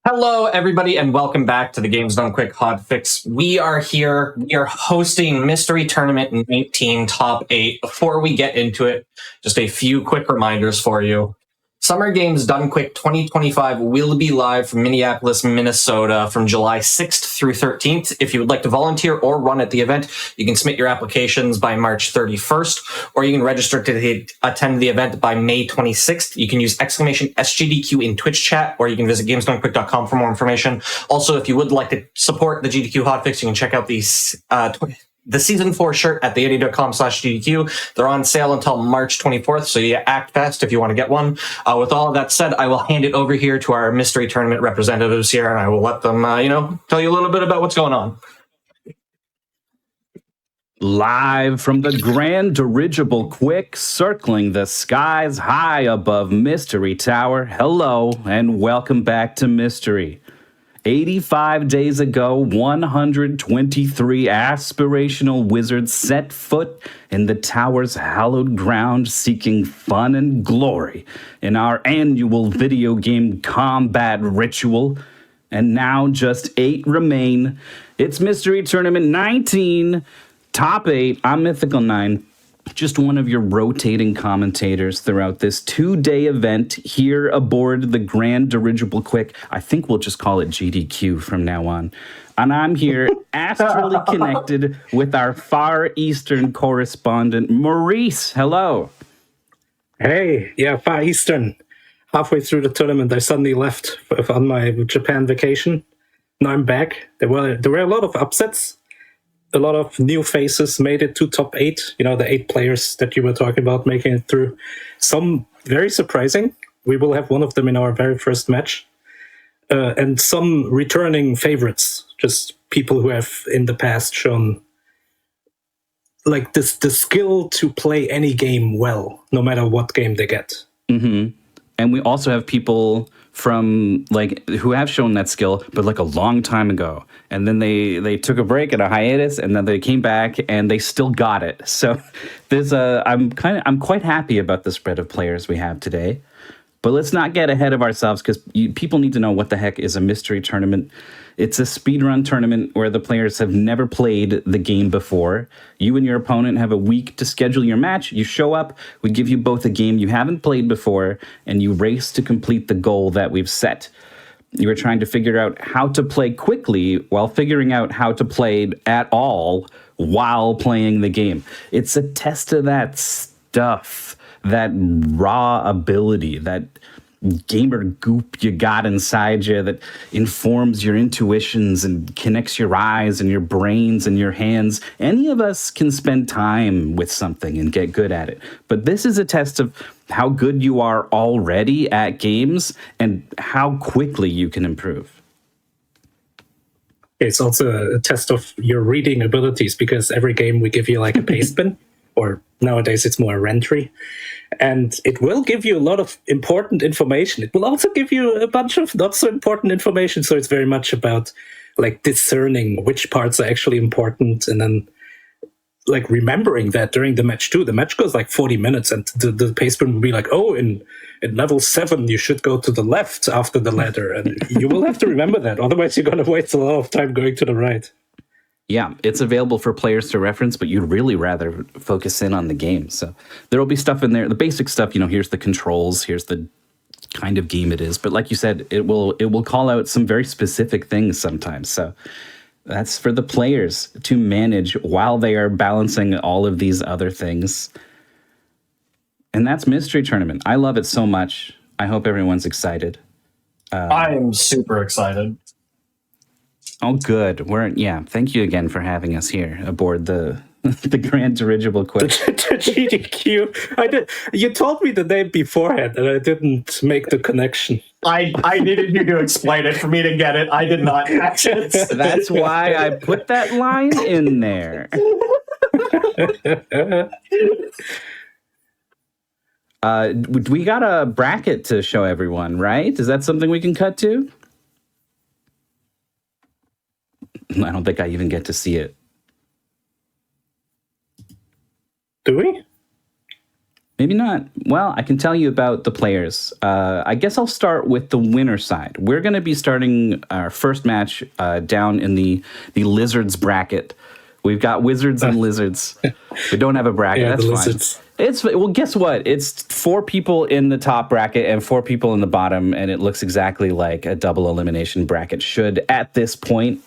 Hello, everybody, and welcome back to the Games Done Quick Hot Fix. We are here. We are hosting Mystery Tournament 19 Top 8. Before we get into it, just a few quick reminders for you. Summer Games Done Quick 2025 will be live from Minneapolis, Minnesota from July 6th through 13th. If you would like to volunteer or run at the event, you can submit your applications by March 31st, or you can register to attend the event by May 26th. You can use !SGDQ in Twitch chat, or you can visit gamesdonequick.com for more information. Also, if you would like to support the GDQ Hotfix, you can check out the Season 4 shirt at theyetti.com/GDQ. They're on sale until March 24th, so you act fast if you want to get one. With all of that said, I will hand it over here to our mystery tournament representatives here, and I will let them, tell you a little bit about what's going on. Live from the Grand Dirigible Quick, circling the skies high above Mystery Tower. Hello, and welcome back to Mystery. 85 days ago, 123 aspirational wizards set foot in the tower's hallowed ground, seeking fun and glory in our annual video game combat ritual. And now just 8 remain. It's Mystery Tournament 19, Top 8. I'm Mythical 9. Just one of your rotating commentators throughout this 2-day event here aboard the Grand Dirigible Quick. I think we'll just call it GDQ from now on. And I'm here astrally connected with our Far Eastern correspondent, Maurice. Hello. Hey, yeah, Far Eastern. Halfway through the tournament, I suddenly left on my Japan vacation. Now I'm back. There were a lot of upsets. A lot of new faces made it to top 8. You know, the 8 players that you were talking about making it through. Some very surprising. We will have one of them in our very first match. And some returning favorites. Just people who have in the past shown like the skill to play any game well, no matter what game they get. Mm-hmm. And we also have people from who have shown that skill, but like a long time ago. And then they took a break and a hiatus, and then they came back and they still got it. So there's I'm quite happy about the spread of players we have today. But let's not get ahead of ourselves, because people need to know what the heck is a mystery tournament. It's a speedrun tournament where the players have never played the game before. You and your opponent have a week to schedule your match. You show up, we give you both a game you haven't played before, and you race to complete the goal that we've set. You are trying to figure out how to play quickly while figuring out how to play at all while playing the game. It's a test of that stuff, that raw ability, that gamer goop you got inside you that informs your intuitions and connects your eyes and your brains and your hands. Any of us can spend time with something and get good at it. But this is a test of how good you are already at games and how quickly you can improve. It's also a test of your reading abilities, because every game we give you like a paste bin, or nowadays it's more a rentry. And it will give you a lot of important information. It will also give you a bunch of not so important information. So it's very much about like discerning which parts are actually important, and then like remembering that during the match too. The match goes like 40 minutes, and the pastebin will be like, oh, in level 7 you should go to the left after the ladder, and you will have to remember that. Otherwise you're going to waste a lot of time going to the right. Yeah, it's available for players to reference, but you'd really rather focus in on the game. So there will be stuff in there, the basic stuff, here's the controls, here's the kind of game it is. But like you said, it will call out some very specific things sometimes. So that's for the players to manage while they are balancing all of these other things. And that's Mystery Tournament. I love it so much. I hope everyone's excited. I am super excited. Oh, good. Thank you again for having us here aboard the Grand Dirigible Quick. The GDQ. You told me the name beforehand, and I didn't make the connection. I needed you to explain it for me to get it. I did not catch it. That's why I put that line in there. We got a bracket to show everyone, right? Is that something we can cut to? I don't think I even get to see it. Do we? Maybe not. Well, I can tell you about the players. I guess I'll start with the winner side. We're going to be starting our first match down in the Lizards bracket. We've got Wizards and Lizards. We don't have a bracket. Yeah, That's fine. Lizards. Well, guess what? It's 4 people in the top bracket and 4 people in the bottom, and it looks exactly like a double elimination bracket should at this point.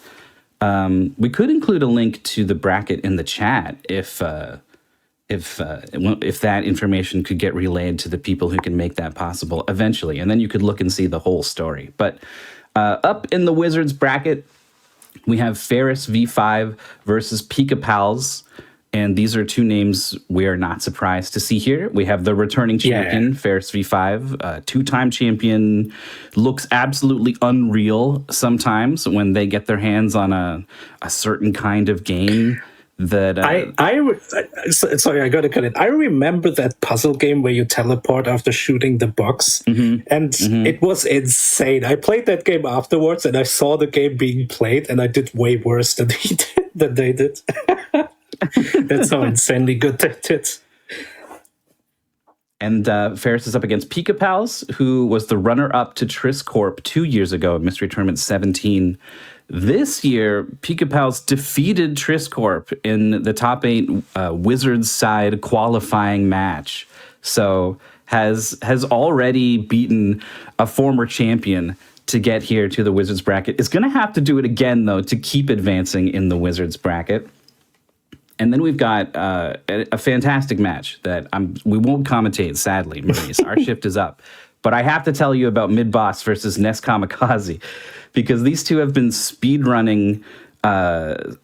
We could include a link to the bracket in the chat if that information could get relayed to the people who can make that possible eventually, and then you could look and see the whole story. But up in the Wizards bracket, we have Ferris V5 versus Pikapals, and these are 2 names we are not surprised to see here. We have the returning champion, Ferris V5, 2-time champion, looks absolutely unreal sometimes when they get their hands on a certain kind of game. That sorry, I gotta cut it. I remember that puzzle game where you teleport after shooting the box, and it was insane. I played that game afterwards, and I saw the game being played, and I did way worse than they did. That's how insanely good they did. And Ferris is up against Pikapals, who was the runner-up to Trisscorp 2 years ago at Mystery Tournament 17. This year, Pikapals defeated Trisscorp in the top 8 Wizards side qualifying match. So has already beaten a former champion to get here to the Wizards bracket. Is going to have to do it again, though, to keep advancing in the Wizards bracket. And then we've got a fantastic match that we won't commentate, sadly, Maurice. Our shift is up. But I have to tell you about Midboss versus Neskamikaze, because these 2 have been speedrunning,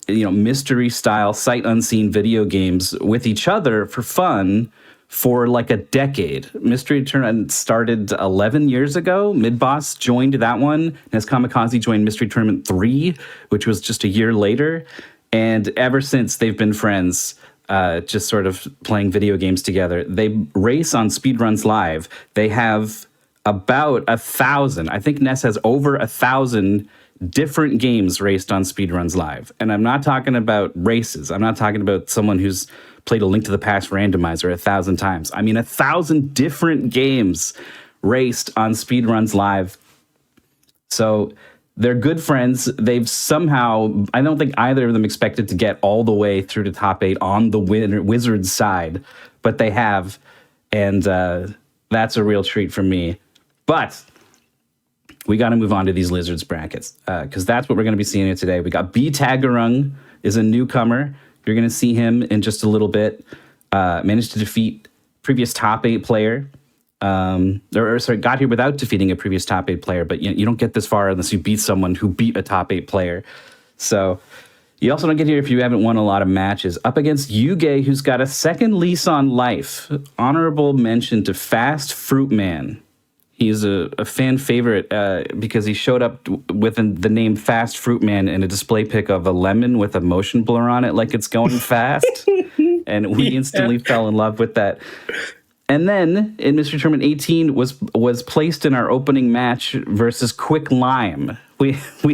mystery-style, sight-unseen video games with each other for fun for like a decade. Mystery Tournament started 11 years ago. Midboss joined that one. Neskamikaze joined Mystery Tournament 3, which was just a year later. And ever since, they've been friends, just sort of playing video games together. They race on Speedruns Live. They have about 1,000. I think Ness has over 1,000 different games raced on Speedruns Live. And I'm not talking about races. I'm not talking about someone who's played a Link to the Past randomizer 1,000 times. I mean, 1,000 different games raced on Speedruns Live. So they're good friends. They've somehow, I don't think either of them expected to get all the way through to top 8 on the Wizards side, but they have. And that's a real treat for me. But we got to move on to these Lizards brackets because that's what we're going to be seeing here today. We got Frogfall is a newcomer. You're going to see him in just a little bit. Managed to defeat previous top 8 player. Got here without defeating a previous top 8 player, but you don't get this far unless you beat someone who beat a top 8 player. So you also don't get here if you haven't won a lot of matches. Up against Yugge, who's got a second lease on life. Honorable mention to Fast Fruit Man. He's a fan favorite because he showed up with the name Fast Fruit Man in a display pic of a lemon with a motion blur on it like it's going fast. And we instantly fell in love with that. And then in Mystery Tournament 18 was placed in our opening match versus Quick Lime. We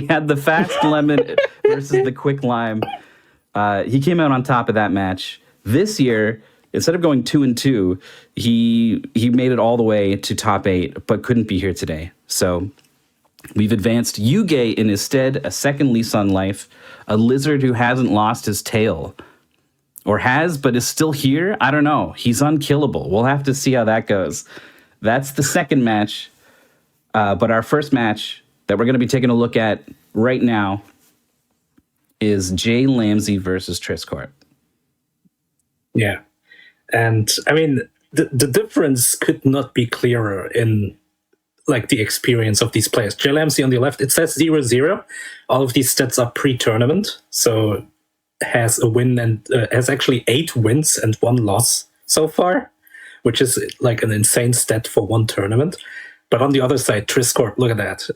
had the Fast Lemon versus the Quick Lime. He came out on top of that match. This year, instead of going 2-2, he made it all the way to top 8, but couldn't be here today. So we've advanced Yugge in his stead, a second lease on life, a lizard who hasn't lost his tail. Or has, but is still here? I don't know. He's unkillable. We'll have to see how that goes. That's the second match. But our first match that we're going to be taking a look at right now is Jlambsy versus Trisscorp. Yeah. And, I mean, the difference could not be clearer in, like, the experience of these players. Jlambsy on the left, it says 0-0. All of these stats are pre-tournament, so has a win and has actually 8 wins and 1 loss so far, which is like an insane stat for one tournament. But on the other side, Trisscorp, look at that.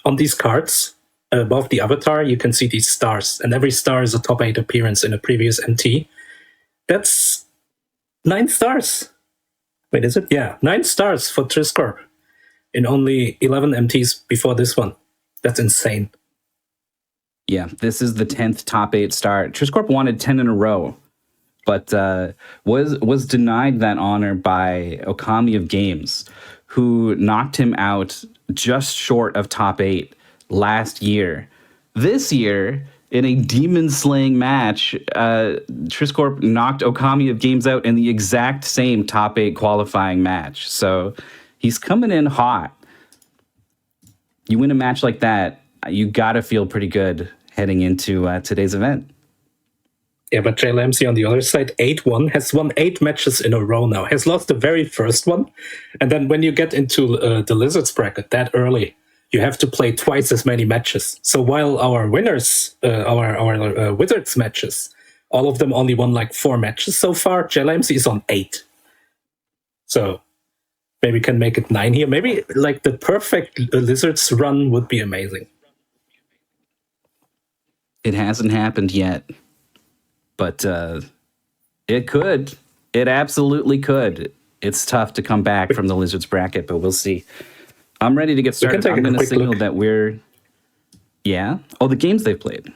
On these cards, above the avatar, you can see these stars, and every star is a top 8 appearance in a previous MT. That's 9 stars. Wait, is it? Yeah, 9 stars for Trisscorp in only 11 MTs before this one. That's insane. Yeah, this is the 10th top 8 start. Trisscorp wanted 10 in a row. but was denied that honor by Okami of Games, who knocked him out just short of top 8 last year. This year, in a demon-slaying match, Trisscorp knocked Okami of Games out in the exact same top 8 qualifying match. So he's coming in hot. You win a match like that, you gotta feel pretty good heading into today's event. Yeah, but Jlambsy on the other side, 8-1, has won 8 matches in a row now, has lost the very first one. And then when you get into the Lizards bracket that early, you have to play twice as many matches. So while our winners, our Wizards matches, all of them only won like 4 matches so far, Jlambsy is on 8. So maybe we can make it 9 here. Maybe like the perfect Lizards run would be amazing. It hasn't happened yet. But it could. It absolutely could. It's tough to come back from the Lizards bracket, but we'll see. I'm ready to get started. I'm going to signal that we're... Yeah? Oh, the games they've played.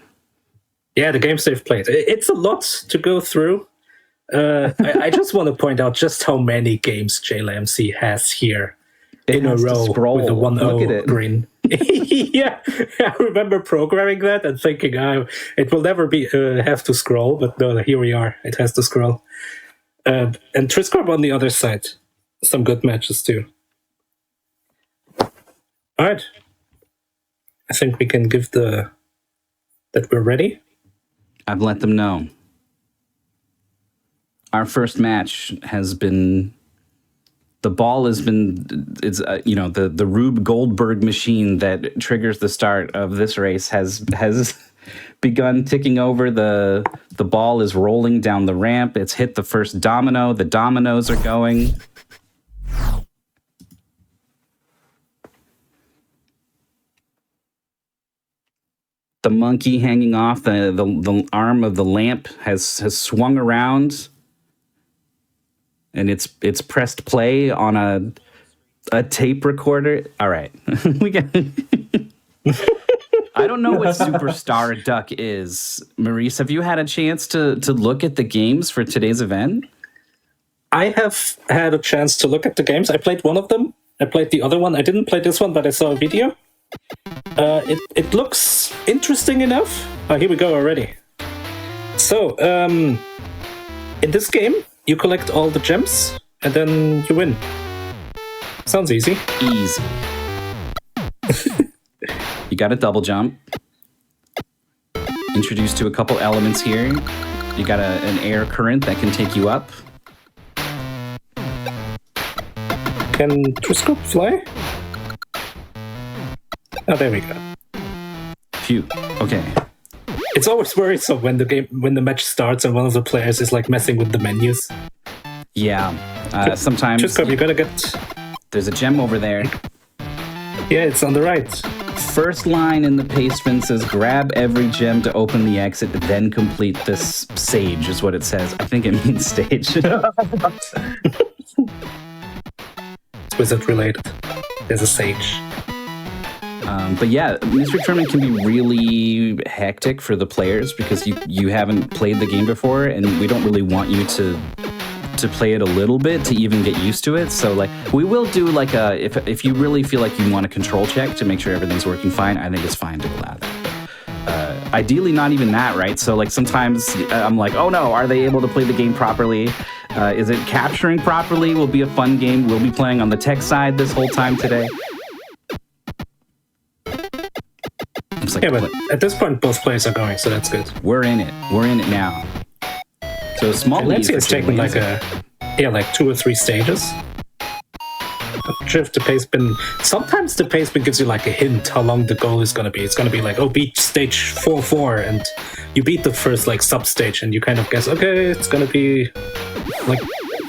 Yeah, the games they've played. It's a lot to go through. I just want to point out just how many games Jlambsy has here in a row with the 1-0 green. Yeah, I remember programming that and thinking, it will never be have to scroll, but no, here we are. It has to scroll. And Trisscorp on the other side, some good matches too. All right, I think we can give that we're ready. I've let them know. Our first match has been. The ball has been, the Rube Goldberg machine that triggers the start of this race has begun ticking over. The ball is rolling down the ramp. It's hit the first domino. The dominoes are going. The monkey hanging off the arm of the lamp has swung around. And it's pressed play on a tape recorder. All right, we got. I don't know what Superstar Duck is. Maurice, have you had a chance to look at the games for today's event? I have had a chance to look at the games. I played one of them. I played the other one. I didn't play this one, but I saw a video. It looks interesting enough. Oh, here we go already. So, in this game, you collect all the gems, and then you win. Sounds easy. Easy. You got a double jump. Introduced to a couple elements here. You got an air current that can take you up. Can Trisscorp fly? Oh, there we go. Phew. Okay. It's always worrisome when the match starts and one of the players is like messing with the menus. Yeah, sometimes Trisscorp, you gotta get. There's a gem over there. Yeah, it's on the right. First line in the pastebin says, "Grab every gem to open the exit, then complete this sage," is what it says. I think it means stage. It's wizard related. There's a sage. But yeah, Mystery Tournament can be really hectic for the players because you haven't played the game before, and we don't really want you to play it a little bit to even get used to it. So like we will do like if you really feel like you want a control check to make sure everything's working fine, I think it's fine to allow that. Ideally not even that, right? So like sometimes I'm like, oh no, are they able to play the game properly? Is it capturing properly? Will be a fun game. We'll be playing on the tech side this whole time today. Yeah, but at this point, both players are going, so that's good. We're in it. We're in it now. So small lead. It's taken like 2 or 3 stages. Drift the pastebin. Sometimes the pastebin gives you like a hint how long the goal is going to be. It's going to be like, oh, beat stage 4-4, and you beat the first like sub stage, and you kind of guess, okay, it's going to be like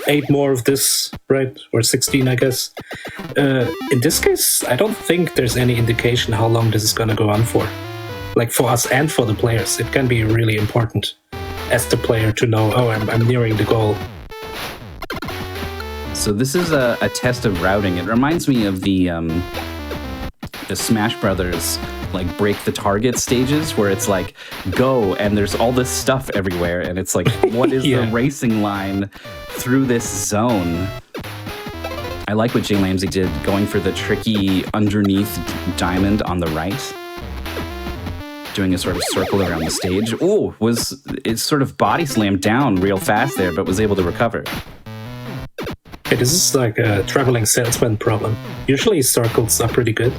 8 more of this, right? Or 16, I guess. In this case, I don't think there's any indication how long this is going to go on for. Like for us and for the players, it can be really important as the player to know, oh, I'm nearing the goal. So this is a test of routing. It reminds me of the Smash Brothers like break the target stages where it's like go and there's all this stuff everywhere and it's like what is the racing line through this zone? I like what Jlambsy did, going for the tricky underneath diamond on the right, doing a sort of circle around the stage. Oh, it sort of body slammed down real fast there, but was able to recover. Hey, this is like a traveling salesman problem. Usually circles are pretty good.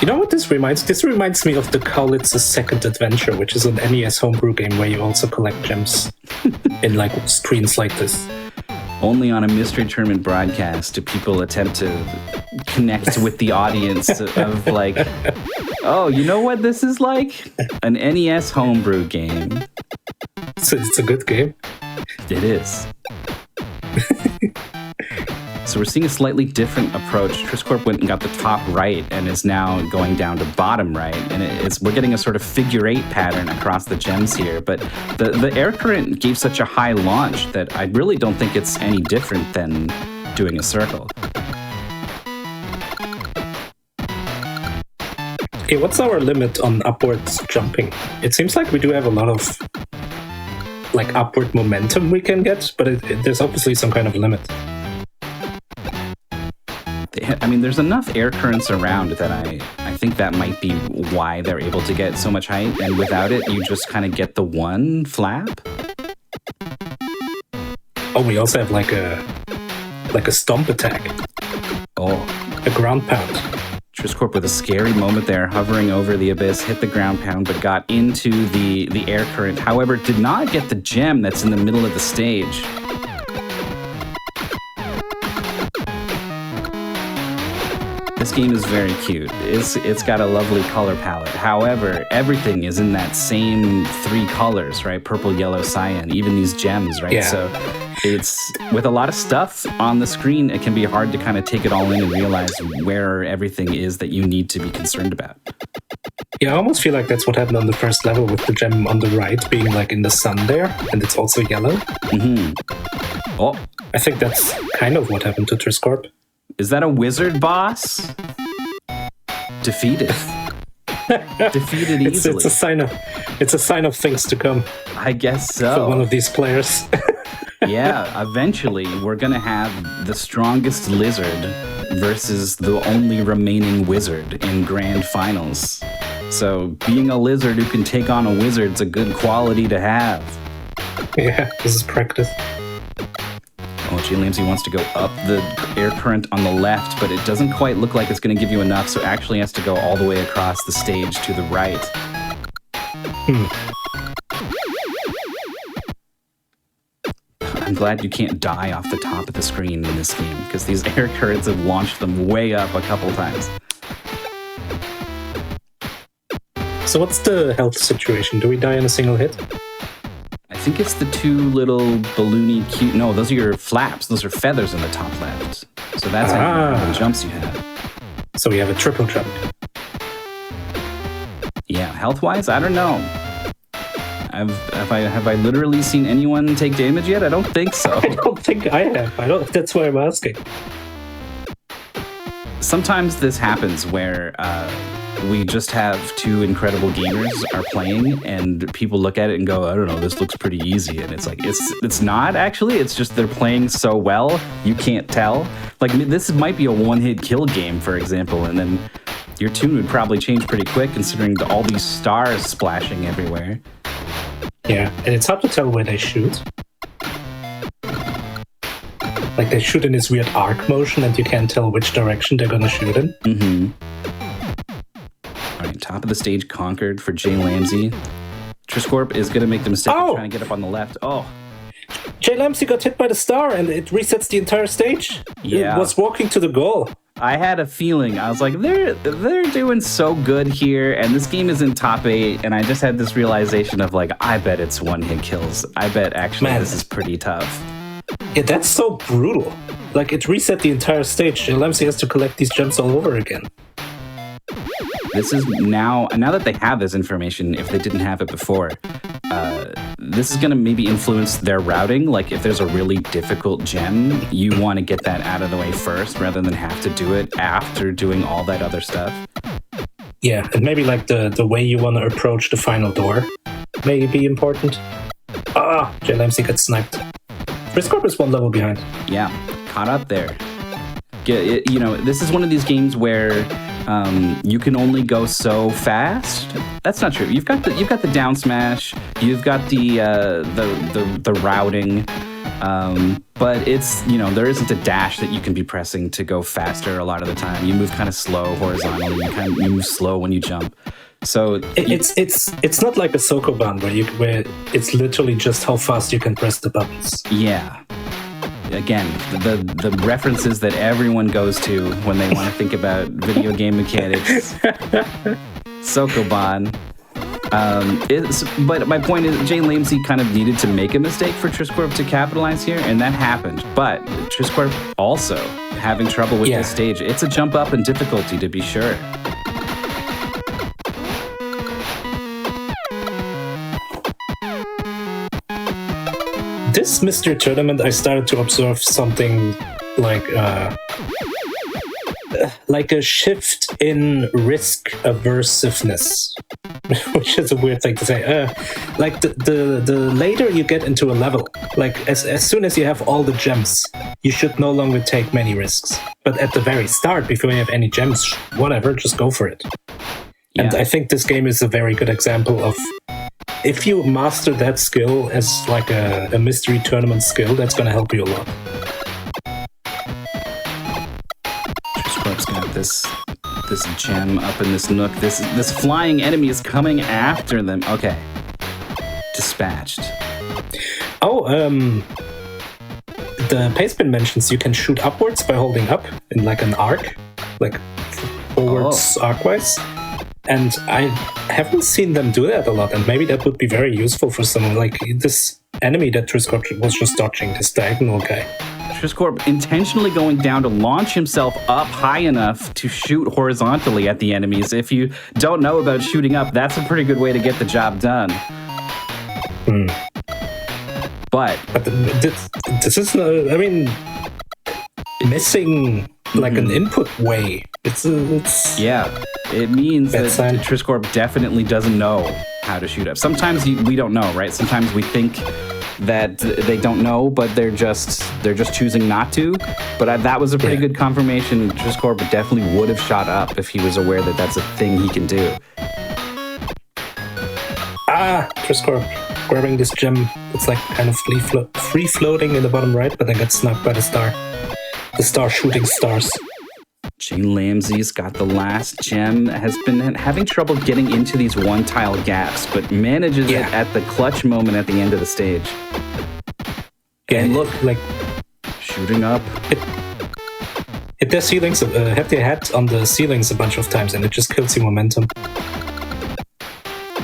You know what this reminds? This reminds me of the Kaulitz's Second Adventure, which is an NES homebrew game where you also collect gems in like screens like this. Only on a mystery tournament broadcast do people attempt to connect with the audience of like, oh, you know what this is like? An NES homebrew game. It's a good game. It is. So we're seeing a slightly different approach. Trisscorp went and got the top right and is now going down to bottom right. And we're getting a sort of figure 8 pattern across the gems here. But the air current gave such a high launch that I really don't think it's any different than doing a circle. Hey, what's our limit on upwards jumping? It seems like we do have a lot of like upward momentum we can get, but there's obviously some kind of limit. I mean, there's enough air currents around that I think that might be why they're able to get so much height, and without it, you just kind of get the one flap. Oh, we also have like a stomp attack. Oh. A ground pound. Trisscorp with a scary moment there, hovering over the abyss, hit the ground pound, but got into the air current. However, did not get the gem that's in the middle of the stage. This game is very cute. It's got a lovely color palette. However, everything is in that same 3 colors, right? Purple, yellow, cyan, even these gems, right? Yeah. So it's, with a lot of stuff on the screen, it can be hard to kind of take it all in and realize where everything is that you need to be concerned about. Yeah, I almost feel like that's what happened on the first level with the gem on the right being like in the sun there, and it's also yellow. Mm-hmm. Oh. I think that's kind of what happened to Trisscorp. Is that a wizard boss? Defeated. Defeated easily. It's a sign of things to come. I guess so. For one of these players. Yeah, eventually we're gonna have the strongest lizard versus the only remaining wizard in grand finals. So being a lizard who can take on a wizard's a good quality to have. Yeah, this is practice. Oh, Jlambsy wants to go up the air current on the left, but it doesn't quite look like it's going to give you enough, so it actually has to go all the way across the stage to the right. I'm glad you can't die off the top of the screen in this game, because these air currents have launched them way up a couple times. So what's the health situation? Do we die in a single hit? I think it's the 2 little balloony cute... No, those are your flaps. Those are feathers in the top left. So that's how many jumps you have. So we have a triple jump. Yeah, health-wise, I don't know. Have I literally seen anyone take damage yet? I don't think so. I don't think I have. That's why I'm asking. Sometimes this happens where we just have 2 incredible gamers are playing and people look at it and go, I don't know, this looks pretty easy. And it's like, it's not actually. It's just they're playing so well, you can't tell. Like, this might be a one-hit kill game, for example, and then your tune would probably change pretty quick considering all these stars splashing everywhere. Yeah, and it's hard to tell where they shoot. Like, they shoot in this weird arc motion and you can't tell which direction they're gonna shoot in. Mm-hmm. All right, top of the stage conquered for Jlambsy. Trisscorp is going to make the mistake of trying to get up on the left. Oh. Jlambsy got hit by the star and it resets the entire stage. Yeah. It was walking to the goal. I had a feeling. I was like, they're doing so good here, and this game is in top 8, and I just had this realization of like, I bet it's one-hit kills. I bet actually this is pretty tough. Yeah, that's so brutal. Like, it reset the entire stage. Jlambsy has to collect these gems all over again. This is now that they have this information, if they didn't have it before, this is gonna maybe influence their routing. Like if there's a really difficult gem, you want to get that out of the way first rather than have to do it after doing all that other stuff. Yeah, and maybe like the way you want to approach the final door may be important. Jlambsy gets sniped. Trisscorp is one level behind. Yeah, caught up there. You know, this is one of these games where you can only go so fast. That's not true. You've got the down smash. You've got the routing. But it's, you know, there isn't a dash that you can be pressing to go faster a lot of the time. You move kind of slow horizontally. You move slow when you jump. So it's not like a Sokoban where it's literally just how fast you can press the buttons. Yeah. Again, the references that everyone goes to when they want to think about video game mechanics. Sokoban. But my point is, Jlambsy kind of needed to make a mistake for Trisscorp to capitalize here, and that happened. But Trisscorp also having trouble with this stage. It's a jump up in difficulty, to be sure. This Mystery Tournament, I started to observe something like a shift in risk aversiveness, which is a weird thing to say. Like the later you get into a level, like as soon as you have all the gems, you should no longer take many risks. But at the very start, before you have any gems, whatever, just go for it. Yeah. And I think this game is a very good example of, if you master that skill as like a mystery tournament skill, that's going to help you a lot. Trisscorp's got this gem up in this nook. This flying enemy is coming after them. Okay. Dispatched. Oh, the pastebin mentions you can shoot upwards by holding up in like an arc, like forwards arc-wise. And I haven't seen them do that a lot, and maybe that would be very useful for someone like this enemy that Trisscorp was just dodging, this diagonal guy. Trisscorp intentionally going down to launch himself up high enough to shoot horizontally at the enemies. If you don't know about shooting up, that's a pretty good way to get the job done. But this is, I mean, missing like an input way. It's yeah. It means that Trisscorp definitely doesn't know how to shoot up. Sometimes we don't know, right? Sometimes we think that they don't know, but they're just choosing not to. But that was a pretty good confirmation. Trisscorp definitely would have shot up if he was aware that that's a thing he can do. Trisscorp grabbing this gem. It's like kind of free floating in the bottom right, but then gets snapped by the star. The star shooting stars. Jlambsy's got the last gem, has been having trouble getting into these one-tile gaps, but manages it at the clutch moment at the end of the stage. And look, like shooting up. It does ceilings, have their head on the ceilings a bunch of times, and it just kills your momentum.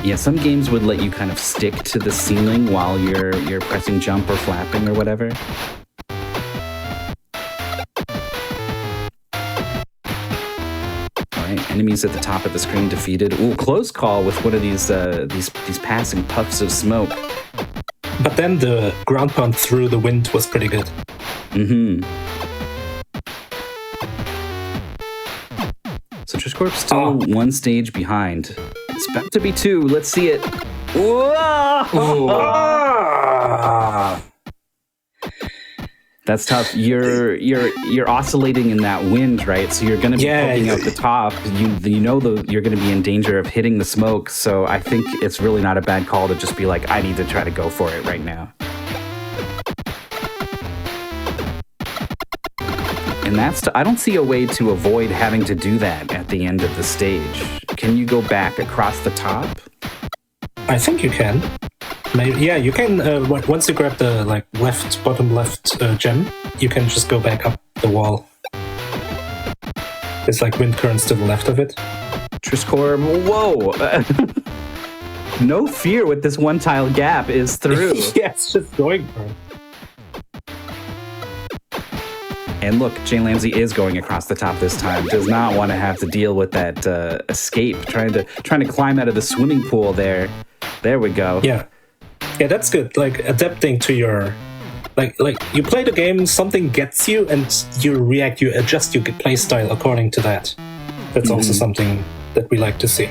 Yeah, some games would let you kind of stick to the ceiling while you're pressing jump or flapping or whatever. Enemies at the top of the screen defeated. Ooh, close call with one of these passing puffs of smoke. But then the ground pound through the wind was pretty good. So Trisscorp's still one stage behind. It's about to be two. Let's see it. That's tough. You're oscillating in that wind, right? So you're going to be poking out the top. You know you're going to be in danger of hitting the smoke. So I think it's really not a bad call to just be like, I need to try to go for it right now. And I don't see a way to avoid having to do that at the end of the stage. Can you go back across the top? I think you can. Maybe, yeah, you can. Once you grab the bottom left gem, you can just go back up the wall. There's like wind currents to the left of it. Trisscorp, whoa! No fear with this one-tile gap is through. Yeah, it's just going for it. And look, Jlambsy is going across the top this time. Does not want to have to deal with that escape, trying to climb out of the swimming pool there. There we go. Yeah, Yeah, that's good. Like adapting to your, like you play the game, something gets you, and you react, you adjust your play style according to that. That's also something that we like to see.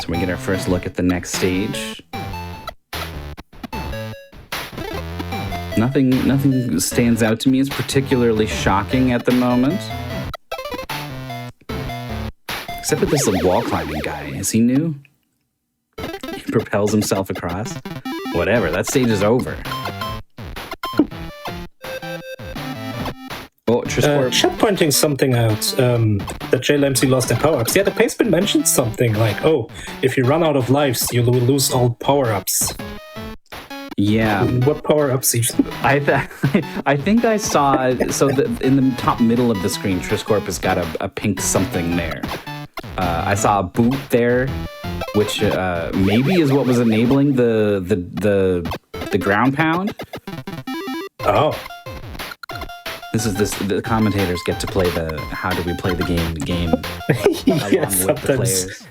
So we get our first look at the next stage. Nothing stands out to me as particularly shocking at the moment. Except for this wall climbing guy. Is he new? He propels himself across. Whatever, that stage is over. Oh, Trisscorp. Chat pointing something out, that Jlambsy lost their power-ups. Yeah, the Paceman mentioned something like, oh, if you run out of lives, you will lose all power-ups. Yeah. What power-ups? I think I saw, in the top middle of the screen, Trisscorp has got a pink something there. I saw a boot there, which maybe is what was enabling the ground pound. Oh. The commentators get to play the how do we play the game Yeah, along with the players.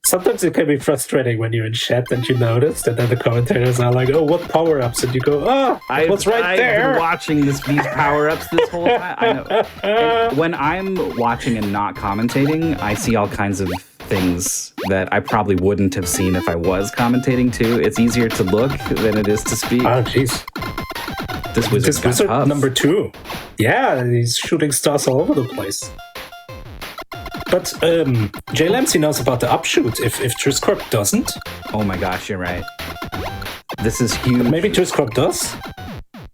Sometimes it can be frustrating when you're in chat and you notice, and then the commentators are like, oh, what power-ups? And you go, oh, what's right there? I've been watching these power-ups this whole time. I know. And when I'm watching and not commentating, I see all kinds of things that I probably wouldn't have seen if I was commentating too. It's easier to look than it is to speak. Oh, jeez. This wizard number 2. Yeah, he's shooting stars all over the place. But Jlambsy knows about the upshoot if Trisscorp doesn't. Oh my gosh, you're right. This is huge. But maybe Trisscorp does?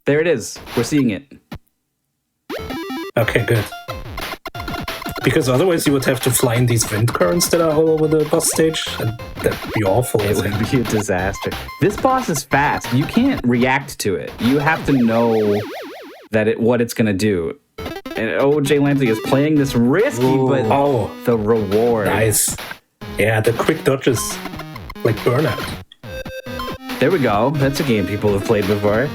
There it is. We're seeing it. Okay, good. Because otherwise you would have to fly in these wind currents that are all over the boss stage, and that'd be awful. It would be a disaster. This boss is fast. You can't react to it. You have to know that what it's going to do. And Jlambsy is playing this risky, but the reward. Nice. Yeah, the quick dodges, like Burnout. There we go. That's a game people have played before.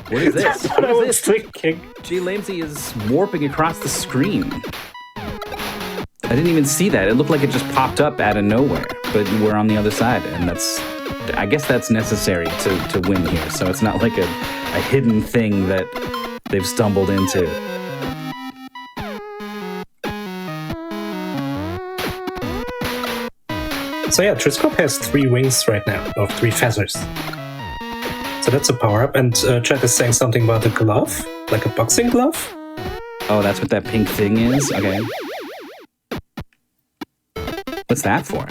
What is this? That's what I was thinking. Jlambsy is warping across the screen. I didn't even see that. It looked like it just popped up out of nowhere. But we're on the other side, and I guess that's necessary to win here. So it's not like a hidden thing that they've stumbled into. So yeah, Trisscorp has 3 wings right now, or 3 feathers. So that's a power-up, and Chat is saying something about a glove, like a boxing glove? Oh, that's what that pink thing is? Okay. What's that for?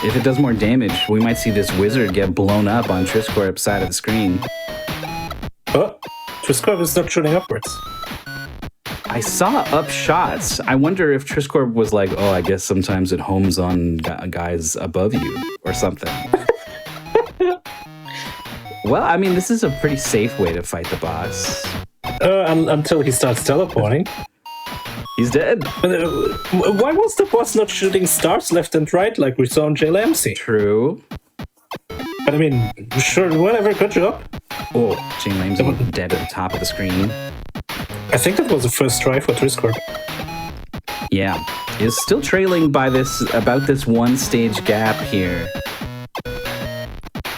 If it does more damage, we might see this wizard get blown up on Trisscorp's side of the screen. Oh, Trisscorp is not shooting upwards. I saw up shots. I wonder if Trisscorp was like, oh, I guess sometimes it homes on guys above you or something. Well, I mean, this is a pretty safe way to fight the boss. Until he starts teleporting. He's dead. Why was the boss not shooting stars left and right like we saw in Jlambsy? True. But I mean, sure, whatever, good job. Oh, Jlambsy dead at the top of the screen. I think that was the first try for Trisscorp. Yeah. Is still trailing by about this one stage gap here.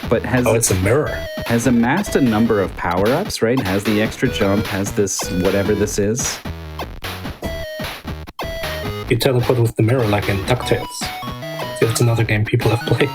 But it's a mirror. Has amassed a number of power-ups, right? Has the extra jump, has this, whatever this is. You teleport with the mirror like in DuckTales. So it's another game people have played.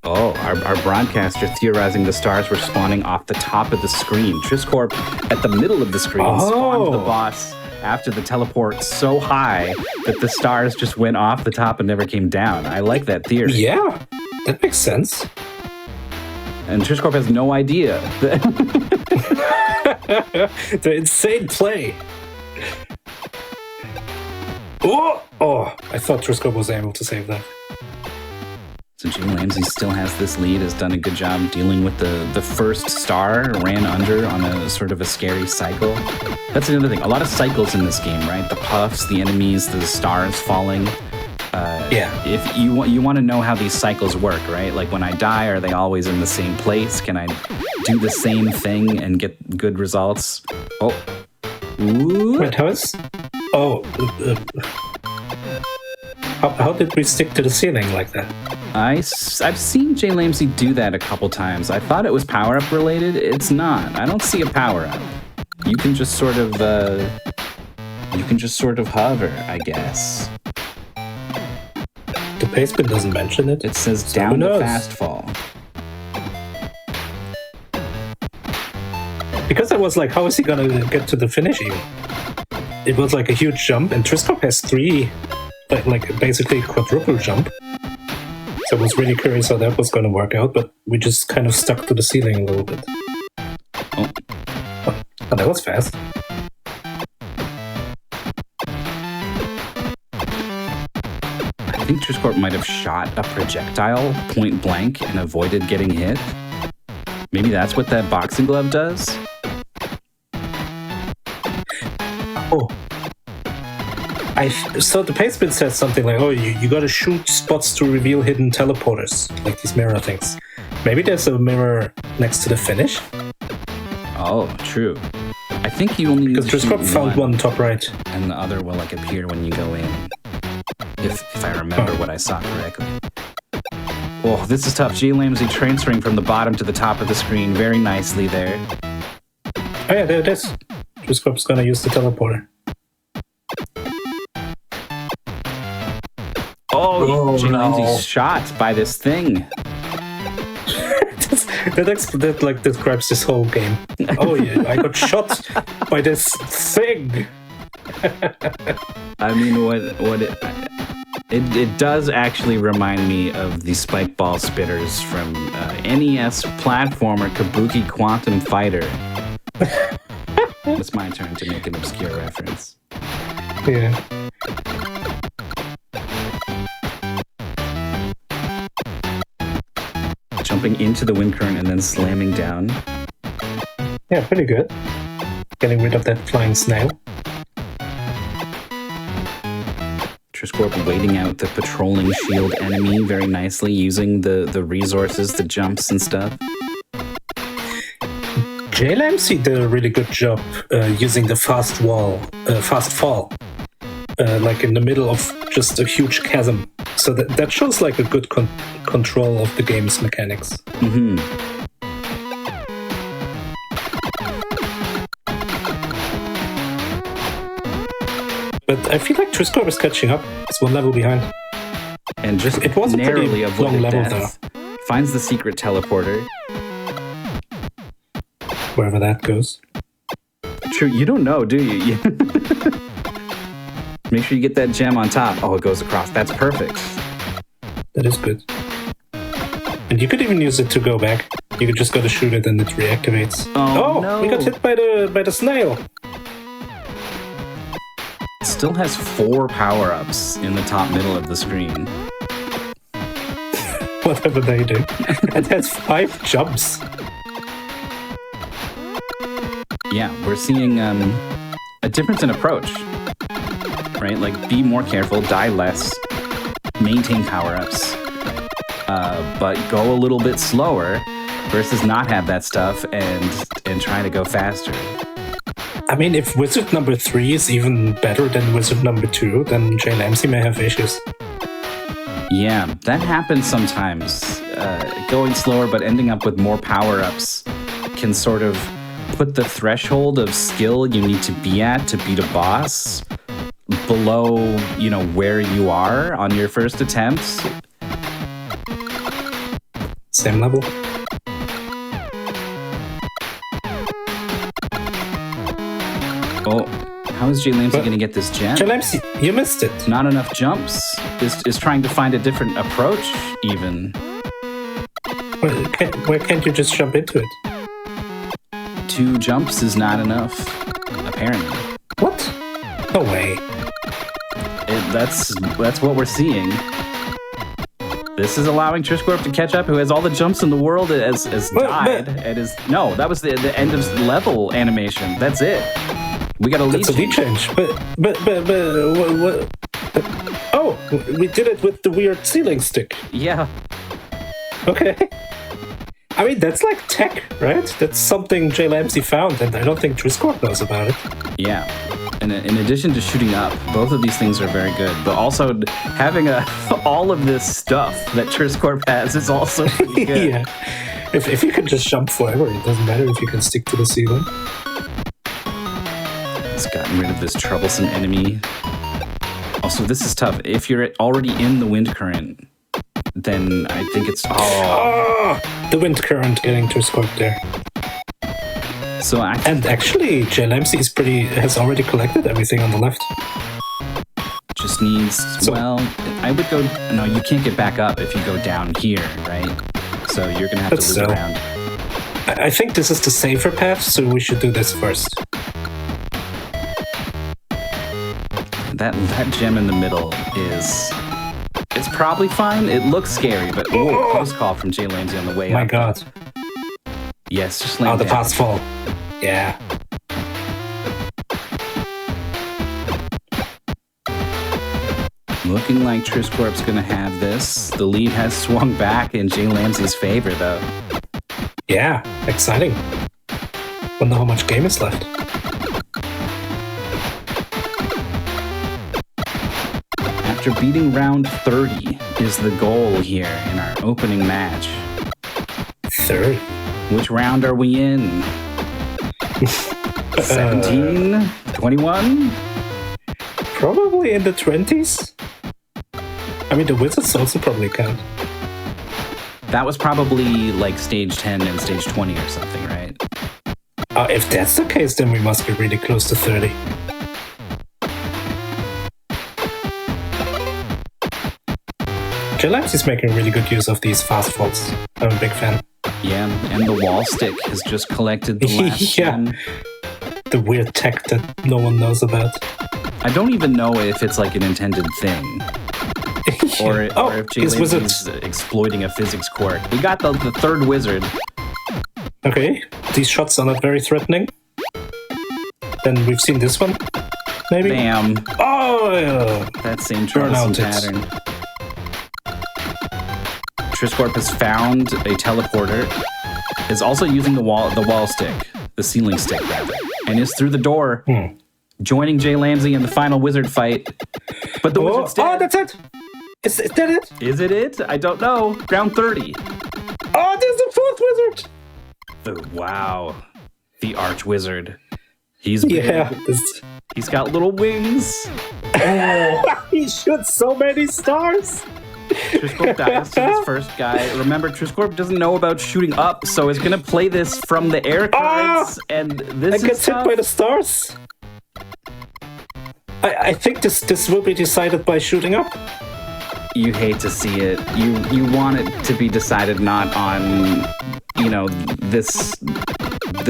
Oh, our broadcaster theorizing the stars were spawning off the top of the screen. Trisscorp at the middle of the screen spawned the boss after the teleport so high that the stars just went off the top and never came down. I like that theory. Yeah, that makes sense. And Trisscorp has no idea. The insane play. Oh, I thought Trisscorp was able to save that. So Jlambsy still has this lead, has done a good job dealing with the first star, ran under on a sort of a scary cycle. That's another thing. A lot of cycles in this game, right? The puffs, the enemies, the stars falling. If you want to know how these cycles work, right? Like when I die, are they always in the same place? Can I do the same thing and get good results? Oh, Ooh. Wait, how is? Oh, how did we stick to the ceiling like that? I've seen Jlambsy do that a couple times. I thought it was power-up related. It's not. I don't see a power-up. You can just sort of hover, I guess. The pastebin doesn't mention it. It says So down who to knows? fast fall. Because I was like, how is he gonna get to the finish even? It was like a huge jump, and Trisscorp has 3, like basically quadruple jump. So I was really curious how that was gonna work out, but we just kind of stuck to the ceiling a little bit. Oh. Oh, that was fast. I think Trisscorp might have shot a projectile point blank and avoided getting hit. Maybe that's what that boxing glove does? Oh. So the pastebin says something like, oh, you gotta shoot spots to reveal hidden teleporters, like these mirror things. Maybe there's a mirror next to the finish? Oh, true. I think you only need Because to shoot Trisscorp found one top right. and the other will like appear when you go in. If I remember what I saw correctly. Oh, this is tough. Jlambsy transferring from the bottom to the top of the screen very nicely there. Oh yeah, there it is. Trisscorp's gonna use the teleporter. Oh, Jlambsy's no. shot by this thing. that like describes this whole game. Oh yeah, I got shot by this thing. I mean, it does actually remind me of the spike ball spitters from NES platformer Kabuki Quantum Fighter. It's my turn to make an obscure reference. Yeah. Jumping into the wind current and then slamming down. Yeah, pretty good. Getting rid of that flying snail. Trisscorp waiting out the patrolling shield enemy very nicely, using the resources, the jumps and stuff. Jlambsy did a really good job using the fast fall, like in the middle of just a huge chasm. So that shows like a good control of the game's mechanics. Mm-hmm. But I feel like Trisscorp is catching up. It's one level behind. And just It was a pretty narrowly avoided long level, death. Finds the secret teleporter. Wherever that goes. True, you don't know, do you? Make sure you get that gem on top. Oh, it goes across. That's perfect. That is good. And you could even use it to go back. You could just go to shoot it and it reactivates. Oh, no. We got hit by the snail. It still has 4 power-ups in the top middle of the screen. Whatever they do. It has 5 jumps. Yeah, we're seeing a difference in approach. Right? Like, be more careful, die less, maintain power-ups, but go a little bit slower versus not have that stuff and try to go faster. I mean, if wizard number 3 is even better than wizard number 2, then Jlambsy may have issues. Yeah, that happens sometimes. Going slower but ending up with more power-ups can sort of put the threshold of skill you need to be at to beat a boss below, where you are on your first attempt. Same level. Oh, how is Jlambsy going to get this gem? Jlambsy, you missed it. Not enough jumps. Is trying to find a different approach, even. Why can't you just jump into it? 2 jumps is not enough, apparently. What? No way. That's what we're seeing. This is allowing Trisscorp to catch up, who has all the jumps in the world, has died. And is no, that was the end of level animation. That's it. We got a lead That's a lead change. But what? Oh, we did it with the weird ceiling stick. Yeah. Okay. I mean, that's like tech, right? That's something Jlambsy found, and I don't think Trisscorp knows about it. Yeah. And in addition to shooting up, both of these things are very good. But also having all of this stuff that Trisscorp has is also pretty good. Yeah. If you can just jump forever, it doesn't matter if you can stick to the ceiling. It's gotten rid of this troublesome enemy. Also, this is tough. If you're already in the wind current, then I think it's... The wind current getting Trisscorp there. So and actually, Jlambsy has already collected everything on the left. Just needs... well, I would go... No, you can't get back up if you go down here, right? So you're going to have to loop around. I think this is the safer path, so we should do this first. That gem in the middle is... It's probably fine. It looks scary, but close call from Jlambsy on the way up. My God. Yes, just land the fast fall. Yeah. Looking like Trisscorp's going to have this. The lead has swung back in Jlambsy's favor, though. Yeah, exciting. Wonder how much game is left. After beating round 30 is the goal here in our opening match. 30? Which round are we in? 17? 21? Probably in the 20s. I mean, the wizards also probably count. That was probably like stage 10 and stage 20 or something, right? If that's the case, then we must be really close to 30. Jlambsy's making really good use of these fast falls. I'm a big fan. Yeah, and the wall stick has just collected the last gem. The weird tech that no one knows about. I don't even know if it's like an intended thing. Or if Jlambsy is exploiting a physics quirk. We got the third wizard. Okay, these shots are not very threatening. Then we've seen this one, maybe? Bam. Oh, yeah. That same troublesome pattern. Trisscorp has found a teleporter. Is also using the wall stick, the ceiling stick rather, and is through the door, joining Jlambsy in the final wizard fight. But the wizard's dead. Oh, that's it. Is that it? Is it? I don't know. Round 30. Oh, there's the fourth wizard. Wow, the arch wizard. He's big. Yeah. He's got little wings. Oh, he shoots so many stars. Trisscorp dies to his first guy. Remember, Trisscorp doesn't know about shooting up, so he's gonna play this from the air currents, and this gets hit by the stars. I think this will be decided by shooting up. You hate to see it. You want it to be decided not on, this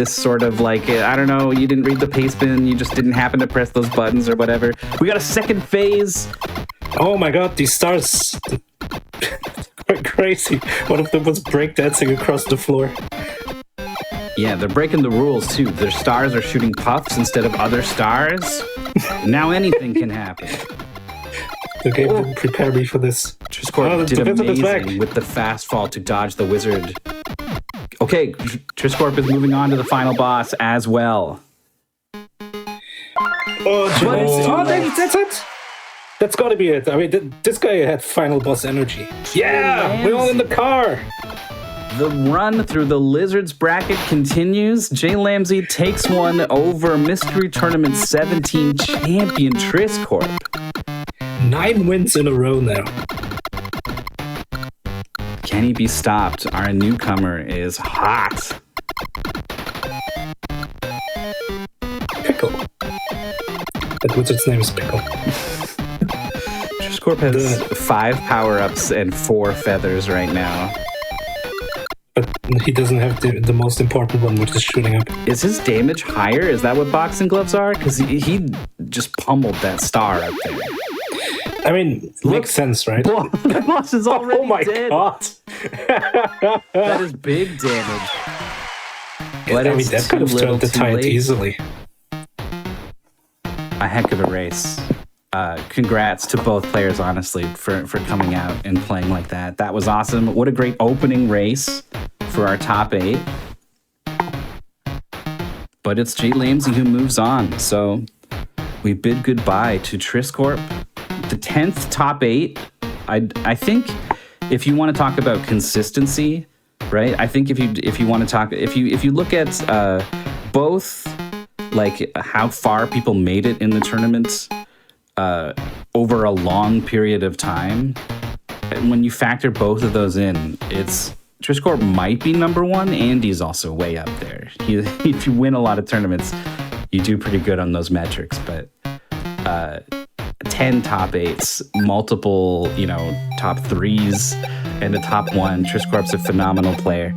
sort of like, I don't know, you didn't read the paste bin, you just didn't happen to press those buttons or whatever. We got a second phase. Oh my God, these stars. Quite crazy. One of them was breakdancing across the floor. Yeah, they're breaking the rules too. Their stars are shooting puffs instead of other stars. Now anything can happen. The game didn't prepare me for this. Trisscorp did amazing with the fast fall to dodge the wizard. Okay, Trisscorp is moving on to the final boss as well. That's it. That's gotta be it. I mean, this guy had final boss energy. Yeah, we're all in the car. The run through the Lizards bracket continues. Jlambsy takes one over Mystery Tournament 17 champion Trisscorp. 9 wins in a row now. Can he be stopped? Our newcomer is hot. Pickle. That wizard's name is Pickle. Trisscorp has 5 power-ups and 4 feathers right now. But he doesn't have the most important one, which is shooting up. Is his damage higher? Is that what boxing gloves are? Because he just pummeled that star up there. I mean, makes sense, right? The boss is already dead. God. That is big damage. But I mean, that could have turned the tide easily. A heck of a race. Congrats to both players, honestly, for coming out and playing like that. That was awesome. What a great opening race for our top 8. but it's Jlambsy who moves on. So we bid goodbye to Trisscorp, the 10th top 8. I think if you want to talk about consistency, right? I think if you want to talk, if you look at both like how far people made it in the tournaments over a long period of time, when you factor both of those in, it's Trisscorp might be number 1. Andy's also way up there. If you win a lot of tournaments, you do pretty good on those metrics. But 10 top 8s, multiple top 3s, and a top 1. Trisscorp's a phenomenal player.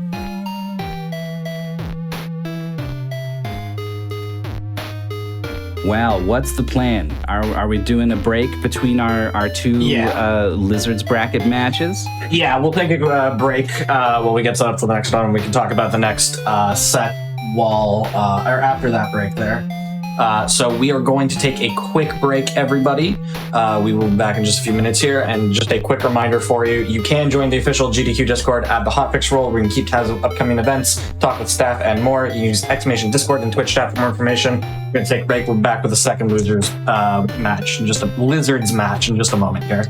Well, what's the plan? Are we doing a break between our two Lizards bracket matches? Yeah, we'll take a break while we get set up for the next one. We can talk about the next set wall or after that break there. So we are going to take a quick break, everybody. We will be back in just a few minutes here. And just a quick reminder for you, you can join the official GDQ Discord at the Hotfix role. We can keep tabs of upcoming events, talk with staff, and more. You use exclamation Discord and Twitch chat for more information. We're going to take a break. We're back with the second Losers match, just a Lizards match in just a moment here.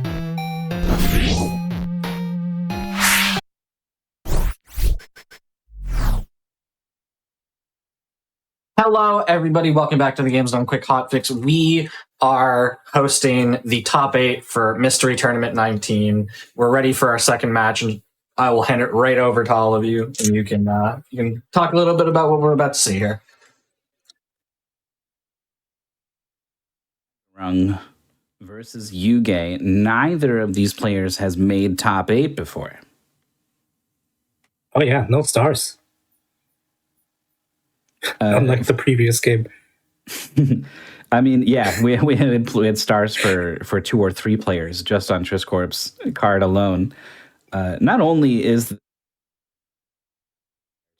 Hello, everybody. Welcome back to the Games Done Quick Hotfix. We are hosting the top 8 for Mystery Tournament 19. We're ready for our second match, and I will hand it right over to all of you, and you can talk a little bit about what we're about to see here. Rung versus Yugge. Neither of these players has made top 8 before. Oh yeah, no stars. Unlike the previous game. I mean, yeah, we had stars for 2 or 3 players just on Trisscorp's card alone. Not only is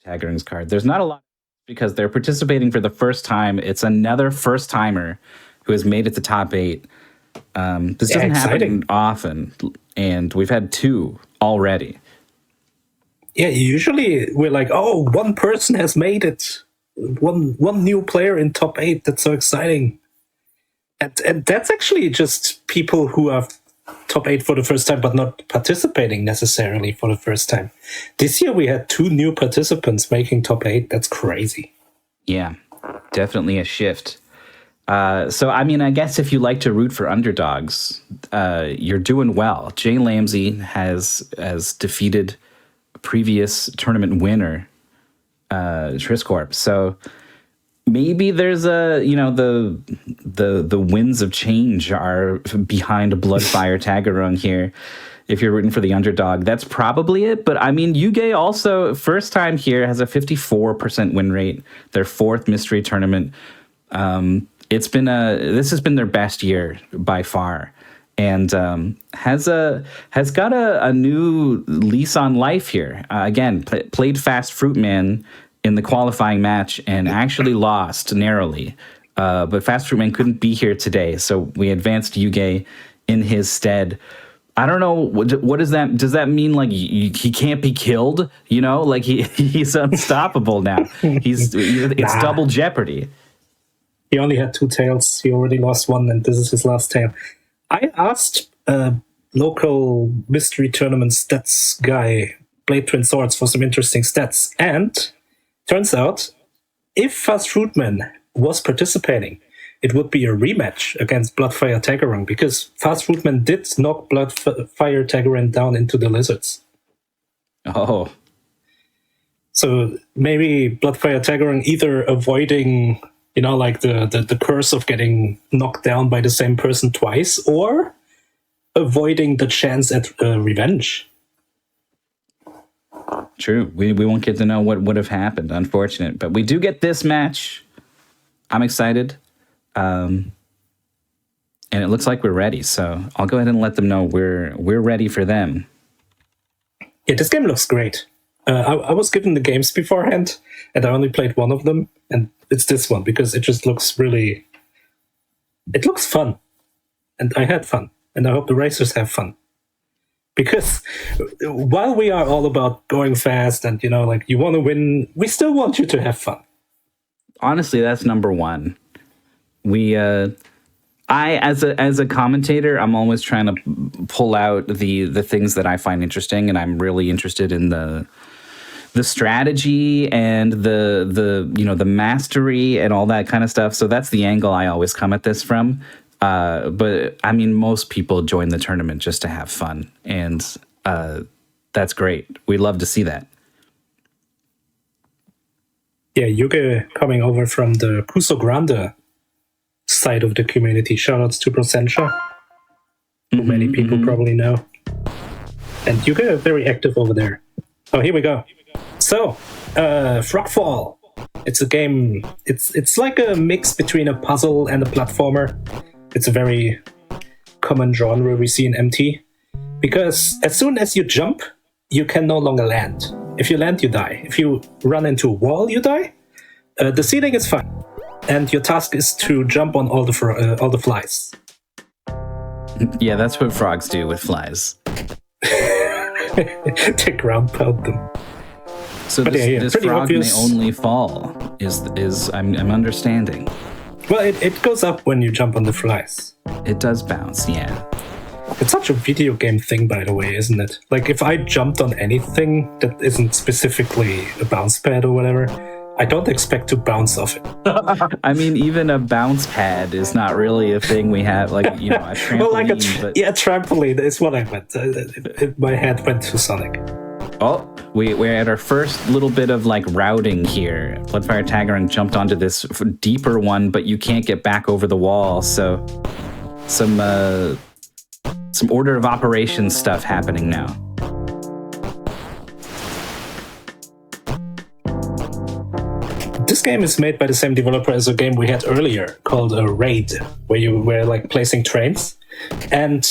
Taggerung's card, there's not a lot because they're participating for the first time. It's another first timer who has made it to top 8. This doesn't happen often, and we've had 2 already. Yeah, usually we're like, oh, one person has made it. One new player in top 8. That's so exciting. And that's actually just people who are top 8 for the first time, but not participating necessarily for the first time. This year we had 2 new participants making top 8. That's crazy. Yeah, definitely a shift. So, I mean, I guess if you like to root for underdogs, you're doing well. Jlambsy has defeated a previous tournament winner, Trisscorp. So maybe there's the winds of change are behind Bloodfiretaggerung here. If you're rooting for the underdog, that's probably it. But I mean, Yugge also first time here has a 54% win rate. Their 4th mystery tournament. This has been their best year by far, and has got a new lease on life here. Again, played Fast Fruit Man in the qualifying match and actually lost narrowly. But Fast Fruit Man couldn't be here today, so we advanced Yugge in his stead. I don't know, what does that mean? Like he can't be killed? Like he's unstoppable now. It's double jeopardy. He only had 2 tails. He already lost 1, and this is his last tail. I asked local mystery tournament stats guy, Blade Twin Swords, for some interesting stats. And turns out, if Fast Fruitman was participating, it would be a rematch against Bloodfiretaggerung, because Fast Fruitman did knock Bloodfiretaggerung down into the lizards. Oh. So maybe Bloodfiretaggerung either avoiding, like the curse of getting knocked down by the same person twice, or avoiding the chance at revenge. True. We won't get to know what would have happened. Unfortunate. But we do get this match. I'm excited. And it looks like we're ready. So I'll go ahead and let them know we're ready for them. Yeah, this game looks great. I was given the games beforehand, and I only played one of them, and it's this one, because it just looks really... It looks fun. And I had fun. And I hope the racers have fun. Because while we are all about going fast and, you want to win, we still want you to have fun. honestly, that's number one. I as a commentator, I'm always trying to pull out the things that I find interesting, and I'm really interested in the strategy and the mastery and all that kind of stuff. So that's the angle I always come at this from. But I mean, most people join the tournament just to have fun, and that's great. We love to see that. Yeah, Yugge coming over from the Cuso Grande side of the community. Shoutouts to Prosentia, who many people probably know. And Yugge are very active over there. Oh, here we go. So, Frogfall. It's a game. It's like a mix between a puzzle and a platformer. It's a very common genre we see in MT. Because as soon as you jump, you can no longer land. If you land, you die. If you run into a wall, you die. The ceiling is fine, and your task is to jump on all the flies. Yeah, that's what frogs do with flies. They ground pound them. So this pretty frog obvious. may only fall. Is I'm understanding. Well, it goes up when you jump on the flies. It does bounce, yeah. It's such a video game thing, by the way, isn't it? Like, if I jumped on anything that isn't specifically a bounce pad or whatever, I don't expect to bounce off it. I mean, even a bounce pad is not really a thing we have. Like, a trampoline. Well, like but... trampoline is what I meant. My head went to Sonic. Oh, we're at our first little bit of routing here. Bloodfiretaggerung jumped onto this deeper one, but you can't get back over the wall. So some order of operations stuff happening now. This game is made by the same developer as a game we had earlier called Raid, where you were placing trains. And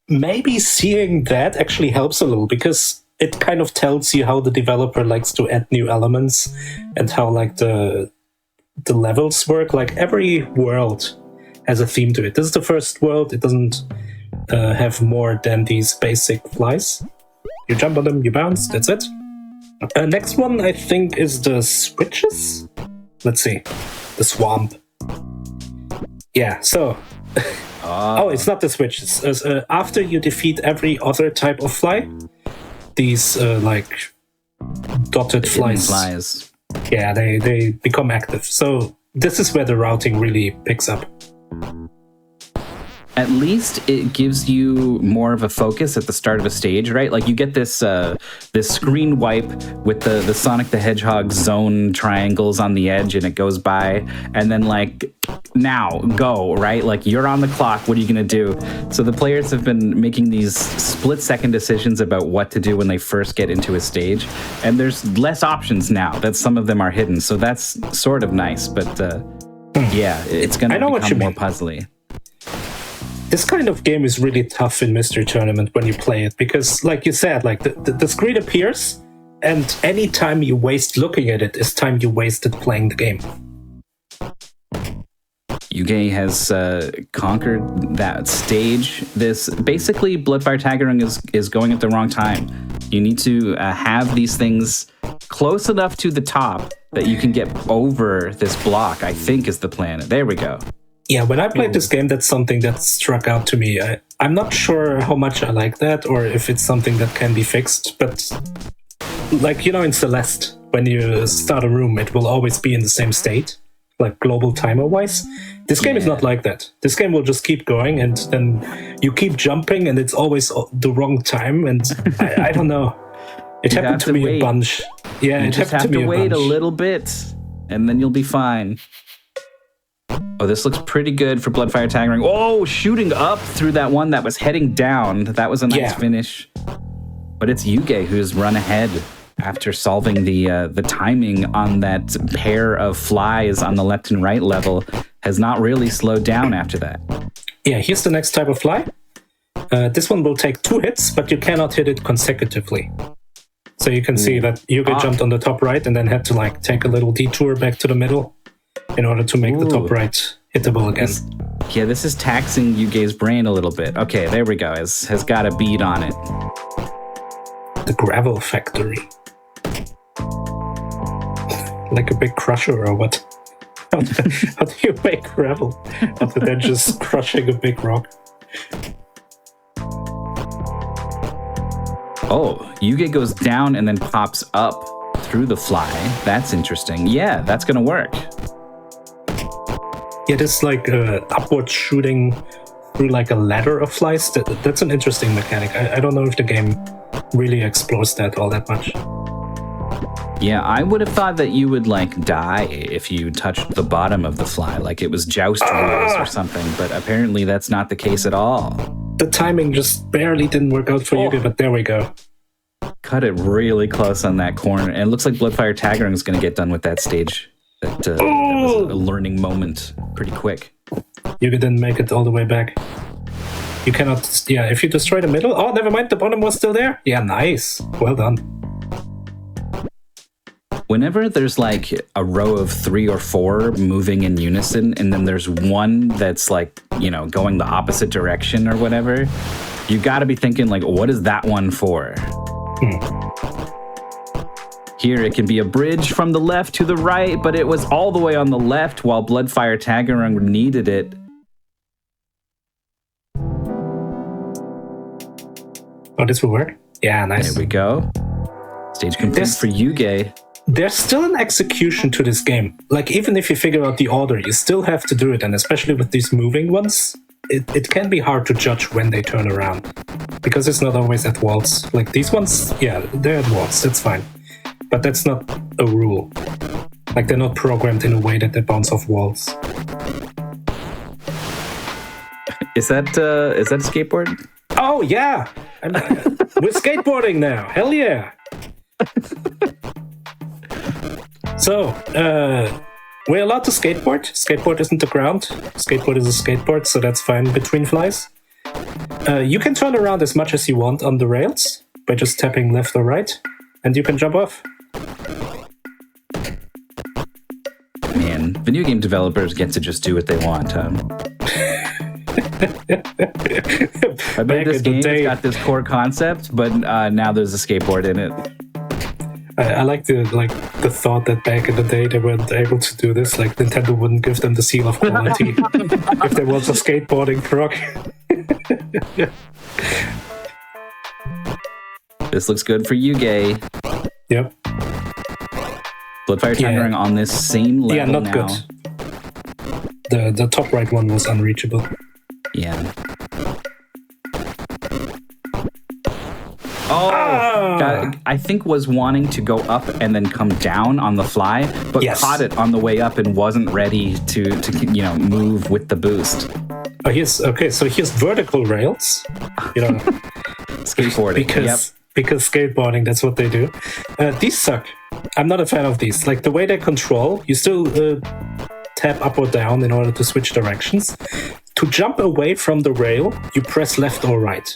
maybe seeing that actually helps a little, because it kind of tells you how the developer likes to add new elements and how the levels work. Like, every world has a theme to it. This is the first world. It doesn't have more than these basic flies. You jump on them, you bounce, that's it. Next one, I think, is the switches? Let's see. The swamp. Yeah, so... Oh, it's not the switches. After you defeat every other type of fly, these, dotted flies... Yeah, they become active. So this is where the routing really picks up. At least it gives you more of a focus at the start of a stage, right? Like, you get this this screen wipe with the Sonic the Hedgehog zone triangles on the edge, and it goes by, and then now go, right? Like, you're on the clock. What are you gonna do? So the players have been making these split-second decisions about what to do when they first get into a stage, and there's less options now that some of them are hidden. So that's sort of nice, but yeah, it's gonna become more puzzly. This kind of game is really tough in Mystery Tournament when you play it, because, like you said, the screen appears, and any time you waste looking at it is time you wasted playing the game. Yugge has conquered that stage. Basically, Bloodfiretaggerung is going at the wrong time. You need to have these things close enough to the top that you can get over this block, I think is the plan. There we go. Yeah, when I played this game, that's something that struck out to me. I'm not sure how much I like that, or if it's something that can be fixed, but in Celeste, when you start a room, it will always be in the same state, like global timer-wise. This game is not like that. This game will just keep going, and then you keep jumping, and it's always the wrong time, and I don't know. It happened to me a bunch. Yeah, it happened to me a bunch. You just have to wait a little bit, and then you'll be fine. Oh, this looks pretty good for Bloodfiretaggerung. Oh, shooting up through that one that was heading down. That was a nice finish. But it's Yugge who's run ahead after solving the timing on that pair of flies on the left and right level. Has not really slowed down after that. Yeah, here's the next type of fly. This one will take 2 hits, but you cannot hit it consecutively. So you can see that Yugge jumped on the top right and then had to take a little detour back to the middle in order to make the top right hittable again. This is taxing Yugge's brain a little bit. Okay, there we go. Has got a bead on it. The gravel factory. Like a big crusher or what? How do you make gravel other than just crushing a big rock? Oh, Yugge goes down and then pops up through the fly. That's interesting. Yeah, that's gonna work. Yeah, this like upward shooting through like a ladder of flies. That's an interesting mechanic. I don't know if the game really explores that all that much. Yeah, I would have thought that you would like die if you touched the bottom of the fly, like it was joust rules or something, but apparently that's not the case at all. The timing just barely didn't work out for Yugge, but there we go. Cut it really close on that corner, and it looks like Bloodfiretaggerung is going to get done with that stage. That was a learning moment pretty quick. Yugge didn't make it all the way back. You cannot, yeah, if you destroy the middle, oh, never mind, the bottom was still there. Yeah, nice. Well done. Whenever there's like a row of 3 or 4 moving in unison, and then there's one that's like, you know, going the opposite direction or whatever, you got to be thinking like, what is that one for? Here it can be a bridge from the left to the right, but it was all the way on the left while Bloodfiretaggerung needed it. Oh, this will work? Yeah, nice. There we go. Stage complete for Yugge. There's still an execution to this game. Like, even if you figure out the order, you still have to do it. And especially with these moving ones, it can be hard to judge when they turn around. Because it's not always at walls. Like, these ones, yeah, they're at walls, that's fine. But that's not a rule. Like, they're not programmed in a way that they bounce off walls. Is that a skateboard? Oh, yeah! We're skateboarding now! Hell yeah! So, we're allowed to skateboard. Skateboard isn't the ground. Skateboard is a skateboard, so that's fine between flies. You can turn around as much as you want on the rails by just tapping left or right, and you can jump off. Man, video game developers get to just do what they want, huh? I bet this game has got this core concept, but now there's a skateboard in it. I like the thought that back in the day they weren't able to do this. Like, Nintendo wouldn't give them the seal of quality if there was a skateboarding truck. This looks good for Yugge. Yep. Bloodfiretaggerung on this same level. Yeah, not now. Good. The top right one was unreachable. Yeah. Oh, I think was wanting to go up and then come down on the fly, but caught it on the way up and wasn't ready to move with the boost. Oh, so here's vertical rails. Skateboarding. Because skateboarding, that's what they do. These suck. I'm not a fan of these. Like, the way they control, you still tap up or down in order to switch directions. To jump away from the rail, you press left or right.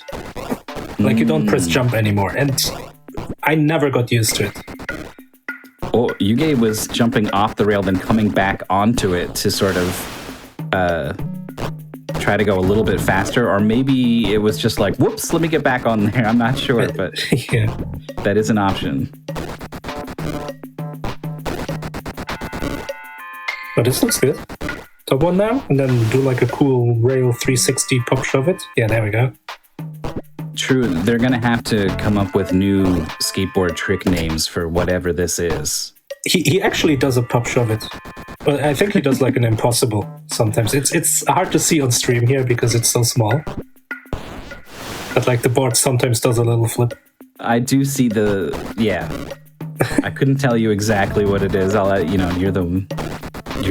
Like, you don't press jump anymore. And I never got used to it. Oh, Yugge was jumping off the rail, then coming back onto it to sort of try to go a little bit faster. Or maybe it was just like, whoops, let me get back on there. I'm not sure, but yeah. That is an option. But this looks good. Top one now, and then do like a cool rail 360 pop shove it. Yeah, there we go. True, they're going to have to come up with new skateboard trick names for whatever this is. He actually does a pop shove it. But I think he does like an impossible sometimes. It's hard to see on stream here because it's so small. But like the board sometimes does a little flip. I do see yeah. I couldn't tell you exactly what it is. I'll let you know, you're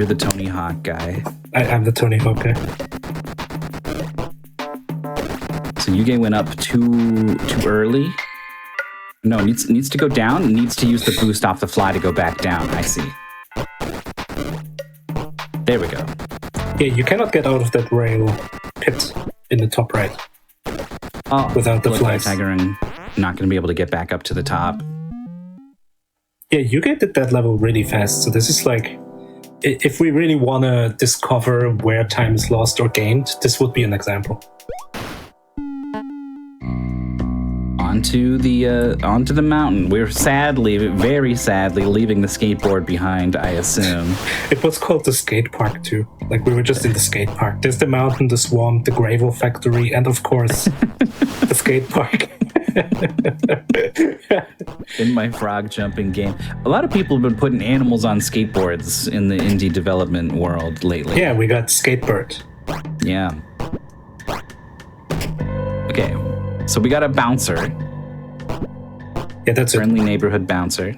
the Tony Hawk guy. I'm the Tony Hawk guy. So Yugge went up too early. No, needs to go down. Needs to use the boost off the fly to go back down. I see. There we go. Yeah, you cannot get out of that rail pit in the top right. Without the flies. Bloodfiretaggerung not going to be able to get back up to the top. Yeah, Yugge did that level really fast. So this is like, if we really want to discover where time is lost or gained, this would be an example. onto the mountain. We're very sadly, leaving the skateboard behind, I assume. It was called the skate park too. Like we were just in the skate park. There's the mountain, the swamp, the gravel factory, and of course, the skate park. In my frog jumping game. A lot of people have been putting animals on skateboards in the indie development world lately. Yeah, we got Skatebird. Yeah. Okay, so we got a bouncer. Yeah, that's Friendly neighborhood bouncer.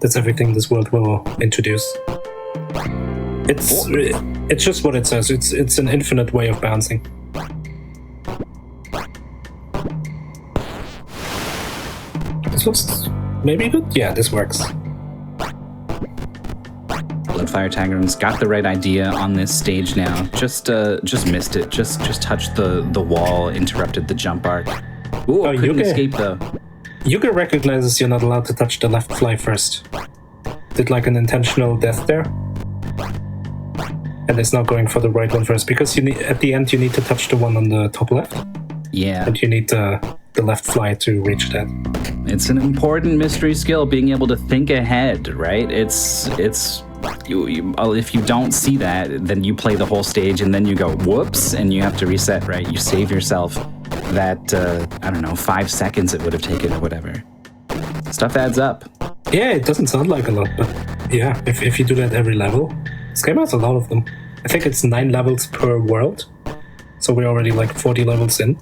That's everything this world will introduce. It's just what it says. It's an infinite way of bouncing. This looks maybe good. Yeah, this works. Bloodfiretaggerung's got the right idea on this stage now. Just missed it. Just touched the wall, interrupted the jump arc. Ooh, couldn't escape though. Yugge recognizes you're not allowed to touch the left fly first. Did like an intentional death there. And it's not going for the right one first because at the end you need to touch the one on the top left. Yeah. And you need the left fly to reach that. It's an important mystery skill, being able to think ahead, right? It's if you don't see that, then you play the whole stage and then you go, whoops, and you have to reset, right? You save yourself that, 5 seconds it would have taken or whatever. Stuff adds up. Yeah, it doesn't sound like a lot, but yeah, if you do that every level. This game has a lot of them. I think it's 9 levels per world. So we're already like 40 levels in.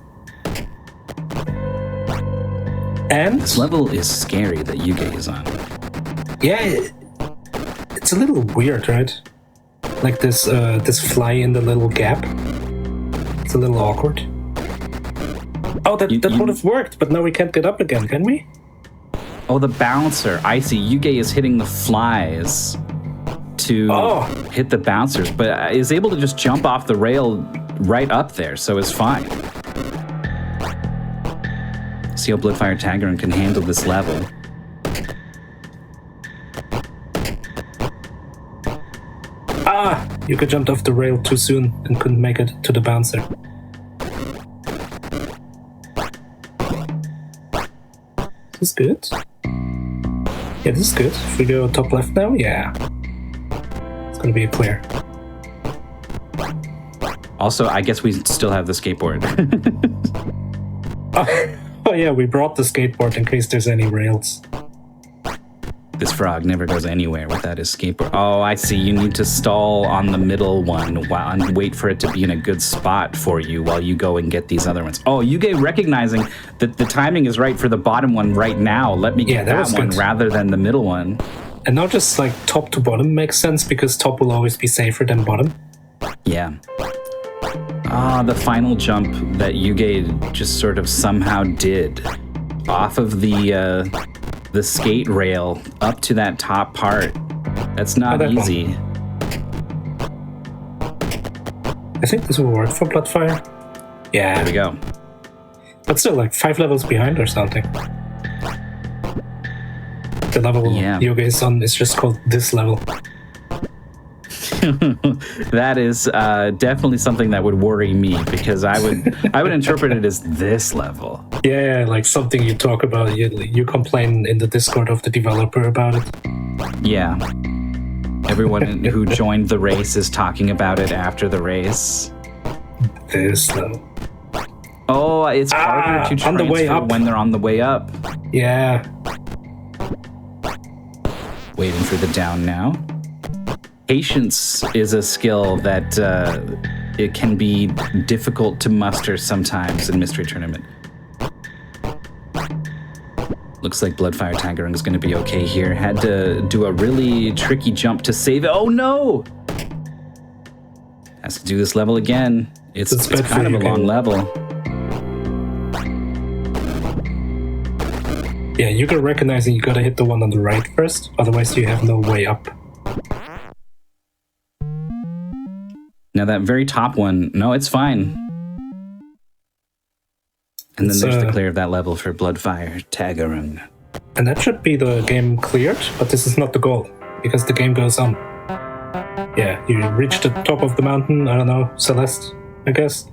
And this level is scary that Yugge is on. Yeah, it's a little weird, right? Like this fly in the little gap. It's a little awkward. Oh, that would have worked, but now we can't get up again, can we? Oh, the bouncer. I see. Yugge is hitting the flies to hit the bouncers, but is able to just jump off the rail right up there, so it's fine. See how Bloodfiretaggerung can handle this level. Yugge jumped off the rail too soon and couldn't make it to the bouncer. This is good. Yeah, this is good. If we go top left now, yeah. It's gonna be a clear. Also, I guess we still have the skateboard. Oh yeah, we brought the skateboard in case there's any rails. This frog never goes anywhere without his skateboard. Oh, I see. You need to stall on the middle one and wait for it to be in a good spot for you while you go and get these other ones. Oh, Yugge recognizing that the timing is right for the bottom one right now. Let me get that one rather than the middle one. And now just like top to bottom makes sense because top will always be safer than bottom. Yeah. The final jump that Yugge just sort of somehow did off of the skate rail up to that top part. That's not easy. I think this will work for Bloodfire. Yeah. There we go. But still, like 5 levels behind or something. The level Yugge is on is just called this level. That is definitely something that would worry me because I would interpret it as this level. Yeah, like something you talk about. You complain in the Discord of the developer about it. Yeah. Everyone who joined the race is talking about it after the race. This level. Oh, it's harder to transfer when they're on the way up. Yeah. Waiting for the down now. Patience is a skill that it can be difficult to muster sometimes in Mystery Tournament. Looks like Bloodfiretaggerung is going to be okay here. Had to do a really tricky jump to save it. Oh no! Has to do this level again. It's kind of a long level. Yeah, Yugge recognizing you gotta hit the one on the right first, otherwise you have no way up. Now that very top one, no, it's fine. And then there's the clear of that level for Bloodfiretaggerung. And that should be the game cleared, but this is not the goal, because the game goes on. Yeah, you reach the top of the mountain, I don't know, Celeste, I guess.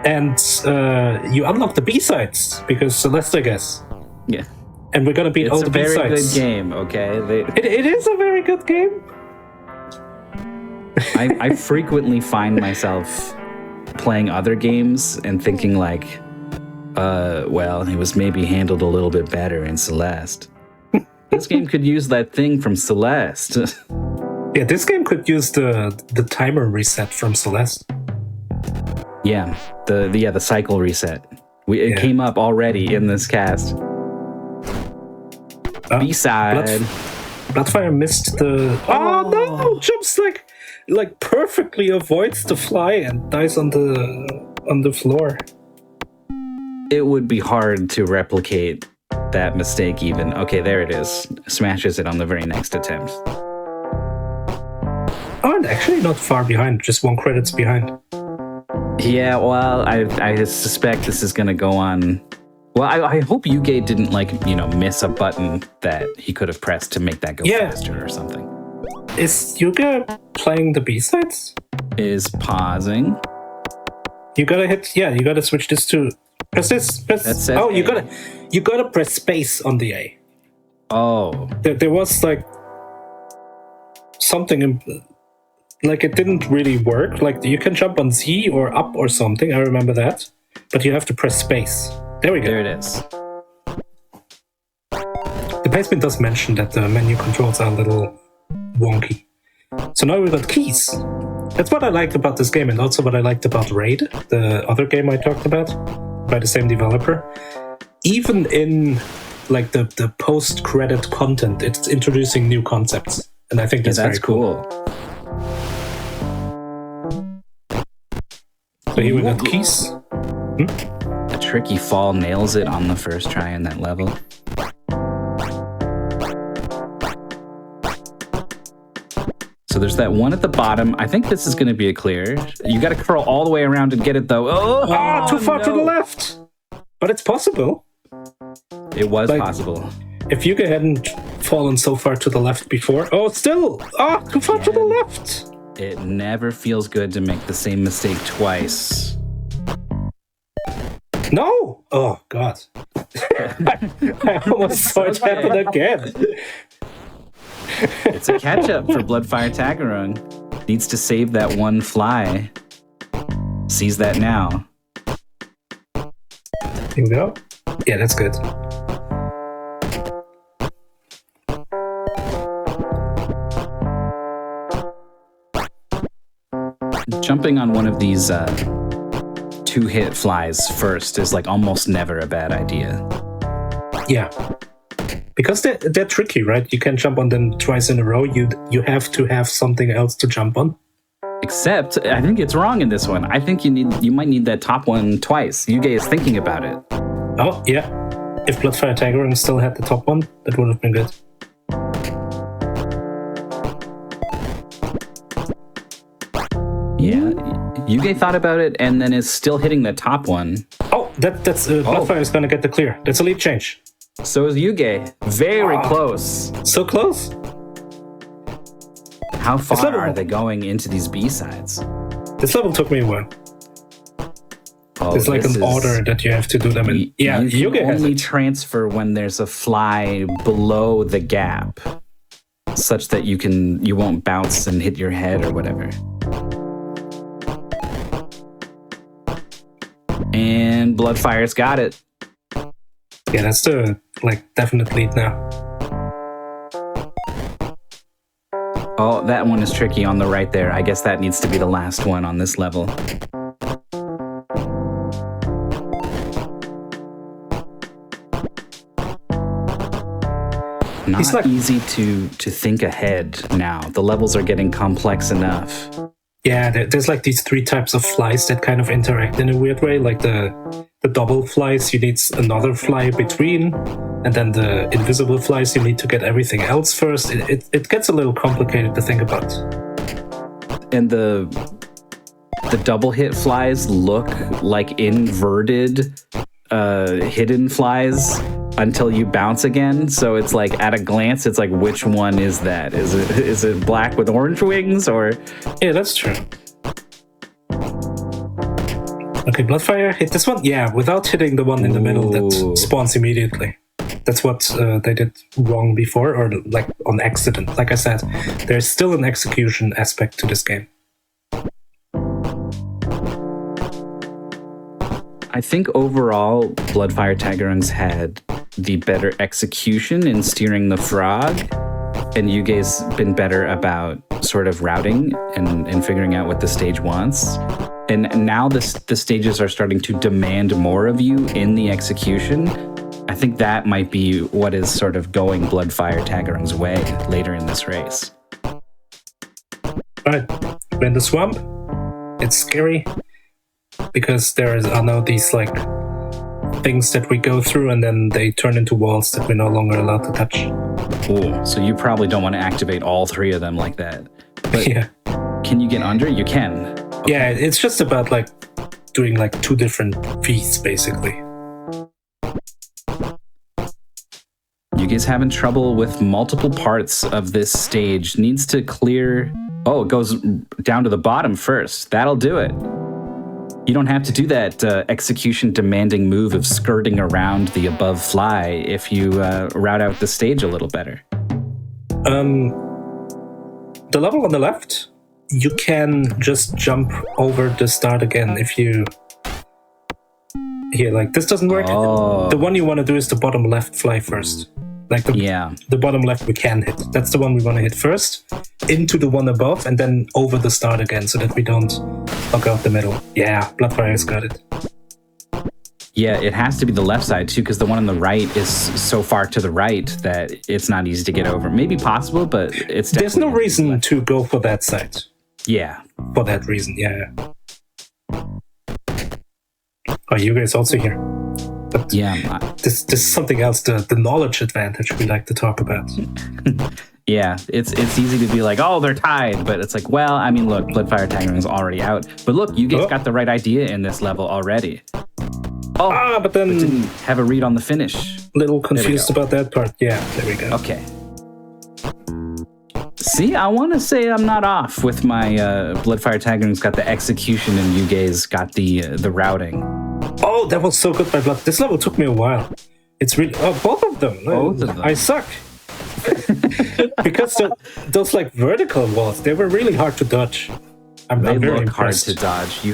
And you unlock the B-sides because Celeste, I guess. Yeah. And we're gonna beat all the B-sides. It's a very good game, okay? It is a very good game. I frequently find myself playing other games and thinking like, well, it was maybe handled a little bit better in Celeste. This game could use that thing from Celeste. Yeah, this game could use the timer reset from Celeste. Yeah, the cycle reset. It came up already in this cast. B-side. Bloodfire missed the... Oh no! Jumps like perfectly avoids the fly and dies on the floor. It would be hard to replicate that mistake even. Okay, there it is. Smashes it on the very next attempt. Oh, and actually not far behind, just 1 credits behind. Yeah, well, I suspect this is going to go on... Well, I hope Yugge didn't, miss a button that he could have pressed to make that go faster or something. Is Yugge playing the B-sides? Is pausing. You gotta switch this to... Press this. That's oh, A. you gotta press space on the A. Oh. There was something it didn't really work. Like you can jump on Z or up or something. I remember that, but you have to press space. There we go. There it is. The placement does mention that the menu controls are a little wonky. So now we've got keys. That's what I liked about this game, and also what I liked about Raid, the other game I talked about, by the same developer. Even in the post-credit content, it's introducing new concepts, and I think that's very cool. So here we got keys. A tricky fall nails it on the first try in that level. So there's that one at the bottom. I think this is going to be a clear. You got to curl all the way around and get it, though. Too far to the left. But it's possible. It was possible. If Yugge hadn't fallen so far to the left before. Oh, still. Too far to the left. It never feels good to make the same mistake twice. No! Oh, God. I almost saw it happen again. It's a catch-up for Bloodfiretaggerung. Needs to save that one fly. Sees that now. Here we go. Yeah, that's good. Jumping on one of these two-hit flies first is almost never a bad idea. Yeah. Because they're tricky, right? You can't jump on them twice in a row. You have to have something else to jump on. Except, I think it's wrong in this one. I think you might need that top one twice. Yugge is thinking about it. Oh, yeah. If Bloodfiretaggerung still had the top one, that would have been good. Yeah, Yugge thought about it and then is still hitting the top one. Oh, that's Bloodfire is going to get the clear. That's a lead change. So is Yugge. Very close. So close. How far are they going into these B-sides? This level took me a while. There's an order that you have to do them in. Yeah, you can only transfer when there's a fly below the gap, such that you won't bounce and hit your head or whatever. And Bloodfire's got it. Yeah, that's the definite lead now. Oh, that one is tricky on the right there. I guess that needs to be the last one on this level. Not easy to think ahead now. The levels are getting complex enough. Yeah, there's these 3 types of flies that kind of interact in a weird way. Like the double flies, you need another fly between, and then the invisible flies, you need to get everything else first. It gets a little complicated to think about. And the double hit flies look like inverted hidden flies until you bounce again. So it's at a glance, it's which one is that? Is it black with orange wings or? Yeah, that's true. Okay, Bloodfire, hit this one? Yeah, without hitting the one in the middle that Ooh. spawns immediately. That's what they did wrong before, or like on accident. Like I said, there's still an execution aspect to this game. I think overall, Bloodfiretaggerung's had the better execution in steering the frog, and Yugge's been better about sort of routing and figuring out what the stage wants. And now the stages are starting to demand more of you in the execution. I think that might be what is sort of going Bloodfiretaggerung's way later in this race. Alright, we're in the swamp. It's scary because there are now these like things that we go through and then they turn into walls that we're no longer allowed to touch. Ooh, so you probably don't want to activate all three of them like that. But Yeah. can you get under? You can. Okay. Yeah, it's just about like doing like 2 different feats basically. You guys having trouble with multiple parts of this stage. Needs to clear. Oh, it goes down to the bottom first. That'll do it. You don't have to do that execution demanding move of skirting around the above fly if you route out the stage a little better. The level on the left, you can just jump over the start again if you... Here, like, this doesn't work. Oh. The one you want to do is the bottom left fly first. Like, the bottom left we can hit. That's the one we want to hit first, into the one above, and then over the start again, so that we don't fuck out the middle. Yeah, Bloodfire's got it. Yeah, it has to be the left side, too, because the one on the right is so far to the right that it's not easy to get over. Maybe possible, but it's definitely... There's no reason to go for that side. Yeah. For that reason, yeah. Oh, you guys also here. But Yeah. this is something else, the knowledge advantage we like to talk about. Yeah, it's easy to be like, oh, they're tied, but it's like, well, I mean, look, Bloodfiretaggerung is already out. But look, you guys got the right idea in this level already. Oh, but then... didn't have a read on the finish. Little confused about that part. Yeah, there we go. Okay. See, I want to say I'm not off with my Bloodfiretaggerung's got the execution and Yugge's got the routing. Oh, that was so good by Blood. This level took me a while. It's really... Oh, both of them. Both of them. I suck. Because those like vertical walls, they were really hard to dodge. I'm They very look impressed. hard to dodge.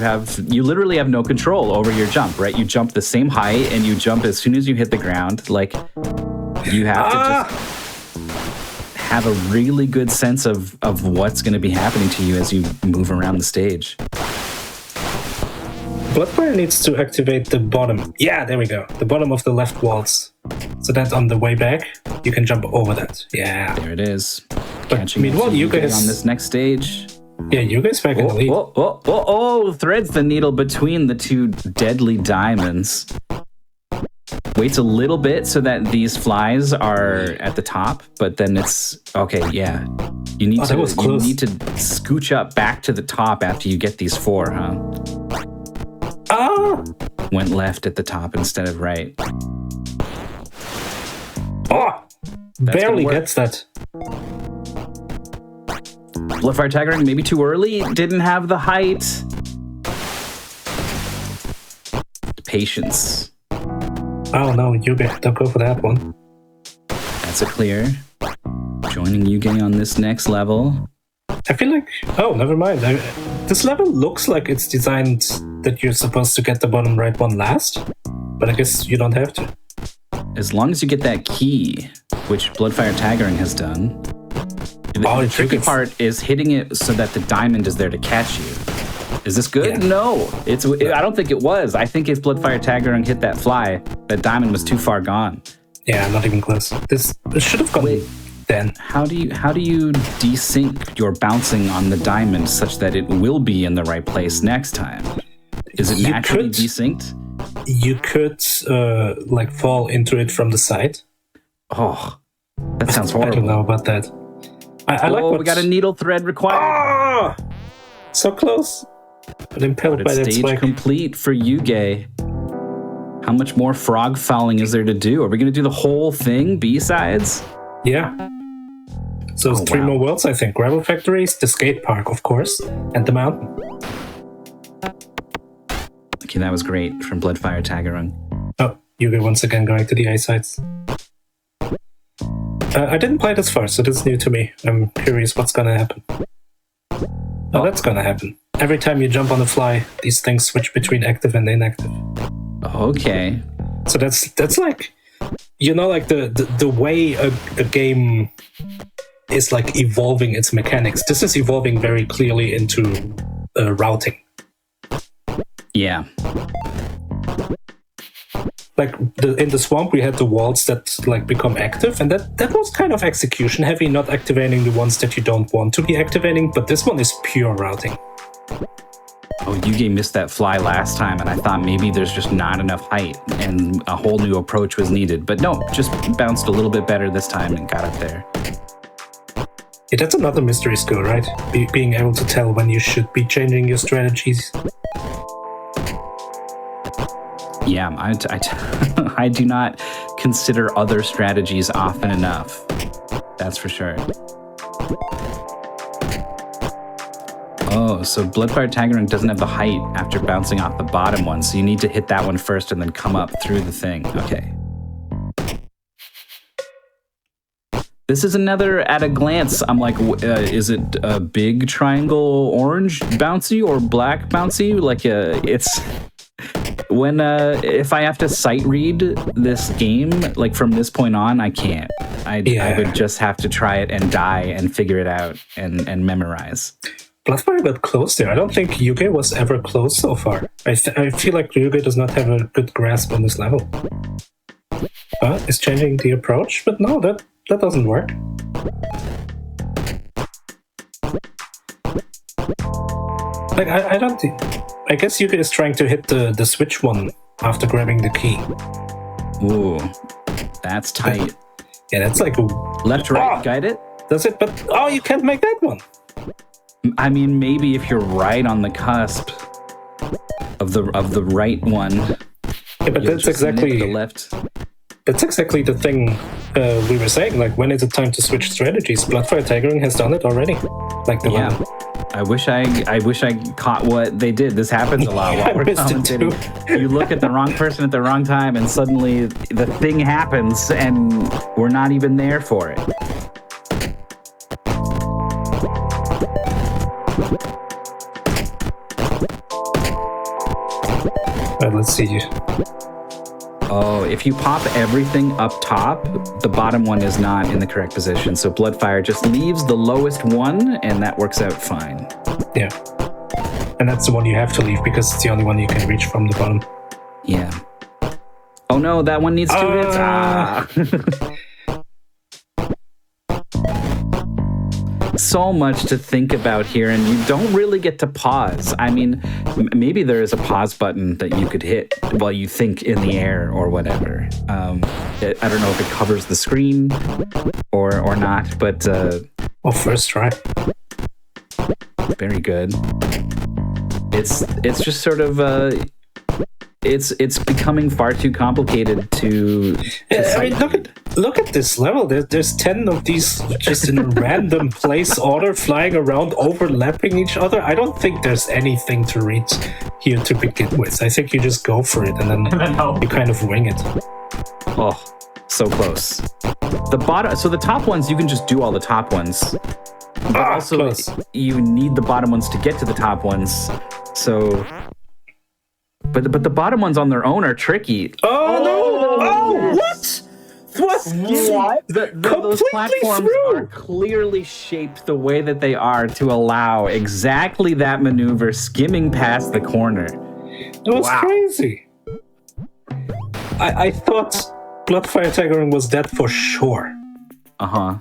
You literally have no control over your jump, right? You jump the same height and you jump as soon as you hit the ground. Like, you have to just have a really good sense of what's going to be happening to you as you move around the stage. Bloodfire needs to activate the bottom. Yeah, there we go. The bottom of the left walls. So that on the way back, you can jump over that. Yeah. There it is. But Catching meanwhile, you guys... on this next stage. Yeah, you guys back in the lead. Threads the needle between the two deadly diamonds. Waits a little bit so that these flies are at the top, but then it's okay. Yeah, you need to scooch up back to the top after you get these 4, huh? Went left at the top instead of right. Oh, barely gets that. Bloodfiretaggerung maybe too early. Didn't have the height. Patience. Oh no, Yugge, don't go for that one. That's a clear. Joining Yugge on this next level. I feel like... Oh, never mind. This level looks like it's designed that you're supposed to get the bottom right one last, but I guess you don't have to. As long as you get that key, which Bloodfiretaggerung has done. The tricky part is hitting it so that the diamond is there to catch you. Is this good? Yeah. No. I don't think it was. I think if Bloodfiretaggerung hit that fly, that diamond was too far gone. Yeah, not even close. This should have gone then. How do you desync your bouncing on the diamond such that it will be in the right place next time? Is it naturally desynced? You could like fall into it from the side. Oh, that sounds horrible. I don't know about that. I like we got a needle thread required. Ah! So close. But impelled by that stage spike. complete for Yugge. How much more frog fouling is there to do? Are we going to do the whole thing, B-sides? Yeah. So 3 more worlds, I think. Gravel factories, the skate park, of course, and the mountain. Thank you. That was great from Bloodfiretaggerung. Oh, Yugge once again going to the A sides. I didn't play this far, so this is new to me. I'm curious what's gonna happen. Oh, that's gonna happen. Every time you jump on the fly, these things switch between active and inactive. Okay. So that's like, you know, like the way a game is like evolving its mechanics. This is evolving very clearly into routing. Yeah. Like in the swamp, we had the walls that like become active, and that was kind of execution heavy, not activating the ones that you don't want to be activating. But this one is pure routing. Oh, Yugge missed that fly last time, and I thought maybe there's just not enough height, and a whole new approach was needed. But no, just bounced a little bit better this time and got up there. Yeah, that's another mystery skill, right? Being able to tell when you should be changing your strategies. Yeah, I do not consider other strategies often enough. That's for sure. Oh, so Bloodfiretaggerung doesn't have the height after bouncing off the bottom one, so you need to hit that one first and then come up through the thing. Okay. This is another at a glance. I'm like, is it a big triangle orange bouncy or black bouncy? Like, it's... When if I have to sight read this game, like from this point on, I can't. I would just have to try it and die and figure it out and memorize. Bloodfire got close there. I don't think Yugge was ever close so far. I feel like Yugge does not have a good grasp on this level. It's changing the approach, but no, that doesn't work. Like I don't think. I guess Yugge is trying to hit the switch one after grabbing the key. Ooh, that's tight. Yeah, that's like left, right, guide it. Does it? But you can't make that one. I mean, maybe if you're right on the cusp of the right one. Yeah, but that's exactly the left. That's exactly the thing we were saying. Like, when is it time to switch strategies? Bloodfiretaggerung has done it already. Like the one. I wish I caught what they did. This happens a lot while we're commentating. You look at the wrong person at the wrong time, and suddenly the thing happens, and we're not even there for it. Let's see. Oh, if you pop everything up top, the bottom one is not in the correct position. So Bloodfire just leaves the lowest one, and that works out fine. Yeah. And that's the one you have to leave because it's the only one you can reach from the bottom. Yeah. Oh no, that one needs 2 hits. Ah. So much to think about here, and you don't really get to pause. I mean, maybe there is a pause button that you could hit while you think in the air or whatever. I don't know if it covers the screen or not, but... Well, first try. Very good. It's just sort of... It's becoming far too complicated to I mean, look at this level. There's 10 of these just in a random place order flying around, overlapping each other. I don't think there's anything to read here to begin with. I think you just go for it and then you kind of wing it. Oh, so close. So the top ones, you can just do all the top ones. But also, close. You need the bottom ones to get to the top ones. So... But the bottom ones on their own are tricky. Oh no! Oh, what? What? Those platforms are clearly shaped the way that they are to allow exactly that maneuver, skimming past the corner. It was crazy. I thought Bloodfiretaggerung was dead for sure. Uh-huh.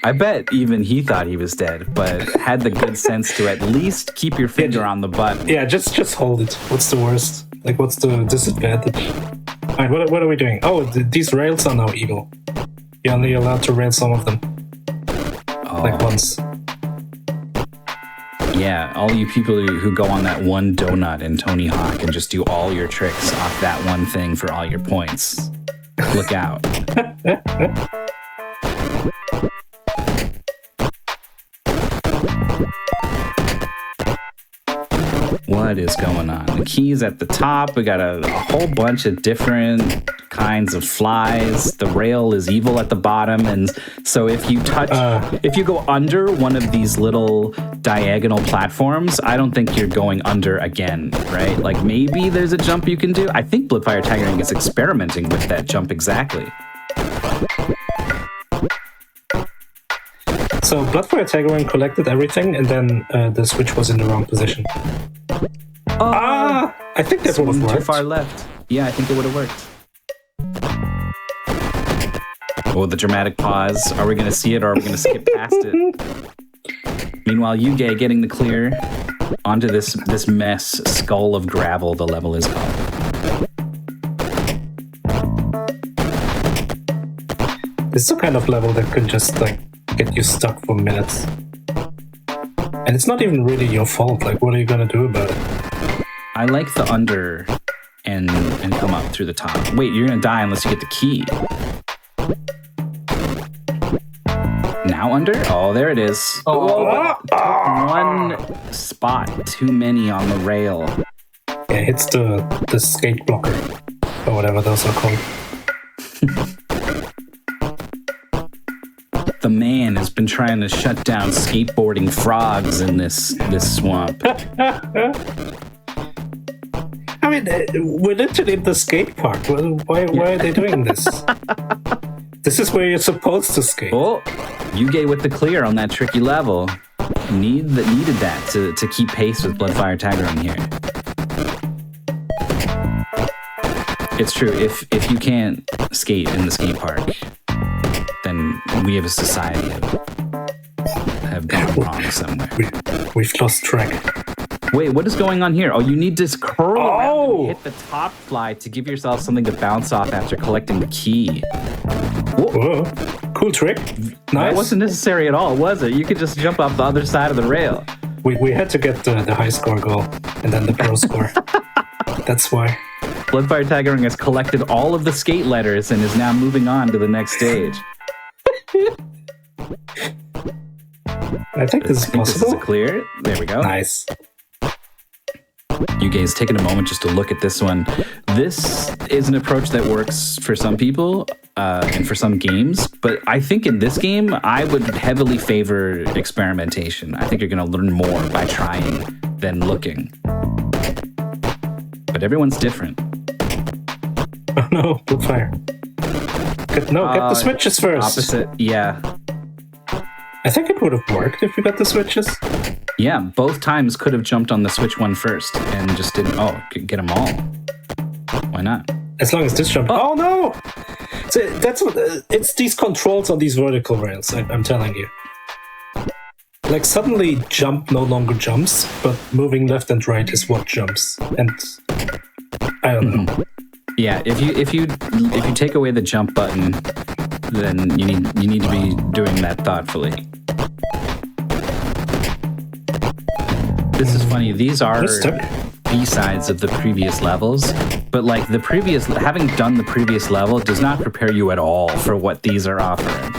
I bet even he thought he was dead, but had the good sense to at least keep your finger on the button. Yeah, just hold it. What's the worst? Like, what's the disadvantage? Alright, what are we doing? Oh, these rails are now evil. You're only allowed to rail some of them. Like once. Yeah, all you people who go on that one donut in Tony Hawk and just do all your tricks off that one thing for all your points. Look out. What is going on? The key's at the top. We got a whole bunch of different kinds of flies. The rail is evil at the bottom, and so if you if you go under one of these little diagonal platforms, I don't think you're going under again, right? Like maybe there's a jump you can do. I think Bloodfiretaggerung is experimenting with that jump exactly. So Bloodfiretaggerung collected everything, and then the switch was in the wrong position. I think that would have worked. Too far left. Yeah, I think it would have worked. Oh, the dramatic pause. Are we going to see it, or are we going to skip past it? Meanwhile, Yugge getting the clear onto this mess, skull of gravel, the level is called. This is the kind of level that could just like get you stuck for minutes. And it's not even really your fault. Like, what are you gonna do about it? I like the under and come up through the top. Wait, you're gonna die unless you get the key. Now under? Oh, there it is. One spot too many on the rail. Yeah, it's the skate blocker, or whatever those are called. The man has been trying to shut down skateboarding frogs in this swamp. I mean, we're literally in the skate park. Why are they doing this? This is where you're supposed to skate. Oh, Yugge with the clear on that tricky level. Needed that to keep pace with Bloodfiretaggerung here. It's true. If you can't skate in the skate park, then we as a society have gone wrong somewhere. We've lost track. Wait, what is going on here? Oh, you need to curl around and hit the top fly to give yourself something to bounce off after collecting the key. Whoa. Cool trick. Nice. That wasn't necessary at all, was it? You could just jump off the other side of the rail. We had to get the high score goal and then the pro score. That's why. Bloodfiretaggerung has collected all of the skate letters and is now moving on to the next stage. I think this is possible. This is a clear. There we go. Nice. You guys taking a moment just to look at this one. This is an approach that works for some people and for some games, but I think in this game, I would heavily favor experimentation. I think you're going to learn more by trying than looking. But everyone's different. Oh no, blue fire. Get the switches first. Opposite, yeah. I think it would have worked if you got the switches. Yeah, both times could have jumped on the switch one first and just didn't. Oh, get them all. Why not? As long as this jump. Oh no! So that's what it's these controls on these vertical rails. I'm telling you. Like suddenly, jump no longer jumps, but moving left and right is what jumps. And I don't know. Mm-hmm. Yeah, if you take away the jump button, then you need to be doing that thoughtfully. This is funny. These are B-sides of the previous levels, but like having done the previous level does not prepare you at all for what these are offering.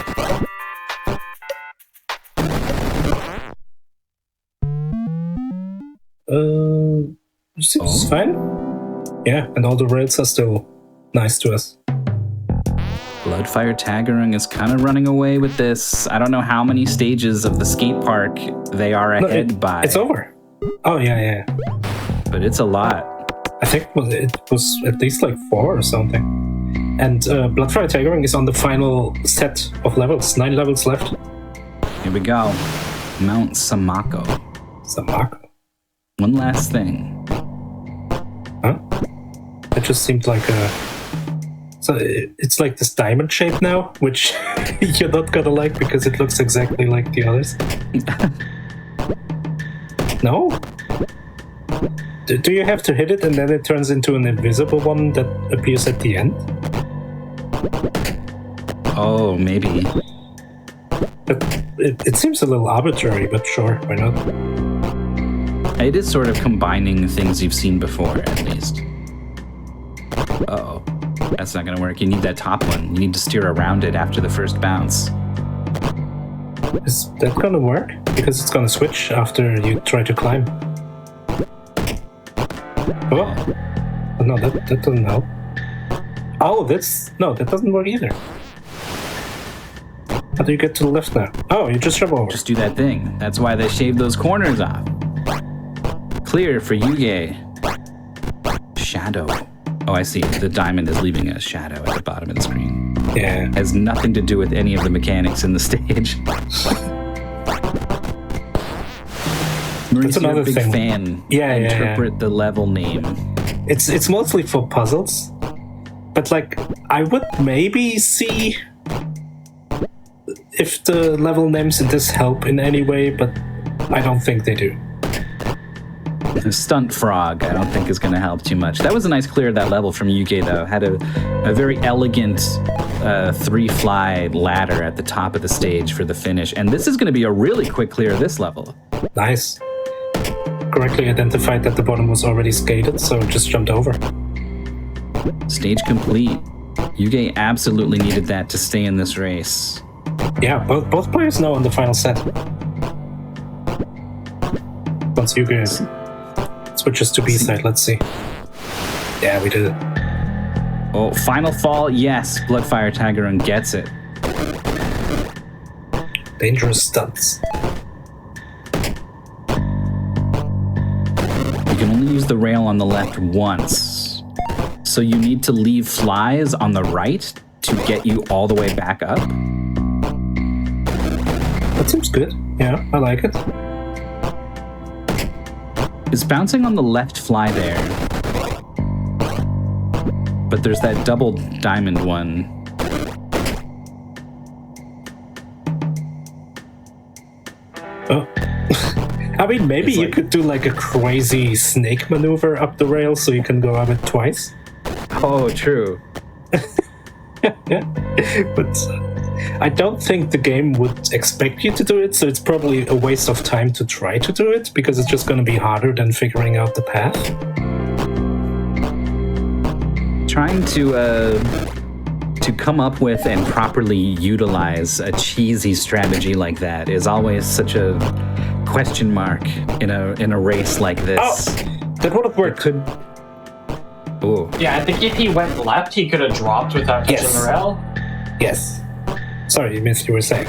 Seems fine. Yeah, and all the rails are still nice to us. Bloodfiretaggerung is kind of running away with this. I don't know how many stages of the skate park they are ahead by. It's over. Oh, yeah. But it's a lot. I think it was at least like 4 or something. And Bloodfiretaggerung is on the final set of levels. 9 levels left. Here we go. Mount Samako. Samako? One last thing. Huh? It just seemed like a... So it's like this diamond shape now, which you're not gonna like because it looks exactly like the others. No? Do you have to hit it and then it turns into an invisible one that appears at the end? Oh, maybe. It seems a little arbitrary, but sure, why not? It is sort of combining things you've seen before, at least. Uh-oh. That's not gonna work. You need that top one. You need to steer around it after the first bounce. Is that gonna work? Because it's gonna switch after you try to climb. Oh, no, that doesn't help. Oh, that doesn't work either. How do you get to the left now? Oh, you just jump over. Just do that thing. That's why they shaved those corners off. Clear for Yugge. Shadow. Oh, I see. The diamond is leaving a shadow at the bottom of the screen. Yeah. Has nothing to do with any of the mechanics in the stage. Maurice, another you're a big thing. fan. Yeah. Interpret the level name. It's mostly for puzzles, but like I would maybe see if the level names in this help in any way, but I don't think they do. The stunt frog, I don't think is going to help too much. That was a nice clear of that level from Yugge, though. Had a very elegant 3-fly ladder at the top of the stage for the finish. And this is going to be a really quick clear of this level. Nice. Correctly identified that the bottom was already skated, so just jumped over. Stage complete. Yugge absolutely needed that to stay in this race. Yeah, both players know on the final set. Once Yugge switches to B-side, let's see. Yeah, we did it. Oh, final fall, yes. Bloodfiretaggerung gets it. Dangerous stunts. You can only use the rail on the left once. So you need to leave flies on the right to get you all the way back up? That seems good. Yeah, I like it. It's bouncing on the left fly there. But there's that double diamond one. Oh. I mean, maybe It's you like- could do like a crazy snake maneuver up the rail so you can go up it twice. Oh, true. Yeah. But I don't think the game would expect you to do it, so it's probably a waste of time to try to do it because it's just going to be harder than figuring out the path. Trying to come up with and properly utilize a cheesy strategy like that is always such a question mark in a race like this. Oh, that would have worked. Could. Ooh. Yeah, I think if he went left, he could have dropped without touching Yes. the rail. Yes. Sorry, you missed. You were saying.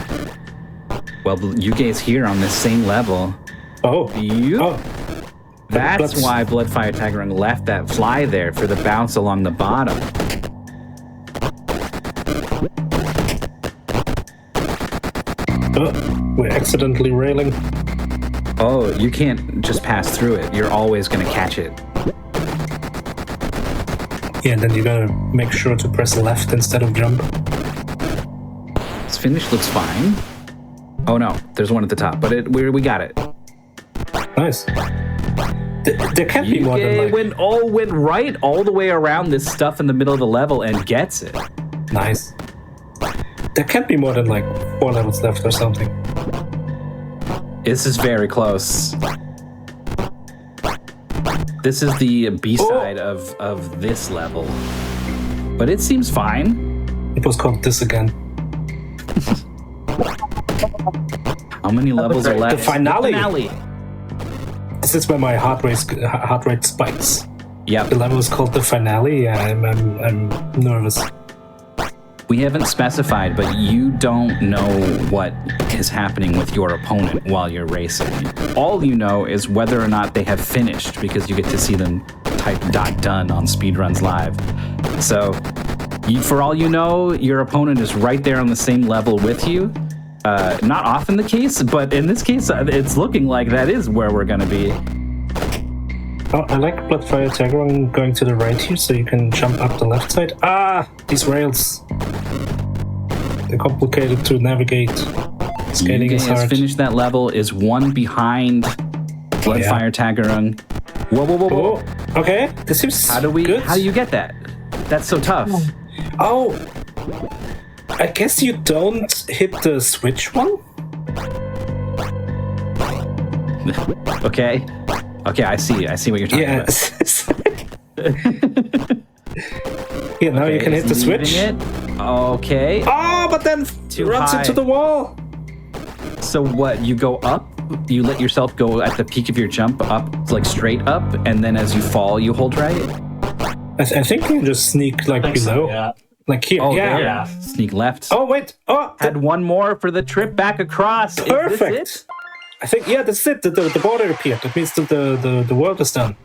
Well, Yugge's here on this same level. Oh. You. Oh. That's Let's- why Bloodfiretaggerung left that fly there for the bounce along the bottom. Oh, we're accidentally railing. Oh, you can't just pass through it. You're always going to catch it. Yeah, and then you gotta make sure to press left instead of jump. This finish looks fine. Oh no, there's one at the top, but we got it. Nice. There can't be more than Yugge went right all the way around this stuff in the middle of the level and gets it. Nice. There can't be more than 4 levels left or something. This is very close. This is the B-side of this level. But it seems fine. It was called this again. How many levels are left? The finale. The finale. This is where my heart rate spikes. Yep. The level is called the finale. Yeah, I'm nervous. We haven't specified, but you don't know what is happening with your opponent while you're racing. All you know is whether or not they have finished, because you get to see them type .done on Speedruns Live. So, for all you know, your opponent is right there on the same level with you. Not often the case, but in this case, it's looking like that is where we're going to be. Oh, I like Bloodfiretaggerung going to the right here so you can jump up the left side. Ah, these rails. They're complicated to navigate. Skating Yugge is has hard. finished that level, is one behind Bloodfiretaggerung. Whoa, whoa, whoa, whoa. Oh, okay. This seems How do you get that? That's so tough. Oh, I guess you don't hit the switch one? Okay, I see what you're talking Yeah. about. Yeah, now you can hit the Is he leaving switch. it? Okay. Oh, but then Too runs high. into the wall. So what? You go up you let yourself go at the peak of your jump up, like straight up, and then as you fall, you hold right? I think you can just sneak like below. Yeah. Like here. Oh, yeah. there. Sneak left. Oh, wait. Oh, Had one more for the trip back across. perfect. Is this it? I think, yeah, that's it. The border appeared. That means that the world is done.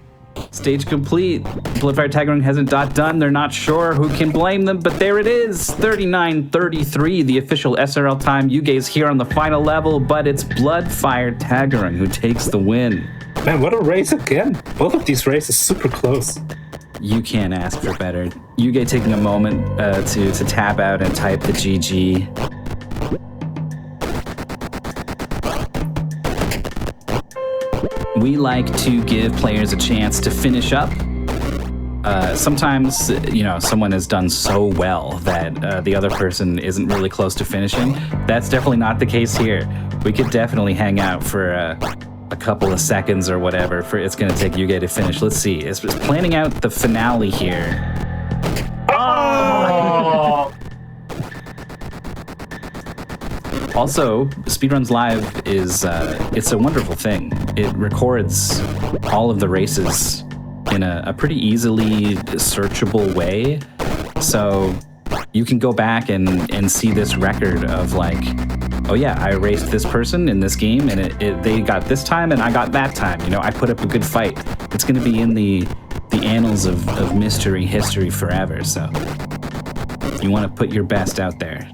Stage complete. Bloodfiretaggerung hasn't done. They're not sure. Who can blame them? But there it is. 39:33, the official SRL time. Yugge's here on the final level, but it's Bloodfiretaggerung who takes the win. Man, what a race again. Both of these races super close. You can't ask for better. Yugge taking a moment to tap out and type the GG. We like to give players a chance to finish up. Sometimes, someone has done so well that the other person isn't really close to finishing. That's definitely not the case here. We could definitely hang out for a couple of seconds or whatever. It's going to take Yugge to finish. Let's see. It's planning out the finale here. Oh! Also, Speedruns Live is it's a wonderful thing. It records all of the races in a pretty easily searchable way. So you can go back and see this record of like, oh yeah, I raced this person in this game and they got this time and I got that time. I put up a good fight. It's going to be in the annals of mystery history forever. So you want to put your best out there.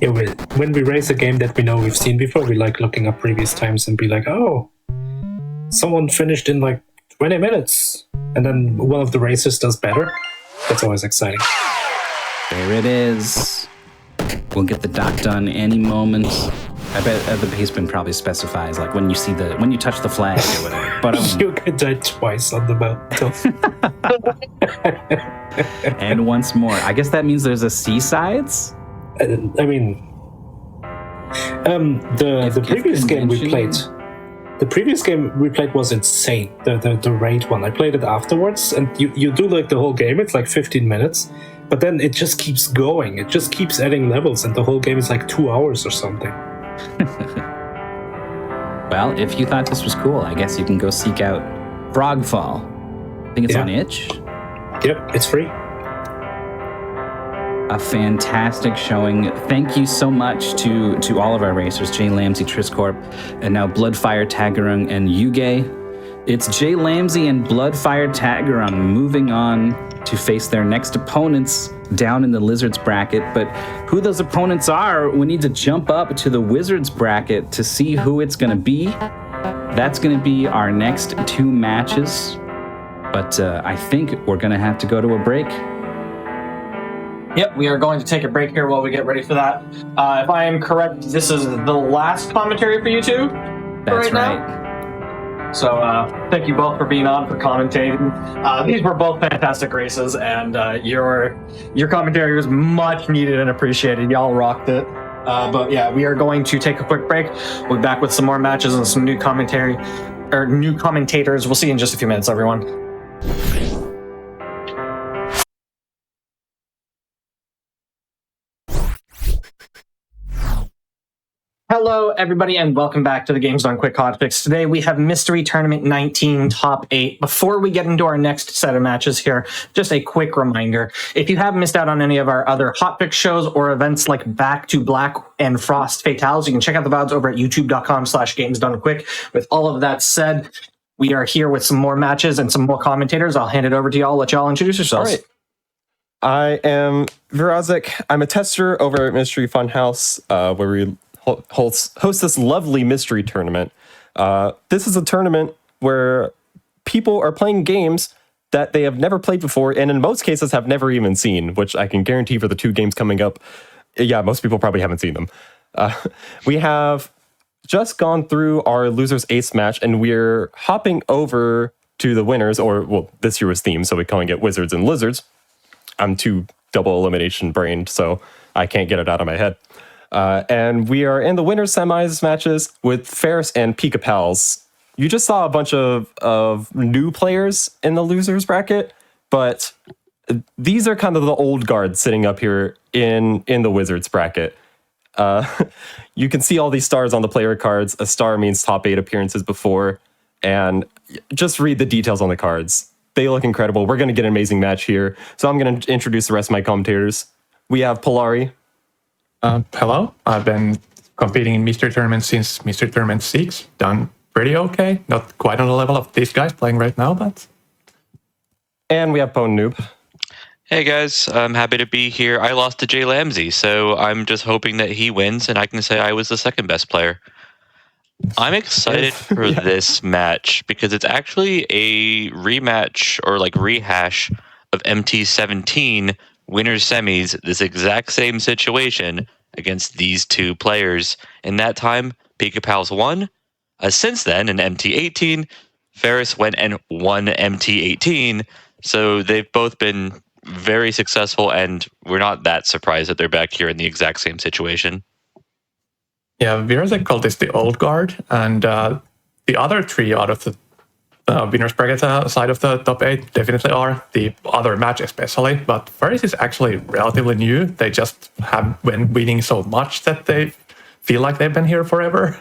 Yeah, when we race a game that we know we've seen before, we like looking up previous times and be like, oh, someone finished in like 20 minutes. And then one of the racers does better. That's always exciting. There it is. We'll get the dock done any moment. I bet the basement probably specifies like when you touch the flag or whatever. But You could die twice on the mountain. and once more. I guess that means there's a C-sides? I mean, the previous game we played. The previous game we played was insane. The raid one. I played it afterwards, and you do like the whole game. It's like 15 minutes, but then it just keeps going. It just keeps adding levels, and the whole game is like 2 hours or something. Well, if you thought this was cool, I guess you can go seek out Frogfall. I think it's on itch. Yep, it's free. A fantastic showing. Thank you so much to all of our racers, Jlambsy, Trisscorp, and now Bloodfiretaggerung and Yugge. It's Jlambsy and Bloodfiretaggerung moving on to face their next opponents down in the Lizards bracket. But who those opponents are, we need to jump up to the Wizards bracket to see who it's going to be. That's going to be our next 2 matches. But I think we're going to have to go to a break. Yep, we are going to take a break here while we get ready for that. If I am correct, this is the last commentary for you two. That's right. Now. So thank you both for being on, for commentating. These were both fantastic races, and your commentary was much needed and appreciated. Y'all rocked it. But yeah, we are going to take a quick break. We'll be back with some more matches and some new commentary, or new commentators. We'll see you in just a few minutes, everyone. Hello, everybody, and welcome back to the Games Done Quick Hotfix. Today we have Mystery Tournament 19 Top 8. Before we get into our next set of matches here, just a quick reminder. If you have missed out on any of our other Hotfix shows or events like Back to Black and Frost Fatales, you can check out the VODs over at youtube.com/GamesDoneQuick. With all of that said, we are here with some more matches and some more commentators. I'll hand it over to y'all. Let y'all introduce yourselves. All right. I am Virazik. I'm a tester over at Mystery Funhouse, where we host this lovely mystery tournament. This is a tournament where people are playing games that they have never played before, and in most cases have never even seen, which I can guarantee for the 2 games coming up, yeah, most people probably haven't seen them. We have just gone through our Losers Ace match, and we're hopping over to the winners, or, well, this year was themed, so we're calling it Wizards and Lizards. I'm too double elimination brained, so I can't get it out of my head. And we are in the winners semis matches with Ferris and Pikapals. You just saw a bunch of new players in the losers bracket, but these are kind of the old guard sitting up here in the Wizards bracket. You can see all these stars on the player cards. A star means top 8 appearances before, and just read the details on the cards. They look incredible. We're going to get an amazing match here. So I'm going to introduce the rest of my commentators. We have Polari. Hello. I've been competing in Mystery Tournament since Mystery Tournament 6. Done pretty okay. Not quite on the level of these guys playing right now, but... And we have Pone Noob. Hey guys, I'm happy to be here. I lost to Jlambsy, so I'm just hoping that he wins and I can say I was the second best player. I'm excited for this match because it's actually a rematch or like rehash of MT17 winners semis, this exact same situation against these two players. In that time, Pikapals won. Since then, in MT18, Ferris went and won MT18. So they've both been very successful, and we're not that surprised that they're back here in the exact same situation. Yeah, Virasek called this the old guard, and the other three out of the winners bracket side of the top 8 definitely are, the other match especially, but Ferris is actually relatively new. They just have been winning so much that they feel like they've been here forever.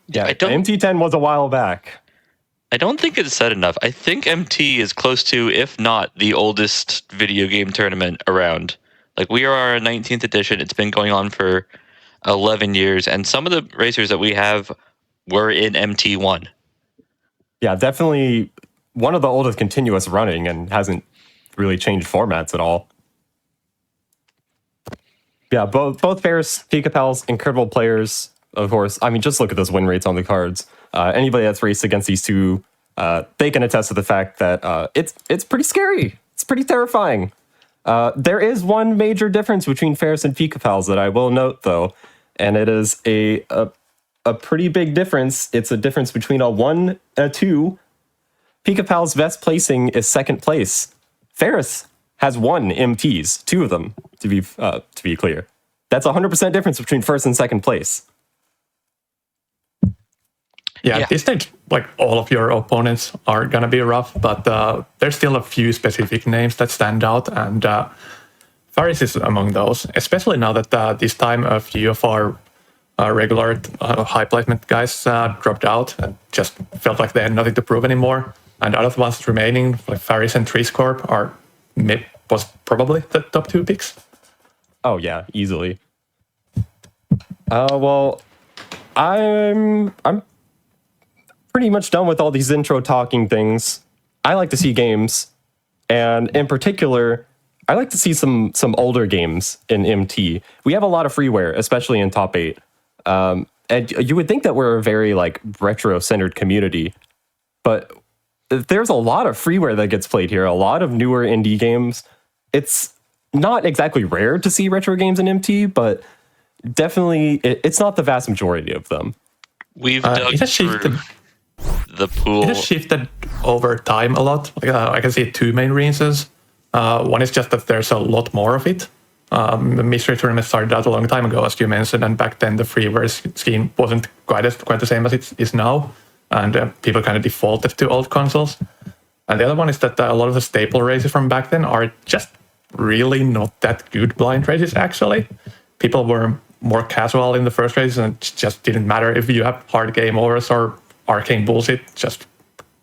Yeah, MT10 was a while back. I don't think it's said enough. I think MT is close to, if not the oldest video game tournament around. Like, we are our 19th edition. It's been going on for 11 years, and some of the racers that we have were in MT1. Yeah, definitely one of the oldest continuous running and hasn't really changed formats at all. Yeah, both Ferris, Pikapals, incredible players, of course. I mean, just look at those win rates on the cards. Anybody that's raced against these two, they can attest to the fact that it's pretty scary. It's pretty terrifying. There is one major difference between Ferris and Pikapals that I will note, though, and it is a pretty big difference. It's a difference between a 1 and a 2. Pikapals' best placing is second place. Ferris has 1 MTs, 2 of them, to be clear. That's a 100% difference between first and second place. Yeah, at this stage, like, all of your opponents are going to be rough, but there's still a few specific names that stand out, and Faris is among those, especially now that this time a few of our regular high placement guys dropped out and just felt like they had nothing to prove anymore. And out of the ones remaining, like Faris and Trisscorp was probably the top 2 picks. Oh yeah, easily. Well, I'm pretty much done with all these intro talking things. I like to see games, and in particular, I like to see some older games in MT. We have a lot of freeware, especially in top 8. And you would think that we're a very like retro-centered community, but there's a lot of freeware that gets played here, a lot of newer indie games. It's not exactly rare to see retro games in MT, but definitely it's not the vast majority of them. We've dug through the pool. It has shifted over time a lot. Like, I can see 2 main reasons. One is just that there's a lot more of it. The Mystery Tournament started out a long time ago, as you mentioned, and back then the freeware scheme wasn't quite the same as it is now, and people kind of defaulted to old consoles. And the other one is that a lot of the staple races from back then are just really not that good blind races, actually. People were more casual in the first races, and it just didn't matter if you have hard game overs or arcane bullshit, just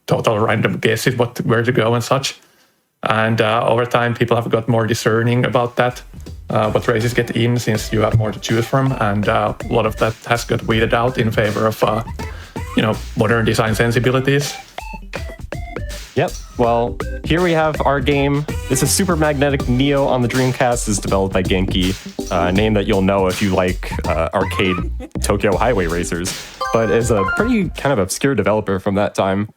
total random guesses where to go and such. And over time, people have got more discerning about that, what races get in, since you have more to choose from, and a lot of that has got weeded out in favor of, modern design sensibilities. Yep. Well, here we have our game. This is Super Magnetic Neo on the Dreamcast. Is developed by Genki, a name that you'll know if you like arcade Tokyo Highway Racers, but is a pretty kind of obscure developer from that time.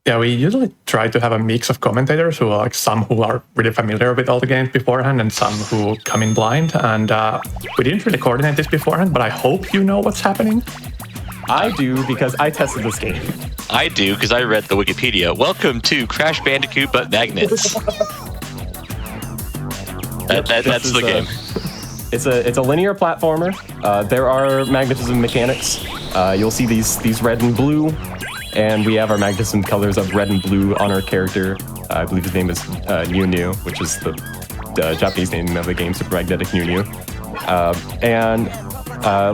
Yeah, we usually try to have a mix of commentators who are like some who are really familiar with all the games beforehand and some who come in blind. And we didn't really coordinate this beforehand, but I hope you know what's happening. I do, because I tested this game. I do, because I read the Wikipedia. Welcome to Crash Bandicoot, but magnets. That's the game. It's a linear platformer. There are magnetism mechanics. You'll see these red and blue, and we have our magnetism colors of red and blue on our character. I believe his name is New, which is the Japanese name of the game, Supermagnetic Nunu. And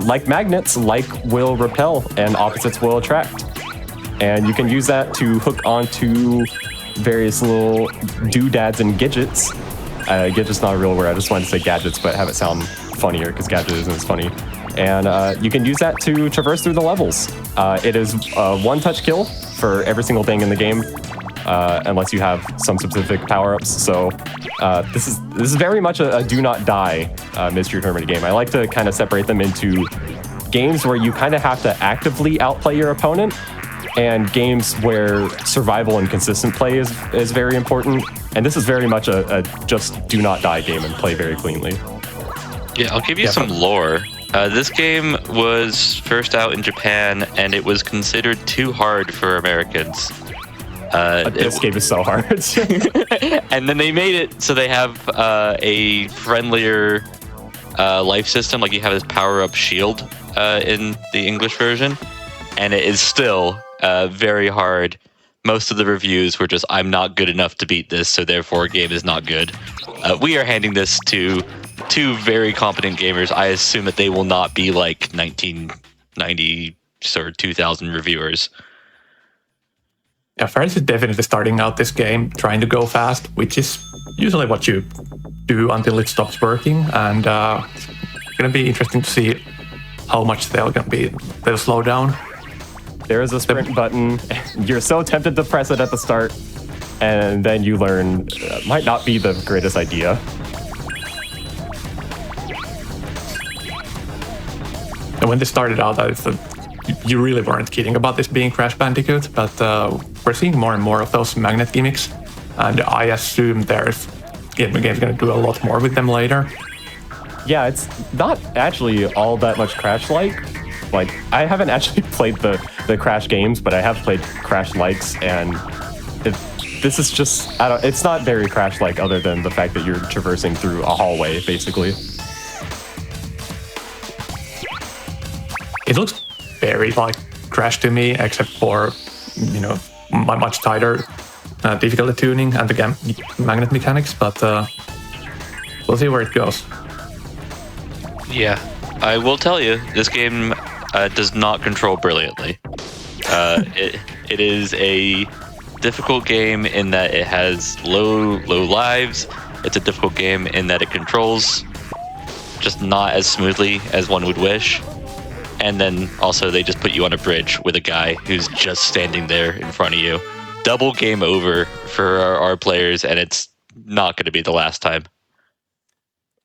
like magnets, like will repel and opposites will attract. And you can use that to hook onto various little doodads and gadgets. Gadget's not a real word, I just wanted to say gadgets, but have it sound funnier because gadget isn't as funny. And you can use that to traverse through the levels. It is a one-touch kill for every single thing in the game, unless you have some specific power-ups. So this is very much a do not die Mystery Tournament game. I like to kind of separate them into games where you kind of have to actively outplay your opponent, and games where survival and consistent play is very important. And this is very much a just do not die game and play very cleanly. Yeah, I'll give you some lore. This game was first out in Japan, and it was considered too hard for Americans. This game is so hard. And then they made it so they have a friendlier life system. Like you have this power-up shield in the English version, and it is still very hard. Most of the reviews were just, I'm not good enough to beat this, so therefore game is not good. We are handing this to two very competent gamers. I assume that they will not be like 1990 or 2000 reviewers. Yeah, Ferris is definitely starting out this game trying to go fast, which is usually what you do until it stops working. And it's going to be interesting to see how much they'll slow down. There is a sprint button. You're so tempted to press it at the start, and then you learn might not be the greatest idea. And when this started out, you really weren't kidding about this being Crash Bandicoot, but we're seeing more and more of those magnet gimmicks, and I assume the game's going to do a lot more with them later. Yeah, it's not actually all that much Crash-like. Like, I haven't actually played the Crash games, but I have played Crash-likes, and this is just, it's not very Crash-like other than the fact that you're traversing through a hallway, basically. It looks very like Crash to me, except for, much tighter difficulty tuning and the magnet mechanics, but we'll see where it goes. Yeah, I will tell you, this game does not control brilliantly. It is a difficult game in that it has low lives. It's a difficult game in that it controls just not as smoothly as one would wish. And then also they just put you on a bridge with a guy who's just standing there in front of you. Double game over for our players, and it's not going to be the last time.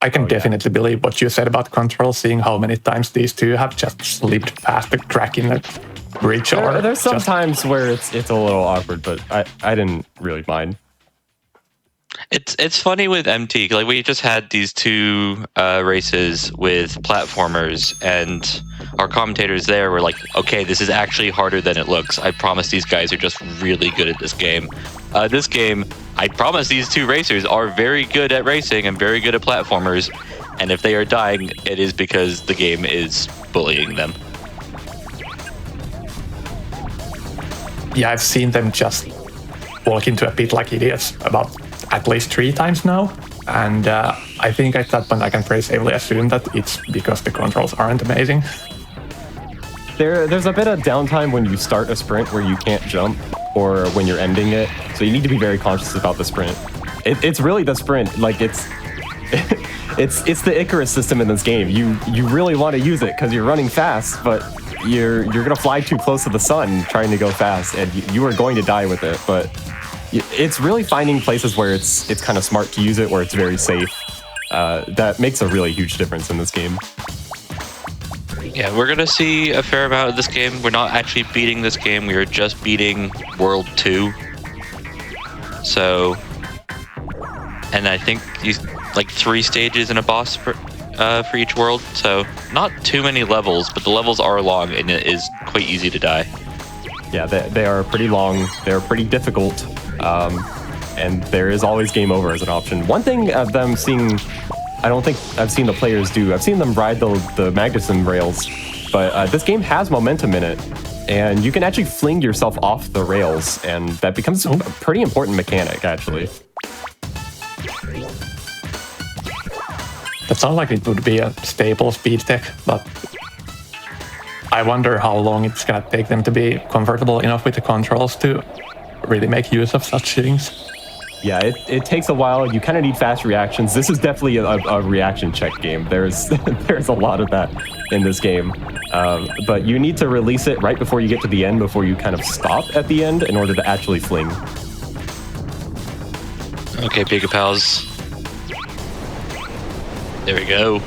I can definitely believe what you said about control, seeing how many times these two have just slipped past the crack in the bridge. There's some times where it's a little awkward, but I didn't really mind. It's funny with MT, like we just had these two races with platformers, and our commentators there were like, okay, this is actually harder than it looks. I promise these guys are just really good at this game. This game, I promise these two racers are very good at racing and very good at platformers, and if they are dying, it is because the game is bullying them. Yeah, I've seen them just walk into a pit like idiots about at least 3 times now, and I think at that point I can pretty safely assume that it's because the controls aren't amazing. There's a bit of downtime when you start a sprint where you can't jump, or when you're ending it, so you need to be very conscious about the sprint. It's really the sprint, like it's the Icarus system in this game. You really want to use it because you're running fast, but you're gonna fly too close to the sun trying to go fast, and you are going to die with it. But it's really finding places where it's kind of smart to use it, where it's very safe. That makes a really huge difference in this game. Yeah, we're gonna see a fair amount of this game. We're not actually beating this game. We are just beating World 2. So, and I think like 3 stages and a boss for each world. So not too many levels, but the levels are long and it is quite easy to die. Yeah, they are pretty long. They're pretty difficult. And there is always game over as an option. One thing of them seeing, I don't think I've seen the players do, I've seen them ride the magnetism rails, but this game has momentum in it, and you can actually fling yourself off the rails, and that becomes a pretty important mechanic, actually. That sounds like it would be a stable speed tech, but I wonder how long it's gonna take them to be comfortable enough with the controls to really make use of such things. Yeah, it takes a while. You kind of need fast reactions. This is definitely a reaction check game. There's there's a lot of that in this game. But you need to release it right before you get to the end, before you kind of stop at the end in order to actually fling. Okay, Pikapals. There we go.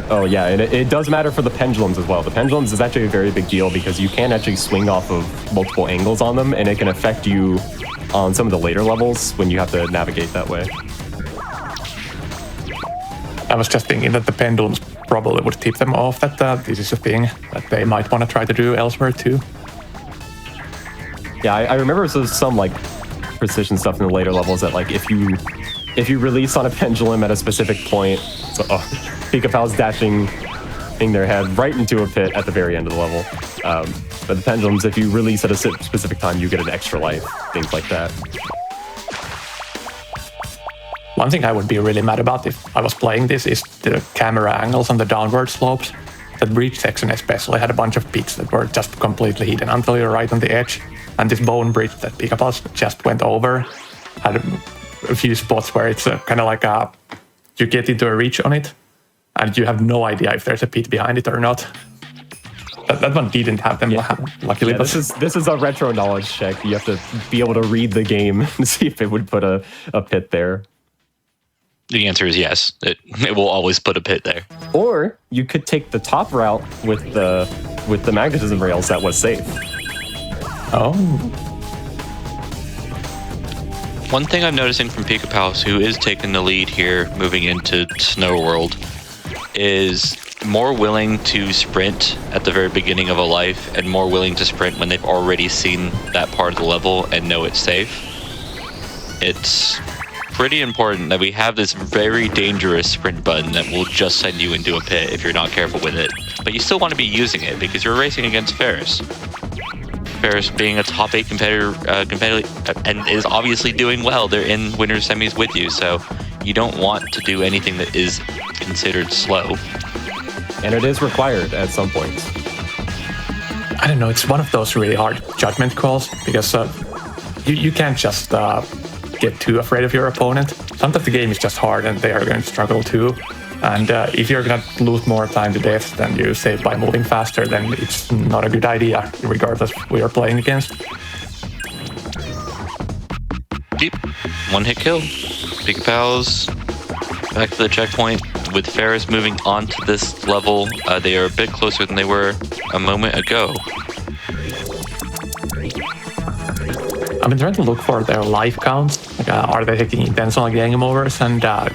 Oh yeah, and it does matter for the pendulums as well. The pendulums is actually a very big deal because you can actually swing off of multiple angles on them, and it can affect you on some of the later levels when you have to navigate that way. I was just thinking that the pendulums probably would tip them off that this is a thing that they might want to try to do elsewhere too. Yeah, I remember some like precision stuff in the later levels that like if you release on a pendulum at a specific point, so Pikapals dashing their head right into a pit at the very end of the level. But the pendulums, if you release at a specific time, you get an extra life, things like that. One thing I would be really mad about if I was playing this is the camera angles on the downward slopes. That bridge section especially had a bunch of pits that were just completely hidden until you're right on the edge. And this bone bridge that Pikapals just went over had a few spots where it's kind of like you get into a reach on it, and you have no idea if there's a pit behind it or not. That one didn't have them, luckily. Yeah, this is a retro knowledge check. You have to be able to read the game and see if it would put a pit there. The answer is yes. It will always put a pit there. Or you could take the top route with the magnetism rails that was safe. Oh. One thing I'm noticing from Pikapals, who is taking the lead here, moving into Snow World, is more willing to sprint at the very beginning of a life and more willing to sprint when they've already seen that part of the level and know it's safe. It's pretty important that we have this very dangerous sprint button that will just send you into a pit if you're not careful with it. But you still want to be using it because you're racing against Ferris. Ferris being a top 8 competitor and is obviously doing well. They're in winner semis with you, so you don't want to do anything that is considered slow. And it is required at some points. I don't know, it's one of those really hard judgment calls because you can't just get too afraid of your opponent. Sometimes the game is just hard and they are going to struggle too. And if you're going to lose more time to death than you save by moving faster, then it's not a good idea, regardless who you're playing against. Deep. One hit kill. Pikapals back to the checkpoint. With Ferris moving on to this level, they are a bit closer than they were a moment ago. I've been trying to look for their life counts. Like, are they taking intentional game overs and how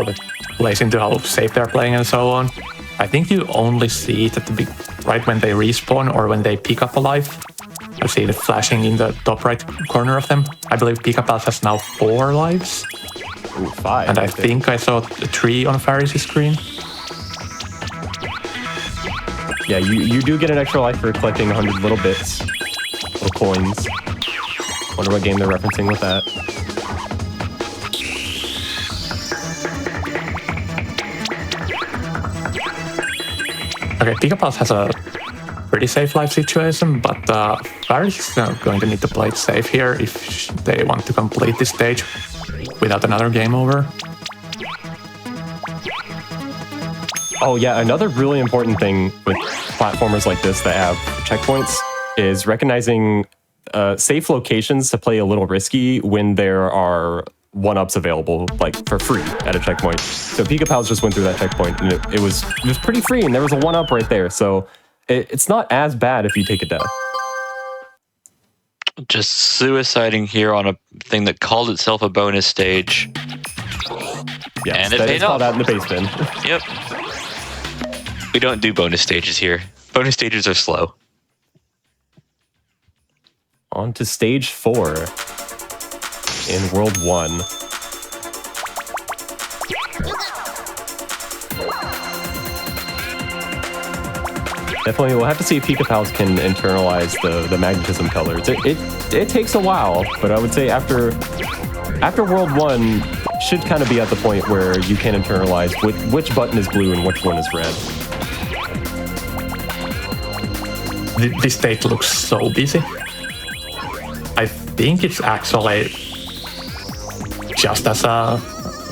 that plays into how safe they're playing and so on. I think you only see it at the right when they respawn or when they pick up a life. I see it flashing in the top right corner of them. I believe Pikapals has now 4 lives. Ooh, 5. And I think I saw 3 on Nefarious' screen. Yeah, you do get an extra life for collecting 100 little bits, little coins. Wonder what game they're referencing with that. Okay, Pikapals has a pretty safe life situation, but Nefarious is going to need to play it safe here if they want to complete this stage without another game over. Oh yeah, another really important thing with platformers like this that have checkpoints is recognizing safe locations to play a little risky when there are 1-ups available, like for free at a checkpoint. So Pikapals just went through that checkpoint and it was pretty free and there was a 1-up right there. So it's not as bad if you take a death. Just suiciding here on a thing that called itself a bonus stage. Yeah, and it that paid is off. called out in the basement. Yep. We don't do bonus stages here. Bonus stages are slow. On to stage 4 in World 1. Definitely, we'll have to see if Pikapals can internalize the magnetism colors. It takes a while, but I would say after World 1, should kind of be at the point where you can internalize which button is blue and which one is red. This stage looks so busy. I think it's actually just as a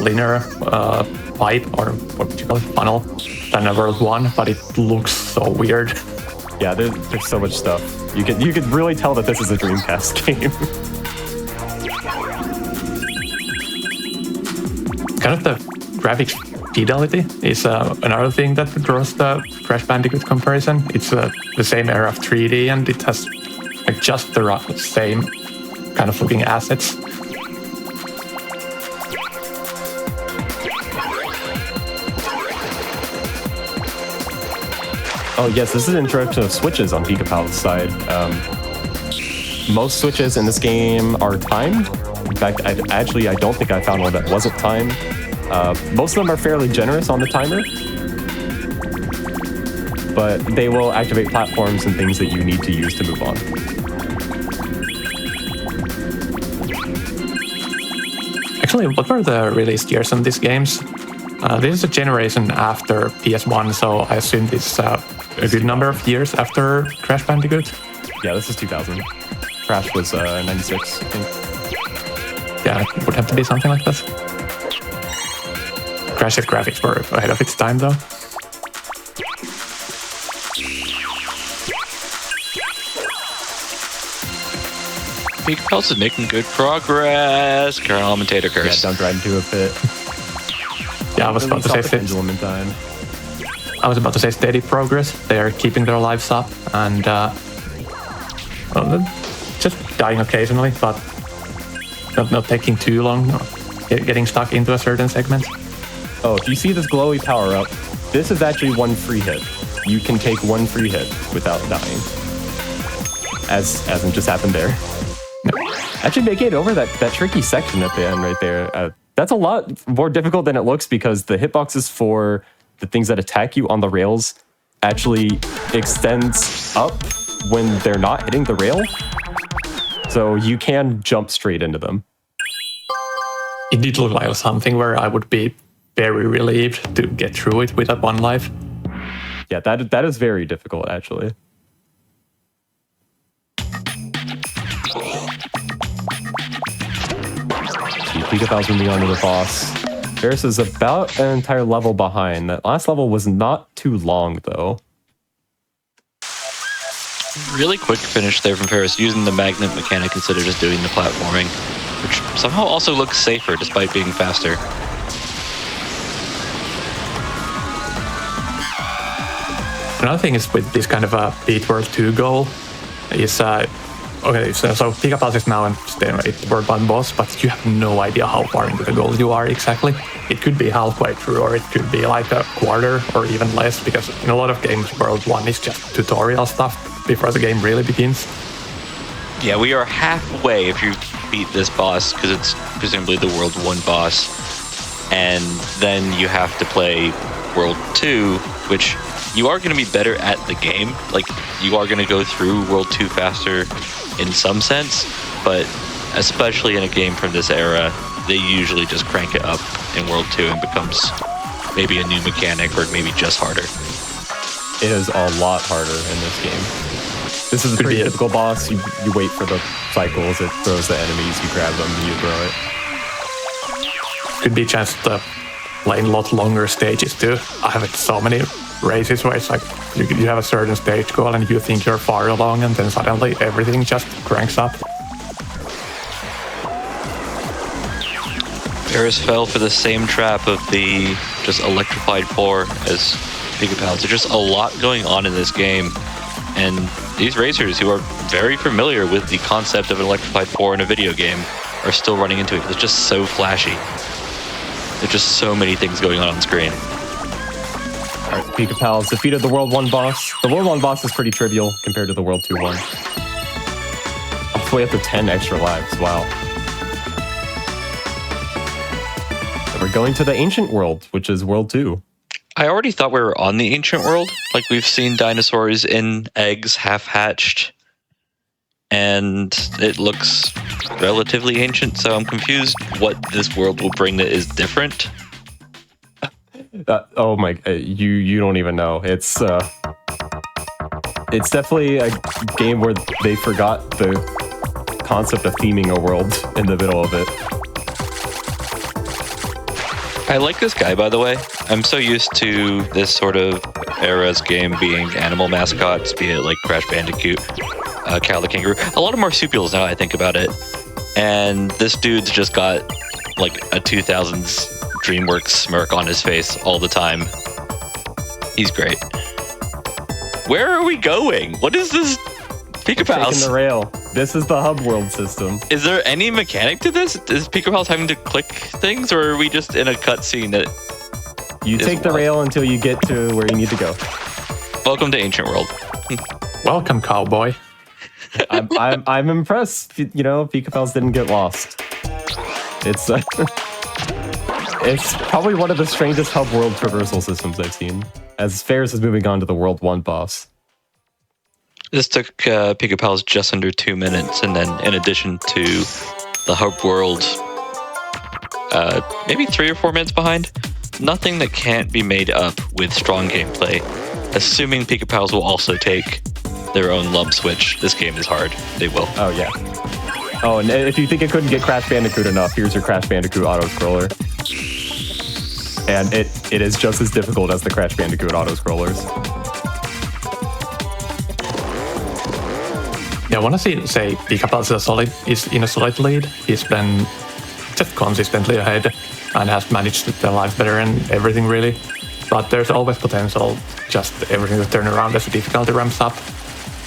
linear pipe, or what would you call it, funnel, than a World 1, but it looks so weird. Yeah, there's so much stuff. You could really tell that this is a Dreamcast game. Kind of the graphics fidelity is another thing that draws the Crash Bandicoot comparison. It's the same era of 3D, and it has like just the same kind of looking assets. Oh yes, this is an introduction of switches on Pikapals' side. Most switches in this game are timed. In fact, I don't think I found one that wasn't timed. Most of them are fairly generous on the timer, but they will activate platforms and things that you need to use to move on. Actually, what were the release years on these games? This is a generation after PS1, so I assume this is a good number of years after Crash Bandicoot. Yeah, this is 2000. Crash was 96, I think. Yeah, it would have to be something like that. Crash's graphics were ahead of its time, though. Pikapals is making good progress. Commentator curse. Yeah, dumped right into a pit. Yeah, I was about to say pendulum in time. I was about to say steady progress. They are keeping their lives up and just dying occasionally, but not taking too long, getting stuck into a certain segment. Oh, if you see this glowy power up, this is actually one free hit. You can take one free hit without dying. As in just happened there. Actually making it over that tricky section at the end right there. That's a lot more difficult than it looks because the hitboxes for the things that attack you on the rails actually extends up when they're not hitting the rail. So you can jump straight into them. It did look like something where I would be very relieved to get through it with that one life. Yeah, that is very difficult actually. Pikapals moving on to the boss. Ferris is about an entire level behind. That last level was not too long, though. Really quick finish there from Ferris, using the magnet mechanic instead of just doing the platforming, which somehow also looks safer despite being faster. Another thing is with this kind of a Beat World 2 goal is okay, so Pikapals is now in World 1 boss, but you have no idea how far into the goal you are exactly. It could be halfway through, or it could be like a quarter, or even less, because in a lot of games, World 1 is just tutorial stuff before the game really begins. Yeah, we are halfway if you beat this boss, because it's presumably the World 1 boss. And then you have to play World 2, which you are going to be better at the game. Like, you are going to go through World 2 faster in some sense, but especially in a game from this era, they usually just crank it up in World 2 and becomes maybe a new mechanic or maybe just harder. It is a lot harder in this game. This is a pretty typical boss. You wait for the cycles, it throws the enemies, you grab them, and you throw it. Could be just playing a lot longer stages too. I have so many races where it's like you have a certain stage goal and you think you're far along, and then suddenly everything just cranks up. Ferris fell for the same trap of the just electrified four as Pikapals. There's just a lot going on in this game, and these racers who are very familiar with the concept of an electrified four in a video game are still running into it. It's just so flashy. There's just so many things going on screen. Alright, Pikapals defeated the World 1 boss. The World 1 boss is pretty trivial compared to the World 2 one. All the way up to 10 extra lives, wow. And we're going to the Ancient World, which is World 2. I already thought we were on the Ancient World. Like, we've seen dinosaurs in eggs, half-hatched. and it looks relatively ancient, so I'm confused what this world will bring that is different. Oh my! You don't even know. It's definitely a game where they forgot the concept of theming a world in the middle of it. I like this guy, by the way. I'm so used to this sort of era's game being animal mascots, be it like Crash Bandicoot, Cal the Kangaroo. A lot of marsupials now I think about it. And this dude's just got like a 2000s DreamWorks smirk on his face all the time. He's great. Where are we going? What is this? Pikapals. Taking the rail. This is the hub world system. Is there any mechanic to this? Is Pikapals having to click things, or are we just in a cutscene that... You take the rail until you get to where you need to go. Welcome to Ancient World. Welcome, cowboy. I'm impressed. You know, Pikapals didn't get lost. It's it's probably one of the strangest hub world traversal systems I've seen. As Fares is moving on to the World 1 boss. This took Pikapals just under 2 minutes, and then in addition to the hub world, maybe 3 or 4 minutes behind. Nothing that can't be made up with strong gameplay. Assuming Pikapals will also take their own lump switch. This game is hard. They will. Oh, yeah. Oh, and if you think it couldn't get Crash Bandicoot enough, here's your Crash Bandicoot auto-scroller. And it is just as difficult as the Crash Bandicoot auto-scrollers. Yeah, I want to say Pikapals is in a solid lead. He's been just consistently ahead and has managed their life better and everything really. But there's always potential, just everything to turn around as the difficulty ramps up.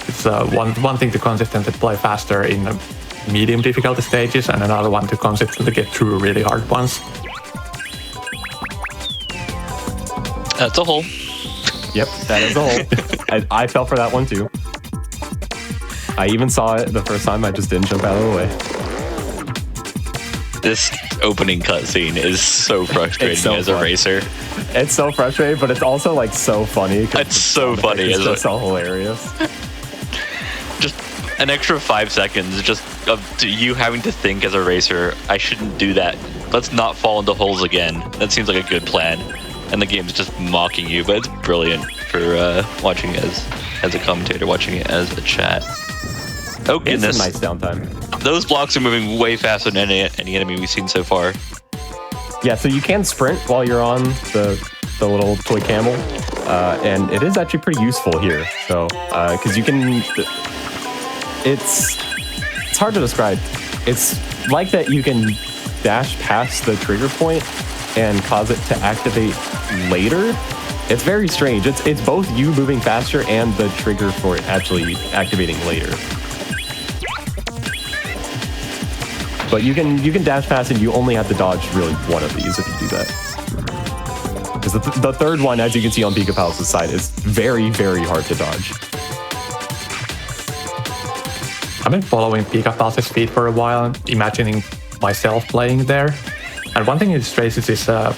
It's one thing to consistently play faster in medium difficulty stages, and another one to consistently get through really hard ones. That's a hole. Yep, that is a hole. I fell for that one too. I even saw it the first time, I just didn't jump out of the way. This opening cutscene is so frustrating as a racer. It's so frustrating, but it's also like so funny. It's so funny. It's just so hilarious. Just an extra 5 seconds just of you having to think as a racer, I shouldn't do that. Let's not fall into holes again. That seems like a good plan. And the game's just mocking you, but it's brilliant for watching it as a commentator, watching it as a chat. Oh goodness. It's a nice downtime. Those blocks are moving way faster than any enemy we've seen so far. Yeah, so you can sprint while you're on the little toy camel, and it is actually pretty useful here. So, because you can, it's hard to describe. It's like that you can dash past the trigger point and cause it to activate later. It's very strange. It's both you moving faster and the trigger for it actually activating later. But you can dash past and you only have to dodge really one of these if you do that. Because the third one, as you can see on Pikapals' side, is very, very hard to dodge. I've been following Pikapals' feed for a while, imagining myself playing there. And one thing it stresses is kind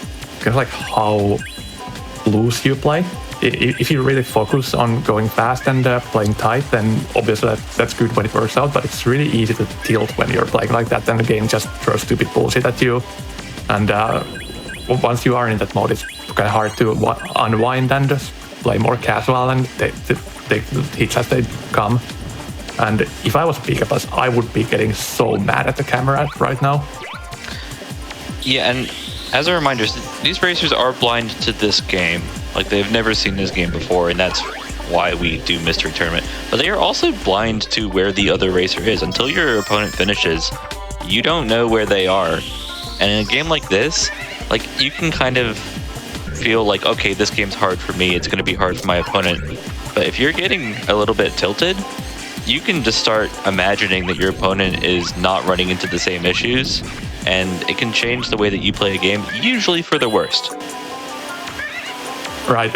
of like how loose you play. If you really focus on going fast and playing tight, then obviously that's good when it works out, but it's really easy to tilt when you're playing like that, then the game just throws stupid bullshit at you. And once you are in that mode, it's kind of hard to unwind and just play more casual and take the hits as they come. And if I was Pikapals, I would be getting so mad at the camera right now. Yeah, and as a reminder, these racers are blind to this game. Like, they've never seen this game before, and that's why we do Mystery Tournament. But they are also blind to where the other racer is. Until your opponent finishes, you don't know where they are. And in a game like this, like, you can kind of feel like, okay, this game's hard for me, it's going to be hard for my opponent. But if you're getting a little bit tilted, you can just start imagining that your opponent is not running into the same issues, and it can change the way that you play a game, usually for the worst. Right,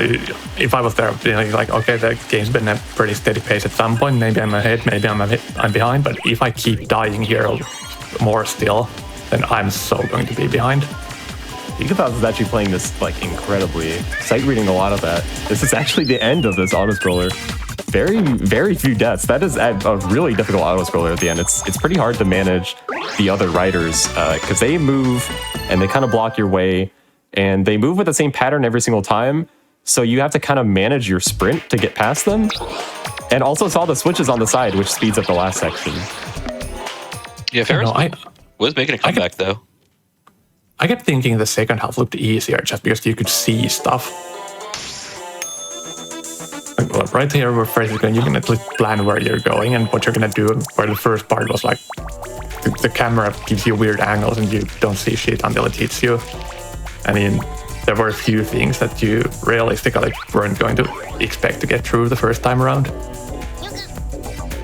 if I was there, I'd be like, okay, the game's been a pretty steady pace at some point, maybe I'm ahead, maybe I'm behind, but if I keep dying here more still, then I'm so going to be behind. Pikapals is actually playing this like incredibly, sight reading a lot of that. This is actually the end of this auto-scroller. very, very few deaths. That is a really difficult auto-scroller at the end. It's pretty hard to manage the other riders because they move and they kind of block your way, and they move with the same pattern every single time. So you have to kind of manage your sprint to get past them. And also saw the switches on the side, which speeds up the last section. Yeah, Ferris was making a comeback, though. I kept thinking the second half looked easier just because you could see stuff. Like, right here where FISHGUN, you can at least plan where you're going and what you're gonna do, where the first part was like the camera gives you weird angles and you don't see shit until it hits you. I mean, there were a few things that you realistically weren't going to expect to get through the first time around.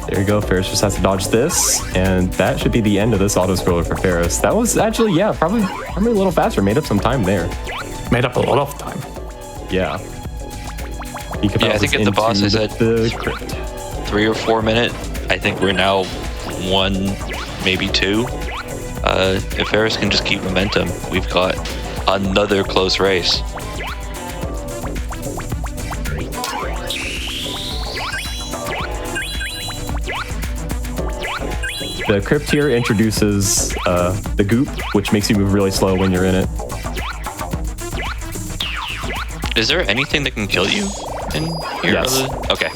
There you go, Ferris just has to dodge this, and that should be the end of this auto-scroller for Ferris. That was actually, yeah, probably a little faster, made up some time there. Made up a lot of time. Yeah. Yeah, I think at the boss is at the crypt. 3 or 4 minutes. I think we're now 1, maybe 2. If Ferris can just keep momentum, we've got another close race. The crypt here introduces the goop, which makes you move really slow when you're in it. Is there anything that can kill you in here? Yes. Okay.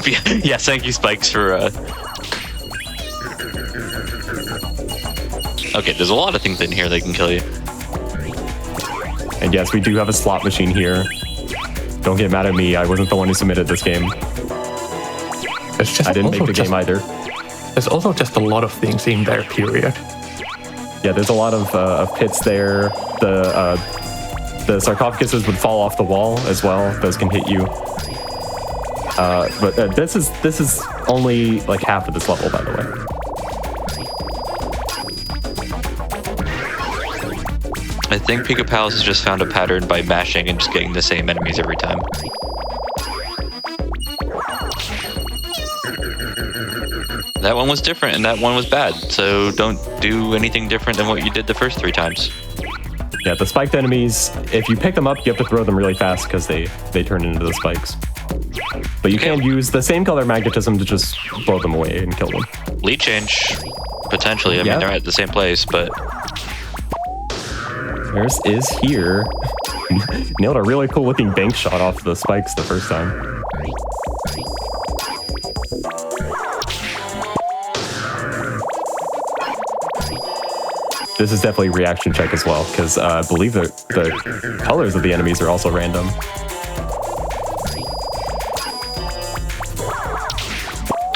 Yes, thank you, Spikes, for... Okay, there's a lot of things in here that can kill you. And yes, we do have a slot machine here. Don't get mad at me, I wasn't the one who submitted this game. I didn't make the game either. There's also just a lot of things in there, period. Yeah, there's a lot of pits there. The sarcophaguses would fall off the wall as well. Those can hit you. But this is only like half of this level, by the way. I think Pikapals has just found a pattern by mashing and just getting the same enemies every time. That one was different and that one was bad, so don't do anything different than what you did the first 3 times. Yeah, the spiked enemies, if you pick them up, you have to throw them really fast because they turn into the spikes. But you can use the same color magnetism to just blow them away and kill them. Lead change, potentially. I mean, they're at the same place, but... Ferris is here. Nailed a really cool looking bank shot off the spikes the first time. This is definitely a reaction check as well, because I believe the colors of the enemies are also random.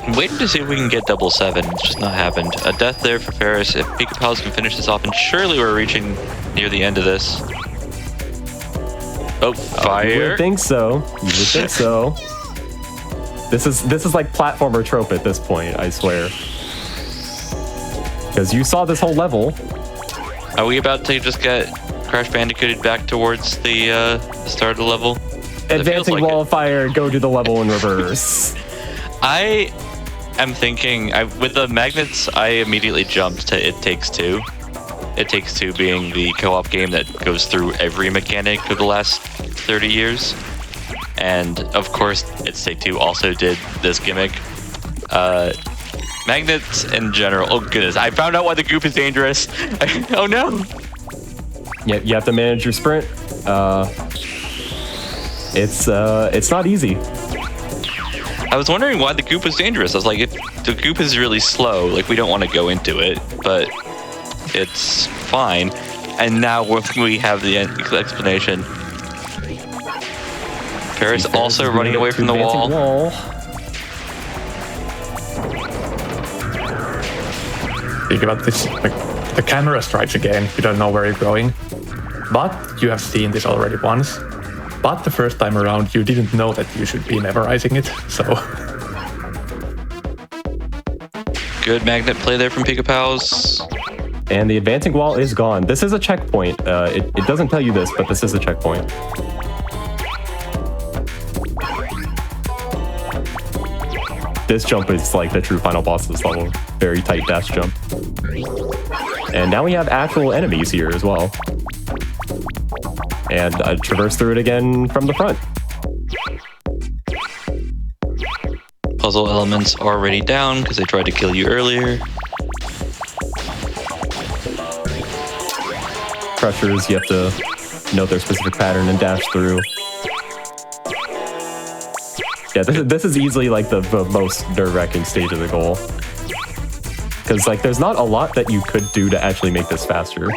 I'm waiting to see if we can get double 7. It's just not happened. A death there for Ferris. If Pikapals can finish this off, and surely we're reaching near the end of this. Oh, fire! You would think so. You would think so. This is like platformer trope at this point, I swear. Because you saw this whole level. Are we about to just get Crash Bandicooted back towards the start of the level? Advancing wall of fire, go to the level in reverse. I am thinking, with the magnets, I immediately jumped to It Takes Two. It Takes Two being the co-op game that goes through every mechanic of the last 30 years. And of course, It Takes Two also did this gimmick. Magnets in general. Oh goodness, I found out why the goop is dangerous. Oh no. Yeah, you have to manage your sprint. It's not easy. I was wondering why the goop was dangerous. I was like, if the goop is really slow, like we don't want to go into it, but it's fine. And now we have the explanation. Ferris also running away from the wall. Think about this, like the camera strikes again, you don't know where you're going. But you have seen this already once. But the first time around, you didn't know that you should be memorizing it, so... Good magnet play there from Pikapals. And the advancing wall is gone. This is a checkpoint. It doesn't tell you this, but this is a checkpoint. This jump is like the true final boss of this level. Very tight dash jump. And now we have actual enemies here as well. And traverse through it again from the front. puzzle elements already down because they tried to kill you earlier. Crushers, you have to know their specific pattern and dash through. Yeah, this is easily like the most nerve-wracking stage of the goal. Because like there's not a lot that you could do to actually make this faster.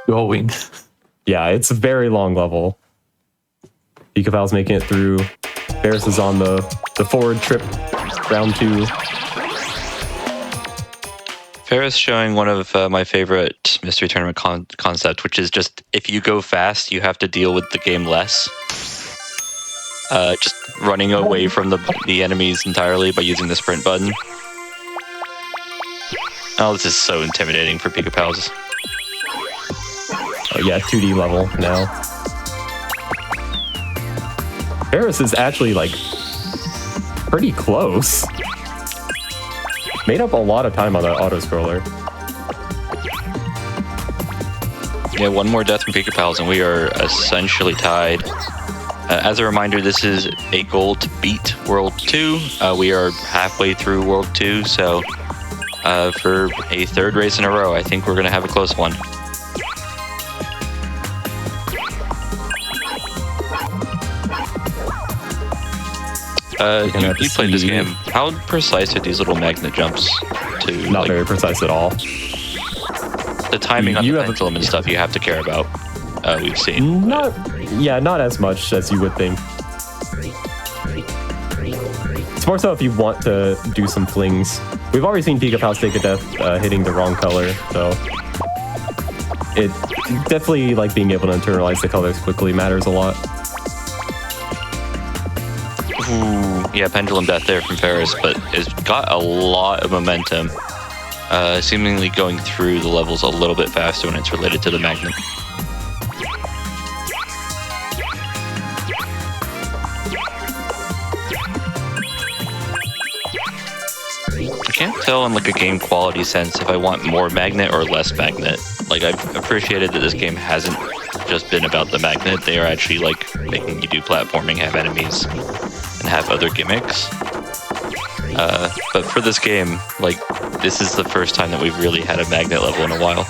Going. Yeah, it's a very long level. Pikapals making it through. Ferris is on the forward trip, round 2. Ferris showing one of my favorite mystery tournament concept, which is just if you go fast, you have to deal with the game less. Just running away from the enemies entirely by using the sprint button. Oh, this is so intimidating for Pikapals. Oh yeah, 2D level now. Ferris is actually like pretty close. Made up a lot of time on that auto-scroller. Yeah, one more death from Pikapals and we are essentially tied. As a reminder, this is a goal to beat World 2. We are halfway through World 2, so for a third race in a row, I think we're going to have a close one. You played this game. How precise are these little magnet jumps? Not very precise at all. The timing on the pendulum and stuff you have to care about. We've seen. Not as much as you would think. It's more so if you want to do some flings. We've already seen Pikapals take a death hitting the wrong color, so it definitely like being able to internalize the colors quickly matters a lot. Ooh, yeah, pendulum death there from Ferris, but it's got a lot of momentum. Seemingly going through the levels a little bit faster when it's related to the magnet. I can't tell in like a game quality sense if I want more magnet or less magnet. Like I've appreciated that this game hasn't just been about the magnet. They are actually like making you do platforming, have enemies, and have other gimmicks. But for this game, like this is the first time that we've really had a magnet level in a while.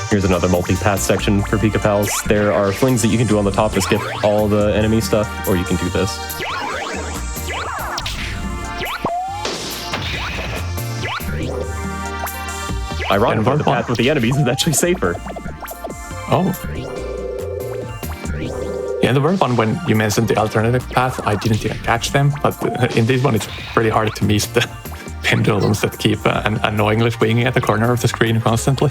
Here's another multi-path section for Pikapals. There are flings that you can do on the top to skip all the enemy stuff, or you can do this. Ironically, the path with the enemies is actually safer. Oh. Yeah, in the first one, when you mentioned the alternative path, I didn't even catch them, but in this one, it's pretty hard to miss the pendulums that keep annoyingly swinging at the corner of the screen constantly.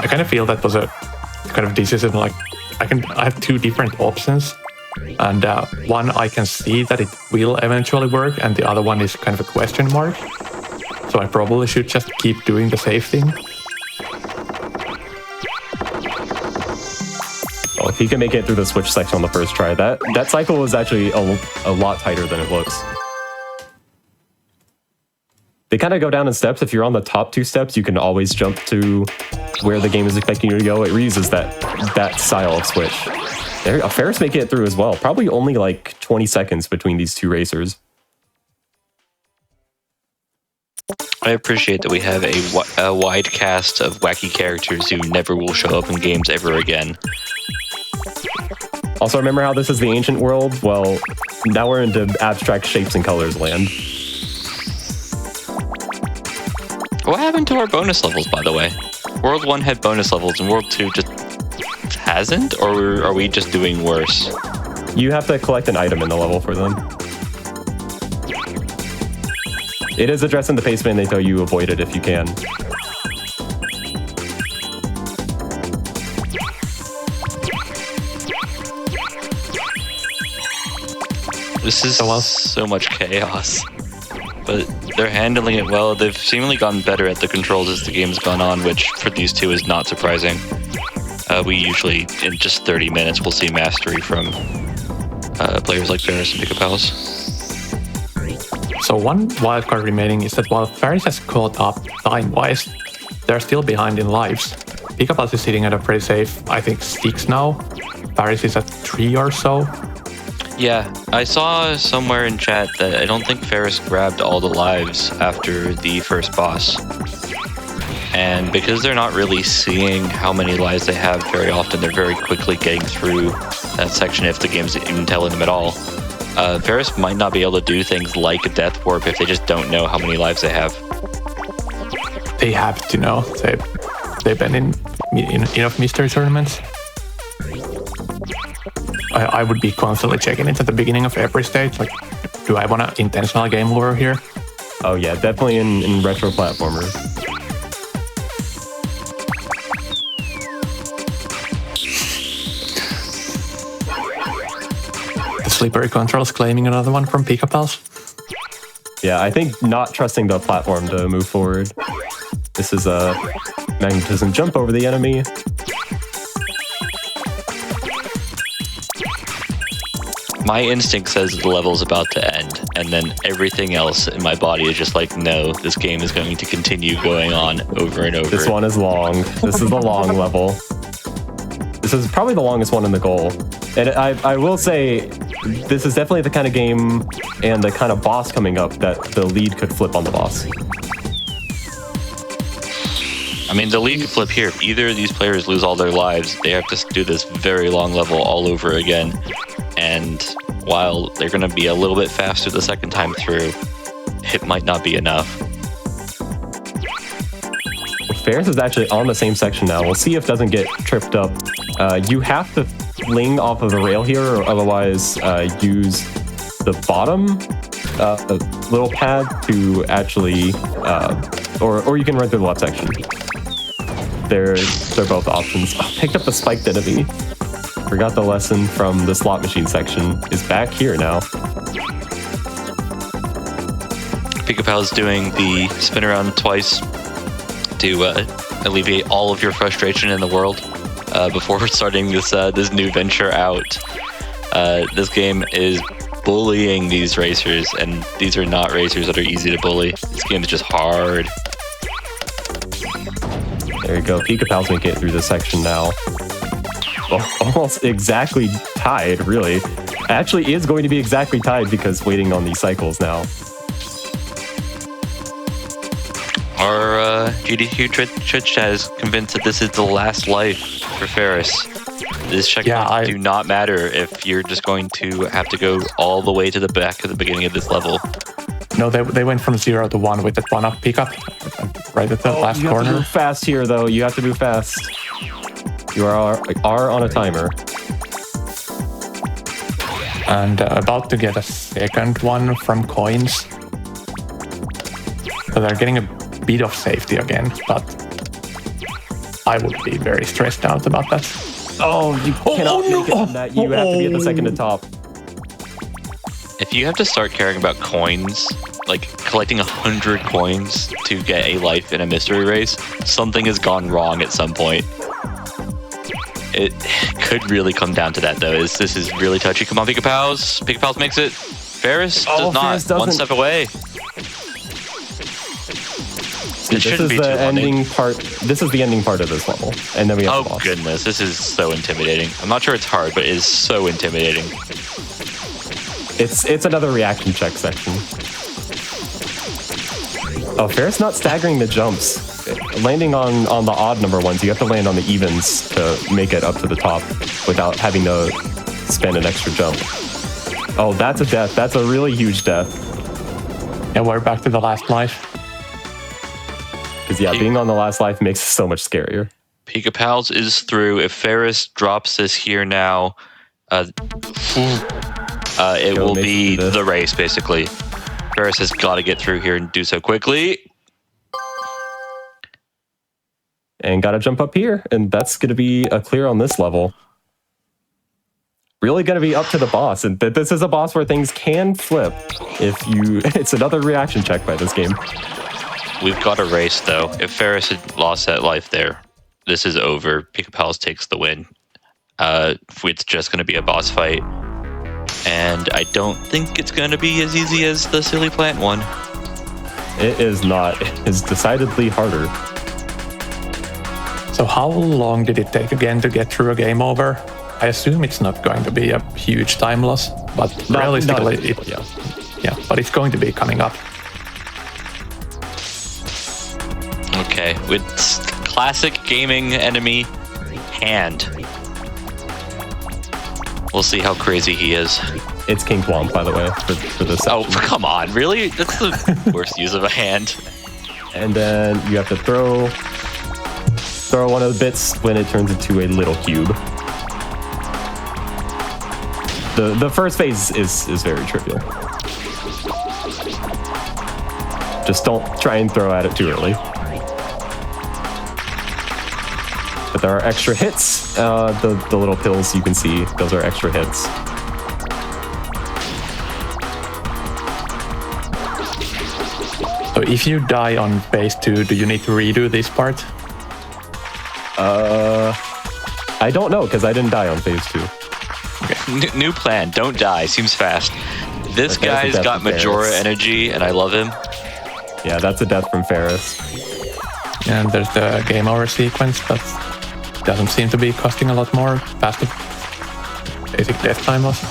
I kind of feel that was a kind of decision, like I have two different options, and one I can see that it will eventually work, and the other one is kind of a question mark. So I probably should just keep doing the safe thing. Well, if he can make it through the switch section on the first try, that cycle was actually a lot tighter than it looks. They kind of go down in steps. If you're on the top 2 steps, you can always jump to where the game is expecting you to go. It reuses that style of switch. There, Ferris making it through as well. Probably only like 20 seconds between these 2 racers. I appreciate that we have a wide cast of wacky characters who never will show up in games ever again. Also, remember how this is the ancient world? Well, now we're into abstract shapes and colors land. What happened to our bonus levels, by the way? World 1 had bonus levels and World 2 just hasn't? Or are we just doing worse? You have to collect an item in the level for them. It is addressed in the pace band. They tell you avoid it if you can. This is so much chaos. But they're handling it well. They've seemingly gotten better at the controls as the game's gone on, which for these two is not surprising. We usually, in just 30 minutes, will see mastery from players like Ferris and Pikapals. So one wildcard remaining is that while Faris has caught up time-wise, they're still behind in lives. Pikapals is sitting at a pretty safe, I think, 6 now. Faris is at 3 or so. Yeah, I saw somewhere in chat that I don't think Ferris grabbed all the lives after the first boss. And because they're not really seeing how many lives they have very often, they're very quickly getting through that section if the game's even telling them at all. Ferris might not be able to do things like a Death Warp if they just don't know how many lives they have. They have to know. They've been in enough mystery tournaments. I would be constantly checking it at the beginning of every stage. Like, do I want to intentional game lure here? Oh yeah, definitely in retro platformers. The slippery controls claiming another one from Pikapals. Yeah, I think not trusting the platform to move forward. This is a magnetism jump over the enemy. My instinct says the level's about to end, and then everything else in my body is just like, no, this game is going to continue going on over and over. This one is long. This is the long level. This is probably the longest one in the goal. And I will say, this is definitely the kind of game and the kind of boss coming up that the lead could flip on the boss. I mean, the lead could flip here. If either of these players lose all their lives, they have to do this very long level all over again. And while they're going to be a little bit faster the second time through, it might not be enough. Ferris is actually on the same section now. We'll see if it doesn't get tripped up. You have to fling off of the rail here, or otherwise use the bottom little pad to actually, or you can run through the left section. They're both options. Oh, picked up the spiked enemy. Forgot the lesson from the slot machine section. Is back here now. Pikapals doing the spin around twice to alleviate all of your frustration in the world before starting this new venture out. This game is bullying these racers, and these are not racers that are easy to bully. This game is just hard. There you go. Pikapals make it through this section now. Almost exactly tied, really. Actually is going to be exactly tied because waiting on these cycles now. Our GDQ Twitch chat is convinced that this is the last life for Ferris. This checkpoint do not matter if you're just going to have to go all the way to the back of the beginning of this level. No, they went from 0 to 1 with that 1-up pickup right at the last you corner. have to move fast here, though. You have to move fast. You are on a timer. And about to get a second one from coins. So they're getting a bit of safety again, but I would be very stressed out about that. Oh, you cannot make it from that. You have to be at the second to top. If you have to start caring about coins, like collecting 100 coins to get a life in a mystery race, something has gone wrong at some point. It could really come down to that, though. This is really touchy. Come on, Pikapals. Pikapals makes it. Ferris does not. Ferris doesn't. One step away. This is the ending part. This is the ending part of this level, and then we have the boss. Goodness, this is so intimidating. I'm not sure it's hard, but it is so intimidating. It's another reaction check section. Oh, Ferris not staggering the jumps. Landing on the odd number ones, you have to land on the evens to make it up to the top without having to spend an extra jump. Oh, that's a death. That's a really huge death. Yeah, we're back to the last life. Because yeah, being on the last life makes it so much scarier. Pikapals is through. If Ferris drops this here now, it will be the race, basically. Ferris has got to get through here and do so quickly. And got to jump up here, and that's going to be a clear on this level. Really going to be up to the boss, and this is a boss where things can flip. It's another reaction check by this game. We've got a race, though. If Ferris had lost that life there, this is over. Pikapals takes the win. It's just going to be a boss fight. And I don't think it's going to be as easy as the silly plant one. It is not. It's decidedly harder. So how long did it take again to get through a game over? I assume it's not going to be a huge time loss, but realistically, but it's going to be coming up. Okay, with classic gaming enemy, hand. We'll see how crazy he is. It's King Womp, by the way, for this Oh, section. come on, really? That's the worst use of a hand. And then you have to throw one of the bits when it turns into a little cube. The first phase is very trivial. Just don't try and throw at it too early. But there are extra hits. The little pills you can see, those are extra hits. So if you die on phase 2, do you need to redo this part? I don't know, because I didn't die on phase 2. Okay. New plan, don't die, seems fast. This Okay, guy's that's got the Majora Ferris. energy, and I love him. Yeah, that's a death from Ferris. And there's the game over sequence that doesn't seem to be costing a lot more past the basic death time loss.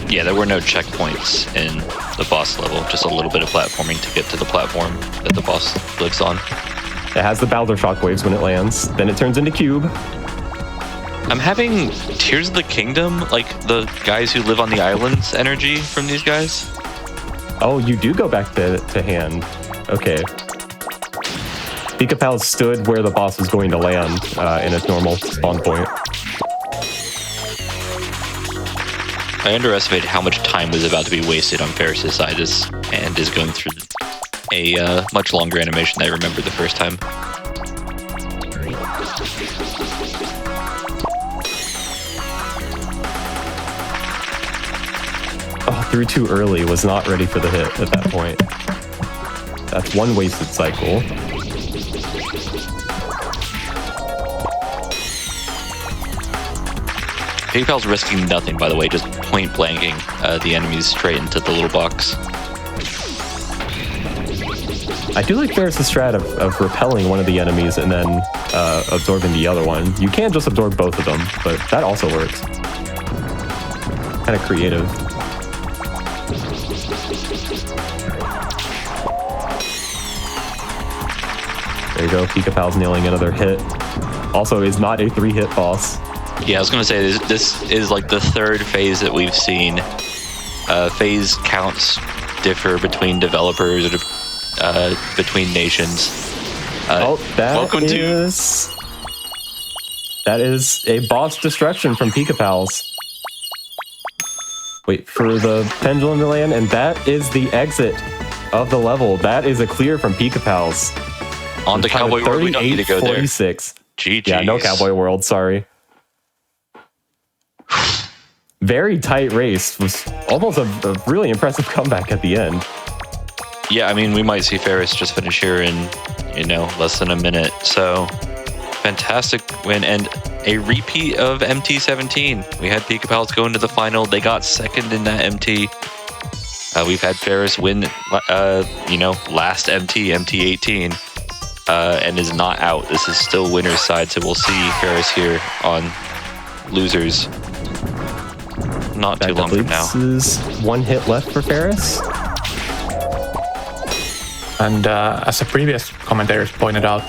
Yeah, there were no checkpoints in the boss level, just a little bit of platforming to get to the platform that the boss lives on. It has the Bowser shockwaves when it lands. Then it turns into cube. I'm having Tears of the Kingdom, like the guys who live on the islands energy from these guys. Oh, you do go back to hand. Okay. Pikapals stood where the boss was going to land in its normal spawn point. I underestimated how much time was about to be wasted on Ferris' side and is going through a much longer animation than I remember the first time. Oh, threw too early. Was not ready for the hit at that point. That's one wasted cycle. Pikapal's risking nothing, by the way, just point blanking the enemies straight into the little box. I do like Ferris' strat of repelling one of the enemies and then absorbing the other one. You can just absorb both of them, but that also works. Kind of creative. There you go, Pikapal's nailing another hit. Also is not a 3-hit boss. Yeah, I was going to say, this is like the third phase that we've seen. Phase counts differ between developers or between nations. That is a boss destruction from Pikapals. Wait for the pendulum to land, and that is the exit of the level. That is a clear from Pikapals. On the Cowboy World, we don't need to go there. 46. GG's. Yeah, no Cowboy World, sorry. Very tight race. Was almost a really impressive comeback at the end. Yeah, I mean, we might see Ferris just finish here in, less than a minute. So, fantastic win. And a repeat of MT17. We had Pikapals go into the final. They got second in that MT. We've had Ferris win, last MT, MT18. And is not out. This is still winner's side, so we'll see Ferris here on losers. Not too long from now. This is one hit left for Ferris. And as the previous commentators pointed out,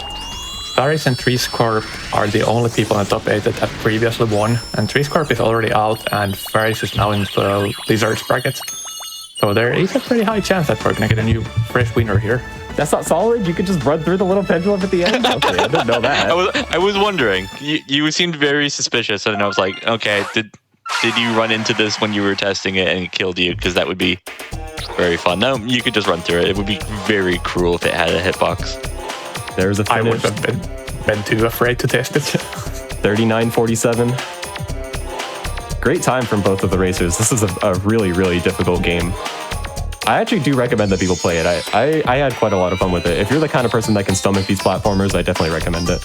Ferris and Trisscorp are the only people in the top 8 that have previously won, and Trisscorp is already out, and Ferris is now in the Lizards bracket. So there is a pretty high chance that we're going to get a new fresh winner here. That's not solid? You could just run through the little pendulum at the end? Okay, I didn't know that. I was wondering. You seemed very suspicious, and I was like, okay, did you run into this when you were testing it and it killed you? Because that would be very fun. No, you could just run through it. It would be very cruel if it had a hitbox. There's a finish. I would have been too afraid to test it. 39-47. Great time from both of the racers. This is a really, really difficult game. I actually do recommend that people play it. I had quite a lot of fun with it. If you're the kind of person that can stomach these platformers, I definitely recommend it.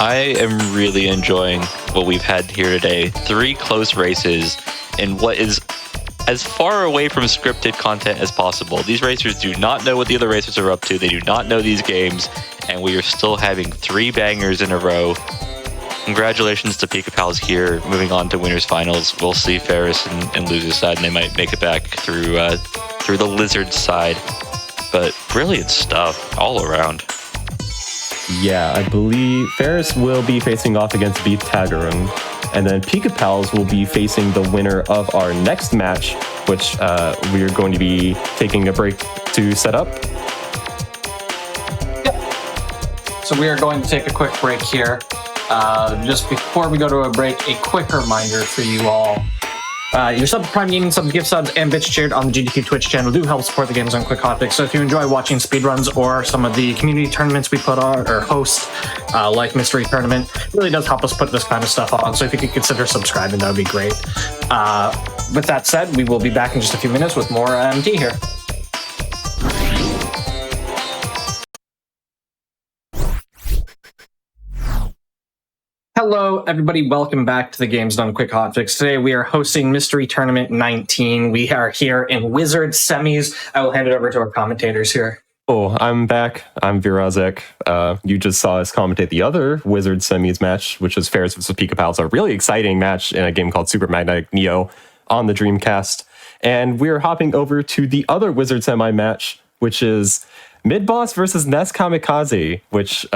I am really enjoying what we've had here today. 3 close races, in what is as far away from scripted content as possible. These racers do not know what the other racers are up to. They do not know these games, and we are still having 3 bangers in a row. Congratulations to Pikapals here, moving on to winners finals. We'll see Ferris and losers side, and they might make it back through the lizard side. But brilliant stuff all around. Yeah, I believe Ferris will be facing off against Frogfall, and then Pikapals will be facing the winner of our next match, which we are going to be taking a break to set up. Yep. So we are going to take a quick break here. Just before we go to a break, a quick reminder for you all. Your sub Prime Gaming subs, gift subs, and bits shared on the GDQ Twitch channel do help support the Games on Quick Hot Fix. So if you enjoy watching speedruns or some of the community tournaments we put on or host, like Mystery Tournament, it really does help us put this kind of stuff on. So if you could consider subscribing, that would be great. With that said, we will be back in just a few minutes with more MT here. Hello, everybody. Welcome back to the Games Done Quick Hotfix. Today we are hosting Mystery Tournament 19. We are here in Wizard Semis. I will hand it over to our commentators here. Oh, I'm back. I'm Virazek. You just saw us commentate the other Wizard Semis match, which is Ferris vs. Pikapals, a really exciting match in a game called Super Magnetic Neo on the Dreamcast. And we're hopping over to the other Wizard Semi match, which is Midboss versus neskamikaze, which,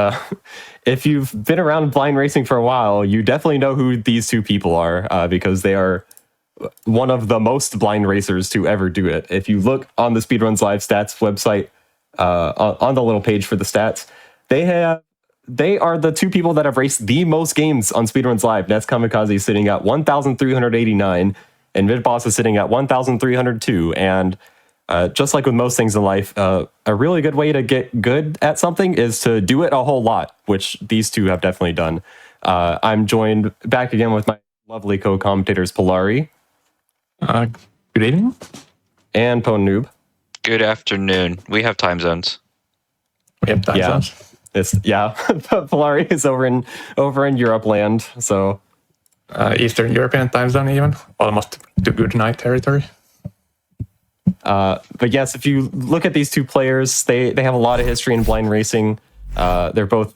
if you've been around blind racing for a while, you definitely know who these two people are, because they are one of the most blind racers to ever do it. If you look on the Speedruns Live stats website, on the little page for the stats, they are the two people that have raced the most games on Speedruns Live. neskamikaze is sitting at 1,389, and Midboss is sitting at 1,302, and just like with most things in life, a really good way to get good at something is to do it a whole lot, which these two have definitely done. I'm joined back again with my lovely co-commentators, Palluriko. Good evening. And Noob. Good afternoon. We have time zones. We have time zones. Palluriko is over in Europe land, so Eastern European time zone even, almost to good night territory. But yes, if you look at these two players, they have a lot of history in blind racing. They're both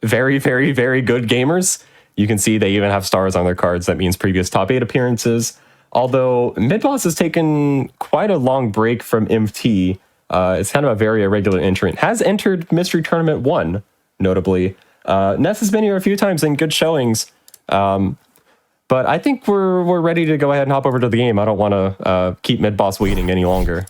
very, very, very good gamers. You can see they even have stars on their cards. That means previous top 8 appearances. Although Midboss has taken quite a long break from MT. It's kind of a very irregular entrant. Has entered Mystery Tournament 1, notably. Ness has been here a few times in good showings. But I think we're ready to go ahead and hop over to the game. I don't want to keep Midboss waiting any longer.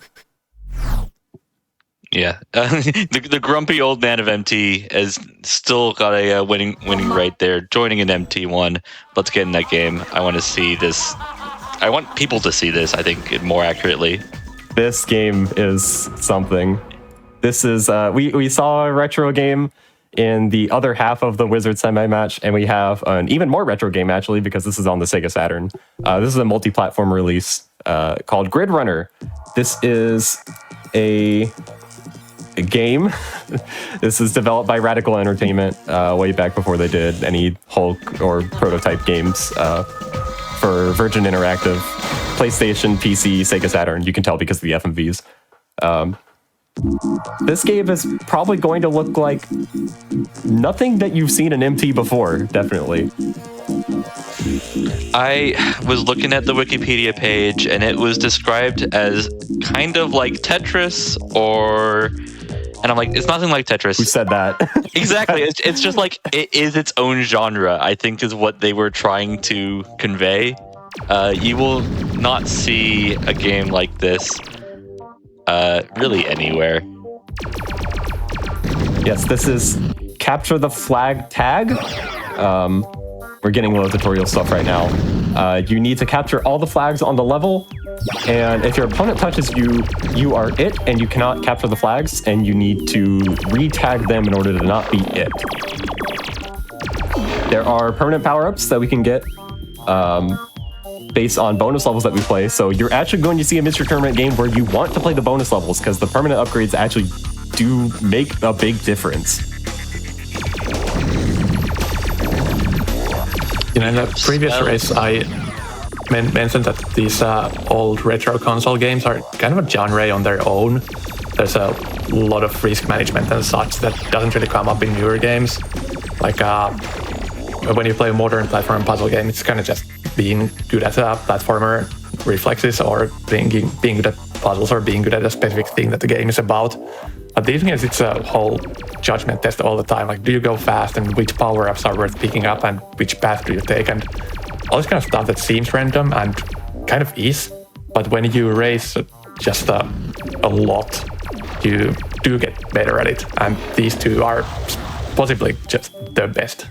Yeah, the grumpy old man of MT has still got a winning right there, joining in MT1. Let's get in that game. I want to see this. I want people to see this, I think, more accurately. This game is something. This is, we saw a retro game in the other half of the Wizard Semi match, and we have an even more retro game, actually, because this is on the Sega Saturn. This is a multi-platform release called Grid Runner. This is a game. This is developed by Radical Entertainment way back before they did any Hulk or prototype games for Virgin Interactive, PlayStation, PC, Sega Saturn. You can tell because of the FMVs. This game is probably going to look like nothing that you've seen in MT before, definitely. I was looking at the Wikipedia page, and it was described as kind of like Tetris, and I'm like, it's nothing like Tetris. Who said that? Exactly. It's just like, it is its own genre, I think is what they were trying to convey. You will not see a game like this really anywhere. Yes, this is Capture the Flag Tag. We're getting a little tutorial stuff right now. You need to capture all the flags on the level, and if your opponent touches you, you are it, and you cannot capture the flags, and you need to re-tag them in order to not be it. There are permanent power-ups that we can get based on bonus levels that we play, so you're actually going to see a Mystery Tournament game where you want to play the bonus levels, because the permanent upgrades actually do make a big difference. In the previous race, mention that these old retro console games are kind of a genre on their own. There's a lot of risk management and such that doesn't really come up in newer games. Like when you play a modern platform puzzle game, it's kind of just being good at a platformer reflexes, or being good at puzzles, or being good at a specific thing that the game is about. But these games, it's a whole judgment test all the time. Like, do you go fast, and which power-ups are worth picking up, and which path do you take, and all this kind of stuff that seems random and kind of is. But when you race just a lot, you do get better at it. And these two are possibly just the best.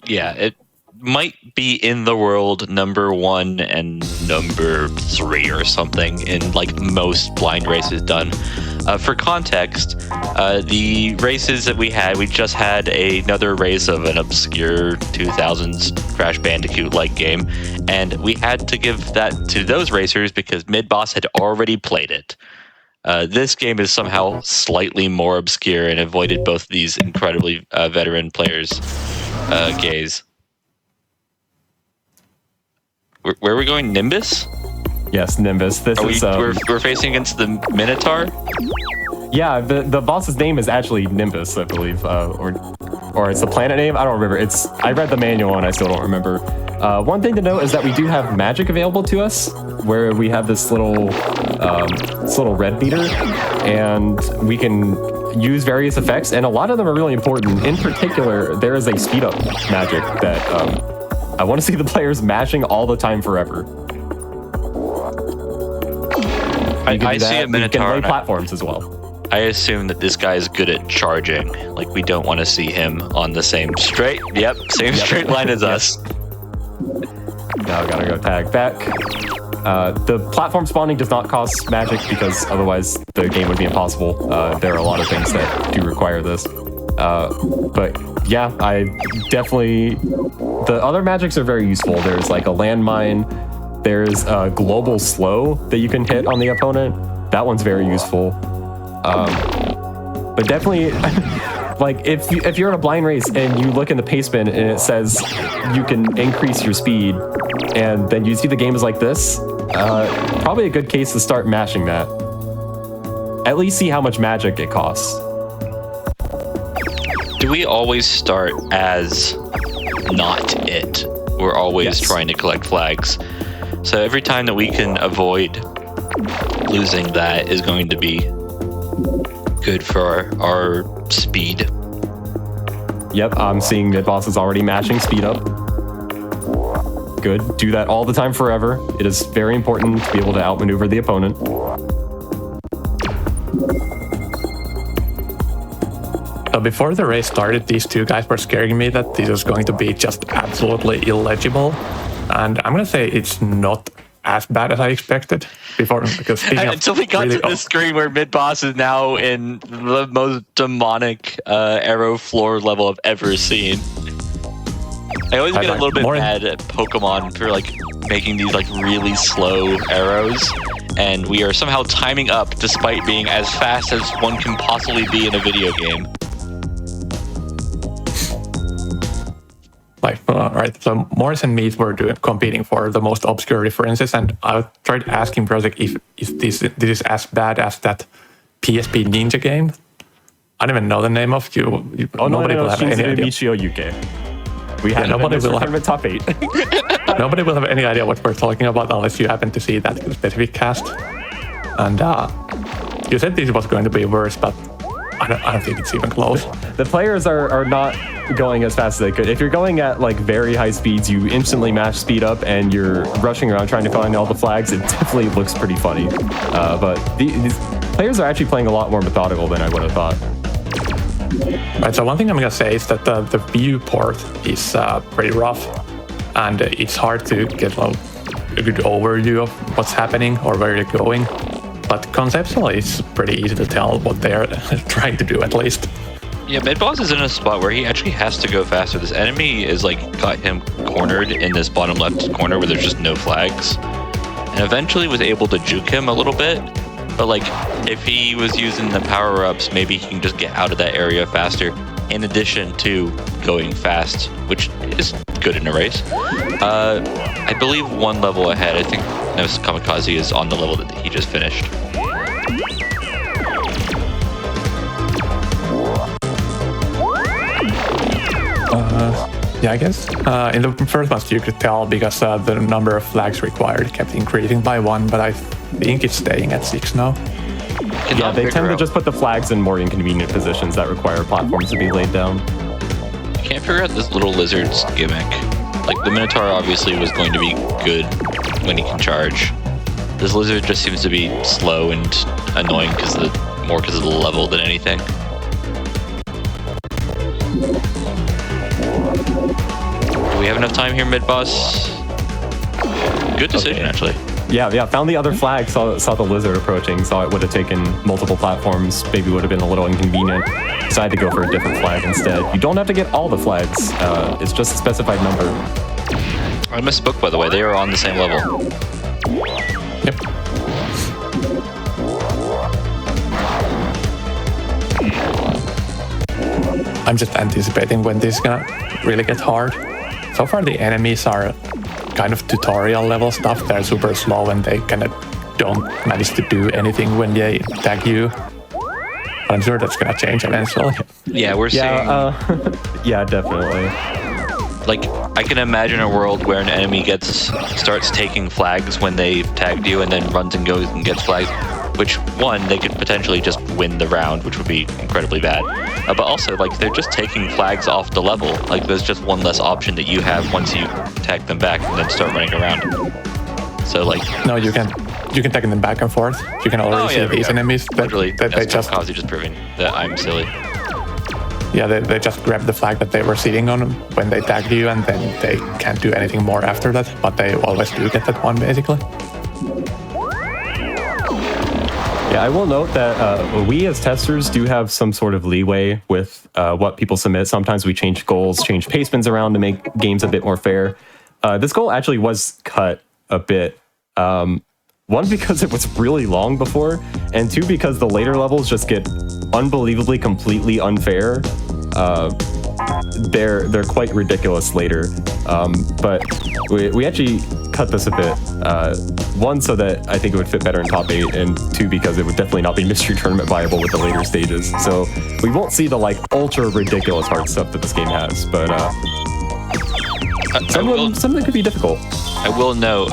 Yeah, it might be in the world number 1 and number 3 or something in like most blind races done. For context, the races that we just had another race of an obscure 2000s Crash Bandicoot-like game, and we had to give that to those racers because Midboss had already played it. This game is somehow slightly more obscure and avoided both these incredibly veteran players' gaze. Where are we going? Nimbus? Yes, Nimbus. This is we're facing against the Minotaur? Yeah, the boss's name is actually Nimbus, I believe, or it's the planet name. I don't remember. I read the manual and I still don't remember. One thing to note is that we do have magic available to us, where we have this little red meter, and we can use various effects, and a lot of them are really important. In particular, there is a speed up magic that I want to see the players mashing all the time forever. I see a Minotaur. You can lay platforms as well. I assume that this guy is good at charging. Like, we don't want to see him on the same straight straight line as us. Now I gotta go tag back. The platform spawning does not cost magic because otherwise the game would be impossible. There are a lot of things that do require this. But yeah, I definitely... The other magics are very useful. There's like a landmine. There's a global slow that you can hit on the opponent. That one's very useful. But definitely, like if you're in a blind race and you look in the pace bin and it says you can increase your speed, and then you see the game is like this, probably a good case to start mashing that. At least see how much magic it costs. Do we always start as not it? We're always trying to collect flags. So every time that we can avoid losing that is going to be good for our speed. Yep, I'm seeing Midboss is already mashing speed up. Good. Do that all the time forever. It is very important to be able to outmaneuver the opponent. So before the race started, these two guys were scaring me that this was going to be just absolutely illegible. And I'm going to say it's not as bad as I expected before. Because until we got to the screen where Midboss is now in the most demonic arrow floor level I've ever seen. I always get a little bit mad at Pokemon for like making these like really slow arrows, and we are somehow timing up despite being as fast as one can possibly be in a video game. Right, so Morris and me were competing for the most obscure references, and I tried asking Project if this is as bad as that PSP Ninja game. I don't even know the name of you. Nobody will have any idea. Yugge. We had nobody will have top 8. Nobody will have any idea what we're talking about unless you happen to see that specific cast. And you said this was going to be worse, but I don't think it's even close. The players are not going as fast as they could. If you're going at like very high speeds, you instantly mash speed up and you're rushing around trying to find all the flags. It definitely looks pretty funny. But these players are actually playing a lot more methodical than I would have thought. Right, so one thing I'm going to say is that the viewport is pretty rough, and it's hard to get a good overview of what's happening or where you're going. But conceptually, it's pretty easy to tell what they're trying to do, at least. Yeah, Midboss is in a spot where he actually has to go faster. This enemy is like got him cornered in this bottom left corner where there's just no flags, and eventually was able to juke him a little bit. But like, if he was using the power-ups, maybe he can just get out of that area faster. in addition to going fast, which is good in a race. I believe one level ahead. I think Neskamikaze is on the level that he just finished. Yeah, I guess in the first ones you could tell because the number of flags required kept increasing by 1, but I think it's staying at 6 now. Yeah, they tend to just put the flags in more inconvenient positions that require platforms to be laid down. I can't figure out this little lizard's gimmick. Like, the Minotaur obviously was going to be good when he can charge. This lizard just seems to be slow and annoying because of the level than anything. Do we have enough time here, Midboss? Good decision, actually. Yeah, found the other flag, saw the lizard approaching, saw it would have taken multiple platforms, maybe would have been a little inconvenient. Decided to go for a different flag instead. You don't have to get all the flags, it's just a specified number. I misspoke, by the way, they are on the same level. Yep. I'm just anticipating when this is gonna really get hard. So far the enemies are kind of tutorial level stuff. They're super slow and they kind of don't manage to do anything when they tag you. But I'm sure that's gonna change eventually. Yeah, we're seeing... Yeah, definitely. Like, I can imagine a world where an enemy starts taking flags when they tagged you and then runs and goes and gets flags, which, one, they could potentially just win the round, which would be incredibly bad. But also, like, they're just taking flags off the level. Like, there's just one less option that you have once you tag them back and then start running around. So, like... No, you can tag them back and forth. You can already see these enemies that they just proving that I'm silly. Yeah, they just grab the flag that they were sitting on when they tagged you, and then they can't do anything more after that, but they always do get that one, basically. Yeah, I will note that we as testers do have some sort of leeway with what people submit. Sometimes we change goals, change pacements around to make games a bit more fair. This goal actually was cut a bit. One, because it was really long before, and two, because the later levels just get unbelievably completely unfair. They're quite ridiculous later. But we actually cut this a bit. One, so that I think it would fit better in top 8, and two, because it would definitely not be mystery tournament viable with the later stages. So we won't see the like ultra ridiculous hard stuff that this game has, but something could be difficult. I will note,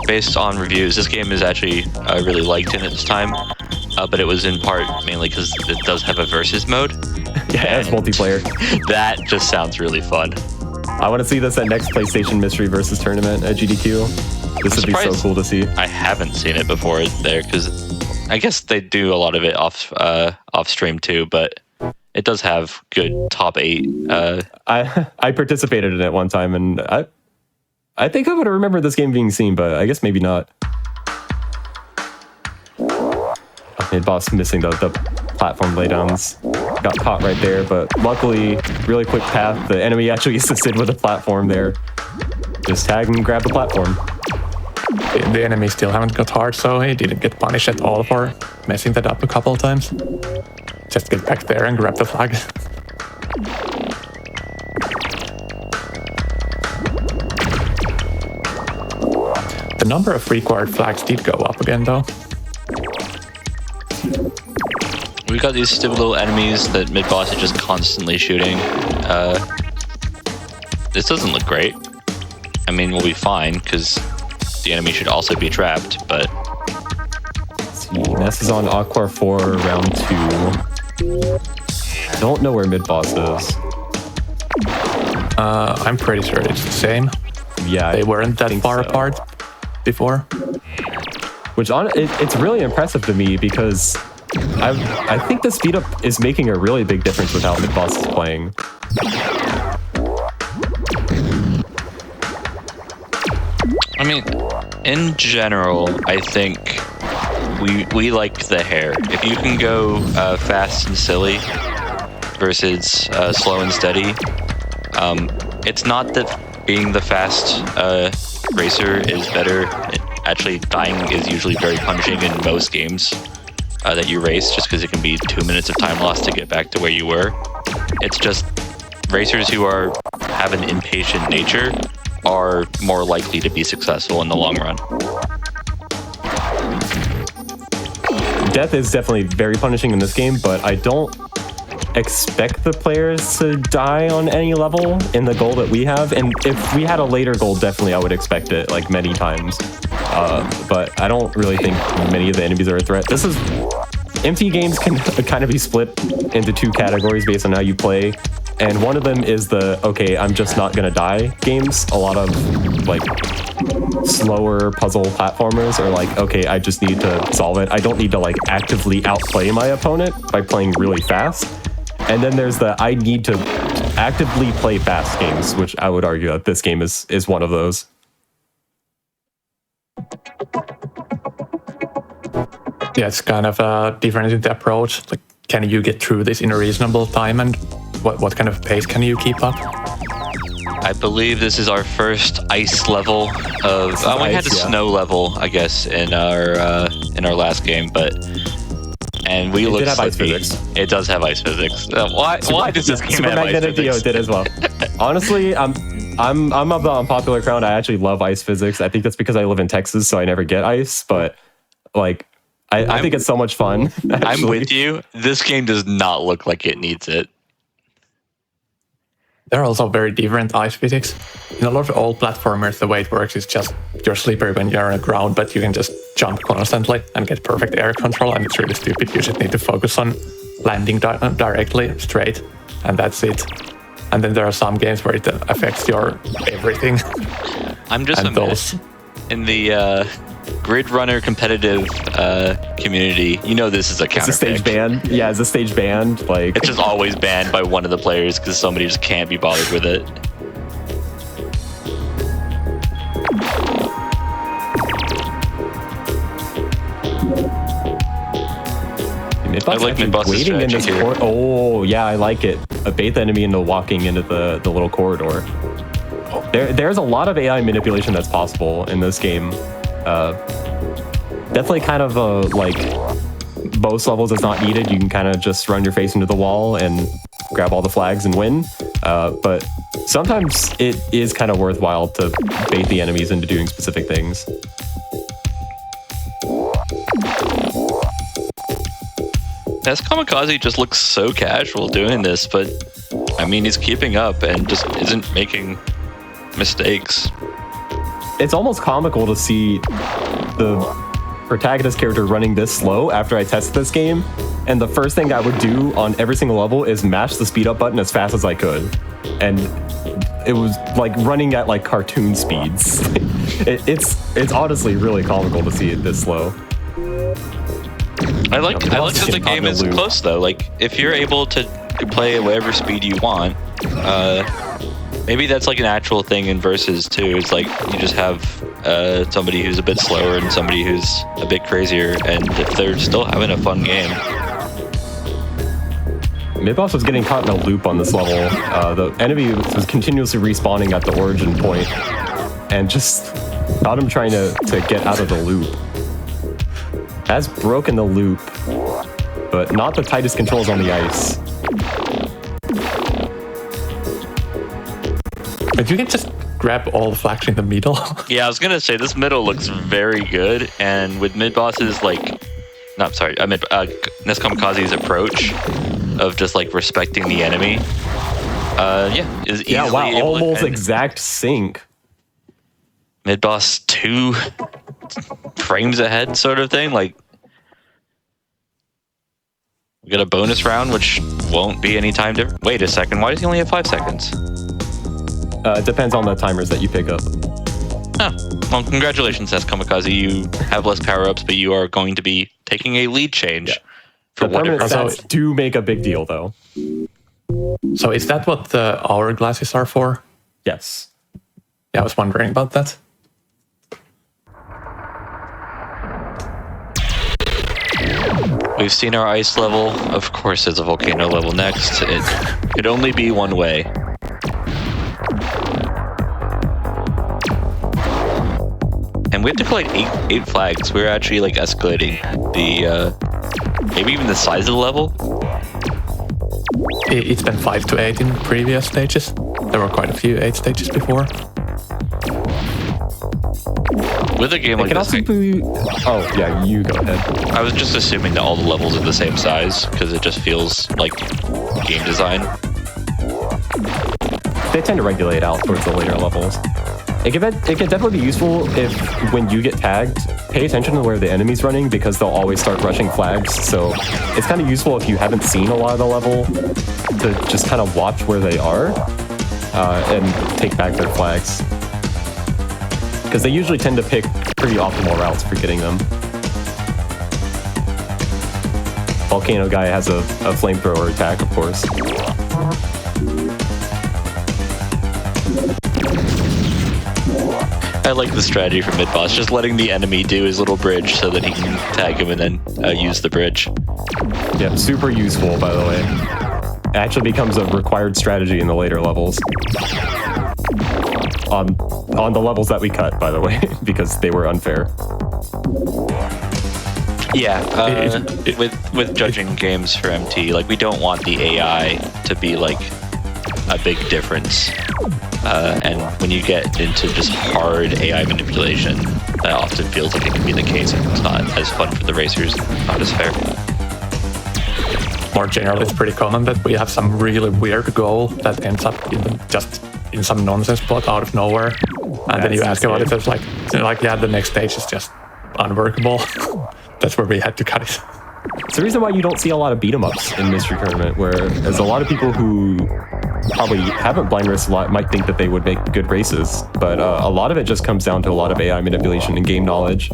based on reviews, this game is actually really liked in its time, but it was in part mainly because it does have a versus mode. Yeah, it's multiplayer. That just sounds really fun. I want to see this at next PlayStation Mystery versus Tournament at GDQ. This would be so cool to see. I haven't seen it before there, because I guess they do a lot of it off stream too, but it does have good top 8. I participated in it one time, and I think I would have remembered this game being seen, but I guess maybe not. Midboss missing the platform laydowns. Got caught right there, but luckily, really quick path. The enemy actually assisted with the platform there. Just tag and grab the platform. The enemy still haven't got hard, so he didn't get punished at all for messing that up a couple of times. Just get back there and grab the flag. The number of required flags did go up again, though. We've got these stupid little enemies that Midboss is just constantly shooting. This doesn't look great. I mean, we'll be fine, because the enemy should also be trapped, but... Let's see, Ness is on Aqua 4, round 2. I don't know where Midboss is. I'm pretty sure it's the same. Yeah, they weren't that far apart before. Which it's really impressive to me, because I think the speed up is making a really big difference with how Midboss is playing. I mean, in general, I think we like the hair. If you can go fast and silly versus slow and steady, it's not that being the fast racer is better. Actually, dying is usually very punishing in most games that you race, just because it can be 2 minutes of time lost to get back to where you were. It's just racers who have an impatient nature are more likely to be successful in the long run. Death is definitely very punishing in this game, but I don't expect the players to die on any level in the goal that we have. And if we had a later goal, definitely I would expect it like many times. But I don't really think many of the enemies are a threat. MT games can kind of be split into two categories based on how you play. And one of them is the, okay, I'm just not gonna die games. A lot of like slower puzzle platformers are like, okay, I just need to solve it. I don't need to like actively outplay my opponent by playing really fast. And then there's the I need to actively play fast games, which I would argue that this game is one of those. Yeah, it's kind of a difference in the approach. Like, can you get through this in a reasonable time, and what kind of pace can you keep up? I believe this is our first ice level of. We had a snow level, I guess, in our last game, and we look. It did have ice physics. It does have ice physics. Why does this game have ice physics? Dio did as well. Honestly, I'm of the unpopular crowd. I actually love ice physics. I think that's because I live in Texas, so I never get ice. But like, I think it's so much fun. Actually. I'm with you. This game does not look like it needs it. There are also very different ice physics. In a lot of old platformers, the way it works is just you're slippery when you're on the ground, but you can just jump constantly and get perfect air control, and it's really stupid. You just need to focus on landing directly, straight, and that's it. And then there are some games where it affects your everything. I'm just amazed. In the Grid Runner competitive community, you know this is a counter. It's a stage ban. Yeah, it's a stage ban. Like, it's just always banned by one of the players because somebody just can't be bothered with it. I like Midboss's strategy here. Oh, yeah, I like it. A bait the enemy into walking into the little corridor. There's a lot of AI manipulation that's possible in this game. Definitely kind of like most levels is not needed. You can kind of just run your face into the wall and grab all the flags and win. But sometimes it is kind of worthwhile to bait the enemies into doing specific things. Neskamikaze just looks so casual doing this, but I mean, he's keeping up and just isn't making mistakes. It's almost comical to see the protagonist character running this slow after I tested this game, and the first thing I would do on every single level is mash the speed up button as fast as I could, and it was like running at like cartoon speeds. It's honestly really comical to see it this slow. I like that the game is close though. Like if you're able to play at whatever speed you want, maybe that's like an actual thing in versus too. It's like you just have somebody who's a bit slower and somebody who's a bit crazier, and if they're still having a fun game. Midboss was getting caught in a loop on this level. The enemy was continuously respawning at the origin point, and just got him trying to get out of the loop. Has broken the loop, but not the tightest controls on the ice. But you can just grab all the flags in the middle. Yeah, I was gonna say this middle looks very good, and with Midboss's Neskamikaze's approach of just like respecting the enemy, is easily able almost to, exact sync. Midboss 2 frames ahead, sort of thing. Like we got a bonus round, which won't be any time different. Wait a second, why does he only have 5 seconds? It depends on the timers that you pick up. Oh, well, congratulations, Neskamikaze. You have less power-ups, but you are going to be taking a lead change. The permanent stats do make a big deal, though. So is that what the hourglasses are for? Yes. Yeah, I was wondering about that. We've seen our ice level. Of course, there's a volcano level next. It could only be one way. And we have to collect eight flags. We're actually like escalating the maybe even the size of the level. It's been 5 to 8 in previous stages. There were quite a few 8 stages before. With a game like this, Oh, yeah, you go ahead. I was just assuming that all the levels are the same size because it just feels like game design. They tend to regulate out towards the later levels. It can definitely be useful if, when you get tagged, pay attention to where the enemy's running because they'll always start rushing flags. So it's kind of useful if you haven't seen a lot of the level to just kind of watch where they are and take back their flags. Because they usually tend to pick pretty optimal routes for getting them. Volcano guy has a flamethrower attack, of course. I like the strategy from Midboss, just letting the enemy do his little bridge so that he can tag him and then use the bridge. Yeah, super useful, by the way. It actually becomes a required strategy in the later levels. On the levels that we cut, by the way, because they were unfair. Yeah, with judging games for MT, like we don't want the AI to be like a big difference. And when you get into just hard AI manipulation, that often feels like it can be the case, and it's not as fun for the racers, not as fair. More generally, it's pretty common that we have some really weird goal that ends up just in some nonsense spot out of nowhere, and then you ask about it, it's like yeah, the next stage is just unworkable. That's where we had to cut it. It's the reason why you don't see a lot of beat-em-ups in Mystery Tournament, whereas a lot of people who probably haven't blind raced a lot might think that they would make good races, but a lot of it just comes down to a lot of AI manipulation and game knowledge.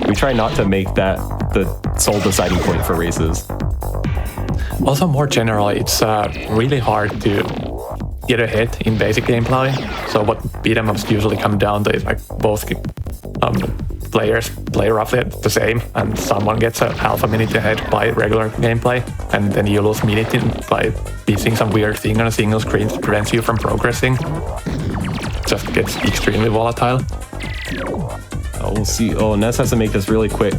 We try not to make that the sole deciding point for races. Also, more generally, it's really hard to get ahead in basic gameplay. So what beat 'em ups usually come down to is like both players play roughly the same, and someone gets a half a minute ahead by regular gameplay, and then you lose minute by piecing some weird thing on a single screen that prevents you from progressing. Just gets extremely volatile. We'll see. Oh, Ness has to make this really quick.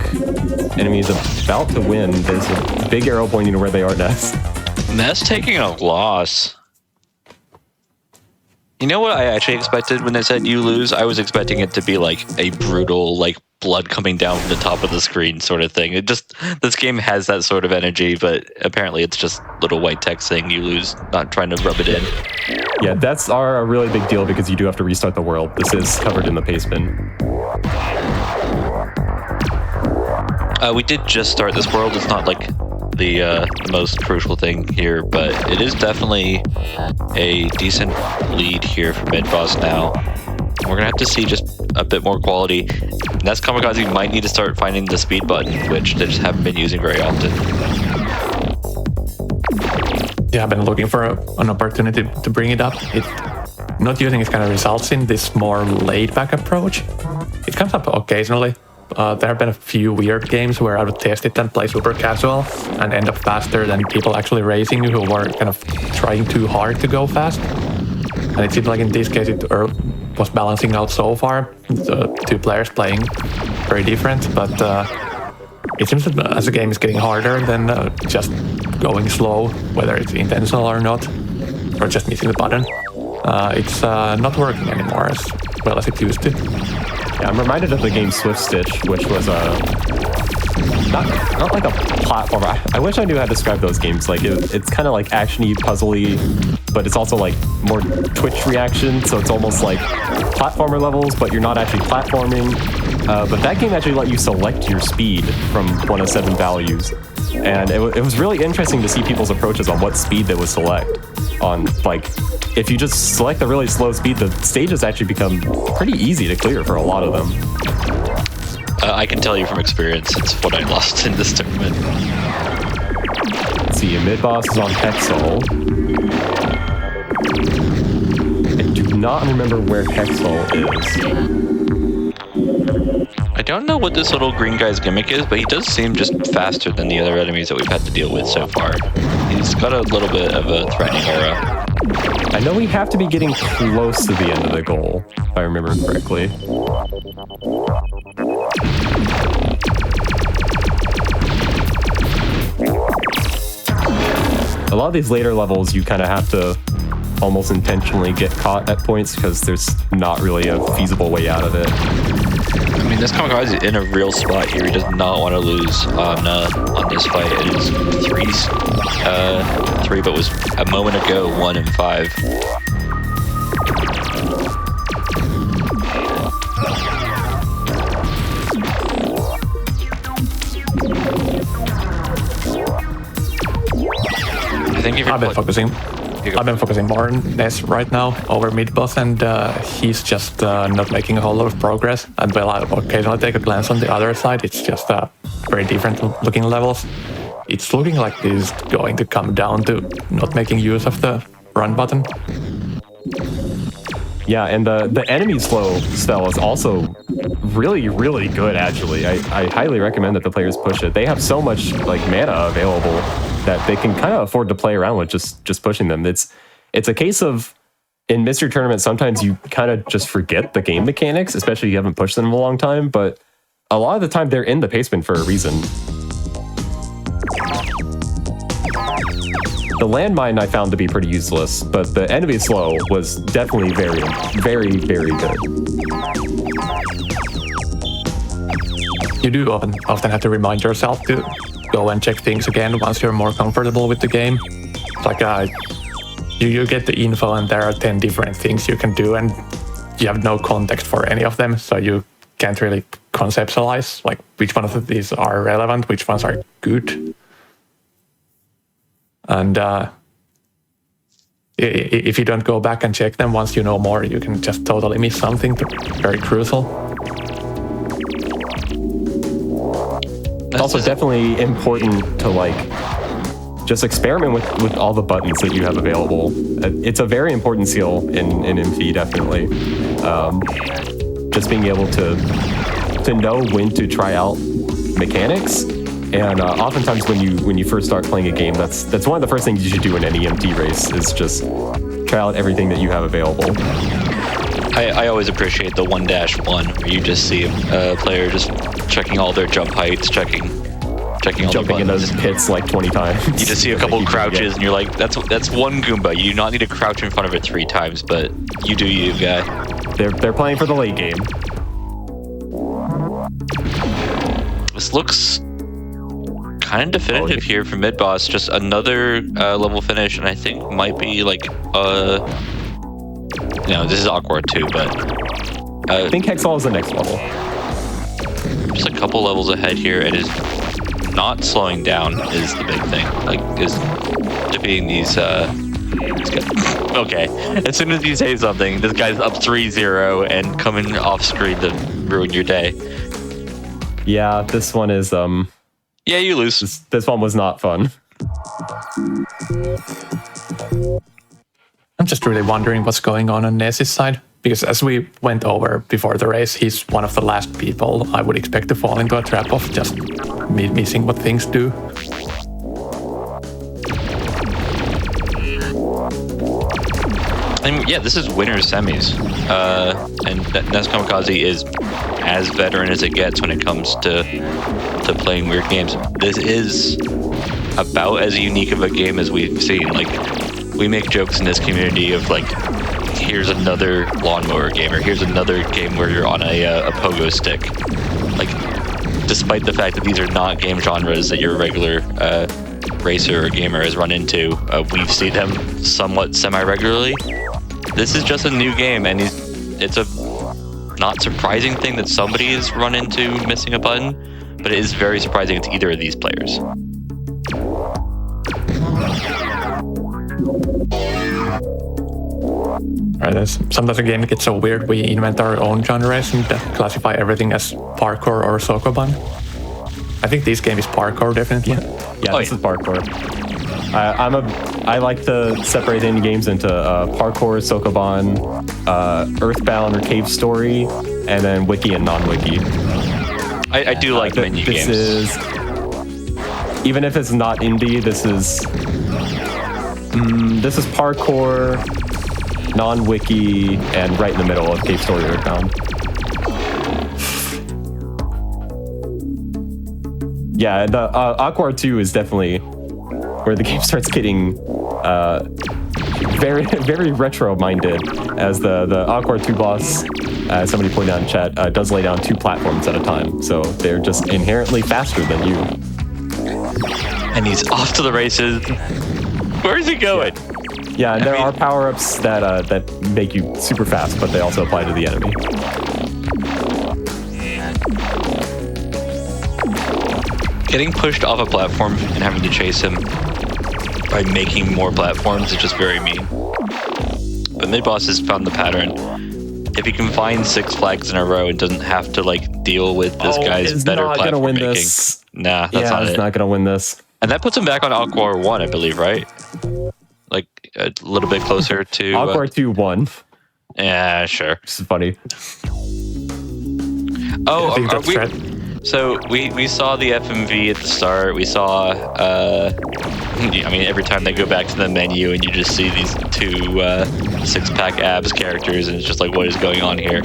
Enemy is about to win. There's a big arrow pointing to where they are, Ness. Ness taking a loss. You know what I actually expected when they said you lose? I was expecting it to be like a brutal, like blood coming down from the top of the screen sort of thing. This game has that sort of energy, but apparently it's just little white text saying you lose, not trying to rub it in. Yeah, that's a really big deal because you do have to restart the world. This is covered in the pastebin. We did just start this world. It's not like the most crucial thing here, but it is definitely a decent lead here for Midboss now. We're gonna have to see just a bit more quality. Neskamikaze might need to start finding the speed button, which they just haven't been using very often. Yeah, I've been looking for an opportunity to bring it up. Not using it kind of results in this more laid-back approach. It comes up occasionally. There have been a few weird games where I would test it and play super casual and end up faster than people actually racing who were kind of trying too hard to go fast. And it seemed like in this case it was balancing out so far. The two players playing very different, but it seems that as the game is getting harder than just going slow, whether it's intentional or not, or just missing the button, it's not working anymore as well as it used to. Yeah, I'm reminded of the game Swift Stitch, which was not like a platformer. I wish I knew how to describe those games. Like it's kind of like actiony, puzzly, but it's also like more twitch reaction. So it's almost like platformer levels, but you're not actually platforming. But that game actually let you select your speed from one of 7 values, and it was really interesting to see people's approaches on what speed they would select. On like, if you just select a really slow speed, the stages actually become pretty easy to clear for a lot of them. I can tell you from experience, it's what I lost in this tournament. Let's see, Midboss is on Hexal. I do not remember where Hexal is. I don't know what this little green guy's gimmick is, but he does seem just faster than the other enemies that we've had to deal with so far. He's got a little bit of a threatening aura. I know we have to be getting close to the end of the goal, if I remember correctly. lot of these later levels, you kind of have to almost intentionally get caught at points because there's not really a feasible way out of it. I mean, this kamikaze is in a real spot here. He does not want to lose on this fight. It is 3, but was a moment ago 1 and 5. I think I've been focusing more on Ness right now over Midboss, and he's just not making a whole lot of progress. And well, I occasionally take a glance on the other side. It's just very different looking levels. It's looking like this is going to come down to not making use of the run button. Yeah, and the enemy slow spell is also really, really good, actually. I highly recommend that the players push it. They have so much like mana available that they can kind of afford to play around with just pushing them. It's a case of, in Mystery Tournament, sometimes you kind of just forget the game mechanics, especially if you haven't pushed them in a long time, but a lot of the time they're in the basement for a reason. The landmine I found to be pretty useless, but the enemy slow was definitely very, very, very good. You do often have to remind yourself to go and check things again once you're more comfortable with the game. It's like you get the info and there are 10 different things you can do and you have no context for any of them, so you can't really conceptualize like which one of these are relevant, which ones are good. And if you don't go back and check them once you know more, you can just totally miss something very crucial. It's also definitely important to like just experiment with all the buttons that you have available. It's a very important skill in MT, definitely. Just being able to know when to try out mechanics. And oftentimes when you first start playing a game, that's one of the first things you should do in any MT race is just try out everything that you have available. I always appreciate the 1-1 where you just see a player just checking all their jump heights, checking all jumping in those pits like 20 times. You just see a couple crouches and you're like, that's one Goomba. You do not need to crouch in front of it 3 times, but you do you, guy. They're playing for the late game. This looks kind of definitive here for Midboss. Just another level finish, and I think might be like this is awkward too, but I think Hexall is the next level. Just a couple levels ahead here. It is not slowing down is the big thing. Like is defeating these okay. As soon as you say something, this guy's up 3-0 and coming off screen to ruin your day. Yeah, this one is yeah, you lose. This one was not fun. I'm just really wondering what's going on Ness's side, because as we went over before the race, he's one of the last people I would expect to fall into a trap of just missing what things do. And yeah, this is winner's semis, and neskamikaze is as veteran as it gets when it comes to playing weird games. This is about as unique of a game as we've seen. Like, we make jokes in this community of like, here's another lawnmower game, or here's another game where you're on a pogo stick. Like, despite the fact that these are not game genres that your regular racer or gamer has run into, we've seen them somewhat semi-regularly. This is just a new game, and it's a not surprising thing that somebody has run into missing a button, but it is very surprising to either of these players. Right, sometimes a game gets so weird we invent our own genres and classify everything as parkour or sokoban. I think this game is parkour, definitely. Yeah, this is parkour. I like to separate indie games into parkour, sokoban, Earthbound or Cave Story, and then wiki and non-wiki. I do like menu games. This is, even if it's not indie, this is parkour, non-wiki, and right in the middle of Cave Story Earthbound. Yeah, the Aquar 2 is definitely where the game starts getting very, very retro-minded, as the Aqua 2 boss, as somebody pointed out in chat, does lay down 2 platforms at a time, so they're just inherently faster than you. And he's off to the races. Where's he going? Yeah, and there are power-ups that make you super fast, but they also apply to the enemy. Getting pushed off a platform and having to chase him by making more platforms is just very mean. But Midboss has found the pattern. If he can find 6 flags in a row and doesn't have to like deal with this guy's better platform making, this. Nah, that's not it. It's not gonna win this. And that puts him back on Aqua 1, I believe, right? Like a little bit closer to Aqua 2 1. Yeah, sure. This is funny. Oh, so we saw the FMV at the start. We saw, I mean, every time they go back to the menu and you just see these 2 6-pack abs characters, and it's just like, what is going on here?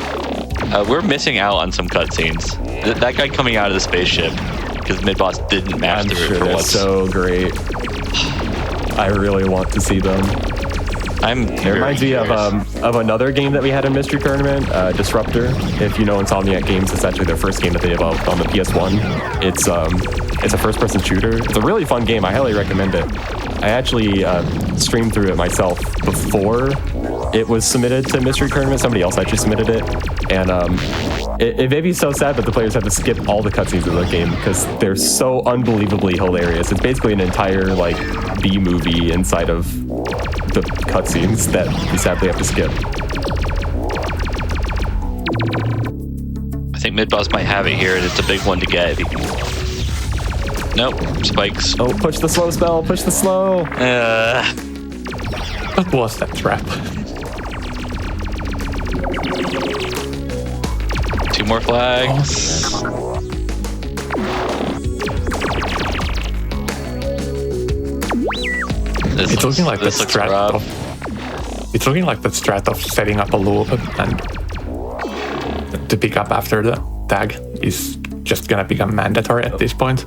We're missing out on some cutscenes. That guy coming out of the spaceship, because Midboss didn't match the route for once. So great. I really want to see them. It reminds me of another game that we had in Mystery Tournament, Disruptor. If you know Insomniac Games, it's actually their first game that they developed on the PS1. It's a first-person shooter. It's a really fun game. I highly recommend it. I actually streamed through it myself before it was submitted to Mystery Tournament. Somebody else actually submitted it, and it made me so sad that the players have to skip all the cutscenes in the game because they're so unbelievably hilarious. It's basically an entire like B movie inside of the cutscenes that we sadly have to skip. I think Midboss might have it here, and it's a big one to get. If he can... Nope, spikes. Oh, push the slow spell, push the slow. What was that trap? 2 more flags. It's looking like the strat of setting up a loop and to pick up after the tag is just gonna become mandatory at this point.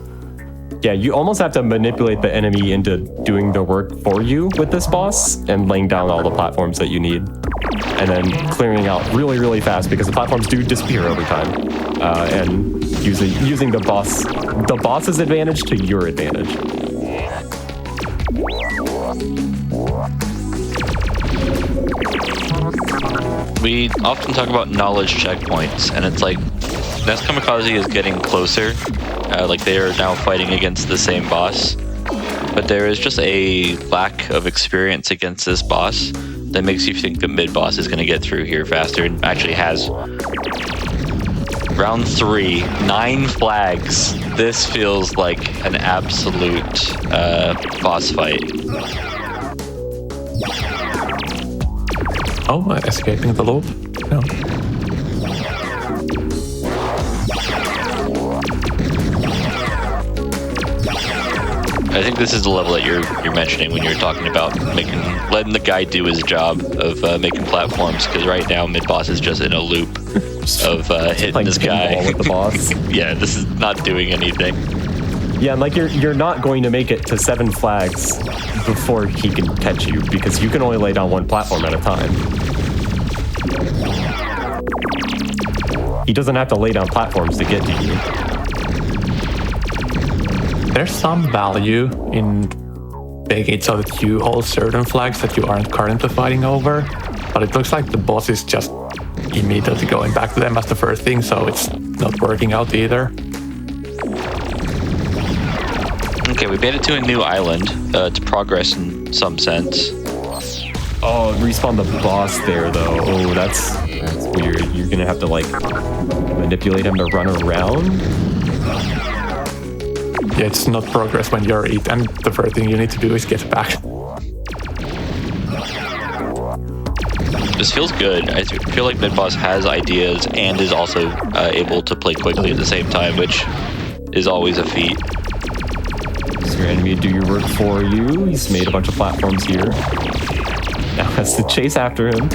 Yeah, you almost have to manipulate the enemy into doing the work for you with this boss and laying down all the platforms that you need. And then clearing out really, really fast because the platforms do disappear over time. And using the boss's advantage to your advantage. We often talk about knowledge checkpoints, and it's like Neskamikaze is getting closer. Like they are now fighting against the same boss, but there is just a lack of experience against this boss that makes you think that Midboss is going to get through here faster, and actually has. Round 3, 9 flags. This feels like an absolute boss fight. Oh, escaping the loop? No. I think this is the level that you're mentioning when you're talking about letting the guy do his job of making platforms, because right now Midboss is just in a loop of hitting this guy with the boss. Yeah, this is not doing anything. Yeah, and like you're not going to make it to 7 flags before he can catch you, because you can only lay down 1 platform at a time. He doesn't have to lay down platforms to get to you. There's some value in making it so that you hold certain flags that you aren't currently fighting over, but it looks like the boss is just immediately going back to them as the first thing, so it's not working out either. Okay, we made it to a new island to progress in some sense. Oh, respawn the boss there though. Oh, that's weird. You're gonna have to like manipulate him to run around. Yeah, it's not progress when you're it, and the first thing you need to do is get back. This feels good. I feel like Midboss has ideas and is also able to play quickly at the same time, which is always a feat. So your enemy do your work for you. He's made a bunch of platforms here. Now has to chase after him.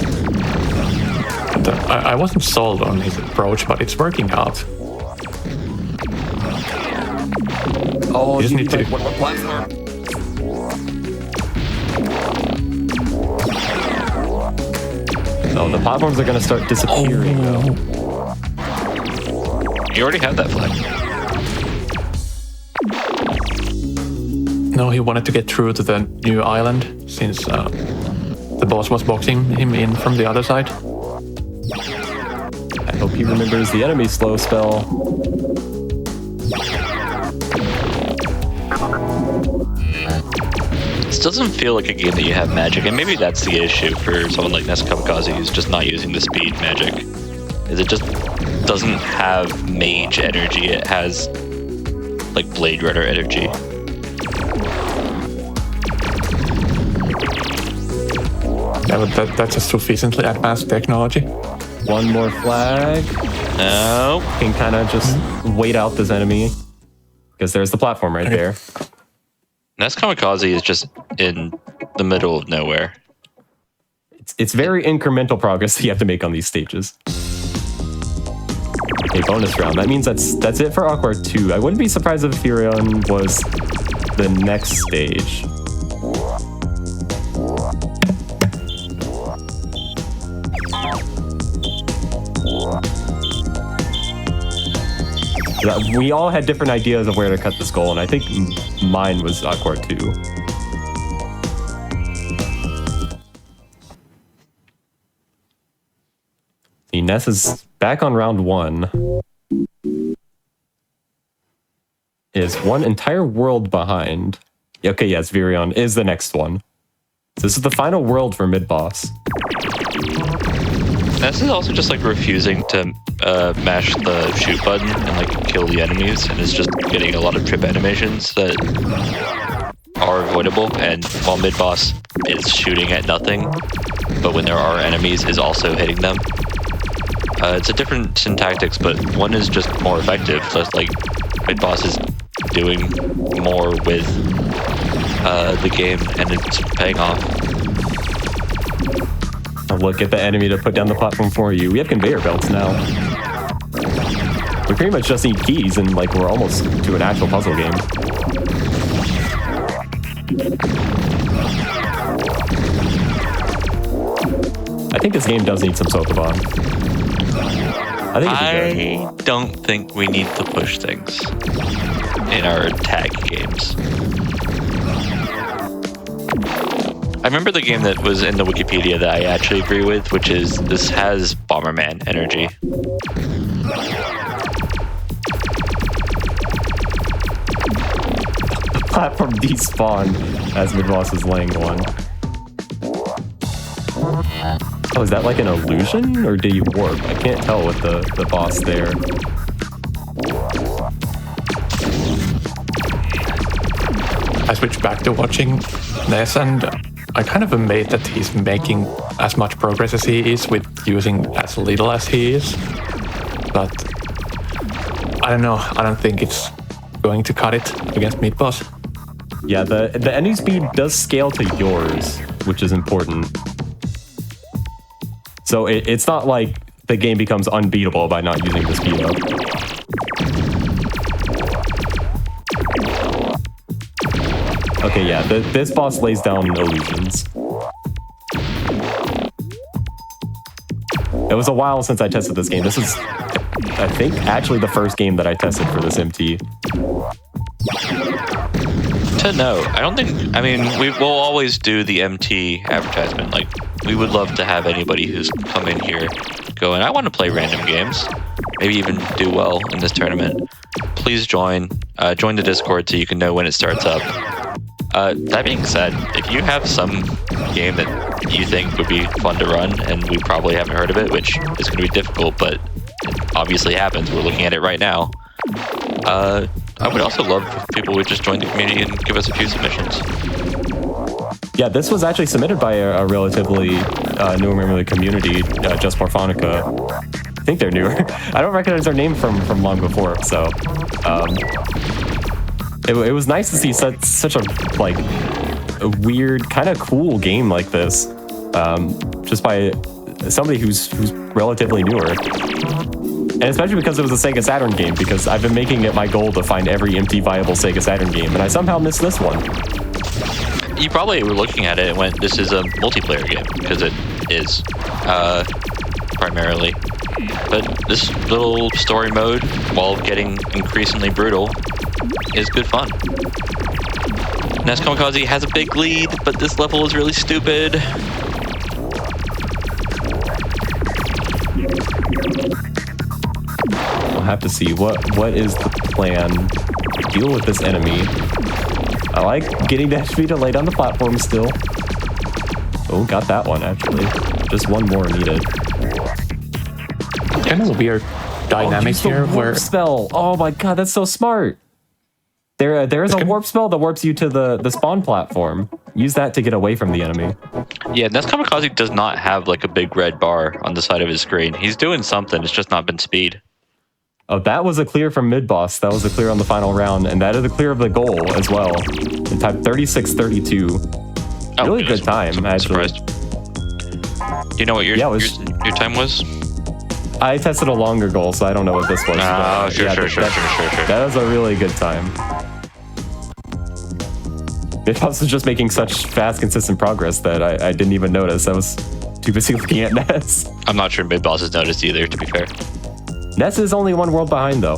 I wasn't sold on his approach, but it's working out. Oh, you just need to. One more platform. Oh, the platforms are going to start disappearing, though. You already have that flag. No, he wanted to get through to the new island since the boss was boxing him in from the other side. I hope he remembers the enemy slow spell. This doesn't feel like a game that you have magic, and maybe that's the issue for someone like neskamikaze who's just not using the speed magic. Is it just doesn't have mage energy, it has like Blade Runner energy. Yeah, but that's a sufficiently advanced technology. One more flag. No. Can kind of just wait out this enemy. Because there's the platform right there. Neskamikaze is just in the middle of nowhere. It's very incremental progress that you have to make on these stages. A bonus round. That means that's it for Awkward 2. I wouldn't be surprised if Furion was the next stage. We all had different ideas of where to cut this goal, and I think mine was Awkward 2. Ness is back on round 1. Is one entire world behind. Okay, yes, Virion is the next one. So this is the final world for Midboss. Ness is also just like refusing to mash the shoot button and like kill the enemies, and is just getting a lot of trip animations that are avoidable. And while Midboss is shooting at nothing, but when there are enemies, is also hitting them. It's a different tactics, but one is just more effective. So it's like Midboss is doing more with the game, and it's paying off. Look at the enemy to put down the platform for you. We have conveyor belts now. We pretty much just need keys, and like we're almost to an actual puzzle game. I think this game does need some Sokoban. I don't think we need to push things in our tag games. I remember the game that was in the Wikipedia that I actually agree with, which is this has Bomberman energy. Platform despawned as Midboss is laying one. Oh, is that like an illusion, or did he warp? I can't tell with the boss there. I switched back to watching Ness, and I kind of amazed that he's making as much progress as he is with using as little as he is. But I don't know. I don't think it's going to cut it against Midboss. Yeah, the enemy speed does scale to yours, which is important. So it's not like the game becomes unbeatable by not using the speed up. Okay, yeah, this boss lays down illusions. It was a while since I tested this game. This is, I think, actually the first game that I tested for this MT. To know, I don't think, I mean, we will always do the MT advertisement. Like, we would love to have anybody who's come in here going, I want to play random games, maybe even do well in this tournament. Please join the Discord so you can know when it starts up. That being said, if you have some game that you think would be fun to run, and we probably haven't heard of it, which is going to be difficult, but it obviously happens, we're looking at it right now. I would also love if people would just join the community and give us a few submissions. Yeah, this was actually submitted by a relatively newer member of the community, Just Morphonica. I think they're newer. I don't recognize their name from long before, so it was nice to see such a like a weird, kind of cool game like this, just by somebody who's relatively newer. And especially because it was a Sega Saturn game, because I've been making it my goal to find every empty viable Sega Saturn game, and I somehow missed this one. You probably were looking at it and went, this is a multiplayer game, because it is, primarily. But this little story mode, while getting increasingly brutal, is good fun. Neskamikaze has a big lead, but this level is really stupid. We'll have to see what is the plan to deal with this enemy. I like getting that HP to lay down the platform still. Oh, got that one actually. Just one more needed. Kind of a weird dynamic here where warp spell. Oh my god, that's so smart. There's a warp spell that warps you to the spawn platform. Use that to get away from the enemy. Yeah, Neskamikaze does not have like a big red bar on the side of his screen. He's doing something, it's just not been speed. Oh, that was a clear from Midboss. That was a clear on the final round, and that is a clear of the goal as well. In time 36:32. Oh, really good time, actually. Surprised. Do you know what your time was? I tested a longer goal, so I don't know what this was. Oh, but sure. That was a really good time. Midboss was just making such fast, consistent progress that I didn't even notice. I was too busy looking at Ness. I'm not sure Midboss has noticed either, to be fair. Ness is only one world behind, though.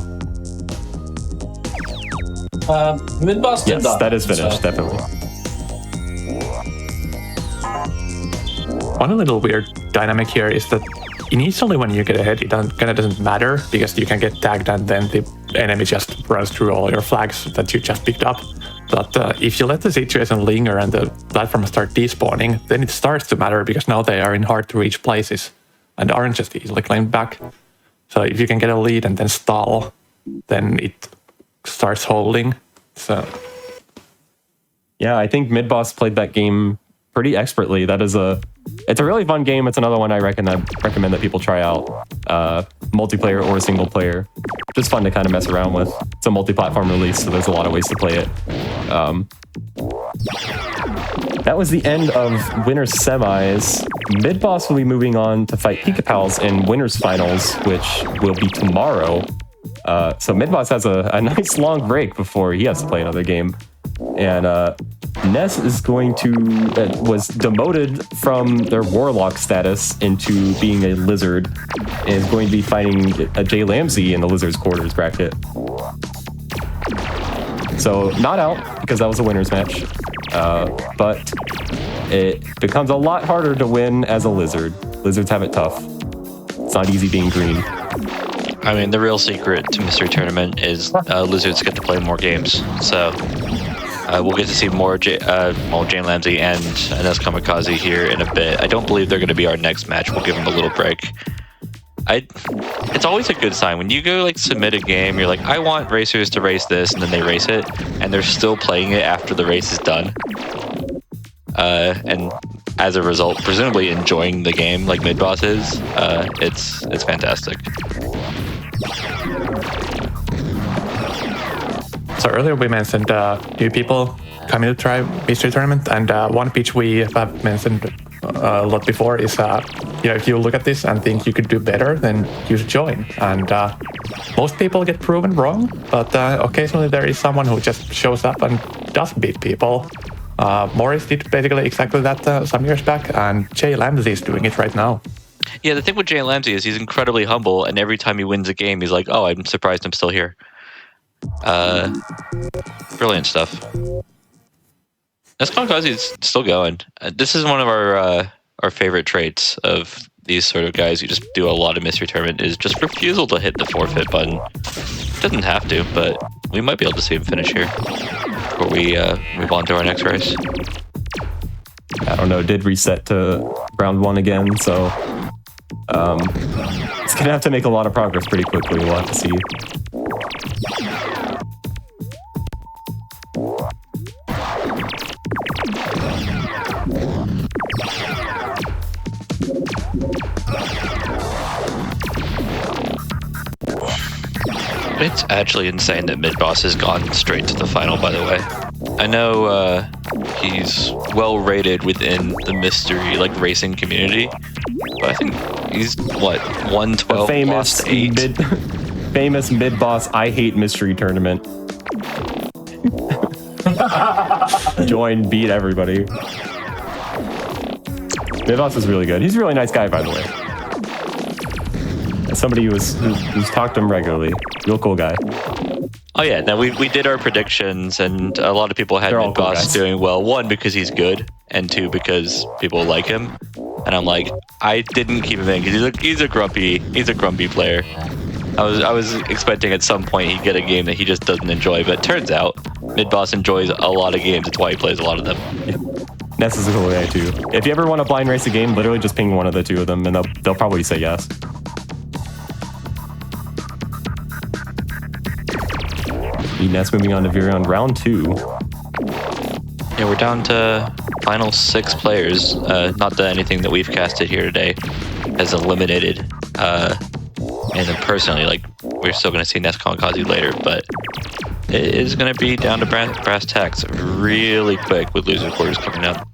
Midboss did Yes, that is finished, so. definitely. one little weird dynamic here is that initially when you get ahead, it kind of doesn't matter because you can get tagged and then the enemy just runs through all your flags that you just picked up. But if you let the situation linger and the platforms start despawning, then it starts to matter because now they are in hard-to-reach places and aren't just easily claimed back. So if you can get a lead and then stall, then it starts holding. So Yeah, I think Midboss played that game pretty expertly. It's a really fun game. It's another one I recommend that people try out, multiplayer or single player. Just fun to kind of mess around with. It's a multi-platform release, so there's a lot of ways to play it. That was the end of Winners Semis. Midboss will be moving on to fight Pikapals in Winners Finals, which will be tomorrow. So Midboss has a nice long break before he has to play another game. And Ness is going to was demoted from their warlock status into being a lizard, and is going to be fighting a Jlambsy in the lizard's quarters bracket. So not out because that was a winners match, but it becomes a lot harder to win as a lizard. Lizards have it tough. It's not easy being green. I mean, the real secret to Mystery Tournament is lizards get to play more games. So we'll get to see more Jlambsy and Neskamikaze here in a bit. I don't believe they're going to be our next match. We'll give them a little break. It's always a good sign when you go like submit a game. You're like, I want racers to race this, and then they race it, and they're still playing it after the race is done. And as a result, presumably enjoying the game like Midboss is. It's fantastic. So earlier we mentioned new people coming to try Mystery Tournament, and one pitch we have mentioned a lot before is, if you look at this and think you could do better, then you should join. And most people get proven wrong, but occasionally there is someone who just shows up and does beat people. Morris did basically exactly that some years back, and Jlambsy is doing it right now. Yeah, the thing with Jlambsy is he's incredibly humble, and every time he wins a game, he's like, oh, I'm surprised I'm still here. Brilliant stuff. Neskamikaze is still going. This is one of our favorite traits of these sort of guys who just do a lot of Mystery Tournament is just refusal to hit the forfeit button. Doesn't have to, but we might be able to see him finish here before we move on to our next race. I don't know, did reset to round one again, so it's gonna have to make a lot of progress pretty quickly. We'll have to see. It's actually insane that Midboss has gone straight to the final, by the way. I know he's well rated within the mystery racing community, but I think he's 112 lost 8. Famous Midboss I hate mystery tournament. Join, beat everybody. Midboss is really good. He's a really nice guy, by the way. As somebody who's talked to him regularly. Real cool guy. Oh yeah, now we did our predictions, and a lot of people had Midboss doing well. One, because he's good, and two, because people like him. And I'm like, I didn't keep him in because he's a grumpy player. I was expecting at some point he'd get a game that he just doesn't enjoy, but it turns out Midboss enjoys a lot of games. That's why he plays a lot of them. Yeah. Ness is a cool guy too. If you ever want to blind race a game, literally just ping one of the two of them, and they'll probably say yes. Ness moving on to Virion round 2. Yeah, we're down to final 6 players. Not that anything that we've casted here today has eliminated. And then personally, like, we're still going to see neskamikaze later, but it is going to be down to brass tacks really quick with loser quarters coming up.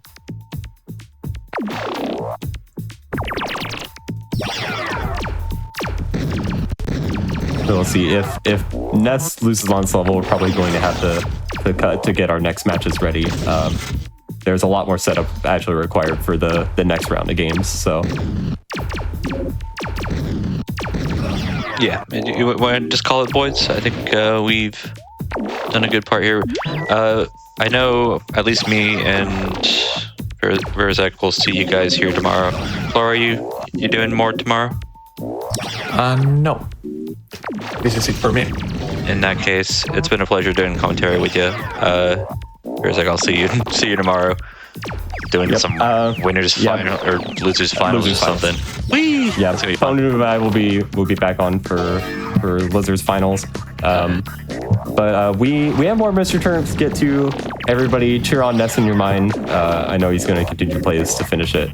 So we'll see if Ness loses on this level, we're probably going to have to cut to get our next matches ready. There's a lot more setup actually required for the next round of games. So yeah, you want to just call it, boys? I think we've done a good part here. I know at least me and Verzek will see you guys here tomorrow. Flora, you doing more tomorrow? No. This is it for me. In that case, it's been a pleasure doing commentary with you. Verzek, I'll see you tomorrow. Doing some winners final or losers finals or something. Whee! Yeah, it's gonna be fun. Palluriko and I will be back on for losers finals. But we have more mystery tournaments to get to. Everybody cheer on Ness in your mind. I know he's going to continue to play this to finish it.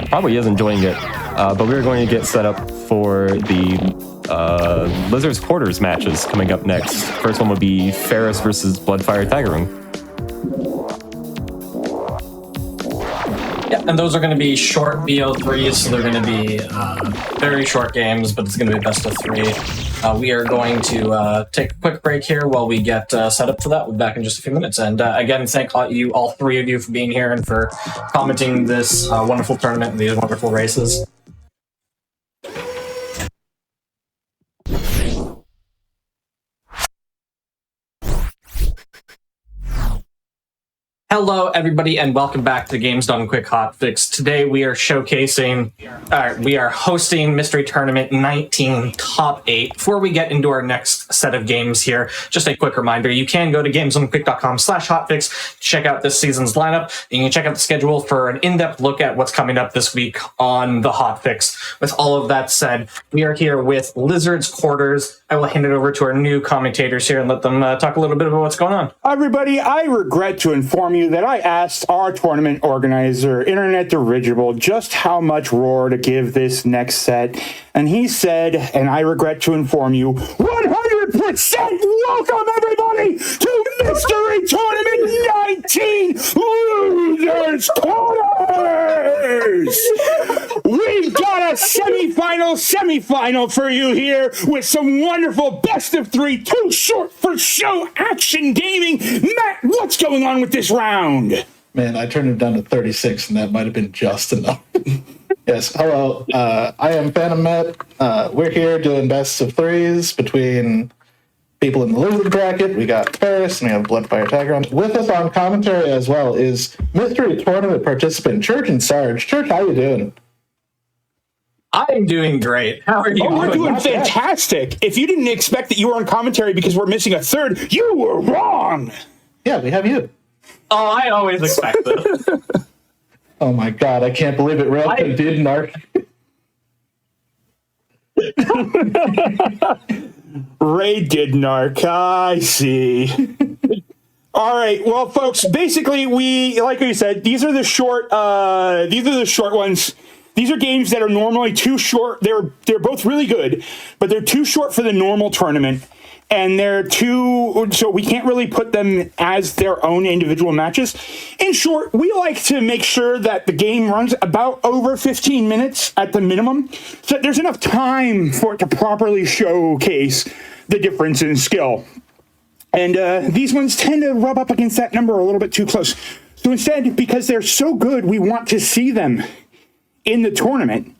Probably is enjoying it. But we're going to get set up for the Lizard's Quarters matches coming up next. First one would be Ferris versus Bloodfiretaggerung. Yeah, and those are going to be short BO3s, so they're going to be very short games, but it's going to be best of 3. We are going to take a quick break here while we get set up for that. We'll be back in just a few minutes. And again, thank all 3 of you for being here and for commenting this wonderful tournament and these wonderful races. Hello, everybody, and welcome back to Games Done Quick Hotfix. Today we are we are hosting Mystery Tournament 19 Top 8. Before we get into our next set of games here, just a quick reminder, you can go to gamesdonequick.com/hotfix, check out this season's lineup, and you can check out the schedule for an in-depth look at what's coming up this week on the Hotfix. With all of that said, we are here with Lizard's Quarters. I will hand it over to our new commentators here and let them talk a little bit about what's going on. Hi, everybody. I regret to inform you that I asked our tournament organizer, Internet Dirigible, just how much roar to give this next set. And he said, and I regret to inform you, 100% welcome, everybody, to Mystery Tournament 19 Losers Quarters! We've got a semifinal for you here with some wonderful best of 3, too short for show action gaming. Matt, what's going on with this round? Man, I turned it down to 36, and that might have been just enough. Yes, hello. I am Phantom Matt. We're here doing best of 3s between people in the losers bracket. We got Paris, and we have Bloodfiretaggerung. With us on commentary as well is Mystery Tournament participant Church and Sarge. Church, how you doing? I'm doing great. How are you? Oh, we're doing fantastic. If you didn't expect that you were on commentary because we're missing a third, you were wrong. Yeah, we have you. Oh, I always expect this. Oh my god, I can't believe it. Railton did narc. Ray did narc. I see. All right, well, folks, basically, like we said, these are the short ones. These are games that are normally too short. They're both really good, but they're too short for the normal tournament, and so we can't really put them as their own individual matches. In short, we like to make sure that the game runs about over 15 minutes at the minimum, so that there's enough time for it to properly showcase the difference in skill. And these ones tend to rub up against that number a little bit too close. So instead, because they're so good, we want to see them in the tournament.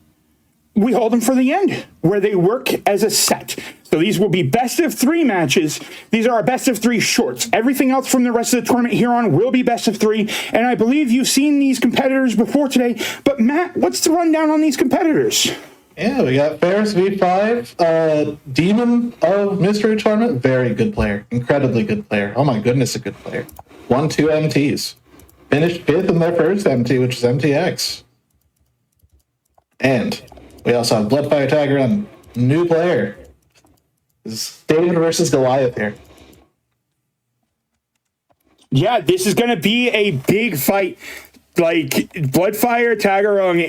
We hold them for the end, where they work as a set. So these will be best of 3 matches. These are our best of 3 shorts. Everything else from the rest of the tournament here on will be best of 3. And I believe you've seen these competitors before today. But Matt, what's the rundown on these competitors? Yeah, we got Ferris V5, Demon of Mystery Tournament. Very good player. Incredibly good player. Oh my goodness, a good player. Won 2 MTs. Finished 5th in their first MT, which is MTX. And we also have Bloodfiretaggerung, new player. This is David versus Goliath here. Yeah, this is going to be a big fight. Like, Bloodfiretaggerung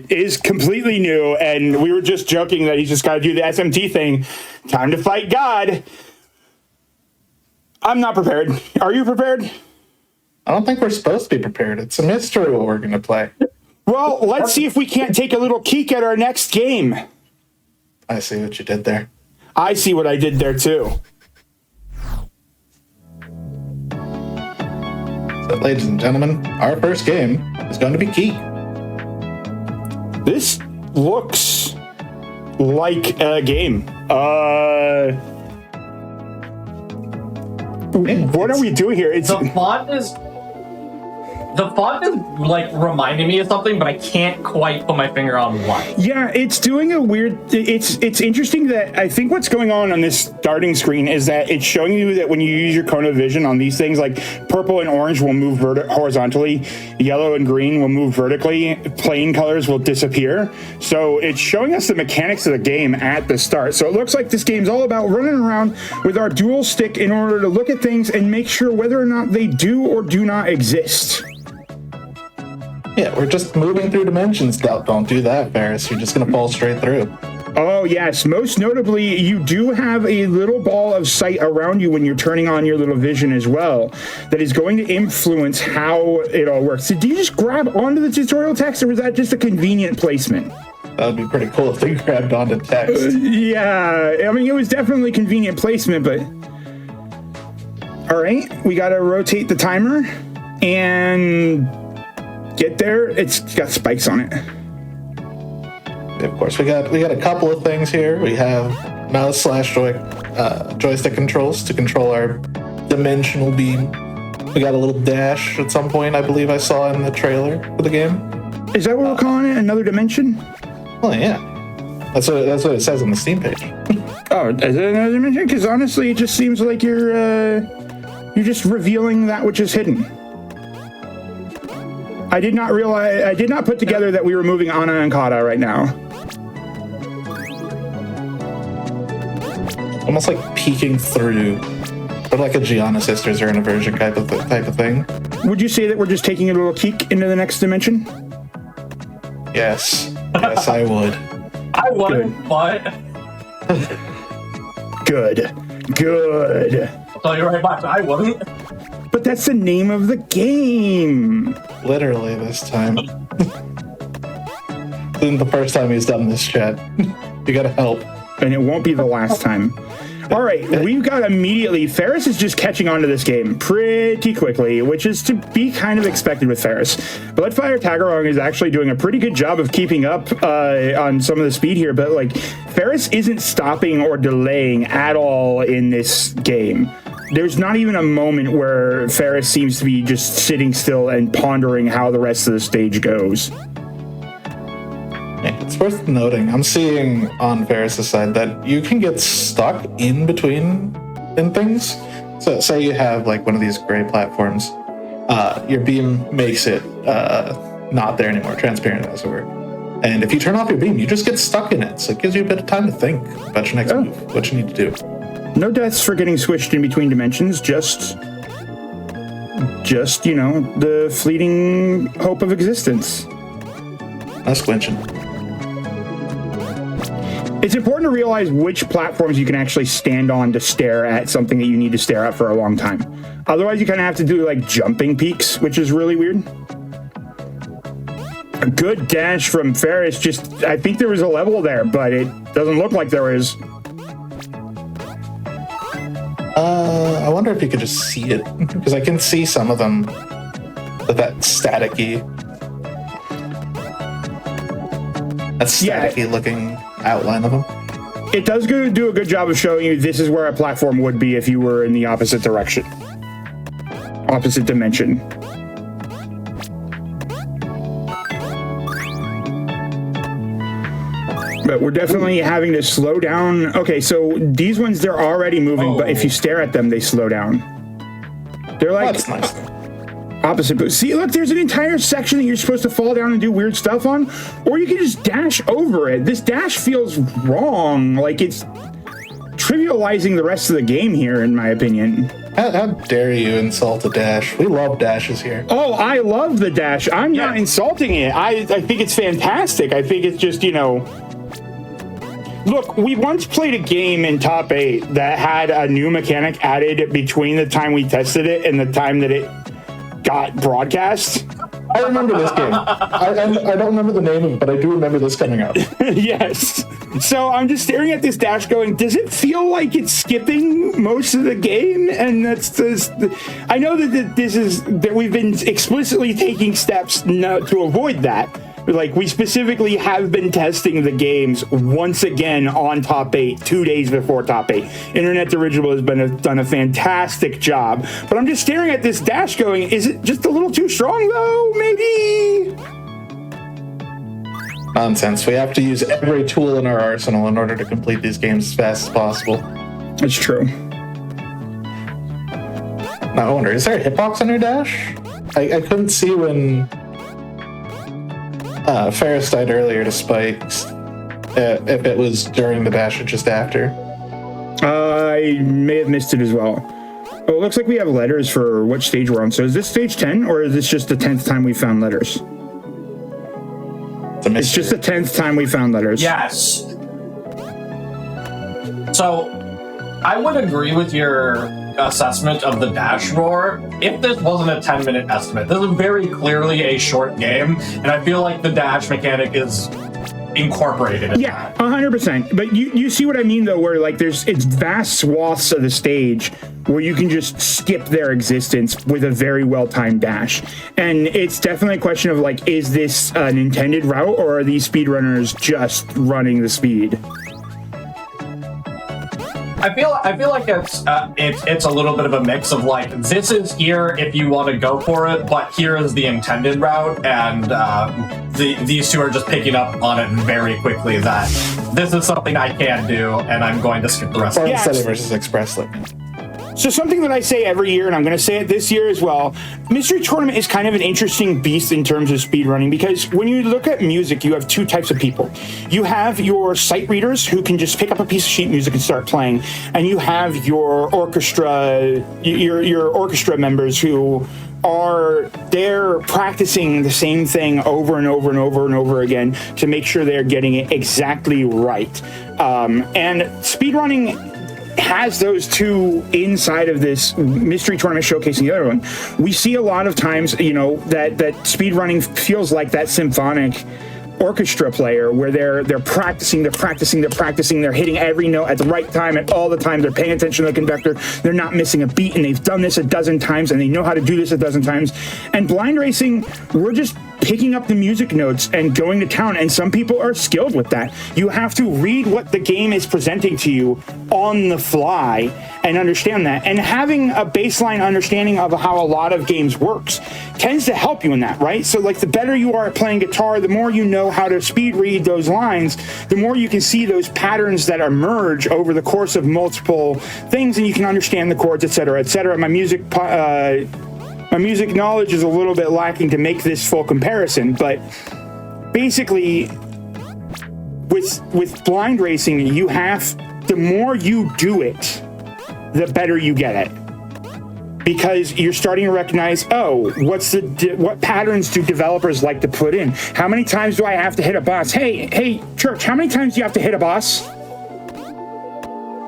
is completely new, and we were just joking that he's just got to do the SMT thing. Time to fight God. I'm not prepared. Are you prepared? I don't think we're supposed to be prepared. It's a mystery what we're going to play. Well, let's see if we can't take a little Keek at our next game. I see what you did there. I see what I did there, too. So, ladies and gentlemen, our first game is going to be Keek. This looks like a game. What are we doing here? The font is like reminding me of something, but I can't quite put my finger on what. Yeah, it's doing a weird. It's interesting that I think what's going on this starting screen is that it's showing you that when you use your cone of vision on these things, like purple and orange will move horizontally, yellow and green will move vertically, plain colors will disappear. So it's showing us the mechanics of the game at the start. So it looks like this game's all about running around with our dual stick in order to look at things and make sure whether or not they do or do not exist. Yeah, we're just moving through dimensions. Don't do that, Ferris. You're just going to fall straight through. Oh, yes. Most notably, you do have a little ball of sight around you when you're turning on your little vision as well that is going to influence how it all works. So do you just grab onto the tutorial text, or was that just a convenient placement? That would be pretty cool if they grabbed onto text. Yeah. I mean, it was definitely convenient placement, but... All right. We got to rotate the timer and... get there. It's got spikes on it. Of course, we got a couple of things here. We have mouse / joystick controls to control our dimensional beam. We got a little dash at some point, I believe I saw in the trailer for the game. Is that what we're calling it? Another dimension? Well, yeah. That's what it says on the Steam page. Oh, is it another dimension? Because honestly, it just seems like you're just revealing that which is hidden. I did not put together that we were moving Ana and Kata right now. Almost like peeking through, but like a Gianna Sisters or an Inversion type of thing. Would you say that we're just taking a little Keek into the next dimension? Yes. Yes, I would. I would, but... Good. I'll tell you right back, I wouldn't. But that's the name of the game. Literally this time. This isn't the first time he's done this, chat. You gotta help. And it won't be the last time. All right, we've got immediately... Ferris is just catching on to this game pretty quickly, which is to be kind of expected with Ferris. Bloodfiretaggerung is actually doing a pretty good job of keeping up on some of the speed here, but like Ferris isn't stopping or delaying at all in this game. There's not even a moment where Ferris seems to be just sitting still and pondering how the rest of the stage goes. It's worth noting, I'm seeing on Ferris' side that you can get stuck in between things. So say you have like one of these gray platforms, your beam makes it not there anymore, transparent as it were. And if you turn off your beam, you just get stuck in it. So it gives you a bit of time to think about your next move, what you need to do. No deaths for getting switched in between dimensions, just, you know, the fleeting hope of existence. No squinching. It's important to realize which platforms you can actually stand on to stare at something that you need to stare at for a long time. Otherwise, you kind of have to do, like, jumping peaks, which is really weird. A good dash from Ferris. Just, I think there was a level there, but it doesn't look like there is. I wonder if you could just see it, because I can see some of them with that staticky looking outline of them. It does do a good job of showing you this is where a platform would be if you were in the opposite direction. Opposite dimension. But we're definitely having to slow down. Okay, so these ones, they're already moving, but if you stare at them, they slow down. They're like... That's nice. Opposite. But see, look, there's an entire section that you're supposed to fall down and do weird stuff on, or you can just dash over it. This dash feels wrong. Like, it's trivializing the rest of the game here, in my opinion. How dare you insult the dash? We love dashes here. Oh, I love the dash. I'm not insulting it. I think it's fantastic. I think it's just, Look, we once played a game in Top 8 that had a new mechanic added between the time we tested it and the time that it got broadcast. I remember this game. I don't remember the name of it, but I do remember this coming up. Yes. So I'm just staring at this dash going, does it feel like it's skipping most of the game? And that's just, I know that we've been explicitly taking steps to avoid that. Like, we specifically have been testing the games once again on Top 8, 2 days before Top 8. Internet Dirigible has done a fantastic job. But I'm just staring at this dash going, is it just a little too strong, though? Maybe? Nonsense. We have to use every tool in our arsenal in order to complete these games as fast as possible. That's true. Now, I wonder, is there a hitbox on your dash? I couldn't see when... Ferris died earlier to spikes. If it was during the dash or just after. I may have missed it as well. Oh, it looks like we have letters for what stage we're on. So is this stage 10, or is this just the 10th time we found letters? It's just the 10th time we found letters. Yes. So, I would agree with your assessment of the dash roar if this wasn't a 10-minute estimate. This is very clearly a short game, and I feel like the dash mechanic is incorporated in that. 100%. But you see what I mean, though, where like it's vast swaths of the stage where you can just skip their existence with a very well-timed dash. And it's definitely a question of like, is this an intended route, or are these speedrunners just running the speed? I feel like it's a little bit of a mix of like, this is here if you want to go for it, but here is the intended route, and these two are just picking up on it very quickly that this is something I can do, and I'm going to skip the rest of it. Study versus Express Lip. So something that I say every year, and I'm going to say it this year as well, Mystery Tournament is kind of an interesting beast in terms of speedrunning, because when you look at music, you have two types of people. You have your sight readers who can just pick up a piece of sheet music and start playing, and you have your orchestra, your orchestra members who they're practicing the same thing over and over and over and over again to make sure they're getting it exactly right. And speedrunning has those two inside of this Mystery Tournament showcasing the other one. We see a lot of times, that speedrunning feels like that symphonic orchestra player where they're practicing, they're hitting every note at the right time at all the time, they're paying attention to the conductor, they're not missing a beat, and they've done this a dozen times, and they know how to do this a dozen times. And blind racing, we're just picking up the music notes and going to town, and some people are skilled with that. You have to read what the game is presenting to you on the fly and understand that, and having a baseline understanding of how a lot of games works tends to help you in that, right? So like, the better you are at playing guitar, the more you know how to speed read those lines, the more you can see those patterns that emerge over the course of multiple things, and you can understand the chords, etc., etc. My music knowledge is a little bit lacking to make this full comparison, but basically with blind racing, the more you do it, the better you get it. Because you're starting to recognize, what patterns do developers like to put in? How many times do I have to hit a boss? Hey, Church, how many times do you have to hit a boss?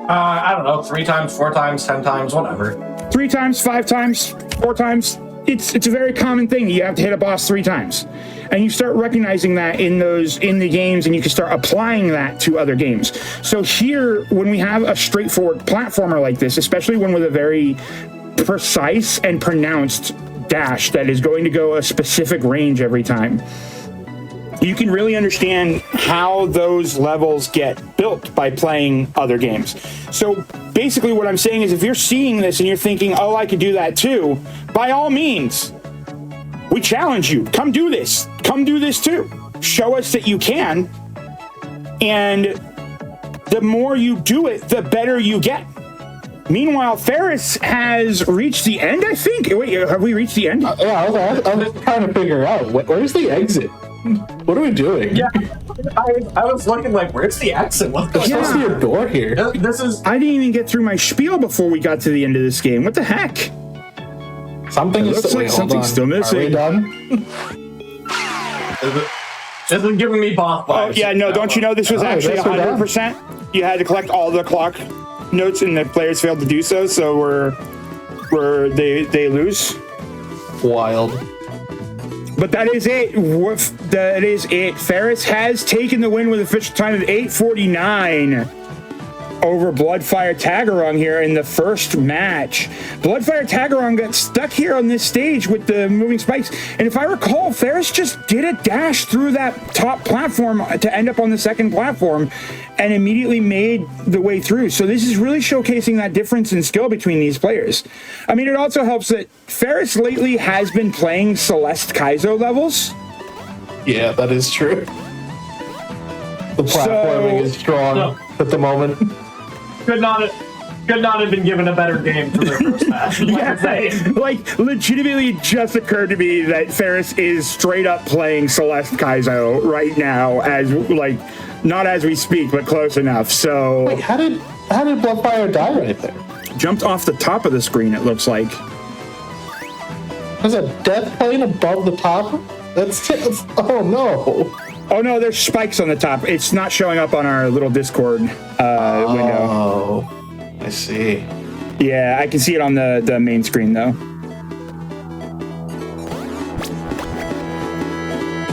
I don't know, 3 times, 4 times, 10 times, whatever. 3 times, 5 times, 4 times. it's a very common thing. You have to hit a boss 3 times. And you start recognizing that in the games, and you can start applying that to other games. So here, when we have a straightforward platformer like this, especially one with a very precise and pronounced dash that is going to go a specific range every time, you can really understand how those levels get built by playing other games. So basically what I'm saying is, if you're seeing this and you're thinking, oh, I could do that too, by all means, we challenge you. Come do this. Come do this too. Show us that you can. And the more you do it, the better you get. Meanwhile, Ferris has reached the end, I think. Wait, have we reached the end? Yeah, I was trying to figure out, where's the exit? What are we doing? Yeah, I was looking like, where's the exit? What's going There's supposed to be a door here. This is... I didn't even get through my spiel before we got to the end of this game. What the heck? Something looks like something's still missing. Are we done? This is giving me boss vibes. Oh, yeah, no, don't you know this was actually 100%? You had to collect all the clock notes, and the players failed to do so, so they lose. Wild. But that is it. That is it. Ferris has taken the win with official time of 8:49 over Bloodfiretaggerung here in the first match. Bloodfiretaggerung got stuck here on this stage with the moving spikes. And if I recall, Ferris just did a dash through that top platform to end up on the second platform and immediately made the way through. So this is really showcasing that difference in skill between these players. I mean, it also helps that Ferris lately has been playing Celeste Kaizo levels. Yeah, that is true. The platforming is strong at the moment. Could not have been given a better game for their first match. Like, legitimately just occurred to me that Ferris is straight up playing Celeste Kaizo right now, as, like, not as we speak, but close enough. So wait, how did Bloodfire die right there? Jumped off the top of the screen, it looks like. There's a death plane above the top? That's oh no. Oh no, there's spikes on the top. It's not showing up on our little Discord window. Oh, I see. Yeah, I can see it on the main screen though.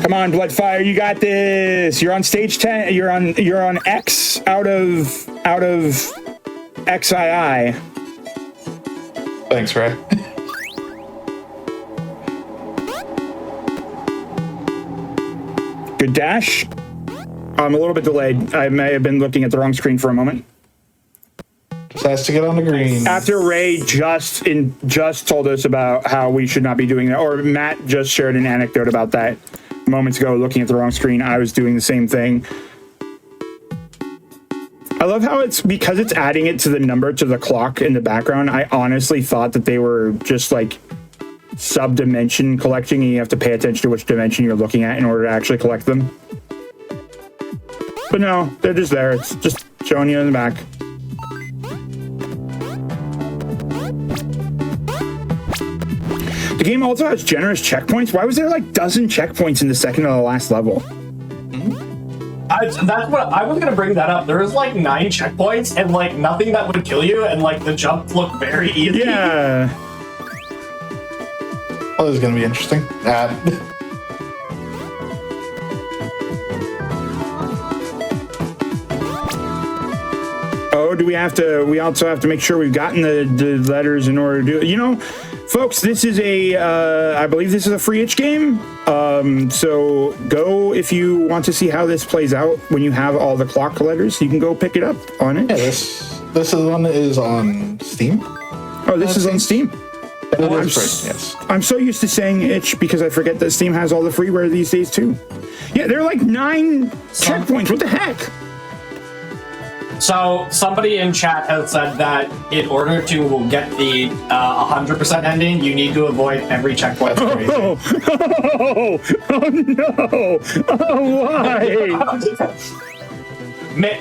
Come on, Bloodfire, you got this. You're on stage 10. You're on X out of XII. Thanks, Ray. Good dash. I'm a little bit delayed. I may have been looking at the wrong screen for a moment. Just has to get on the green. After Ray just told us about how we should not be doing that, or Matt just shared an anecdote about that moments ago, looking at the wrong screen. I was doing the same thing. I love how because it's adding it to the number to the clock in the background. I honestly thought that they were just like sub-dimension collecting, and you have to pay attention to which dimension you're looking at in order to actually collect them. But no, they're just there. It's just showing you in the back. The game also has generous checkpoints. Why was there like dozen checkpoints in the second to the last level? That's what I was gonna bring that up. There was like 9 checkpoints and like nothing that would kill you, and like the jump looked very easy. Yeah. Oh, this is gonna be interesting. Oh, do we have to? We also have to make sure we've gotten the letters in order to do it. You know, folks, this is I believe this is a free itch game. So go if you want to see how this plays out when you have all the clock letters. You can go pick it up on it. Yeah, this one is on Steam. Oh, this is on Steam. Yes. I'm so used to saying itch because I forget that Steam has all the freeware these days too. Yeah, there are like 9 checkpoints. What the heck? So somebody in chat has said that in order to get the 100% ending, you need to avoid every checkpoint. Oh no! Oh, why?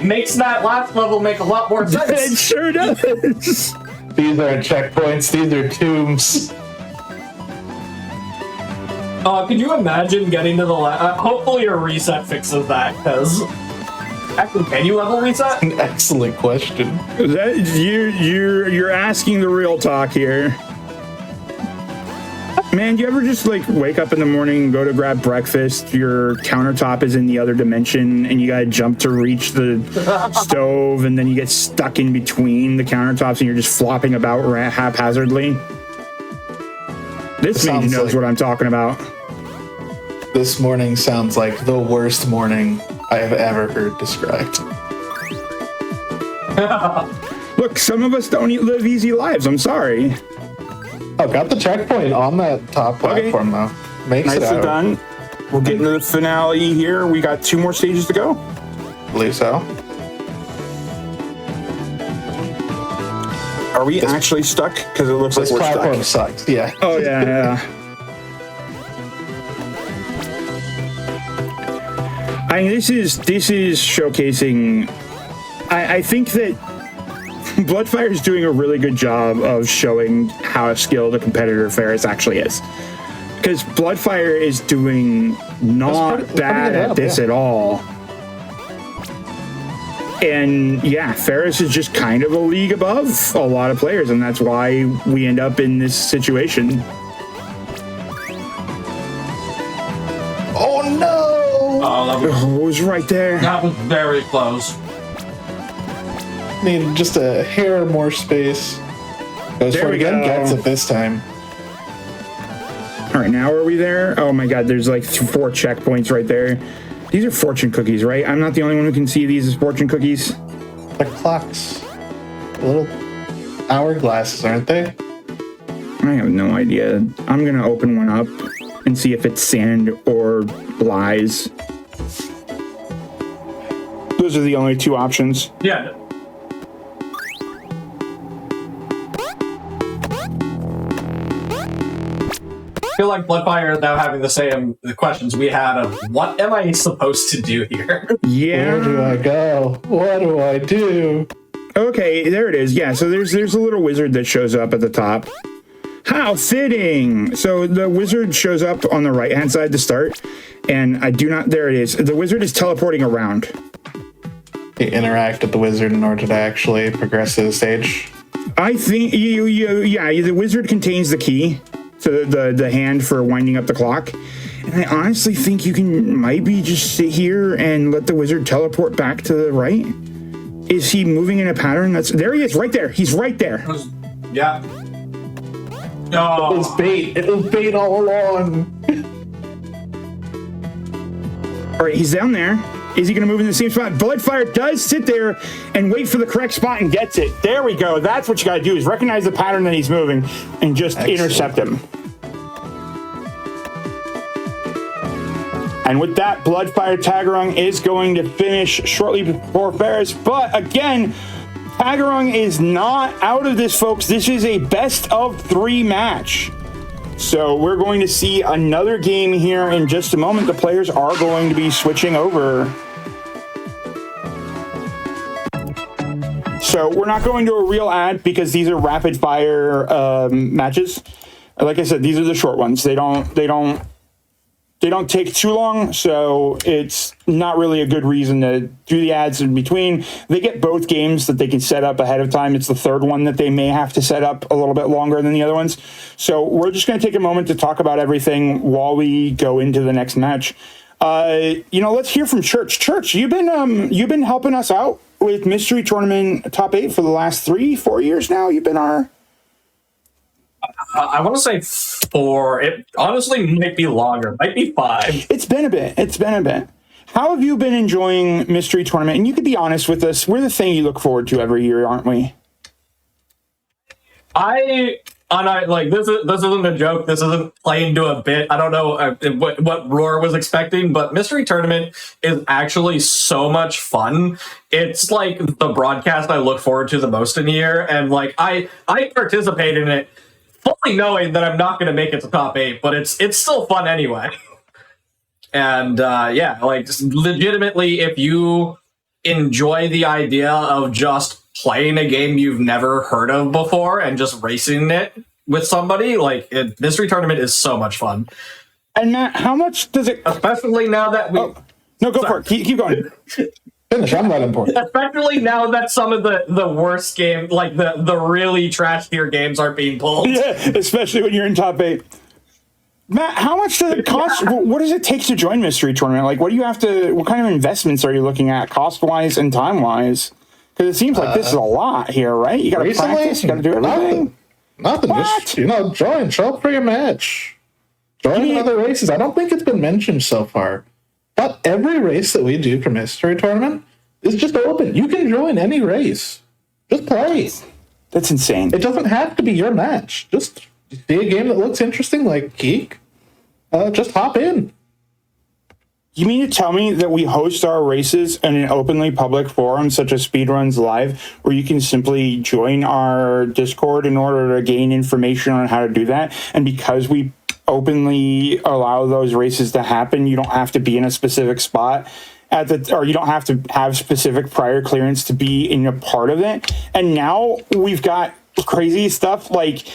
Makes that last level make a lot more sense. It sure does. These aren't checkpoints, these are tombs. Could you imagine getting to the hopefully a reset fixes that, because actually, can you level reset? An excellent question. You're asking the real talk here. Man, do you ever just like wake up in the morning, go to grab breakfast, your countertop is in the other dimension, and you gotta jump to reach the stove, and then you get stuck in between the countertops, and you're just flopping about haphazardly? This mage knows what I'm talking about. This morning sounds like the worst morning I have ever heard described. Look, some of us don't live easy lives. I'm sorry. Oh, got the checkpoint on that top platform, though. Makes it out. Done. We'll get into the finale here. We got 2 more stages to go. Believe so. Are we actually stuck? Because it looks like This we're platform stuck. sucks. Yeah. Oh, yeah. I mean, this is showcasing. I think that Bloodfire is doing a really good job of showing how skilled a competitor Ferris actually is. Because Bloodfire is doing not bad at this at all. And yeah, Ferris is just kind of a league above a lot of players, and that's why we end up in this situation. Oh no! Oh, it was right there. That was very close. Need just a hair more space. Goes There for it we again. go. Gets it this time. All right, now are we there? Oh my god, there's like 4 checkpoints right there. These are fortune cookies, right? I'm not the only one who can see these as fortune cookies. The clocks. Little hourglasses, aren't they? I have no idea. I'm gonna open one up and see if it's sand or lies. Those are the only 2 options. Yeah. I feel like Bloodfire is now having the same questions we had of what am I supposed to do here? Yeah. Where do I go? What do I do? Okay, there it is. Yeah, so there's a little wizard that shows up at the top. How fitting! So the wizard shows up on the right-hand side to start, and there it is. The wizard is teleporting around. You interact with the wizard in order to actually progress to the stage. I think the wizard contains the key to the hand for winding up the clock. And I honestly think you can maybe just sit here and let the wizard teleport back to the right. Is he moving in a pattern? There he is, right there. He's right there. Yeah. It was bait. It was bait all along. All right, he's down there. Is he going to move in the same spot? Bloodfire does sit there and wait for the correct spot and gets it. There we go. That's what you got to do, is recognize the pattern that he's moving and just intercept him. And with that, Bloodfiretaggerung is going to finish shortly before Ferris. But again, Taggerung is not out of this, folks. This is a best of 3 match. So we're going to see another game here in just a moment. The players are going to be switching over. So we're not going to a real ad because these are rapid fire matches. Like I said, these are the short ones. They don't take too long, so it's not really a good reason to do the ads in between. They get both games that they can set up ahead of time. It's the third one that they may have to set up a little bit longer than the other ones. So we're just going to take a moment to talk about everything while we go into the next match. Let's hear from Church. Church, you've been helping us out with Mystery Tournament Top 8 for the last 3-4 years now. You've been our... I want to say 4. It honestly might be longer. Might be 5. It's been a bit. How have you been enjoying Mystery Tournament? And you could be honest with us. We're the thing you look forward to every year, aren't we? This isn't a joke. This isn't playing to a bit. I don't know what Roar was expecting, but Mystery Tournament is actually so much fun. It's like the broadcast I look forward to the most in a year, and like I participate in it fully knowing that I'm not going to make it to top 8, but it's still fun anyway. And just legitimately, if you enjoy the idea of just playing a game you've never heard of before and just racing it with somebody, Mystery Tournament is so much fun. And Matt, how much does it... Especially now that we... Oh, no, go for it. Keep going. Finish, I'm not important. Especially now that some of the worst games, like the really trash tier games, are being pulled. Yeah, especially when you're in top 8. Matt, how much does it cost? What does it take to join Mystery Tournament? Like, what do you have to? What kind of investments are you looking at, cost-wise and time-wise? Because it seems like this is a lot here, right? You got to practice, you got to do everything. Nothing. What? Just join, show up for your match, join other races. I don't think it's been mentioned so far, but every race that we do for Mystery Tournament is just open. You can join any race. Just play. That's insane. It doesn't have to be your match. Just see a game that looks interesting, like Keek. Just hop in. You mean to tell me that we host our races in an openly public forum such as Speedruns Live, where you can simply join our Discord in order to gain information on how to do that? And because we openly allow those races to happen, you don't have to be in a specific spot or you don't have to have specific prior clearance to be in a part of it. And now we've got crazy stuff like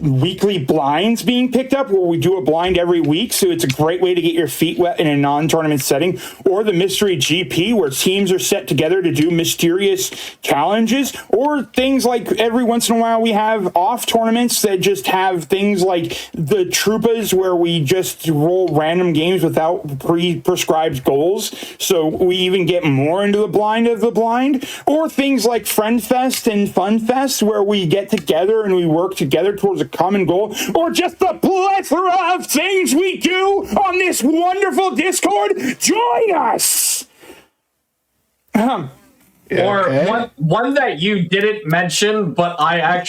weekly blinds being picked up, where we do a blind every week, so it's a great way to get your feet wet in a non-tournament setting, or the mystery GP, where teams are set together to do mysterious challenges, or things like every once in a while we have off tournaments that just have things like the Troopas, where we just roll random games without pre-prescribed goals, so we even get more into the blind of the blind, or things like Friend Fest and Fun Fest, where we get together and we work together towards a common goal, or just the plethora of things we do on this wonderful Discord. Join us! Or one that you didn't mention, but I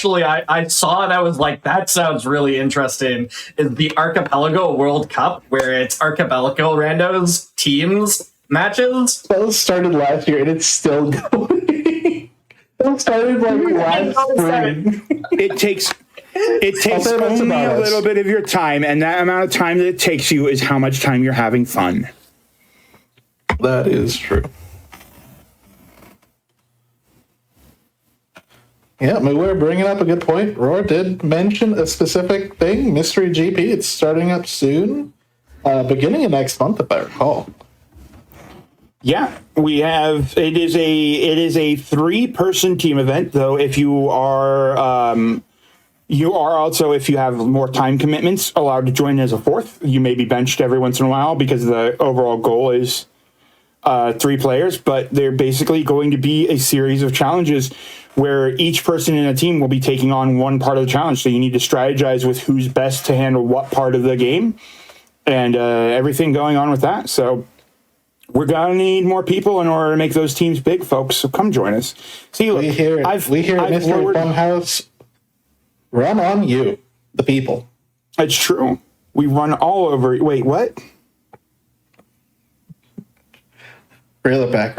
saw and I was like, that sounds really interesting, is the Archipelago World Cup, where it's Archipelago randos teams matches. Those started last year and it's still going. Those started last spring. It takes only a little bit of your time, and that amount of time that it takes you is how much time you're having fun. That is true. Yeah, I mean, we're bringing up a good point. Roar did mention a specific thing, Mystery GP. It's starting up soon, beginning of next month, if I recall. Yeah, we have. It is a 3-person team event, though. If you are also, if you have more time commitments, allowed to join as a 4th. You may be benched every once in a while because the overall goal is 3 players. But they're basically going to be a series of challenges where each person in a team will be taking on one part of the challenge. So you need to strategize with who's best to handle what part of the game, and everything going on with that. So we're gonna need more people in order to make those teams big, folks. So come join us. See, look, we here at Mystery Funhouse run on you, the people. It's true. We run all over. Wait, what? Reel it back.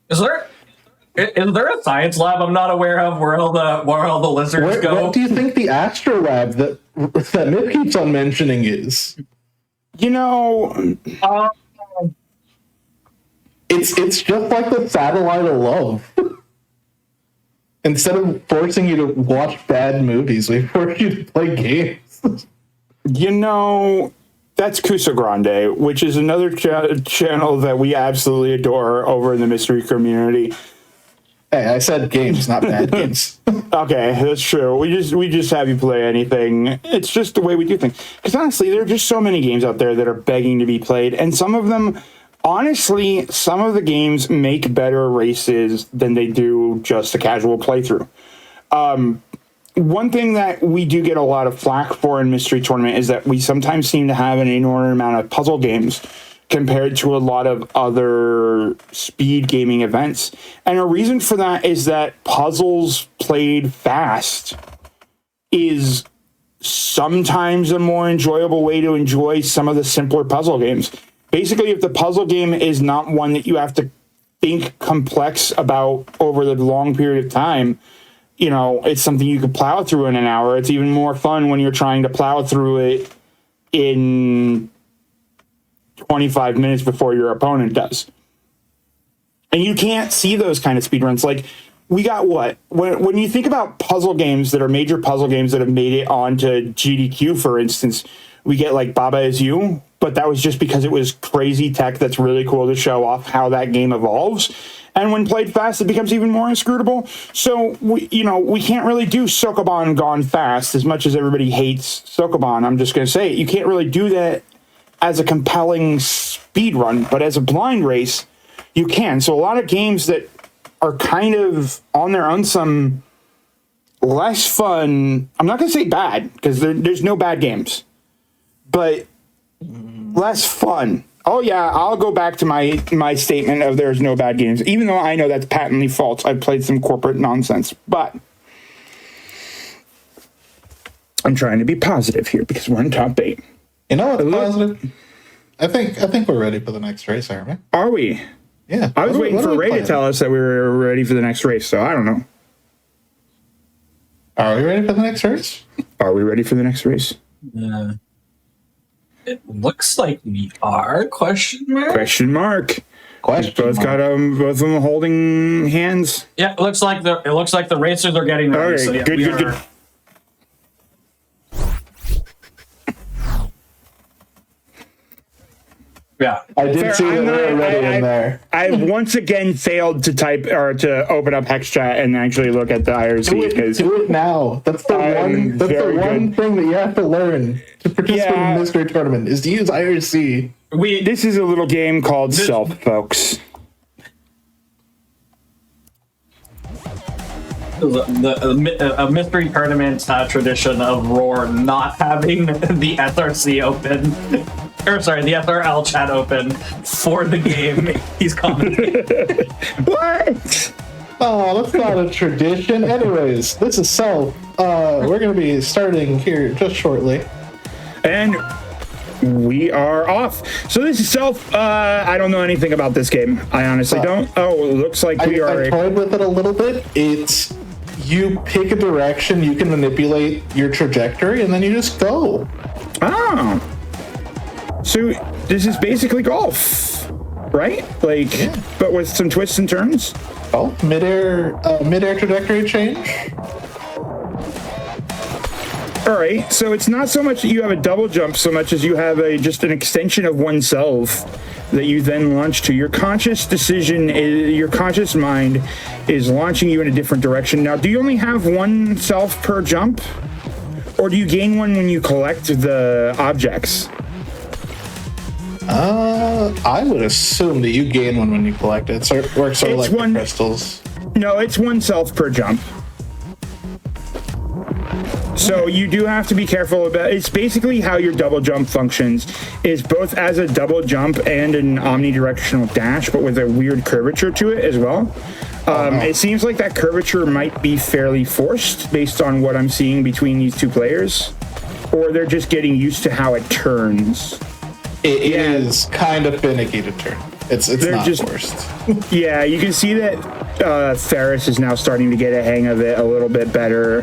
Is there a science lab I'm not aware of where all the lizards go? What do you think the astrolab that Myth keeps on mentioning is? You know, it's just like the satellite of love. Instead of forcing you to watch bad movies, we force you to play games. You know, that's Cusa Grande, which is another channel that we absolutely adore over in the mystery community. Hey, I said games, not bad games. Okay, that's true. We just have you play anything. It's just the way we do things. Because honestly, there are just so many games out there that are begging to be played, and some of them, honestly, some of the games make better races than they do just a casual playthrough. One thing that we do get a lot of flack for in Mystery Tournament is that we sometimes seem to have an inordinate amount of puzzle games compared to a lot of other speed gaming events. And a reason for that is that puzzles played fast is sometimes a more enjoyable way to enjoy some of the simpler puzzle games. Basically, if the puzzle game is not one that you have to think complex about over the long period of time, you know, it's something you could plow through in an hour. It's even more fun when you're trying to plow through it in 25 minutes before your opponent does. And you can't see those kind of speedruns. Like, we got what? When you think about puzzle games that are major puzzle games that have made it onto GDQ, for instance, we get like Baba Is You, but that was just because it was crazy tech that's really cool to show off how that game evolves. And when played fast, it becomes even more inscrutable. So, we can't really do Sokoban gone fast as much as everybody hates Sokoban. I'm just going to say it. You can't really do that as a compelling speed run, but as a blind race, you can. So a lot of games that are kind of on their own some less fun, I'm not going to say bad, because there's no bad games, but less fun. Oh yeah, I'll go back to my statement of there's no bad games, even though I know that's patently false. I've played some corporate nonsense, but I'm trying to be positive here because we're in top 8. You know what's positive? I think we're ready for the next race, aren't we? Are we? Yeah. I was waiting for Ray to tell us that we were ready for the next race, so I don't know. Are we ready for the next race? Are we ready for the next race? It looks like we are, question mark? Question mark. Both got both of them holding hands. Yeah, it looks like the racers are getting ready. Okay, so yeah, good. Yeah. I did see that we were ready in there. I once again failed to type or to open up Hex Chat and actually look at the IRC because Do it now. That's the one thing that you have to learn to participate in the mystery tournament is to use IRC. This is a little game called Self, folks. A mystery tournament tradition of Roar not having the SRC open, or sorry, the SRL chat open for the game he's commenting. What? Oh, that's not a tradition. Anyways, this is Self. We're going to be starting here just shortly. And we are off. So this is Self. I don't know anything about this game. I honestly don't. Oh, it looks like we are. I toyed with it a little bit. It's you pick a direction, you can manipulate your trajectory, and then you just go. Oh. So this is basically golf, right? Like, but with some twists and turns. Oh, midair trajectory change. All right, so it's not so much that you have a double jump so much as you have just an extension of oneself that you then launch to. Your conscious decision, your conscious mind is launching you in a different direction. Now, do you only have one self per jump? Or do you gain one when you collect the objects? I would assume that you gain one when you collect it. So it works sort of like the crystals. No, it's one self per jump. So you do have to be careful about it's basically how your double jump functions is both as a double jump and an omnidirectional dash, but with a weird curvature to it as well. It seems like that curvature might be fairly forced based on what I'm seeing between these two players, or they're just getting used to how it turns. It is kind of finicky to turn. It's not forced. Yeah, you can see that Ferris is now starting to get a hang of it a little bit better.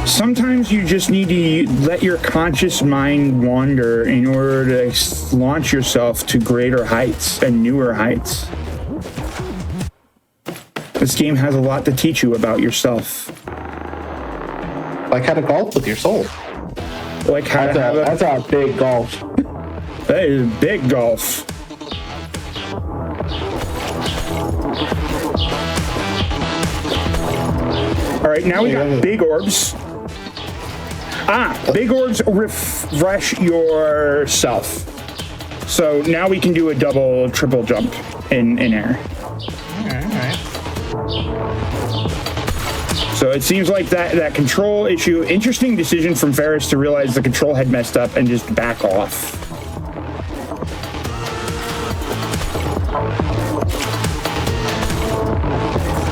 Sometimes you just need to let your conscious mind wander in order to launch yourself to greater heights and newer heights. This game has a lot to teach you about yourself. Like how to golf with your soul. Like how to have that's a big golf. That is big golf. All right, now we got big orbs. Big orbs refresh yourself. So now we can do a double, triple jump in air. Alright. So it seems like that control issue, interesting decision from Ferris to realize the control had messed up and just back off.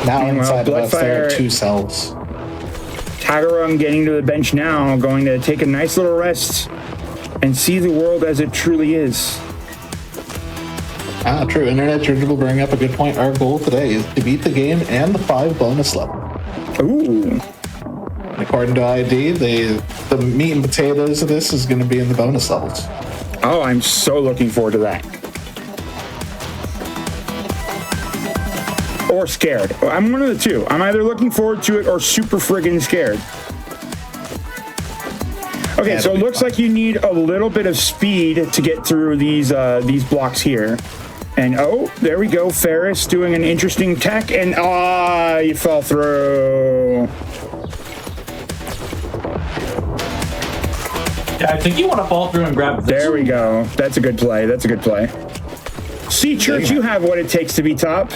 Now inside of us, there are two cells. Taggerung getting to the bench now, going to take a nice little rest and see the world as it truly is. True. Internet Church will bring up a good point. Our goal today is to beat the game and the 5 bonus level. Ooh. According to ID, the meat and potatoes of this is going to be in the bonus levels. Oh, I'm so looking forward to that. Or scared. I'm one of the two. I'm either looking forward to it or super friggin' scared. Okay, so it looks like you need a little bit of speed to get through these blocks here. And oh, there we go. Ferris doing an interesting tech, and you fell through. Yeah, I think you want to fall through and grab this. There we go. That's a good play. That's a good play. See, Church, you have what it takes to be top.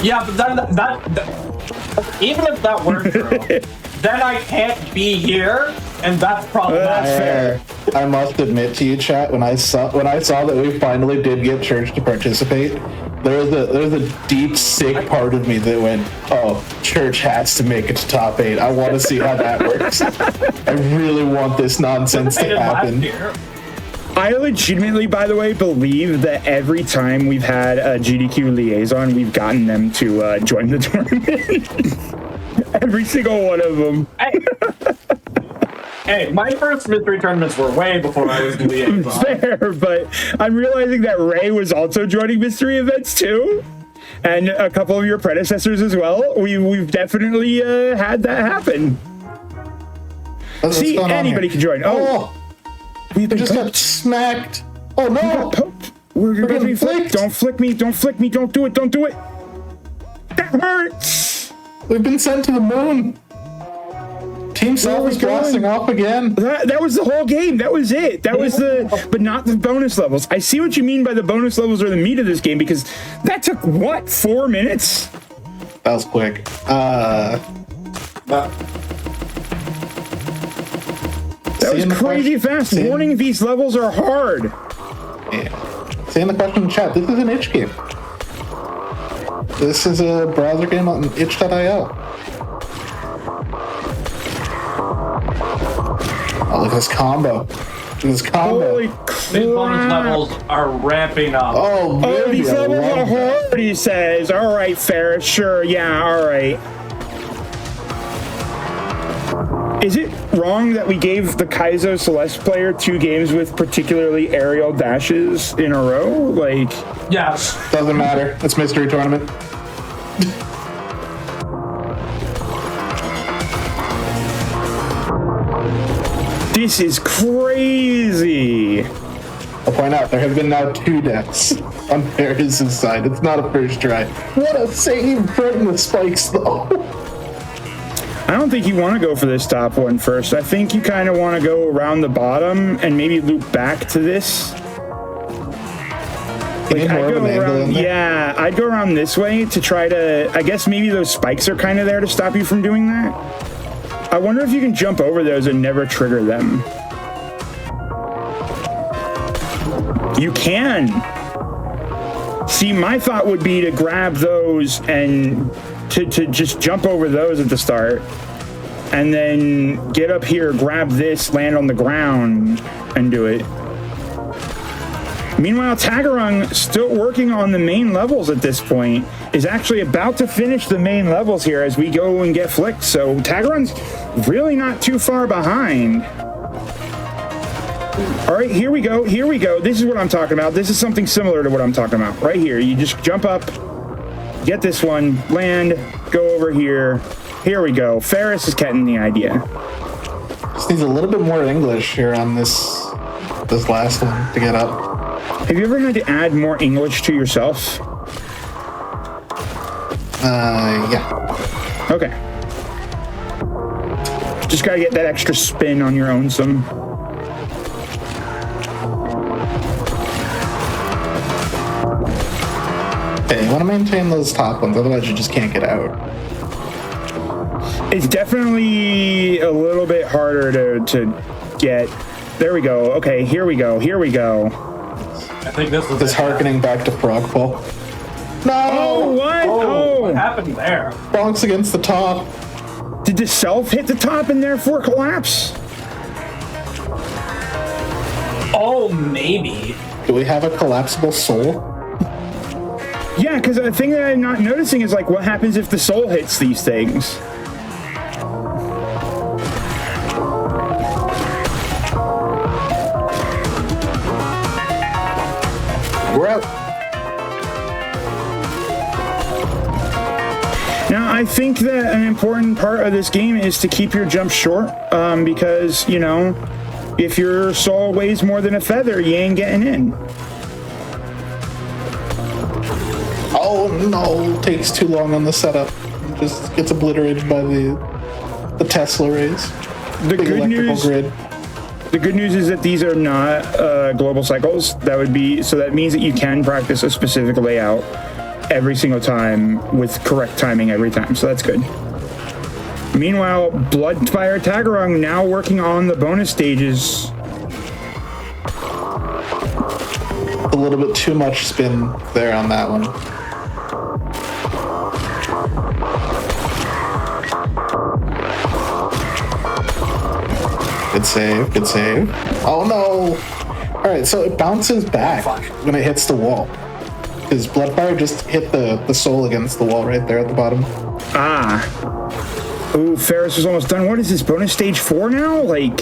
Yeah, but that even if that weren't true, then I can't be here, and that's problematic. I must admit to you, chat, when I saw that we finally did get Church to participate, there was a deep, sick part of me that went, "Oh, Church has to make it to top 8. I want to see how that works. I really want this nonsense to happen." I legitimately, by the way, believe that every time we've had a GDQ liaison, we've gotten them to join the tournament. Every single one of them. Hey, my first mystery tournaments were way before I was the liaison. Fair, but I'm realizing that Ray was also joining mystery events too, and a couple of your predecessors as well. We've definitely had that happen. See, anybody can join. We just got smacked. Oh no! We're gonna be flicked. Don't flick me! Don't flick me! Don't do it! Don't do it! That hurts! We've been sent to the moon. Team Self is blasting off again. That was the whole game. That was it. That was but not the bonus levels. I see what you mean by the bonus levels are the meat of this game, because that took, what, 4 minutes? That was quick. That was crazy fast. Warning, these levels are hard. Yeah. Saying the question in the chat, this is an itch game. This is a browser game on itch.io. Oh, look at this combo. Holy crap. These bonus levels are ramping up. Oh, these levels are hard, he says. All right, Ferris, sure, yeah, all right. Is it wrong that we gave the Kaizo Celeste player 2 games with particularly aerial dashes in a row? Like, yes. Doesn't matter. It's mystery tournament. This is crazy. I'll point out, there have been now 2 deaths on Ferris' side. It's not a first try. What a save from the spikes, though. I don't think you want to go for this top one first. I think you kind of want to go around the bottom and maybe loop back to this. Like, I'd go around, yeah, I'd go around this way to try to, I guess maybe those spikes are kind of there to stop you from doing that. I wonder if you can jump over those and never trigger them. You can. See, my thought would be to grab those and to just jump over those at the start, and then get up here, grab this, land on the ground, and do it. Meanwhile, Taggerung, still working on the main levels at this point, is actually about to finish the main levels here as we go and get flicked. So Taggerung's really not too far behind. All right, here we go. Here we go. This is what I'm talking about. This is something similar to what I'm talking about. Right here. You just jump up, get this one, land, go over here. Here we go. Ferris is getting the idea. Just needs a little bit more English here on this last one to get up. Have you ever had to add more English to yourself? Yeah. Okay. Just gotta get that extra spin on your own some. Okay, you want to maintain those top ones, otherwise you just can't get out. It's definitely a little bit harder to get. There we go. Okay, here we go. Here we go. I think this is This harkening back to Frogfall. No! Oh, what? Oh! What happened there? Bonks against the top. Did the self hit the top and therefore collapse? Oh, maybe. Do we have a collapsible soul? Yeah, because the thing that I'm not noticing is, like, what happens if the soul hits these things? We're out. Now, I think that an important part of this game is to keep your jump short, because, you know, if your soul weighs more than a feather, you ain't getting in. Oh no, takes too long on the setup. Just gets obliterated by the Tesla rays. The Big good electrical news. grid. The good news is that these are not global cycles. That means that you can practice a specific layout every single time with correct timing every time. So that's good. Meanwhile, Bloodfiretaggerung now working on the bonus stages. A little bit too much spin there on that one. Good save, good save. Oh no! Alright, so it bounces back when it hits the wall. Because Bloodfire just hit the soul against the wall right there at the bottom. Ah. Ooh, Ferris was almost done. What is this, bonus stage 4 now? Like,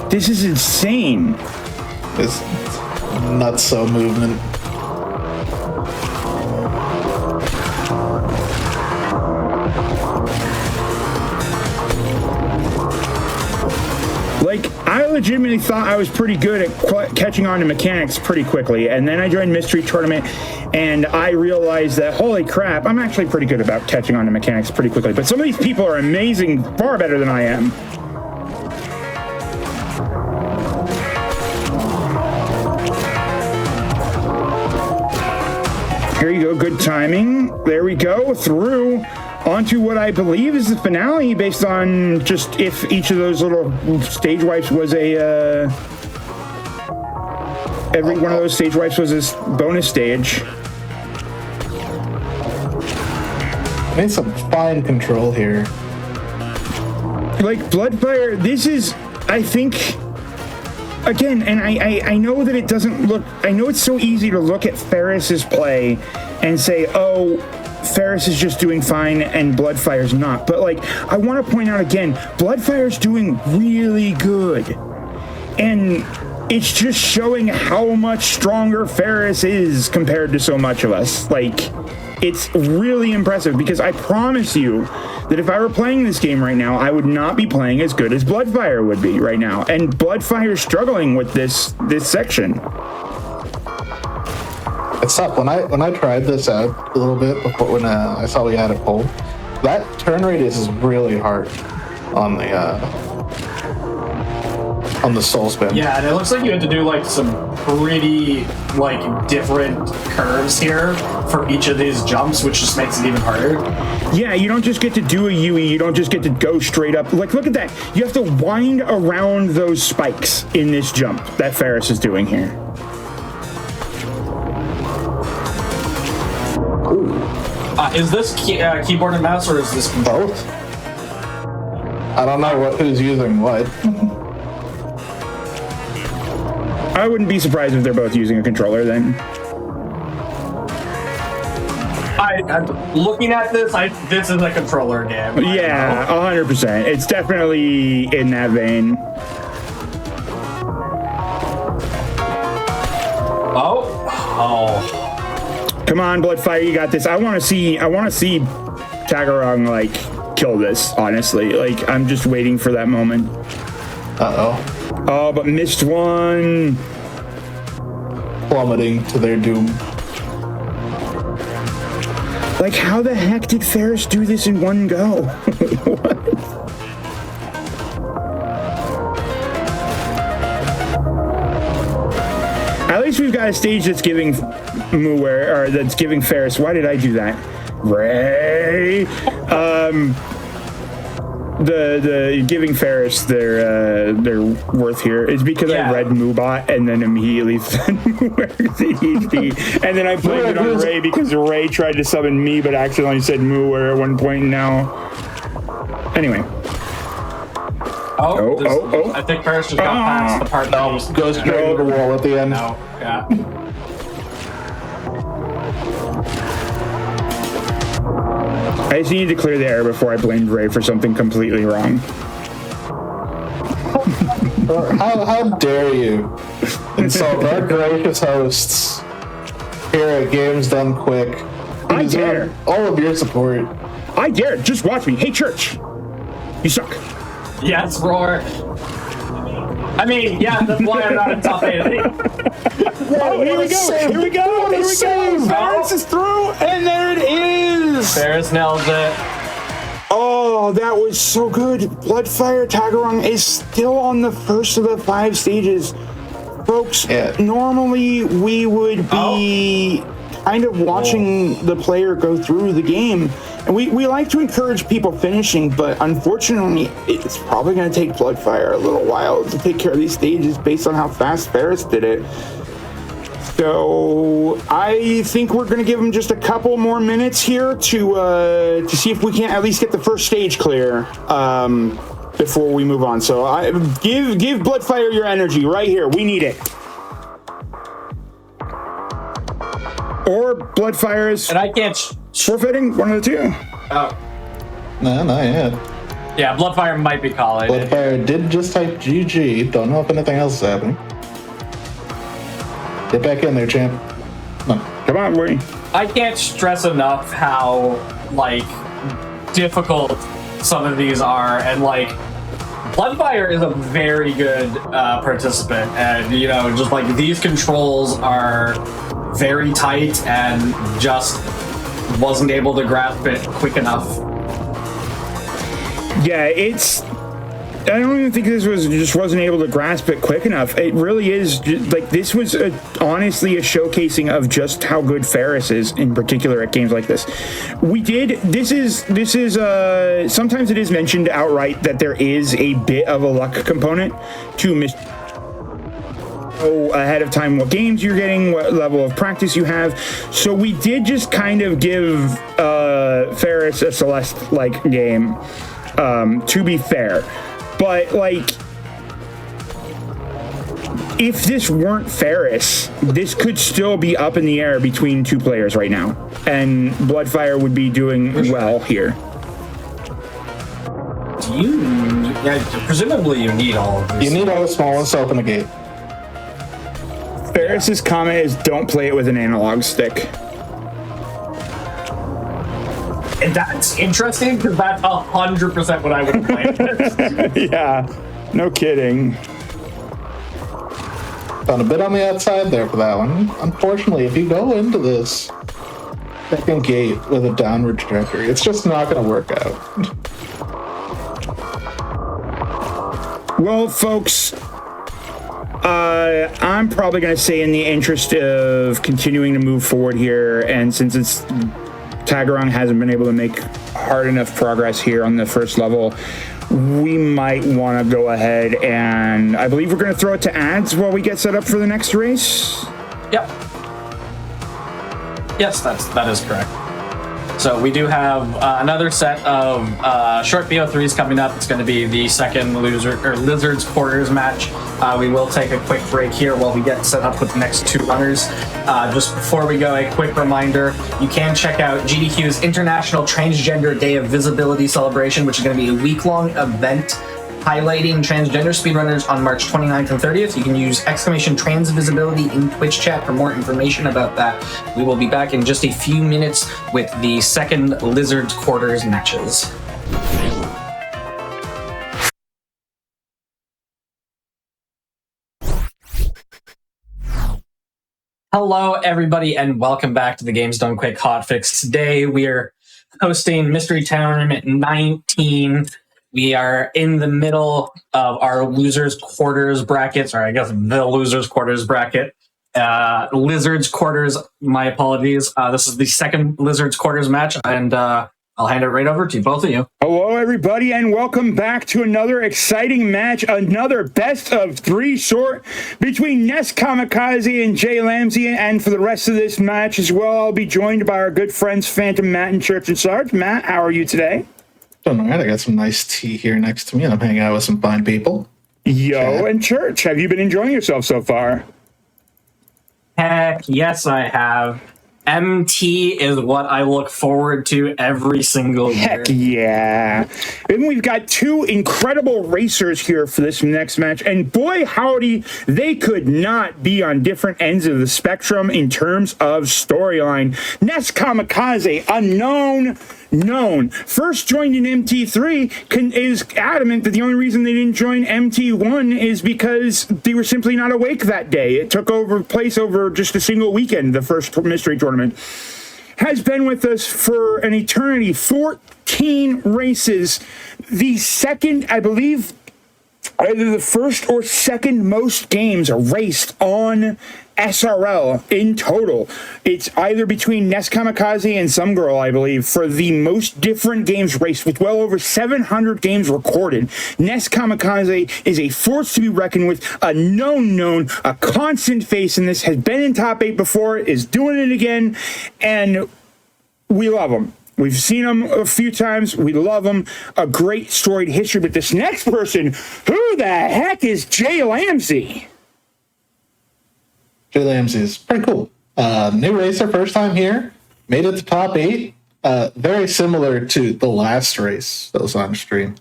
this is insane. It's nutso movement. Like, I legitimately thought I was pretty good at catching on to mechanics pretty quickly, and then I joined Mystery Tournament, and I realized that, holy crap, I'm actually pretty good about catching on to mechanics pretty quickly, but some of these people are amazing, far better than I am. Here you go, good timing. There we go, through onto what I believe is the finale, based on just if each of those little stage wipes was every one of those stage wipes was this bonus stage. Made some fine control here. Like, Bloodfire, this is, I think, again, and I know that it doesn't look, I know it's so easy to look at Ferris's play and say, oh, Ferris is just doing fine and Bloodfire's not. But, like, I want to point out again, Bloodfire's doing really good. And it's just showing how much stronger Ferris is compared to so much of us. Like, it's really impressive, because I promise you that if I were playing this game right now, I would not be playing as good as Bloodfire would be right now. And Bloodfire's struggling with this section. It's tough. When I tried this out a little bit before, when I saw we had it pulled, that turn radius is really hard on the soul spin. Yeah, and it looks like you had to do like some pretty like different curves here for each of these jumps, which just makes it even harder. Yeah, you don't just get to do a UE, you don't just get to go straight up. Like, look at that. You have to wind around those spikes in this jump that Ferris is doing here. Is this keyboard and mouse, or is this controller? Both? I don't know who's using what. I wouldn't be surprised if they're both using a controller then. I'm looking at this, this is a controller game. Yeah, 100%. It's definitely in that vein. Oh. Come on, Bloodfire, you got this. I want to see Taggerung, like, kill this, honestly. Like, I'm just waiting for that moment. Uh-oh. Oh, but missed one. Plummeting to their doom. Like, how the heck did Ferris do this in one go? What? At least we've got a stage that's giving that's giving Ferris. Why did I do that? Ray. The giving Ferris their worth here is because I read Moobot and then immediately said HD, and then I blamed it on Ray because Ray tried to summon me but accidentally said Mooer at one point. Now, anyway. I think Ferris just got past the part that was goes straight to the wall at the end. No, yeah. I just needed to clear the air before I blamed Ray for something completely wrong. How dare you insult our gracious hosts here at Games Done Quick I dare. All of your support. I dare. Just watch me. Hey, Church. You suck. Yes, Roar. I mean, yeah, that's why I'm not in top 8. Oh, here we go. Here we go. Here we go. Ferris is through, and there it is. Ferris nails it. Oh, that was so good. Bloodfiretaggerung is still on the first of the 5 stages. Folks, normally we would be kind of watching the player go through the game. And we like to encourage people finishing, but unfortunately, it's probably going to take Bloodfire a little while to take care of these stages based on how fast Ferris did it. So I think we're going to give him just a couple more minutes here to see if we can't at least get the first stage clear before we move on. So give Bloodfire your energy right here. We need it. Or Bloodfire is... And I can't... forfeiting? One of the two. Oh. No, not yet. Yeah, Bloodfire might be calling. Bloodfire did just type GG. Don't know if anything else is happening. Get back in there, champ. Come on, boy. I can't stress enough how, like, difficult some of these are, and, like, Bloodfire is a very good participant, and, you know, just, like, these controls are very tight and just wasn't able to grasp it quick enough. Yeah, it's... I don't even think this was just wasn't able to grasp it quick enough. It really is like this was honestly a showcasing of just how good Ferris is in particular at games like this. This is sometimes it is mentioned outright that there is a bit of a luck component to ahead of time what games you're getting, what level of practice you have. So we did just kind of give Ferris a Celeste-like game, to be fair. But, like, if this weren't Ferris, this could still be up in the air between 2 players right now. And Bloodfire would be doing well here. Presumably you need all of these. You need all the small ones to open the gate. Ferris's comment is don't play it with an analog stick. And that's interesting because that's 100% what I would play. Yeah, no kidding. Found a bit on the outside there for that one. Unfortunately, if you go into this second gate with a downward trajectory, it's just not going to work out. Well, folks, I'm probably going to say in the interest of continuing to move forward here, and since it's Taggerung hasn't been able to make hard enough progress here on the first level, we might want to go ahead and I believe we're going to throw it to ads while we get set up for the next race. Yep. Yes, that is correct. So we do have another set of short BO3s coming up. It's going to be the second Lizard's Quarters match. We will take a quick break here while we get set up with the next 2 runners. Just before we go, a quick reminder, you can check out GDQ's International Transgender Day of Visibility celebration, which is going to be a week-long event highlighting transgender speedrunners on March 29th and 30th. You can use !transvisibility in Twitch chat for more information about that. We will be back in just a few minutes with the second Lizard's Quarters matches. Hello, everybody, and welcome back to the Games Done Quick Hotfix. Today, we are hosting Mystery Tournament 19. We are in the middle of our Losers Quarters brackets, or I guess the Losers Quarters bracket. Lizards Quarters, my apologies. This is the second Lizards Quarters match, and I'll hand it right over to both of you. Hello, everybody, and welcome back to another exciting match, another best of 3 short between neskamikaze and Jlambsy. And for the rest of this match as well, I'll be joined by our good friends Phantom Matt and Church and Sarge. Matt, how are you today? Doing all right. I got some nice tea here next to me, and I'm hanging out with some fine people. Yo, and Church, have you been enjoying yourself so far? Heck, yes, I have. MT is what I look forward to every single year. Heck yeah. And we've got two incredible racers here for this next match. And boy, howdy, they could not be on different ends of the spectrum in terms of storyline. Neskamikaze, unknown, known. First joined in MT3, is adamant that the only reason they didn't join MT1 is because they were simply not awake that day. It took place over just a single weekend, the first mystery tournament. Has been with us for an eternity, 14 races. The second, I believe, either the first or second most games are raced on SRL in total. It's either between Neskamikaze and some girl, I believe, for the most different games raced, with well over 700 games recorded. Neskamikaze is a force to be reckoned with, a known, a constant face in this, has been in top 8 before, is doing it again, and we love him. We've seen him a few times. We love him. A great storied history. But this next person, who the heck is Jlambsy? Jlambsy is pretty cool. New racer, first time here. Made it to top 8. Very similar to the last race that was on stream.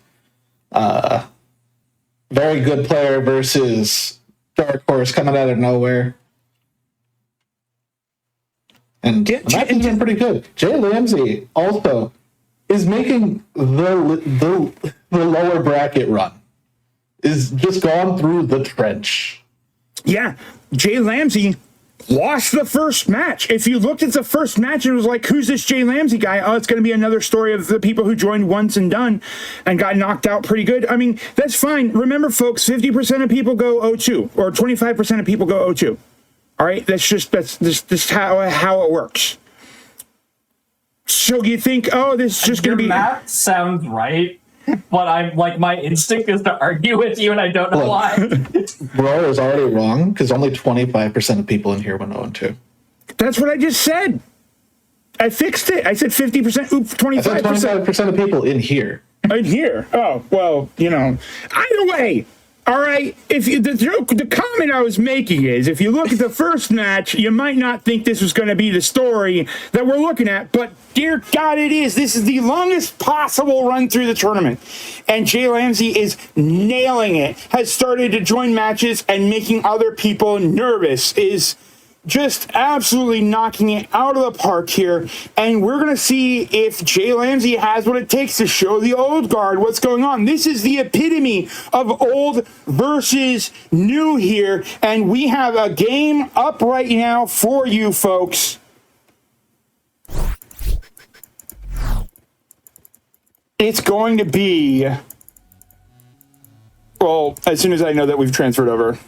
Very good player versus Dark Horse coming out of nowhere. And the match has been pretty good. Jlambsy also is making the lower bracket run. Is just gone through the trench. Yeah, Jlambsy lost the first match. If you looked at the first match, it was like, who's this Jlambsy guy? Oh, it's going to be another story of the people who joined once and done and got knocked out pretty good. I mean, that's fine. Remember, folks, 50% of people go 0-2, or 25% of people go 0-2. All right, that's just how it works. So you think, oh, this is just going to be... Math sounds right, but I'm like, my instinct is to argue with you, and I don't know why. Bro is already wrong, because only 25% of people in here went 0-2. That's what I just said. I fixed it. I said 50%. Oops, 25%. I said 25% of people in here. In here? Oh, well, either way. All right, the comment I was making is, if you look at the first match, you might not think this was going to be the story that we're looking at, but dear God, it is. This is the longest possible run through the tournament, and Jlambsy is nailing it, has started to join matches and making other people nervous, is just absolutely knocking it out of the park here, and we're going to see if Jlambsy has what it takes to show the old guard what's going on. This is the epitome of old versus new here, and we have a game up right now for you folks. It's going to be, well, as soon as I know that we've transferred over.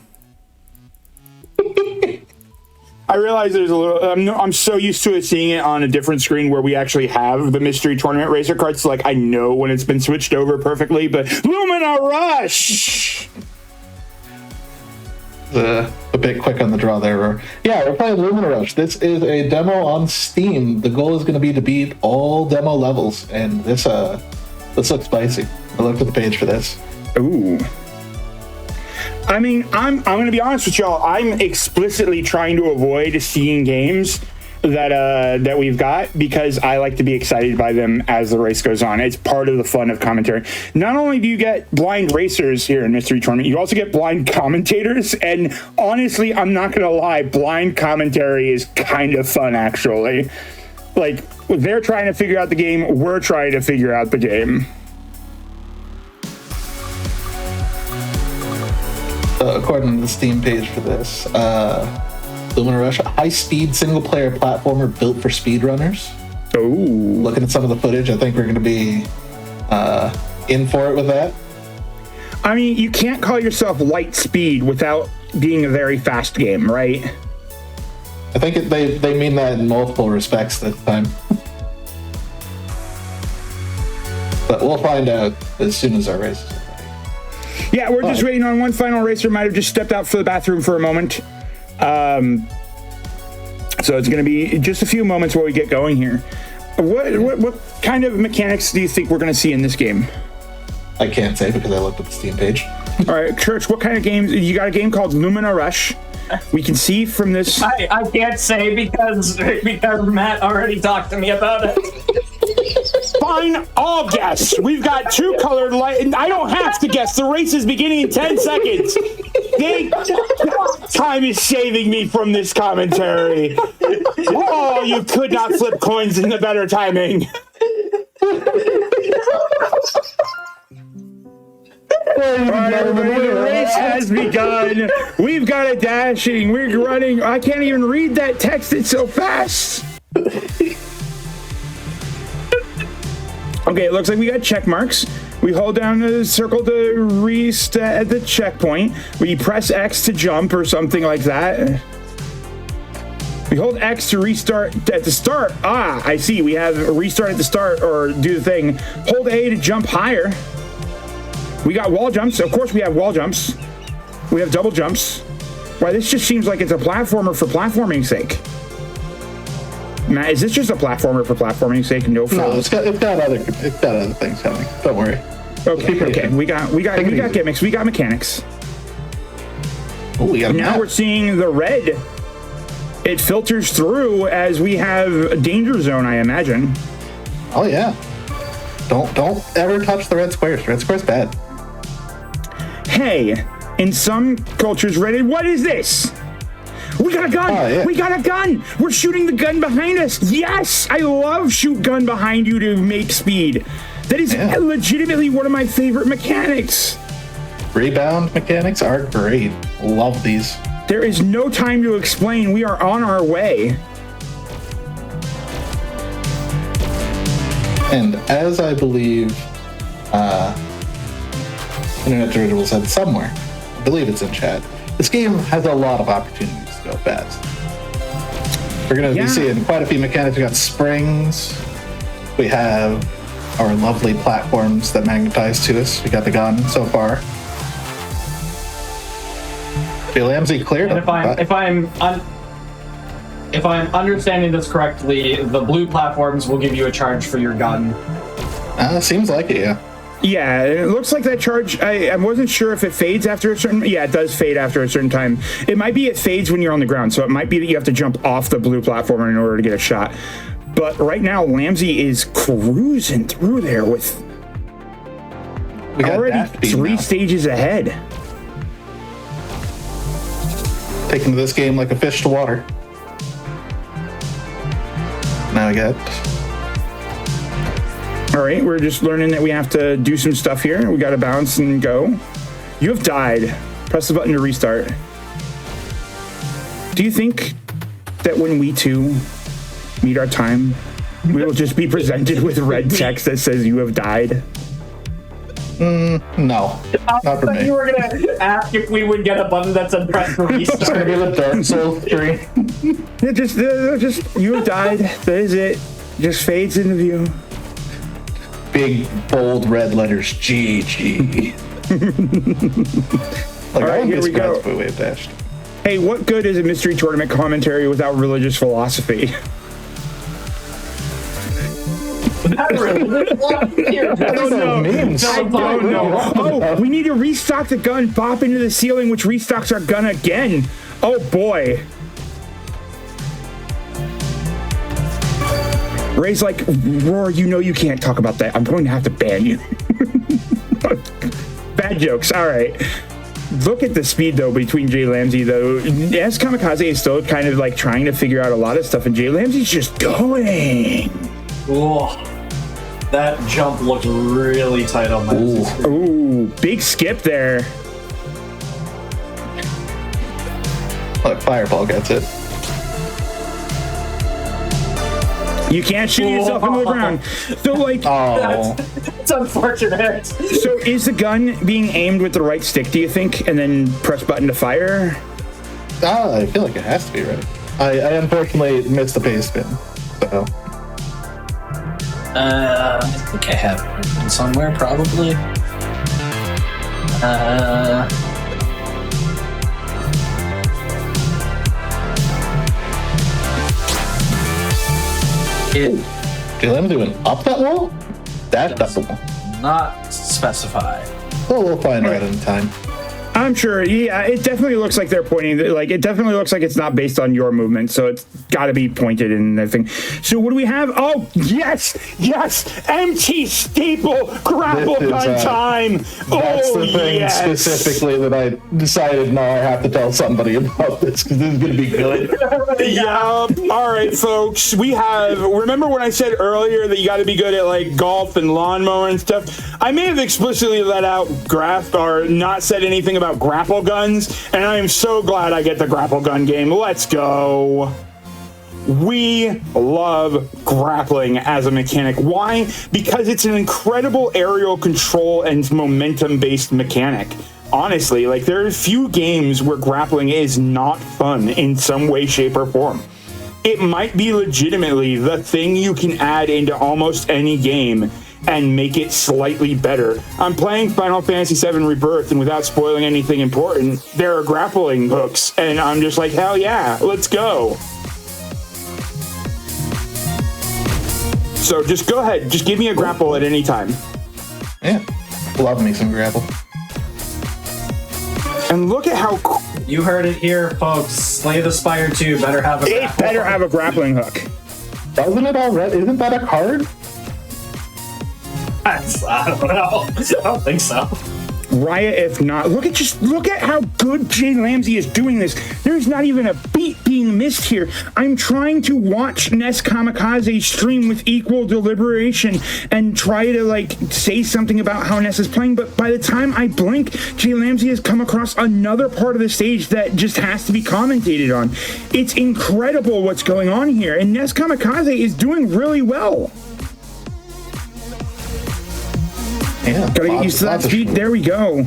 I realize there's a little... I'm so used to seeing it on a different screen where we actually have the mystery tournament racer cards. Like, I know when it's been switched over perfectly, but Lumina Rush! A bit quick on the draw there. Yeah, we're playing Lumina Rush. This is a demo on Steam. The goal is going to be to beat all demo levels, and this looks spicy. I looked at the page for this. Ooh. I mean, I'm going to be honest with y'all. I'm explicitly trying to avoid seeing games that we've got, because I like to be excited by them as the race goes on. It's part of the fun of commentary. Not only do you get blind racers here in Mystery Tournament, you also get blind commentators. And honestly, I'm not going to lie, blind commentary is kind of fun, actually. Like, they're trying to figure out the game, we're trying to figure out the game. According to the Steam page for this, Lumina Rush, a high-speed single-player platformer built for speedrunners. Ooh. Looking at some of the footage, I think we're going to be in for it with that. I mean, you can't call yourself light speed without being a very fast game, right? I think they mean that in multiple respects this time. But we'll find out as soon as our race is. Yeah, we're just waiting on one final racer. Might have just stepped out for the bathroom for a moment. So it's going to be just a few moments while we get going here. What kind of mechanics do you think we're going to see in this game? I can't say because I looked at the Steam page. All right, Church, what kind of games? You got a game called Lumina Rush. We can see from this. I can't say because Matt already talked to me about it. Fine, I'll guess. We've got two colored light, and I don't have to guess. The race is beginning in 10 seconds. Time is saving me from this commentary. Oh, you could not flip coins in the better timing. The race has begun. We've got a dashing. We're running. I can't even read that text. It's so fast. Okay, it looks like we got check marks. We hold down the circle to restart at the checkpoint. We press X to jump or something like that. We hold X to restart at the start. Ah, I see. We have a restart at the start or do the thing. Hold A to jump higher. We got wall jumps. Of course we have wall jumps. We have double jumps. Why, this just seems like it's a platformer for platforming's sake. Matt, is this just a platformer for platforming's sake? No, it's got other things coming. Don't worry. Okay. We got gimmicks. We got mechanics. Oh, we got now we're seeing the red. It filters through as we have a danger zone, I imagine. Oh yeah. Don't ever touch the red squares. Red square's bad. Hey, in some cultures, Reddit, what is this? We got a gun! Oh, yeah. We got a gun! We're shooting the gun behind us! Yes! I love shoot gun behind you to make speed. That is legitimately one of my favorite mechanics. Rebound mechanics are great. Love these. There is no time to explain. We are on our way. And as I believe Internet Dirigible said somewhere, I believe it's in chat, this game has a lot of opportunities to go fast. We're going to be seeing quite a few mechanics. We got springs. We have our lovely platforms that magnetize to us. We got the gun so far. Jlambsy cleared. And if I'm understanding this correctly, the blue platforms will give you a charge for your gun. Seems like it, yeah. Yeah, it looks like that charge, I wasn't sure if it fades after a certain, yeah, it does fade after a certain time. It might be it fades when you're on the ground, so it might be that you have to jump off the blue platform in order to get a shot. But right now, Jlambsy is cruising through there with already 3 stages ahead. Taking this game like a fish to water. Now we got... All right, we're just learning that we have to do some stuff here. We got to bounce and go. You have died. Press the button to restart. Do you think that when we two meet our time, we will just be presented with red text that says you have died? No, not for me. You were going to ask if we would get a button that said press to restart. It's going to be the Dark Souls 3. Just you have died. That is it. Just fades into view. Big, bold red letters, GG. All right, here we go. Wave dashed. Hey, what good is a mystery tournament commentary without religious philosophy? Oh, we need to restock the gun, bop into the ceiling, which restocks our gun again. Oh boy. Ray's like, Roar, you know you can't talk about that. I'm going to have to ban you. Bad jokes. All right. Look at the speed, though, between Jlambsy, though. Neskamikaze is still kind of like trying to figure out a lot of stuff, and Jlambsy's just going. Oh, that jump looked really tight on my screen. Ooh, big skip there. Look, Fireball gets it. You can't shoot yourself into the ground. So, like, that's unfortunate. So, is the gun being aimed with the right stick, do you think? And then press button to fire? I feel like it has to be right. I unfortunately missed the pace spin. So. I think I have it somewhere, probably. Jlambsy went up that wall? That's up the wall. Not specified. Well, we'll find out in time. I'm sure. Yeah, it definitely looks like they're pointing. Like, it definitely looks like it's not based on your movement, so it's got to be pointed and everything. So what do we have? Oh, yes, empty staple grapple gun time. That's the thing specifically that I decided, no, I have to tell somebody about this because this is going to be good. Yeah. All right, folks. We have. Remember when I said earlier that you got to be good at like golf and lawnmower and stuff? I may have explicitly let out or not said anything about grapple guns, and I am so glad I get the grapple gun game. Let's go. We love grappling as a mechanic. Why? Because it's an incredible aerial control and momentum-based mechanic. Honestly, like, there are few games where grappling is not fun in some way, shape, or form. It might be legitimately the thing you can add into almost any game and make it slightly better. I'm playing Final Fantasy VII Rebirth, and without spoiling anything important, there are grappling hooks, and I'm just like, hell yeah, let's go. So just go ahead, just give me a grapple at any time. Yeah, love me some grapple. And look at how You heard it here, folks. Slay the Spire 2 better have a it better have a grappling hook. Doesn't it already? Isn't that a card? I don't know. I don't think so. Riot, if not. Look at how good Jlambsy is doing this. There's not even a beat being missed here. I'm trying to watch neskamikaze stream with equal deliberation and try to like say something about how Ness is playing, but by the time I blink, Jlambsy has come across another part of the stage that just has to be commentated on. It's incredible what's going on here, and neskamikaze is doing really well. Yeah, gotta get used to that speed. There we go.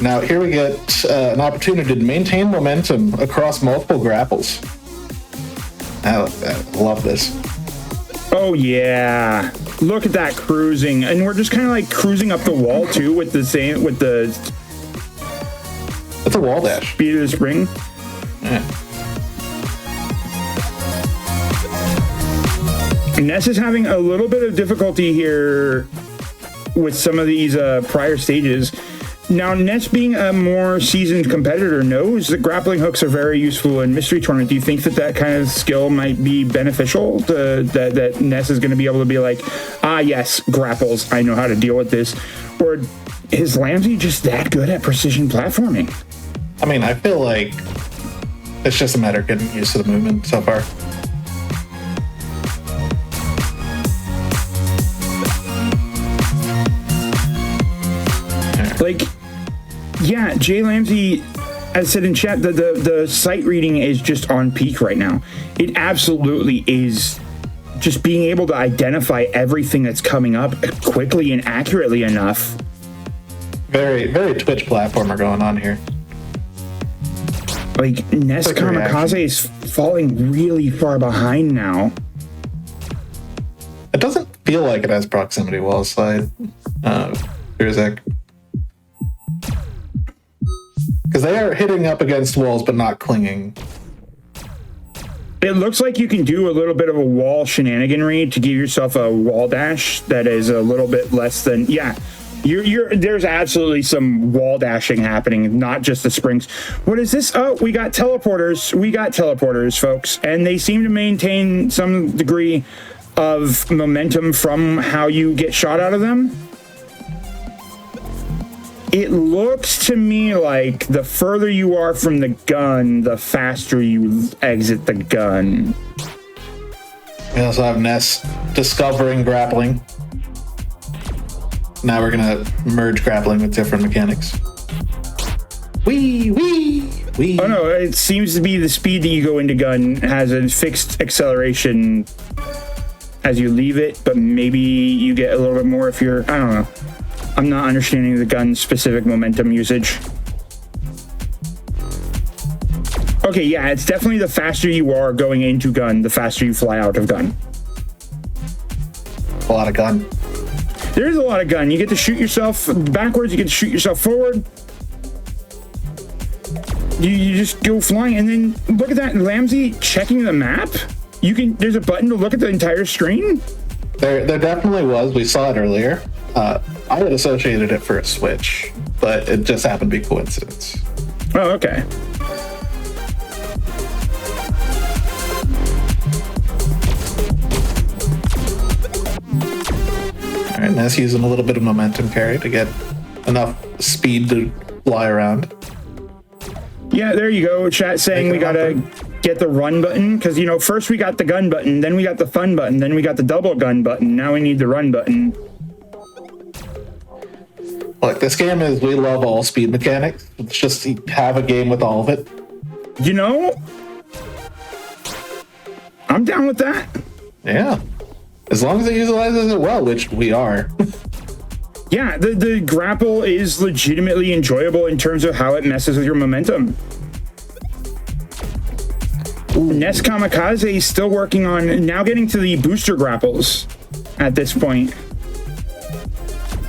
Now here we get an opportunity to maintain momentum across multiple grapples. I love this. Oh yeah, look at that cruising, and we're just kind of like cruising up the wall too with the It's a wall dash. Speed of the spring. Yeah. Ness is having a little bit of difficulty here with some of these prior stages. Now, Ness, being a more seasoned competitor, knows that grappling hooks are very useful in Mystery Tournament. Do you think that kind of skill might be beneficial, that Ness is going to be able to be like, yes, grapples, I know how to deal with this? Or is Jlambsy just that good at precision platforming? I mean, I feel like it's just a matter of getting used to the movement so far. Like, yeah, Jlambsy, as I said in chat, the sight reading is just on peak right now. It absolutely is. Just being able to identify everything that's coming up quickly and accurately enough. Very, very Twitch platformer going on here. Like, neskamikaze is falling really far behind now. It doesn't feel like it has proximity wall slide. Here's because they are hitting up against walls but not clinging. It looks like you can do a little bit of a wall shenaniganry to give yourself a wall dash that is a little bit less than, yeah. There's absolutely some wall dashing happening, not just the springs. What is this? Oh, we got teleporters, folks, and they seem to maintain some degree of momentum from how you get shot out of them. It looks to me like the further you are from the gun, the faster you exit the gun. We also have Ness discovering grappling. Now we're gonna merge grappling with different mechanics. Wee. Oh no, it seems to be the speed that you go into gun has a fixed acceleration as you leave it, but maybe you get a little bit more if you're, I don't know. I'm not understanding the gun's specific momentum usage. Okay, yeah, it's definitely the faster you are going into gun, the faster you fly out of gun. A lot of gun. There is a lot of gun. You get to shoot yourself backwards, you get to shoot yourself forward. You just go flying, and then look at that, Jlambsy checking the map. There's a button to look at the entire screen. There definitely was. We saw it earlier. I had associated it for a Switch, but it just happened to be coincidence. Oh, okay. All right, Ness using a little bit of momentum carry to get enough speed to fly around. Yeah, there you go. Chat saying we gotta get the run button, because, you know, first we got the gun button, then we got the fun button, then we got the double gun button. Now we need the run button. Look, this game is, we love all speed mechanics. Let's just have a game with all of it. You know, I'm down with that. Yeah. As long as it utilizes it well, which we are. Yeah, the grapple is legitimately enjoyable in terms of how it messes with your momentum. Neskamikaze is still working on now getting to the booster grapples at this point.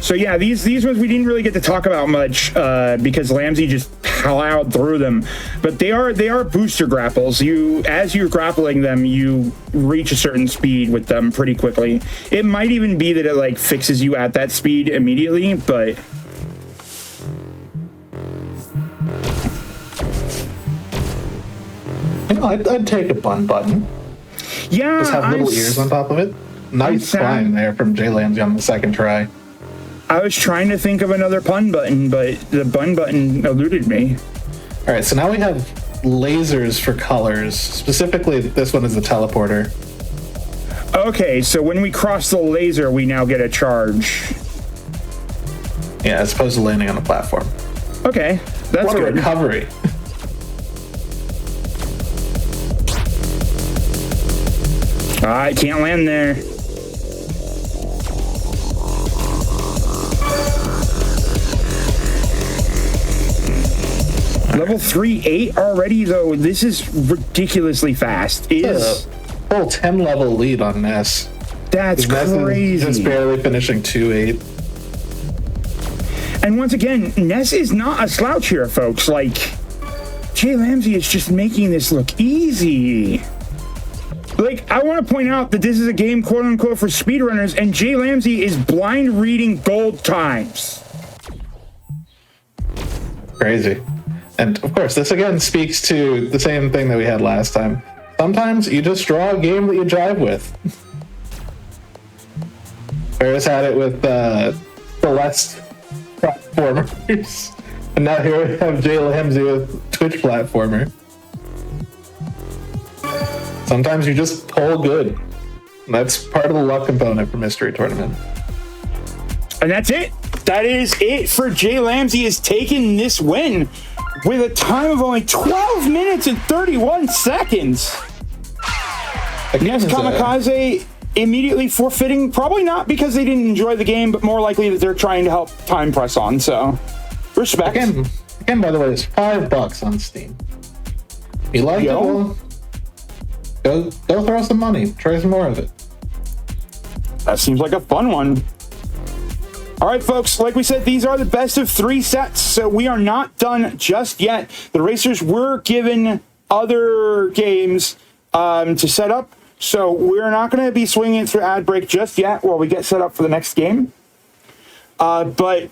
So yeah, these ones we didn't really get to talk about much because Jlambsy just plowed through them. But they are booster grapples. As you're grappling them, you reach a certain speed with them pretty quickly. It might even be that it like fixes you at that speed immediately, but You know, I'd take a bun button. yeah, Just have little ears on top of it. Nice climb there from Jlambsy on the second try. I was trying to think of another pun button, but the bun button eluded me. All right, so now we have lasers for colors. Specifically, this one is the teleporter. Okay, so when we cross the laser, we now get a charge. Yeah, as opposed to landing on a platform. Okay, that's What a good. recovery. I can't land there. Level 3-8 already, though. This is ridiculously fast. Is Full 10 level lead on Ness. That's Ness is crazy. just barely finishing 2-8. And once again, Ness is not a slouch here, folks. Like, Jlambsy is just making this look easy. Like, I want to point out that this is a game, quote unquote, for speedrunners, and Jlambsy is blind reading gold times. Crazy. And of course, this again speaks to the same thing that we had last time. Sometimes you just draw a game that you jive with. Ferris had it with Celeste platformers. And now here we have Jlambsy with Twitch platformer. Sometimes you just pull good. And that's part of the luck component for Mystery Tournament. And that's it. That is it for Jlambsy is taking this win with a time of only 12 minutes and 31 seconds. Neskamikaze immediately forfeiting, probably not because they didn't enjoy the game, but more likely that they're trying to help time press on. So, respect. Again, by the way, it's $5 on Steam. You like it? Well, go throw some money. Try some more of it. That seems like a fun one. All right, folks, like we said, these are the best of 3 sets, so we are not done just yet. The racers were given other games to set up, so we're not going to be swinging through ad break just yet while we get set up for the next game. But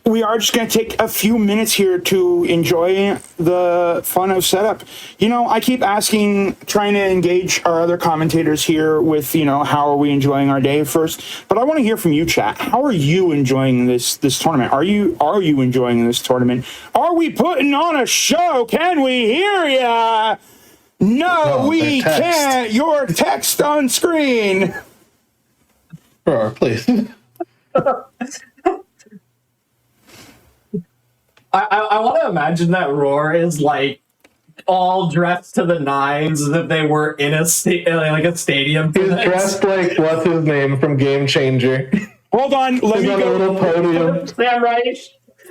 we are just going to take a few minutes here to enjoy the fun of setup. You know, I keep asking, trying to engage our other commentators here with, you know, how are we enjoying our day first? But I want to hear from you, chat. How are you enjoying this tournament? Are you enjoying this tournament? Are we putting on a show? Can we hear ya? No, we can't. Your text on screen. Roar, please. I want to imagine that Roar is like all dressed to the nines as if they were in a stadium. He's dressed like what's his name from Game Changer. Hold on, let me on a go. little podium. Yeah, right.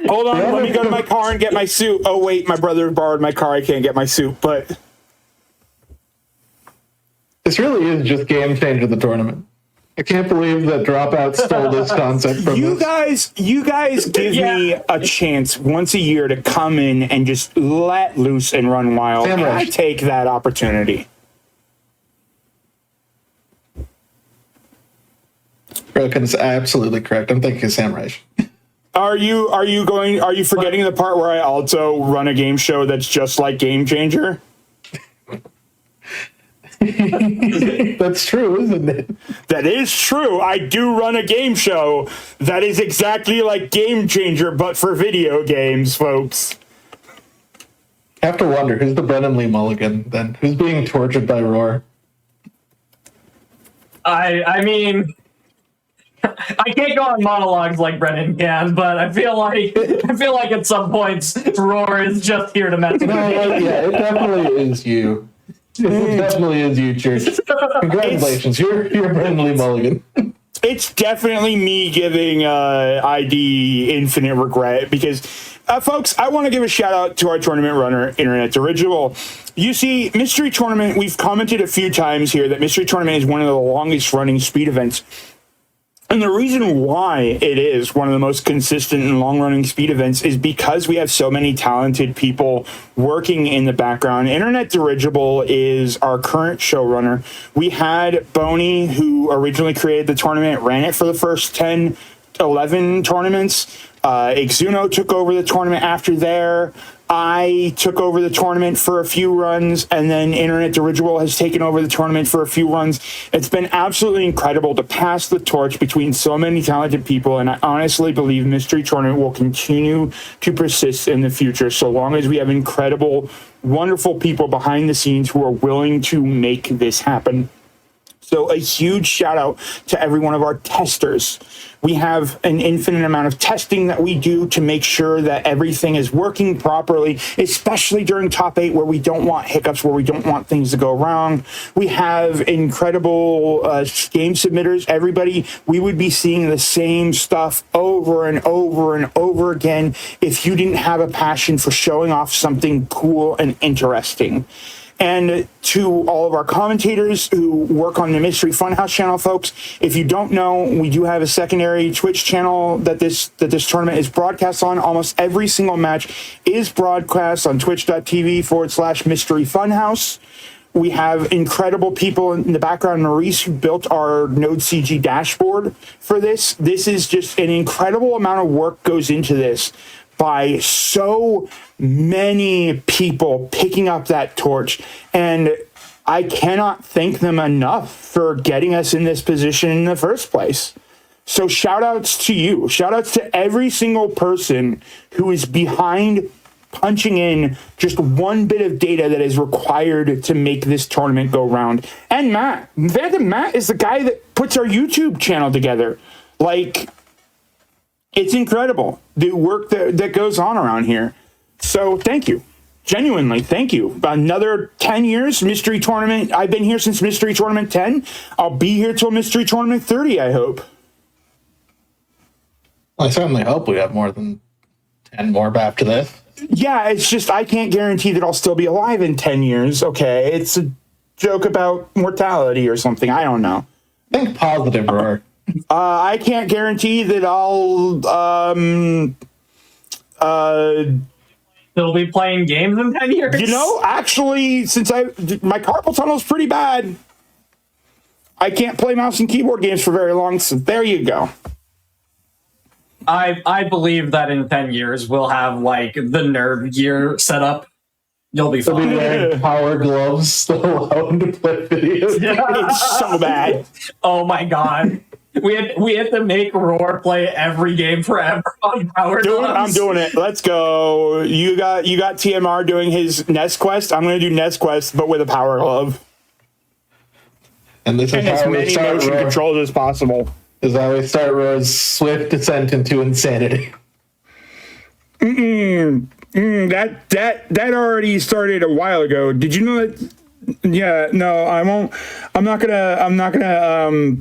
Hold on, let me go to my car and get my suit. Oh wait, my brother borrowed my car. I can't get my suit, but This really is just Game Changer the tournament. I can't believe that Dropout stole this concept from us. You guys give me a chance once a year to come in and just let loose and run wild. And I take that opportunity. Kroken is absolutely correct. I'm thinking Sam Reich. Are you forgetting the part where I also run a game show that's just like Game Changer? That's true, isn't it? That is true. I do run a game show that is exactly like Game Changer, but for video games, folks. I have to wonder, who's the Brennan Lee Mulligan then? Who's being tortured by Roar? I mean, I can't go on monologues like Brennan can, but I feel like at some points Roar is just here to mess with me. Yeah, it definitely is you. It definitely is you, Church. Congratulations, you're Brennan Lee Mulligan. It's definitely me giving ID infinite regret because, folks, I want to give a shout out to our tournament runner, Internet Dirigible. You see, Mystery Tournament, we've commented a few times here that Mystery Tournament is one of the longest running speed events. And the reason why it is one of the most consistent and long-running speed events is because we have so many talented people working in the background. Internet Dirigible is our current showrunner. We had Boney, who originally created the tournament, ran it for the first 10, 11 tournaments. Exuno took over the tournament after there. I took over the tournament for a few runs, and then Internet Dirigible has taken over the tournament for a few runs. It's been absolutely incredible to pass the torch between so many talented people, and I honestly believe Mystery Tournament will continue to persist in the future so long as we have incredible, wonderful people behind the scenes who are willing to make this happen. So a huge shout out to every one of our testers. We have an infinite amount of testing that we do to make sure that everything is working properly, especially during top 8 where we don't want hiccups, where we don't want things to go wrong. We have incredible game submitters. Everybody, we would be seeing the same stuff over and over and over again if you didn't have a passion for showing off something cool and interesting. And to all of our commentators who work on the Mystery Funhouse channel, folks, if you don't know, we do have a secondary Twitch channel that this tournament is broadcast on. Almost every single match is broadcast on twitch.tv/Mystery Funhouse. We have incredible people in the background. Maurice, who built our Node CG dashboard for this. This is just an incredible amount of work goes into this by so many people picking up that torch. And I cannot thank them enough for getting us in this position in the first place. So shout outs to you. Shout outs to every single person who is behind punching in just one bit of data that is required to make this tournament go round. And Matt. Matt is the guy that puts our YouTube channel together. Like, it's incredible, the work that goes on around here. So thank you. Genuinely, thank you. Another 10 years, Mystery Tournament. I've been here since Mystery Tournament 10. I'll be here till Mystery Tournament 30, I hope. Well, I certainly hope we have more than 10 more after this. Yeah, it's just I can't guarantee that I'll still be alive in 10 years, okay? It's a joke about mortality or something. I don't know. Think positive, Roar. I can't guarantee that I'll Still be playing games in 10 years? You know, actually, since my carpal tunnel's pretty bad, I can't play mouse and keyboard games for very long, so there you go. I believe that in 10 years we'll have like the nerd gear set up. You'll be They'll fine. be wearing power gloves to allow him to play video games. It's so bad. Oh my god. We had to make Roar play every game forever on Power Gloves. I'm doing it. Let's go. You got TMR doing his Nest Quest. I'm going to do Nest Quest, but with a Power Glove. And this is And as how we many start motion Roar. controls as possible. This is how we start Roar's swift descent into insanity. That already started a while ago. Did you know that? Yeah, no, I won't. I'm not gonna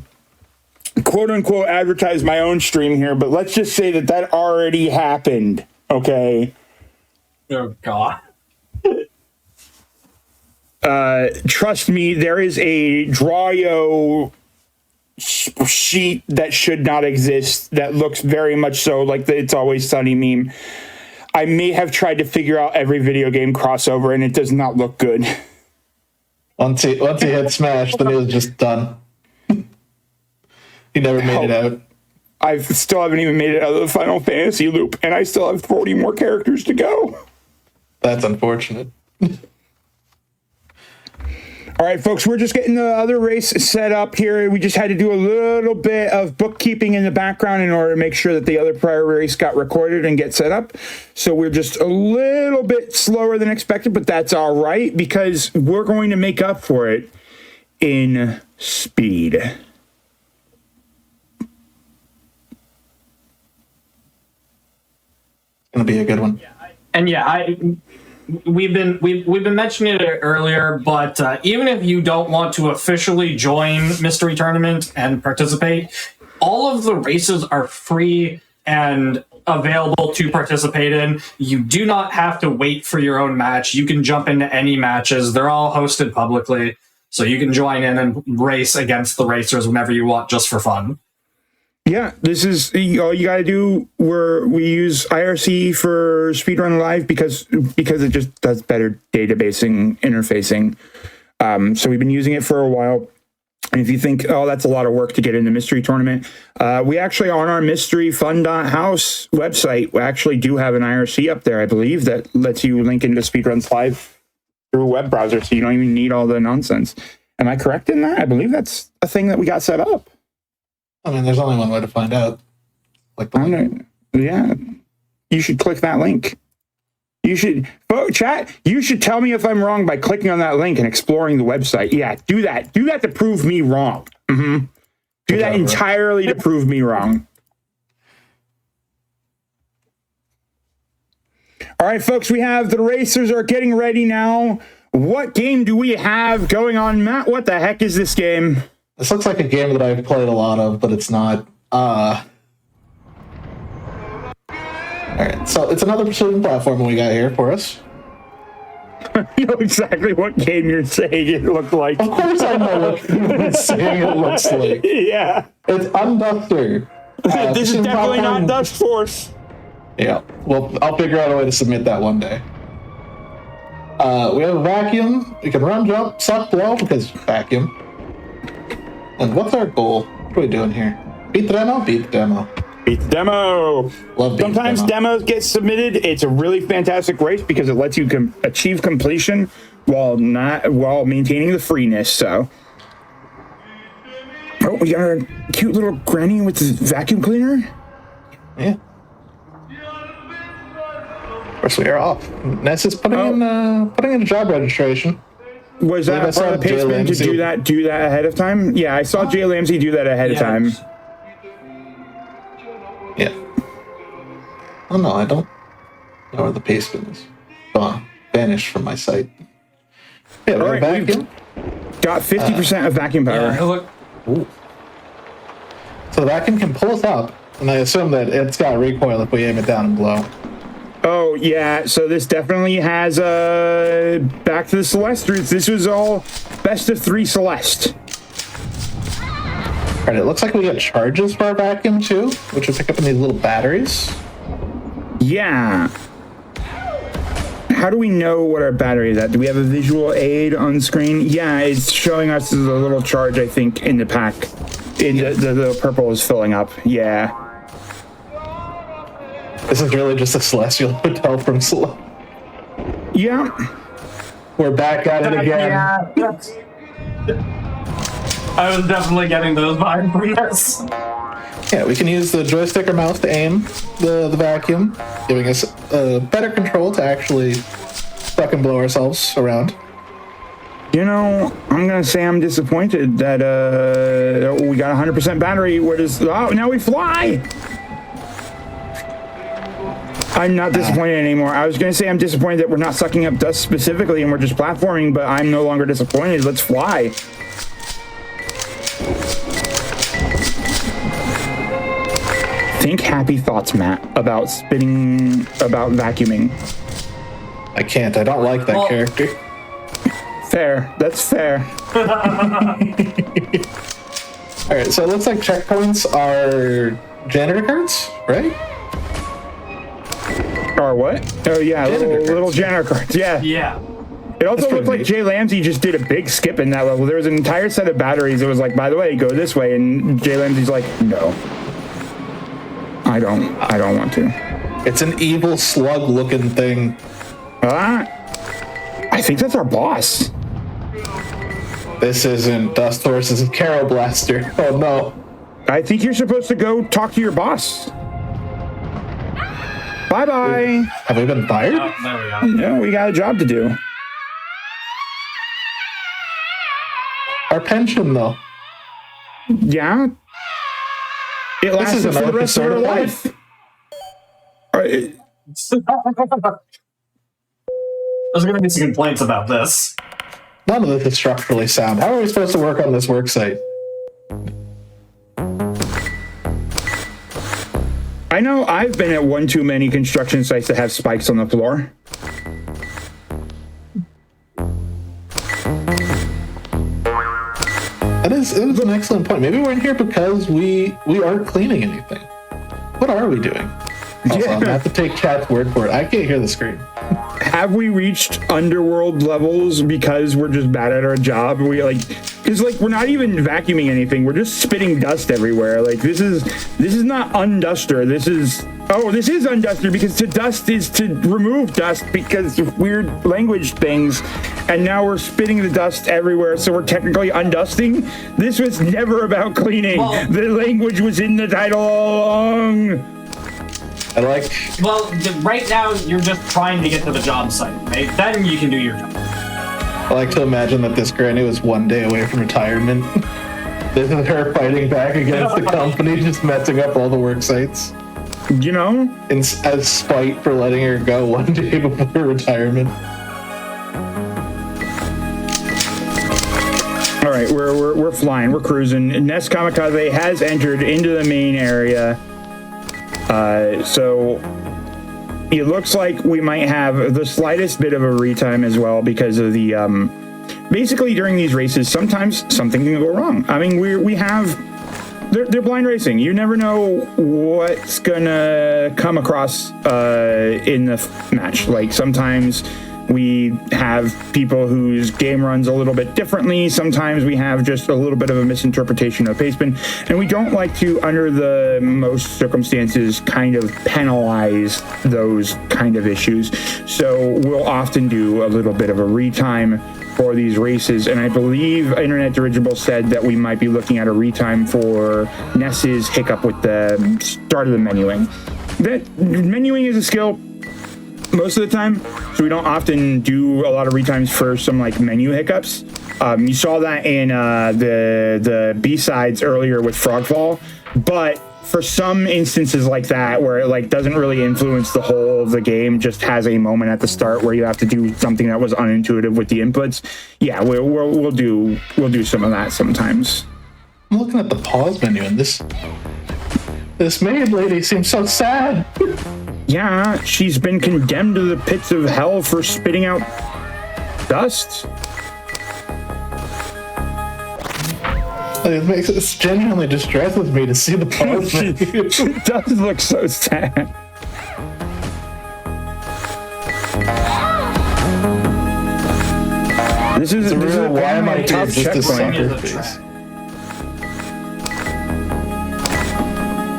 quote unquote advertise my own stream here, but let's just say that already happened. Okay. Oh god. Trust me, there is a Draw.io sheet that should not exist that looks very much so like the It's Always Sunny meme. I may have tried to figure out every video game crossover, and it does not look good. Once he hit smash, then it was just done. He never made it out. I still haven't even made it out of the Final Fantasy loop, and I still have 40 more characters to go. That's unfortunate. All right, folks, we're just getting the other race set up here. We just had to do a little bit of bookkeeping in the background in order to make sure that the other prior race got recorded and get set up. So we're just a little bit slower than expected, but that's all right because we're going to make up for it in speed. It's going to be a good one. And yeah, we've been mentioning it earlier, but even if you don't want to officially join Mystery Tournament and participate, all of the races are free and available to participate in. You do not have to wait for your own match. You can jump into any matches. They're all hosted publicly, so you can join in and race against the racers whenever you want, just for fun. Yeah, this is all you gotta do. We use IRC for Speedrun Live because it just does better databasing, interfacing. So we've been using it for a while. And if you think, oh, that's a lot of work to get into Mystery Tournament, we actually on our mysteryfun.house website, we actually do have an IRC up there, I believe, that lets you link into Speedruns Live through a web browser, so you don't even need all the nonsense. Am I correct in that? I believe that's a thing that we got set up. I mean, there's only one way to find out. Like the link. Yeah, you should click that link. You should, chat. You should tell me if I'm wrong by clicking on that link and exploring the website. Yeah, do that. Do that to prove me wrong. Mm-hmm. Do that entirely to prove me wrong. All right, folks. We have the racers are getting ready now. What game do we have going on, Matt? What the heck is this game? This looks like a game that I've played a lot of, but it's not. Alright, so it's another precision platform we got here for us. I know exactly what game you're saying it looked like. Of course I know what you're saying it looks like. Yeah. It's Unduster. This is definitely not Dust Force. Yeah, well, I'll figure out a way to submit that one day. We have a vacuum. We can run, jump, suck, blow, because vacuum. And what's our goal? What are we doing here? Beat the demo? Beat the demo. Beat the demo. Love Sometimes demos get submitted. It's a really fantastic race because it lets you achieve completion while maintaining the freeness. So, oh, we got a cute little granny with the vacuum cleaner. Yeah. Of course, we are off. Ness is putting in a job registration. Was that part of the pacement to do that ahead of time? Yeah, I saw Jlambsy do that ahead of time. Yeah. Oh no, I don't know where the pacement is. Gone. Vanished from my site. Yeah, all right, vacuum. Got 50% of vacuum power. Yeah, look. Ooh. So the vacuum can pull us up, and I assume that it's got recoil if we aim it down and blow. Oh, yeah, so this definitely has back to the Celeste roots. This was all best of 3 Celeste. All right, it looks like we get charges for our vacuum, too, which will pick up in these little batteries. Yeah. How do we know what our battery is at? Do we have a visual aid on screen? Yeah, it's showing us the little charge, I think, in the pack. The purple is filling up. Yeah. This is really just a Celestial Hotel from Celeste. Yeah. We're back at it again. Yeah. I was definitely getting those vibes from this. Yeah, we can use the joystick or mouse to aim the vacuum, giving us better control to actually fucking blow ourselves around. You know, I'm going to say I'm disappointed that we got 100% battery. Now we fly! I'm not disappointed anymore. I was going to say I'm disappointed that we're not sucking up dust specifically and we're just platforming, but I'm no longer disappointed. Let's fly. Think happy thoughts, Matt, about vacuuming. I can't. I don't like that character. Fair. That's fair. All right, so it looks like checkpoints are janitor cards, right? Or what? Oh, yeah, little janitor cards. Yeah. Yeah. It also looked like Jlambsy just did a big skip in that level. There was an entire set of batteries that was like, by the way, go this way, and Jlambsy's like, no. I don't want to. It's an evil slug-looking thing. I think that's our boss. This isn't Dust Horse, this is Caro Blaster. Oh no. I think you're supposed to go talk to your boss. Bye-bye. Have we been fired? Oh, there we go. No, we got a job to do. Our pension, though. Yeah? It lasts is for the another rest of our concern of life. There's going to be some complaints about this. None of this is structurally sound. How are we supposed to work on this work site? I know I've been at one too many construction sites that have spikes on the floor. It is an excellent point. Maybe we're in here because we aren't cleaning anything. What are we doing? Also, I'm gonna have to take Chat's word for it. I can't hear the screen. Have we reached underworld levels because we're just bad at our job? We're not even vacuuming anything. We're just spitting dust everywhere. Like this is not Unduster. This is Unduster because to dust is to remove dust because of weird language things. And now we're spitting the dust everywhere, so we're technically undusting. This was never about cleaning. Well, the language was in the title all along. Well, right now you're just trying to get to the job site, right? Then you can do your job. I like to imagine that this granny was one day away from retirement. This is her fighting back against the company, just messing up all the work sites. You know? As spite for letting her go one day before retirement. All right, we're flying, we're cruising. Neskamikaze has entered into the main area. So it looks like we might have the slightest bit of a retime as well because of the basically during these races sometimes something can go wrong. I mean they're blind racing. You never know what's gonna come across in the match. Like sometimes we have people whose game runs a little bit differently. Sometimes we have just a little bit of a misinterpretation of paceman. And we don't like to, under the most circumstances, kind of penalize those kind of issues. So we'll often do a little bit of a retime for these races. And I believe Internet Dirigible said that we might be looking at a retime for Ness's hiccup with the start of the menuing. That menuing is a skill most of the time, so we don't often do a lot of retimes for some like menu hiccups. You saw that in the B-sides earlier with Frogfall, but for some instances like that where it like doesn't really influence the whole of the game, just has a moment at the start where you have to do something that was unintuitive with the inputs. Yeah, we'll do some of that sometimes. I'm looking at the pause menu and this maid lady seems so sad. Yeah, she's been condemned to the pits of hell for spitting out dust. It genuinely distresses me to see the pause menu. It does look so sad. This is a real why am I tough here just to checkpoint. suffer face?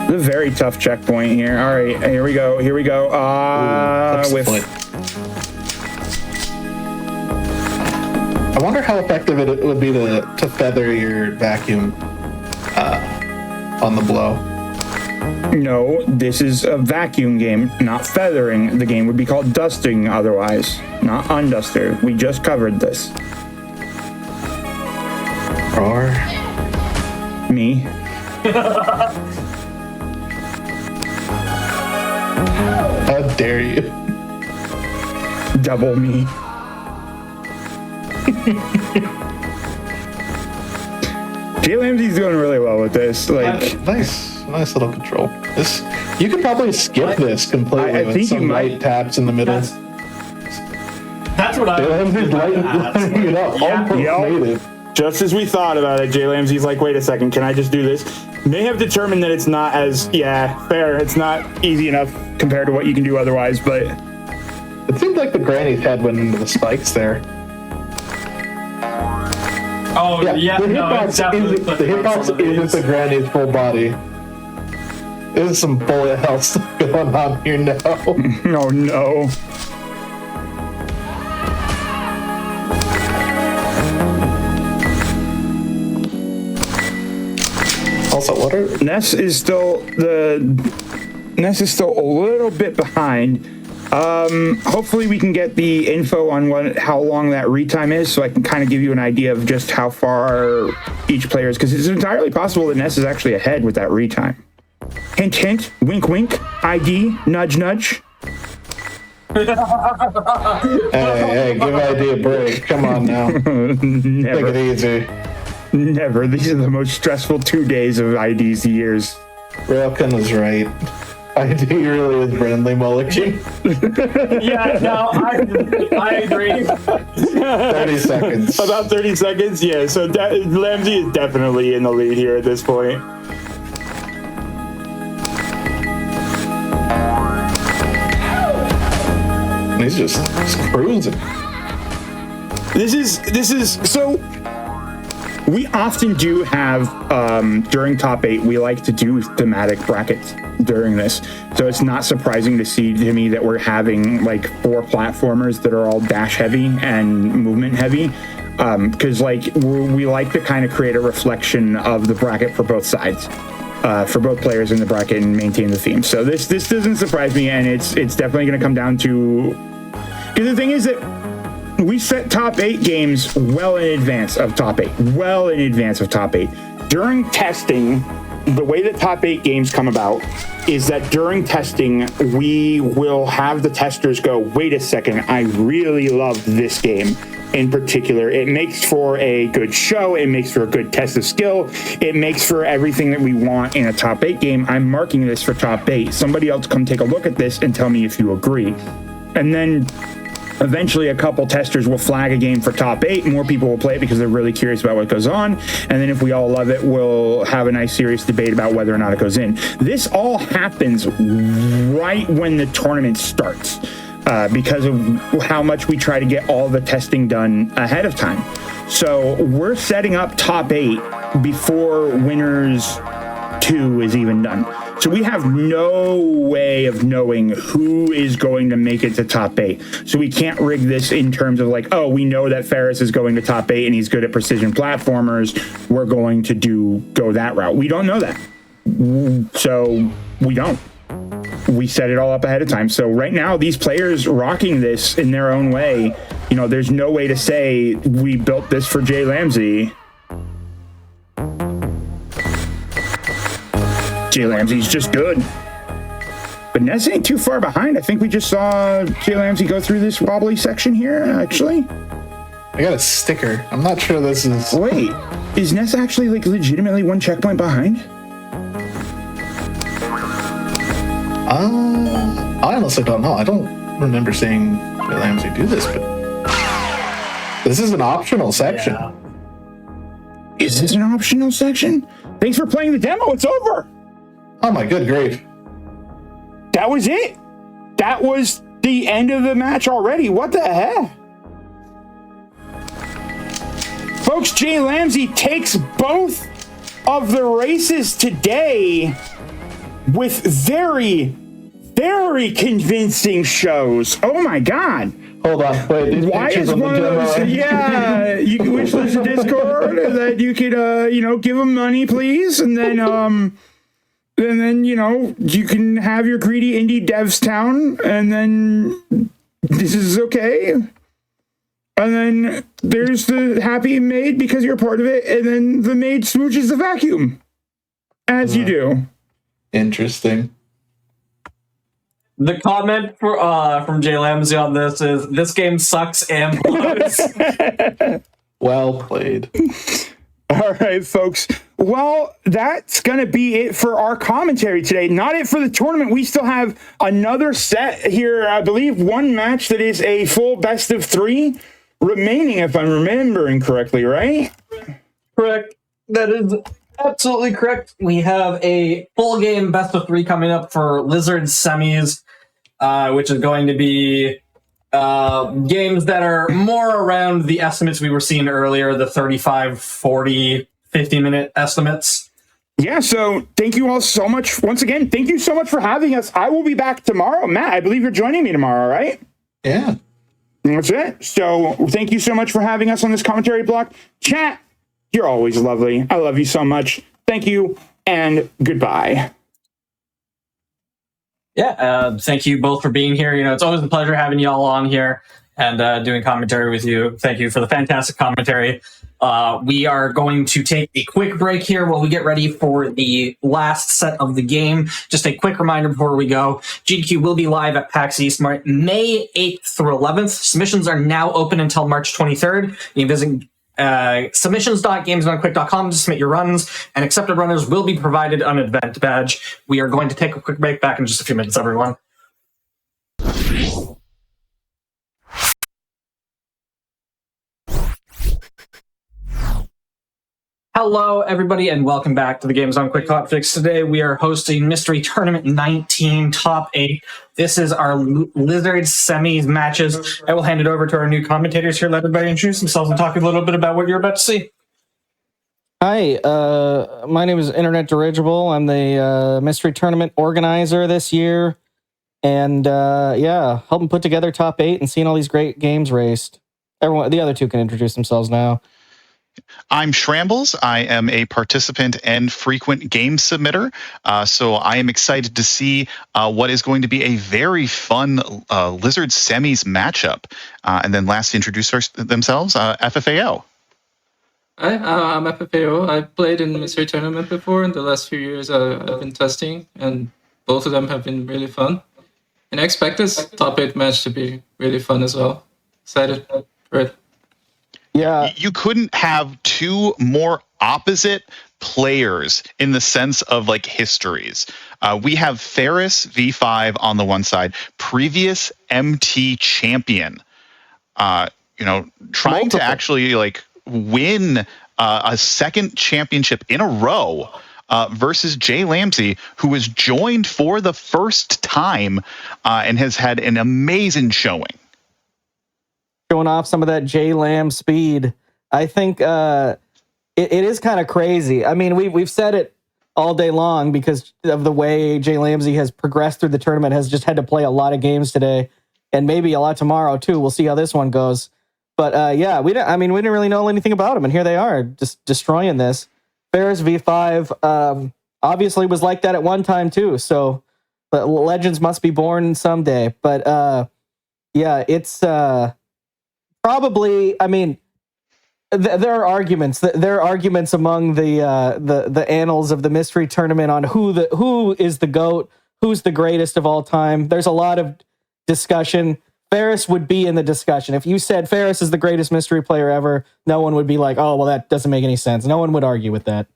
The very tough checkpoint here. All right, here we go. I wonder how effective it would be to feather your vacuum on the blow. No, this is a vacuum game, not feathering. The game would be called dusting otherwise, not Unduster. We just covered this. Or Me. how dare you? Double me. Jlambsy's doing really well with this. Like, nice little control. You could probably skip this completely I with think some you might. light taps in the middle. That's what I Jlambsy's lighting it up. Almost native. just as we thought about it, Jlambsy's like, wait a second, can I just do this? May have determined that it's not as, fair. It's not easy enough compared to what you can do otherwise, but... It seemed like the granny's head went into the spikes there. Oh, yeah, the no, it's definitely the hitbox isn't the granny's full body. There's some bullet hell stuff going on here now. Oh no. Also, what are Ness is still a little bit behind. Hopefully we can get the info on how long that retime is, so I can kind of give you an idea of just how far each player is, because it's entirely possible that Ness is actually ahead with that retime. Hint, hint, wink, wink, ID, nudge, nudge. hey, give ID a break. Come on now. Take it easy. Never. These are the most stressful 2 days of ID's years. Railkin was right. ID really is Brandley Mulligan. Yeah, no, I agree. 30 seconds. About 30 seconds? Yeah, so Jlambsy is definitely in the lead here at this point. He's just cruising. This is so. We often do have during top 8. We like to do thematic brackets during this, so it's not surprising to me that we're having like 4 platformers that are all dash heavy and movement heavy, because like we like to kind of create a reflection of the bracket for both sides. For both players in the bracket and maintain the theme. So this doesn't surprise me, and it's definitely going to come down to, because the thing is that we set top 8 games well in advance of top 8. During testing, the way that top 8 games come about is that during testing, we will have the testers go, wait a second, I really love this game. In particular, it makes for a good show, it makes for a good test of skill, it makes for everything that we want in a top 8 game. I'm marking this for top 8. Somebody else come take a look at this and tell me if you agree. And then eventually a couple testers will flag a game for top 8. More people will play it because they're really curious about what goes on. And then if we all love it, we'll have a nice serious debate about whether or not it goes in. This all happens right when the tournament starts. Because of how much we try to get all the testing done ahead of time. So we're setting up top 8 before winners 2 is even done. So we have no way of knowing who is going to make it to top 8. So we can't rig this in terms of like, oh, we know that Ferris is going to top 8 and he's good at precision platformers. We're going to go that route. We don't know that. So we don't. We set it all up ahead of time. So right now, these players rocking this in their own way, you know, there's no way to say we built this for Jlambsy. Jlambsy's just good. But Ness ain't too far behind. I think we just saw Jlambsy go through this wobbly section here, actually. I got a sticker. I'm not sure this is... Wait, is Ness actually like legitimately 1 checkpoint behind? I honestly don't know. I don't remember seeing Jlambsy do this, but this is an optional section. Yeah. Is this an optional section? Thanks for playing the demo. It's over. Oh my good grief. That was it. That was the end of the match already. What the heck? Folks, Jlambsy takes both of the races today with very, very convincing shows. Oh my God. Hold on. Wait, these why pictures is on the one of demo. those, yeah, you can wish list a Discord that you could, give them money, please. And then, you can have your greedy indie devs town, and then this is okay. And then there's the happy maid because you're a part of it, and then the maid smooches the vacuum. As you do. Interesting. The comment from Jlambsy on this is, this game sucks and blows. Well played. All right, folks. Well, that's going to be it for our commentary today. Not it for the tournament. We still have another set here. I believe 1 match that is a full best of 3 remaining, if I'm remembering correctly, right? Correct. That is absolutely correct. We have a full game best of 3 coming up for Lizard semis, which is going to be games that are more around the estimates we were seeing earlier, the 35, 40, 50-minute estimates. Yeah, so thank you all so much. Once again, thank you so much for having us. I will be back tomorrow. Matt, I believe you're joining me tomorrow, right? Yeah. That's it. So thank you so much for having us on this commentary block. Chat, you're always lovely. I love you so much. Thank you, and goodbye. Yeah, thank you both for being here. It's always a pleasure having you all on here and doing commentary with you. Thank you for the fantastic commentary. We are going to take a quick break here while we get ready for the last set of the game. Just a quick reminder before we go. GQ will be live at PAX East May 8th through 11th. Submissions are now open until March 23rd. You can visit submissions.gamesdonequick.com to submit your runs, and accepted runners will be provided an event badge. We are going to take a quick break. Back in just a few minutes, everyone. Hello, everybody, and welcome back to the Games on Quick Hotfix. Today, we are hosting Mystery Tournament 19 Top 8. This is our Lizard Semis matches. I will hand it over to our new commentators here. Let everybody introduce themselves and talk a little bit about what you're about to see. Hi, my name is Internet Dirigible. I'm the Mystery Tournament organizer this year. And helping put together Top 8 and seeing all these great games raced. Everyone, the other two can introduce themselves now. I'm Shrambles. I am a participant and frequent game submitter, so I am excited to see what is going to be a very fun Lizard Semis matchup. And then last to introduce themselves, FFAO. Hi, I'm FFAO. I've played in Mystery Tournament before. In the last few years, I've been testing, and both of them have been really fun. And I expect this Top 8 match to be really fun as well. Excited for it. Yeah, you couldn't have two more opposite players in the sense of like histories. We have Ferris V5 on the one side, previous MT champion, trying to actually like win a second championship in a row versus Jlambsy, who was joined for the first time and has had an amazing showing. Showing off some of that J-Lam speed. I think it is kind of crazy. I mean, we've said it all day long because of the way Jlambsy has progressed through the tournament, has just had to play a lot of games today, and maybe a lot tomorrow too. We'll see how this one goes. But we didn't really know anything about him, and here they are, just destroying this. Ferris V5 obviously was like that at one time too, so legends must be born someday. But it's probably, I mean, there are arguments. There are arguments among the annals of the Mystery Tournament on who is the GOAT, who's the greatest of all time. There's a lot of discussion. Ferris would be in the discussion. If you said Ferris is the greatest mystery player ever, no one would be like, "Oh, well, that doesn't make any sense." No one would argue with that.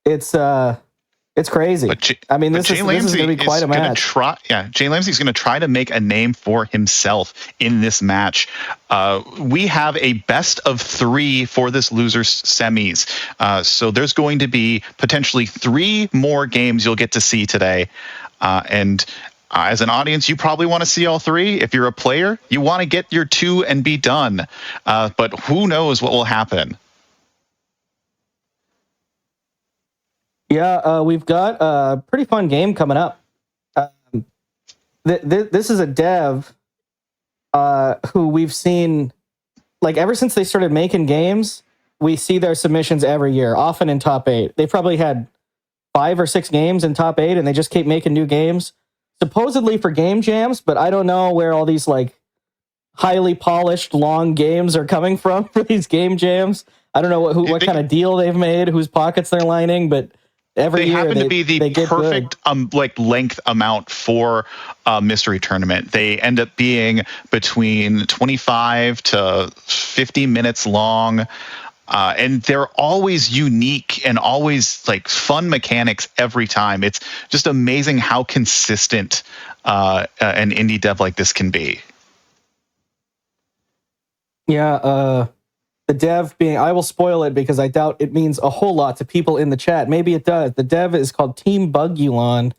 It's crazy. I mean, this is going to be quite a match. Jlambsy's going to try to make a name for himself in this match. We have a best of 3 for this losers semis. So there's going to be potentially 3 more games you'll get to see today. And as an audience, you probably want to see all 3. If you're a player, you want to get your 2 and be done. But who knows what will happen? Yeah, we've got a pretty fun game coming up. This is a dev who we've seen, like, ever since they started making games, we see their submissions every year, often in top 8. They probably had 5 or 6 games in top 8, and they just keep making new games, supposedly for game jams, but I don't know where all these, like, highly polished, long games are coming from for these game jams. I don't know what kind of deal they've made, whose pockets they're lining, but every year happen to be the perfect length amount for a mystery tournament. They end up being between 25 to 50 minutes long, and they're always unique and always like fun mechanics every time. It's just amazing how consistent an indie dev like this can be. Yeah, the dev being, I will spoil it because I doubt it means a whole lot to people in the chat. Maybe it does. The dev is called Team Bugulon,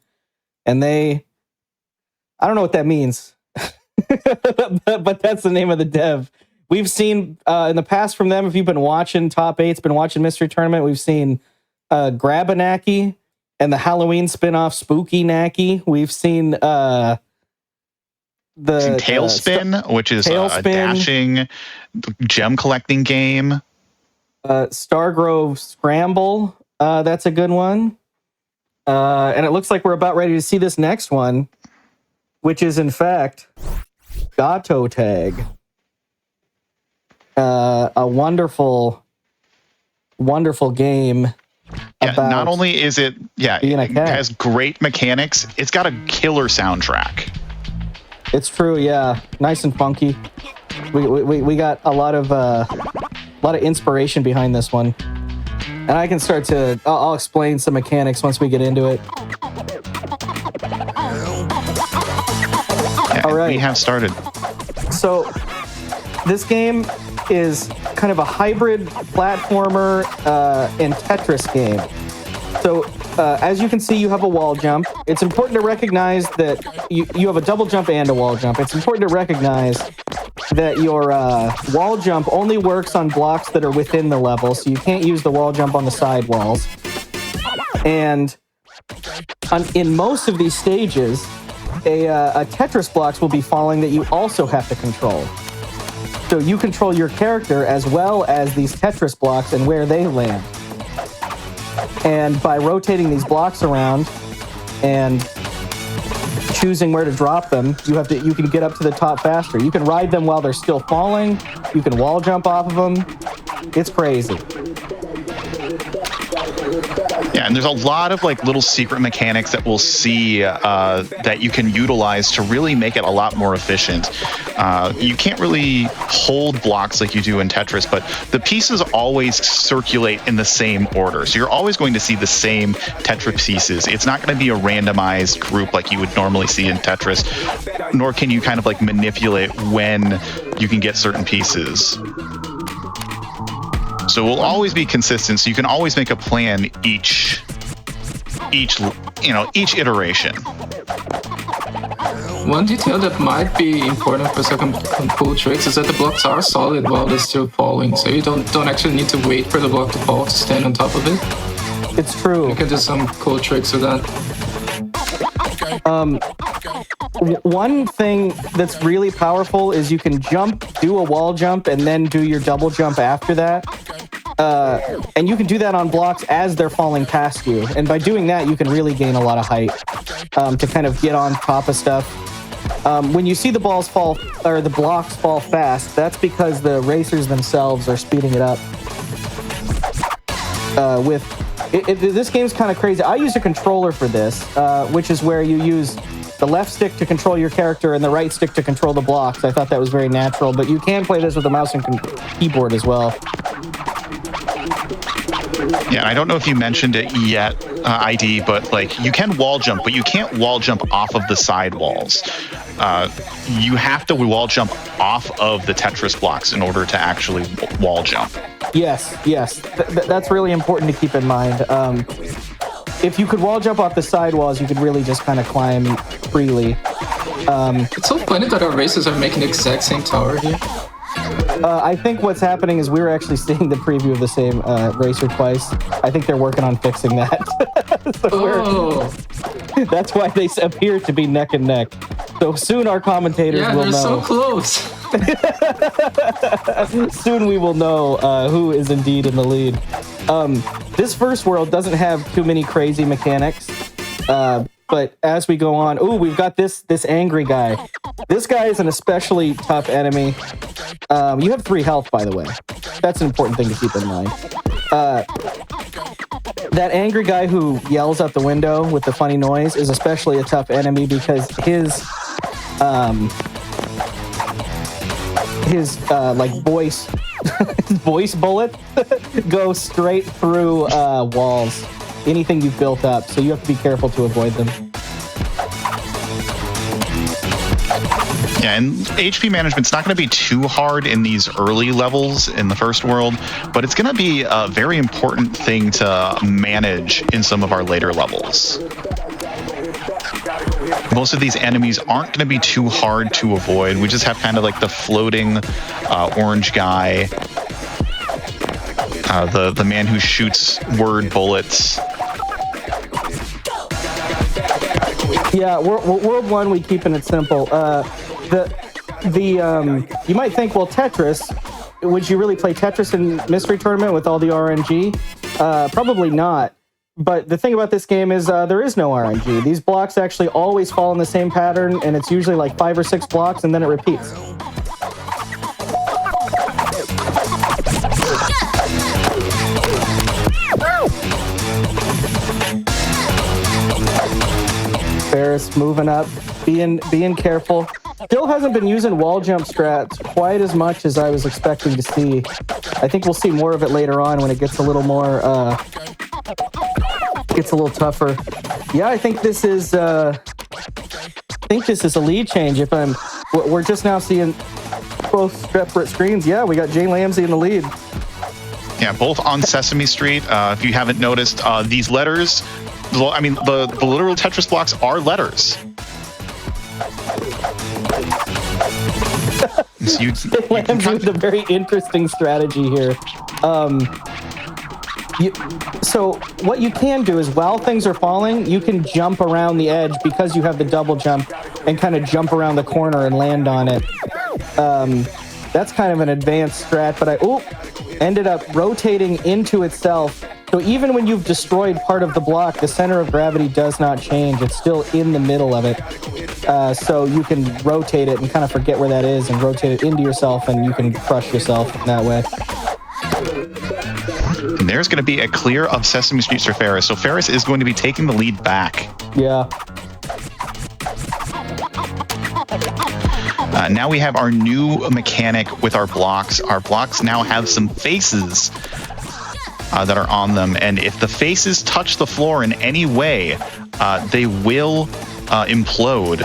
and I don't know what that means. but that's the name of the dev. We've seen in the past from them, if you've been watching Top 8's, been watching Mystery Tournament, we've seen Grabanaki and the Halloween spinoff Spooky Naki. We've seen Tailspin, which is a dashing gem collecting game. Stargrove Scramble, that's a good one. And it looks like we're about ready to see this next one, which is in fact Gatotag. A wonderful, wonderful game. Yeah, not only is it, it cat. has great mechanics, it's got a killer soundtrack. It's true, yeah. Nice and funky. We got a lot of inspiration behind this one. And I can start to, I'll explain some mechanics once we get into it. Yeah, all right. We have started. So this game is kind of a hybrid platformer and Tetris game. So as you can see, you have a wall jump. It's important to recognize that you have a double jump and a wall jump. It's important to recognize that your wall jump only works on blocks that are within the level, so you can't use the wall jump on the side walls. And in most of these stages, a Tetris blocks will be falling that you also have to control. So you control your character as well as these Tetris blocks and where they land. And by rotating these blocks around and choosing where to drop them, you can get up to the top faster. You can ride them while they're still falling. You can wall jump off of them. It's crazy. Yeah, and there's a lot of like little secret mechanics that we'll see that you can utilize to really make it a lot more efficient. You can't really hold blocks like you do in Tetris, but the pieces always circulate in the same order. So you're always going to see the same Tetris pieces. It's not going to be a randomized group like you would normally see in Tetris, nor can you kind of like manipulate when you can get certain pieces. So we'll always be consistent, so you can always make a plan each iteration. One detail that might be important for some cool tricks is that the blocks are solid while they're still falling, so you don't actually need to wait for the block to fall to stand on top of it. It's true. You can do some cool tricks with that. One thing that's really powerful is you can do a wall jump, and then do your double jump after that. And you can do that on blocks as they're falling past you. And by doing that, you can really gain a lot of height to kind of get on top of stuff. When you see the balls fall, or the blocks fall fast, that's because the racers themselves are speeding it up. This game's kind of crazy. I use a controller for this, which is where you use the left stick to control your character and the right stick to control the blocks. I thought that was very natural, but you can play this with a mouse and keyboard as well. Yeah, I don't know if you mentioned it yet, ID, but like you can wall jump, but you can't wall jump off of the side walls. You have to wall jump off of the Tetris blocks in order to actually wall jump. Yes. That's really important to keep in mind. If you could wall jump off the side walls, you could really just kind of climb freely. It's so funny that our races are making the exact same tower here. I think what's happening is we're actually seeing the preview of the same racer twice. I think they're working on fixing that. That's why they appear to be neck and neck. So soon our commentators will know. Yeah, they're so close. Soon we will know who is indeed in the lead. This first world doesn't have too many crazy mechanics. But as we go on, we've got this angry guy. This guy is an especially tough enemy. You have 3 health, by the way. That's an important thing to keep in mind. That angry guy who yells out the window with the funny noise is especially a tough enemy because his voice bullet goes straight through walls. Anything you've built up, so you have to be careful to avoid them. Yeah, and HP management's not going to be too hard in these early levels in the first world, but it's going to be a very important thing to manage in some of our later levels. Most of these enemies aren't going to be too hard to avoid. We just have kind of like the floating orange guy, the man who shoots word bullets. Yeah, World 1, we keeping it simple. You might think, well, Tetris, would you really play Tetris in Mystery Tournament with all the RNG? Probably not. But the thing about this game is there is no RNG. These blocks actually always fall in the same pattern, and it's usually like 5 or 6 blocks, and then it repeats. Ferris moving up, being careful. Still hasn't been using wall jump strats quite as much as I was expecting to see. I think we'll see more of it later on when it gets a little more, gets a little tougher. Yeah, I think this is a lead change. We're just now seeing both separate screens. Yeah, we got Jlambsy in the lead. Yeah, both on Sesame Street. If you haven't noticed, these letters, I mean, the literal Tetris blocks are letters. So Jlambsy with a very interesting strategy here. So what you can do is while things are falling, you can jump around the edge because you have the double jump and kind of jump around the corner and land on it. That's kind of an advanced strat, but I ended up rotating into itself. So even when you've destroyed part of the block, the center of gravity does not change. It's still in the middle of it. So you can rotate it and kind of forget where that is and rotate it into yourself, and you can crush yourself that way. And there's going to be a clear of Sesame Street for Ferris. So Ferris is going to be taking the lead back. Yeah. Now we have our new mechanic with our blocks. Our blocks now have some faces that are on them, and if the faces touch the floor in any way, they will implode,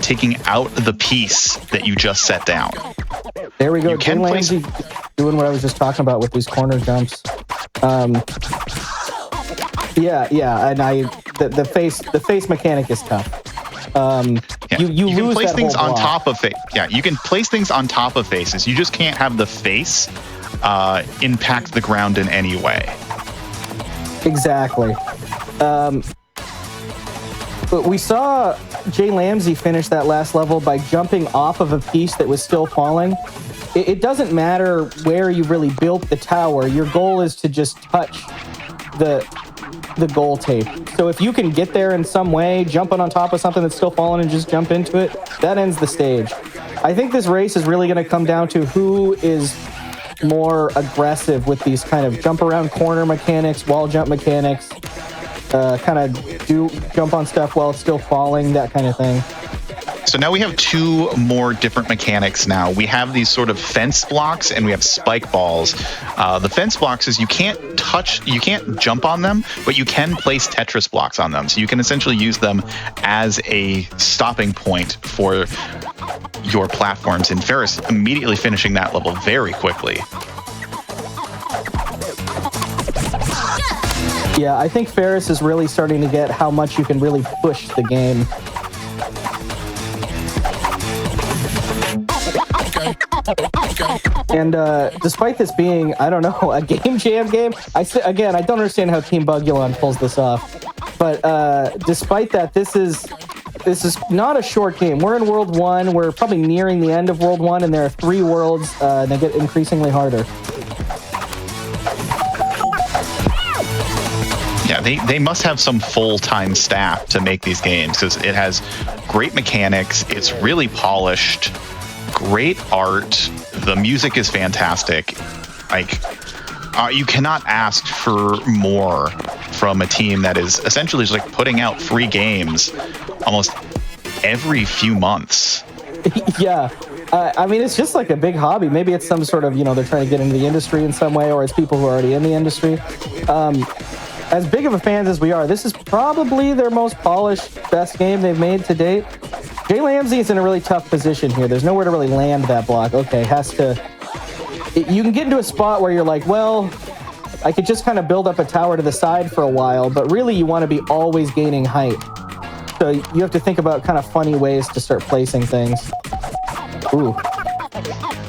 taking out the piece that you just set down. There we go. Jlambsy doing what I was just talking about with these corner jumps. Yeah, and the face mechanic is tough. You can lose place that things whole on block. top of you can place things on top of faces. You just can't have the face impact the ground in any way. Exactly. But we saw Jlambsy finish that last level by jumping off of a piece that was still falling. It doesn't matter where you really built the tower. Your goal is to just touch the goal tape. So if you can get there in some way, jumping on top of something that's still falling and just jump into it, that ends the stage. I think this race is really going to come down to who is more aggressive with these kind of jump around corner mechanics, wall jump mechanics, kind of jump on stuff while it's still falling, that kind of thing. So now we have two more different mechanics now. We have these sort of fence blocks and we have spike balls. The fence blocks is you can't jump on them, but you can place Tetris blocks on them. So you can essentially use them as a stopping point for your platforms. And Ferris immediately finishing that level very quickly. Yeah, I think Ferris is really starting to get how much you can really push the game. And despite this being, I don't know, a game jam game, I don't understand how Team Bugulon pulls this off. But despite that, this is not a short game. We're in World 1. We're probably nearing the end of World 1, and there are 3 worlds, and they get increasingly harder. Yeah, they must have some full-time staff to make these games because it has great mechanics. It's really polished. Great art. The music is fantastic. Like, you cannot ask for more from a team that is essentially just like putting out free games almost every few months. Yeah. I mean, it's just like a big hobby. Maybe it's some sort of, they're trying to get into the industry in some way, or it's people who are already in the industry. As big of a fans as we are, this is probably their most polished, best game they've made to date. Jlambsy is in a really tough position here. There's nowhere to really land that block. Okay, you can get into a spot where you're like, well, I could just kind of build up a tower to the side for a while, but really you want to be always gaining height. So you have to think about kind of funny ways to start placing things. Ooh.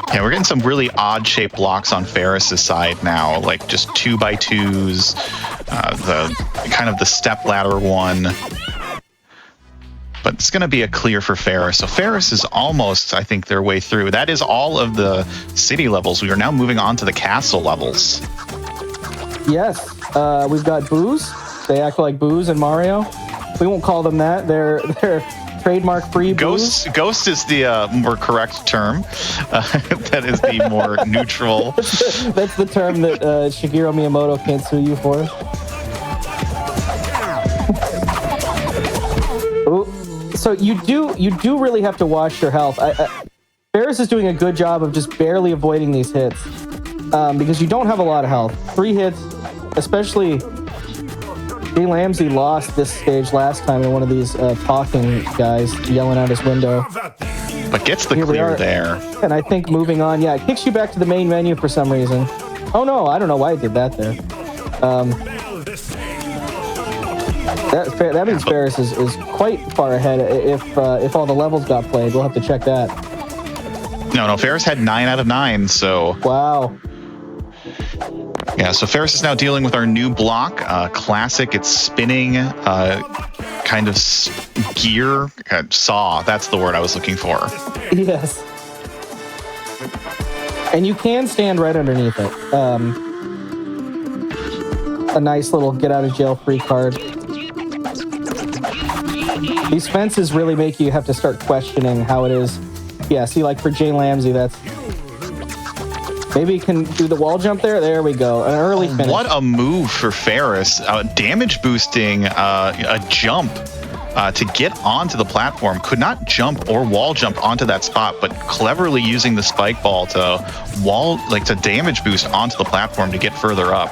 Yeah, we're getting some really odd-shaped blocks on Ferris's side now, like just 2x2s, the kind of the step ladder one. But it's going to be a clear for Ferris. So Ferris is almost, I think, their way through. That is all of the city levels. We are now moving on to the castle levels. Yes, we've got Boos. They act like Boos in Mario. We won't call them that. They're trademark-free Boos. Ghost is the more correct term. That is the more neutral. That's the term that Shigeru Miyamoto can't sue you for. Ooh. So you do really have to watch your health. Ferris is doing a good job of just barely avoiding these hits because you don't have a lot of health. 3 hits, especially Jlambsy lost this stage last time in one of these talking guys yelling out his window. But gets the clear there. And I think moving on, yeah, it kicks you back to the main menu for some reason. Oh no, I don't know why it did that there. That means Ferris is quite far ahead if all the levels got played. We'll have to check that. No, Ferris had 9 out of 9, so... Wow. Yeah, so Ferris is now dealing with our new block. Classic, it's spinning, kind of gear. Saw, that's the word I was looking for. Yes. And you can stand right underneath it. A nice little get-out-of-jail-free card. These fences really make you have to start questioning how it is. Yeah, see, like for Jlambsy, that's... Maybe you can do the wall jump there. There we go. An early finish. What a move for Ferris. Damage boosting a jump to get onto the platform. Could not jump or wall jump onto that spot, but cleverly using the spike ball to damage boost onto the platform to get further up.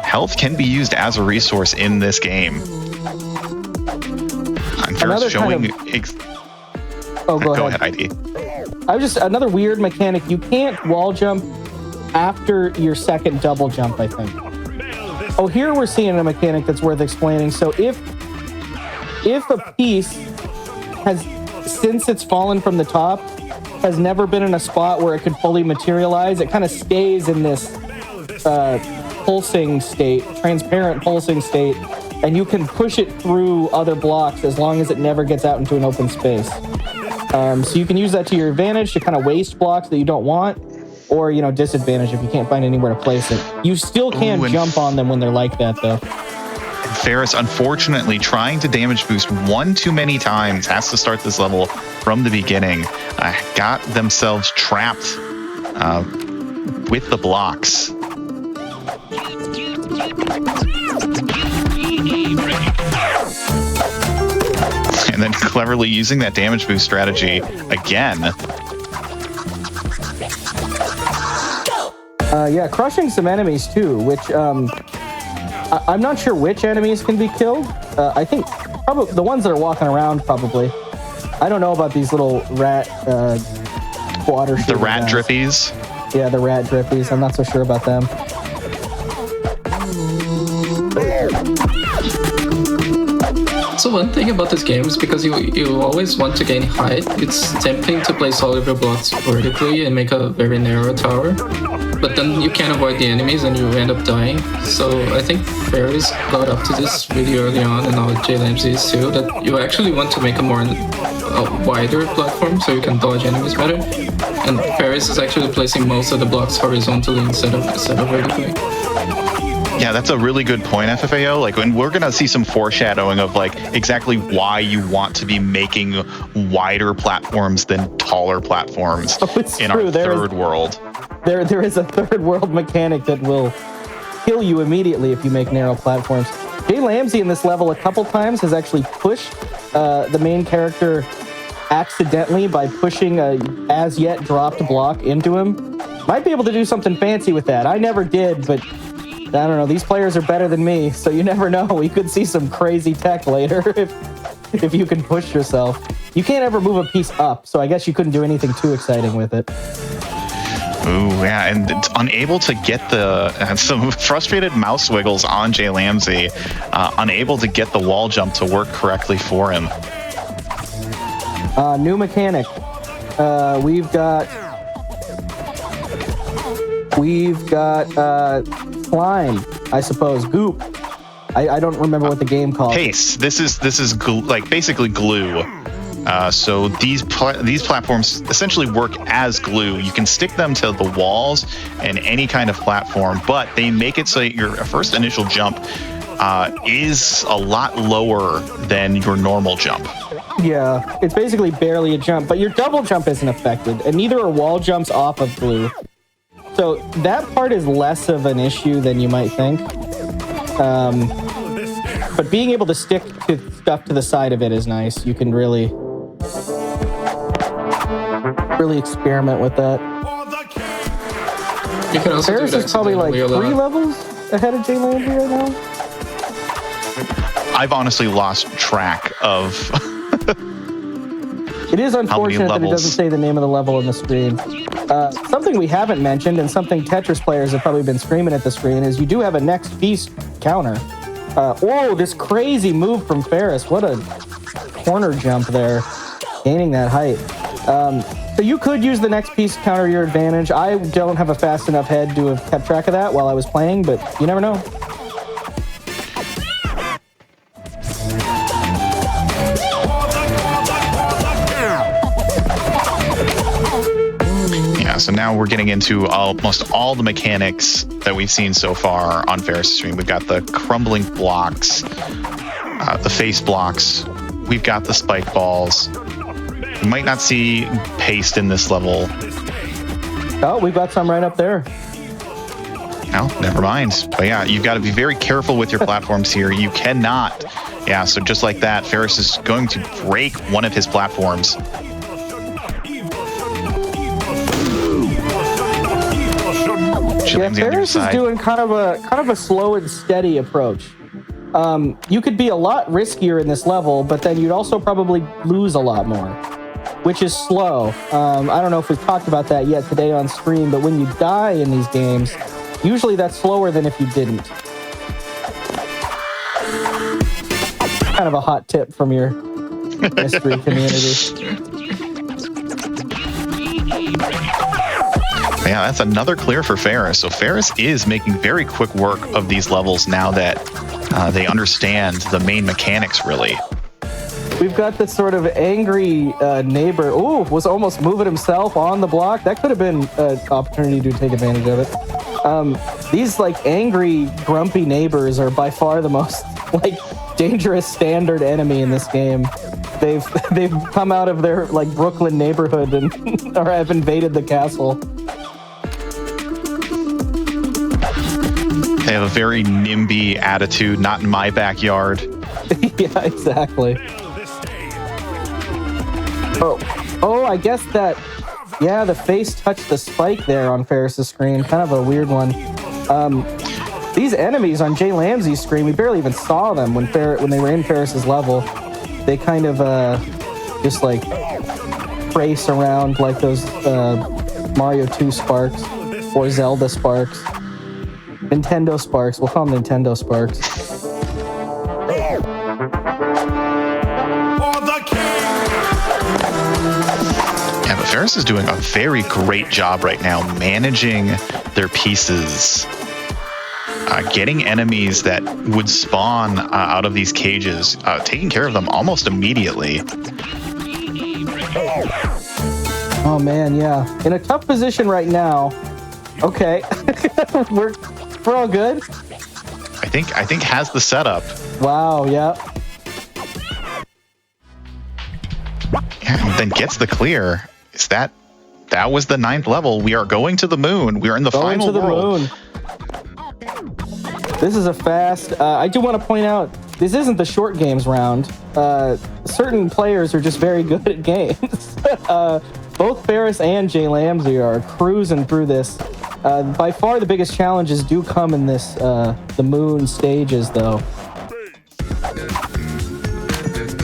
Health can be used as a resource in this game. And Ferris showing... Go ahead, ID. Another weird mechanic. You can't wall jump after your second double jump, I think. Oh, here we're seeing a mechanic that's worth explaining. So if a piece has, since it's fallen from the top, has never been in a spot where it could fully materialize, it kind of stays in this pulsing state, transparent pulsing state, and you can push it through other blocks as long as it never gets out into an open space. So you can use that to your advantage to kind of waste blocks that you don't want, or, disadvantage if you can't find anywhere to place it. You still can jump on them when they're like that, though. Ferris, unfortunately, trying to damage boost one too many times, has to start this level from the beginning. Got themselves trapped with the blocks. And then cleverly using that damage boost strategy again. Crushing some enemies too, which I'm not sure which enemies can be killed. I think probably the ones that are walking around, probably. I don't know about these little rat water. The rat guys. Drippies? Yeah, the rat drippies. I'm not so sure about them. So one thing about this game is because you always want to gain height, it's tempting to place all of your blocks vertically and make a very narrow tower. But then you can't avoid the enemies and you end up dying. So I think Ferris got up to this really early on, and now Jlambsy is too, that you actually want to make a more wider platform so you can dodge enemies better. And Ferris is actually placing most of the blocks horizontally instead of vertically. Yeah, that's a really good point, FFAO. Like, when we're going to see some foreshadowing of exactly why you want to be making wider platforms than taller platforms in our third world. There is a third world mechanic that will kill you immediately if you make narrow platforms. Jlambsy in this level a couple times has actually pushed the main character accidentally by pushing a as yet dropped block into him. Might be able to do something fancy with that. I never did, but I don't know. These players are better than me, so you never know. We could see some crazy tech later if you can push yourself. You can't ever move a piece up, so I guess you couldn't do anything too exciting with it. Ooh, yeah, and it's unable to get some frustrated mouse wiggles on Jlambsy, unable to get the wall jump to work correctly for him. New mechanic. We've got slime, I suppose. Goop. I don't remember what the game called. Paste. This is basically glue. So these platforms essentially work as glue. You can stick them to the walls and any kind of platform, but they make it so your first initial jump is a lot lower than your normal jump. Yeah, it's basically barely a jump, but your double jump isn't affected, and neither are wall jumps off of glue. So that part is less of an issue than you might think. But being able to stick to stuff to the side of it is nice. You can really experiment with that. You can also Ferris do that is probably like 3 levels ahead of Jlambsy right now. I've honestly lost track of. It is unfortunate that it doesn't say the name of the level on the screen. Something we haven't mentioned, and something Tetris players have probably been screaming at the screen, is you do have a next piece counter. This crazy move from Ferris. What a corner jump there, gaining that height. So you could use the next piece counter to your advantage. I don't have a fast enough head to have kept track of that while I was playing, but you never know. So now we're getting into almost all the mechanics that we've seen so far on Ferris' stream. We've got the crumbling blocks, the face blocks. We've got the spike balls. We might not see paste in this level. Oh, we've got some right up there. No, never mind. But yeah, you've got to be very careful with your platforms here. You cannot. Yeah, so just like that, Ferris is going to break one of his platforms. Yeah, Ferris is doing kind of a slow and steady approach. You could be a lot riskier in this level, but then you'd also probably lose a lot more, which is slow. I don't know if we've talked about that yet today on stream, but when you die in these games, usually that's slower than if you didn't. Kind of a hot tip from your mystery community. Yeah, that's another clear for Ferris. So Ferris is making very quick work of these levels now that they understand the main mechanics, really. We've got this sort of angry neighbor. Ooh, was almost moving himself on the block. That could have been an opportunity to take advantage of it. These like angry, grumpy neighbors are by far the most like dangerous standard enemy in this game. They've come out of their like Brooklyn neighborhood and or have invaded the castle. They have a very NIMBY attitude, not in my backyard. Yeah, exactly. Oh, I guess that, yeah, the face touched the spike there on Ferris' screen. Kind of a weird one. These enemies on Jlambsy's screen, we barely even saw them when they were in Ferris' level. They kind of just like trace around like those Mario 2 sparks or Zelda sparks. Nintendo sparks. We'll call them Nintendo sparks. Yeah, but Ferris is doing a very great job right now managing their pieces. Getting enemies that would spawn out of these cages, taking care of them almost immediately. Oh man, yeah. In a tough position right now. Okay. We're all good. I think has the setup. Wow, yeah. Yeah, and then gets the clear. Is that was the 9th level? We are going to the moon. We are in the final world. Moon. This is a fast. I do want to point out this isn't the short games round. Certain players are just very good at games. Both Ferris and Jlambsy are cruising through this. By far, the biggest challenges do come in this the moon stages, though.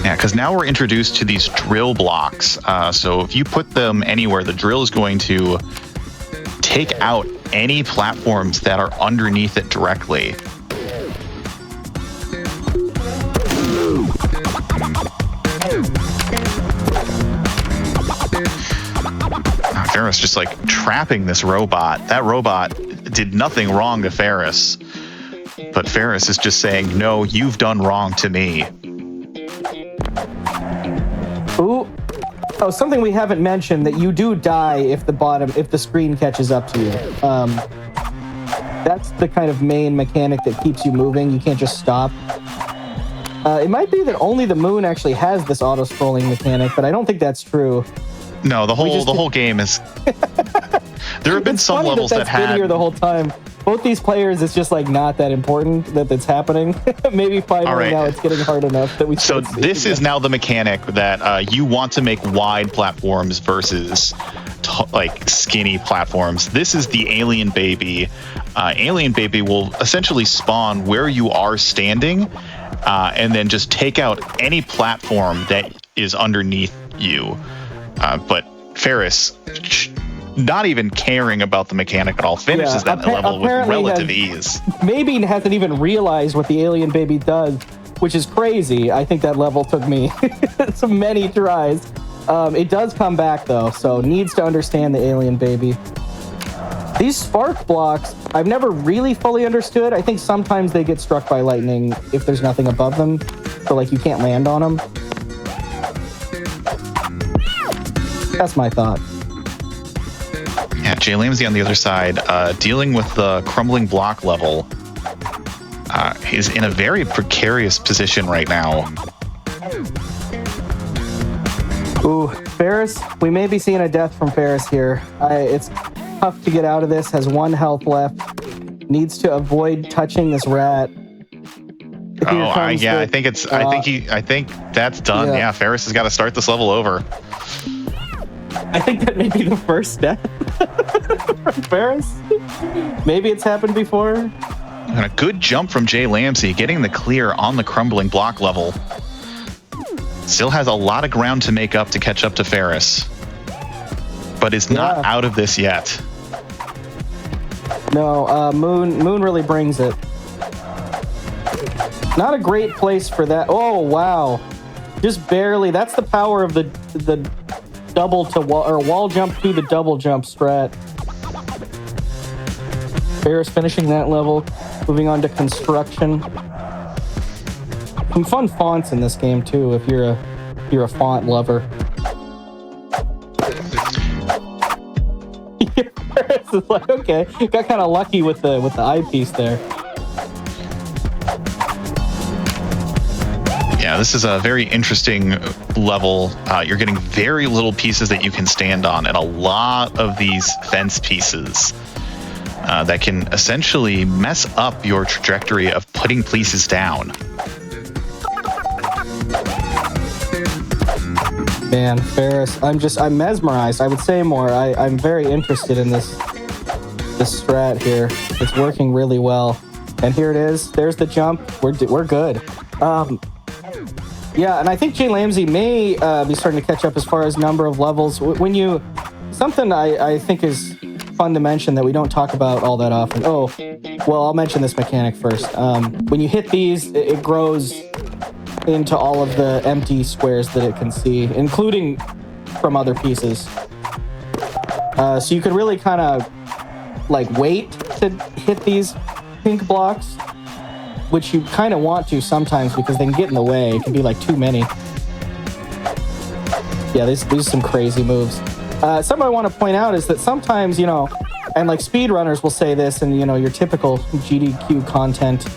Yeah, because now we're introduced to these drill blocks. So if you put them anywhere, the drill is going to take out any platforms that are underneath it directly. Ferris just like trapping this robot. That robot did nothing wrong to Ferris, but Ferris is just saying, no, you've done wrong to me. Ooh. Oh, something we haven't mentioned, that you do die if the screen catches up to you. That's the kind of main mechanic that keeps you moving. You can't just stop. It might be that only the moon actually has this auto-scrolling mechanic, but I don't think that's true. No, the whole game is. There have been some levels that had. Been here the whole time. Both these players, it's just like not that important that it's happening. Maybe finally now it's getting hard enough that we. So this is now the mechanic that you want to make wide platforms versus like skinny platforms. This is the alien baby. Alien baby will essentially spawn where you are standing, and then just take out any platform that is underneath you. But Ferris, not even caring about the mechanic at all, finishes that level with relative ease. Maybe hasn't even realized what the alien baby does, which is crazy. I think that level took me so many tries. It does come back, though, so needs to understand the alien baby. These spark blocks, I've never really fully understood. I think sometimes they get struck by lightning if there's nothing above them, so like you can't land on them. That's my thought. Yeah, Jlambsy on the other side, dealing with the crumbling block level, is in a very precarious position right now. Ooh, Ferris, we may be seeing a death from Ferris here. It's tough to get out of this, has 1 health left, needs to avoid touching this rat. I think that's done. Yeah, Ferris has got to start this level over. I think that may be the first death from Ferris. Maybe it's happened before. And a good jump from Jlambsy, getting the clear on the crumbling block level. Still has a lot of ground to make up to catch up to Ferris, but is not out of this yet. No, Moon really brings it. Not a great place for that. Oh wow, just barely. That's the power of the double to wall, or wall jump to the double jump strat. Ferris finishing that level, moving on to construction. Some fun fonts in this game too, if you're a font lover. Ferris is like, okay, got kind of lucky with the eyepiece there. Yeah, this is a very interesting level. You're getting very little pieces that you can stand on, and a lot of these fence pieces that can essentially mess up your trajectory of putting pieces down. Man, Ferris, I'm mesmerized. I would say more. I'm very interested in this strat here. It's working really well. And here it is. There's the jump. We're good. Yeah, and I think Jlambsy may be starting to catch up as far as number of levels. When you... Something I think is fun to mention that we don't talk about all that often. Oh, well, I'll mention this mechanic first. When you hit these, it grows into all of the empty squares that it can see, including from other pieces. So you could really kind of like wait to hit these pink blocks, which you kind of want to sometimes because they can get in the way. It can be like too many. Yeah, these are some crazy moves. Something I want to point out is that sometimes, and like speedrunners will say this, and your typical GDQ content,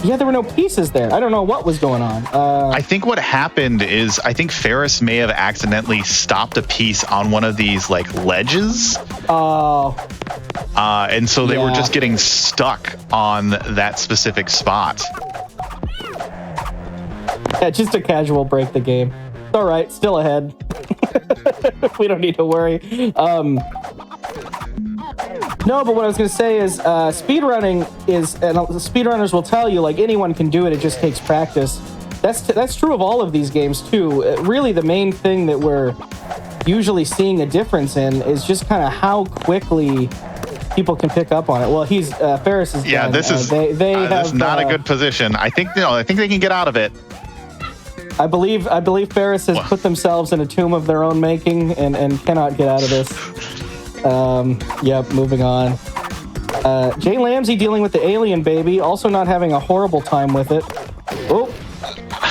yeah, there were no pieces there. I don't know what was going on. I think what happened is I think Ferris may have accidentally stopped a piece on one of these like ledges. Oh. And so they were just getting stuck on that specific spot. Yeah, just a casual break the game. It's all right, still ahead. We don't need to worry. No, but what I was going to say is speedrunning is, and speedrunners will tell you, like, anyone can do it, it just takes practice. That's true of all of these games, too. Really, the main thing that we're usually seeing a difference in is just kind of how quickly people can pick up on it. Well, Ferris is Yeah, done. this is this is not a good position. I think they can get out of it. I believe Ferris has put themselves in a tomb of their own making and cannot get out of this. Yep, moving on. Jlambsy dealing with the alien baby, also not having a horrible time with it. Oh,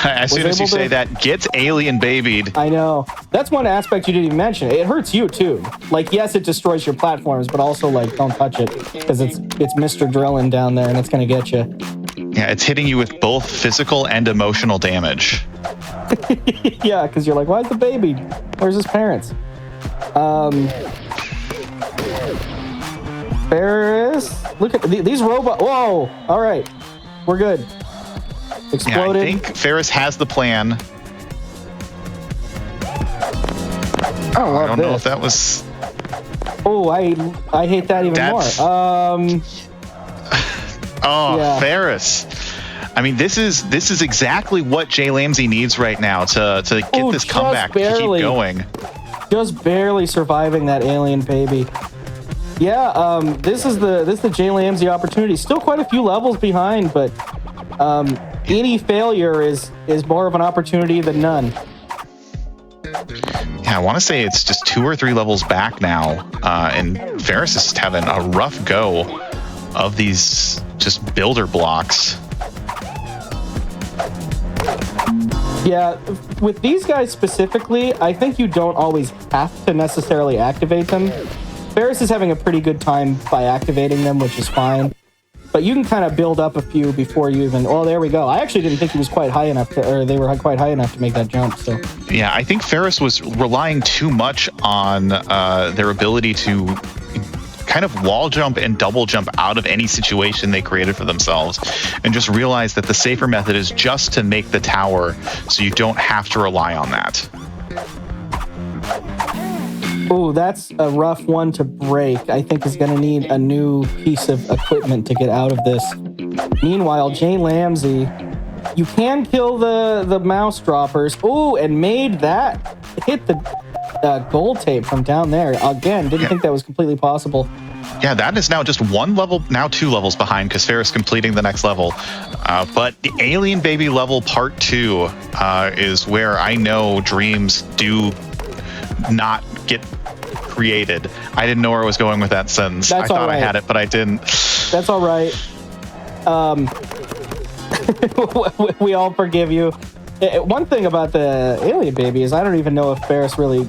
as soon as you say that, gets alien babied. I know. That's one aspect you didn't even mention. It hurts you too. Like, yes, it destroys your platforms, but also like don't touch it because it's Mr. Drillin down there and it's gonna get you. Yeah, it's hitting you with both physical and emotional damage. Yeah, because you're like, why's the baby? Where's his parents? Ferris, look at these robots. Whoa! All right, we're good. Exploded. Yeah, I think Ferris has the plan. I don't know if that was. Oh, I hate that even more. Yeah. Ferris. I mean, this is exactly what Jlambsy needs right now to get this comeback to keep going. Just barely surviving that alien baby. Yeah, this is the Jlambsy opportunity. Still quite a few levels behind, but any failure is more of an opportunity than none. Yeah, I want to say it's just 2 or 3 levels back now, and Ferris is just having a rough go of these just builder blocks. Yeah, with these guys specifically, I think you don't always have to necessarily activate them. Ferris is having a pretty good time by activating them, which is fine. But you can kind of build up a few before you even... Oh, there we go. I actually didn't think he was quite high enough they were quite high enough to make that jump. So yeah, I think Ferris was relying too much on their ability to kind of wall jump and double jump out of any situation they created for themselves, and just realized that the safer method is just to make the tower so you don't have to rely on that. Oh, that's a rough one to break. I think is going to need a new piece of equipment to get out of this. Meanwhile, Jlambsy, you can kill the mouse droppers. Oh, and made that hit the gold tape from down there. Again, didn't think that was completely possible. Yeah, that is now just 1 level, now 2 levels behind because Ferris completing the next level. But the Alien Baby level part 2 is where I know dreams do not get created. I didn't know where I was going with that sentence. That's I thought right. I had it, but I didn't. That's all right. We all forgive you. One thing about the Alien Baby is I don't even know if Ferris really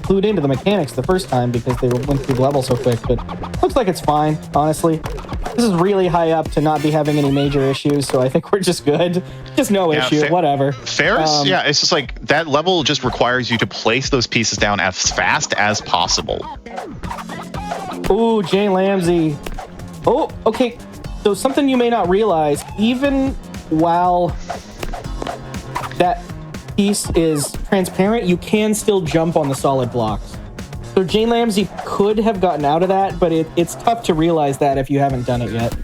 clued into the mechanics the first time because they went through the level so quick, but looks like it's fine, honestly. This is really high up to not be having any major issues, so I think we're just good. Just no issue, whatever. Ferris, yeah, it's just like that level just requires you to place those pieces down as fast as possible. Ooh, Jlambsy. Oh, okay. So something you may not realize, even while that piece is transparent, you can still jump on the solid blocks. So Jlambsy could have gotten out of that, but it's tough to realize that if you haven't done it yet.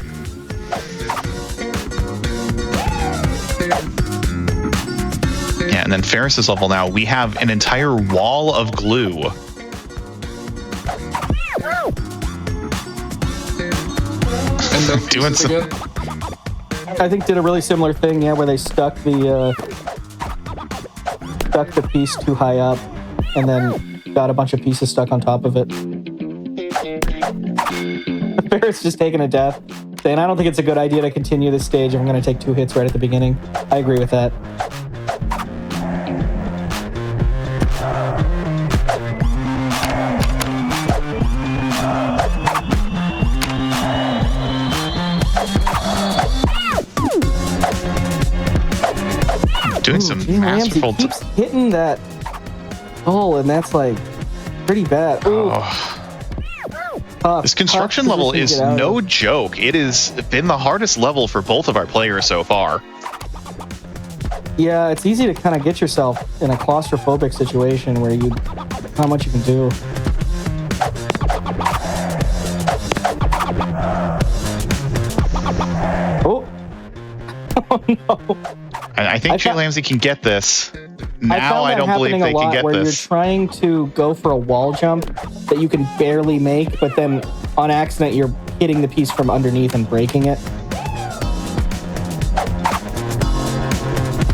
Yeah, and then Ferris's level now, we have an entire wall of glue. Doing some... I think did a really similar thing, yeah, where they stuck the piece too high up, and then got a bunch of pieces stuck on top of it. Ferris just taking a death, saying, I don't think it's a good idea to continue this stage if I'm going to take 2 hits right at the beginning. I agree with that. Doing some masterful... keeps hitting that hole, and that's like pretty bad. Ooh. This construction level is no joke. It has been the hardest level for both of our players so far. Yeah, it's easy to kind of get yourself in a claustrophobic situation where how much you can do. Oh. Oh no. I think Jlambsy can get this. Now I don't believe they can get where this. you're trying to go for a wall jump that you can barely make, but then on accident you're hitting the piece from underneath and breaking it.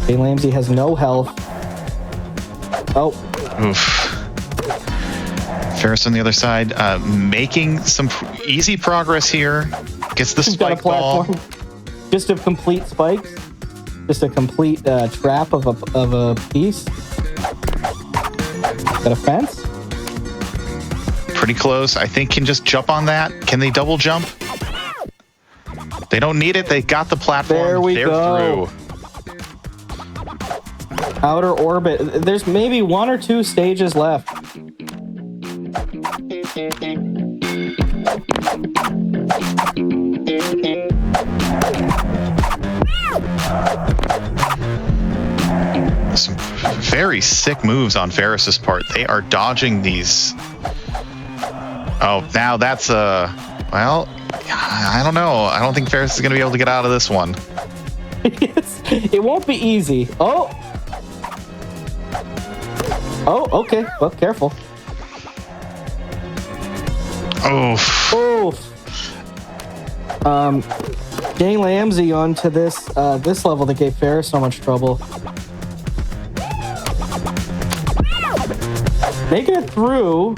Jlambsy has no health. Oh. Oof. Ferris on the other side, making some easy progress here. Gets the spike ball. Just a complete spikes. Just a complete trap of a piece. Got a fence? Pretty close. I think can just jump on that. Can they double jump? They don't need it. They got the platform. There we go. Through. Outer orbit. There's maybe 1 or 2 stages left. Some very sick moves on Ferris's part. They are dodging these. Oh, now that's well, I don't know. I don't think Ferris is going to be able to get out of this one. It won't be easy. Oh, okay. Well, careful. Oof. Jlambsy onto this level that gave Ferris so much trouble. Making it through.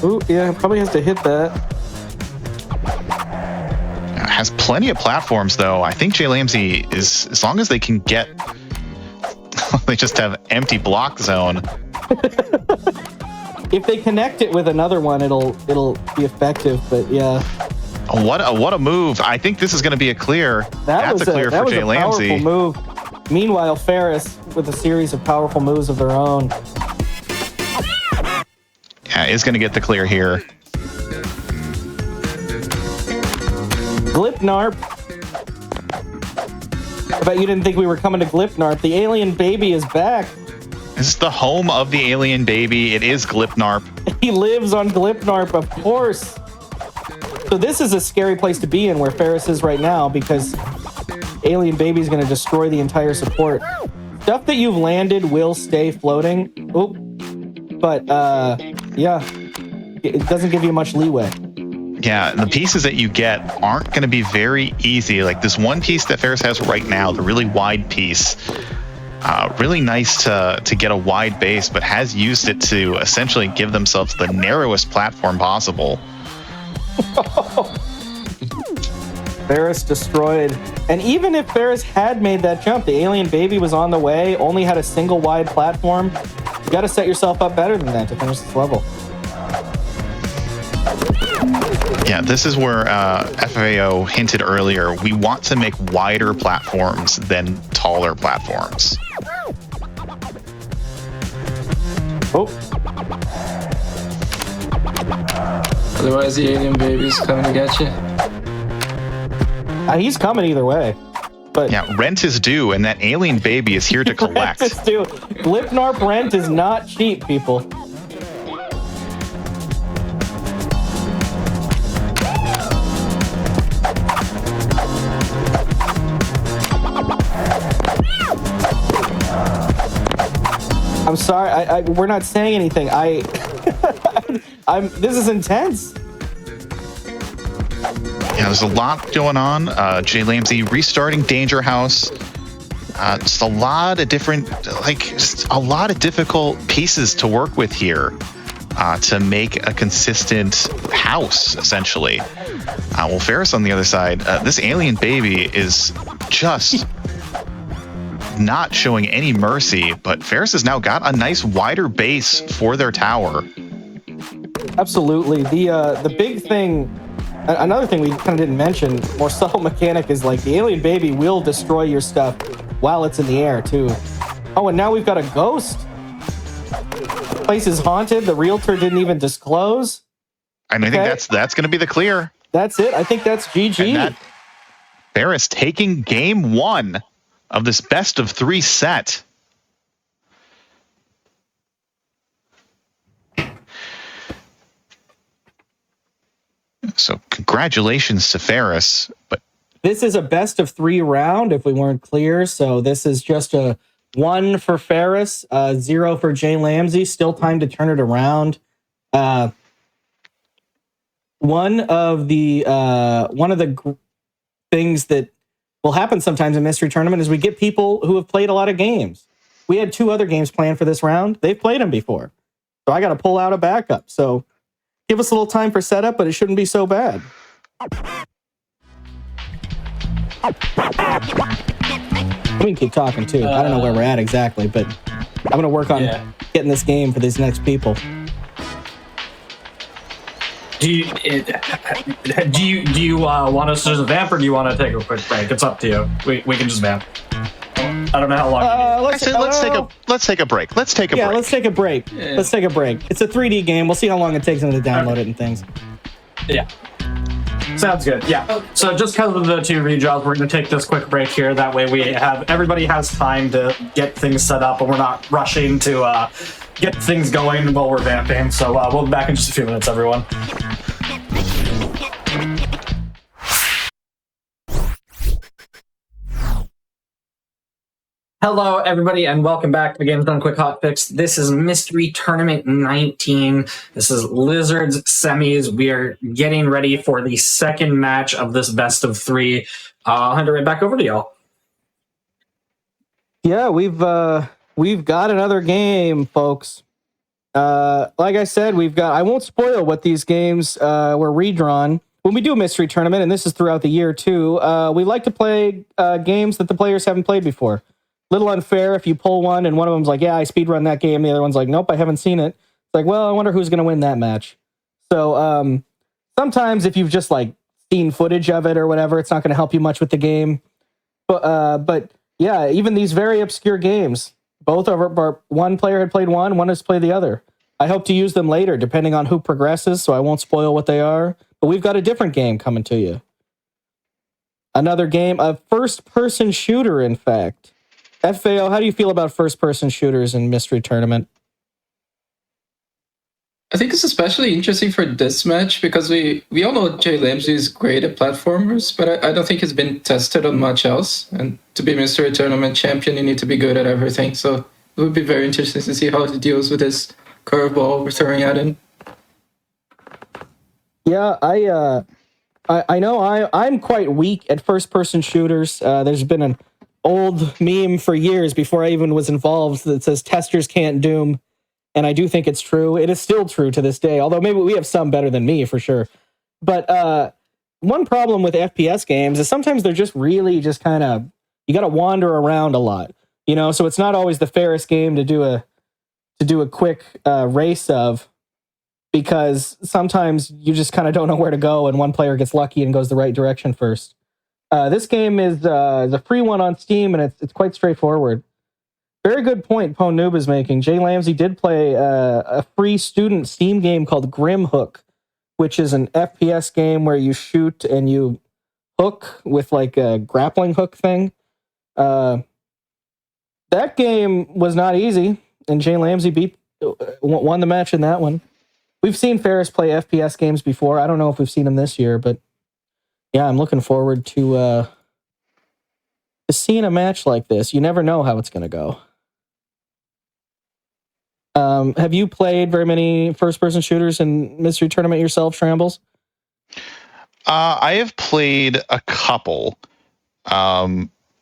Ooh, yeah, probably has to hit that. Has plenty of platforms though. I think Jlambsy is, as long as they can get, they just have empty block zone. If they connect it with another one, it'll be effective. But yeah. What a move! I think this is going to be a clear. That's a clear for Jlambsy. Powerful move. Meanwhile, Ferris with a series of powerful moves of their own. Yeah, is going to get the clear here. Glipnarp. I bet you didn't think we were coming to Glipnarp. The alien baby is back. This is the home of the alien baby. It is Glipnarp. He lives on Glipnarp, of course. So this is a scary place to be in where Ferris is right now because alien baby is going to destroy the entire support. Stuff that you've landed will stay floating. Oop. But, yeah, it doesn't give you much leeway. Yeah, the pieces that you get aren't going to be very easy. Like this one piece that Ferris has right now, the really wide piece, really nice to get a wide base, but has used it to essentially give themselves the narrowest platform possible. Ferris destroyed. And even if Ferris had made that jump, the alien baby was on the way, only had a single wide platform. You got to set yourself up better than that to finish this level. Yeah, this is where FAO hinted earlier. We want to make wider platforms than taller platforms. Oh. Otherwise, the alien baby's coming to get you. He's coming either way. But yeah, rent is due, and that alien baby is here to collect. Rent is due. Glipnarp rent is not cheap, people. I'm sorry, we're not saying anything. This is intense. Yeah, there's a lot going on. Jlambsy restarting Danger House. Just a lot of different, just a lot of difficult pieces to work with here to make a consistent house, essentially. Well, Ferris on the other side, this alien baby is just not showing any mercy, but Ferris has now got a nice wider base for their tower. Absolutely. The big thing, another thing we kind of didn't mention, more subtle mechanic is like the alien baby will destroy your stuff while it's in the air too. Oh, and now we've got a ghost. The place is haunted. The realtor didn't even disclose. And I think that's going to be the clear. That's it. I think that's GG. And Ferris taking game 1 of this best of 3 set. So congratulations to Ferris, but this is a best of 3 round if we weren't clear. So this is just a 1 for Ferris, 0 for Jlambsy. Still time to turn it around. One of the things that will happen sometimes in Mystery Tournament is we get people who have played a lot of games. We had 2 other games planned for this round. They've played them before. So I got to pull out a backup. So give us a little time for setup, but it shouldn't be so bad. We can keep talking too. I don't know where we're at exactly, but I'm going to work on getting this game for these next people. Do you want us to just vamp, or do you want to take a quick break? It's up to you. We can just vamp. I don't know how long. Let's take a break. Let's take a break. Yeah, let's take a break. Yeah. Let's take a break. It's a 3D game. We'll see how long it takes them to download it and things. Yeah. Sounds good. Yeah. So just because of the 2 rejobs, we're going to take this quick break here. That way everybody has time to get things set up, and we're not rushing to get things going while we're vamping. So we'll be back in just a few minutes, everyone. Hello, everybody, and welcome back to the Games Done Quick Hot Fix. This is Mystery Tournament 19. This is Lizards semis. We are getting ready for the second match of this best of 3. I'll hand it right back over to y'all. Yeah, we've got another game, folks. Like I said, I won't spoil what these games were redrawn. When we do a Mystery Tournament, and this is throughout the year too, we like to play games that the players haven't played before. Little unfair if you pull one and one of them's like, yeah, I speedrun that game. The other one's like, nope, I haven't seen it. It's like, well, I wonder who's going to win that match. So sometimes if you've just like seen footage of it or whatever, it's not going to help you much with the game. But yeah, even these very obscure games, both of one player had played one has played the other. I hope to use them later, depending on who progresses, so I won't spoil what they are. But we've got a different game coming to you. Another game, a first-person shooter, in fact. FAO, how do you feel about first-person shooters in Mystery Tournament? I think it's especially interesting for this match because we all know Jlambsy is great at platformers, but I don't think he's been tested on much else. And to be Mystery Tournament champion, you need to be good at everything. So it would be very interesting to see how he deals with this curveball we're throwing at him. Yeah, I know I'm quite weak at first-person shooters. There's been an old meme for years before I even was involved that says testers can't doom, and I do think it's true. It is still true to this day, although maybe we have some better than me for sure. But one problem with FPS games is sometimes they're just really just kind of, you got to wander around a lot, you know. So it's not always the fairest game to do a quick race of, because sometimes you just kind of don't know where to go, and one player gets lucky and goes the right direction first. This game is a free one on Steam, and it's quite straightforward. Very good point Pone Noob is making. Jlambsy did play a free student Steam game called Grim Hook, which is an FPS game where you shoot and you hook with like a grappling hook thing. That game was not easy, and Jlambsy won the match in that one. We've seen Ferris play FPS games before. I don't know if we've seen him this year, but yeah, I'm looking forward to seeing a match like this. You never know how it's going to go. Have you played very many first-person shooters in Mystery Tournament yourself, Trambles? I have played a couple.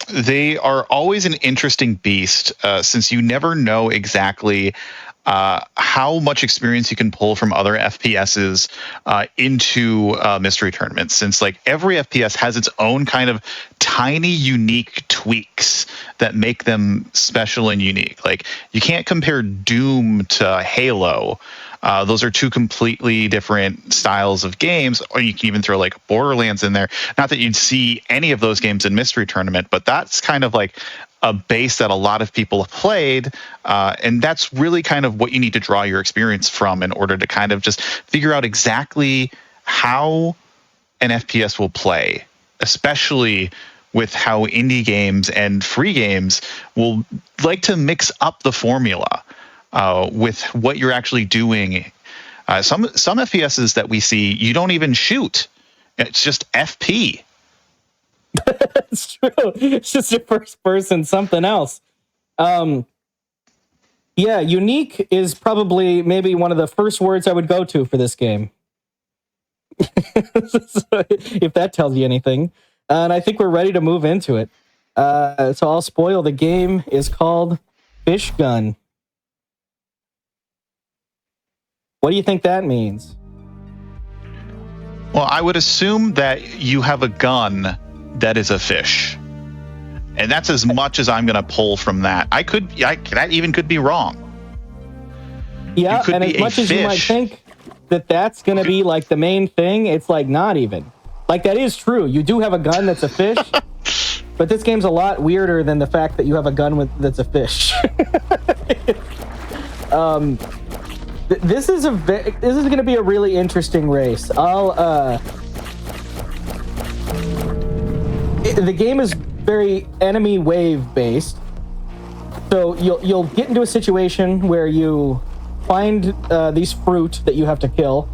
They are always an interesting beast, since you never know exactly how much experience you can pull from other FPSs into Mystery Tournaments, since like every FPS has its own kind of tiny unique tweaks that make them special and unique. Like you can't compare Doom to Halo. Those are two completely different styles of games, or you can even throw like Borderlands in there. Not that you'd see any of those games in Mystery Tournament, but that's kind of like a base that a lot of people have played, and that's really kind of what you need to draw your experience from in order to kind of just figure out exactly how an FPS will play, especially with how indie games and free games will like to mix up the formula with what you're actually doing. Some FPSs that we see, you don't even shoot. It's just FP. It's true. It's just a first person something else. Yeah, unique is probably maybe one of the first words I would go to for this game. If that tells you anything. And I think we're ready to move into it. So I'll spoil. The game is called FISHGUN. What do you think that means? Well, I would assume that you have a gun that is a fish. And that's as much as I'm going to pull from that. That even could be wrong. Yeah, and as much as you might think that that's going to be like the main thing, it's like not even. Like that is true. You do have a gun that's a fish, but this game's a lot weirder than the fact that you have a gun that's a fish. This is going to be a really interesting race. The game is very enemy wave based, so you'll get into a situation where you find these fruit that you have to kill,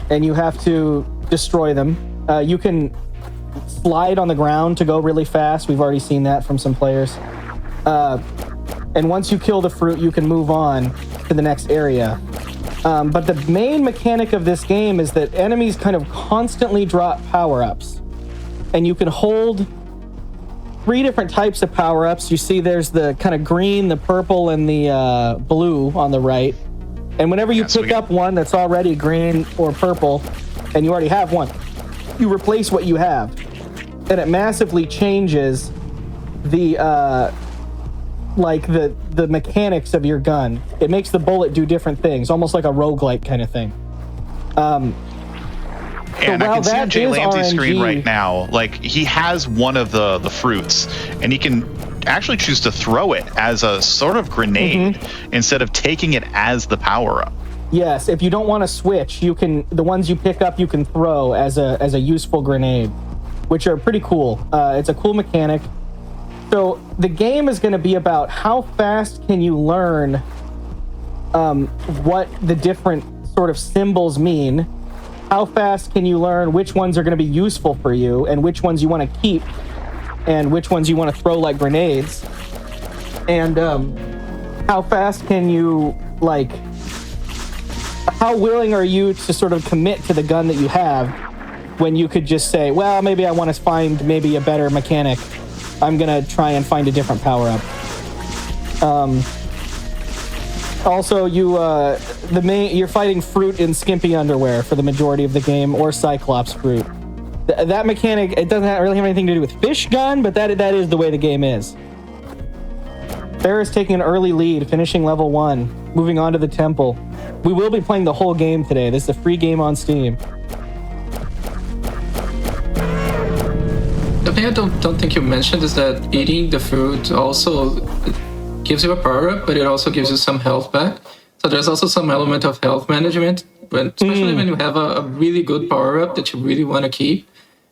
and you have to destroy them. You can slide on the ground to go really fast. We've already seen that from some players. And once you kill the fruit, you can move on to the next area. But the main mechanic of this game is that enemies kind of constantly drop power-ups. And you can hold 3 different types of power-ups. You see there's the kind of green, the purple, and the blue on the right. And whenever you pick up one that's already green or purple, and you already have one, you replace what you have. And it massively changes the mechanics of your gun. It makes the bullet do different things, almost like a roguelike kind of thing. And I can see on Jlambsy's screen right now, like he has one of the fruits, and he can actually choose to throw it as a sort of grenade instead of taking it as the power-up. Yes, if you don't want to switch, you can. The ones you pick up, you can throw as a useful grenade, which are pretty cool. It's a cool mechanic. So the game is going to be about how fast can you learn what the different sort of symbols mean. How fast can you learn which ones are going to be useful for you and which ones you want to keep and which ones you want to throw like grenades. And how fast can you, like, how willing are you to sort of commit to the gun that you have when you could just say, well, maybe I want to find maybe a better mechanic. I'm going to try and find a different power-up. Also, you're fighting fruit in skimpy underwear for the majority of the game, or Cyclops fruit. That mechanic, it doesn't really have anything to do with FISHGUN, but that is the way the game is. Ferris taking an early lead, finishing level 1, moving on to the temple. We will be playing the whole game today. This is a free game on Steam. The thing I don't think you mentioned is that eating the fruit also gives you a power-up, but it also gives you some health back. So there's also some element of health management, especially when you have a really good power-up that you really want to keep.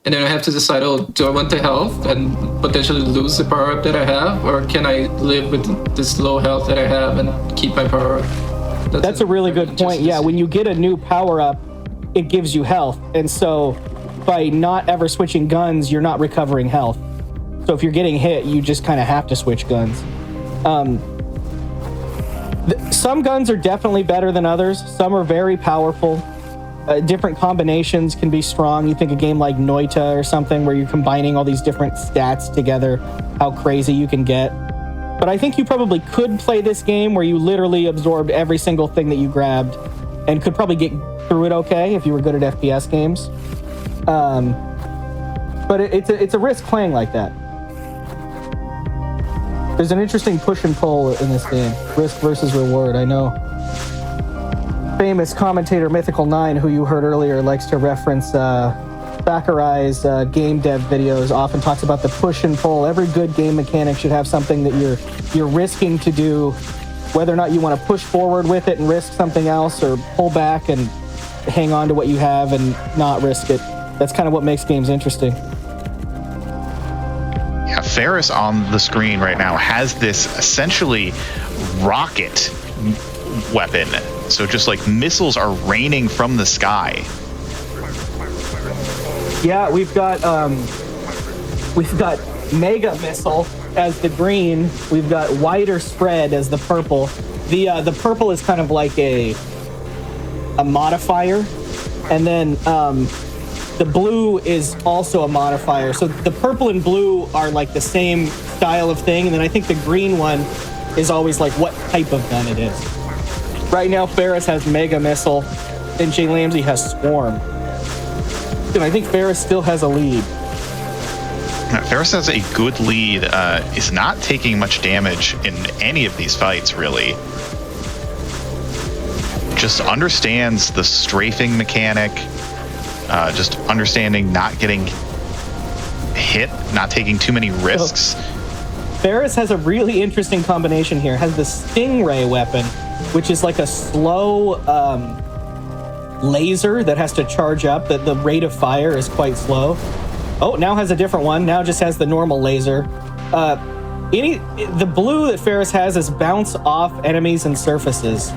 And then I have to decide, do I want the health and potentially lose the power-up that I have? Or can I live with this low health that I have and keep my power-up? That's a really good point. Yeah, when you get a new power-up, it gives you health. And so by not ever switching guns, you're not recovering health. So if you're getting hit, you just kind of have to switch guns. Some guns are definitely better than others. Some are very powerful. Different combinations can be strong. You think a game like Noita or something where you're combining all these different stats together, how crazy you can get. But I think you probably could play this game where you literally absorbed every single thing that you grabbed and could probably get through it okay if you were good at FPS games. But it's a risk playing like that. There's an interesting push and pull in this game. Risk versus reward, I know. Famous commentator Mythical9, who you heard earlier, likes to reference Sakurai's game dev videos, often talks about the push and pull. Every good game mechanic should have something that you're risking to do, whether or not you want to push forward with it and risk something else, or pull back and hang on to what you have and not risk it. That's kind of what makes games interesting. Yeah, Ferris on the screen right now has this essentially rocket weapon. So just like missiles are raining from the sky. Yeah, we've got Mega Missile, as the green. We've got wider spread as the purple. The purple is kind of like a modifier, and then the blue is also a modifier. So the purple and blue are like the same style of thing, and then I think the green one is always like what type of gun it is. Right now, Ferris has Mega Missile, and Jlambsy has Swarm. And I think Ferris still has a lead. Ferris has a good lead, is not taking much damage in any of these fights, really. Just understands the strafing mechanic, just understanding not getting hit, not taking too many risks. Ferris has a really interesting combination here. Has the Stingray weapon, which is like a slow laser that has to charge up. The rate of fire is quite slow. Oh, now has a different one. Now just has the normal laser. The blue that Ferris has is bounce off enemies and surfaces,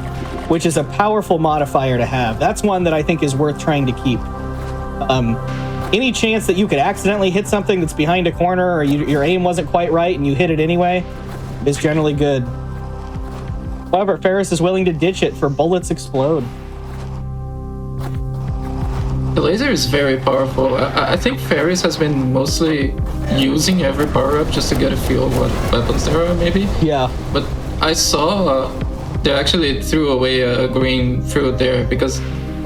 which is a powerful modifier to have. That's one that I think is worth trying to keep. Any chance that you could accidentally hit something that's behind a corner, or your aim wasn't quite right and you hit it anyway, is generally good. However, Ferris is willing to ditch it for bullets explode. The laser is very powerful. I think Ferris has been mostly using every power-up just to get a feel of what weapons there are, maybe. Yeah. But I saw they actually threw away a green fruit there because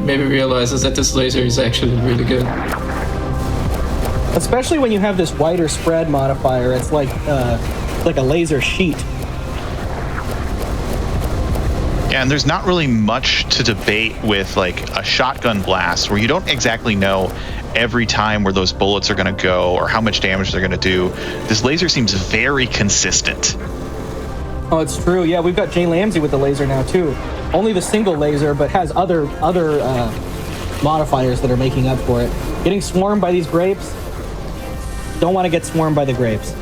maybe realizes that this laser is actually really good. Especially when you have this wider spread modifier, it's like a laser sheet. Yeah, and there's not really much to debate with like a shotgun blast where you don't exactly know every time where those bullets are going to go or how much damage they're going to do. This laser seems very consistent. Oh, it's true. Yeah, we've got Jlambsy with the laser now too. Only the single laser, but has other modifiers that are making up for it. Getting swarmed by these grapes. Don't want to get swarmed by the grapes.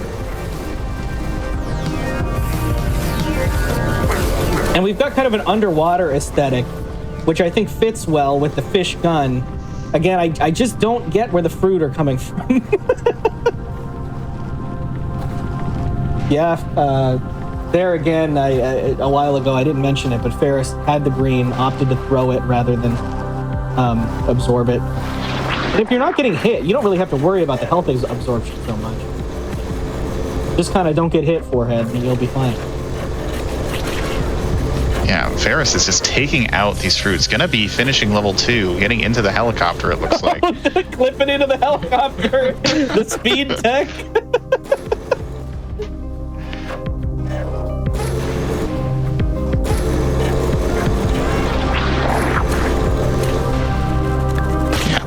And we've got kind of an underwater aesthetic, which I think fits well with the fish gun. Again, I just don't get where the fruit are coming from. Yeah, there again, a while ago, I didn't mention it, but Ferris had the green, opted to throw it rather than absorb it. And if you're not getting hit, you don't really have to worry about the health absorption so much. Just kind of don't get hit, forehead, and you'll be fine. Yeah, Ferris is just taking out these fruits. Gonna be finishing level 2, getting into the helicopter, it looks like. Clipping into the helicopter! The speed tech!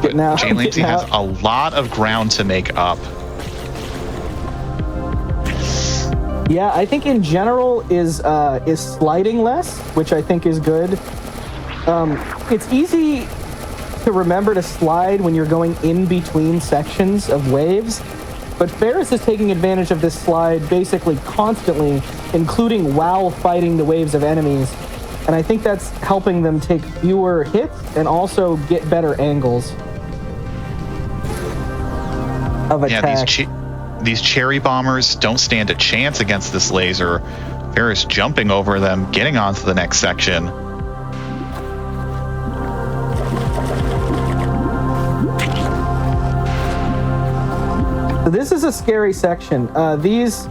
But Jlambsy has a lot of ground to make up. Yeah, I think in general is sliding less, which I think is good. It's easy to remember to slide when you're going in between sections of waves, but Ferris is taking advantage of this slide basically constantly, including while fighting the waves of enemies. And I think that's helping them take fewer hits and also get better angles of attack. Yeah, these cherry bombers don't stand a chance against this laser. Ferris jumping over them, getting onto the next section. So this is a scary section. These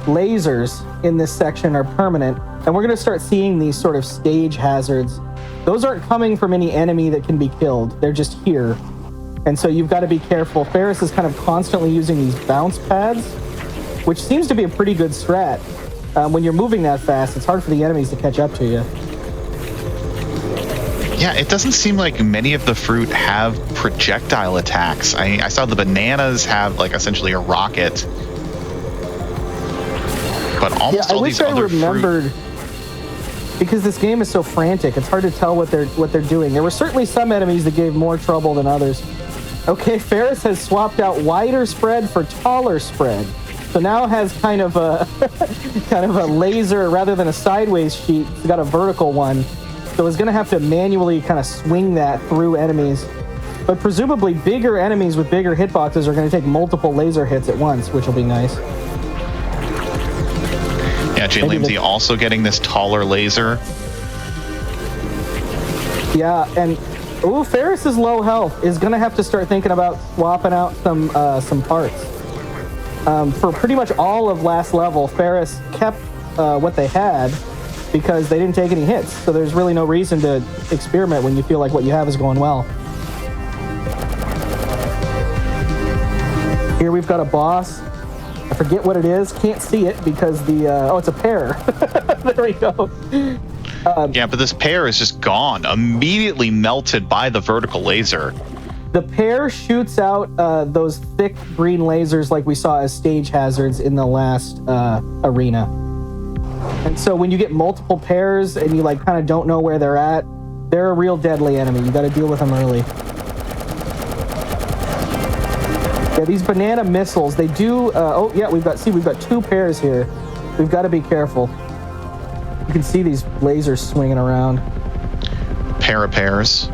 lasers in this section are permanent, and we're going to start seeing these sort of stage hazards. Those aren't coming from any enemy that can be killed. They're just here. And so you've got to be careful. Ferris is kind of constantly using these bounce pads, which seems to be a pretty good strat. When you're moving that fast, it's hard for the enemies to catch up to you. Yeah, it doesn't seem like many of the fruit have projectile attacks. I saw the bananas have like essentially a rocket. But almost all these other fruit... Because this game is so frantic, it's hard to tell what they're doing. There were certainly some enemies that gave more trouble than others. Okay, Ferris has swapped out wider spread for taller spread. So now has kind of a laser rather than a sideways sheet. It's got a vertical one. So it's going to have to manually kind of swing that through enemies. But presumably bigger enemies with bigger hitboxes are going to take multiple laser hits at once, which will be nice. Yeah, Jlambsy also getting this taller laser. Yeah, and Ferris's low health is going to have to start thinking about swapping out some parts. For pretty much all of last level, Ferris kept what they had because they didn't take any hits. So there's really no reason to experiment when you feel like what you have is going well. Here we've got a boss. I forget what it is. Can't see it because it's a pear. There we go. Yeah, but this pear is just gone, immediately melted by the vertical laser. The pear shoots out those thick green lasers like we saw as stage hazards in the last arena. And so when you get multiple pairs and you like kind of don't know where they're at, they're a real deadly enemy. You got to deal with them early. Yeah, these banana missiles, they do. We've got 2 pairs here. We've got to be careful. You can see these lasers swinging around. Pair of pairs.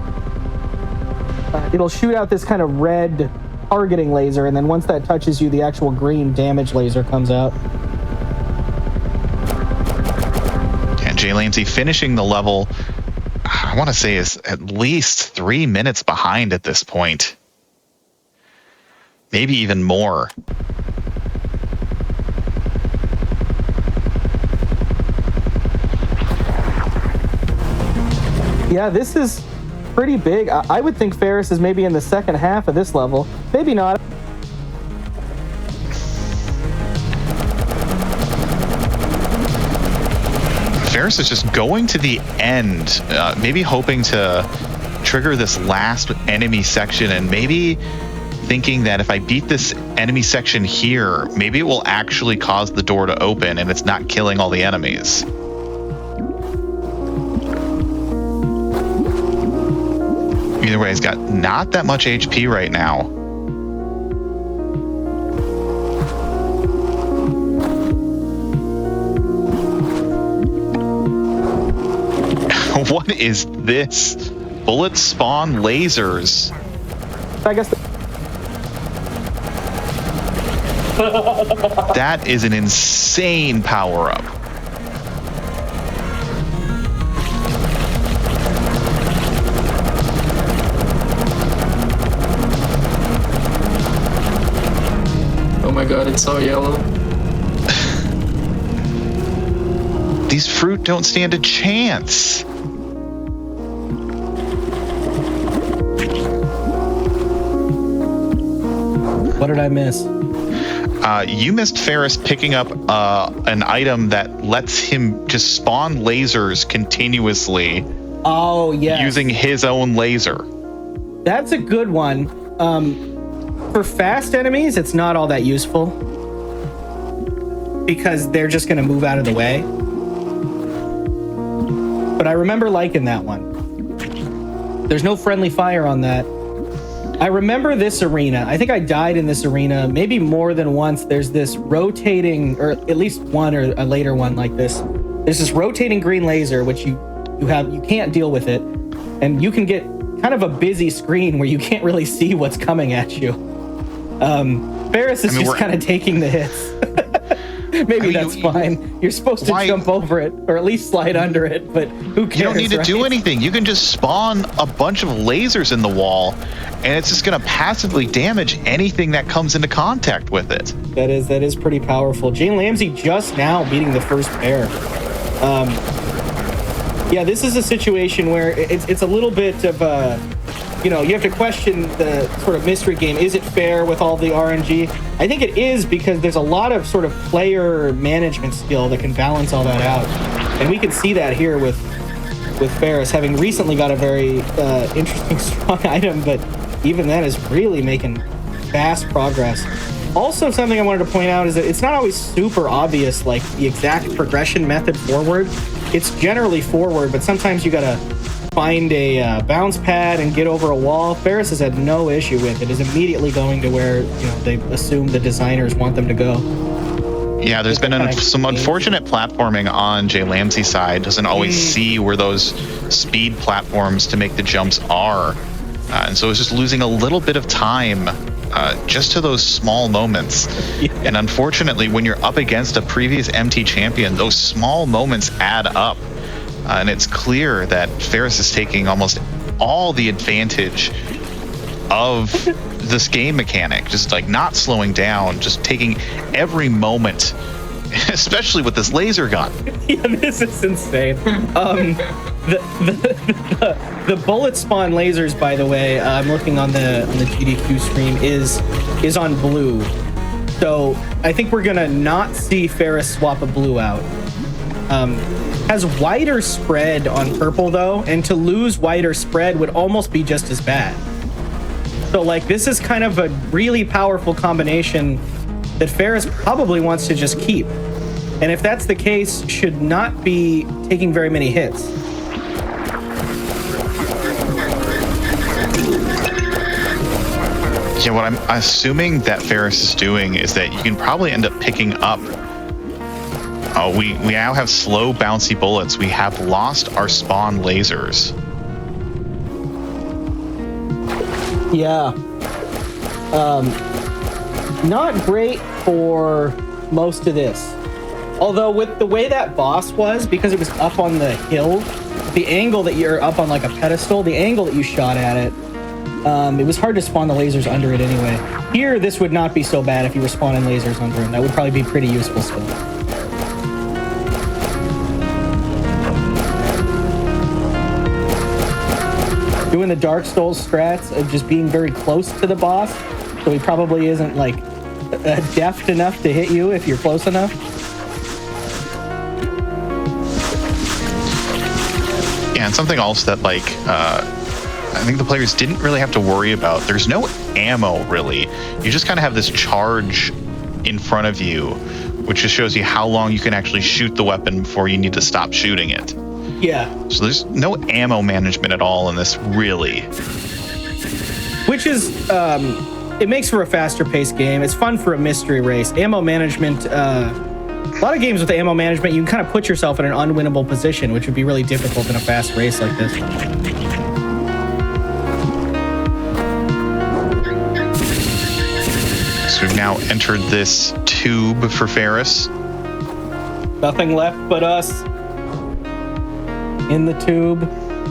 It'll shoot out this kind of red targeting laser, and then once that touches you, the actual green damage laser comes out. And Jlambsy finishing the level, I want to say, is at least 3 minutes behind at this point. Maybe even more. Yeah, this is pretty big. I would think Ferris is maybe in the second half of this level. Maybe not. Ferris is just going to the end, maybe hoping to trigger this last enemy section, and maybe thinking that if I beat this enemy section here, maybe it will actually cause the door to open and it's not killing all the enemies. Either way, he's got not that much HP right now. What is this? Bullet spawn lasers. I guess. That is an insane power-up. Oh my god, it's so yellow. These fruit don't stand a chance. What did I miss? You missed Ferris picking up an item that lets him just spawn lasers continuously. Oh, yes. Using his own laser. That's a good one. For fast enemies, it's not all that useful because they're just going to move out of the way. But I remember liking that one. There's no friendly fire on that. I remember this arena. I think I died in this arena maybe more than once. There's this rotating, or at least one or a later one like this. There's this rotating green laser, which you can't deal with it. And you can get kind of a busy screen where you can't really see what's coming at you. Ferris is just kind of taking the hits. Maybe that's fine. You're supposed to jump over it, or at least slide under it, but who cares? You don't need to do anything. You can just spawn a bunch of lasers in the wall, and it's just going to passively damage anything that comes into contact with it. That is pretty powerful. Jlambsy just now beating the first pair. Yeah, this is a situation where it's a little bit of you have to question the sort of mystery game. Is it fair with all the RNG? I think it is, because there's a lot of sort of player management skill that can balance all that out. And we can see that here with Ferris having recently got a very interesting strong item, but even then is really making fast progress. Also, something I wanted to point out is that it's not always super obvious, like the exact progression method forward. It's generally forward, but sometimes you gotta find a bounce pad and get over a wall. Ferris has had no issue with it. Is immediately going to where they assume the designers want them to go. Yeah, there's been some unfortunate platforming on Jlambsy's side. Doesn't always see where those speed platforms to make the jumps are. And so it's just losing a little bit of time just to those small moments. Yeah. And unfortunately, when you're up against a previous MT champion, those small moments add up. And it's clear that Ferris is taking almost all the advantage of this game mechanic, just like not slowing down, just taking every moment, especially with this laser gun. Yeah, this is insane. The bullet spawn lasers, by the way, I'm looking on the GDQ stream, is on blue. So I think we're gonna not see Ferris swap a blue out. Has wider spread on purple though, and to lose wider spread would almost be just as bad. So like this is kind of a really powerful combination that Ferris probably wants to just keep. And if that's the case, should not be taking very many hits. Yeah, what I'm assuming that Ferris is doing is that you can probably end up picking up. Oh, we now have slow, bouncy bullets. We have lost our spawn lasers. Yeah. Not great for most of this. Although with the way that boss was, because it was up on the hill, the angle that you're up on like a pedestal, the angle that you shot at it, it was hard to spawn the lasers under it anyway. Here, this would not be so bad if you were spawning lasers under him. That would probably be pretty useful still. Doing the Dark Souls strats of just being very close to the boss, so he probably isn't like deft enough to hit you if you're close enough. Yeah, and something else that like I think the players didn't really have to worry about. There's no ammo really. You just kind of have this charge in front of you, which just shows you how long you can actually shoot the weapon before you need to stop shooting it. Yeah. So there's no ammo management at all in this, really. Which is, it makes for a faster paced game. It's fun for a mystery race. Ammo management, a lot of games with ammo management, you can kind of put yourself in an unwinnable position, which would be really difficult in a fast race like this. So we've now entered this tube for Ferris. Nothing left but us. In the tube,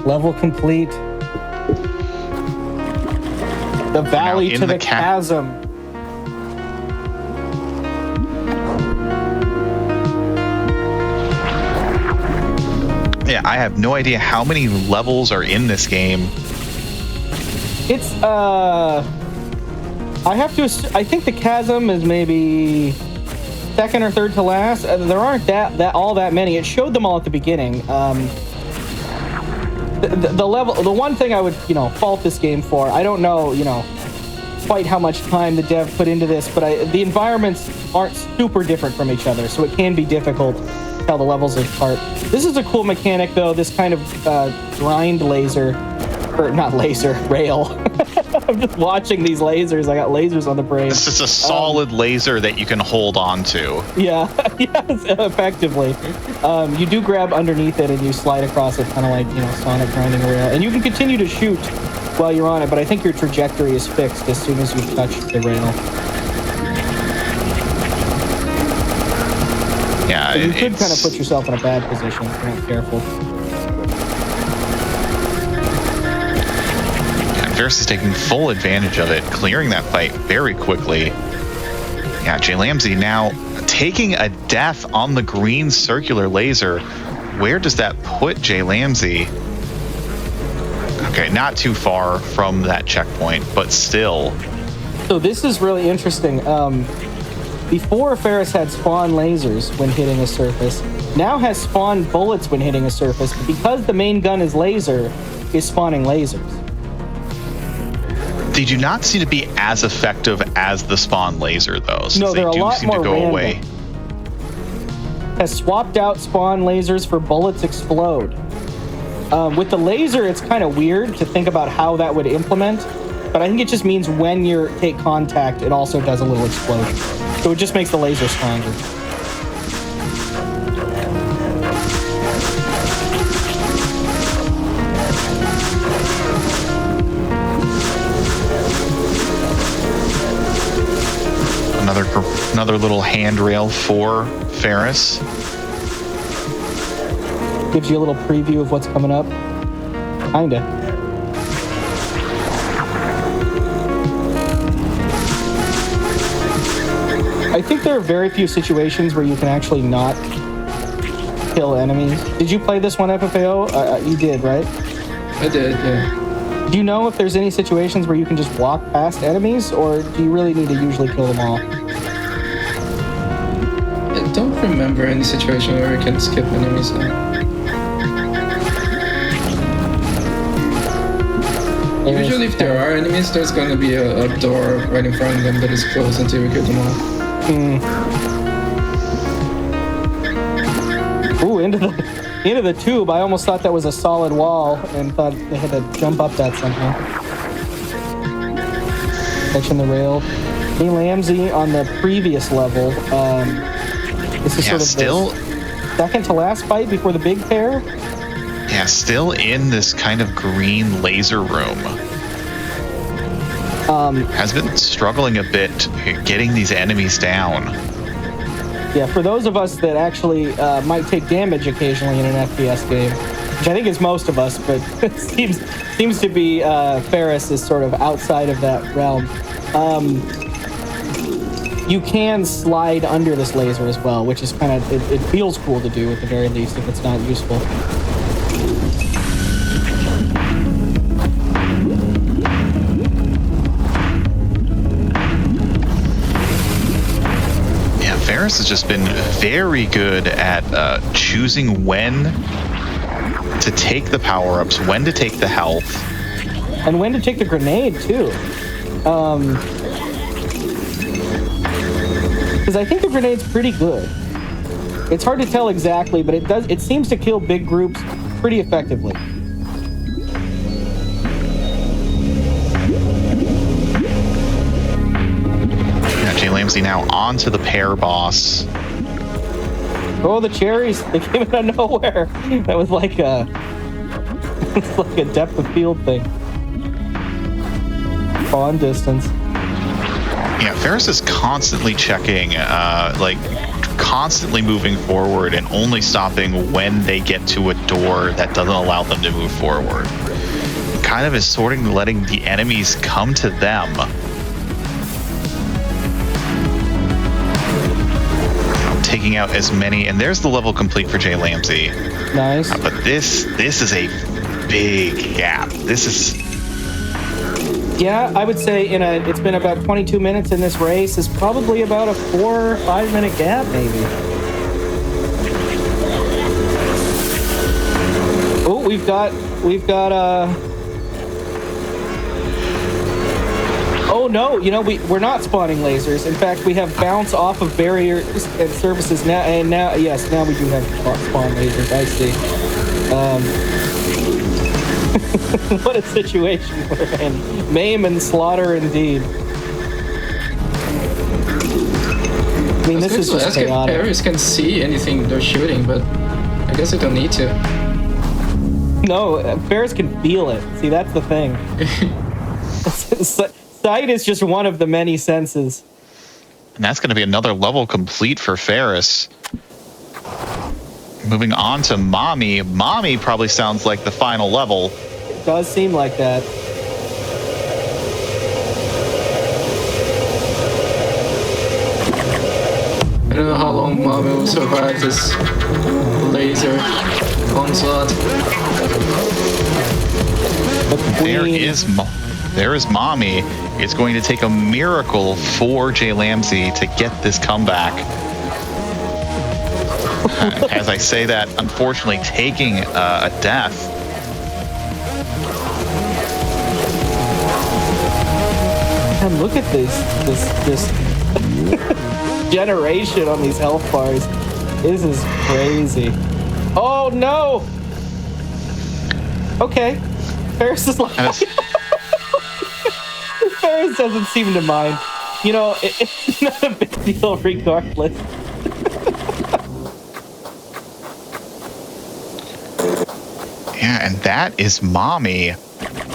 level complete. The valley to the chasm. Yeah, I have no idea how many levels are in this game. It's I think the chasm is maybe second or third to last. There aren't that many. It showed them all at the beginning. The one thing I would, fault this game for, I don't know, quite how much time the dev put into this, but the environments aren't super different from each other, so it can be difficult to tell the levels apart. This is a cool mechanic, though, this kind of grind laser, or not laser, rail. I'm just watching these lasers. I got lasers on the brain. This is a solid laser that you can hold on to. Yeah, yes, effectively. You do grab underneath it and you slide across it, kind of like, Sonic grinding a rail. And you can continue to shoot while you're on it, but I think your trajectory is fixed as soon as you touch the rail. Yeah, so you could kind of put yourself in a bad position if you're not careful. Ferris is taking full advantage of it, clearing that fight very quickly. Yeah, Jlambsy now taking a death on the green circular laser. Where does that put Jlambsy? Okay, not too far from that checkpoint, but still. So this is really interesting. Before, Ferris had spawn lasers when hitting a surface. Now has spawn bullets when hitting a surface, but because the main gun is laser, is spawning lasers. They do not seem to be as effective as the spawn laser, though. No, they're they a lot seem more to go random. away. Has swapped out spawn lasers for bullets explode. With the laser, it's kind of weird to think about how that would implement, but I think it just means when you take contact, it also does a little explosion. So it just makes the laser stronger. Another little handrail for Ferris. Gives you a little preview of what's coming up. Kinda. I think there are very few situations where you can actually not kill enemies. Did you play this one, FFAO? You did, right? I did, yeah. Do you know if there's any situations where you can just walk past enemies, or do you really need to usually kill them all? I don't remember any situation where I can skip enemies. Usually if there are enemies, there's going to be a door right in front of them that is closed until we kill them all. Ooh, into the tube. I almost thought that was a solid wall and thought they had to jump up that somehow. Catching the rail. Jlambsy on the previous level. This is sort of still the second to last fight before the big pair. Yeah, still in this kind of green laser room. Has been struggling a bit getting these enemies down. Yeah, for those of us that actually might take damage occasionally in an FPS game, which I think is most of us, but it seems to be Ferris is sort of outside of that realm. You can slide under this laser as well, which is kind of, it feels cool to do at the very least if it's not useful. Ferris has just been very good at choosing when to take the power-ups, when to take the health. And when to take the grenade, too. Because I think the grenade's pretty good. It's hard to tell exactly, but it seems to kill big groups pretty effectively. Jlambsy now onto the pair boss. Oh, the cherries! They came out of nowhere. That was like a, it's like a depth of field thing. Spawn distance. Yeah, Ferris is constantly checking, constantly moving forward and only stopping when they get to a door that doesn't allow them to move forward. Kind of is sorting, letting the enemies come to them. Taking out as many, and there's the level complete for Jlambsy. Nice. But this is a big gap. This is... Yeah, I would say it's been about 22 minutes in this race. Is probably about a 4 or 5 minute gap, maybe. Oh, we've got Oh no, we're not spawning lasers. In fact, we have bounce off of barriers and surfaces now, and now we do have spawn lasers. I see. What a situation we're in. Maim and slaughter indeed. I mean, this is just chaotic. Areas can see anything they're shooting, but I guess they don't need to. No, Ferris can feel it. See, that's the thing. Sight is just one of the many senses. And that's going to be another level complete for Ferris. Moving on to Mommy. Mommy probably sounds like the final level. It does seem like that. I don't know how long Mommy will survive this laser onslaught. There is Mommy. It's going to take a miracle for Jlambsy to get this comeback. As I say that, unfortunately, taking a death. Man, look at this generation on these health bars. This is crazy. Oh no! Okay, Ferris is like. Ferris doesn't seem to mind. It's not a big deal regardless. Yeah, and that is Mommy.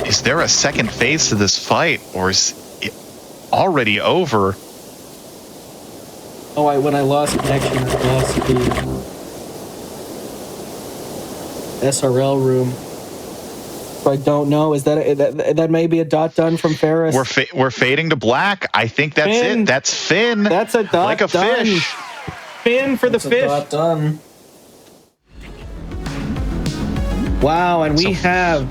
Is there a second phase to this fight, or is it already over? Oh, when I lost connection, I lost the SRL room. So I don't know. Is that may be a dot done from Ferris? We're fading to black. I think that's Finn. it. That's Finn. That's a dot like a done. fish. Finn for the fish. Dot done. Wow, and we have...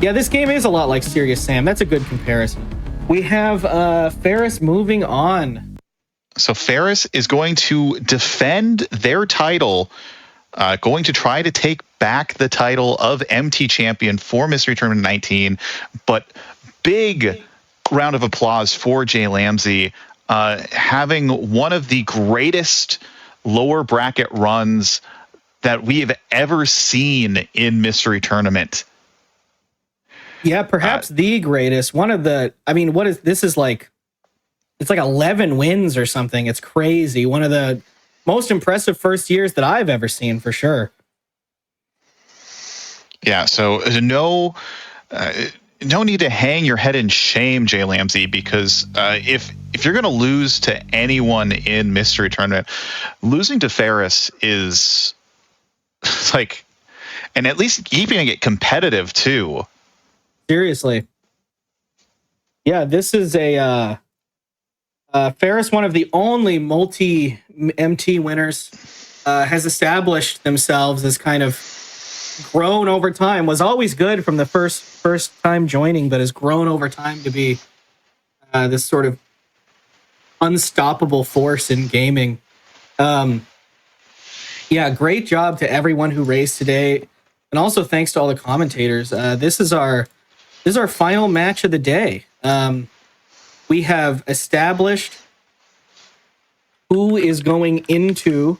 Yeah, this game is a lot like Serious Sam. That's a good comparison. We have Ferris moving on. So Ferris is going to defend their title, going to try to take back the title of MT champion for Mystery Tournament 19. But big round of applause for Jlambsy, having one of the greatest lower bracket runs that we have ever seen in Mystery Tournament. Yeah, perhaps the greatest. One of the... I mean, this is like... It's like 11 wins or something. It's crazy. One of the most impressive first years that I've ever seen, for sure. Yeah, so no need to hang your head in shame, Jlambsy, because if you're going to lose to anyone in Mystery Tournament, losing to Ferris is like, and at least keeping it competitive too. Seriously. Yeah, this is a Ferris, one of the only multi-MT winners, has established themselves as kind of grown over time. Was always good from the first time joining, but has grown over time to be this sort of unstoppable force in gaming. Yeah, great job to everyone who raced today, and also thanks to all the commentators. This is our final match of the day. We have established who is going into,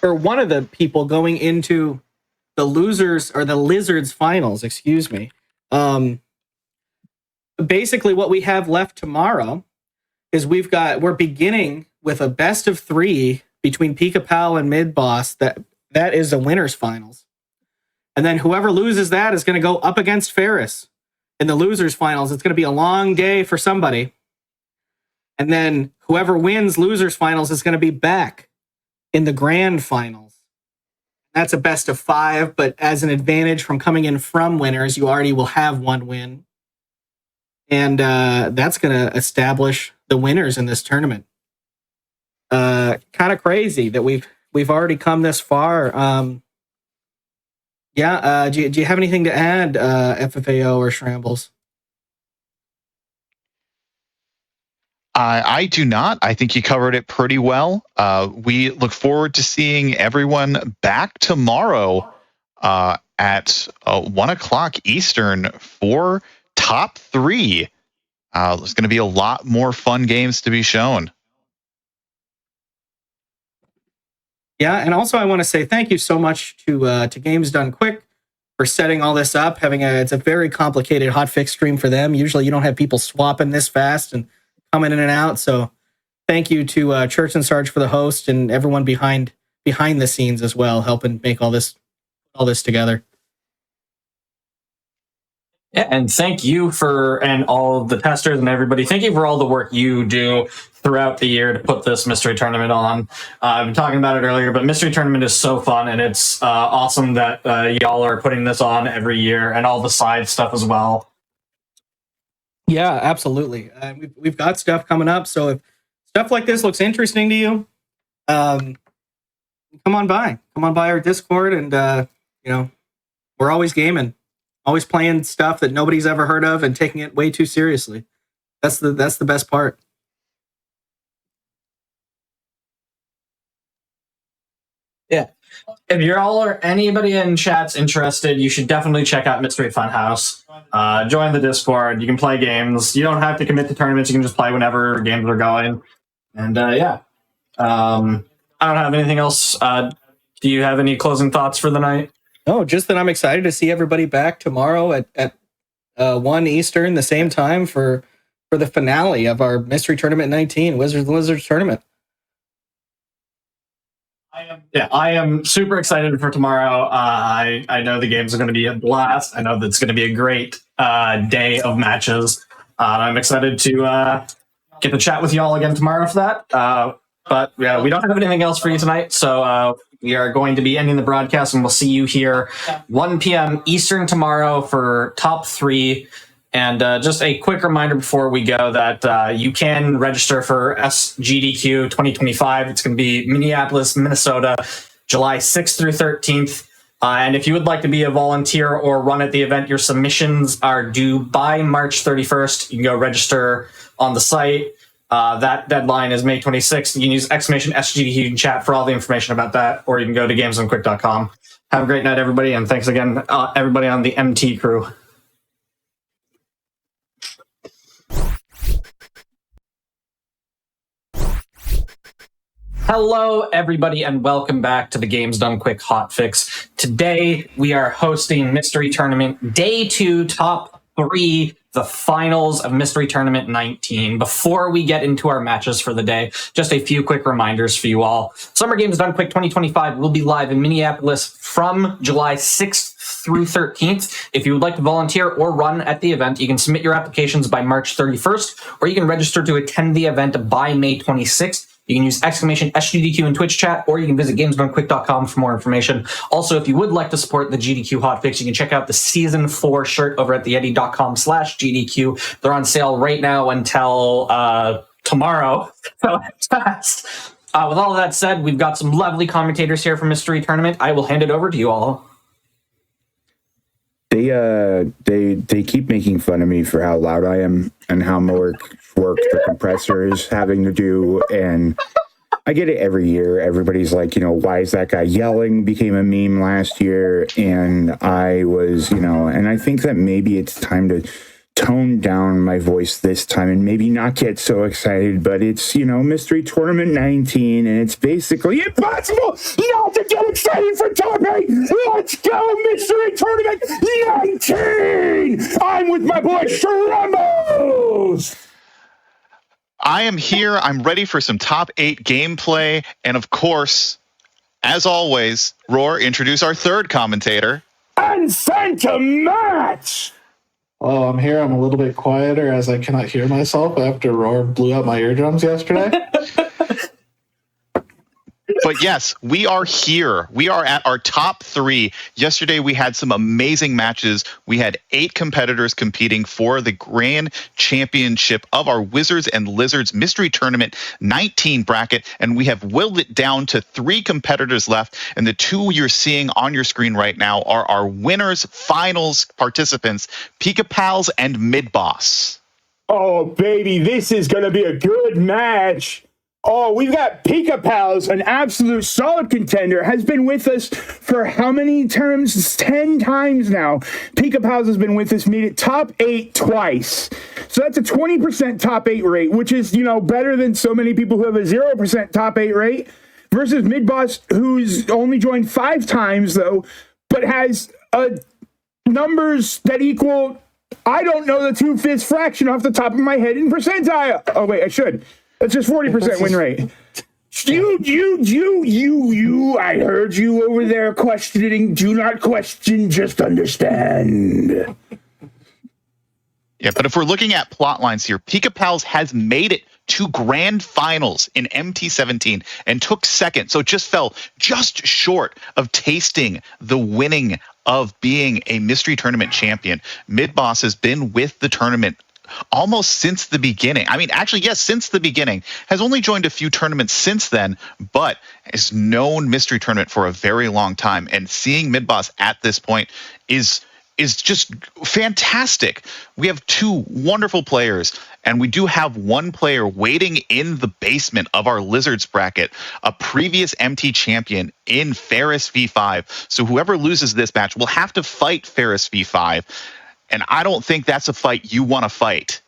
or one of the people going into the losers or the Lizards finals, excuse me. Basically what we have left tomorrow is we're beginning with a best of 3 between Pikapals and Midboss. That is the winners finals. And then whoever loses that is going to go up against Ferris in the losers finals. It's going to be a long day for somebody. And then whoever wins losers finals is going to be back in the grand finals. That's a best of 5, but as an advantage from coming in from winners, you already will have 1 win. And that's going to establish the winners in this tournament. Kind of crazy that we've already come this far. Do you have anything to add, FFAO or Shrambles? I do not. I think you covered it pretty well. We look forward to seeing everyone back tomorrow at 1 o'clock Eastern for top 3. There's going to be a lot more fun games to be shown. Yeah, and also I want to say thank you so much to Games Done Quick for setting all this up. It's a very complicated hotfix stream for them. Usually you don't have people swapping this fast and coming in and out. So thank you to Church and Sarge for the host and everyone behind the scenes as well, helping make all this together. Yeah, and thank you and all the testers and everybody. Thank you for all the work you do throughout the year to put this mystery tournament on. I've been talking about it earlier, but mystery tournament is so fun, and it's awesome that y'all are putting this on every year, and all the side stuff as well. Yeah, absolutely. We've got stuff coming up, so if stuff like this looks interesting to you, come on by our Discord, and we're always gaming. Always playing stuff that nobody's ever heard of and taking it way too seriously. That's the best part. Yeah. If you're all or anybody in chat's interested, you should definitely check out Mystery Funhouse. Join the Discord. You can play games. You don't have to commit to tournaments. You can just play whenever games are going. And I don't have anything else. Do you have any closing thoughts for the night? No, just that I'm excited to see everybody back tomorrow at 1 Eastern, the same time for the finale of our Mystery Tournament 19, Wizards and Lizards Tournament. I am super excited for tomorrow. I know the games are going to be a blast. I know that it's going to be a great day of matches. I'm excited to get to chat with you all again tomorrow for that. But yeah, we don't have anything else for you tonight, so we are going to be ending the broadcast, and we'll see you here 1 p.m. Eastern tomorrow for top 3. And just a quick reminder before we go that you can register for SGDQ 2025. It's going to be Minneapolis, Minnesota, July 6th through 13th. And if you would like to be a volunteer or run at the event, your submissions are due by March 31st. You can go register on the site. That deadline is May 26th. You can use !SGDQ in chat for all the information about that, or you can go to gamesdonequick.com. Have a great night, everybody, and thanks again, everybody on the MT crew. Hello, everybody, and welcome back to the Games Done Quick Hotfix. Today, we are hosting Mystery Tournament Day 2, Top 3, the finals of Mystery Tournament 19. Before we get into our matches for the day, just a few quick reminders for you all. Summer Games Done Quick 2025 will be live in Minneapolis from July 6th through 13th. If you would like to volunteer or run at the event, you can submit your applications by March 31st, or you can register to attend the event by May 26th. You can use !SGDQ in Twitch chat, or you can visit gamesdonequick.com for more information. Also, if you would like to support the GDQ Hotfix, you can check out the Season 4 shirt over at theeddie.com/GDQ. They're on sale right now until tomorrow. So it's fast. With all of that said, we've got some lovely commentators here for Mystery Tournament. I will hand it over to you all. They keep making fun of me for how loud I am and how much work the compressor is having to do, and I get it every year. Everybody's like, why is that guy yelling? Became a meme last year, and I was, and I think that maybe it's time to tone down my voice this time and maybe not get so excited, but it's, Mystery Tournament 19, and it's basically impossible not to get excited for top 8. Let's go, Mystery Tournament 19! I'm with my boy Shrumbles! I am here. I'm ready for some top 8 gameplay. And of course, as always, Roar, introduce our third commentator. And sent a match! Oh, I'm here. I'm a little bit quieter as I cannot hear myself after Roar blew out my eardrums yesterday. But yes, we are here. We are at our top 3. Yesterday, we had some amazing matches. We had 8 competitors competing for the grand championship of our Wizards and Lizards Mystery Tournament 19 bracket, and we have whittled it down to 3 competitors left, and the 2 you're seeing on your screen right now are our winners, finals participants, Pikapals and Midboss. Oh, baby, this is going to be a good match. Oh, we've got Pikapals, an absolute solid contender, has been with us for how many terms? 10 times now. Pikapals has been with us, made it top 8 twice. So that's a 20% top 8 rate, which is, better than so many people who have a 0% top 8 rate, versus Midboss, who's only joined 5 times, though, but has numbers that equal, I don't know the 2/5 fraction off the top of my head in percentile. Oh, wait, I should. That's just 40% win rate. You, I heard you over there questioning. Do not question, just understand. Yeah, but if we're looking at plot lines here, Pikapals has made it to grand finals in MT17 and took second, so just fell just short of tasting the winning of being a Mystery Tournament champion. Midboss has been with the tournament almost since the beginning. I mean, actually, yes, since the beginning. Has only joined a few tournaments since then, but has known Mystery Tournament for a very long time. And seeing Midboss at this point is just fantastic. We have 2 wonderful players, and we do have 1 player waiting in the basement of our Lizards bracket, a previous MT champion in Ferris V5. So whoever loses this match will have to fight Ferris V5. And I don't think that's a fight you want to fight.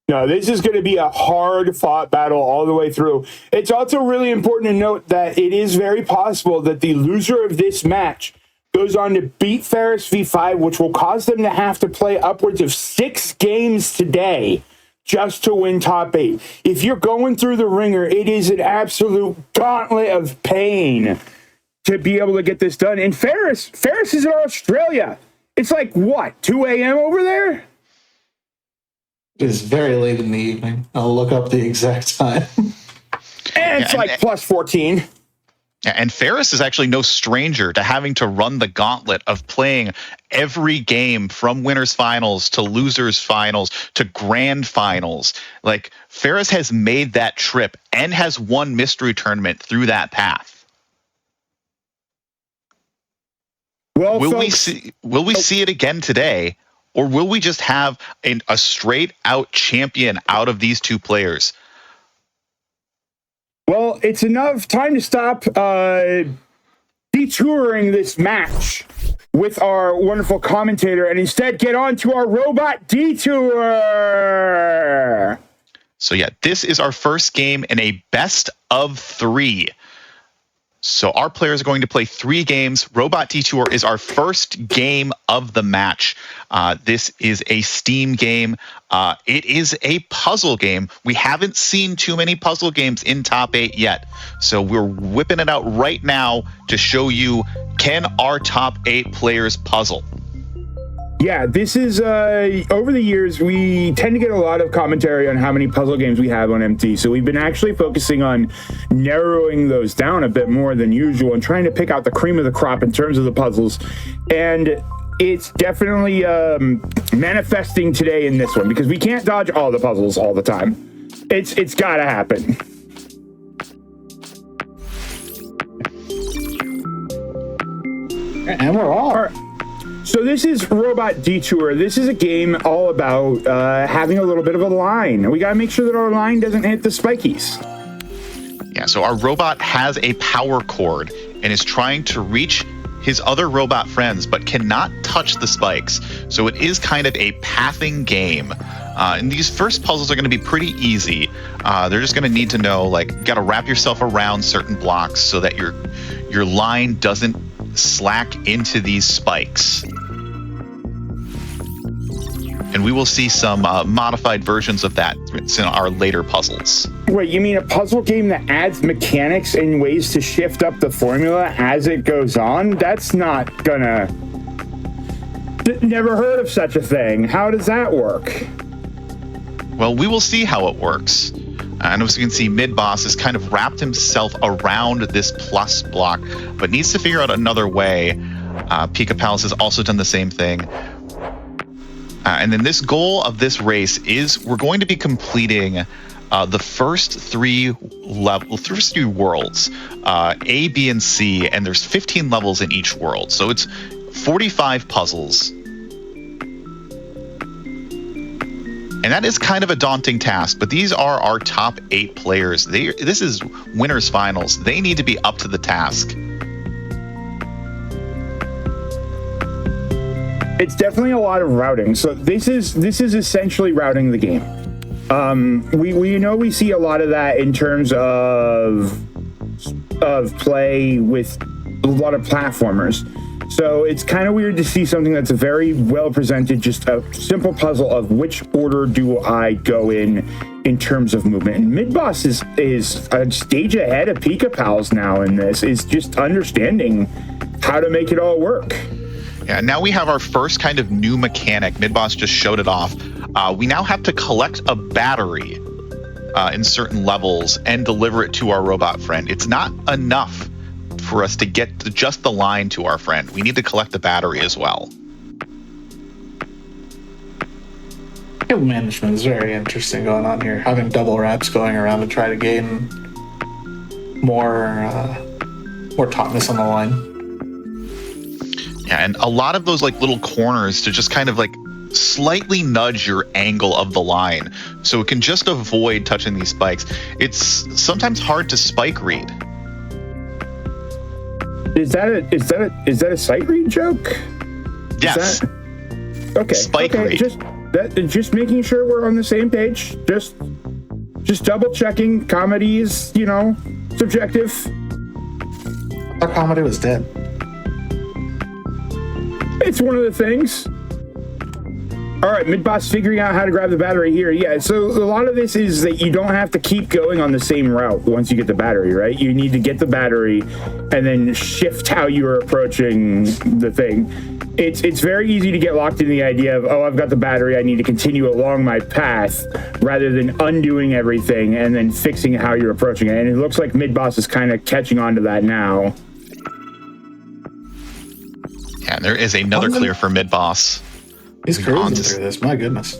No, this is going to be a hard-fought battle all the way through. It's also really important to note that it is very possible that the loser of this match goes on to beat Ferris V5, which will cause them to have to play upwards of 6 games today just to win top 8. If you're going through the ringer, it is an absolute gauntlet of pain to be able to get this done. And Ferris is in Australia. It's like, what, 2 a.m. over there? It is very late in the evening. I'll look up the exact time. And it's like plus 14. And Ferris is actually no stranger to having to run the gauntlet of playing every game from winners finals to losers finals to grand finals. Like, Ferris has made that trip and has won mystery tournament through that path. Well, will we see it again today, or will we just have a straight out champion out of these two players? Well, it's enough time to stop detouring this match with our wonderful commentator and instead get on to our robot Detour. So yeah, this is our first game in a best of 3. So our players are going to play 3 games. Robot Detour is our first game of the match. This is a Steam game. It is a puzzle game. We haven't seen too many puzzle games in Top 8 yet. So we're whipping it out right now to show you, can our Top 8 players puzzle? Yeah, this is, over the years, we tend to get a lot of commentary on how many puzzle games we have on MT, so we've been actually focusing on narrowing those down a bit more than usual and trying to pick out the cream of the crop in terms of the puzzles. And it's definitely manifesting today in this one, because we can't dodge all the puzzles all the time. It's gotta happen. And we're all right. So this is Robot Detour. This is a game all about having a little bit of a line. We gotta make sure that our line doesn't hit the spikies. Yeah, so our robot has a power cord and is trying to reach his other robot friends, but cannot touch the spikes. So it is kind of a pathing game. And these first puzzles are going to be pretty easy. They're just going to need to know, like, you got to wrap yourself around certain blocks so that your line doesn't slack into these spikes. And we will see some modified versions of that in our later puzzles. Wait, you mean a puzzle game that adds mechanics and ways to shift up the formula as it goes on? That's not gonna... Never heard of such a thing. How does that work? Well, we will see how it works. And as you can see, Midboss has kind of wrapped himself around this plus block, but needs to figure out another way. Pikapals has also done the same thing. And then this goal of this race is we're going to be completing the first three worlds, A, B, and C, and there's 15 levels in each world. So it's 45 puzzles. And that is kind of a daunting task, but these are our top 8 players. This is winners finals. They need to be up to the task. It's definitely a lot of routing. So this is essentially routing the game. We know we see a lot of that in terms of play with a lot of platformers. So it's kind of weird to see something that's very well presented, just a simple puzzle of which order do I go in terms of movement. And Midboss is a stage ahead of Pikapals now in this, is just understanding how to make it all work. Yeah, now we have our first kind of new mechanic. Midboss just showed it off. We now have to collect a battery in certain levels and deliver it to our robot friend. It's not enough for us to get just the line to our friend. We need to collect the battery as well. Skill management is very interesting going on here. Having double wraps going around to try to gain more tautness on the line. Yeah, and a lot of those like little corners to just kind of like slightly nudge your angle of the line so it can just avoid touching these spikes. It's sometimes hard to spike read. Is that a sight read joke? Yes. Okay. Spike okay. read. Just making sure we're on the same page. Just double checking. Comedy is, subjective. Our comedy was dead. It's one of the things. All right, Midboss figuring out how to grab the battery here. Yeah, so a lot of this is that you don't have to keep going on the same route once you get the battery, right? You need to get the battery and then shift how you're approaching the thing. it's very easy to get locked in the idea of, oh, I've got the battery, I need to continue along my path, rather than undoing everything and then fixing how you're approaching it. And it looks like Midboss is kind of catching on to that now. Yeah, and there is another clear for Midboss. He's cruising through this, my goodness.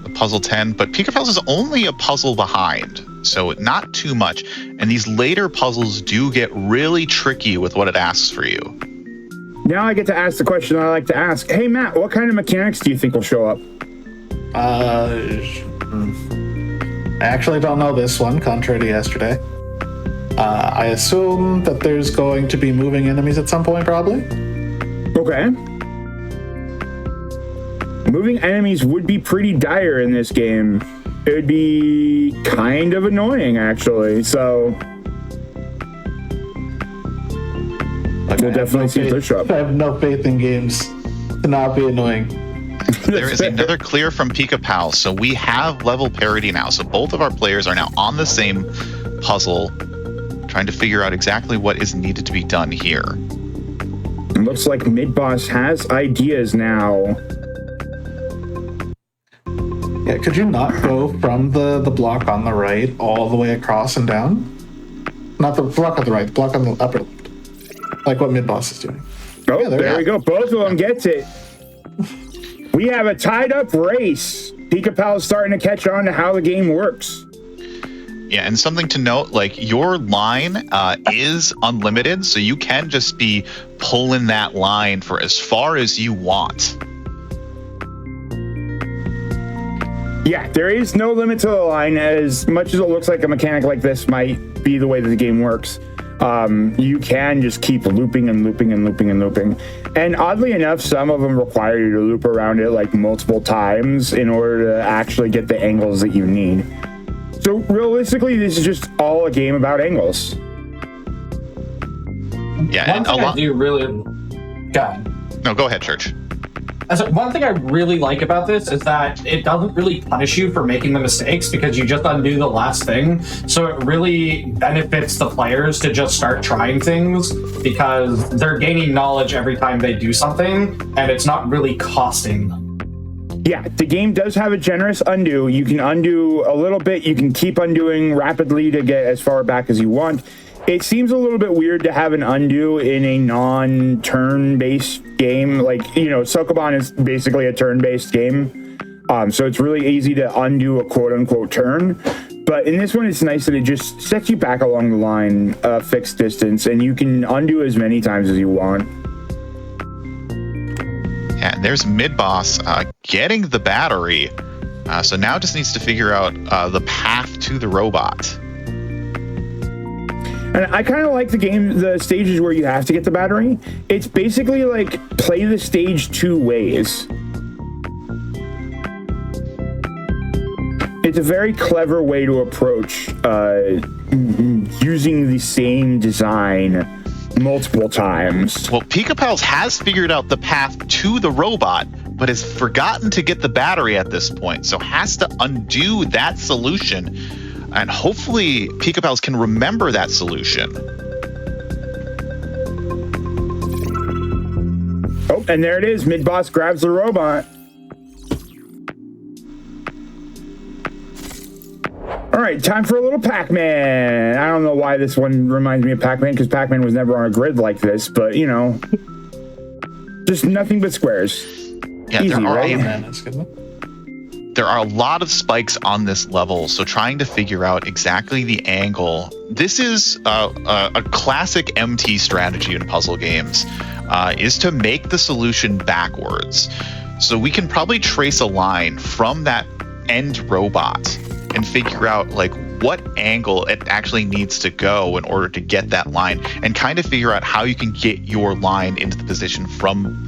The puzzle 10, but Pikapals is only a puzzle behind, so not too much. And these later puzzles do get really tricky with what it asks for you. Now I get to ask the question I like to ask. Hey, Matt, what kind of mechanics do you think will show up? I actually don't know this one, contrary to yesterday. I assume that there's going to be moving enemies at some point, probably. Okay. Moving enemies would be pretty dire in this game. It would be kind of annoying, actually, so... We'll definitely see if they're sharp. I have no faith in games to not be annoying. There is another clear from Pikapals, so we have level parity now. So both of our players are now on the same puzzle, trying to figure out exactly what is needed to be done here. It looks like Midboss has ideas now. Yeah, could you not go from the block on the right all the way across and down? Not the block on the right, the block on the upper left. Like what Midboss is doing. Oh, yeah, there we go. Both of them gets it. We have a tied-up race. Pikapals starting to catch on to how the game works. Yeah, and something to note, like, your line is unlimited, so you can just be pulling that line for as far as you want. Yeah, there is no limit to the line. As much as it looks like a mechanic like this might be the way that the game works, you can just keep looping and looping and looping and looping. And oddly enough, some of them require you to loop around it like multiple times in order to actually get the angles that you need. So realistically, this is just all a game about angles. Yeah, One thing I do really... No, go ahead, Church. One thing I really like about this is that it doesn't really punish you for making the mistakes because you just undo the last thing. So it really benefits the players to just start trying things because they're gaining knowledge every time they do something and it's not really costing them. Yeah, the game does have a generous undo. You can undo a little bit. You can keep undoing rapidly to get as far back as you want. It seems a little bit weird to have an undo in a non-turn-based game. Like, you know, Sokoban is basically a turn-based game. So it's really easy to undo a quote-unquote turn. But in this one, it's nice that it just sets you back along the line a fixed distance, and you can undo as many times as you want. Yeah, and there's Midboss getting the battery. So now just needs to figure out the path to the robot. And I kind of like the stages where you have to get the battery. It's basically like play the stage two ways. It's a very clever way to approach using the same design multiple times. Well, Pikapals has figured out the path to the robot, but has forgotten to get the battery at this point, so has to undo that solution. And hopefully Pikapals can remember that solution. Oh, and there it is. Midboss grabs the robot. All right, time for a little Pac-Man. I don't know why this one reminds me of Pac-Man, because Pac-Man was never on a grid like this, but, you know, just nothing but squares. Yeah, easy, right? There are a lot of spikes on this level, so trying to figure out exactly the angle. This is a classic MT strategy in puzzle games, is to make the solution backwards. So we can probably trace a line from that end robot and figure out like what angle it actually needs to go in order to get that line, and kind of figure out how you can get your line into the position from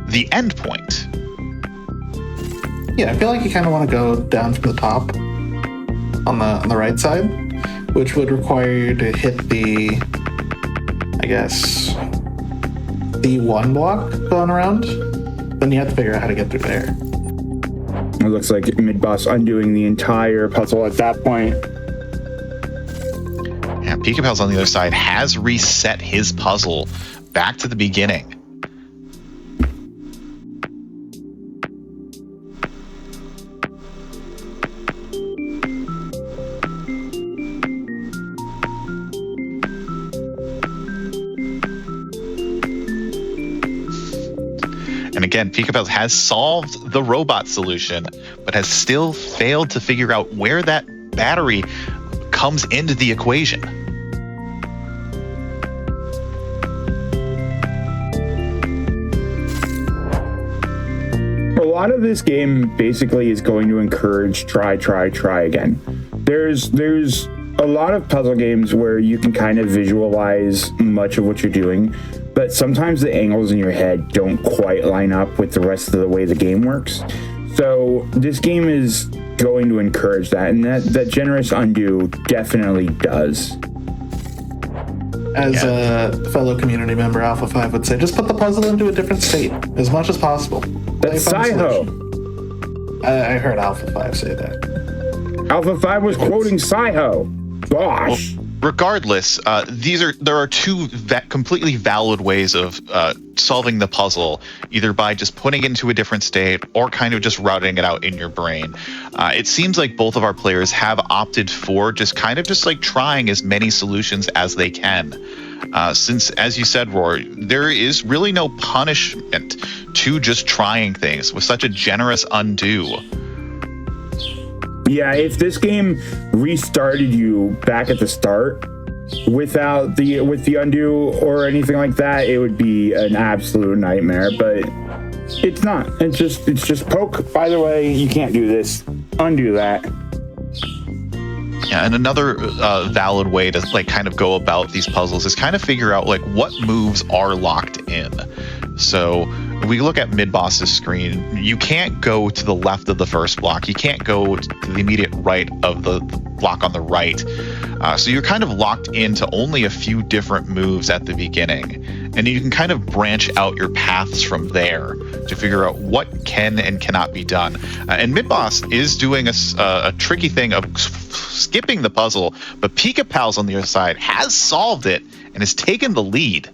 the end point. Yeah, I feel like you kind of want to go down from the top on the right side, which would require you to hit the, I guess, the one block going around. Then you have to figure out how to get through there. It looks like Midboss undoing the entire puzzle at that point. Yeah, Pikapals on the other side has reset his puzzle back to the beginning. And again, Pikapals has solved the robot solution, but has still failed to figure out where that battery comes into the equation. A lot of this game basically is going to encourage try again. There's a lot of puzzle games where you can kind of visualize much of what you're doing, but sometimes the angles in your head don't quite line up with the rest of the way the game works. So this game is going to encourage that, and that generous undo definitely does. As a fellow community member, Alpha 5 would say, just put the puzzle into a different state as much as possible. That's Sci-Ho. I heard Alpha 5 say that. Alpha 5 was quoting Sci-Ho. Gosh. Well, regardless, there are two completely valid ways of solving the puzzle, either by just putting it into a different state or kind of just routing it out in your brain. It seems like both of our players have opted for just like trying as many solutions as they can. Since, as you said, Roar, there is really no punishment to just trying things with such a generous undo. Yeah, if this game restarted you back at the start with the undo or anything like that, it would be an absolute nightmare. But it's not. It's just poke. By the way, you can't do this. Undo that. Yeah, and another valid way to kind of go about these puzzles is kind of figure out what moves are locked in. So if we look at Midboss's screen, you can't go to the left of the first block. You can't go to the immediate right of the block on the right. So you're kind of locked into only a few different moves at the beginning. And you can kind of branch out your paths from there to figure out what can and cannot be done. And Midboss is doing a tricky thing of skipping the puzzle, but Pikapals on the other side has solved it and has taken the lead.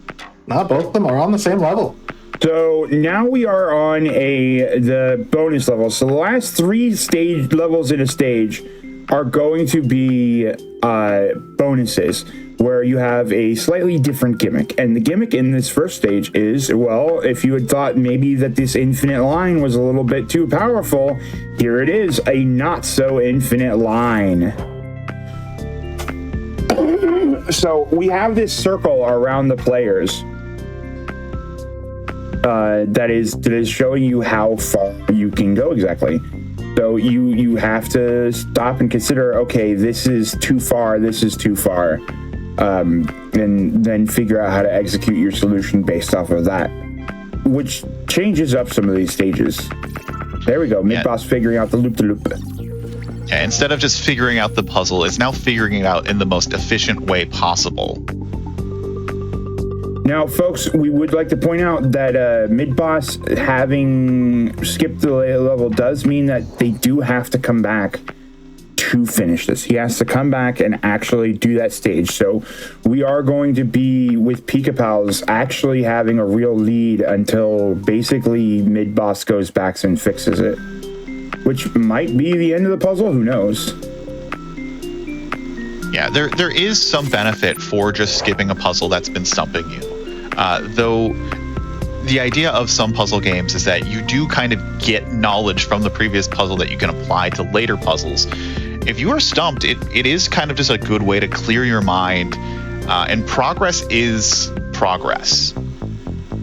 Not both of them are on the same level. So now we are on the bonus level. So the last 3 stage levels in a stage are going to be bonuses, where you have a slightly different gimmick. And the gimmick in this first stage is, well, if you had thought maybe that this infinite line was a little bit too powerful, here it is, a not so infinite line. So we have this circle around the players that is showing you how far you can go exactly. So you have to stop and consider, okay, this is too far, and then figure out how to execute your solution based off of that, which changes up some of these stages. There we go, Midboss figuring out the loop-de-loop. Yeah, instead of just figuring out the puzzle, it's now figuring it out in the most efficient way possible. Now, folks, we would like to point out that Midboss having skipped the level does mean that they do have to come back to finish this. He has to come back and actually do that stage. So we are going to be, with Pikapals, actually having a real lead until basically Midboss goes back and fixes it, which might be the end of the puzzle. Who knows? Yeah, there is some benefit for just skipping a puzzle that's been stumping you. Though the idea of some puzzle games is that you do kind of get knowledge from the previous puzzle that you can apply to later puzzles. If you are stumped, it is kind of just a good way to clear your mind, and progress is progress.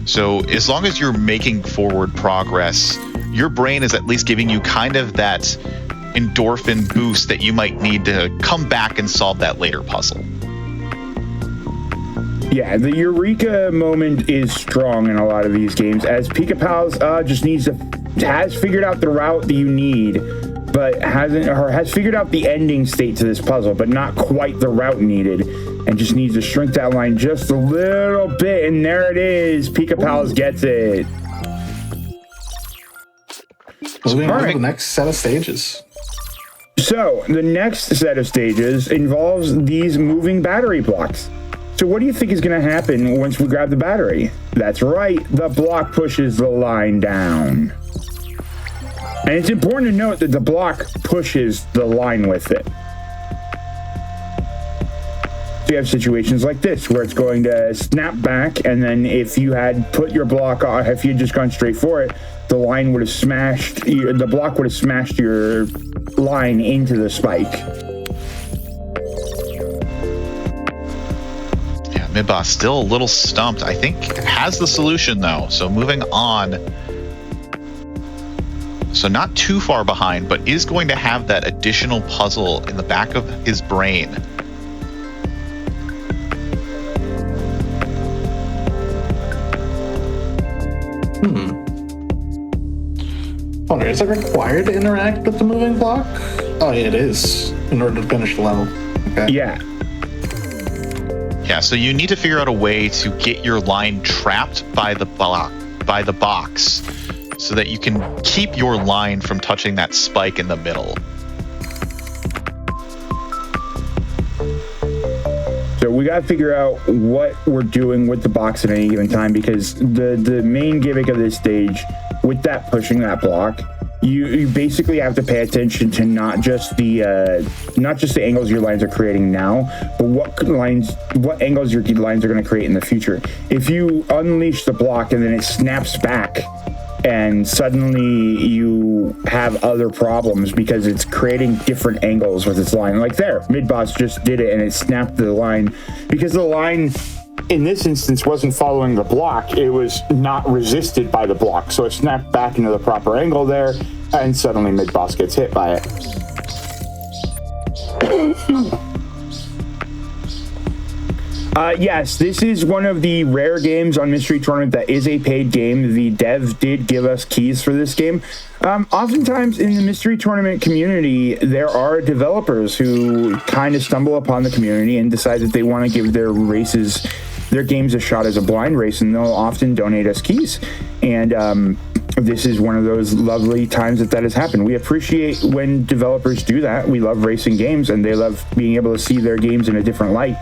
So as long as you're making forward progress, your brain is at least giving you kind of that endorphin boost that you might need to come back and solve that later puzzle. Yeah, the eureka moment is strong in a lot of these games, as Pikapals just has figured out the route that you need, but has figured out the ending state to this puzzle, but not quite the route needed, and just needs to shrink that line just a little bit, and there it is. Pikapals gets it. Moving on to the next set of stages. So the next set of stages involves these moving battery blocks. So what do you think is going to happen once we grab the battery? That's right, the block pushes the line down. And it's important to note that the block pushes the line with it. you have situations like this where it's going to snap back, and then if you had put your block on, if you had just gone straight for it, the line would have smashed, the block would have smashed your line into the spike. Yeah, Midboss still a little stumped. I think has the solution though. So moving on. So not too far behind, but is going to have that additional puzzle in the back of his brain. Wonder, is it required to interact with the moving block? Oh, yeah, it is, in order to finish the level. Okay. Yeah. Yeah, so you need to figure out a way to get your line trapped by the box so that you can keep your line from touching that spike in the middle. So we got to figure out what we're doing with the box at any given time, because the main gimmick of this stage, with that pushing that block, you basically have to pay attention to not just the angles your lines are creating now, but what angles your lines are going to create in the future. If you unleash the block and then it snaps back, and suddenly you have other problems because it's creating different angles with its line. Like there, Midboss just did it and it snapped the line because the line in this instance wasn't following the block. It was not resisted by the block. So it snapped back into the proper angle there, and suddenly Midboss gets hit by it. Yes, this is one of the rare games on Mystery Tournament that is a paid game. The dev did give us keys for this game. Oftentimes in the Mystery Tournament community, there are developers who kind of stumble upon the community and decide that they want to give their games a shot as a blind race, and they'll often donate us keys. And this is one of those lovely times that has happened. We appreciate when developers do that. We love racing games, and they love being able to see their games in a different light.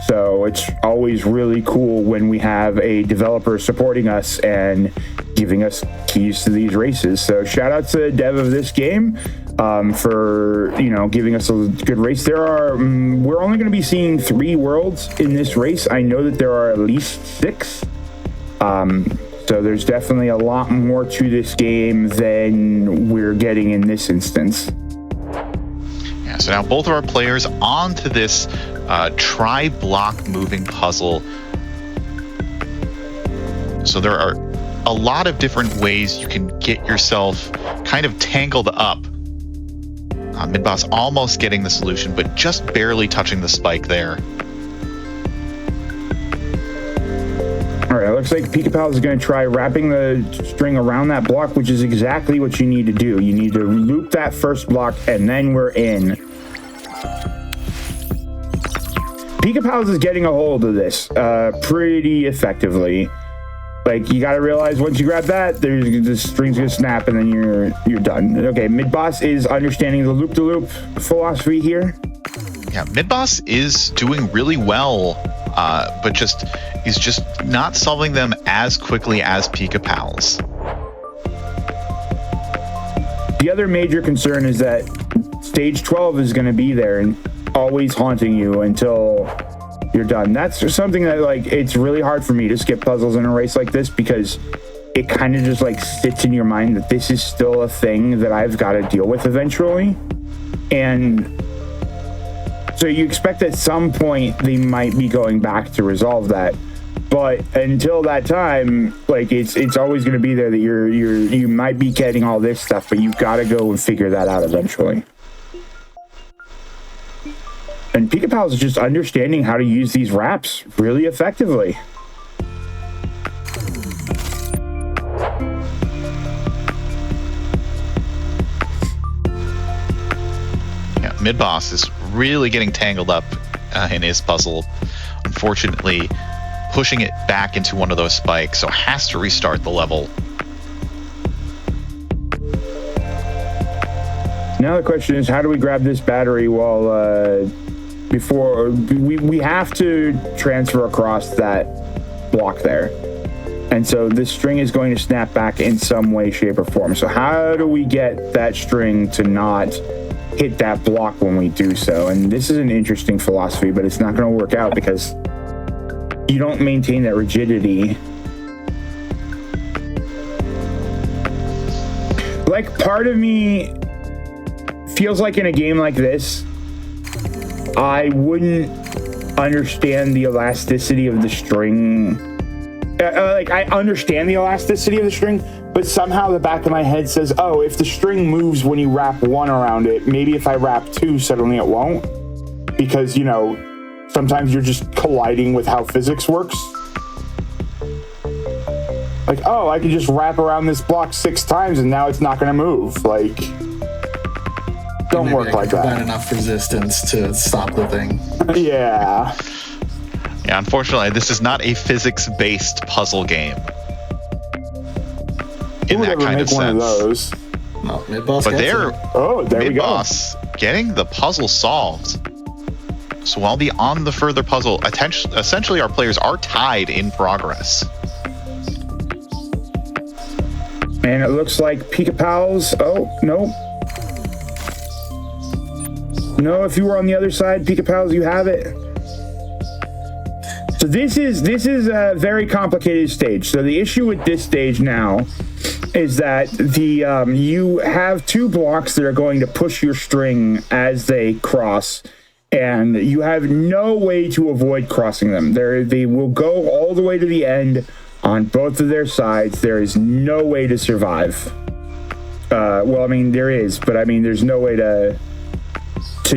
So it's always really cool when we have a developer supporting us and giving us keys to these races. So shout out to the dev of this game for giving us a good race. We're only going to be seeing 3 worlds in this race. I know that there are at least 6. So there's definitely a lot more to this game than we're getting in this instance. Yeah, so now both of our players onto this tri-block moving puzzle. So there are a lot of different ways you can get yourself kind of tangled up. Midboss almost getting the solution, but just barely touching the spike there. All right, it looks like Pikapals is going to try wrapping the string around that block, which is exactly what you need to do. You need to loop that first block, and then we're in. Pikapals is getting a hold of this pretty effectively. Like, you got to realize once you grab that, the string's going to snap, and then you're done. Okay, Midboss is understanding the loop-to-loop philosophy here. Yeah, Midboss is doing really well, but he's just not solving them as quickly as Pikapals. The other major concern is that stage 12 is going to be there and always haunting you until you're done. That's something that, like, it's really hard for me to skip puzzles in a race like this because it kind of just, like, sits in your mind that this is still a thing that I've got to deal with eventually. And so you expect at some point they might be going back to resolve that. But until that time, like, it's always going to be there that you might be getting all this stuff, but you've got to go and figure that out eventually. And Pikapals is just understanding how to use these wraps really effectively. Yeah, Midboss is really getting tangled up in his puzzle. Unfortunately, pushing it back into one of those spikes, so has to restart the level. Now the question is, how do we grab this battery while before we have to transfer across that block there, and so this string is going to snap back in some way, shape, or form. So how do we get that string to not hit that block when we do so. And this is an interesting philosophy, but it's not going to work out because you don't maintain that rigidity. Like, part of me feels like in a game like this, I wouldn't understand the elasticity of the string. Like, I understand the elasticity of the string, but somehow the back of my head says, oh, if the string moves when you wrap one around it, maybe if I wrap two, suddenly it won't. Because, you know, sometimes you're just colliding with how physics works. Like, oh, I can just wrap around this block 6 times and now it's not going to move. Like, don't work like that. Provide enough resistance to stop the thing. Yeah, unfortunately, this is not a physics-based puzzle game. In that kind of sense. One of those? No, Midboss. But there we go. Midboss getting the puzzle solved. So while on the further puzzle, essentially our players are tied in progress. And it looks like Pikapals. Oh, no. No, if you were on the other side, Pikapals, you have it. So this is a very complicated stage. So the issue with this stage now is that you have 2 blocks that are going to push your string as they cross, and you have no way to avoid crossing them. They will go all the way to the end on both of their sides. There is no way to survive. Well, I mean, there is, but I mean, there's no way to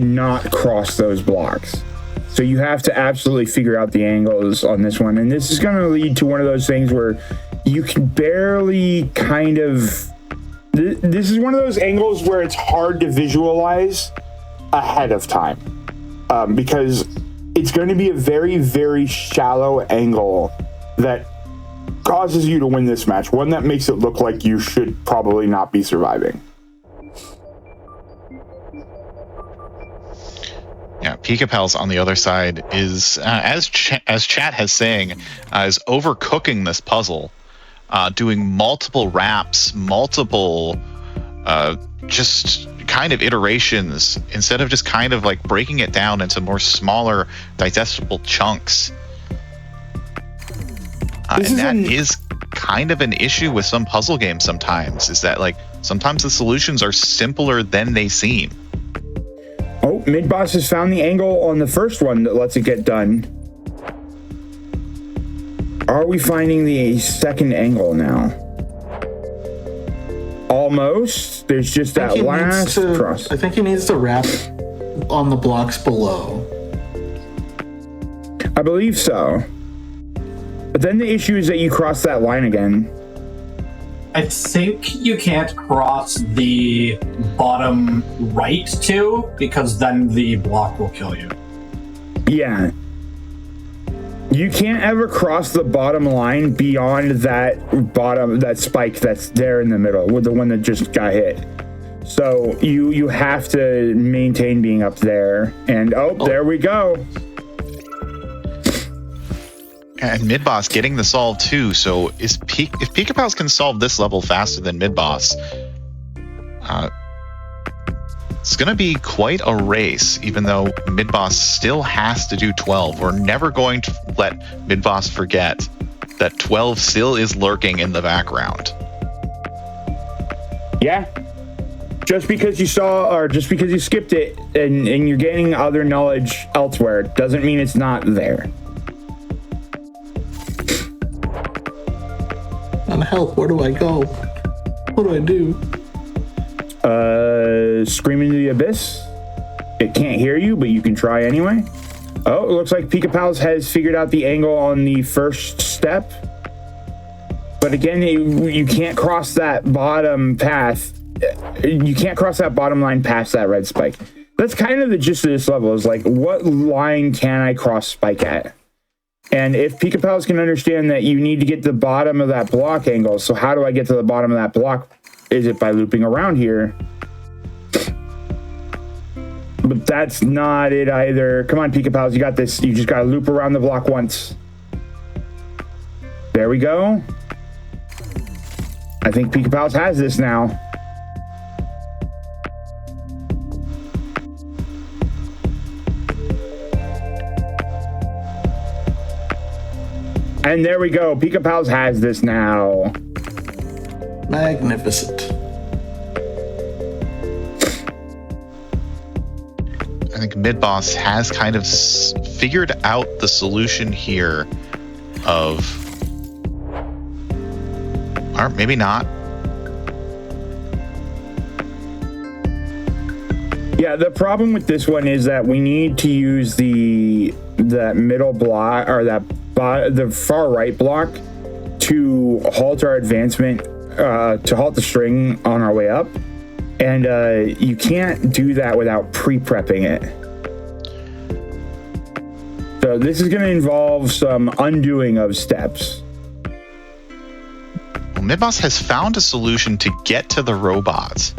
not cross those blocks. So you have to absolutely figure out the angles on this one. And this is going to lead to one of those things where you can barely kind of... This is one of those angles where it's hard to visualize ahead of time. Because it's going to be a very, very shallow angle that causes you to win this match. One that makes it look like you should probably not be surviving. Yeah, Pikapals on the other side is, as chat has saying, is overcooking this puzzle, doing multiple wraps, multiple just kind of iterations, instead of just kind of like breaking it down into more smaller, digestible chunks. And that is kind of an issue with some puzzle games sometimes, is that like sometimes the solutions are simpler than they seem. Oh, Midboss has found the angle on the first one that lets it get done. Are we finding the second angle now? Almost. There's just that last cross. I think he needs to wrap on the blocks below. I believe so. But then the issue is that you cross that line again. I think you can't cross the bottom right too, because then the block will kill you. Yeah. You can't ever cross the bottom line beyond that spike that's there in the middle, with the one that just got hit. So you have to maintain being up there. And there we go. And Midboss getting the solve too. So if Pikapals can solve this level faster than Midboss, it's going to be quite a race, even though Midboss still has to do 12. We're never going to let Midboss forget that 12 still is lurking in the background. Yeah. Just because you saw, or just because you skipped it and you're gaining other knowledge elsewhere, doesn't mean it's not there. Help, where do I go? What do I do? Scream into the abyss. It can't hear you, but you can try anyway. Oh, it looks like Pikapals has figured out the angle on the first step. But again, you can't cross that bottom path. You can't cross that bottom line past that red spike. That's kind of the gist of this level, is like, what line can I cross spike at? And if Pikapals can understand that you need to get to the bottom of that block angle, so how do I get to the bottom of that block? Is it by looping around here? But that's not it either. Come on, Pikapals, you got this. You just got to loop around the block once. There we go. I think Pikapals has this now. And there we go. Pikapals has this now. Magnificent. I think Midboss has kind of figured out the solution here of, or maybe not. Yeah, the problem with this one is that we need to use that middle block, or the far right block, to halt our advancement, to halt the string on our way up. And you can't do that without pre-prepping it. So this is going to involve some undoing of steps. Well, Midboss has found a solution to get to the robots.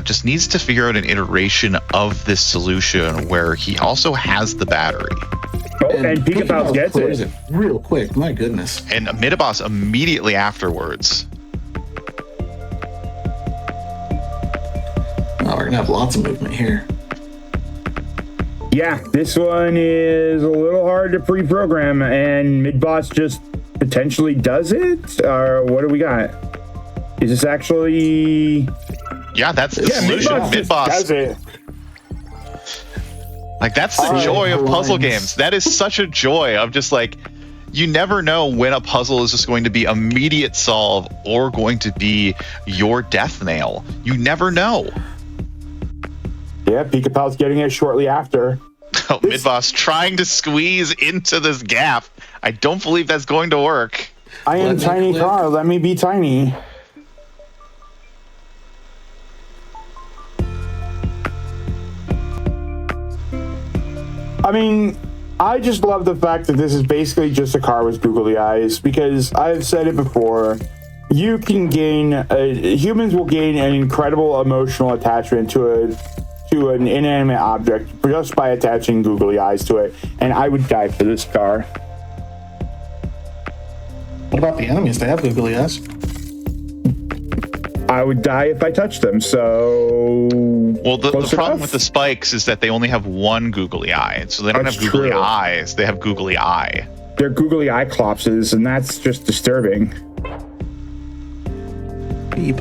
Just needs to figure out an iteration of this solution where he also has the battery. Oh, and Pikapals gets it real quick. My goodness. And Midboss immediately afterwards. Oh, we're gonna have lots of movement here. Yeah, this one is a little hard to pre-program, and Midboss just potentially does it. What do we got? Is this actually? Yeah, that's the solution. Midboss does it. Like, that's the joy of puzzle games. That is such a joy of just like, you never know when a puzzle is just going to be immediate solve or going to be your death nail. You never know. Yeah, Pikapal's getting it shortly after. Oh, Midboss trying to squeeze into this gap. I don't believe that's going to work. I am tiny car. Let me be tiny. I mean, I just love the fact that this is basically just a car with googly eyes, because I've said it before. You can gain, humans will gain an incredible emotional attachment to an inanimate object just by attaching googly eyes to it, and I would die for this car. What about the enemies? They have googly eyes. I would die if I touched them, so... Well, the problem with the spikes is that they only have one googly eye, so they don't have googly eyes, they have googly eye. They're googly eye clopses, and that's just disturbing. Beep.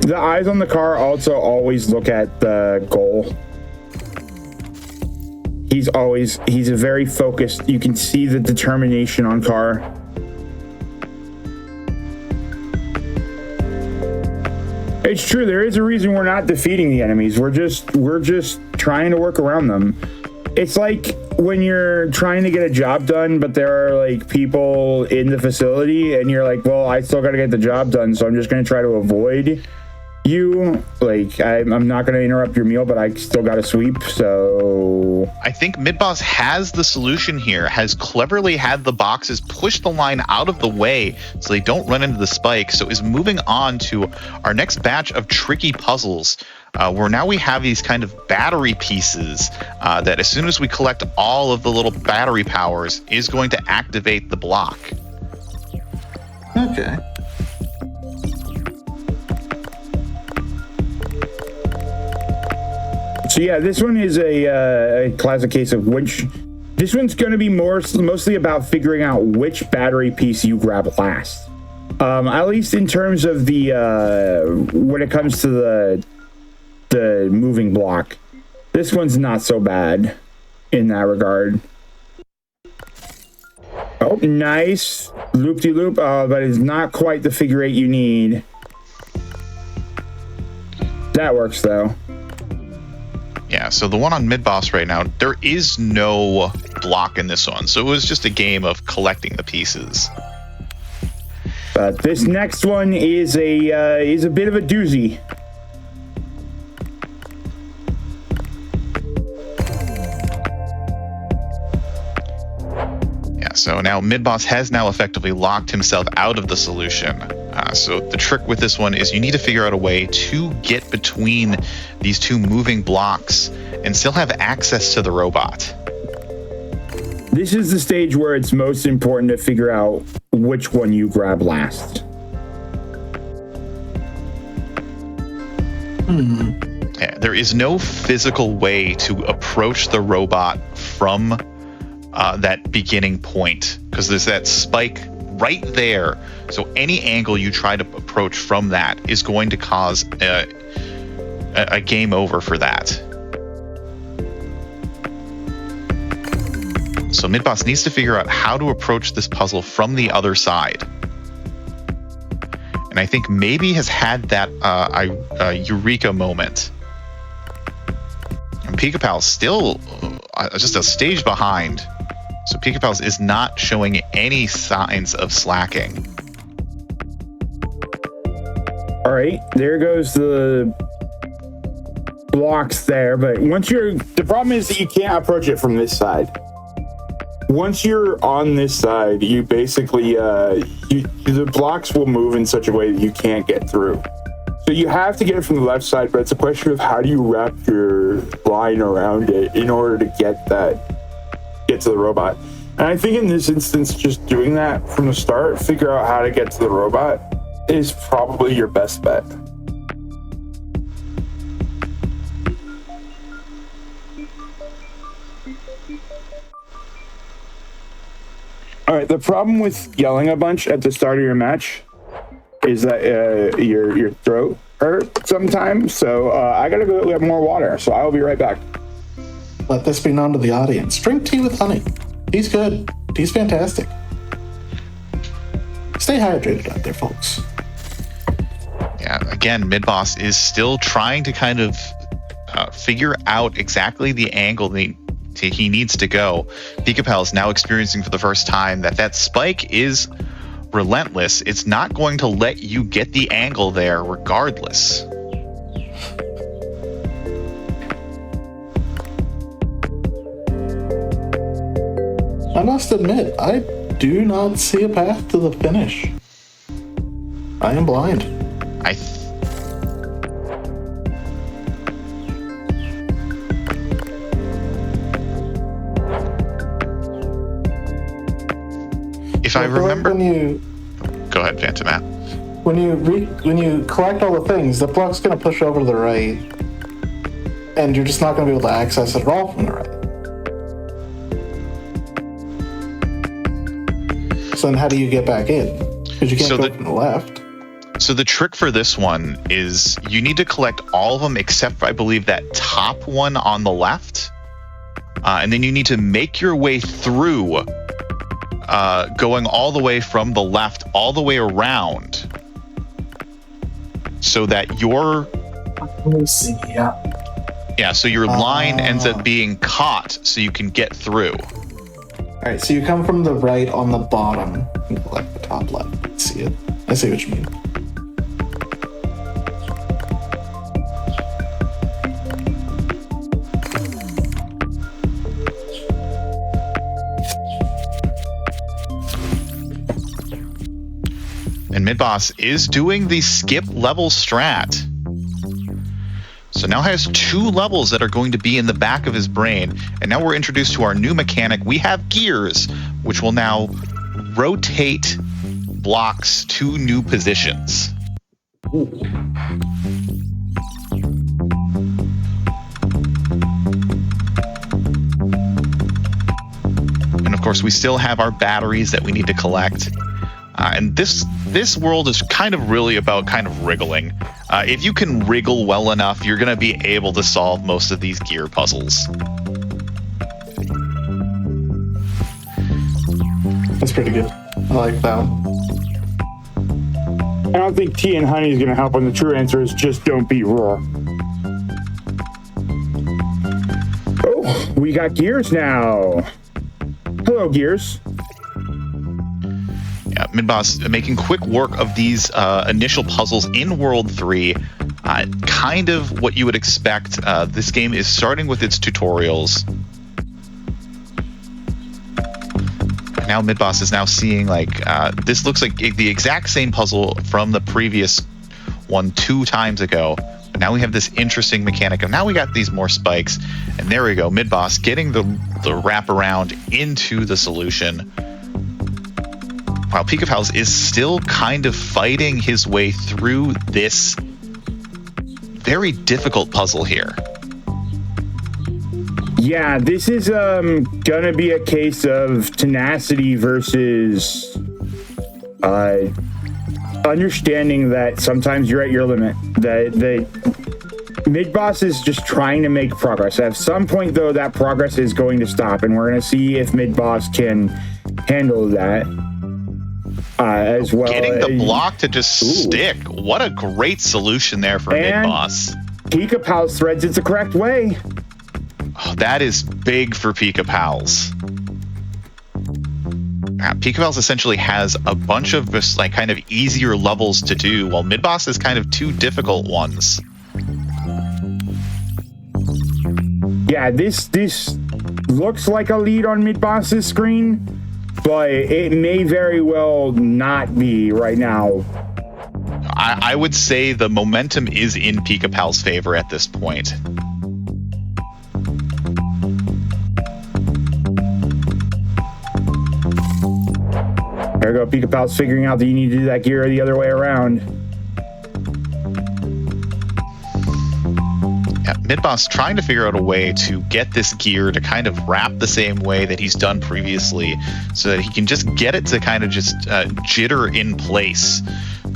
The eyes on the car also always look at the goal. He's a very focused, you can see the determination on car. It's true, there is a reason we're not defeating the enemies. We're just trying to work around them. It's like when you're trying to get a job done, but there are like people in the facility and you're like, well, I still got to get the job done, so I'm just going to try to avoid you. Like, I'm not going to interrupt your meal, but I still got to sweep, so... I think Midboss has the solution here, has cleverly had the boxes push the line out of the way so they don't run into the spike, so is moving on to our next batch of tricky puzzles, where now we have these kind of battery pieces that as soon as we collect all of the little battery powers is going to activate the block. Okay. So yeah, this one is a classic case of which. This one's going to be mostly about figuring out which battery piece you grab last. At least in terms of the when it comes to the moving block, this one's not so bad in that regard. Oh, nice loop-de-loop, but it's not quite the figure 8 you need. That works though. Yeah, so the one on Midboss right now, there is no block in this one, so it was just a game of collecting the pieces. But this next one is a bit of a doozy. Yeah, so now Midboss has now effectively locked himself out of the solution. So the trick with this one is you need to figure out a way to get between these two moving blocks and still have access to the robot. This is the stage where it's most important to figure out which one you grab last. Yeah, there is no physical way to approach the robot from that beginning point, because there's that spike right there. So any angle you try to approach from that is going to cause a game over for that. So Midboss needs to figure out how to approach this puzzle from the other side. And I think maybe has had that Eureka moment. And Pikapals still just a stage behind. So Pikapals is not showing any signs of slacking. All right, there goes the blocks there, but once you're... The problem is that you can't approach it from this side. Once you're on this side, you basically, the blocks will move in such a way that you can't get through. So you have to get it from the left side, but it's a question of how do you wrap your line around it in order to get to the robot. And I think in this instance, just doing that from the start, figure out how to get to the robot, is probably your best bet. All right, the problem with yelling a bunch at the start of your match is that your throat hurts sometimes. So I gotta go get more water. So I will be right back. Let this be known to the audience. Drink tea with honey. Tea's good. Tea's fantastic. Stay hydrated out there, folks. Yeah, again, Midboss is still trying to kind of figure out exactly the angle he needs to go. Pikapals is now experiencing for the first time that spike is relentless. It's not going to let you get the angle there regardless. I must admit, I do not see a path to the finish. I am blind. If I remember, go ahead, Phantom Matt. When you collect all the things, the block's going to push over to the right, and you're just not going to be able to access it at all from the right. So then, how do you get back in? Because you can't go from the left. So the trick for this one is you need to collect all of them except, I believe, that top one on the left, and then you need to make your way through. Going all the way from the left all the way around so that your so your line ends up being caught so you can get through. All right, so you come from the right on the bottom and collect the top left. I see it. I see what you mean. And Midboss is doing the skip level strat. So now has 2 levels that are going to be in the back of his brain. And now we're introduced to our new mechanic. We have gears, which will now rotate blocks to new positions. Ooh. And of course, we still have our batteries that we need to collect. And this world is kind of really about kind of wriggling. If you can wriggle well enough, you're going to be able to solve most of these gear puzzles. That's pretty good. I like that one. I don't think tea and honey is going to help when the true answer is just don't beat Roar. Oh, we got Gears now. Hello, Gears. Yeah, Midboss making quick work of these initial puzzles in World 3. Kind of what you would expect. This game is starting with its tutorials. Now Midboss is now seeing this looks like the exact same puzzle from the previous one 2 times ago. But now we have this interesting mechanic. And now we got these more spikes. And there we go. Midboss getting the wraparound into the solution. While Pikapals is still kind of fighting his way through this very difficult puzzle here. Yeah, this is gonna be a case of tenacity versus understanding that sometimes you're at your limit. The Midboss is just trying to make progress. At some point, though, that progress is going to stop, and we're going to see if Midboss can handle that as well. Getting the block to just stick. What a great solution there for Midboss. Pikapals threads it the correct way. Oh, that is big for Pikapals. Pikapals essentially has a bunch of just like kind of easier levels to do, while Midboss has kind of two difficult ones. Yeah, this looks like a lead on Midboss's screen, but it may very well not be right now. I would say the momentum is in Pikapal's favor at this point. There we go, Pikapal's figuring out that you need to do that gear the other way around. Yeah, Midboss trying to figure out a way to get this gear to kind of wrap the same way that he's done previously, so that he can just get it to kind of just jitter in place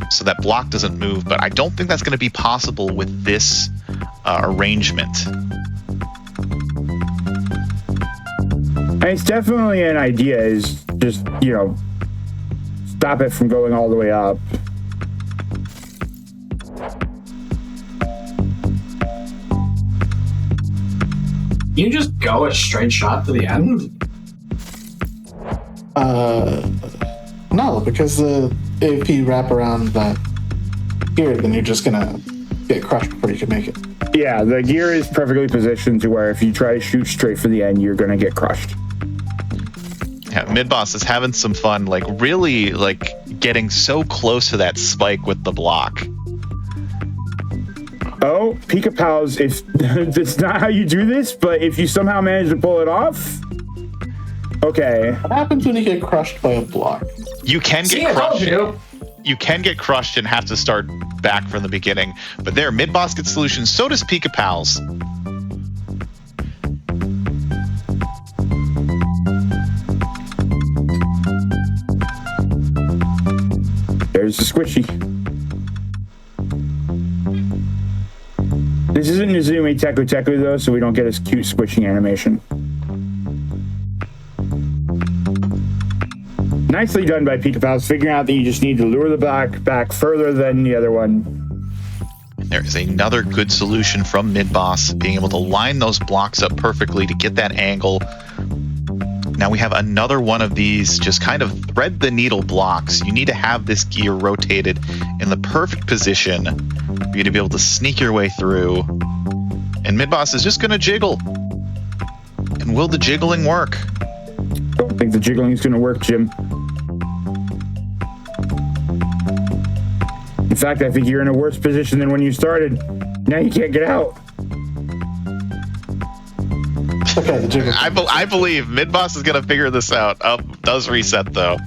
so that block doesn't move. But I don't think that's going to be possible with this arrangement. And it's definitely an idea, is just, you know, stop it from going all the way up. You just go a straight shot to the end? No, because if you wrap around that gear, then you're just gonna get crushed before you can make it. Yeah, the gear is perfectly positioned to where if you try to shoot straight for the end, you're gonna get crushed. Yeah, Midboss is having some fun, like really like getting so close to that spike with the block. Oh, Pikapals, if that's not how you do this, but if you somehow manage to pull it off, okay. What happens when you get crushed by a block? You can get crushed. You can get crushed and have to start back from the beginning. But there, Midboss gets solutions. So does Pikapals. There's the squishy. This isn't Nezumi Teku Teku though, so we don't get his cute squishing animation. Nicely done by Pikapals, figuring out that you just need to lure the block back further than the other one. There is another good solution from Midboss, being able to line those blocks up perfectly to get that angle. Now we have another one of these just kind of thread the needle blocks. You need to have this gear rotated in the perfect position for you to be able to sneak your way through. And Midboss is just going to jiggle. And will the jiggling work? Don't think the jiggling is going to work, Jim. In fact, I think you're in a worse position than when you started. Now you can't get out. Okay, the jiggle. I believe Midboss is going to figure this out. Does reset, though.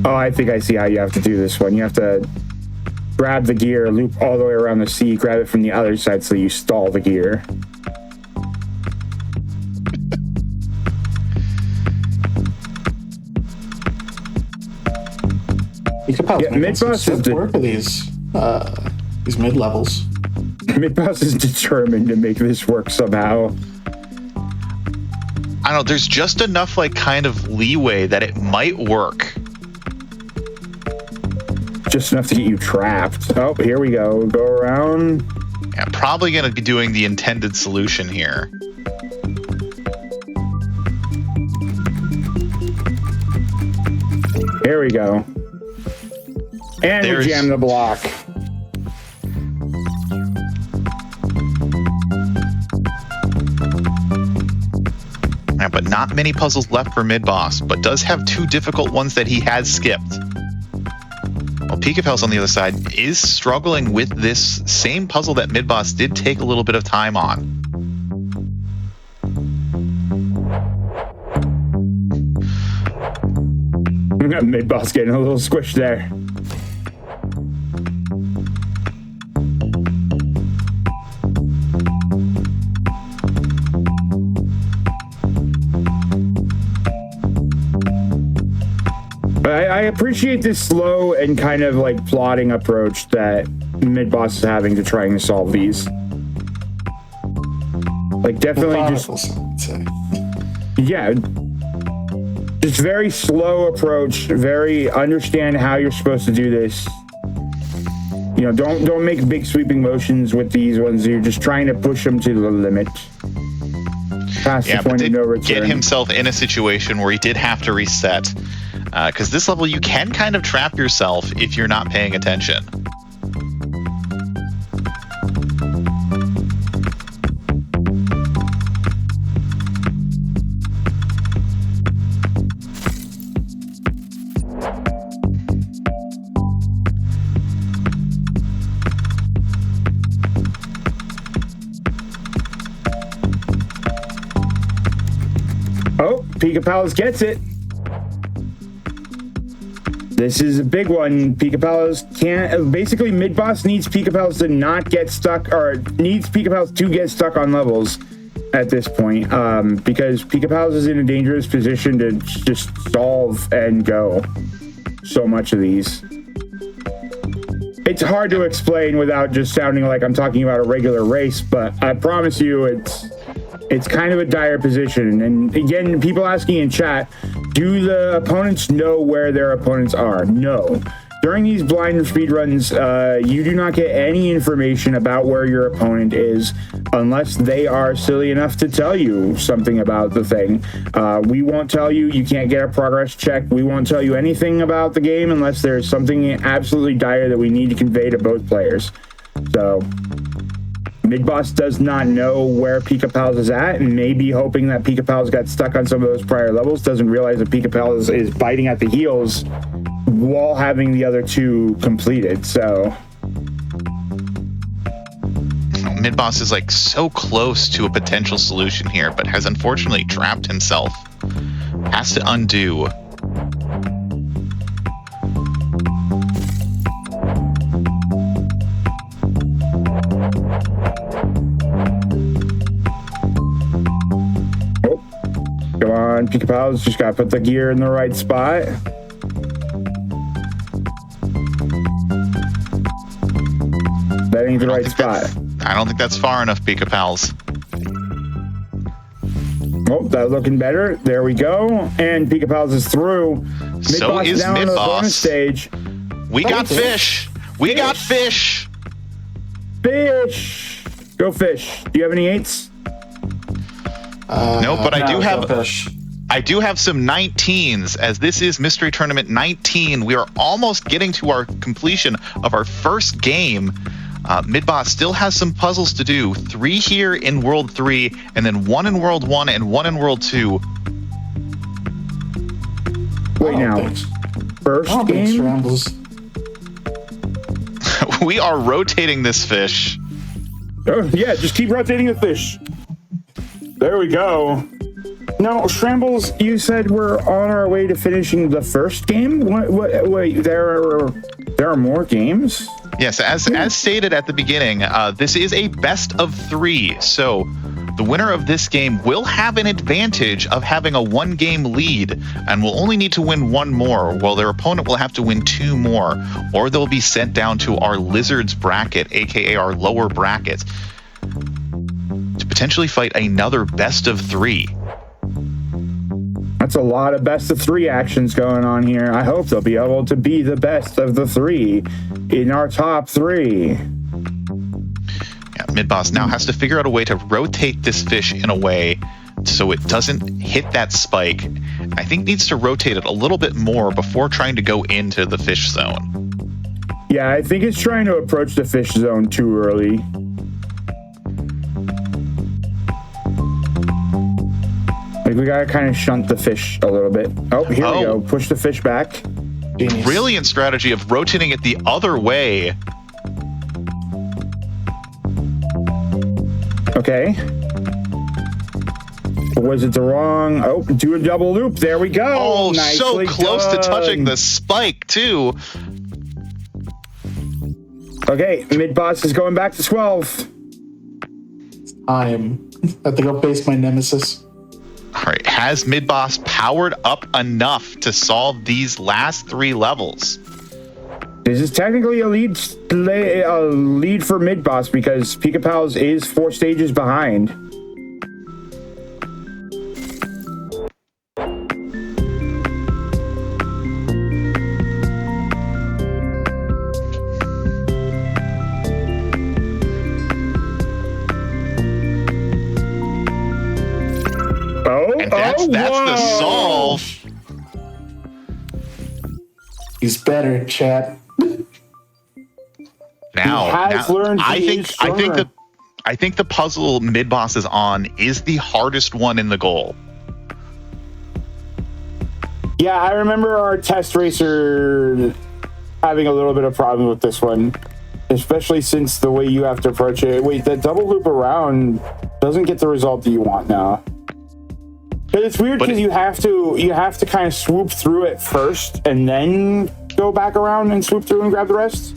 Oh, I think I see how you have to do this one. You have to grab the gear, loop all the way around the sea, grab it from the other side so you stall the gear. Pikapals, Yeah, Midboss is work of these mid levels. Midboss is determined to make this work somehow. I don't know, there's just enough like kind of leeway that it might work. Just enough to get you trapped. Oh, here we go. Go around. Yeah, probably going to be doing the intended solution here. Here we go. And we jam the block. Yeah, but not many puzzles left for Midboss, but does have two difficult ones that he has skipped. Well, Pikapals on the other side is struggling with this same puzzle that Midboss did take a little bit of time on. Midboss getting a little squished there. I appreciate this slow and kind of like plotting approach that Midboss is having to trying to solve these. Like definitely yeah, just very slow approach, very understand how you're supposed to do this. You know, don't make big sweeping motions with these ones. You're just trying to push them to the limit. Past the point of no return. Get himself in a situation where he did have to reset. Because this level, you can kind of trap yourself if you're not paying attention. Oh, Pikapals gets it. This is a big one. Pikapals can't. Basically, Midboss needs Pikapals to not get stuck, or needs Pikapals to get stuck on levels at this point, because Pikapals is in a dangerous position to just solve and go so much of these. It's hard to explain without just sounding like I'm talking about a regular race, but I promise you it's kind of a dire position. And again, people asking in chat, do the opponents know where their opponents are? No. During these blind speedruns, you do not get any information about where your opponent is unless they are silly enough to tell you something about the thing. We won't tell you. You can't get a progress check. We won't tell you anything about the game unless there's something absolutely dire that we need to convey to both players. So Midboss does not know where Pikapals is at, and maybe hoping that Pikapals got stuck on some of those prior levels, doesn't realize that Pikapals is biting at the heels while having the other two completed. So Midboss is like so close to a potential solution here, but has unfortunately trapped himself. Has to undo. Come on, Pikapals, just gotta put the gear in the right spot. That ain't the right spot. I don't think that's far enough, Pikapals. Oh, that's looking better. There we go. And Pikapals is through. So Midboss is down on the Midboss. bonus stage. We got fish. We got fish. Fish. Go fish. Do you have any 8s? No, but fish. I do have some 19s, as this is Mystery Tournament 19. We are almost getting to our completion of our first game. Midboss still has some puzzles to do. 3 here in World 3, and then 1 in World 1 and 1 in World 2. Wait now. First game? We are rotating this fish. Oh, yeah, just keep rotating the fish. There we go. No, Shrambles, you said we're on our way to finishing the first game? Wait, there are more games? Yes, as stated at the beginning, this is a best of 3. So the winner of this game will have an advantage of having a 1-game lead and will only need to win 1 more, while their opponent will have to win 2 more, or they'll be sent down to our Lizards bracket, aka our lower bracket, to potentially fight another best of 3. That's a lot of best of 3 actions going on here. I hope they'll be able to be the best of the 3 in our top 3. Yeah, Midboss now has to figure out a way to rotate this fish in a way so it doesn't hit that spike. I think needs to rotate it a little bit more before trying to go into the fish zone. Yeah, I think it's trying to approach the fish zone too early. Like, we gotta kind of shunt the fish a little bit. Oh, here we go. Push the fish back. Brilliant strategy of rotating it the other way. Okay. wizards are wrong. Oh, do a double loop. There we go. Oh, so Nicely close to touching done. the spike, too. Okay, Midboss is going back to 12. I have to go face my nemesis. All right, has Midboss powered up enough to solve these last 3 levels? This is technically a lead for Midboss because Pikapals is 4 stages behind. That's the solve. He's better, chat. Now, I think the puzzle Midboss is on is the hardest one in the goal. Yeah, I remember our test racer having a little bit of problem with this one, especially since the way you have to approach it. Wait, that double loop around doesn't get the result that you want now. But it's weird because you have to kind of swoop through it first and then go back around and swoop through and grab the rest.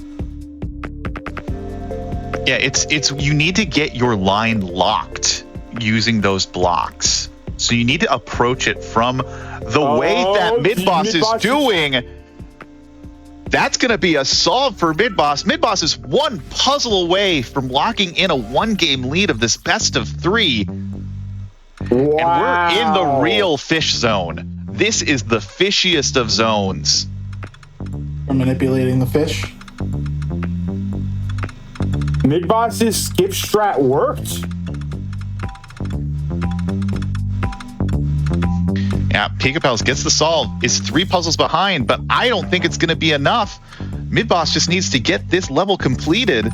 Yeah, it's you need to get your line locked using those blocks. So you need to approach it from the way that Midboss is doing. That's going to be a solve for Midboss. Midboss is 1 puzzle away from locking in a 1-game lead of this best of 3. Wow. And we're in the real fish zone. This is the fishiest of zones. We're manipulating the fish. Midboss's skip strat worked. Yeah, Pikapals gets the solve, is 3 puzzles behind, but I don't think it's going to be enough. Midboss just needs to get this level completed.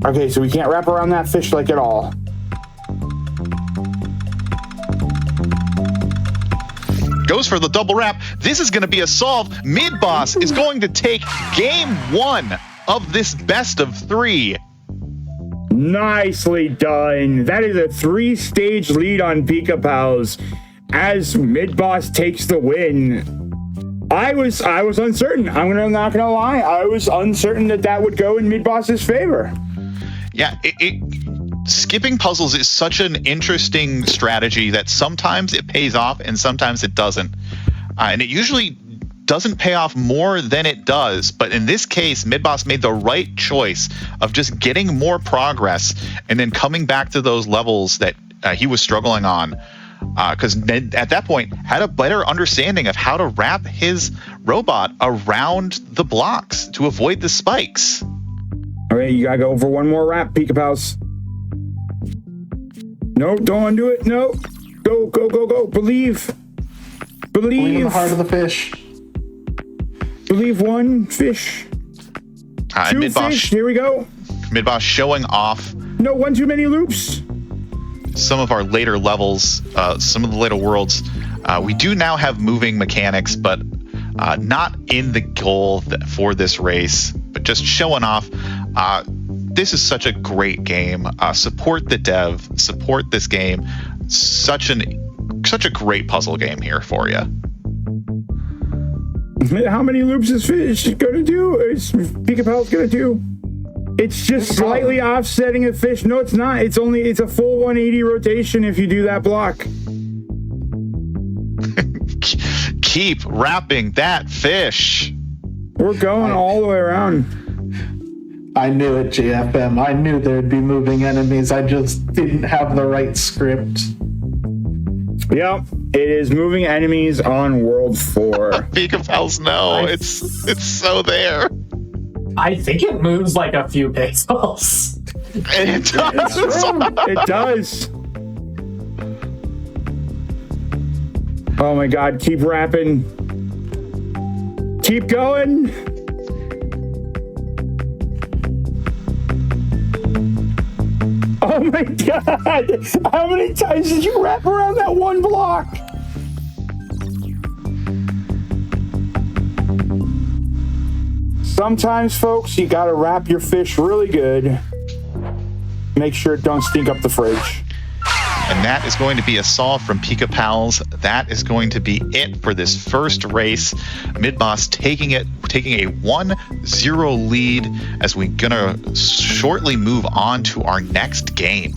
Okay, so we can't wrap around that fish like at all. Goes for the double wrap. This is going to be a solve. Midboss is going to take game 1 of this best of 3. Nicely done. That is a 3-stage lead on Pikapals as Midboss takes the win. I was uncertain. I'm not gonna lie. I was uncertain that would go in Midboss's favor. Yeah, skipping puzzles is such an interesting strategy that sometimes it pays off and sometimes it doesn't. And it usually doesn't pay off more than it does. But in this case, Midboss made the right choice of just getting more progress and then coming back to those levels that he was struggling on. Because at that point, had a better understanding of how to wrap his robot around the blocks to avoid the spikes. All right, you gotta go for 1 more wrap, Pikapals. No, don't undo it. No. Go, go, go, go. Believe. Believe in the heart of the fish. Believe 1 fish. 2 Midboss, fish. Here we go. Midboss showing off. No, 1 too many loops. Some of our later levels, some of the later worlds. We do now have moving mechanics, but not in the goal for this race, but just showing off. This is such a great game. Support the dev, support this game. Such a great puzzle game here for you. How many loops is Fish gonna do? Is Pikapals gonna do? It's just slightly offsetting a fish. No, it's not. It's a full 180 rotation if you do that block. Keep wrapping that fish. We're going all the way around. I knew it, GFM. I knew there'd be moving enemies. I just didn't have the right script. Yep, it is moving enemies on World 4. Pikapals, no, it's so there. I think it moves like a few pixels. It does. It does. Oh my god, keep rapping. Keep going. Oh my god! How many times did you wrap around that 1 block? Sometimes, folks, you gotta wrap your fish really good. Make sure it don't stink up the fridge. And that is going to be a solve from Pikapals. That is going to be it for this first race. Midboss taking a 1-0 lead as we're gonna shortly move on to our next game.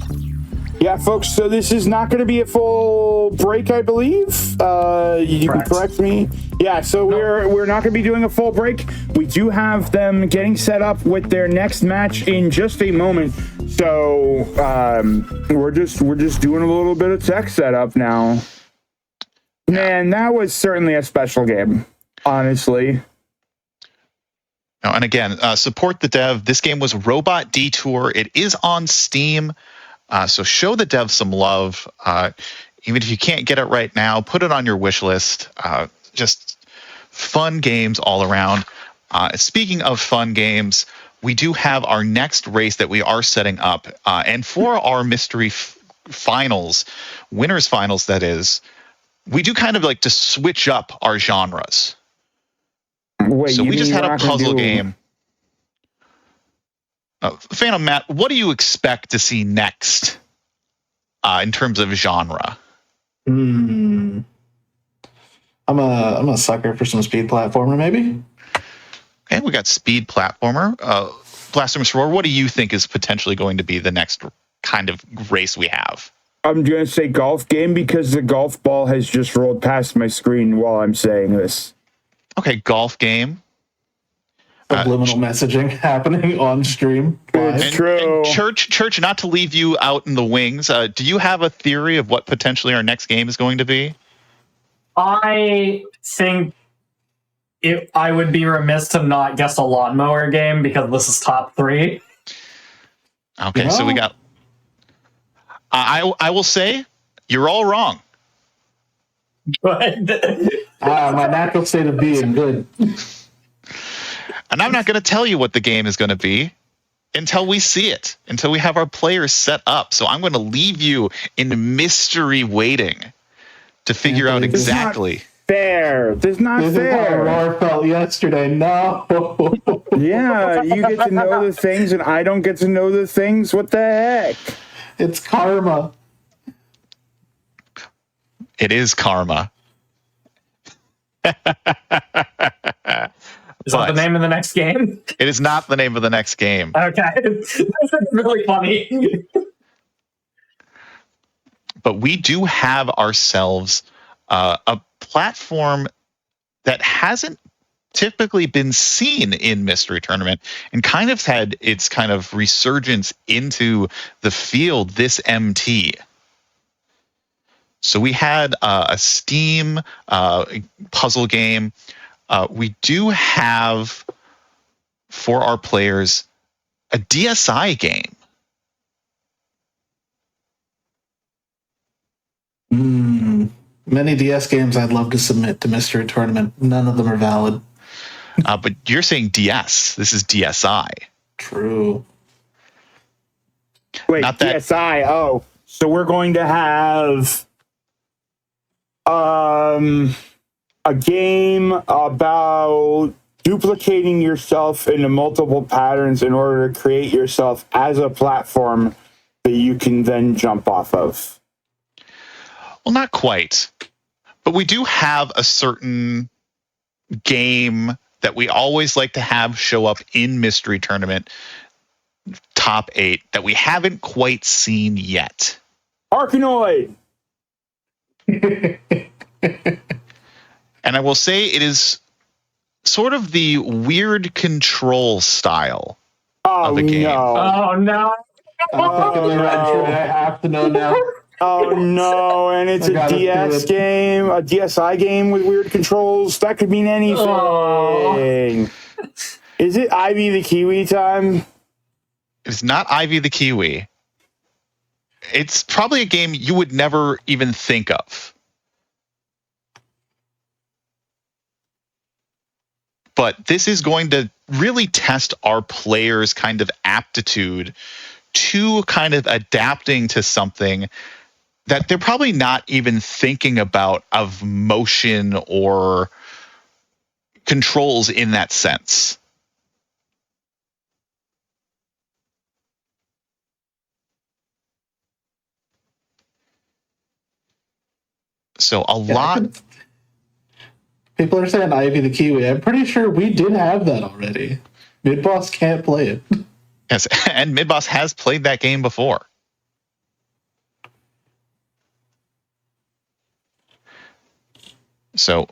Yeah, folks, so this is not going to be a full break, I believe. You can correct me. Yeah, so we're not going to be doing a full break. We do have them getting set up with their next match in just a moment. So we're just doing a little bit of tech setup now. Man, that was certainly a special game, honestly. And again, support the dev. This game was Robot Detour. It is on Steam. So show the dev some love. Even if you can't get it right now, put it on your wish list. Just fun games all around. Speaking of fun games, we do have our next race that we are setting up. And for our mystery finals, winners finals, that is, we do kind of like to switch up our genres. Wait, so we just had a puzzle game. Phantom Matt, what do you expect to see next in terms of genre? I'm a sucker for some speed platformer, maybe. And we got speed platformer. Blasphemous Roar, what do you think is potentially going to be the next kind of race we have? I'm going to say golf game because the golf ball has just rolled past my screen while I'm saying this. Okay, golf game. Subliminal messaging happening on stream. It's true. And Church, not to leave you out in the wings, do you have a theory of what potentially our next game is going to be? I think I would be remiss to not guess a lawnmower game because this is top 3. Okay, so we got... I will say, you're all wrong. Good. My natural state of being, good. And I'm not going to tell you what the game is going to be until we see it, until we have our players set up. So I'm going to leave you in mystery waiting to figure out exactly. Fair. This is not This fair. is how Roar felt yesterday. No. Yeah, you get to know the things and I don't get to know the things. What the heck? It's karma. It is karma. Is that the name of the next game? It is not the name of the next game. Okay. That's really funny. But we do have ourselves a platform that hasn't typically been seen in Mystery Tournament and kind of had its kind of resurgence into the field this MT. So we had a Steam puzzle game. We do have, for our players, a DSI game. Many DS games I'd love to submit to Mystery Tournament. None of them are valid. But you're saying DS. This is DSI. True. Wait, Not that- DSI. Oh, so we're going to have a game about duplicating yourself into multiple patterns in order to create yourself as a platform that you can then jump off of. Well, not quite. But we do have a certain game that we always like to have show up in Mystery Tournament top 8 that we haven't quite seen yet. Arkanoid! And I will say it is sort of the weird control style of a game. No. Oh, no. I have to know now. Oh no, and it's a DS game, a DSI game with weird controls. That could mean anything. Oh. Is it Ivy the Kiwi time? It's not Ivy the Kiwi. It's probably a game you would never even think of. But this is going to really test our players' kind of aptitude to kind of adapting to something that they're probably not even thinking about of motion or controls in that sense. So a lot. People are saying Ivy the Kiwi. I'm pretty sure we did have that already. Midboss can't play it. Yes, and Midboss has played that game before. So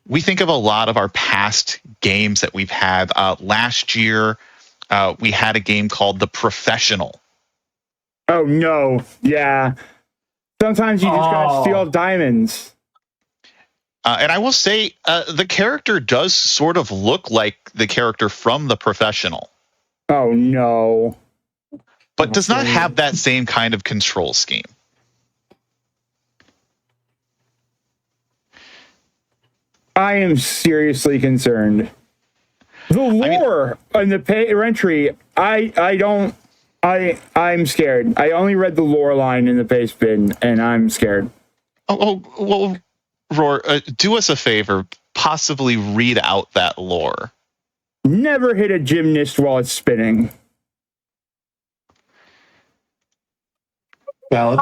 we think of a lot of our past games that we've had. Last year, we had a game called The Professional. Oh, no. Yeah. Sometimes you just gotta steal diamonds. And I will say, the character does sort of look like the character from The Professional. Oh, no. But does not have that same kind of control scheme. I am seriously concerned. The lore and the entry, I'm scared. I only read the lore line in the paste bin, and I'm scared. Well, Roar, do us a favor. Possibly read out that lore. Never hit a gymnast while it's spinning. Valid.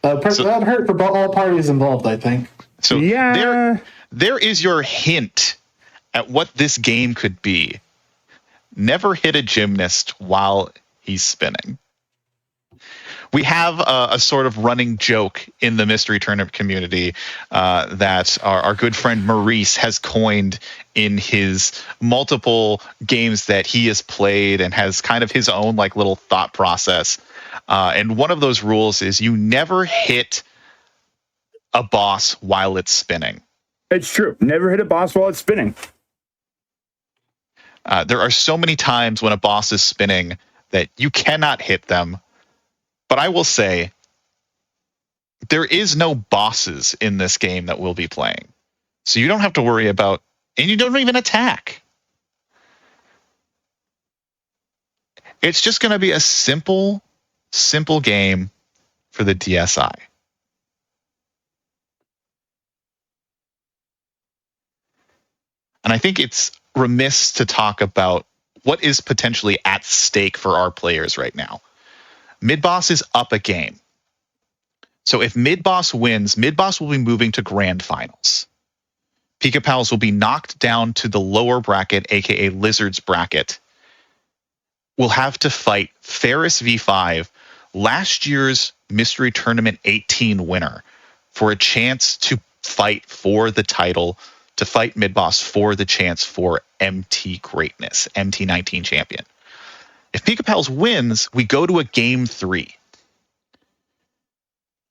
That hurt for all parties involved, I think. So yeah, there is your hint at what this game could be. Never hit a gymnast while he's spinning. We have a sort of running joke in the Mystery Tournament community that our good friend Maurice has coined in his multiple games that he has played and has kind of his own like little thought process. And one of those rules is you never hit a boss while it's spinning. It's true. Never hit a boss while it's spinning. There are so many times when a boss is spinning that you cannot hit them. But I will say, there is no bosses in this game that we'll be playing. So you don't have to worry about, and you don't even attack. It's just going to be a simple game for the DSi. And I think it's remiss to talk about what is potentially at stake for our players right now. Midboss is up a game. So if Midboss wins, Midboss will be moving to Grand Finals. Pikapals will be knocked down to the lower bracket, aka Lizard's bracket. We'll have to fight Ferris V5, last year's Mystery Tournament 18 winner, for a chance to fight for the title, to fight Midboss for the chance for MT greatness, MT19 champion. If Pikapals wins, we go to a game 3.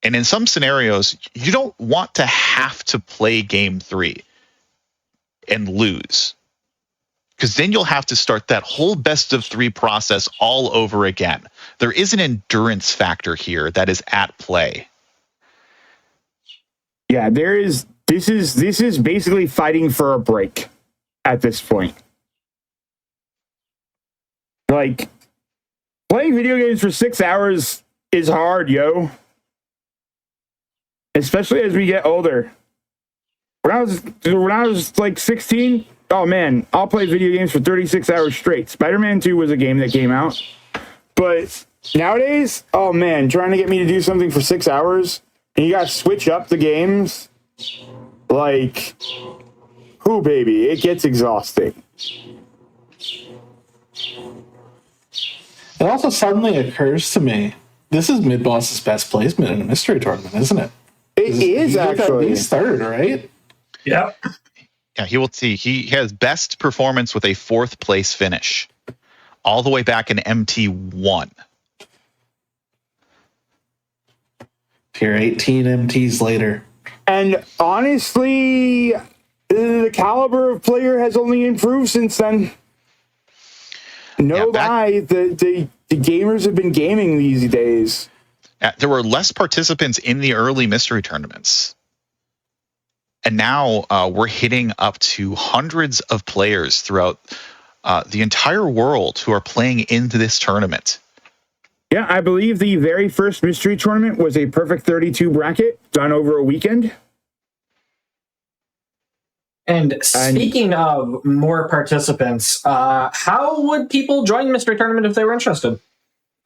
And in some scenarios, you don't want to have to play game 3 and lose, because then you'll have to start that whole best of 3 process all over again. There is an endurance factor here that is at play. Yeah, there is. This is basically fighting for a break at this point. Like, playing video games for 6 hours is hard, yo. Especially as we get older. When I was like 16, oh man, I'll play video games for 36 hours straight. Spider-Man 2 was a game that came out. But nowadays, oh man, trying to get me to do something for 6 hours, and you gotta switch up the games, like, whoo baby, it gets exhausting. It also suddenly occurs to me, this is Midboss's best placement in a mystery tournament, isn't it? It is actually. He's third, right? Yep. Yeah, he will see. He has best performance with a 4th place finish, all the way back in MT1. Here, 18 MTs later. And honestly, the caliber of player has only improved since then. No lie, the gamers have been gaming these days. There were less participants in the early mystery tournaments. And now we're hitting up to hundreds of players throughout the entire world who are playing into this tournament. Yeah, I believe the very first mystery tournament was a perfect 32 bracket done over a weekend. And speaking of more participants, how would people join Mystery Tournament if they were interested?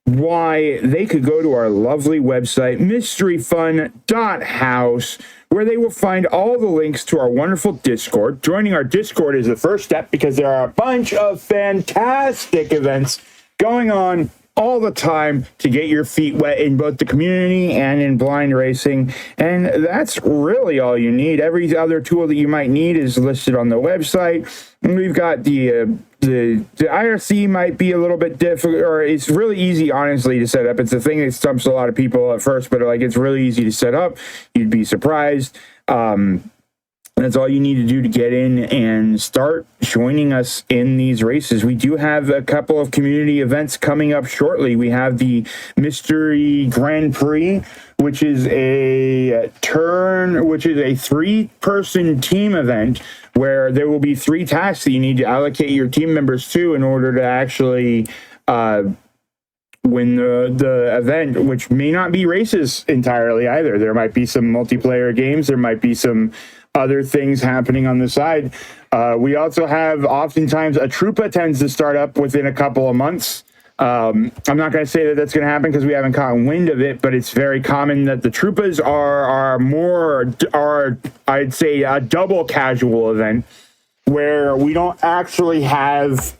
why they could go to our lovely website, mysteryfun.house, where they will find all the links to our wonderful Discord. Joining our Discord is the first step because there are a bunch of fantastic events going on all the time to get your feet wet in both the community and in blind racing. And that's really all you need. Every other tool that you might need is listed on the website. And we've got the IRC might be a little bit difficult, or it's really easy, honestly, to set up. It's a thing that stumps a lot of people at first, but like it's really easy to set up. You'd be surprised. That's all you need to do to get in and start joining us in these races. We do have a couple of community events coming up shortly. We have the Mystery Grand Prix, which is a 3-person team event where there will be 3 tasks that you need to allocate your team members to in order to actually win the event, which may not be races entirely either. There might be some multiplayer games. There might be some other things happening on the side. We also have oftentimes a Troopa tends to start up within a couple of months. I'm not going to say that that's going to happen because we haven't caught wind of it, but it's very common that the Troopas are I'd say a double casual event where we don't actually have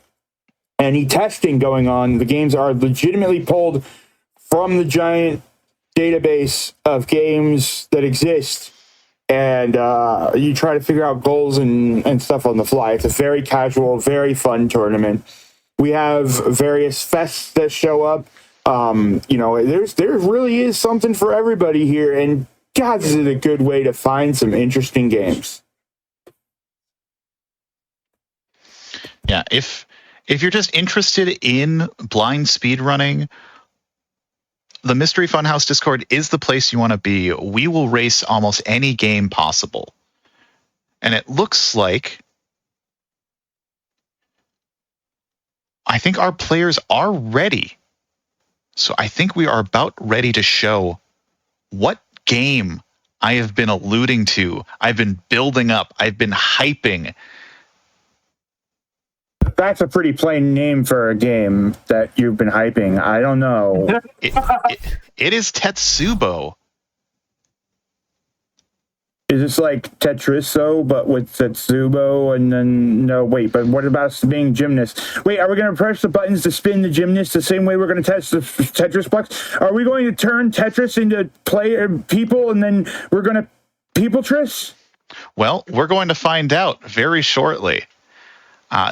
any testing going on. The games are legitimately pulled from the giant database of games that exist, and you try to figure out goals and stuff on the fly. It's a very casual, very fun tournament. We have various fests that show up. There really is something for everybody here, and God, this is a good way to find some interesting games. Yeah, if you're just interested in blind speedrunning, the Mystery Funhouse Discord is the place you want to be. We will race almost any game possible. And it looks like I think our players are ready. So I think we are about ready to show what game I have been alluding to. I've been building up. I've been hyping. That's a pretty plain name for a game that you've been hyping. I don't know. It is Tetsubou. Is this like Tetriso, but with Tetsubou? And then, no, wait, but what about being gymnast? Wait, are we going to press the buttons to spin the gymnast the same way we're going to test the Tetris blocks? Are we going to turn Tetris into people and then we're going to people-tris? Well, we're going to find out very shortly.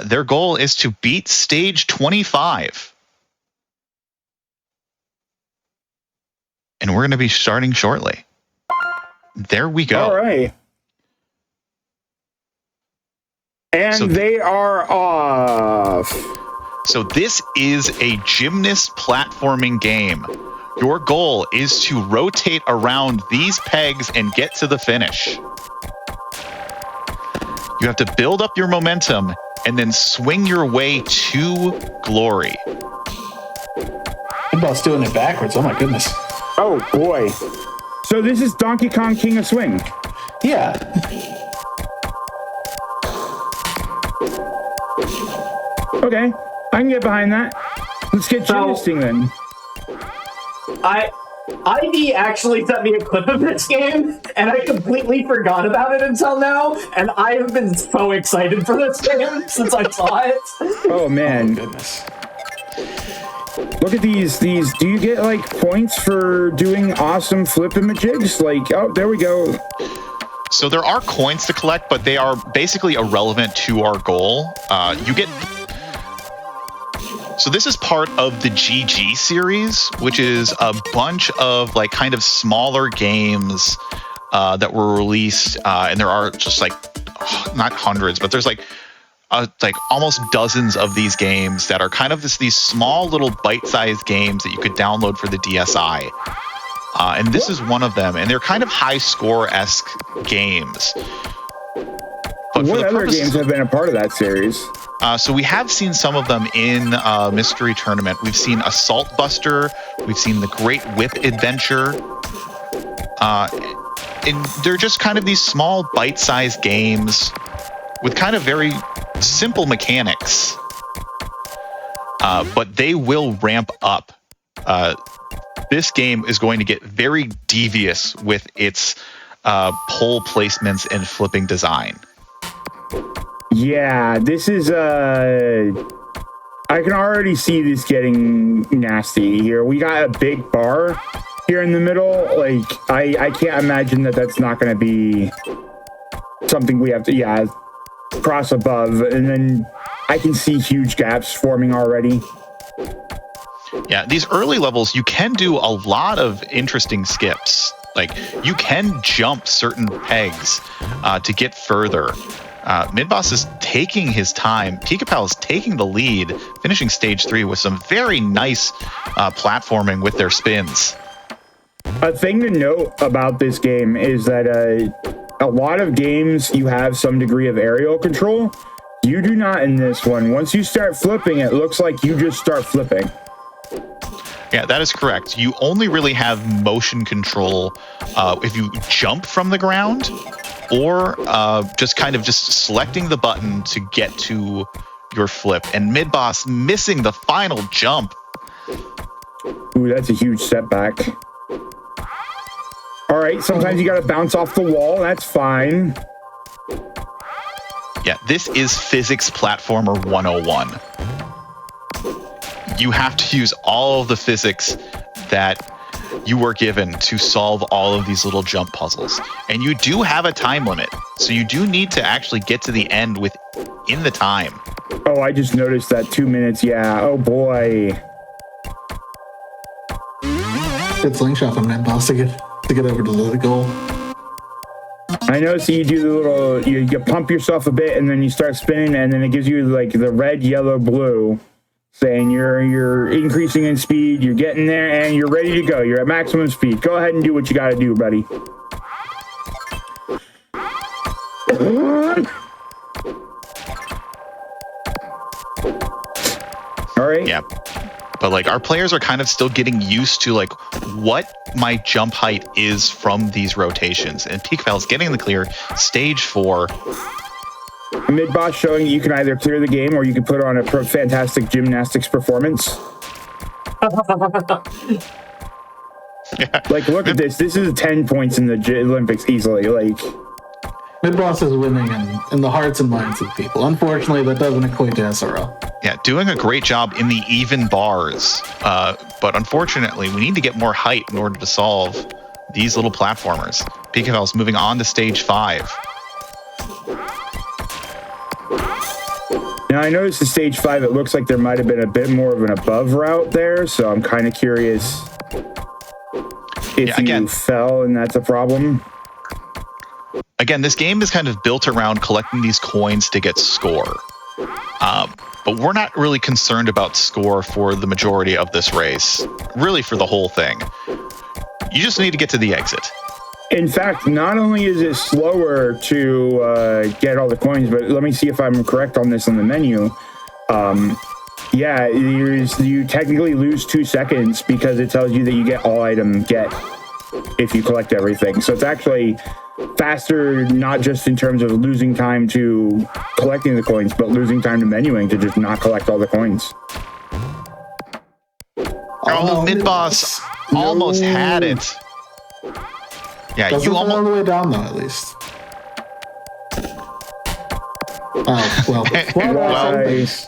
Their goal is to beat stage 25. And we're going to be starting shortly. There we go. All right. And so they are off. So this is a gymnast platforming game. Your goal is to rotate around these pegs and get to the finish. You have to build up your momentum and then swing your way to glory. Midboss doing it backwards. Oh my goodness. Oh boy. So this is Donkey Kong King of Swing. Yeah. Okay, I can get behind that. Let's get gymnasting then. ID actually sent me a clip of this game, and I completely forgot about it until now, and I have been so excited for this game since I saw it. Oh man. Oh, goodness. Look at these. Do you get like points for doing awesome flippamajigs? Like, oh, there we go. So there are coins to collect, but they are basically irrelevant to our goal. You get... So this is part of the GG series, which is a bunch of like kind of smaller games that were released, and there are just like not hundreds, but there's like almost dozens of these games that are kind of these small little bite-sized games that you could download for the DSi. And this is one of them, and they're kind of high-score-esque games. But what other games have been a part of that series? So we have seen some of them in Mystery Tournament. We've seen Assault Buster. We've seen the Great Whip Adventure. And they're just kind of these small bite-sized games with kind of very simple mechanics. But they will ramp up this game is going to get very devious with its pole placements and flipping design. Yeah, this is I can already see this getting nasty here. We got a big bar here in the middle. Like, I can't imagine that that's not going to be something we have to, cross above. And then I can see huge gaps forming already. Yeah, these early levels, you can do a lot of interesting skips. Like, you can jump certain pegs to get further. Midboss is taking his time. Pikapals is taking the lead, finishing stage 3 with some very nice platforming with their spins. A thing to note about this game is that a lot of games you have some degree of aerial control. You do not in this one. Once you start flipping, it looks like you just start flipping. Yeah, that is correct. You only really have motion control if you jump from the ground, or just selecting the button to get to your flip. And Midboss missing the final jump. Ooh, that's a huge setback. All right, sometimes you got to bounce off the wall. That's fine. Yeah, this is Physics Platformer 101. You have to use all of the physics that you were given to solve all of these little jump puzzles. And you do have a time limit, so you do need to actually get to the end within the time. Oh, I just noticed that 2 minutes. Yeah, oh boy. Good slingshot from Midboss to get over to the goal. I know, so you do the little, you pump yourself a bit, and then you start spinning, and then it gives you like the red, yellow, blue, saying you're increasing in speed, you're getting there, and you're ready to go. You're at maximum speed. Go ahead and do what you got to do, buddy. All right. Yeah. But like, our players are kind of still getting used to like what my jump height is from these rotations. And Pikapals getting the clear, stage 4. Midboss showing you can either clear the game or you can put on a fantastic gymnastics performance. Yeah. Like, look at this. This is 10 points in the Olympics easily. Like, Midboss is winning in the hearts and minds of people. Unfortunately, that doesn't equate to SRL. Yeah, doing a great job in the even bars. But unfortunately, we need to get more height in order to solve these little platformers. Pikapals moving on to stage 5. Now, I noticed in stage 5, it looks like there might have been a bit more of an above route there, so I'm kind of curious if you fell and that's a problem. Again, this game is kind of built around collecting these coins to get score. But we're not really concerned about score for the majority of this race, really for the whole thing. You just need to get to the exit. In fact, not only is it slower to get all the coins, but let me see if I'm correct on this on the menu. Yeah, you technically lose 2 seconds because it tells you that you get all item get if you collect everything. So it's actually faster, not just in terms of losing time to collecting the coins, but losing time to menuing to just not collect all the coins. Oh, Midboss almost had it. Yeah, Doesn't you almost all the way down though, at least. Oh well.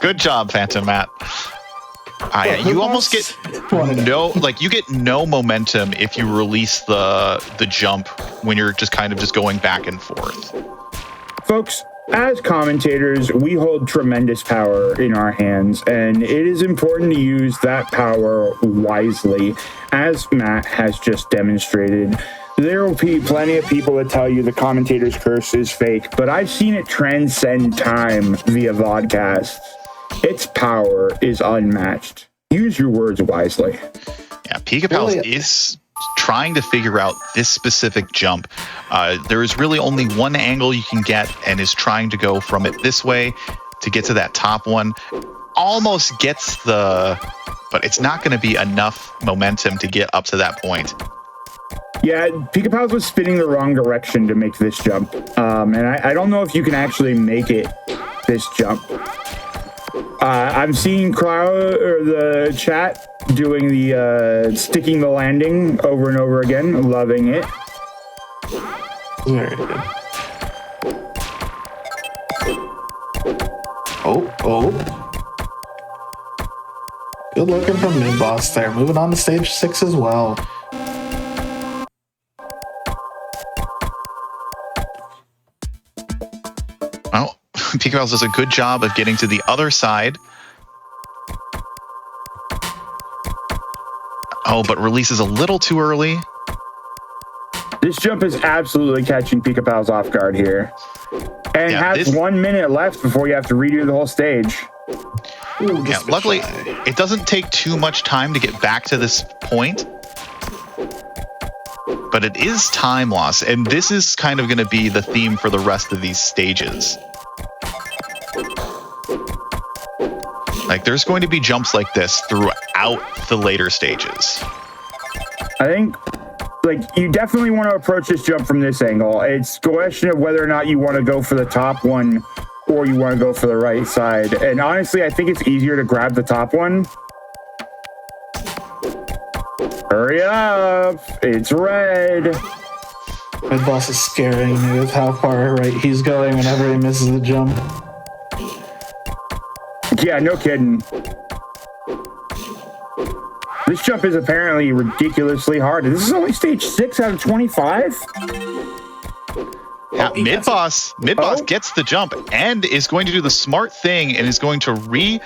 Good job, Phantom Matt. Yeah, you almost get you get no momentum if you release the jump when you're just kind of just going back and forth. Folks, as commentators, we hold tremendous power in our hands, and it is important to use that power wisely, as Matt has just demonstrated. There will be plenty of people that tell you the commentator's curse is fake, but I've seen it transcend time via vodcasts. Its power is unmatched. Use your words wisely. Yeah, Pikapals is trying to figure out this specific jump. There is really only one angle you can get, and is trying to go from it this way to get to that top one. Almost gets but it's not going to be enough momentum to get up to that point. Yeah, Pikapals was spinning the wrong direction to make this jump. And I don't know if you can actually make it this jump. I'm seeing the chat doing the sticking the landing over and over again. Loving it. Very good. Oh. Good looking from Midboss there. Moving on to stage 6 as well. Well, Pikapals does a good job of getting to the other side. Oh, but releases a little too early. This jump is absolutely catching Pikapals off guard here. And has 1 minute left before you have to redo the whole stage. Ooh, yeah, luckily, it doesn't take too much time to get back to this point. But it is time loss, and this is kind of going to be the theme for the rest of these stages. Like, there's going to be jumps like this throughout the later stages. I think, like, you definitely want to approach this jump from this angle. It's a question of whether or not you want to go for the top one or you want to go for the right side. And honestly, I think it's easier to grab the top one. Hurry up! It's red! Midboss is scaring me with how far right he's going whenever he misses the jump. Yeah, no kidding. This jump is apparently ridiculously hard. This is only stage 6 out of 25? Yeah, Midboss gets the jump and is going to do the smart thing and is going to he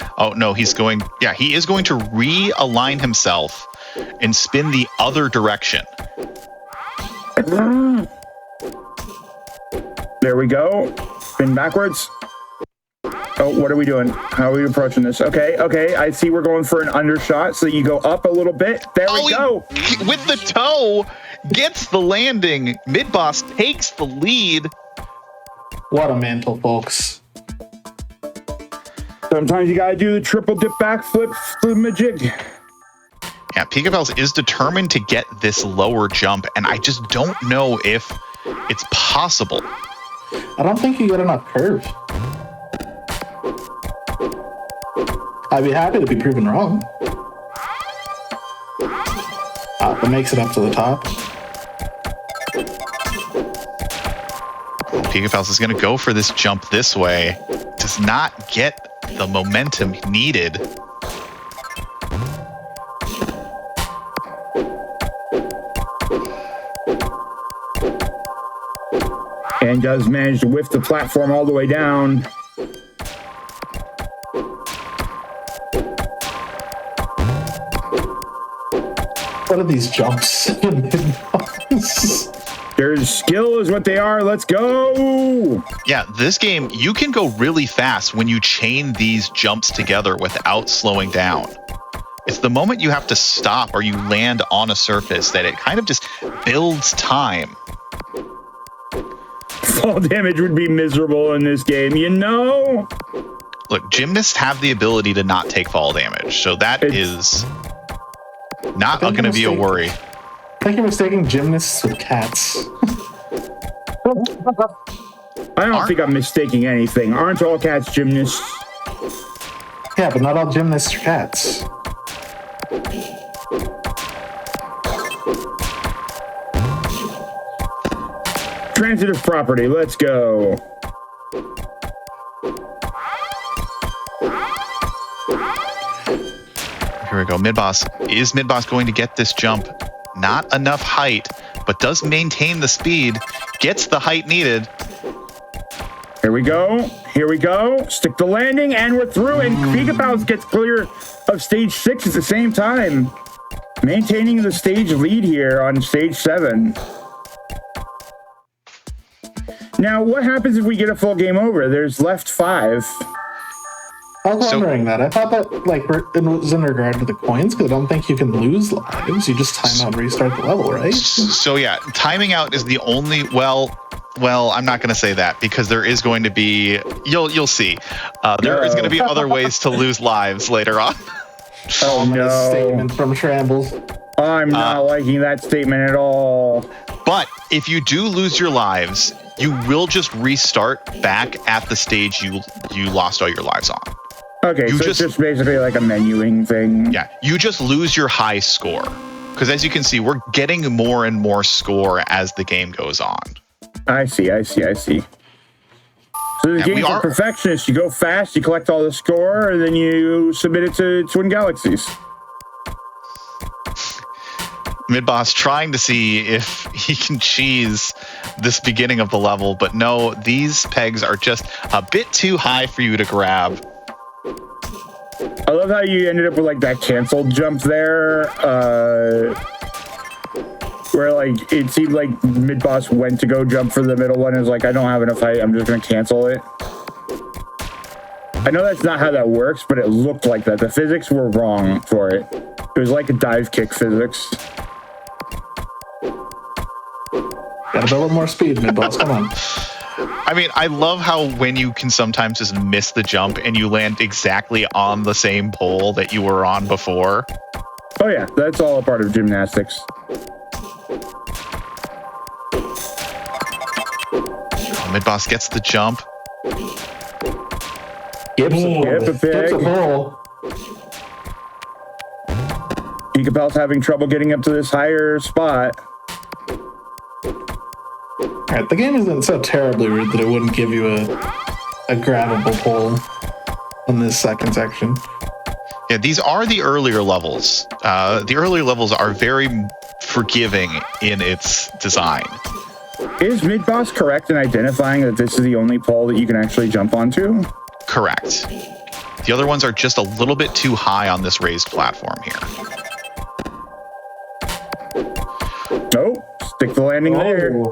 is going to realign himself and spin the other direction. There we go. Spin backwards. Oh, what are we doing? How are we approaching this? Okay. I see we're going for an undershot, so you go up a little bit. There we go. With the toe, gets the landing. Midboss takes the lead. What a mantle, folks. Sometimes you gotta do the triple dip backflip majig. Yeah, Pikapals is determined to get this lower jump, and I just don't know if it's possible. I don't think you get enough curve. I'd be happy to be proven wrong. That makes it up to the top. Pikapals is going to go for this jump this way. Does not get the momentum needed. And does manage to whiff the platform all the way down. What are these jumps? Their skill is what they are. Let's go. Yeah, this game, you can go really fast when you chain these jumps together without slowing down. It's the moment you have to stop or you land on a surface that it kind of just builds time. Fall damage would be miserable in this game, you know? Look, gymnasts have the ability to not take fall damage, so that is not going to be a worry. I think you're mistaking gymnasts with cats. I don't think I'm mistaking anything. Aren't all cats gymnasts? Yeah, but not all gymnasts are cats. Transitive property, let's go. Here we go. Midboss. Is Midboss going to get this jump? Not enough height, but does maintain the speed. Gets the height needed. Here we go. Stick the landing, and we're through. And Pikapals gets clear of stage 6 at the same time. Maintaining the stage lead here on stage 7. Now, what happens if we get a full game over? There's left 5. I was wondering that. I thought that it was in regard to the coins, because I don't think you can lose lives. You just time out and restart the level, right? So yeah, timing out is the only. Well, I'm not going to say that because there is going to be. You'll see. There is going to be other ways to lose lives later on. Oh no! Statement from Shambles. I'm not liking that statement at all. But if you do lose your lives, you will just restart back at the stage you lost all your lives on. Okay, so it's just basically like a menuing thing. Yeah, you just lose your high score. Because as you can see, we're getting more and more score as the game goes on. I see. So the game's like perfectionist. You go fast, you collect all the score, and then you submit it to Twin Galaxies. Midboss trying to see if he can cheese this beginning of the level, but no, these pegs are just a bit too high for you to grab. I love how you ended up with like that canceled jump there, where like it seemed like Midboss went to go jump for the middle one and was like, I don't have enough height, I'm just gonna cancel it. I know that's not how that works, but it looked like that. The physics were wrong for it. It was like a dive kick physics. Gotta build up more speed, Midboss. Come on. I mean, I love how when you can sometimes just miss the jump and you land exactly on the same pole that you were on before. Oh yeah, that's all a part of gymnastics. Midboss gets the jump. Skip a pig. Pikapals having trouble getting up to this higher spot. Alright, the game isn't so terribly rude that it wouldn't give you a grabbable pole on this second section. Yeah, these are the earlier levels. The earlier levels are very forgiving in its design. Is Midboss correct in identifying that this is the only pole that you can actually jump onto? Correct. The other ones are just a little bit too high on this raised platform here. Nope. Stick the landing there.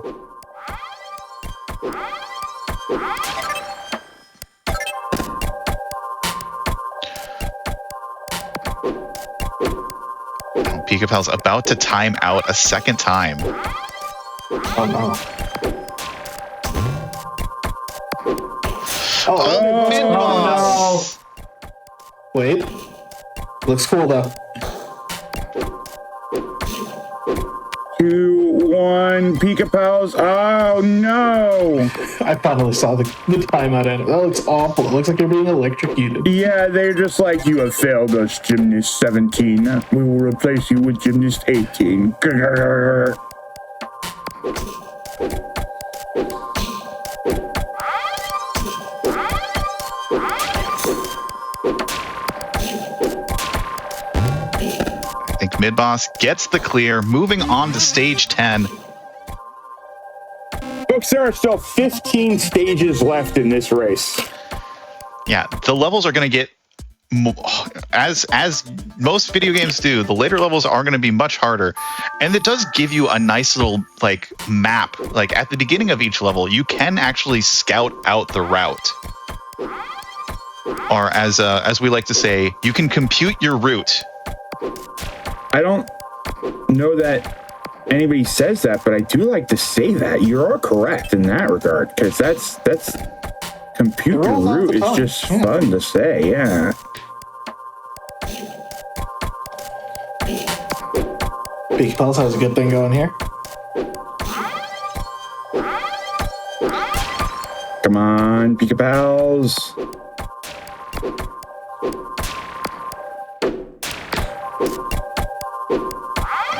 Pikapal's about to time out a second time. Oh no. Oh, no. Wait. Looks cool though. 2, 1, Pikapals. Oh no! I finally saw the timeout end. That looks awful. It looks like you're being electrocuted. Yeah, they're just like, you have failed us, Gymnast 17. We will replace you with Gymnast 18. I think Midboss gets the clear, moving on to stage 10. Folks, there are still 15 stages left in this race. Yeah, the levels are going to get, as most video games do, the later levels are going to be much harder. And it does give you a nice little like map. Like at the beginning of each level, you can actually scout out the route. Or as we like to say, you can compute your route. I don't know that anybody says that, but I do like to say that. You are correct in that regard, because that's compute the route is just fun to say, yeah. Pikapals has a good thing going here. Come on, Pikapals.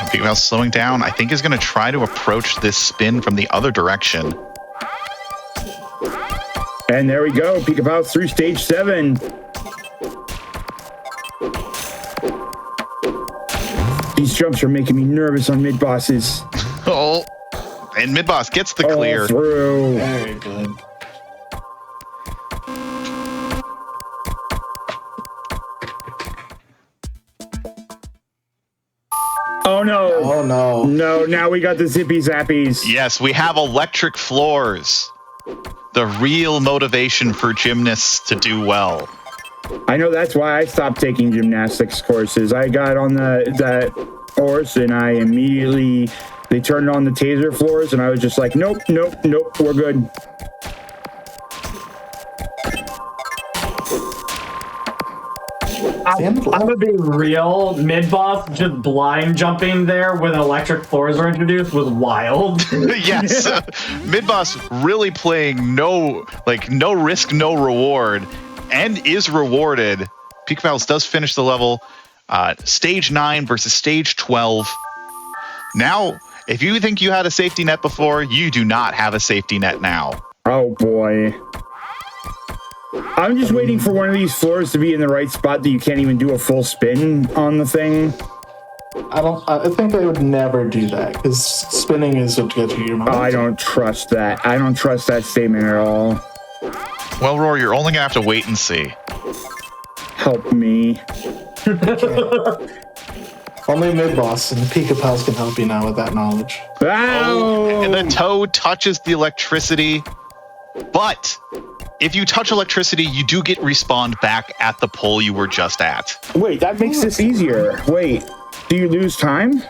Pikapals slowing down. I think is going to try to approach this spin from the other direction. And there we go. Pikapals through stage 7. These jumps are making me nervous on Midbosses. Oh, and Midboss gets the clear. Through. Very good. Oh no. Oh no. No, now we got the zippy zappies. Yes, we have electric floors. The real motivation for gymnasts to do well. I know that's why I stopped taking gymnastics courses. I got on that horse and I immediately, they turned on the taser floors and I was just like, nope, we're good. I'm gonna be real. Midboss just blind jumping there when electric floors were introduced was wild. Yes, Midboss really playing no risk, no reward, and is rewarded. Pikapals does finish the level. Stage 9 versus stage 12. Now, if you think you had a safety net before, you do not have a safety net now. Oh boy. I'm just waiting for one of these floors to be in the right spot that you can't even do a full spin on the thing. I think they would never do that because spinning is what gets you your momentum. I don't trust that. I don't trust that statement at all. Well, Roar, you're only gonna have to wait and see. Help me. Only Midboss and Pikapals can help you now with that knowledge. Oh, and the toad touches the electricity. But if you touch electricity, you do get respawned back at the pole you were just at. Wait, that makes this easier. Wait, do you lose time?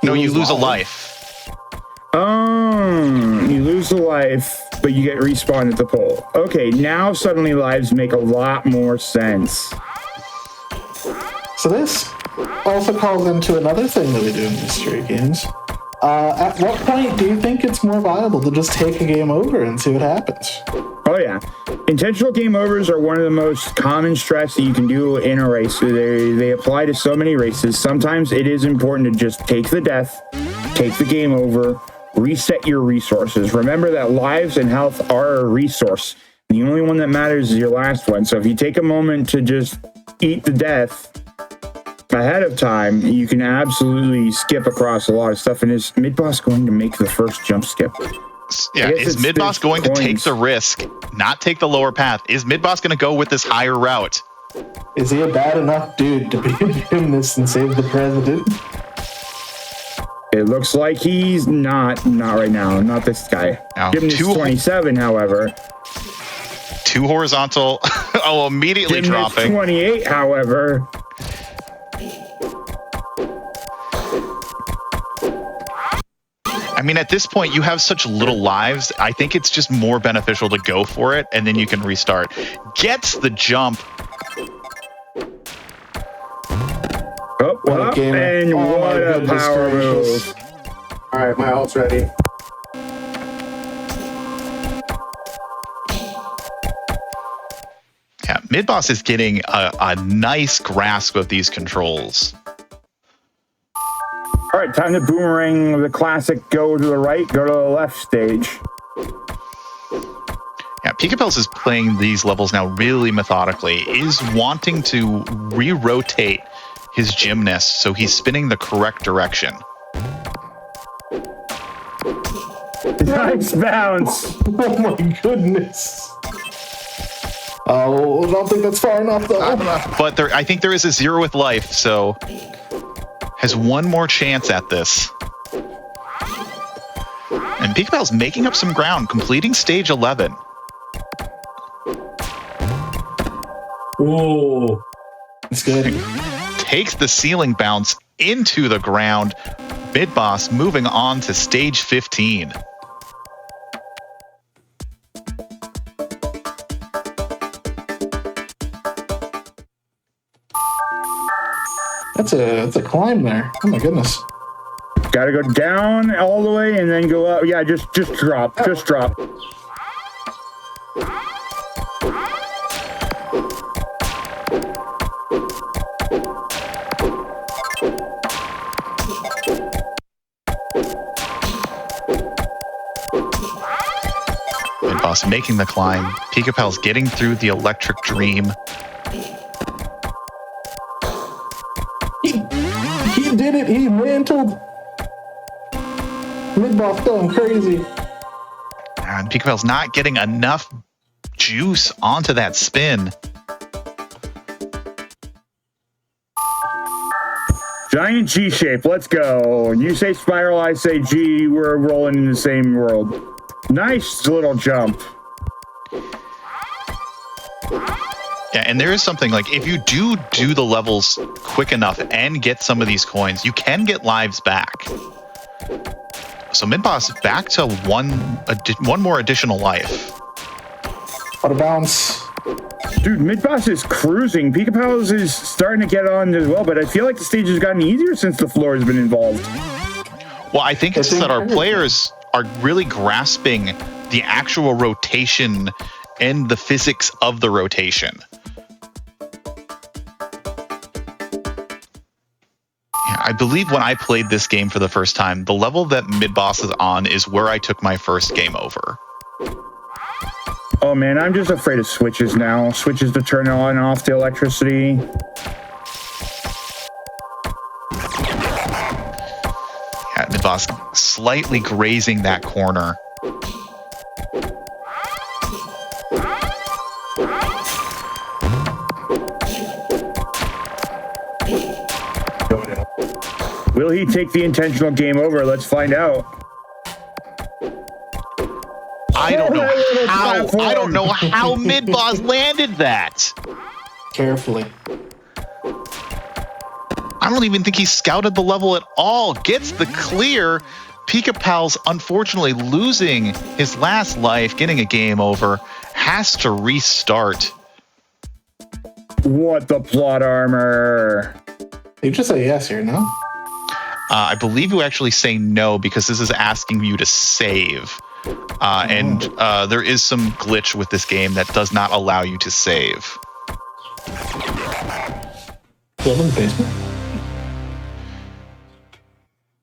No, you lose a life. You lose a life, but you get respawned at the pole. Okay, now suddenly lives make a lot more sense. So this also calls into another thing that we do in mystery games. At what point do you think it's more viable to just take a game over and see what happens? Oh yeah, intentional game overs are one of the most common strats that you can do in a race. They apply to so many races. Sometimes it is important to just take the death, take the game over, reset your resources. Remember that lives and health are a resource. The only one that matters is your last one. So if you take a moment to just eat the death ahead of time, you can absolutely skip across a lot of stuff. And is Midboss going to make the first jump skip? Yeah, is Midboss going to take the risk, not take the lower path? Is Midboss going to go with this higher route? Is he a bad enough dude to be doing this and save the president? It looks like he's not right now. Not this guy. Now, Give him this 27, however. 2 horizontal. Oh, immediately Give him dropping. this 28, however. I mean, at this point, you have such little lives. I think it's just more beneficial to go for it, and then you can restart. Gets the jump. Oh, and what a power move. All right, my ult's ready. Yeah, Midboss is getting a nice grasp of these controls. All right, time to boomerang the classic go to the right, go to the left stage. Yeah, Pikapals is playing these levels now really methodically, is wanting to re-rotate his gymnast so he's spinning the correct direction. Nice bounce. Oh my goodness. Oh, I don't think that's far enough though. But I think there is a 0 with life, so has one more chance at this. And Pikapal's making up some ground, completing stage 11. Ooh, that's good. Takes the ceiling bounce into the ground. Midboss moving on to stage 15. That's a climb there. Oh my goodness. Gotta go down all the way and then go up. Yeah, just drop. Just drop. Midboss making the climb. Pikapal's getting through the electric dream. He did it. He mantled. Midboss going crazy. And Pikapal's not getting enough juice onto that spin. Giant G shape. Let's go. You say spiral, I say G. We're rolling in the same world. Nice little jump. Yeah, and there is something like if you do the levels quick enough and get some of these coins, you can get lives back. So Midboss back to one more additional life. What a bounce. Dude, Midboss is cruising. Pikapals is starting to get on as well, but I feel like the stage has gotten easier since the floor has been involved. Well, I think it's just that our players are really grasping the actual rotation and the physics of the rotation. believe when I played this game for the first time, the level that Midboss is on is where I took my first game over. Oh man, I'm just afraid of switches now. Switches to turn on and off the electricity. Yeah, Midboss slightly grazing that corner. Will he take the intentional game over? Let's find out. I don't know how Midboss landed that. Carefully. I don't even think he scouted the level at all. Gets the clear. Pikapals, unfortunately, losing his last life, getting a game over, has to restart. What the plot armor? You just say yes here, no? I believe you actually say no because this is asking you to save. And there is some glitch with this game that does not allow you to save. Go in the basement.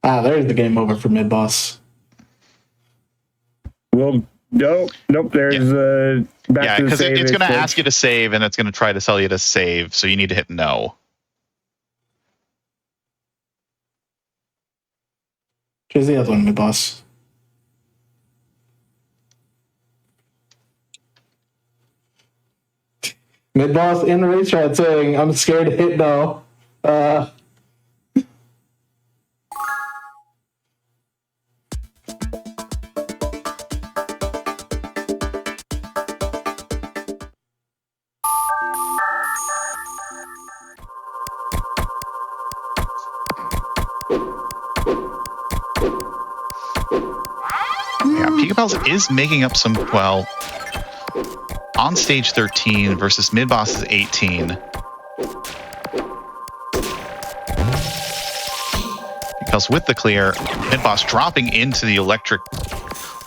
There's the game over for Midboss. Well, nope. There's back to the because save. it's going to ask you to save, and it's going to try to tell you to save, so you need to hit no. Here's the other one, Midboss. Midboss in the race chat saying, I'm scared to hit no. Pikapals is making up some, well, on stage 13 versus Midboss is 18. Pikapals with the clear, Midboss dropping into the electric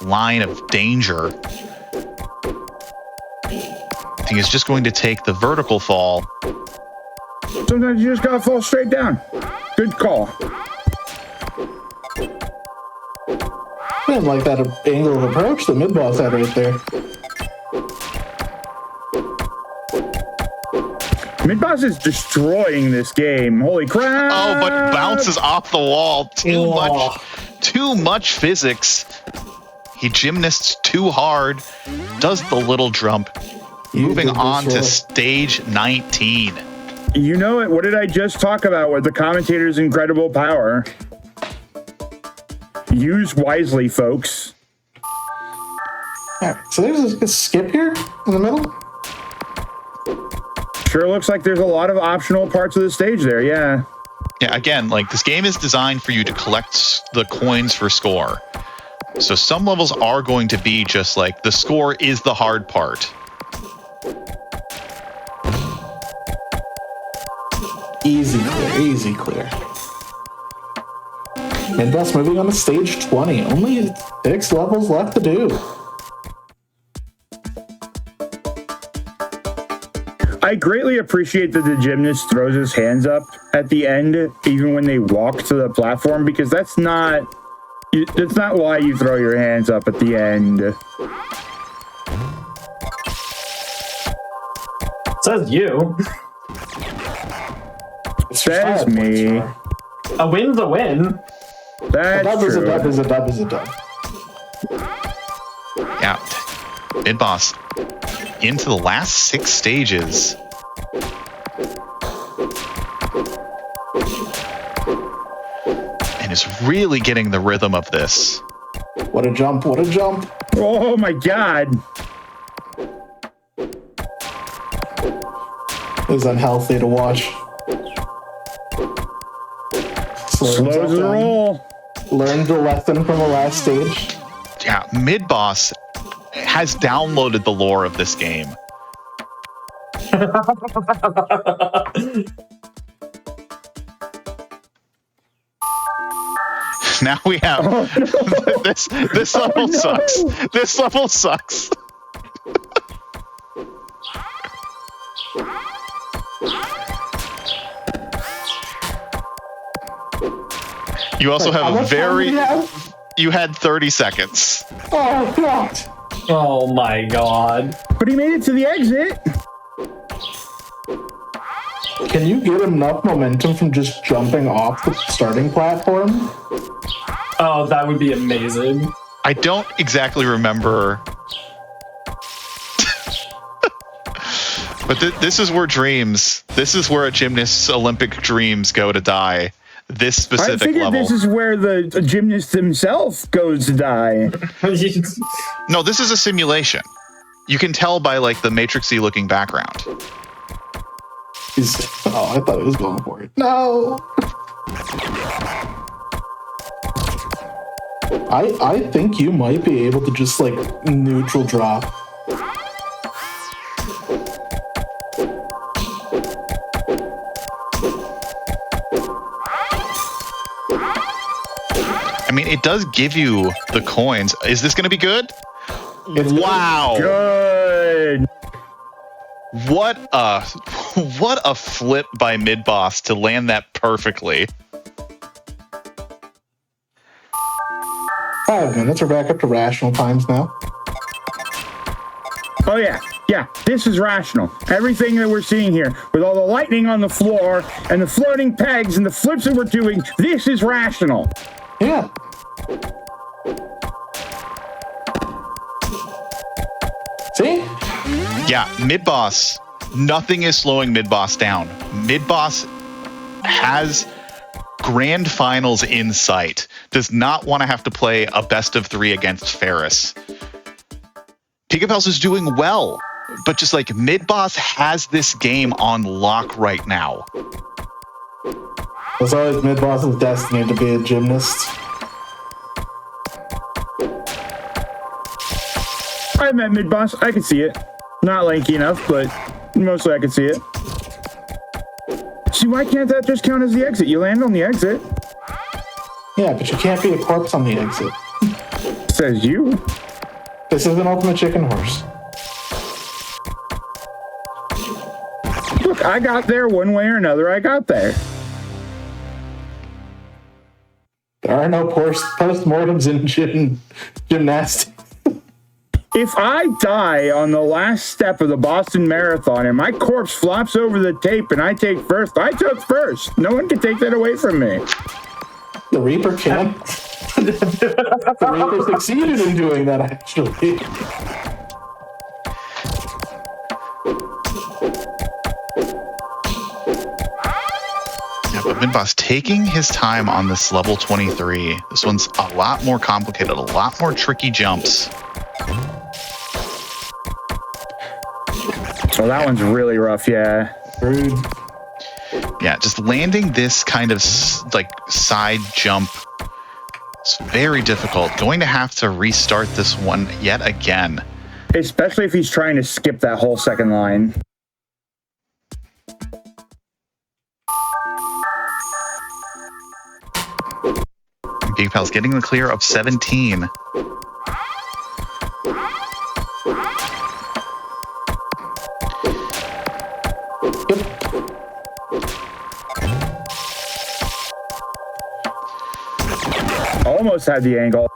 line of danger. I think he's just going to take the vertical fall. Sometimes you just gotta fall straight down. Good call. I didn't like that angle of approach that Midboss had right there. Midboss is destroying this game. Holy crap! Oh, but bounces off the wall. Too much physics. He gymnasts too hard. Does the little jump. Moving on to stage 19. You know it. What did I just talk about with the commentator's incredible power? Use wisely, folks. Alright, so there's a skip here in the middle. Sure looks like there's a lot of optional parts of the stage there, yeah. Yeah, again, like this game is designed for you to collect the coins for score. So some levels are going to be just like the score is the hard part. Easy clear, easy clear. Midboss moving on to stage 20. Only 6 levels left to do. I greatly appreciate that the gymnast throws his hands up at the end, even when they walk to the platform, because that's not why you throw your hands up at the end. Says you. Says me. A win's a win. That's a dub true. is a dub is a dub is a dub. Yeah, Midboss into the last 6 stages. And is really getting the rhythm of this. What a jump, what a jump. Oh my god. It was unhealthy to watch. Slows the roll. Learned the lesson from the last stage. Yeah, Midboss has downloaded the lore of this game. Now we have this level sucks. This level sucks. You also How have a much time very. do we have? You had 30 seconds. Oh, God. Oh my god. But he made it to the exit. Can you get enough momentum from just jumping off the starting platform? Oh, that would be amazing. I don't exactly remember. But this is where a gymnast's Olympic dreams go to die. This specific I figured level. this is where the gymnast himself goes to die. No, this is a simulation. You can tell by like the matrixy looking background. Oh, I thought he was going for it. No. I think you might be able to just like neutral drop. I mean, it does give you the coins. Is this going to be good? Wow. Good. What a flip by Midboss to land that perfectly. 5 minutes. We're back up to rational times now. Oh yeah, this is rational. Everything that we're seeing here, with all the lightning on the floor and the floating pegs and the flips that we're doing, this is rational. Yeah. See? Yeah, Midboss. Nothing is slowing Midboss down. Midboss has grand finals in sight. Does not want to have to play a best of 3 against Ferris. Pikapals is doing well, but just like Midboss has this game on lock right now. It's always Midboss's destiny to be a gymnast. I met Midboss. I can see it. Not lanky enough, but mostly I can see it. See, why can't that just count as the exit? You land on the exit. Yeah, but you can't be a corpse on the exit. Says you. This is an ultimate chicken horse. Look, I got there one way or another. I got there. There are no post-mortems in gymnastics. If I die on the last step of the Boston Marathon and my corpse flops over the tape and I take first, I took first. No one can take that away from me. The Reaper can't. The Reaper succeeded in doing that, actually. Yeah, but Midboss taking his time on this level 23. This one's a lot more complicated, a lot more tricky jumps. Well, that one's really rough, yeah. Rude. Yeah, just landing this kind of like side jump. It's very difficult. Going to have to restart this one yet again. Especially if he's trying to skip that whole second line. Pikapals getting the clear of 17. Almost had the angle.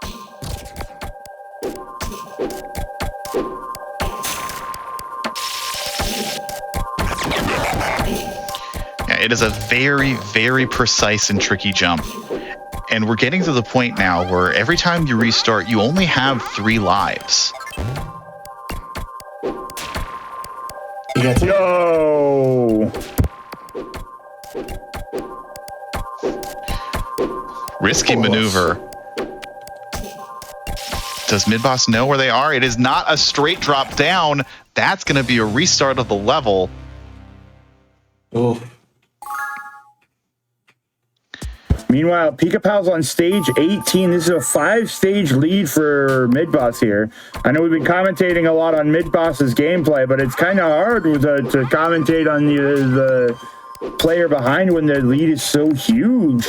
Yeah, it is a very, very precise and tricky jump. And we're getting to the point now where every time you restart, you only have 3 lives. Yo! Risky maneuver. Does Midboss know where they are? It is not a straight drop down. That's going to be a restart of the level. Oh. Meanwhile, Pikapals on stage 18. This is a 5-stage lead for Midboss here. I know we've been commentating a lot on Midboss's gameplay, but it's kind of hard to commentate on the player behind when the lead is so huge.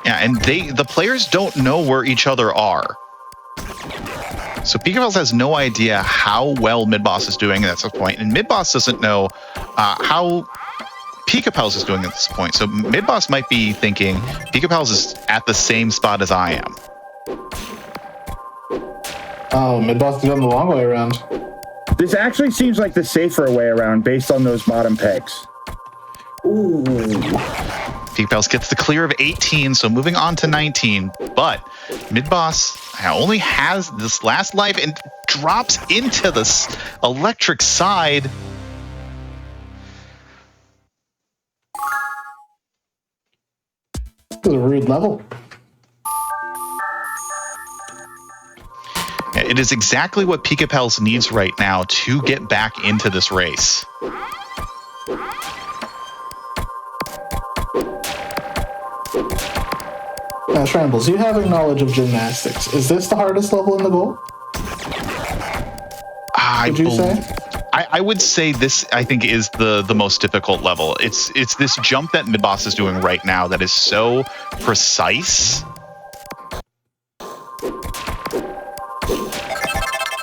Yeah, and the players don't know where each other are. So Pikapals has no idea how well Midboss is doing at this point, and Midboss doesn't know how Pikapals is doing at this point. So Midboss might be thinking Pikapals is at the same spot as I am. Oh, Midboss is going the long way around. This actually seems like the safer way around based on those bottom picks. Ooh. Pikapals gets the clear of 18, so moving on to 19. But Midboss only has this last life and drops into this electric side. It was a rude level. It is exactly what Pikapals needs right now to get back into this race. Now, Shambles, you having knowledge of gymnastics, is this the hardest level in the goal? Would you say? I would say this, I think, is the most difficult level. It's this jump that Midboss is doing right now that is so precise.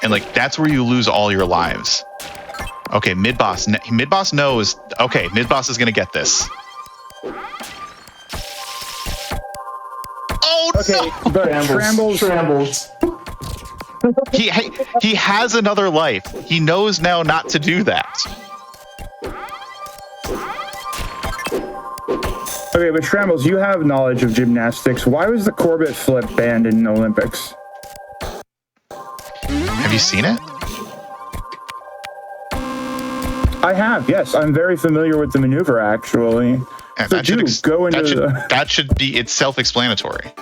And like that's where you lose all your lives. Okay, Midboss knows. Okay, Midboss is gonna get this. Oh okay, no! But Shambles. He has another life. He knows now not to do that. Okay, but Shambles, you have knowledge of gymnastics. Why was the Corbett flip banned in the Olympics? Have you seen it? I have, yes. I'm very familiar with the maneuver, actually. And So that should be it's self-explanatory.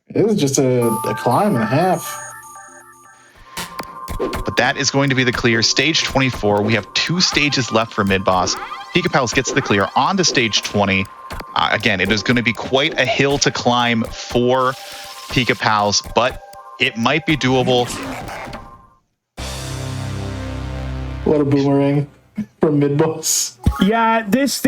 It was just a climb and a half. But that is going to be the clear. Stage 24. We have 2 stages left for Midboss. Pikapals gets the clear on to stage 20. Again, it is going to be quite a hill to climb for Pikapals, but it might be doable. What a boomerang from Midboss. Yeah, this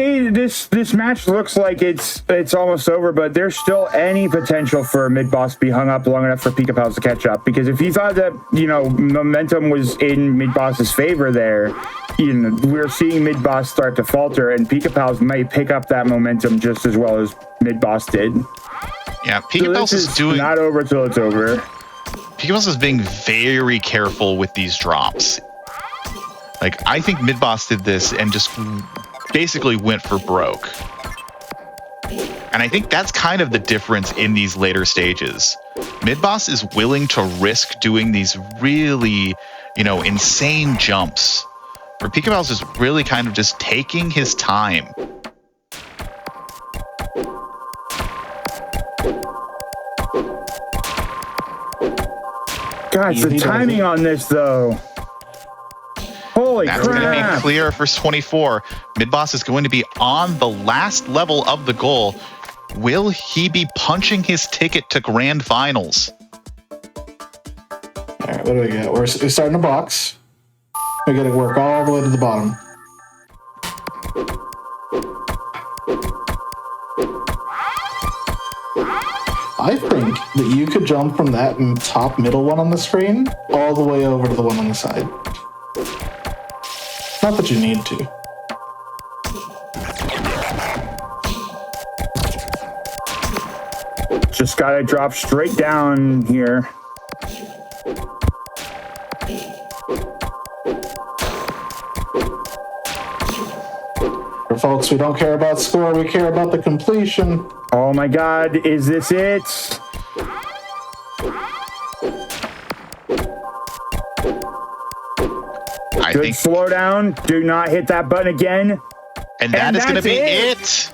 match looks like it's almost over, but there's still any potential for Midboss to be hung up long enough for Pikapals to catch up. Because if you thought that, momentum was in Midboss's favor there, we're seeing Midboss start to falter, and Pikapals might pick up that momentum just as well as Midboss did. Yeah, Pikapals so is doing not over till it's over. Pikapals is being very careful with these drops. Like, I think Midboss did this and just basically went for broke. And I think that's kind of the difference in these later stages. Midboss is willing to risk doing these really, insane jumps. Where Pikapals is really kind of just taking his time. God, the timing on this, though. Holy That's crap. going to be clear for 24. Midboss is going to be on the last level of the goal. Will he be punching his ticket to grand finals? All right, what do we got? We're starting a box. We got to work all the way to the bottom. I think that you could jump from that top middle one on the screen all the way over to the one on the side. Not that you need to. Just gotta drop straight down here. For folks, we don't care about score, we care about the completion. Oh my god, is this it? Good slow down. Do not hit that button again. And that is going to be it.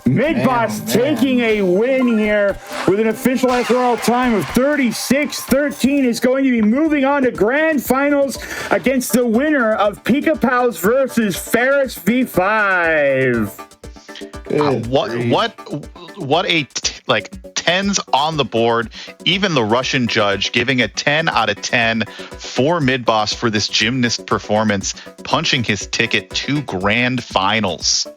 Midboss taking a win here with an official SRL time of 36-13 is going to be moving on to grand finals against the winner of Pikapals versus Ferris V5. What a tens on the board. Even the Russian judge giving a 10 out of 10 for Midboss for this gymnast performance, punching his ticket to grand finals.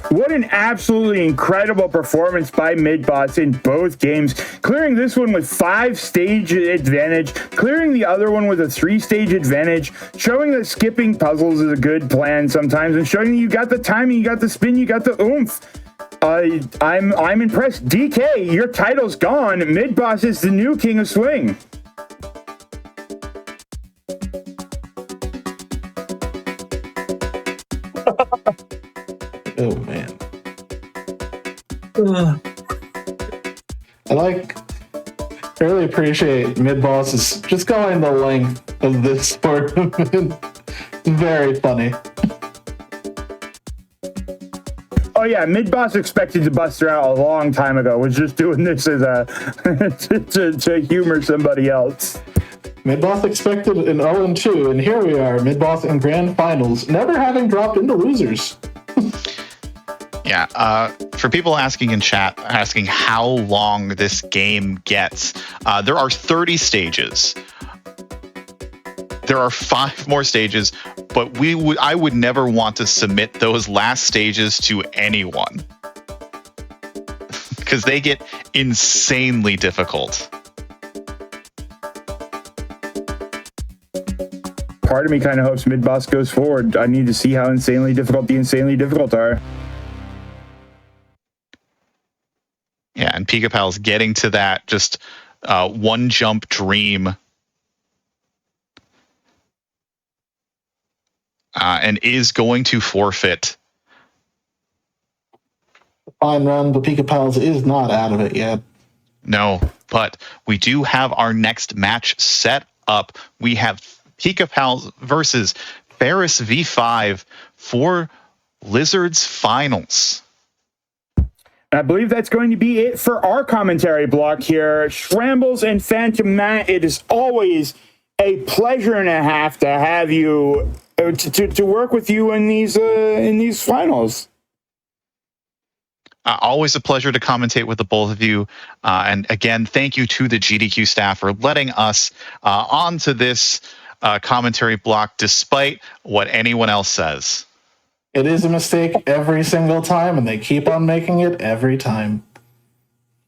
What an absolutely incredible performance by Midboss in both games. Clearing this one with 5-stage advantage, clearing the other one with a 3-stage advantage, showing that skipping puzzles is a good plan sometimes, and showing that you got the timing, you got the spin, you got the oomph. I'm impressed. DK, your title's gone. Midboss is the new king of swing. Oh man. I really appreciate Midboss is just going the length of this tournament. Very funny. Oh yeah, Midboss expected to bust her out a long time ago. Was just doing this as a to humor somebody else. Midboss expected an 0-2, and here we are, Midboss in grand finals, never having dropped into losers. Yeah, for people asking in chat, asking how long this game gets, there are 30 stages. There are 5 more stages, but I would never want to submit those last stages to anyone because they get insanely difficult. Part of me kind of hopes Midboss goes forward. I need to see how insanely difficult the insanely difficult are. Yeah, and Pikapals getting to that just one jump dream. And is going to forfeit. Fine run, but Pikapals is not out of it yet. No, but we do have our next match set up. We have Pikapals versus Ferris V5 for Lizards Finals. I believe that's going to be it for our commentary block here. Shrambles and Phantom Matt, it is always a pleasure and a half to have you to work with you in these finals. Always a pleasure to commentate with the both of you. And again, thank you to the GDQ staff for letting us onto this commentary block, despite what anyone else says. It is a mistake every single time, and they keep on making it every time.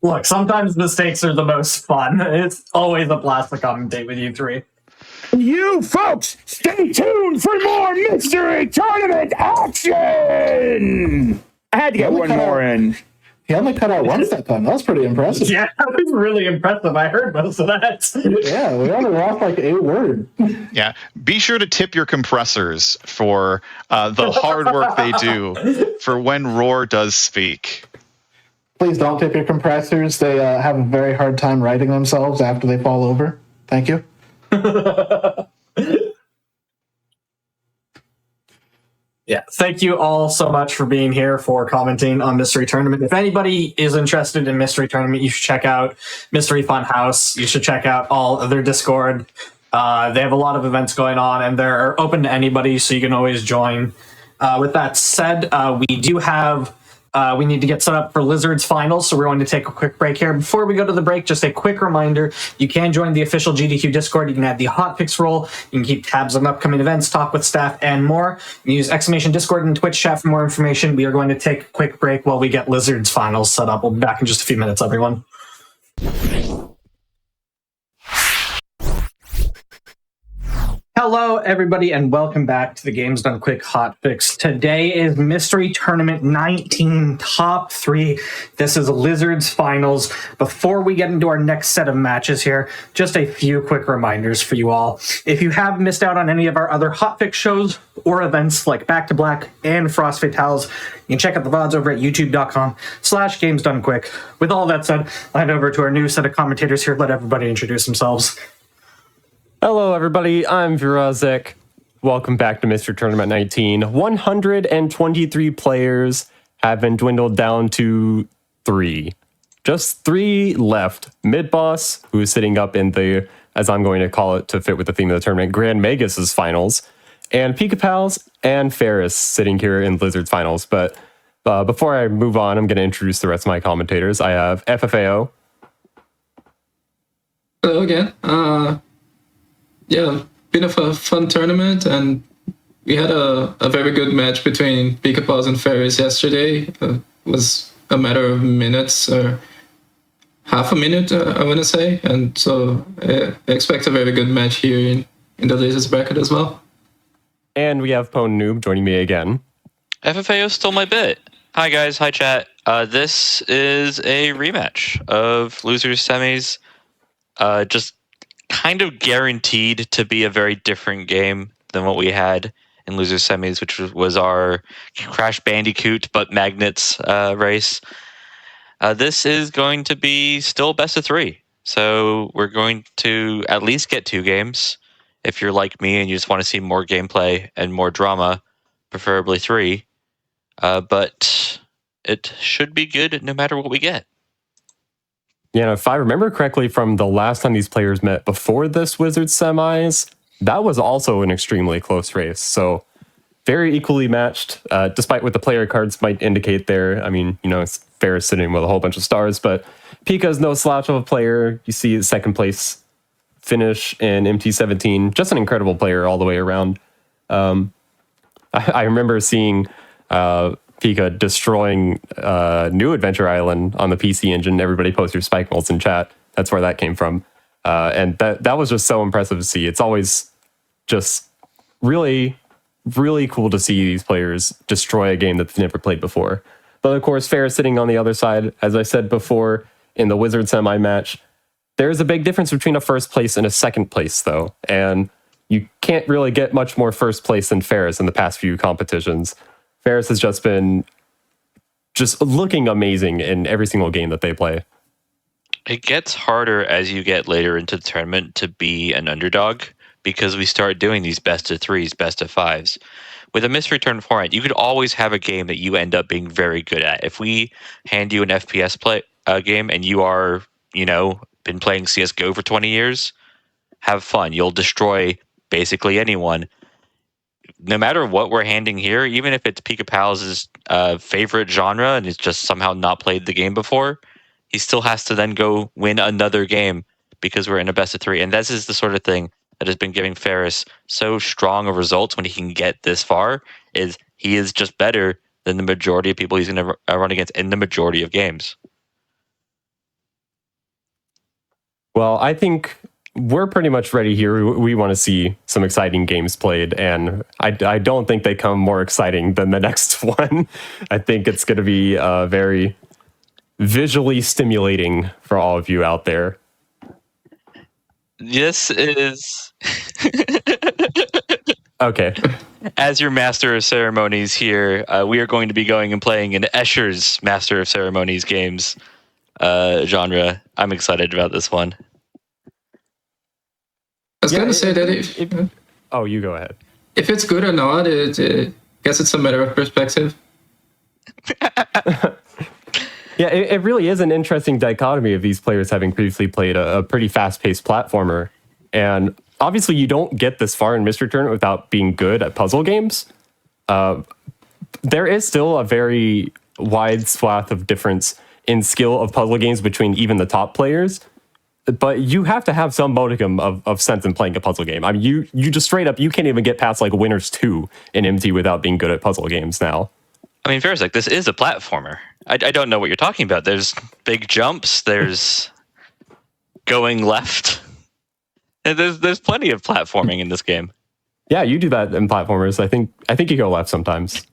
Look, sometimes mistakes are the most fun. It's always a blast to commentate with you three. You folks, stay tuned for more mystery tournament action! I had to get one more in. He only cut out once that time. That was pretty impressive. Yeah, that was really impressive. I heard most of that. Yeah, we only lost like a word. Yeah, be sure to tip your compressors for the hard work they do for when Roar does speak. Please don't tip your compressors. They have a very hard time righting themselves after they fall over. Thank you. Yeah, thank you all so much for being here for commenting on Mystery Tournament. If anybody is interested in Mystery Tournament, you should check out Mystery Funhouse. You should check out all of their Discord. They have a lot of events going on, and they're open to anybody, so you can always join. With that said, we do have... we need to get set up for Lizards Finals, so we're going to take a quick break here. Before we go to the break, just a quick reminder, you can join the official GDQ Discord. You can add the hotfix roll. You can keep tabs on upcoming events, talk with staff, and more. You can use !Discord and Twitch chat for more information. We are going to take a quick break while we get Lizards Finals set up. We'll be back in just a few minutes, everyone. Hello, everybody, and welcome back to the Games Done Quick Hotfix. Today is Mystery Tournament 19 Top 3. This is Lizards Finals. Before we get into our next set of matches here, just a few quick reminders for you all. If you have missed out on any of our other Hotfix shows or events like Back to Black and Frost Fatales, you can check out the VODs over at youtube.com/GamesDoneQuick. With all that said, I'll hand over to our new set of commentators here. Let everybody introduce themselves. Hello, everybody. I'm Virazek. Welcome back to Mystery Tournament 19. 123 players have been dwindled down to 3. Just 3 left. Midboss, who is sitting up in the, as I'm going to call it to fit with the theme of the tournament, Grand Magus' finals, and Pikapals and Ferris sitting here in Lizards finals. But before I move on, I'm going to introduce the rest of my commentators. I have FFAO. Hello again. Yeah, been a fun tournament, and we had a very good match between Pikapals and Nefarious yesterday. It was a matter of minutes, or half a minute, I want to say. And so I expect a very good match here in the latest bracket as well. And we have Pwn Noob joining me again. FFAO stole my bit. Hi guys, hi chat. This is a rematch of losers semis. Just kind of guaranteed to be a very different game than what we had in losers semis, which was our Crash Bandicoot but Magnets race. This is going to be still best of 3. So we're going to at least get 2 games. If you're like me and you just want to see more gameplay and more drama, preferably 3. But it should be good no matter what we get. Yeah, if I remember correctly from the last time these players met before this Wizards semis, that was also an extremely close race. So very equally matched, despite what the player cards might indicate there. I mean, it's Ferris sitting with a whole bunch of stars, but Pika's no slouch of a player. You see second place finish in MT17. Just an incredible player all the way around. I remember seeing Pika destroying New Adventure Island on the PC Engine. Everybody post your spike molds in chat. That's where that came from. And that was just so impressive to see. It's always just really, really cool to see these players destroy a game that they've never played before. But of course, Ferris sitting on the other side, as I said before, in the Wizard semi match, there's a big difference between a first place and a second place, though. And you can't really get much more first place than Ferris in the past few competitions. Ferris has just been looking amazing in every single game that they play. It gets harder as you get later into the tournament to be an underdog because we start doing these best of 3s, best of 5s. With a mystery tournament format, you could always have a game that you end up being very good at. If we hand you an FPS game and you are, been playing CSGO for 20 years, have fun. You'll destroy basically anyone. No matter what we're handing here, even if it's Pikapals' favorite genre and he's just somehow not played the game before, he still has to then go win another game because we're in a best of 3. And this is the sort of thing that has been giving Ferris so strong of results when he can get this far, is he is just better than the majority of people he's going to run against in the majority of games. Well, I think we're pretty much ready here. We want to see some exciting games played, and I don't think they come more exciting than the next one. I think it's going to be very visually stimulating for all of you out there. This is... Okay. As your Master of Ceremonies here, we are going to be going and playing in Escher's Master of Ceremonies games genre. I'm excited about this one. I was going to say that oh, you go ahead. If it's good or not, I guess it's a matter of perspective. Yeah, it really is an interesting dichotomy of these players having previously played a pretty fast-paced platformer. And obviously you don't get this far in Mystery Tournament without being good at puzzle games. There is still a very wide swath of difference in skill of puzzle games between even the top players. But you have to have some modicum of sense in playing a puzzle game. I mean, you just straight up, you can't even get past like Winners 2 in MT without being good at puzzle games now. I mean, Ferris, this is a platformer. I don't know what you're talking about. There's big jumps. There's going left. And there's plenty of platforming in this game. Yeah, you do that in platformers. I think you go left sometimes.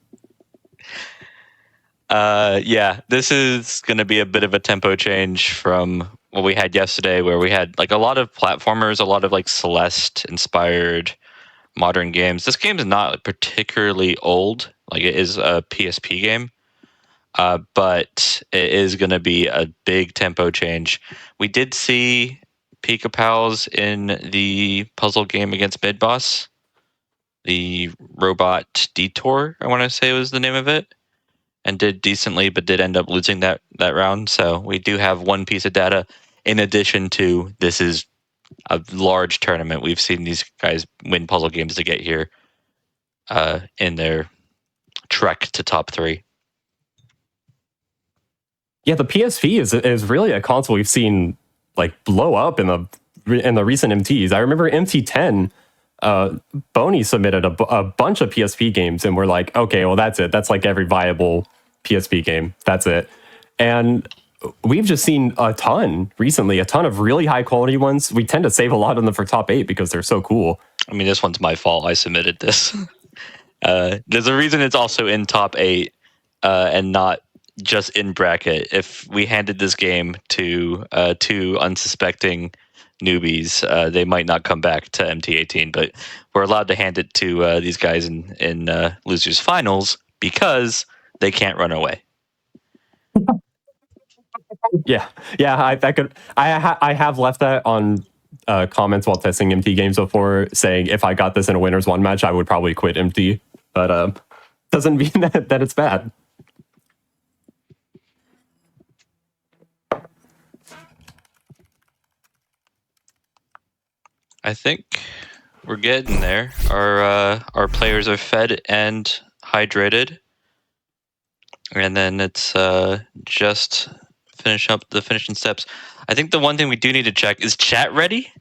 Yeah, this is going to be a bit of a tempo change from what we had yesterday, where we had a lot of platformers, a lot of Celeste-inspired modern games. This game is not particularly old. It is a PSP game, but it is going to be a big tempo change. We did see Pikapals in the puzzle game against Midboss, the robot Detour, I want to say was the name of it, and did decently, but did end up losing that round. So we do have one piece of data in addition to this is a large tournament. We've seen these guys win puzzle games to get here in their trek to top 3. Yeah, the PSP is really a console we've seen blow up in the recent MTs. I remember MT10 Boney submitted a bunch of PSP games, and we're like, okay, well, that's it. That's like every viable PSP game. That's it. And we've just seen a ton recently, a ton of really high quality ones. We tend to save a lot of them for top 8 because they're so cool. I mean, this one's my fault. I submitted this. There's a reason it's also in top 8 and not just in bracket. If we handed this game to 2 unsuspecting newbies, they might not come back to MT18, but we're allowed to hand it to these guys in losers finals because they can't run away. Yeah, I have left that on comments while testing MT games before, saying if I got this in a winners 1 match, I would probably quit MT, but doesn't mean that it's bad. I think we're getting there. Our players are fed and hydrated, and then it's just finish up the finishing steps. I think the one thing we do need to check is chat ready.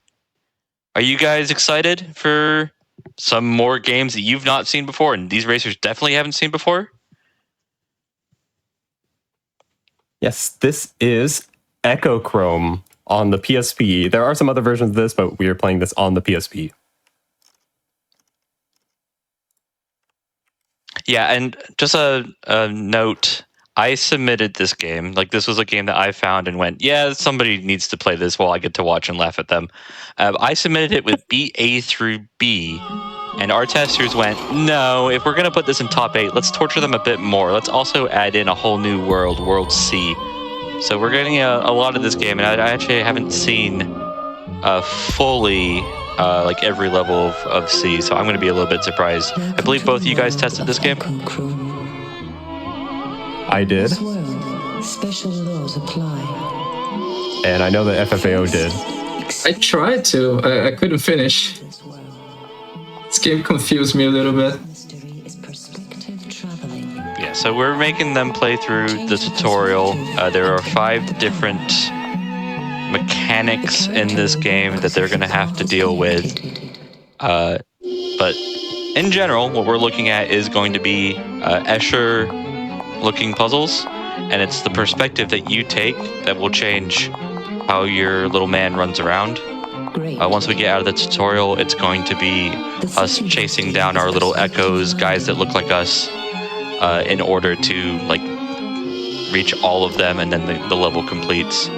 Are you guys excited for some more games that you've not seen before, and these racers definitely haven't seen before? Yes, this is Echochrome on the PSP. There are some other versions of this, but we are playing this on the PSP. Yeah, and just a note, I submitted this game. Like, this was a game that I found and went, yeah, somebody needs to play this while I get to watch and laugh at them. I submitted it with BA through B, and our testers went, no, if we're going to put this in top 8, let's torture them a bit more. Let's also add in a whole new world, World C. So we're getting a lot of this game, and I actually haven't seen fully like every level of C, so I'm going to be a little bit surprised. I believe both of you guys tested this game. I did. Special laws apply. And I know that FFAO did. I tried to. I couldn't finish. This game confused me a little bit. Yeah, so we're making them play through the tutorial. There are 5 different mechanics in this game that they're going to have to deal with. But in general, what we're looking at is going to be Escher-looking puzzles, and it's the perspective that you take that will change how your little man runs around. Once we get out of the tutorial, it's going to be us chasing down our little echoes, guys that look like us, in order to like reach all of them, and then the level completes.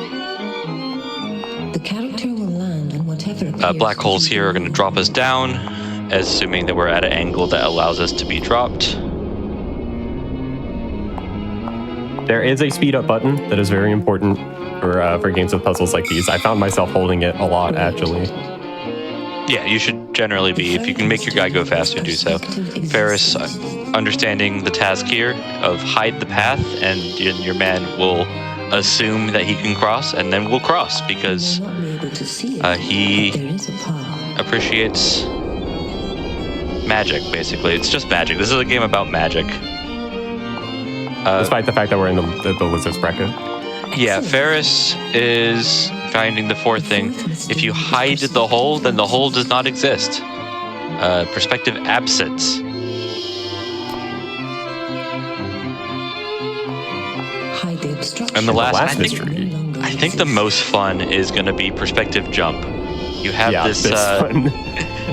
The character will land on whatever black holes here are going to drop us down, assuming that we're at an angle that allows us to be dropped. There is a speed up button that is very important for games with puzzles like these. I found myself holding it a lot, actually. Yeah, you should generally be. If you can make your guy go faster, do so. Ferris, understanding the task here of hide the path, and your man will assume that he can cross, and then we'll cross, because he appreciates magic, basically. It's just magic. This is a game about magic. Despite the fact that we're in the lizard's bracket. Yeah, Ferris is finding the 4th thing. If you hide the hole, then the hole does not exist. Perspective absence. And the last mystery. I think the most fun is going to be perspective jump. You have this one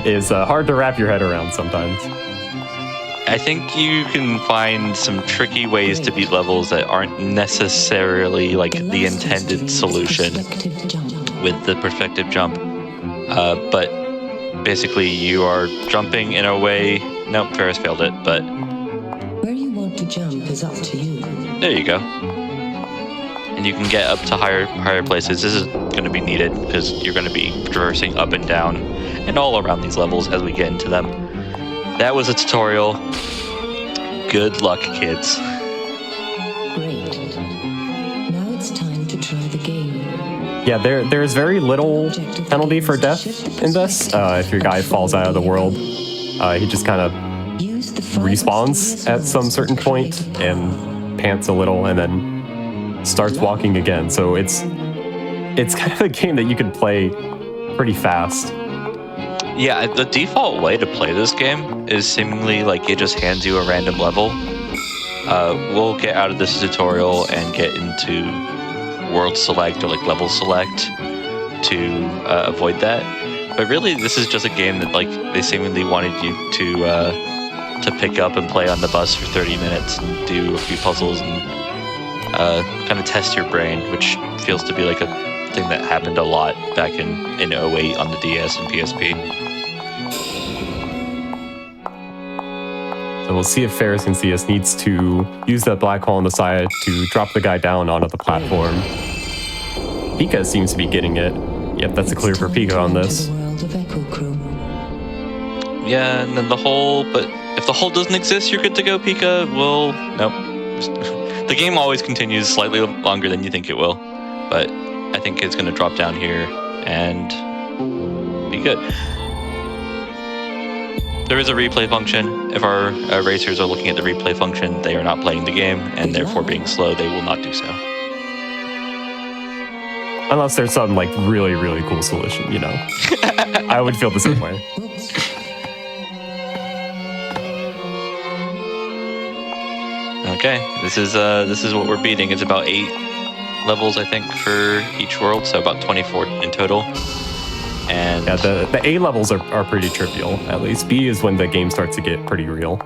is hard to wrap your head around sometimes. I think you can find some tricky ways to beat levels that aren't necessarily like the intended solution with the perspective jump. But basically you are jumping in a way... Nope, Ferris failed it, but... Where you want to jump is up to you. There you go. And you can get up to higher places. This is going to be needed because you're going to be traversing up and down and all around these levels as we get into them. That was a tutorial. Good luck, kids. Great. Now it's time to try the game. Yeah, there's very little penalty for death in this. If your guy falls out of the world, he just kind of respawns at some certain point and pants a little and then starts walking again. So it's kind of a game that you can play pretty fast. Yeah, the default way to play this game is seemingly like it just hands you a random level. We'll get out of this tutorial and get into world select or like level select to avoid that. But really, this is just a game that like they seemingly wanted you to pick up and play on the bus for 30 minutes and do a few puzzles and kind of test your brain, which feels to be like a thing that happened a lot back in 08 on the DS and PSP. So we'll see if Ferris and CS needs to use that black hole on the side to drop the guy down onto the platform. Pika seems to be getting it. Yep, that's a clear for Pika on this. Yeah, and then the hole, but if the hole doesn't exist, you're good to go, Pika. Well, nope. The game always continues slightly longer than you think it will, but I think it's going to drop down here and be good. There is a replay function. If our racers are looking at the replay function, they are not playing the game, and therefore being slow, they will not do so. Unless there's some like really, really cool solution, you know. I would feel the same way. Okay, this is what we're beating. It's about 8 levels, I think, for each world, so about 24 in total. And yeah, the A levels are pretty trivial, at least. B is when the game starts to get pretty real.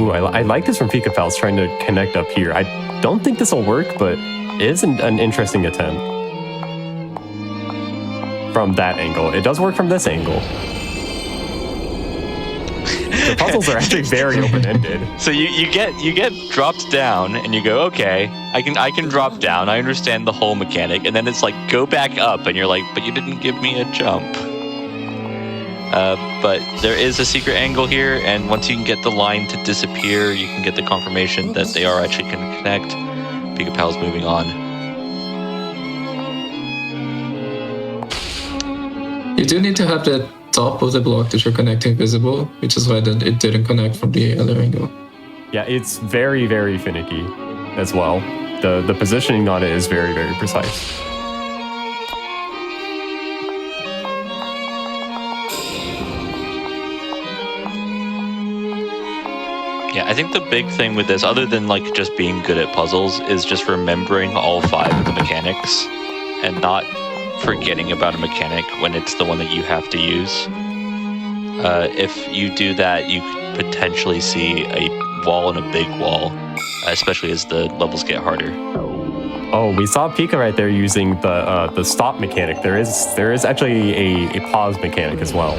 Ooh, I like this from Pikapals trying to connect up here. I don't think this will work, but it is an interesting attempt. From that angle. It does work from this angle. The puzzles are actually very open-ended. So you get dropped down and you go, okay, I can drop down. I understand the whole mechanic, and then it's like go back up, and you're like, but you didn't give me a jump. But there is a secret angle here, and once you can get the line to disappear, you can get the confirmation that they are actually going to connect. Pikapals moving on. You do need to have the top of the block that you're connecting visible, which is why it didn't connect from the other angle. Yeah, it's very, very finicky as well. The positioning on it is very, very precise. Yeah, I think the big thing with this, other than like just being good at puzzles, is just remembering all 5 of the mechanics and not forgetting about a mechanic when it's the one that you have to use. If you do that, you could potentially see a wall and a big wall, especially as the levels get harder. Oh, we saw Pika right there using the stop mechanic. There is actually a pause mechanic as well.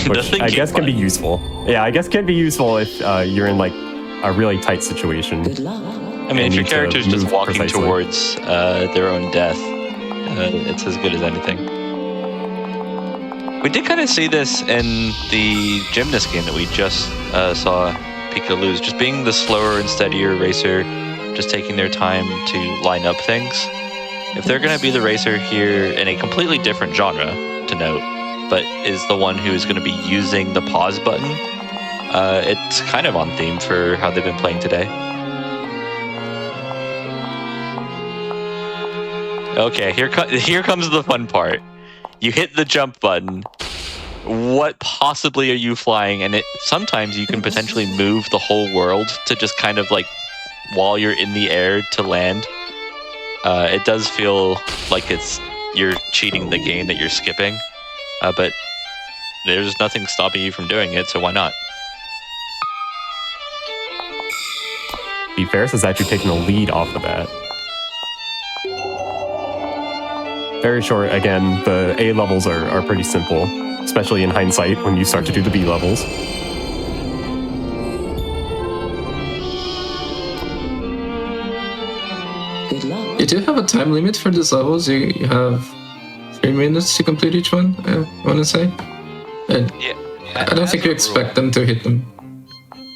Which I guess can be useful. Yeah, I guess can be useful if you're in like a really tight situation. I mean, if your character's just walking towards their own death, it's as good as anything. We did kind of see this in the gymnast game that we just saw Pika lose. Just being the slower and steadier racer, just taking their time to line up things. If they're going to be the racer here in a completely different genre, to note, but is the one who is going to be using the pause button, it's kind of on theme for how they've been playing today. Okay, here comes the fun part. You hit the jump button. What possibly are you flying? And sometimes you can potentially move the whole world to just kind of like while you're in the air to land. It does feel like you're cheating the game that you're skipping, but there's nothing stopping you from doing it, so why not? Ferris is actually taking the lead off of that. Very short. Again, the A levels are pretty simple, especially in hindsight when you start to do the B levels. You do have a time limit for these levels. You have 3 minutes to complete each one, I want to say. And yeah, I don't think you expect them to hit them.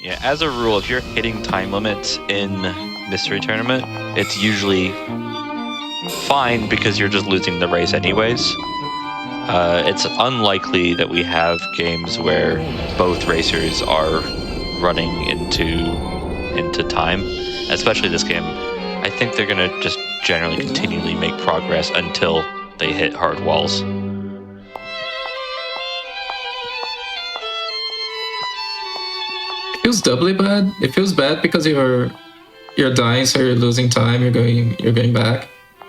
Yeah, as a rule, if you're hitting time limits in Mystery Tournament, it's usually fine because you're just losing the race anyways. It's unlikely that we have games where both racers are running into time, especially this game. I think they're gonna just generally continually make progress until they hit hard walls. It feels doubly bad. It feels bad because you're dying, so you're losing time. You're going back,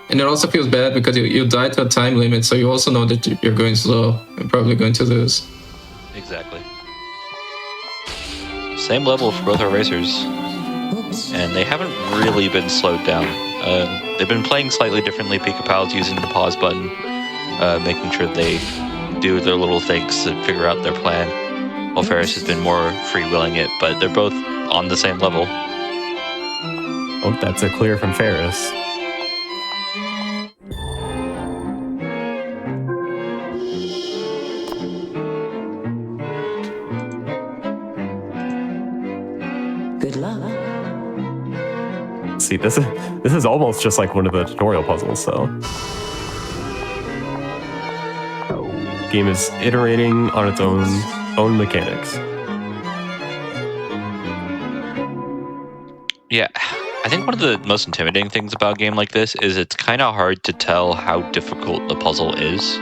and it also feels bad because you die to a time limit, so you also know that you're going slow and probably going to lose. Exactly. Same level for both our racers, and they haven't really been slowed down. They've been playing slightly differently. Pikapals using the pause button, making sure they do their little things to figure out their plan, while Ferris has been more free-willing it, but they're both on the same level. Oh, that's a clear from Ferris. Good luck. See, this is almost just like one of the tutorial puzzles, so. Game is iterating on its own mechanics. Yeah, I think one of the most intimidating things about a game like this is it's kind of hard to tell how difficult the puzzle is.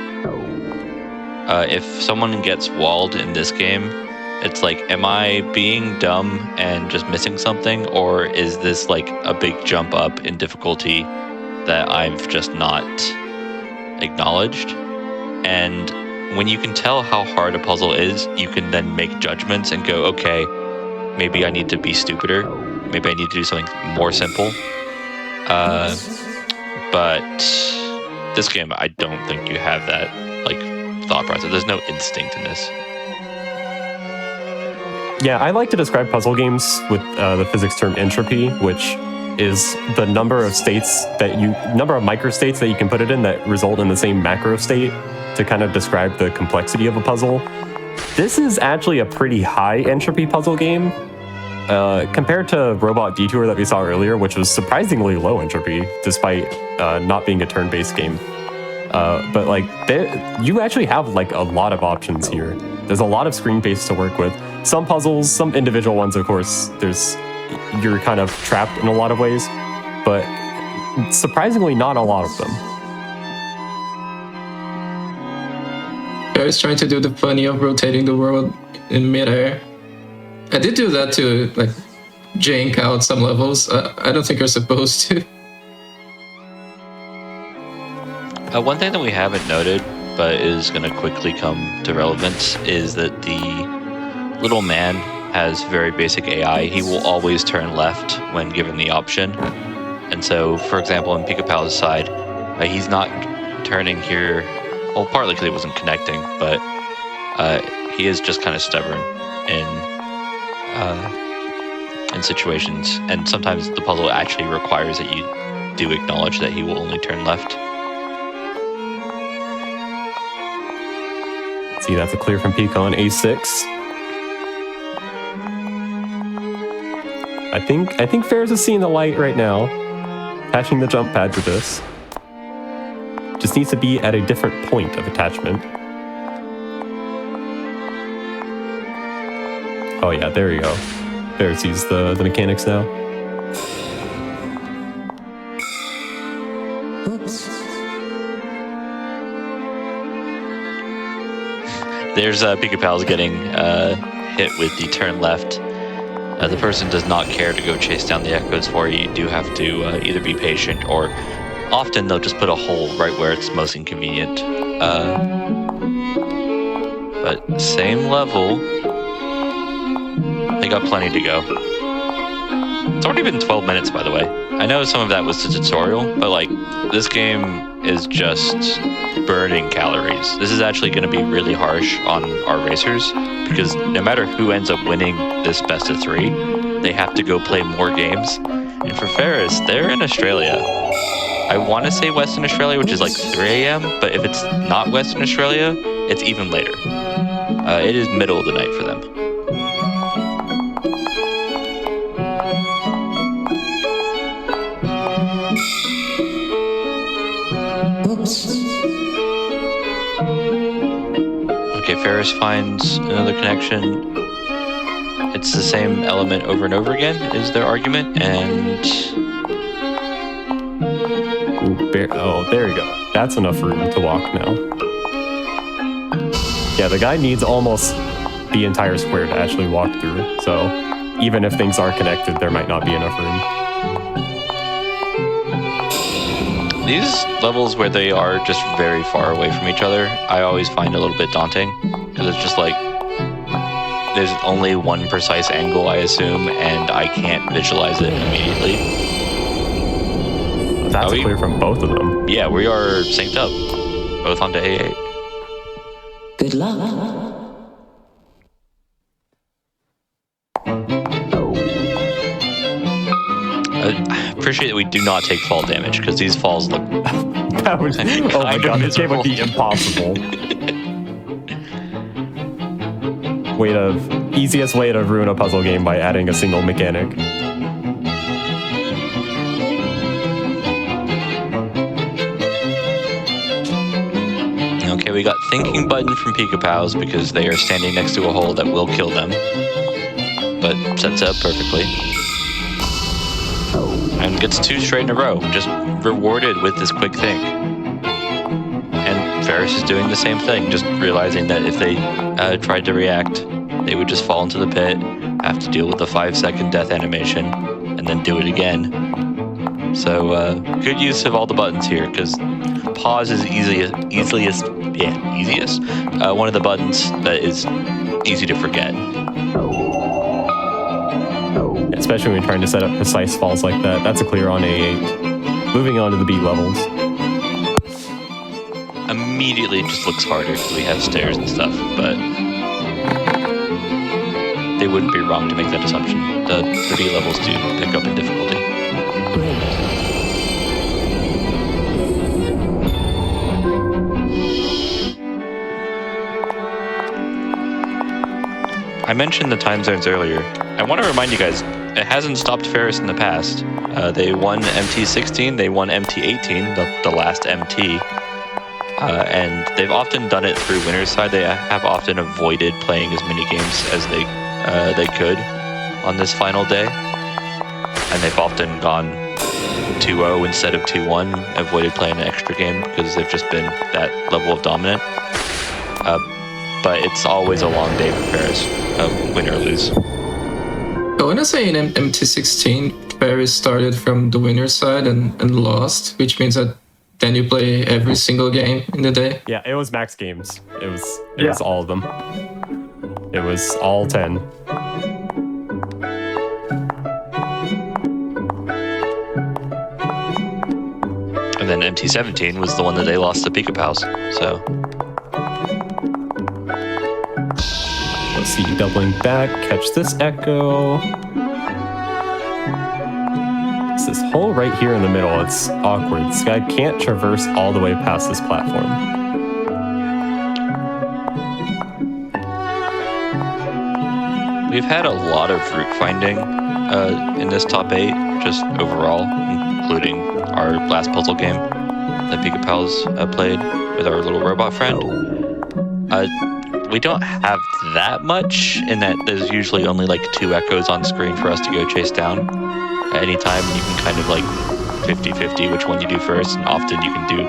If someone gets walled in this game, it's like, am I being dumb and just missing something, or is this like a big jump up in difficulty that I've just not acknowledged? And when you can tell how hard a puzzle is, you can then make judgments and go, okay, maybe I need to be stupider. Maybe I need to do something more simple. But this game, I don't think you have that like thought process. There's no instinct in this. Yeah, I like to describe puzzle games with the physics term entropy, which is the number of microstates that you can put it in that result in the same macro state to kind of describe the complexity of a puzzle. This is actually a pretty high entropy puzzle game compared to Robot Detour that we saw earlier, which was surprisingly low entropy despite not being a turn-based game. But like, you actually have like a lot of options here. There's a lot of screen space to work with. Some puzzles, some individual ones, of course, you're kind of trapped in a lot of ways, but surprisingly not a lot of them. I was trying to do the funny of rotating the world in midair. I did do that to like jank out some levels. I don't think you're supposed to. One thing that we haven't noted, but is going to quickly come to relevance, is that the little man has very basic AI. He will always turn left when given the option. And so, for example, on Pikapals' side, he's not turning here, well, partly because he wasn't connecting, but he is just kind of stubborn in situations. And sometimes the puzzle actually requires that you do acknowledge that he will only turn left. See, that's a clear from Peak on A6. I think Ferris is seeing the light right now. Attaching the jump pad to this. Just needs to be at a different point of attachment. Oh yeah, there you go. Ferris sees the mechanics now. Oops. There's Pikapals getting hit with the turn left. The person does not care to go chase down the echoes for you. You do have to either be patient, or often they'll just put a hole right where it's most inconvenient. But same level. They got plenty to go. It's already been 12 minutes, by the way. I know some of that was the tutorial, but like, this game is just burning calories. This is actually going to be really harsh on our racers, because no matter who ends up winning this best of 3, they have to go play more games. And for Ferris, they're in Australia. I want to say Western Australia, which is like 3 a.m., but if it's not Western Australia, it's even later. It is middle of the night for them. Okay, Ferris finds another connection. It's the same element over and over again, is their argument, and There you go. That's enough room to walk now. Yeah, the guy needs almost the entire square to actually walk through. So even if things are connected, there might not be enough room. These levels where they are just very far away from each other, I always find a little bit daunting, because it's just like, there's only one precise angle, I assume, and I can't visualize it immediately. That's clear from both of them. Yeah, we are synced up, both onto A8. Good luck. I appreciate that we do not take fall damage, because these falls look that was, oh my god, this game would be impossible. Easiest way to ruin a puzzle game by adding a single mechanic. Okay, we got thinking button from Pikapals because they are standing next to a hole that will kill them, but sets up perfectly. And gets 2 straight in a row, just rewarded with this quick think. And Ferris is doing the same thing, just realizing that if they tried to react, they would just fall into the pit, have to deal with the 5-second death animation, and then do it again. So good use of all the buttons here, because pause is easiest. One of the buttons that is easy to forget. Especially when you're trying to set up precise falls like that. That's a clear on A8. Moving on to the beat levels. Immediately it just looks harder because we have stairs and stuff, but they wouldn't be wrong to make that assumption. The beat levels do pick up in difficulty. I mentioned the time zones earlier. I want to remind you guys, it hasn't stopped Ferris in the past. They won MT16, they won MT18, the last MT. And they've often done it through winner's side. They have often avoided playing as many games as they could on this final day. And they've often gone 2-0 instead of 2-1, avoided playing an extra game because they've just been that level of dominant. But it's always a long day for Ferris, win or lose. I want to say in MT16, Ferris started from the winner's side and lost, which means that then you play every single game in the day. Yeah, it was max games. It was all of them. It was all 10. And then MT17 was the one that they lost to Pikapals, so... Let's see, doubling back, catch this echo. It's this hole right here in the middle. It's awkward. This guy can't traverse all the way past this platform. We've had a lot of route finding in this top 8, just overall, including our last puzzle game that Pikapals played with our little robot friend. We don't have that much in that there's usually only like 2 echoes on screen for us to go chase down. At any time you can kind of like 50-50 which one you do first, and often you can do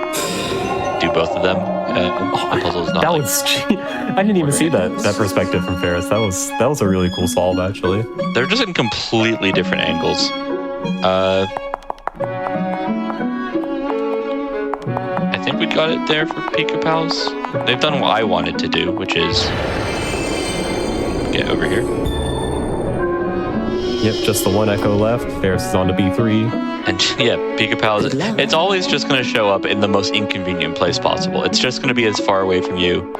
both of them. The puzzle's not I didn't even see that perspective from Ferris. That was a really cool solve, actually. They're just in completely different angles. I think we got it there for Pikapals. They've done what I wanted to do, which is get over here. Yep, just the 1 echo left. Ferris is on to B3. And yeah, Pikapals, it's always just going to show up in the most inconvenient place possible. It's just going to be as far away from you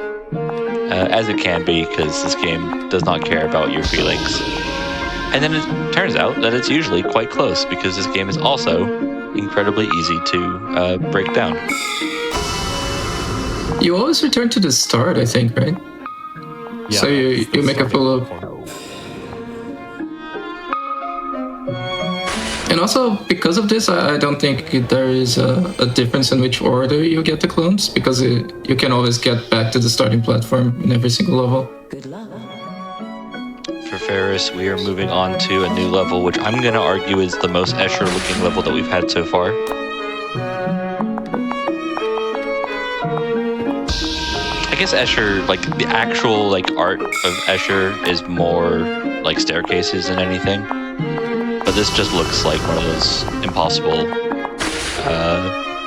as it can be, because this game does not care about your feelings. And then it turns out that it's usually quite close, because this game is also incredibly easy to break down. You always return to the start, I think, right? Yeah, so you make a full loop. And also, because of this, I don't think there is a difference in which order you get the clones, because you can always get back to the starting platform in every single level. Good luck. For Ferris, we are moving on to a new level, which I'm going to argue is the most Escher-looking level that we've had so far. guess Escher, like the actual like art of Escher is more like staircases than anything. But this just looks like one of those impossible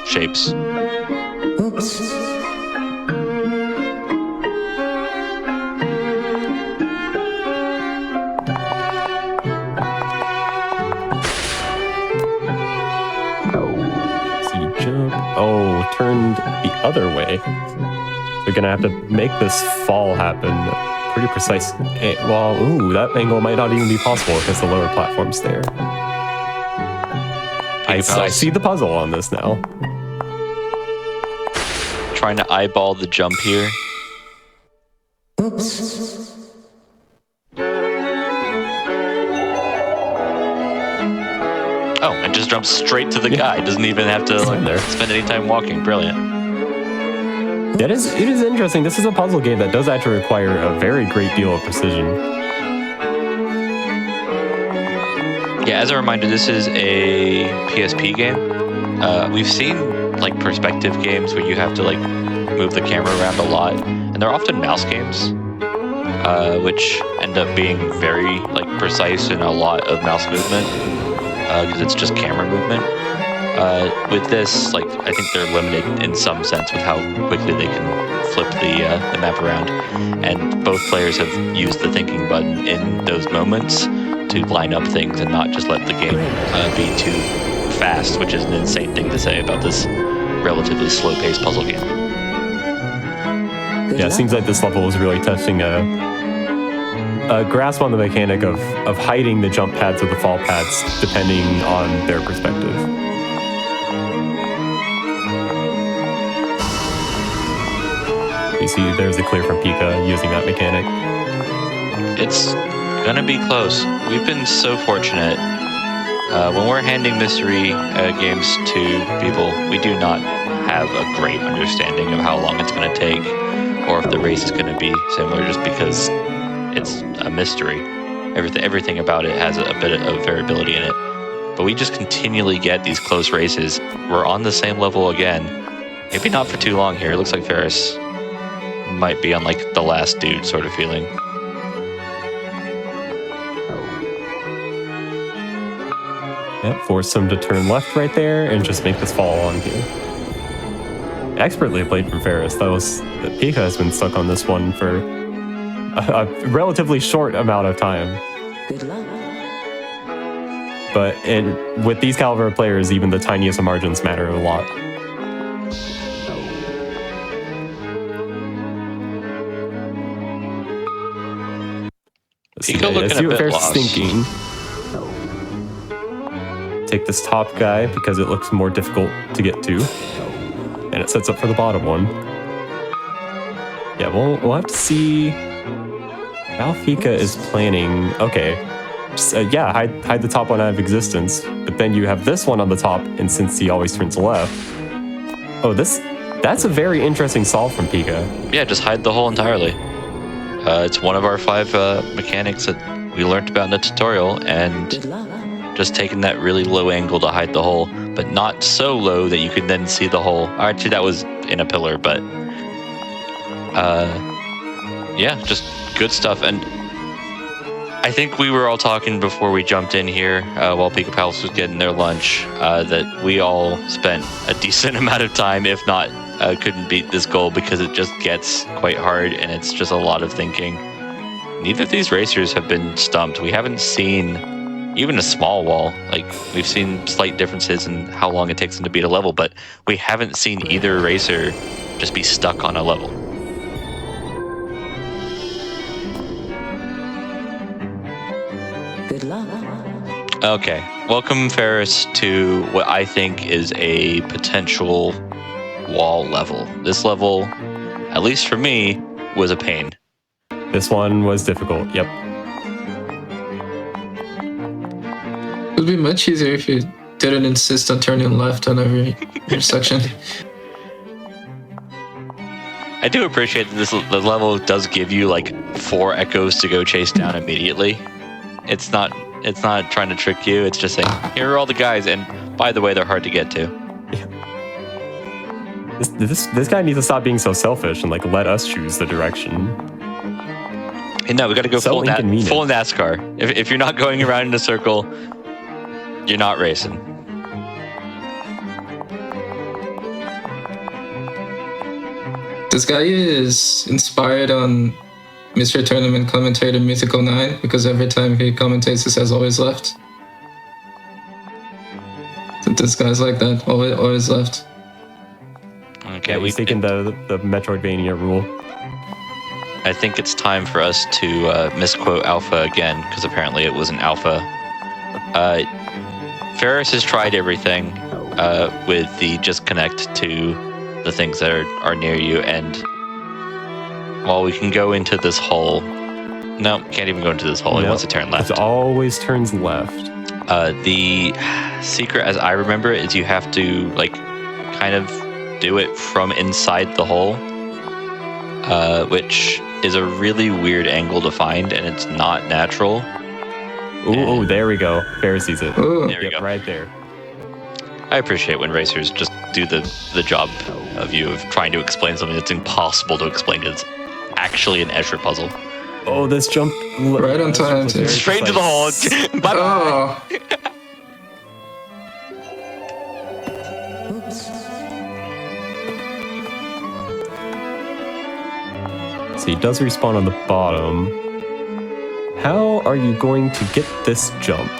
shapes. Oops. Oh, turned the other way. They're gonna have to make this fall happen pretty precise. Well, ooh, that angle might not even be possible because the lower platform's there. I see the puzzle on this now. Trying to eyeball the jump here. Oops. Oh, and just jumps straight to the guy. Doesn't even have to spend any time walking. Brilliant. It is interesting. This is a puzzle game that does actually require a very great deal of precision. Yeah, as a reminder, this is a PSP game. We've seen like perspective games where you have to like move the camera around a lot, and they're often mouse games, which end up being very like precise and a lot of mouse movement. Because it's just camera movement. With this, like I think they're limited in some sense with how quickly they can flip the map around, and both players have used the thinking button in those moments to line up things and not just let the game be too fast, which is an insane thing to say about this relatively slow-paced puzzle game. Yeah, it seems like this level is really testing a grasp on the mechanic of hiding the jump pads or the fall pads depending on their perspective. You see there's a clear from Pika using that mechanic. It's gonna be close. We've been so fortunate. When we're handing mystery games to people, we do not have a great understanding of how long it's gonna take or if the race is gonna be similar just because it's a mystery. Everything about it has a bit of variability in it. But we just continually get these close races. We're on the same level again. Maybe not for too long here. It looks like Ferris might be on like the last dude sort of feeling. Yep, force him to turn left right there and just make this fall on here. Expertly played from Ferris. Pika has been stuck on this one for a relatively short amount of time. Good luck. But with these caliber of players, even the tiniest of margins matter a lot. Pika looking a bit lost. Thinking. Take this top guy because it looks more difficult to get to. And it sets up for the bottom one. Yeah, we'll have to see how Pika is planning. Okay, yeah, hide the top one out of existence, but then you have this one on the top, and since he always turns left, oh, that's a very interesting solve from Pika. Yeah, just hide the hole entirely. It's one of our 5 mechanics that we learned about in the tutorial, and just taking that really low angle to hide the hole, but not so low that you can then see the hole. Actually, that was in a pillar, but yeah, just good stuff. And I think we were all talking before we jumped in here while Pikapals was getting their lunch that we all spent a decent amount of time, if not couldn't beat this goal because it just gets quite hard and it's just a lot of thinking. Neither of these racers have been stumped. We haven't seen even a small wall. Like, we've seen slight differences in how long it takes them to beat a level, but we haven't seen either racer just be stuck on a level. Good luck. Okay, welcome Ferris to what I think is a potential wall level. This level, at least for me, was a pain. This one was difficult, yep. It would be much easier if you didn't insist on turning left on every intersection. I do appreciate that the level does give you like 4 echoes to go chase down immediately. It's not trying to trick you. It's just saying, here are all the guys, and by the way, they're hard to get to. This guy needs to stop being so selfish and like let us choose the direction. Hey, no, we got to go So full inconvenient. NASCAR. If you're not going around in a circle, you're not racing. This guy is inspired on Mystery Tournament commentator Mythical 9 because every time he commentates, he says always left. So this guy's like that, always left. Okay, He's taking the Metroidvania rule. I think it's time for us to misquote Alpha again, because apparently it wasn't Alpha. Ferris has tried everything with the just connect to the things that are near you, and while we can go into this hole... No, can't even go into this hole. He wants to turn left. It always turns left. The secret, as I remember it, is you have to, like, kind of do it from inside the hole, which is a really weird angle to find, and it's not natural. Ooh, there we go. Ferris sees it. There we go. Right there. I appreciate when racers just do the job of trying to explain something that's impossible to explain. It's actually an Escher puzzle. Oh, this jump right on time. Straight to the hole. Bye-bye. So he does respawn on the bottom. How are you going to get this jump?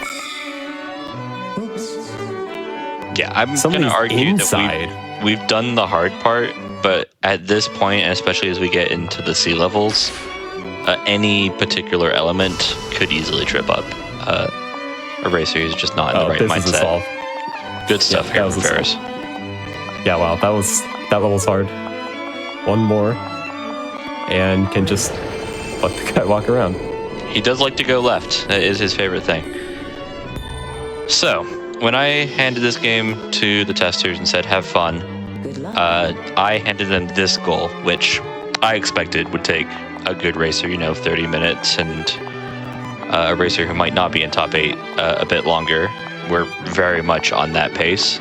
Yeah, I'm going to argue that we've done the hard part, but at this point, and especially as we get into the sea levels, any particular element could easily trip up a racer who's just not in the right mindset. Solve. Good stuff here from Ferris. Yeah, wow, that level's hard. One more, and can just let the guy walk around. He does like to go left. That is his favorite thing. So, when I handed this game to the testers and said, have fun, I handed them this goal, which I expected would take a good racer, 30 minutes, and a racer who might not be in top 8 a bit longer. We're very much on that pace.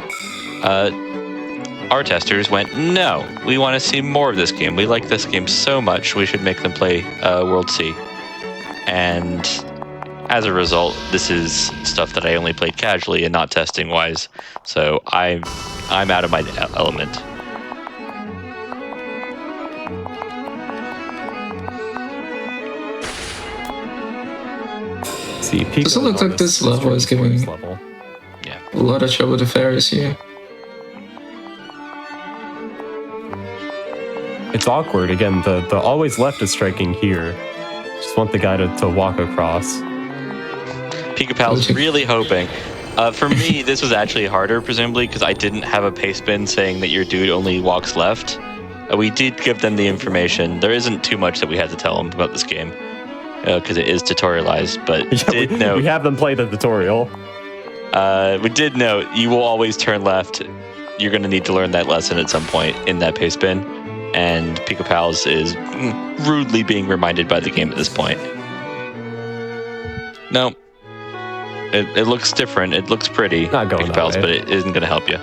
Our testers went, no, we want to see more of this game. We like this game so much, we should make them play World C. And as a result, this is stuff that I only played casually and not testing wise. So I'm out of my element. See, doesn't look like this level is giving a lot of trouble to Ferris here. It's awkward. Again, the always left is striking here. Just want the guy to walk across. Pikapals really hoping. For me, this was actually harder, presumably, because I didn't have a paste bin saying that your dude only walks left. We did give them the information. There isn't too much that we had to tell them about this game, because it is tutorialized, but we have them play the tutorial. We did note, you will always turn left. You're going to need to learn that lesson at some point in that paste bin, and Pikapals is rudely being reminded by the game at this point. No. It looks different. It looks pretty, not going Pikapals, but it isn't going to help you.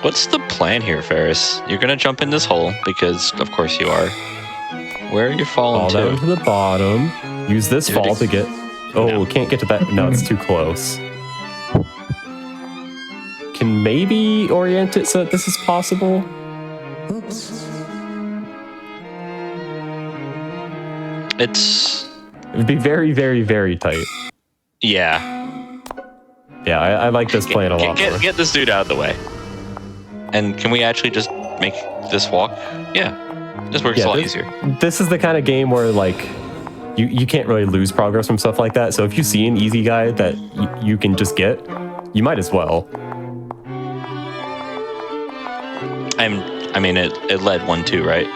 What's the plan here, Ferris? You're going to jump in this hole, because of course you are. Where are you falling Fall down to the bottom. Use this fall to get... Oh, can't get to that. No, it's too close. Can maybe orient it so that this is possible? It would be very, very, very tight. Yeah. Yeah, I like this plan a lot more. Get this dude out of the way. And can we actually just make this walk? Yeah. This works a lot easier. This is the kind of game where, like, you can't really lose progress from stuff like that. So if you see an easy guy that you can just get, you might as well. I mean, it led 1-2, right?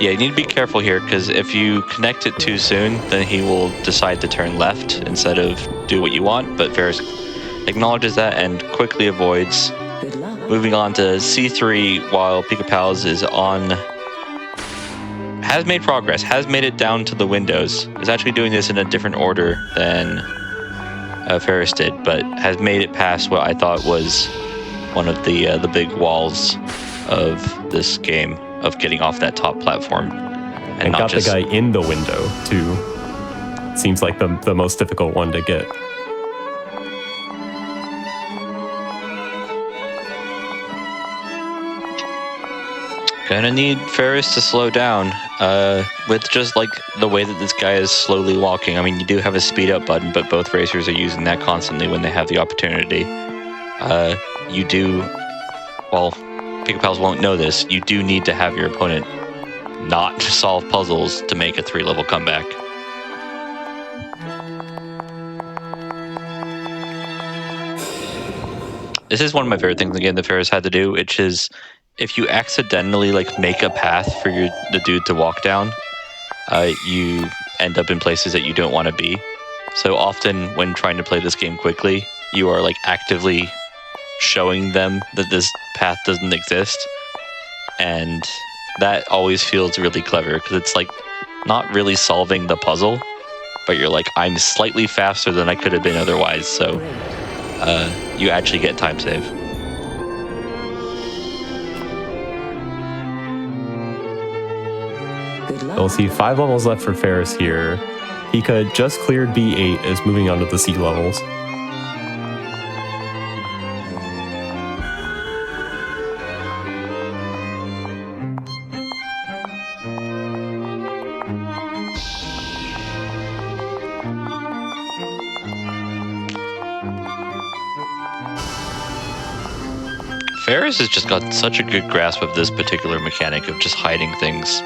Yeah, you need to be careful here, because if you connect it too soon, then he will decide to turn left instead of do what you want. But Ferris acknowledges that and quickly avoids. Moving on to C3 while Pikapals is on has made progress, has made it down to the windows, is actually doing this in a different order than Ferris did, but has made it past what I thought was one of the big walls of this game, of getting off that top platform. And not got just the guy in the window, too. Seems like the most difficult one to get. Gonna need Ferris to slow down with just like the way that this guy is slowly walking. I mean, you do have a speed up button, but both racers are using that constantly when they have the opportunity. You do, well, Pikapals won't know this, you do need to have your opponent not solve puzzles to make a 3-level comeback. This is one of my favorite things in the game that Ferris had to do, which is if you accidentally like make a path for the dude to walk down, you end up in places that you don't want to be. So often when trying to play this game quickly, you are like actively showing them that this path doesn't exist. And that always feels really clever because it's like not really solving the puzzle, but you're like, I'm slightly faster than I could have been otherwise. So you actually get time save. We'll see 5 levels left for Ferris here. Pika just cleared B8, is moving on to the C levels. Ferris has just got such a good grasp of this particular mechanic of just hiding things.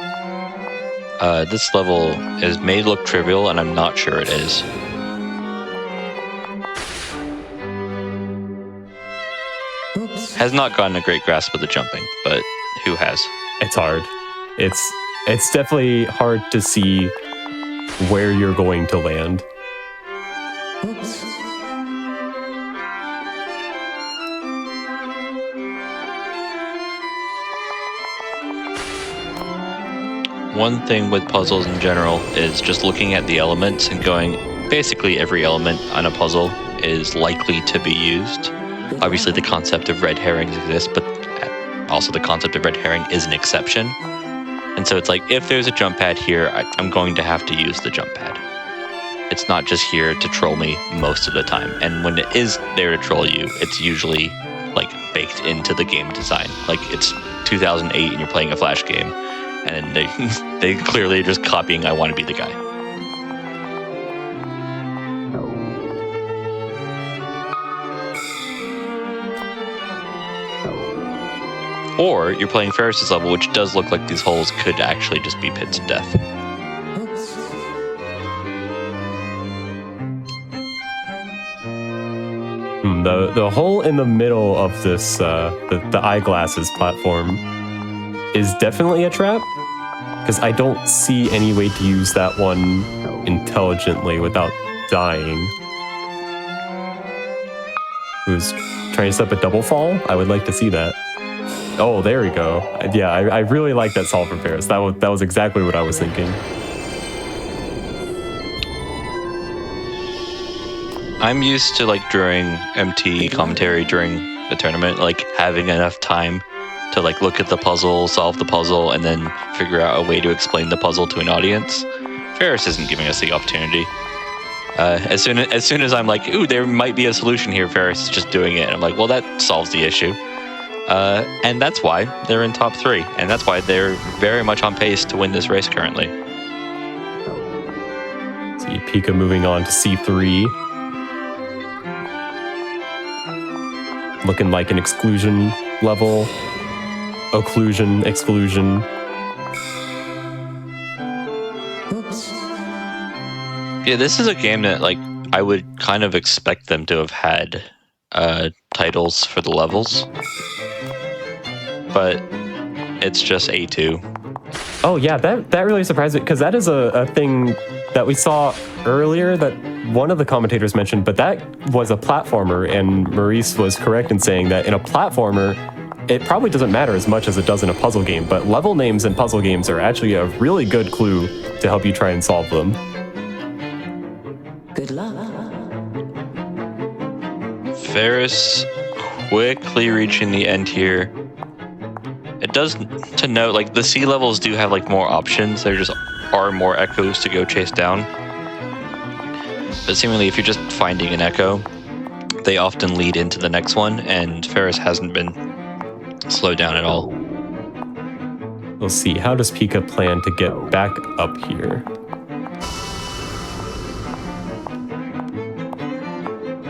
This level is made look trivial, and I'm not sure it is. Has not gotten a great grasp of the jumping, but who has? It's hard. It's definitely hard to see where you're going to land. One thing with puzzles in general is just looking at the elements and going, basically every element on a puzzle is likely to be used. Obviously the concept of red herrings exists, but also the concept of red herring is an exception. And so it's like, if there's a jump pad here, I'm going to have to use the jump pad. It's not just here to troll me most of the time. And when it is there to troll you, it's usually like baked into the game design. Like it's 2008 and you're playing a Flash game, and they clearly are just copying I want to be the guy. Or you're playing Ferris's level, which does look like these holes could actually just be pits of death. The hole in the middle of this, the eyeglasses platform is definitely a trap, because I don't see any way to use that one intelligently without dying. Who's trying to set up a double fall? I would like to see that. Oh, there we go. Yeah, I really like that solve for Ferris. That was exactly what I was thinking. I'm used to, like, during MT commentary during the tournament, like, having enough time to, like, look at the puzzle, solve the puzzle, and then figure out a way to explain the puzzle to an audience. Ferris isn't giving us the opportunity. As soon as I'm like, ooh, there might be a solution here, Ferris is just doing it. And I'm like, well, that solves the issue. And that's why they're in top 3. And that's why they're very much on pace to win this race currently. See Pika moving on to C3. Looking like an exclusion level. Occlusion, exclusion. Yeah, this is a game that, like, I would kind of expect them to have had titles for the levels. But it's just A2. Oh yeah, that really surprised me, because that is a thing that we saw earlier that one of the commentators mentioned, but that was a platformer, and Maurice was correct in saying that in a platformer, it probably doesn't matter as much as it does in a puzzle game, but level names in puzzle games are actually a really good clue to help you try and solve them. Good luck. Ferris quickly reaching the end here. It does to note, like, the sea levels do have like more options. There just are more echoes to go chase down. But seemingly, if you're just finding an echo, they often lead into the next one, and Ferris hasn't been slowed down at all. We'll see. How does Pika plan to get back up here?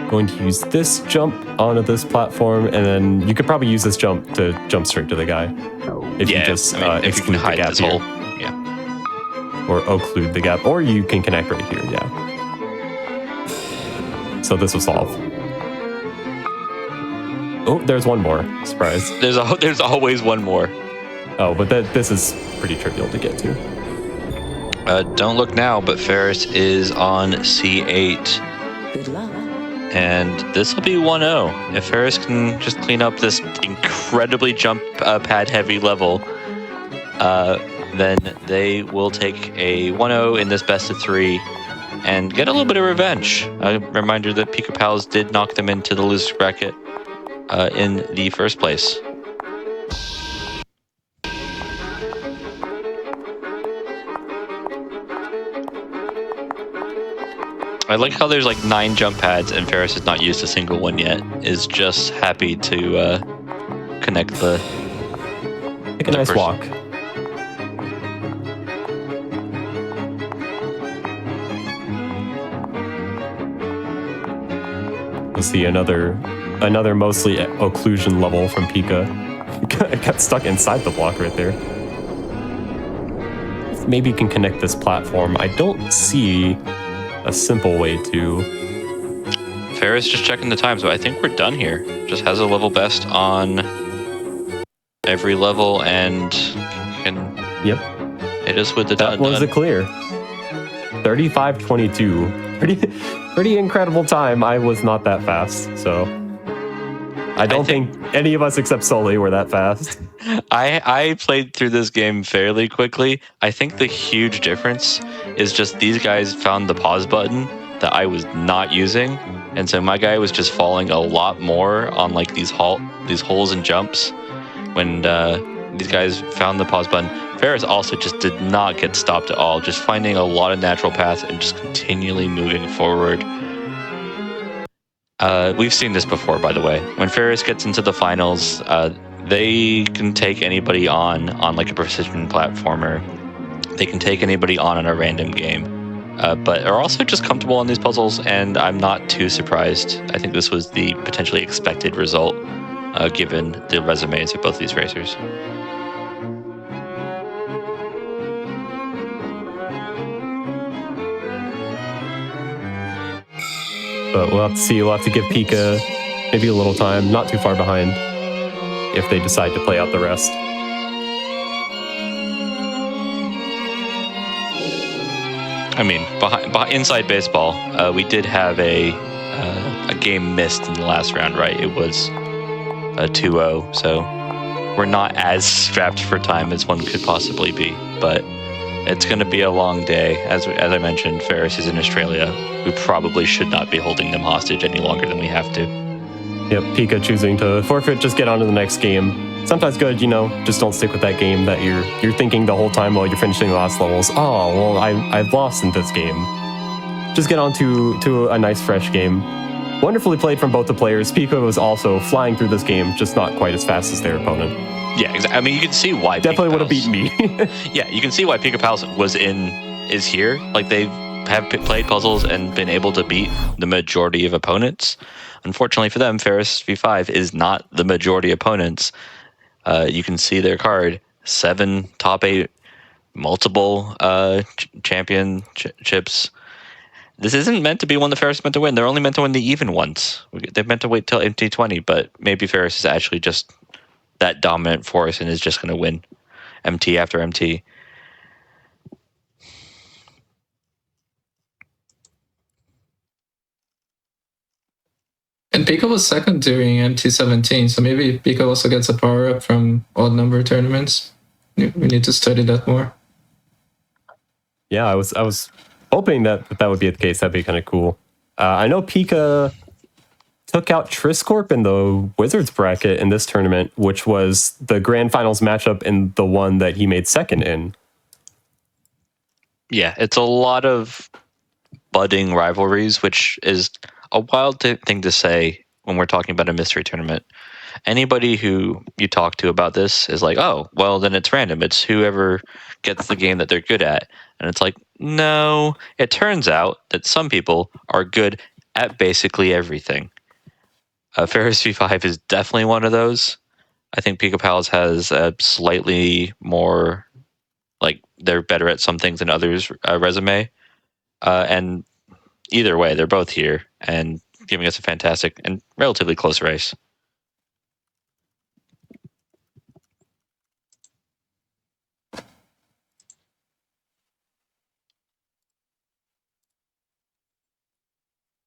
Going to use this jump onto this platform, and then you could probably use this jump to jump straight to the guy. If you just if you can exclude hide the gap this here. hole. Yeah. Or occlude the gap, or you can connect right here, yeah. So this will solve. Oh, there's one more. Surprise. There's always one more. Oh, but this is pretty trivial to get to. Don't look now, but Ferris is on C8. Good luck. And this will be 1-0. If Ferris can just clean up this incredibly jump pad heavy level, then they will take a 1-0 in this best of 3 and get a little bit of revenge. A reminder that Pikapals did knock them into the loser bracket in the first place. I like how there's like 9 jump pads and Ferris has not used a single one yet. Is just happy to connect the... Take a nice walk. We'll see another mostly occlusion level from Pika. Got stuck inside the block right there. Maybe you can connect this platform. I don't see a simple way to. Ferris just checking the time, so I think we're done here. Just has a level best on every level and can hit us with the done. Was it clear? 35:22. Pretty incredible time. I was not that fast, so I don't think any of us except Sully were that fast. I played through this game fairly quickly. I think the huge difference is just these guys found the pause button that I was not using, and so my guy was just falling a lot more on like these holes and jumps when these guys found the pause button. Ferris also just did not get stopped at all, just finding a lot of natural paths and just continually moving forward. We've seen this before, by the way. When Ferris gets into the finals, they can take anybody on like a precision platformer. They can take anybody on a random game, but are also just comfortable on these puzzles, and I'm not too surprised. I think this was the potentially expected result, given the resumes of both these racers. But we'll have to see. We'll have to give Pika maybe a little time, not too far behind, if they decide to play out the rest. I mean, behind inside baseball, we did have a game missed in the last round, right? It was a 2-0, so we're not as strapped for time as one could possibly be. But it's going to be a long day. As I mentioned, Ferris is in Australia. We probably should not be holding them hostage any longer than we have to. Yep, Pika choosing to forfeit, just get on to the next game. Sometimes good, just don't stick with that game that you're thinking the whole time while you're finishing the last levels. Oh, well, I've lost in this game. Just get on to a nice, fresh game. Wonderfully played from both the players. Pika was also flying through this game, just not quite as fast as their opponent. Yeah, exactly. I mean, you can see why. Definitely would have beaten me. Yeah, you can see why Pikapals is here. Like, they have played puzzles and been able to beat the majority of opponents. Unfortunately for them, Ferris V5 is not the majority opponents. You can see their card: 7 top 8, multiple championships. This isn't meant to be one that Ferris is meant to win. They're only meant to win the even ones. They're meant to wait till MT20, but maybe Ferris is actually just that dominant force and is just going to win MT after MT. And And Pika was second during MT17, so maybe Pika also gets a power up from odd number tournaments. We need to study that more. Yeah, I was hoping that would be the case. That'd be kind of cool. I know Pika took out Trisscorp in the Wizards bracket in this tournament, which was the grand finals matchup in the one that he made second in. Yeah, it's a lot of budding rivalries, which is a wild thing to say when we're talking about a mystery tournament. Anybody who you talk to about this is like, oh, well, then it's random. It's whoever gets the game that they're good at. And it's like, no, it turns out that some people are good at basically everything. Ferris V5 is definitely one of those. I think Pikapals has a slightly more, like, they're better at some things than others resume. And either way, they're both here and giving us a fantastic and relatively close race.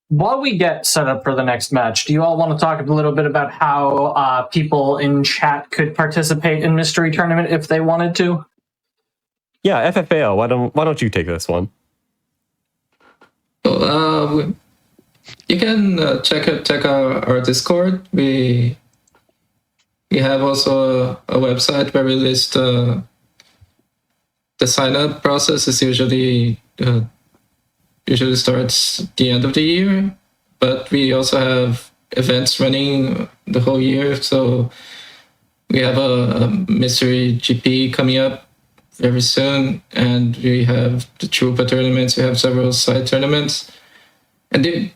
While we get set up for the next match, do you all want to talk a little bit about how people in chat could participate in Mystery Tournament if they wanted to? Yeah, FFAL, why don't you take this one? You can check out our Discord. We have also a website where we list the sign up process is usually starts the end of the year, but we also have events running the whole year. So we have a mystery GP coming up very soon, and we have the Troopa tournaments. We have several side tournaments, and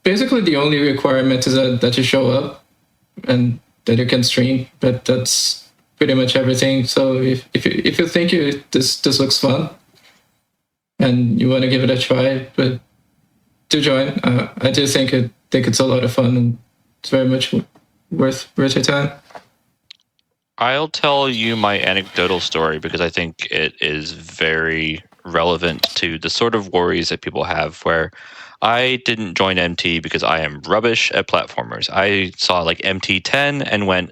basically the only requirement is that you show up and that you can stream. But that's pretty much everything. So if you think this looks fun and you want to give it a try, but do join. I do think it's a lot of fun, and it's very much worth your time. I'll tell you my anecdotal story because I think it is very relevant to the sort of worries that people have, where I didn't join MT because I am rubbish at platformers. I saw like MT10 and went,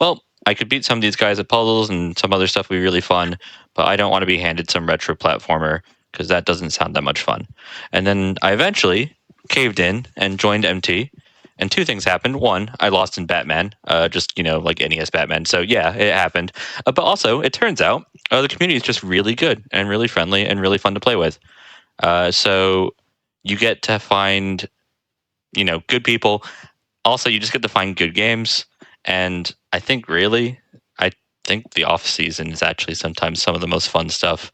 well, I could beat some of these guys at puzzles and some other stuff would be really fun, but I don't want to be handed some retro platformer because that doesn't sound that much fun. And then I eventually caved in and joined MT. And two things happened. One, I lost in Batman, just, like NES Batman. So yeah, it happened. But also, it turns out the community is just really good and really friendly and really fun to play with. So you get to find, good people. Also, you just get to find good games. And I think the off season is actually sometimes some of the most fun stuff.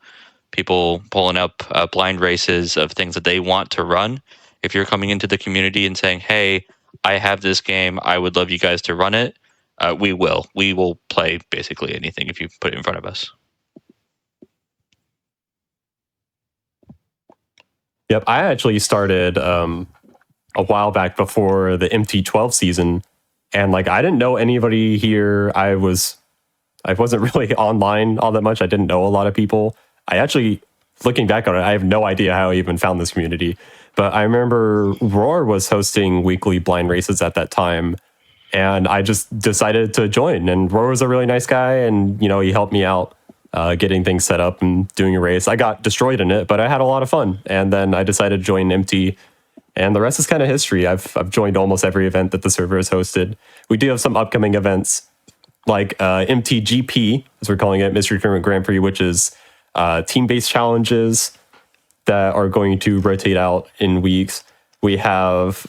People pulling up blind races of things that they want to run. If you're coming into the community and saying, hey, I have this game, I would love you guys to run it, we will. We will play basically anything if you put it in front of us. Yep, I actually started a while back before the MT12 season, and I didn't know anybody here. I wasn't really online all that much. I didn't know a lot of people. I actually, looking back on it, I have no idea how I even found this community. But I remember Roar was hosting weekly blind races at that time, and I just decided to join. And Roar was a really nice guy, and he helped me out getting things set up and doing a race. I got destroyed in it, but I had a lot of fun. And then I decided to join MT, and the rest is kind of history. I've joined almost every event that the server has hosted. We do have some upcoming events, like MTGP, as we're calling it, Mystery Tournament Grand Prix, which is team-based challenges that are going to rotate out in weeks. We have,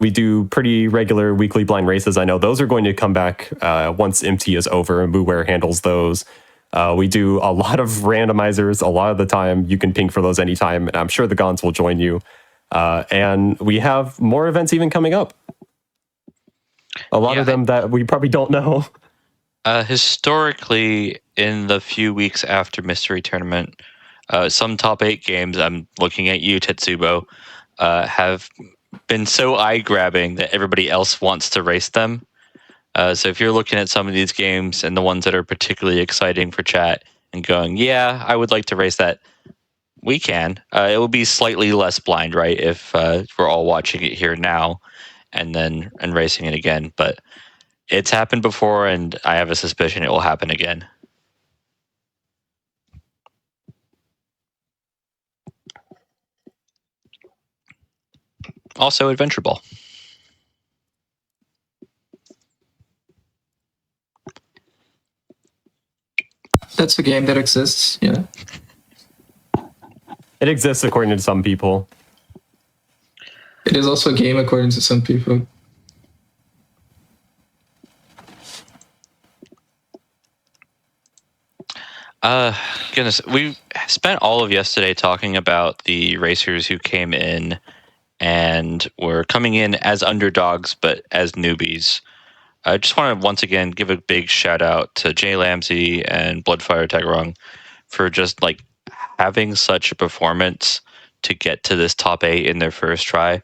we do pretty regular weekly blind races. I know those are going to come back once MT is over and Mooware handles those. We do a lot of randomizers a lot of the time. You can ping for those anytime, and I'm sure the Gons will join you. And we have more events even coming up. A lot of them that we probably don't know. Historically, in the few weeks after Mystery Tournament, some top 8 games, I'm looking at you, Tetsubou, have been so eye-grabbing that everybody else wants to race them. So if you're looking at some of these games and the ones that are particularly exciting for chat and going, yeah, I would like to race that, we can. It will be slightly less blind, right, if we're all watching it here now. and racing it again. But it's happened before, and I have a suspicion it will happen again. Also, Adventure Ball. That's a game that exists, yeah. It exists according to some people. It is also a game according to some people. Goodness, we spent all of yesterday talking about the racers who came in and were coming in as underdogs, but as newbies. I just want to once again give a big shout out to Jlambsy and Bloodfiretaggerung for just like having such a performance to get to this top 8 in their first try.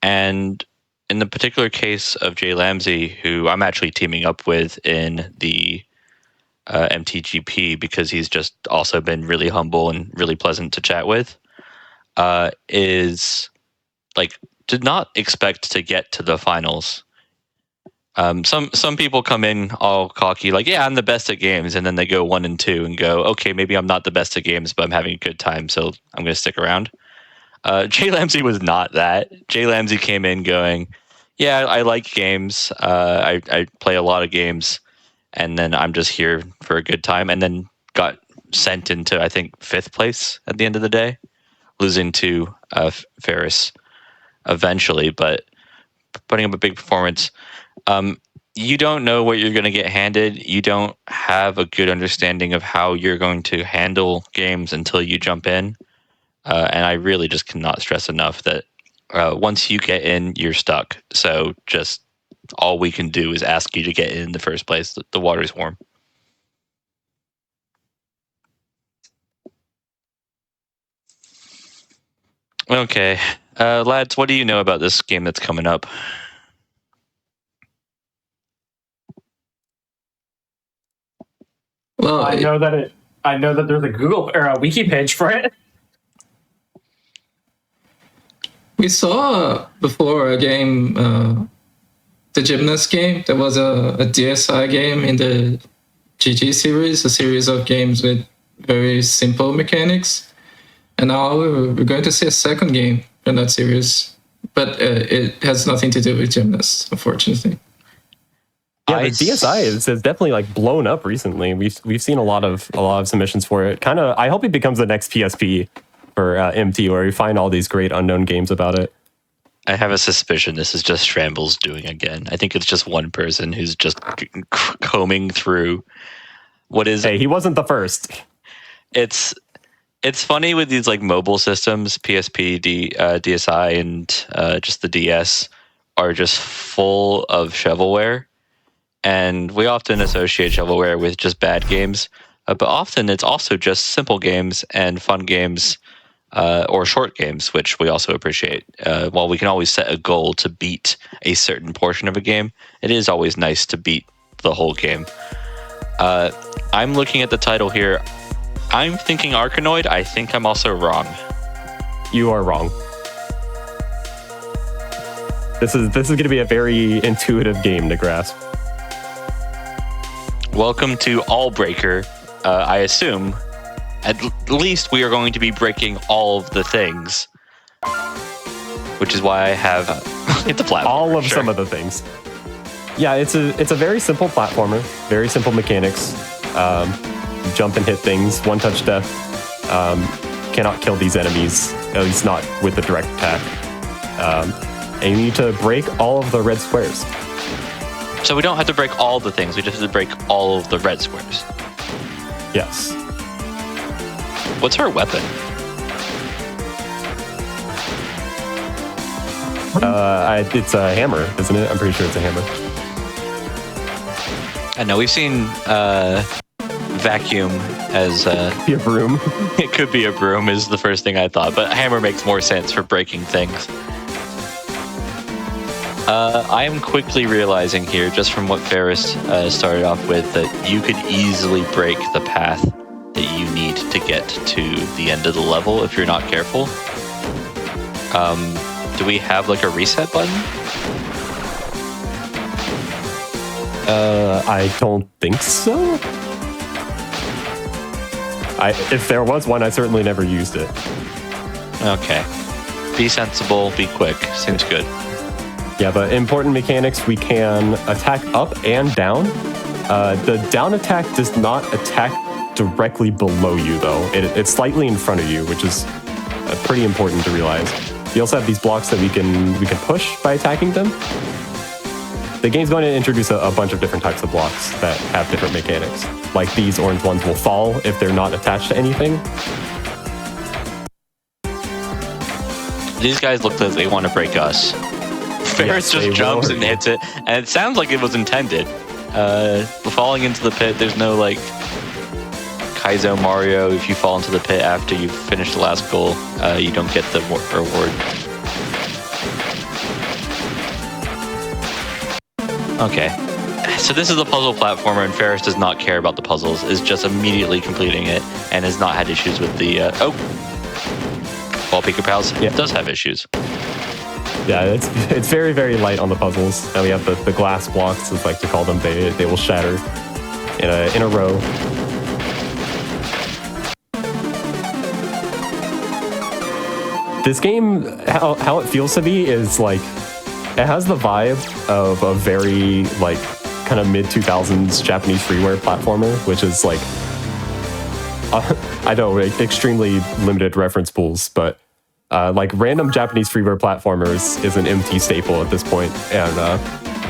And in the particular case of Jlambsy, who I'm actually teaming up with in the MTGP because he's just also been really humble and really pleasant to chat with, is like did not expect to get to the finals. Some people come in all cocky, like, yeah, I'm the best at games, and then they go 1 and 2 and go, okay, maybe I'm not the best at games, but I'm having a good time, so I'm going to stick around. Jlambsy was not that. Jlambsy came in going, yeah, I like games. I play a lot of games, and then I'm just here for a good time, and then got sent into, I think, 5th place at the end of the day, losing to Ferris eventually, but putting up a big performance. You don't know what you're going to get handed. You don't have a good understanding of how you're going to handle games until you jump in. And I really just cannot stress enough that once you get in, you're stuck. So just all we can do is ask you to get in the first place. The water's warm. Okay. Lads, what do you know about this game that's coming up? Well, I know that there's a Google or a wiki page for it. We saw before a game, the Gymnast game. There was a DSI game in the GG series, a series of games with very simple mechanics. And now we're going to see a second game in that series, but it has nothing to do with Gymnast, unfortunately. Yeah, the DSI has definitely like blown up recently. We've seen a lot of submissions for it. Kind of, I hope it becomes the next PSP for MT, where we find all these great unknown games about it. I have a suspicion this is just Shrambles doing again. I think it's just one person who's just combing through what is. Hey, he wasn't the first. It's funny with these like mobile systems, PSP, DSI, and just the DS are just full of shovelware. And we often associate shovelware with just bad games, but often it's also just simple games and fun games or short games, which we also appreciate. While we can always set a goal to beat a certain portion of a game, it is always nice to beat the whole game. I'm looking at the title here. I'm thinking Arkanoid. I think I'm also wrong. You are wrong. This is going to be a very intuitive game to grasp. Welcome to Allbreaker. I assume at least we are going to be breaking all of the things, which is why I have it's a platformer. All of some of the things. Yeah, it's a very simple platformer, very simple mechanics. Jump and hit things, one-touch death. Cannot kill these enemies, at least not with the direct attack. And you need to break all of the red squares. So we don't have to break all the things, we just have to break all of the red squares. Yes. What's her weapon? It's a hammer, isn't it? I'm pretty sure it's a hammer. I know we've seen vacuum as be a broom. It could be a broom is the first thing I thought, but a hammer makes more sense for breaking things. I am quickly realizing here, just from what Ferris started off with, that you could easily break the path that you need to get to the end of the level if you're not careful. Do we have like a reset button? I don't think so. If there was one, I certainly never used it. Okay. Be sensible, be quick. Seems good. Yeah, but important mechanics, we can attack up and down. The down attack does not attack directly below you, though. It's slightly in front of you, which is pretty important to realize. We also have these blocks that we can push by attacking them. The game's going to introduce a bunch of different types of blocks that have different mechanics. Like these orange ones will fall if they're not attached to anything. These guys look like they want to break us. Ferris just jumps and hits it, and it sounds like it was intended. Falling into the pit, there's no like Kaizo Mario. If you fall into the pit after you finish the last goal, you don't get the reward. Okay, so this is a puzzle platformer, and Ferris does not care about the puzzles, is just immediately completing it, and has not had issues with the, while Pikapals does have issues. Yeah, it's very, very light on the puzzles. Now we have the glass blocks, as I like to call them. They will shatter in a row. This game, how it feels to me is like, it has the vibe of a very like kind of mid-2000s Japanese freeware platformer, which is like, I know, extremely limited reference pools, but like random Japanese freeware platformers is an MT staple at this point, and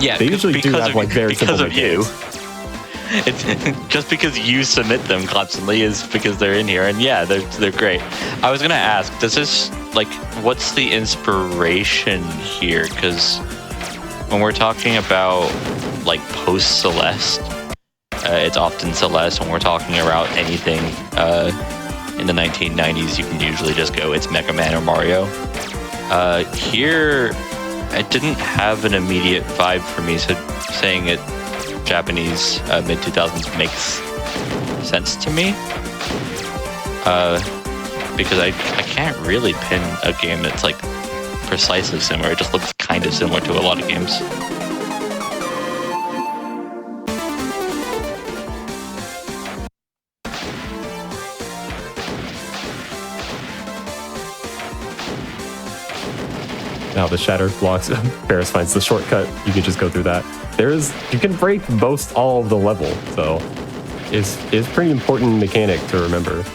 they usually do have like very simple mechanics. It's just because you submit them constantly is because they're in here, and yeah, they're great. I was gonna ask, does this like what's the inspiration here? Because when we're talking about like post Celeste, it's often Celeste. When we're talking about anything in the 1990s, you can usually just go it's Mega Man or Mario. Here, it didn't have an immediate vibe for me, so saying it Japanese mid-2000s makes sense to me, because I can't really pin a game that's like precisely similar. It just looks kind of similar to a lot of games. Now the shatter blocks, Ferris finds the shortcut. You can just go through that. You can break most all of the level, so it's pretty important mechanic to remember.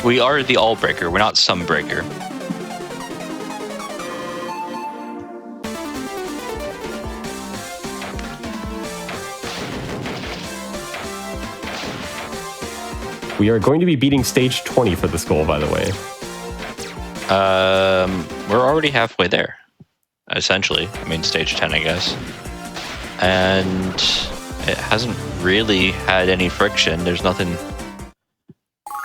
We are the all breaker. We're not some breaker. We are going to be beating stage 20 for this goal, by the way. We're already halfway there, essentially. I mean, stage 10, I guess. And it hasn't really had any friction. There's nothing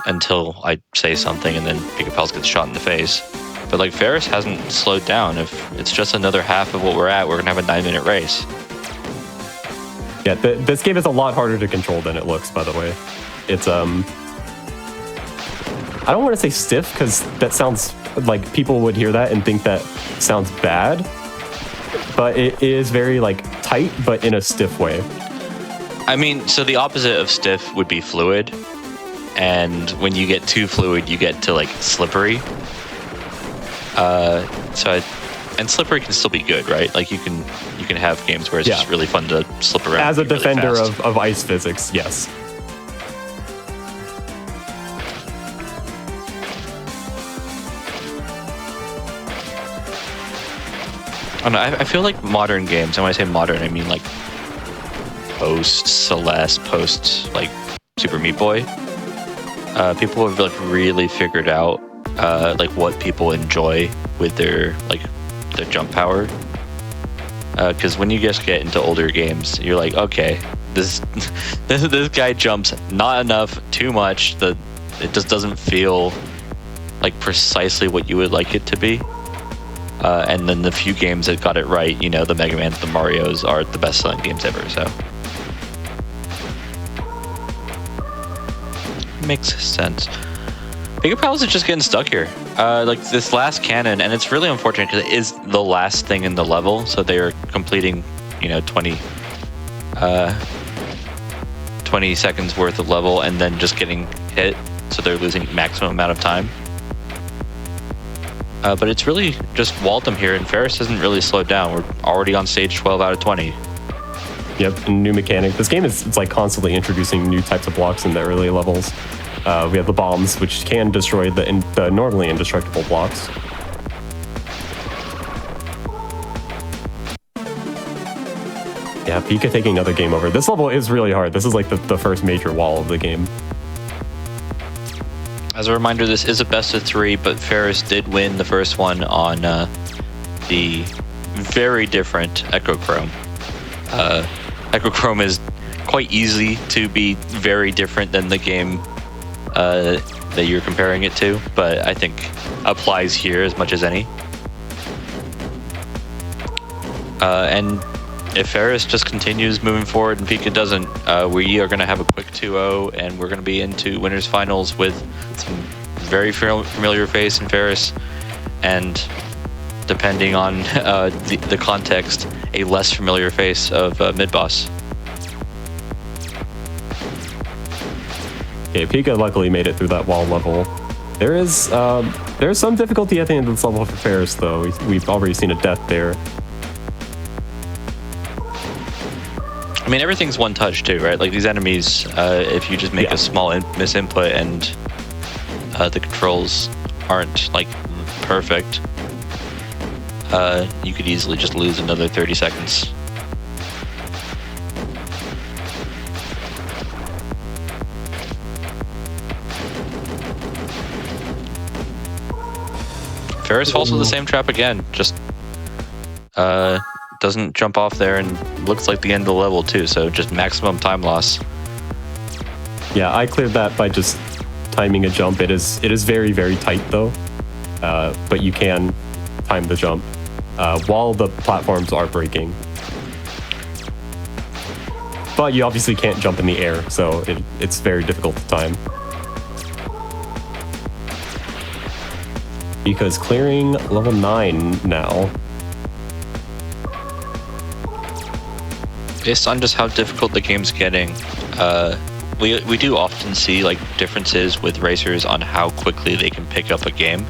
until I say something and then Pikapals gets shot in the face. But like Ferris hasn't slowed down. If it's just another half of what we're at, we're gonna have a 9-minute race. Yeah, this game is a lot harder to control than it looks, by the way. It's I don't want to say stiff, because that sounds like people would hear that and think that sounds bad, but it is very like tight, but in a stiff way. I mean, so the opposite of stiff would be fluid, and when you get too fluid, you get to like slippery. And slippery can still be good, right? Like you can have games where it's just really fun to slip around. As a defender really fast. of ice physics, yes. I don't know, I feel like modern games, and when I say modern, I mean like post-Celeste, post Super Meat Boy. People have like really figured out like what people enjoy with their jump power. Because when you just get into older games, you're like, okay, this guy jumps not enough, too much. It just doesn't feel like precisely what you would like it to be. And then the few games that got it right, you know, the Mega Mans, the Marios are the best-selling games ever, so. Makes sense. Pikapals is just getting stuck here. Like this last cannon, and it's really unfortunate because it is the last thing in the level, so they are completing, 20 20 seconds worth of level and then just getting hit, so they're losing maximum amount of time. But it's really just Waldom here, and Ferris hasn't really slowed down. We're already on stage 12 out of 20. Yep, new mechanic. This game is like constantly introducing new types of blocks in the early levels. We have the bombs, which can destroy the normally indestructible blocks. Yeah, Pika taking another game over. This level is really hard. This is like the first major wall of the game. As a reminder, this is a best of 3, but Ferris did win the first one on the very different Echochrome. Echochrome is quite easy to be very different than the game that you're comparing it to, but I think applies here as much as any. And if Ferris just continues moving forward and Pika doesn't, we are going to have a quick 2-0, and we're going to be into winners finals with some very familiar face in Ferris, and depending on the context, a less familiar face of Midboss. Okay, Pika luckily made it through that wall level. There's some difficulty at the end of this level for Ferris, though. We've already seen a death there. I mean, everything's one touch too, right? Like these enemies, if you just make a small misinput and the controls aren't like perfect, you could easily just lose another 30 seconds. Ferris falls to the same trap again, just doesn't jump off there, and looks like the end of the level too, so just maximum time loss. Yeah, I cleared that by just timing a jump. It is very, very tight though, but you can time the jump while the platforms are breaking. But you obviously can't jump in the air, so it's very difficult to time. Because clearing level 9 now. Based on just how difficult the game's getting, we do often see like differences with racers on how quickly they can pick up a game.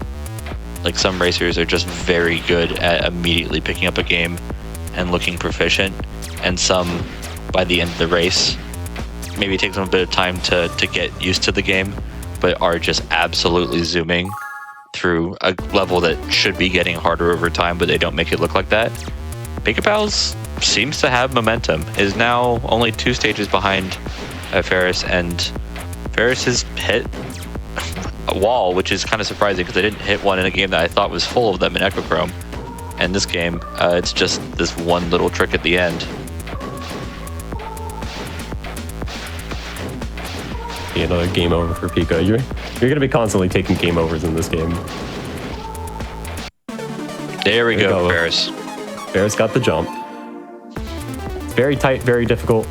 Like some racers are just very good at immediately picking up a game and looking proficient, and some by the end of the race maybe it takes them a bit of time to get used to the game, but are just absolutely zooming through a level that should be getting harder over time, but they don't make it look like that. Pikapals seems to have momentum, is now only 2 stages behind Ferris, and Ferris has hit a wall, which is kind of surprising because they didn't hit one in a game that I thought was full of them in Echochrome. And this game, it's just this one little trick at the end. Another game over for Pika. You're going to be constantly taking game overs in this game. There we go, Ferris. Ferris got the jump. Very tight, very difficult.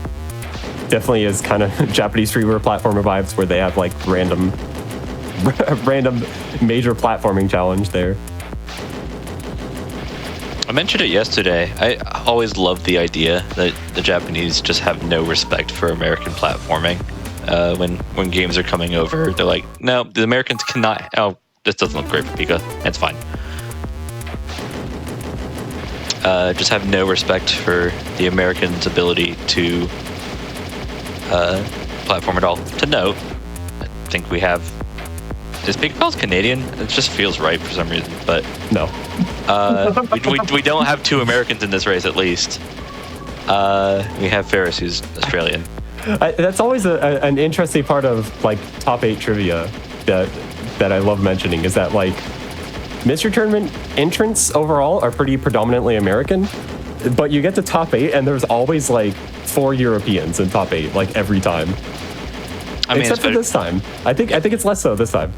Definitely is kind of Japanese freeware platformer vibes where they have like random major platforming challenge there. I mentioned it yesterday. I always loved the idea that the Japanese just have no respect for American platforming. When games are coming over, they're like, no, the Americans cannot. Oh, this doesn't look great for Pika. That's fine. Just have no respect for the Americans' ability to platform at all. To note, I think we have. Is Pikapals Canadian? It just feels right for some reason, but no. We don't have 2 Americans in this race, at least. We have Ferris, who's Australian. That's always an interesting part of like top 8 trivia that I love mentioning, is that like Mystery Tournament entrants overall are pretty predominantly American, but you get to top 8 and there's always like 4 Europeans in top 8, like every time. I mean, except for this time. I think it's less so this time.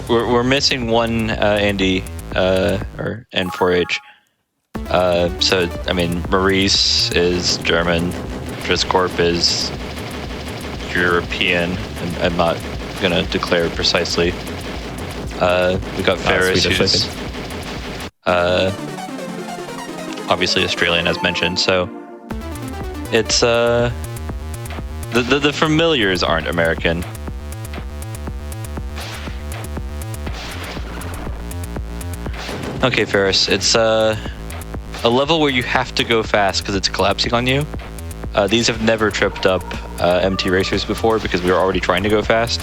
We're missing one Andy or N4H. So I mean, Maurice is German, Trisscorp is European, and I'm not gonna declare precisely. We got Ferris, who's obviously Australian, as mentioned. So It's the familiars aren't American. Okay, Ferris, it's a level where you have to go fast because it's collapsing on you. These have never tripped up MT racers before because we were already trying to go fast.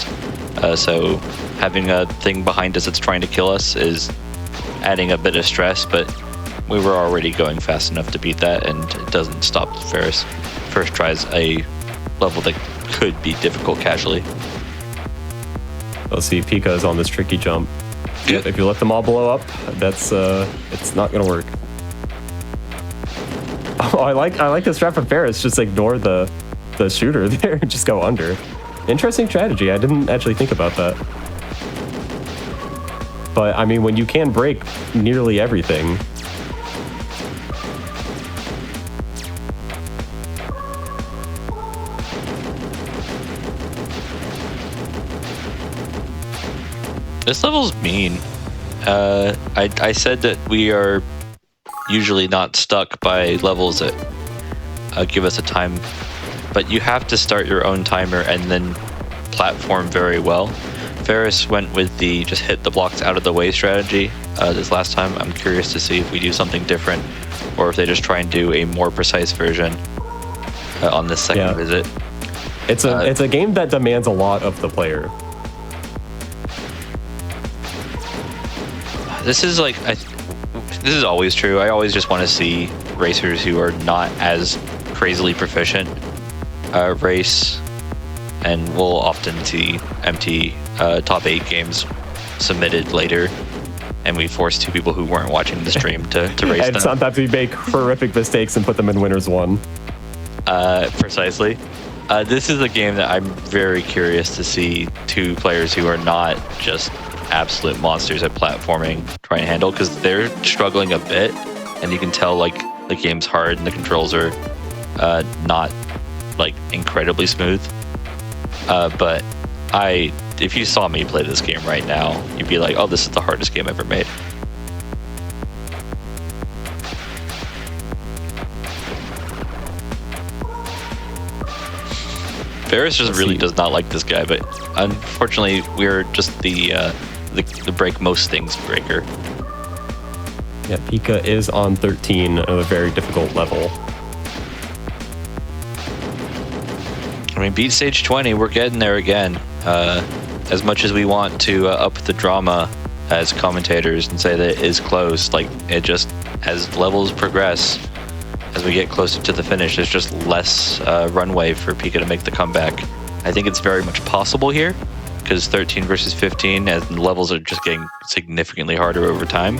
So having a thing behind us that's trying to kill us is adding a bit of stress, but we were already going fast enough to beat that, and it doesn't stop Ferris. First tries a level that could be difficult casually. Let's see, Pika is on this tricky jump. Yep. If you let them all blow up, that's it's not gonna work. Oh, I like the strat from Ferris. Just ignore the shooter there and just go under. Interesting strategy. I didn't actually think about that. But I mean, when you can break nearly everything. This level's mean. I said that we are usually not stuck by levels that give us a time, but you have to start your own timer and then platform very well. Ferris went with the just hit the blocks out of the way strategy this last time. I'm curious to see if we do something different or if they just try and do a more precise version on this second visit. It's a game that demands a lot of the player. This is like, this is always true. I always just want to see racers who are not as crazily proficient race, and we'll often see MT top 8 games submitted later, and we force 2 people who weren't watching the stream to race and them. Sometimes we make horrific mistakes and put them in winners 1. Precisely. This is a game that I'm very curious to see 2 players who are not just absolute monsters at platforming try and handle, because they're struggling a bit, and you can tell like the game's hard and the controls are not like incredibly smooth. But if you saw me play this game right now, you'd be like, oh, this is the hardest game ever made. Ferris just really does not like this guy, but unfortunately, we're just the break most things breaker. Yeah, Pika is on 13 at a very difficult level. I mean, beat stage 20, we're getting there again. As much as we want to up the drama as commentators and say that it is close, like it just, as levels progress, as we get closer to the finish, there's just less runway for Pika to make the comeback. I think it's very much possible here, because 13 versus 15, and the levels are just getting significantly harder over time.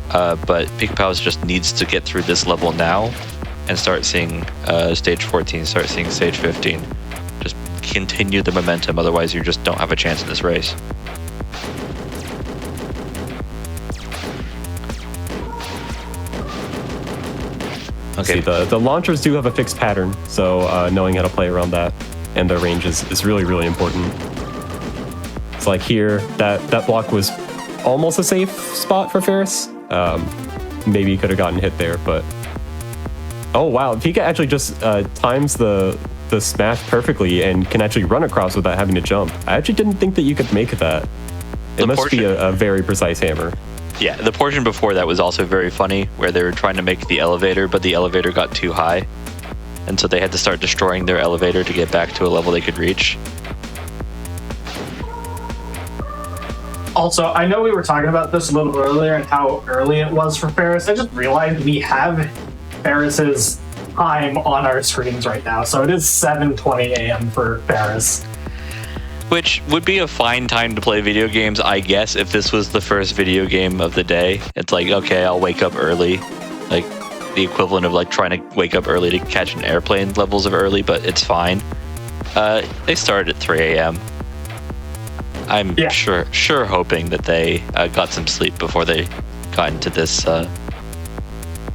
But Pikapals just needs to get through this level now and start seeing stage 14, start seeing stage 15. Just continue the momentum, otherwise you just don't have a chance in this race. Okay. See, the launchers do have a fixed pattern, so knowing how to play around that and their range is really, really important. It's like here, that block was almost a safe spot for Ferris. Maybe he could have gotten hit there, but... Oh, wow. Pika actually just times the smash perfectly and can actually run across without having to jump. I actually didn't think that you could make that. It must be a very precise hammer. Yeah, the portion before that was also very funny, where they were trying to make the elevator, but the elevator got too high. And so they had to start destroying their elevator to get back to a level they could reach. Also, I know we were talking about this a little earlier and how early it was for Ferris. I just realized we have Ferris's time on our screens right now. So it is 7:20 a.m. for Ferris. Which would be a fine time to play video games, I guess, if this was the first video game of the day. It's like, okay, I'll wake up early. Like, the equivalent of like trying to wake up early to catch an airplane levels of early, but it's fine. They started at 3 a.m. I'm sure hoping that they got some sleep before they got into this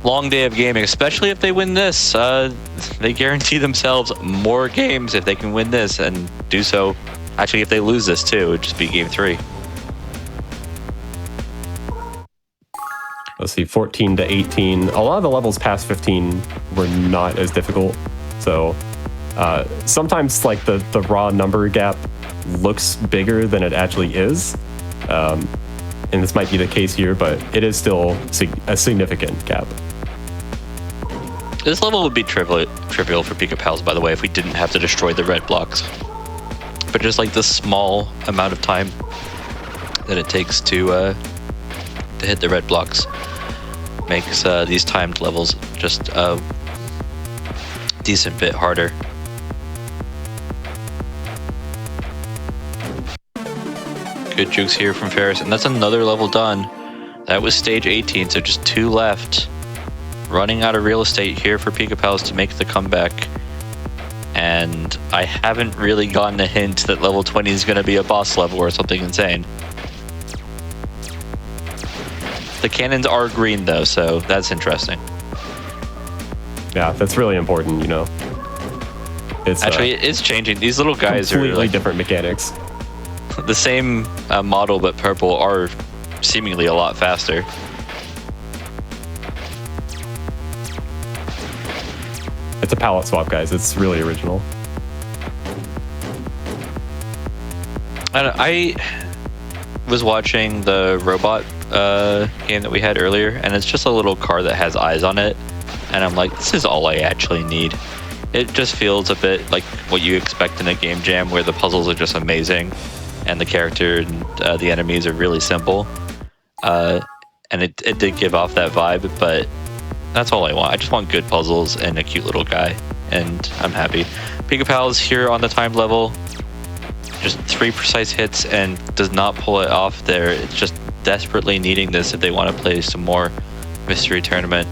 long day of gaming, especially if they win this. They guarantee themselves more games if they can win this, and do so. Actually, if they lose this too, it would just be game 3. Let's see, 14 to 18. A lot of the levels past 15 were not as difficult. So sometimes like the raw number gap looks bigger than it actually is. And this might be the case here, but it is still a significant gap. This level would be trivial for Pikapals, by the way, if we didn't have to destroy the red blocks. But just like the small amount of time that it takes to hit the red blocks makes these timed levels just a decent bit harder. Good jukes here from Ferris, and that's another level done. That was stage 18, so just 2 left. Running out of real estate here for Pikapals to make the comeback. And I haven't really gotten a hint that level 20 is going to be a boss level or something insane. The cannons are green though, so that's interesting. Yeah, that's really important, you know. It's actually it's changing. These little guys are completely like different mechanics. The same model, but purple, are seemingly a lot faster. It's a palette swap, guys. It's really original. I was watching the robot game that we had earlier, and it's just a little car that has eyes on it, and I'm like, this is all I actually need. It just feels a bit like what you expect in a game jam where the puzzles are just amazing and the character and the enemies are really simple. And it did give off that vibe, but that's all I want. I just want good puzzles and a cute little guy, and I'm happy. Pikapals here on the time level, just 3 precise hits and does not pull it off there. It's just desperately needing this if they want to play some more mystery tournament.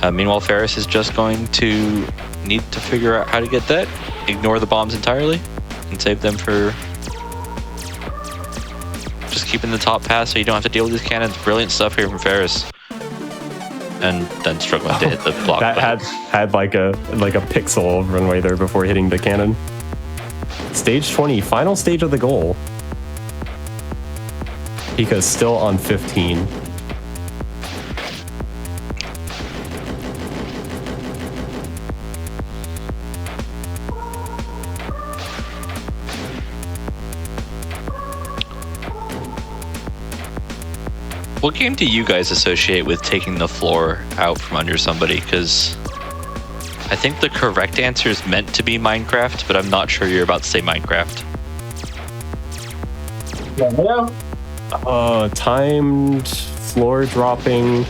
Meanwhile, Ferris is just going to need to figure out how to get that, ignore the bombs entirely, and save them for just keeping the top pass so you don't have to deal with these cannons. Brilliant stuff here from Ferris. And then struggling to hit the block. That had like a pixel runway there before hitting the cannon. Stage 20, final stage of the goal. Pika's still on 15. What game do you guys associate with taking the floor out from under somebody? Because I think the correct answer is meant to be Minecraft, but I'm not sure you're about to say Minecraft. Timed floor dropping.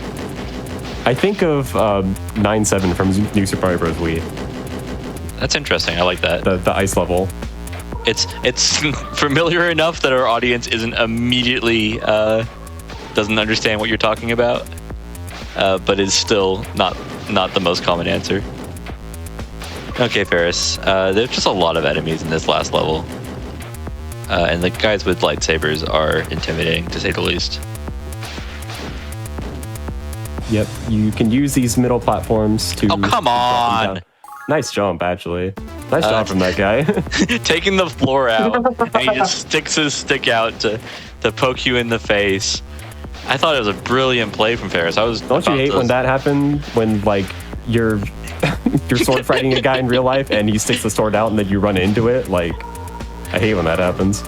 I think of 9-7 from New Super Mario Bros. Wii. That's interesting. I like that. The ice level. It's familiar enough that our audience isn't immediately doesn't understand what you're talking about, but is still not the most common answer. Okay, Ferris. There's just a lot of enemies in this last level. And the guys with lightsabers are intimidating, to say the least. Yep, you can use these middle platforms to... Oh, come on! Nice jump, actually. Nice job from that guy. Taking the floor out, and he just sticks his stick out to poke you in the face. I thought it was a brilliant play from Ferris. Don't you hate when that happened? When, like, you're sword fighting a guy in real life and he sticks the sword out and then you run into it? Like, I hate when that happens.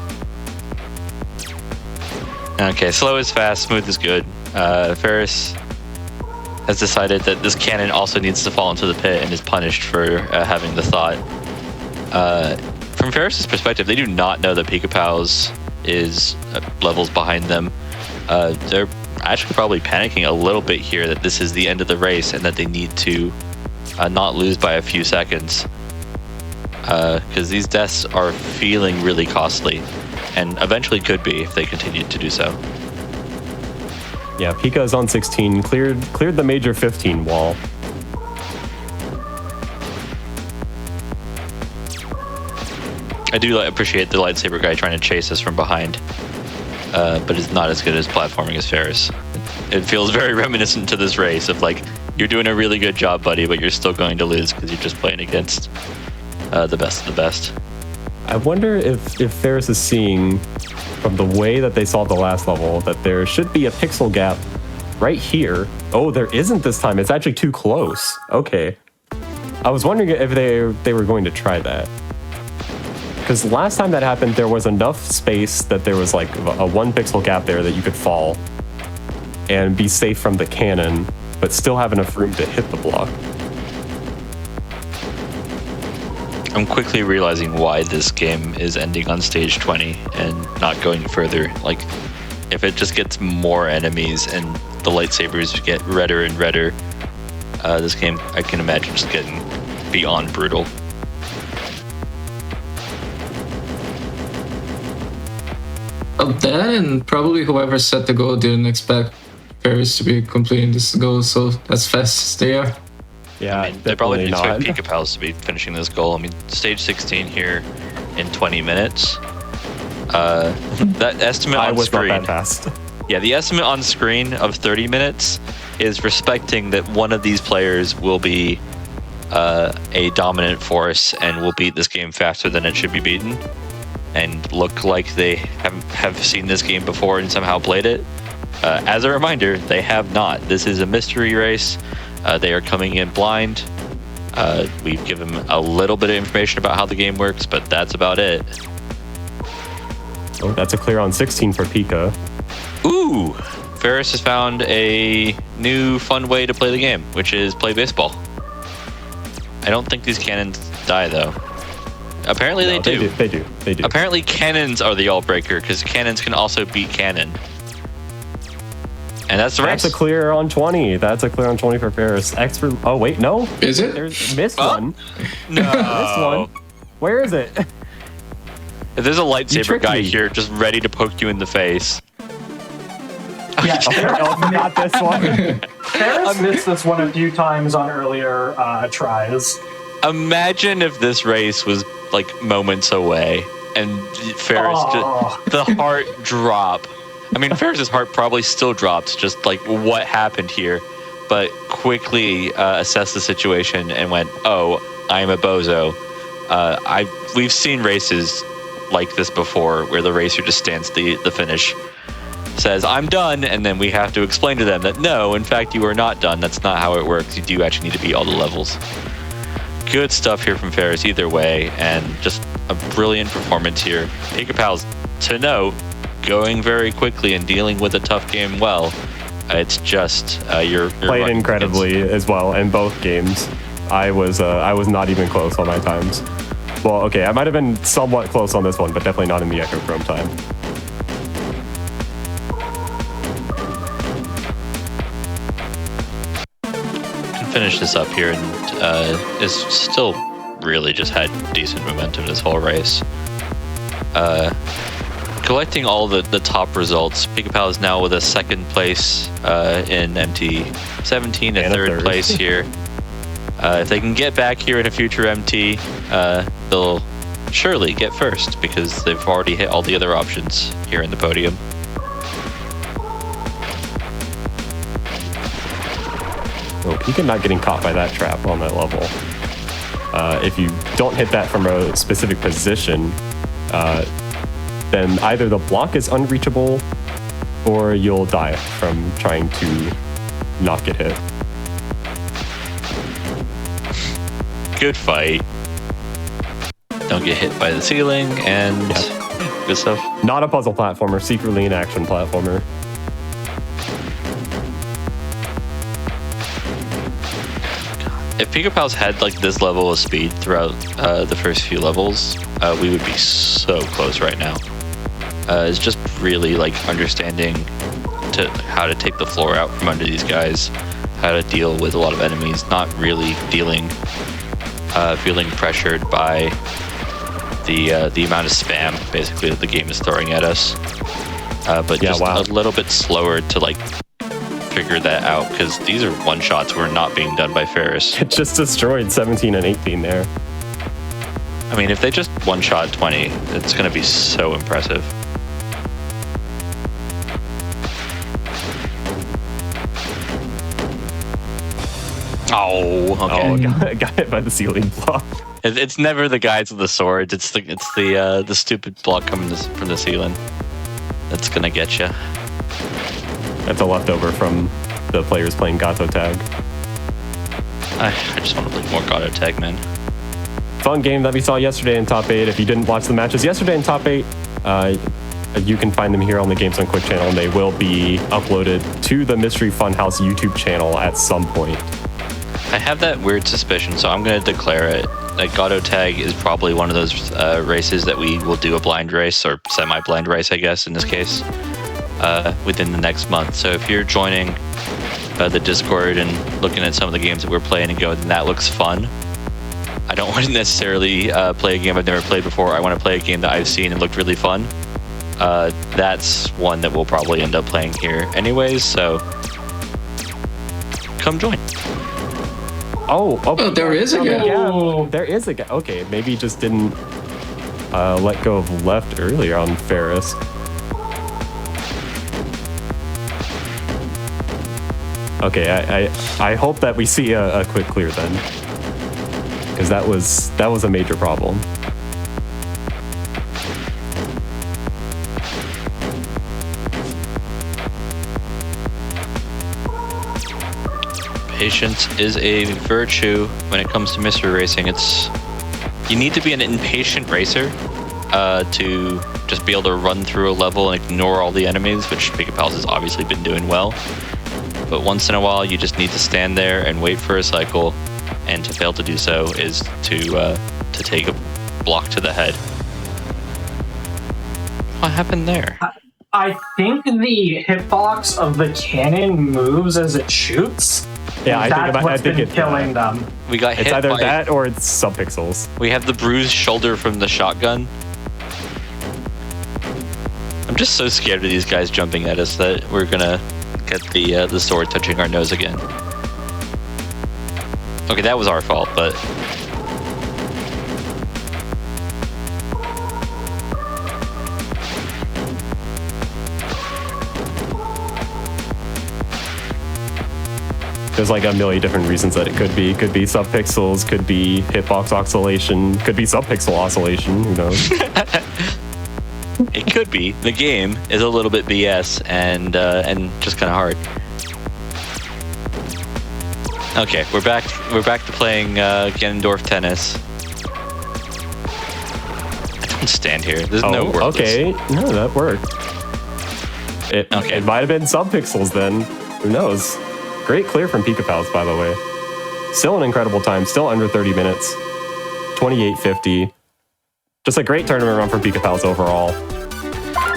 Okay, slow is fast, smooth is good. Ferris has decided that this cannon also needs to fall into the pit and is punished for having the thought. From Ferris's perspective, they do not know that Pikapals is levels behind them. They're actually probably panicking a little bit here that this is the end of the race and that they need to not lose by a few seconds. Because these deaths are feeling really costly and eventually could be if they continue to do so. Yeah, Pika is on 16, cleared the major 15 wall. I do appreciate the lightsaber guy trying to chase us from behind, but it's not as good as platforming as Ferris. It feels very reminiscent to this race of like, you're doing a really good job, buddy, but you're still going to lose because you're just playing against the best of the best. I wonder if Ferris is seeing, from the way that they saw the last level, that there should be a pixel gap right here. Oh, there isn't this time. It's actually too close. Okay. I was wondering if they were going to try that. Because last time that happened, there was enough space that there was like a 1 pixel gap there that you could fall and be safe from the cannon, but still have enough room to hit the block. I'm quickly realizing why this game is ending on stage 20 and not going further. Like, if it just gets more enemies and the lightsabers get redder and redder, this game, I can imagine just getting beyond brutal. Of that, and probably whoever set the goal didn't expect Paris to be completing this goal so as fast as they are. Yeah, I mean, they probably didn't expect Pikapals to be finishing this goal. I mean, stage 16 here in 20 minutes. That estimate on screen. Not that fast. Yeah, the estimate on screen of 30 minutes is respecting that one of these players will be a dominant force and will beat this game faster than it should be beaten, and look like they have seen this game before and somehow played it. As a reminder, they have not. This is a mystery race. They are coming in blind. We've given them a little bit of information about how the game works, but that's about it. Oh, that's a clear on 16 for Pika. Ooh! Ferris has found a new fun way to play the game, which is play baseball. I don't think these cannons die, though. Apparently No, they do. They do. Apparently cannons are the all-breaker, because cannons can also beat cannon. And that's the race. That's a clear on 20. That's a clear on 20 for Ferris. Expert. Oh, wait, no. Is it? There's missed one. No. Missed one. Where is it? If there's a lightsaber tricked guy me. here just ready to poke you in the face. Yeah, not this one. Ferris missed this one a few times on earlier tries. Imagine if this race was like moments away and Ferris just the heart drop. I mean, Ferris's heart probably still dropped, just like what happened here, but quickly assessed the situation and went, "Oh, I'm a bozo." We've seen races like this before, where the racer just stands the finish, says, "I'm done," and then we have to explain to them that no, in fact, you are not done. That's not how it works. You do actually need to beat all the levels. Good stuff here from Ferris either way, and just a brilliant performance here. Pikapals, to note, going very quickly and dealing with a tough game well. It's just you're Played incredibly as well in both games. I was not even close on my times. Well, okay, I might have been somewhat close on this one, but definitely not in the Echochrome time. Can finish this up here and is still really just had decent momentum this whole race. Collecting all the top results, Pikapal is now with a second place in MT17, a third place here. If they can get back here in a future MT, they'll surely get first because they've already hit all the other options here in the podium. Oh, Pika not getting caught by that trap on that level. If you don't hit that from a specific position, then either the block is unreachable or you'll die from trying to not get hit. Good fight. Don't get hit by the ceiling, and good stuff. Not a puzzle platformer, secretly an action platformer. If Pikapals had like this level of speed throughout the first few levels, we would be so close right now. It's just really like understanding how to take the floor out from under these guys, how to deal with a lot of enemies, not really feeling pressured by the amount of spam basically that the game is throwing at us. But just a little bit slower to like figure that out, because these are one-shots were not being done by Ferris. It just destroyed 17 and 18 there. I mean, if they just one-shot 20, it's going to be so impressive. Oh, okay. Oh, got hit by the ceiling block. It's never the guys with the swords. It's the stupid block coming from the ceiling. That's gonna get you. That's a leftover from the players playing Gatotag. I just want to play more Gatotag, man. Fun game that we saw yesterday in Top 8. If you didn't watch the matches yesterday in Top 8, you can find them here on the Games Done Quick channel, and they will be uploaded to the Mystery Funhouse YouTube channel at some point. I have that weird suspicion, so I'm going to declare it. Like, Gatotag is probably one of those races that we will do a blind race, or semi-blind race, I guess, in this case, within the next month. So if you're joining the Discord and looking at some of the games that we're playing and going, that looks fun, I don't want to necessarily play a game I've never played before. I want to play a game that I've seen and looked really fun. That's one that we'll probably end up playing here anyways, so come join. Oh, there is a guy. Yeah, there is a guy. Okay, maybe he just didn't let go of left earlier on Ferris. Okay, I hope that we see a quick clear then, because that was a major problem. Patience is a virtue when it comes to mystery racing. You need to be an impatient racer to just be able to run through a level and ignore all the enemies, which Pikapals has obviously been doing well. But once in a while, you just need to stand there and wait for a cycle, and to fail to do so is to take a block to the head. What happened there? I think the hitbox of the cannon moves as it shoots. Yeah, I think it's killing them. We got hit it's either by, that or it's subpixels. We have the bruised shoulder from the shotgun. I'm just so scared of these guys jumping at us that we're gonna get the sword touching our nose again. Okay, that was our fault, but there's like a million different reasons that it could be. Could be subpixels, could be hitbox oscillation, could be subpixel oscillation, who knows? it could be. The game is a little bit BS and just kind of hard. Okay, we're back to playing Ganondorf tennis. I don't stand here. There's no world. Okay, no, that worked. It might have been subpixels then. Who knows? Great clear from Pikapals, by the way. Still an incredible time. Still under 30 minutes. 28:50. Just a great tournament run from Pikapals overall.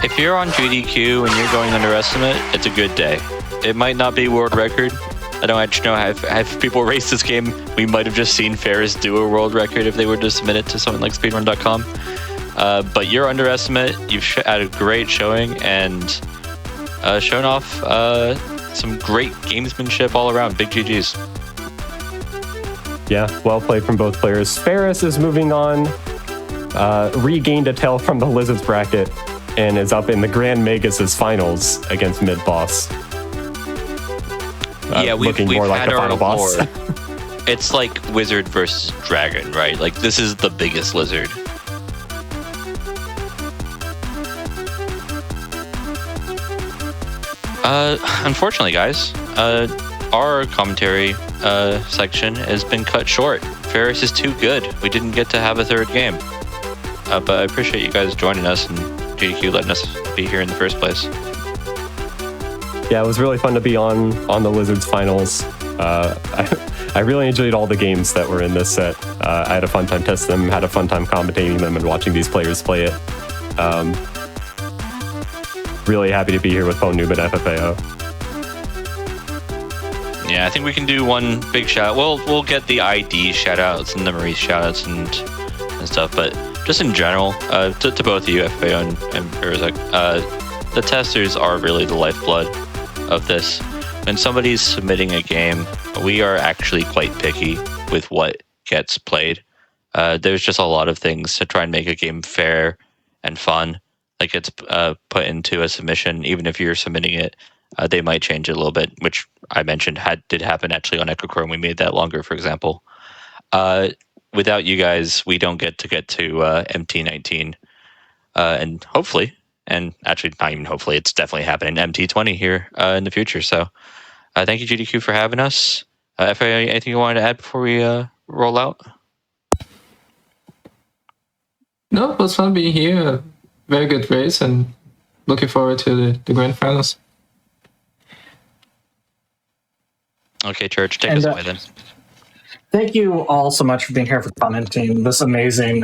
If you're on GDQ and you're going underestimate, it's a good day. It might not be world record. I don't actually know have people race this game. We might have just seen Ferris do a world record if they were to submit it to something like speedrun.com. But you're underestimate. You've had a great showing and shown off some great gamesmanship all around. Big GGs. Yeah, well played from both players. Ferris is moving on, regained a tail from the Lizards bracket, and is up in the Grand Magus' finals against Midboss. Yeah, we've more like had the our final boss. It's like Wizard versus Dragon, right? Like, this is the biggest lizard. Unfortunately, guys, our commentary section has been cut short. Ferris is too good. We didn't get to have a third game. But I appreciate you guys joining us and GDQ letting us be here in the first place. Yeah, it was really fun to be on the Lizards finals. I really enjoyed all the games that were in this set. I had a fun time testing them, had a fun time commentating them and watching these players play it. Really happy to be here with Phone Noob and FFAO. Yeah, I think we can do one big shout. We'll get the ID shout outs and the Maurice shout outs and stuff, but just in general, to both of you, FFAO and Perzak, the testers are really the lifeblood of this. When somebody's submitting a game, we are actually quite picky with what gets played. There's just a lot of things to try and make a game fair and fun. Like, it's put into a submission, even if you're submitting it, they might change it a little bit, which I mentioned did happen actually on Echochrome. We made that longer, for example. Without you guys, we don't get to MT19. And hopefully, and actually not even hopefully, it's definitely happening, MT20 here in the future. So thank you, GDQ, for having us. FA, anything you wanted to add before we roll out? No, it was fun being here. Very good race, and looking forward to the grand finals. Okay, Church, take us away then. Thank you all so much for being here, for commenting this amazing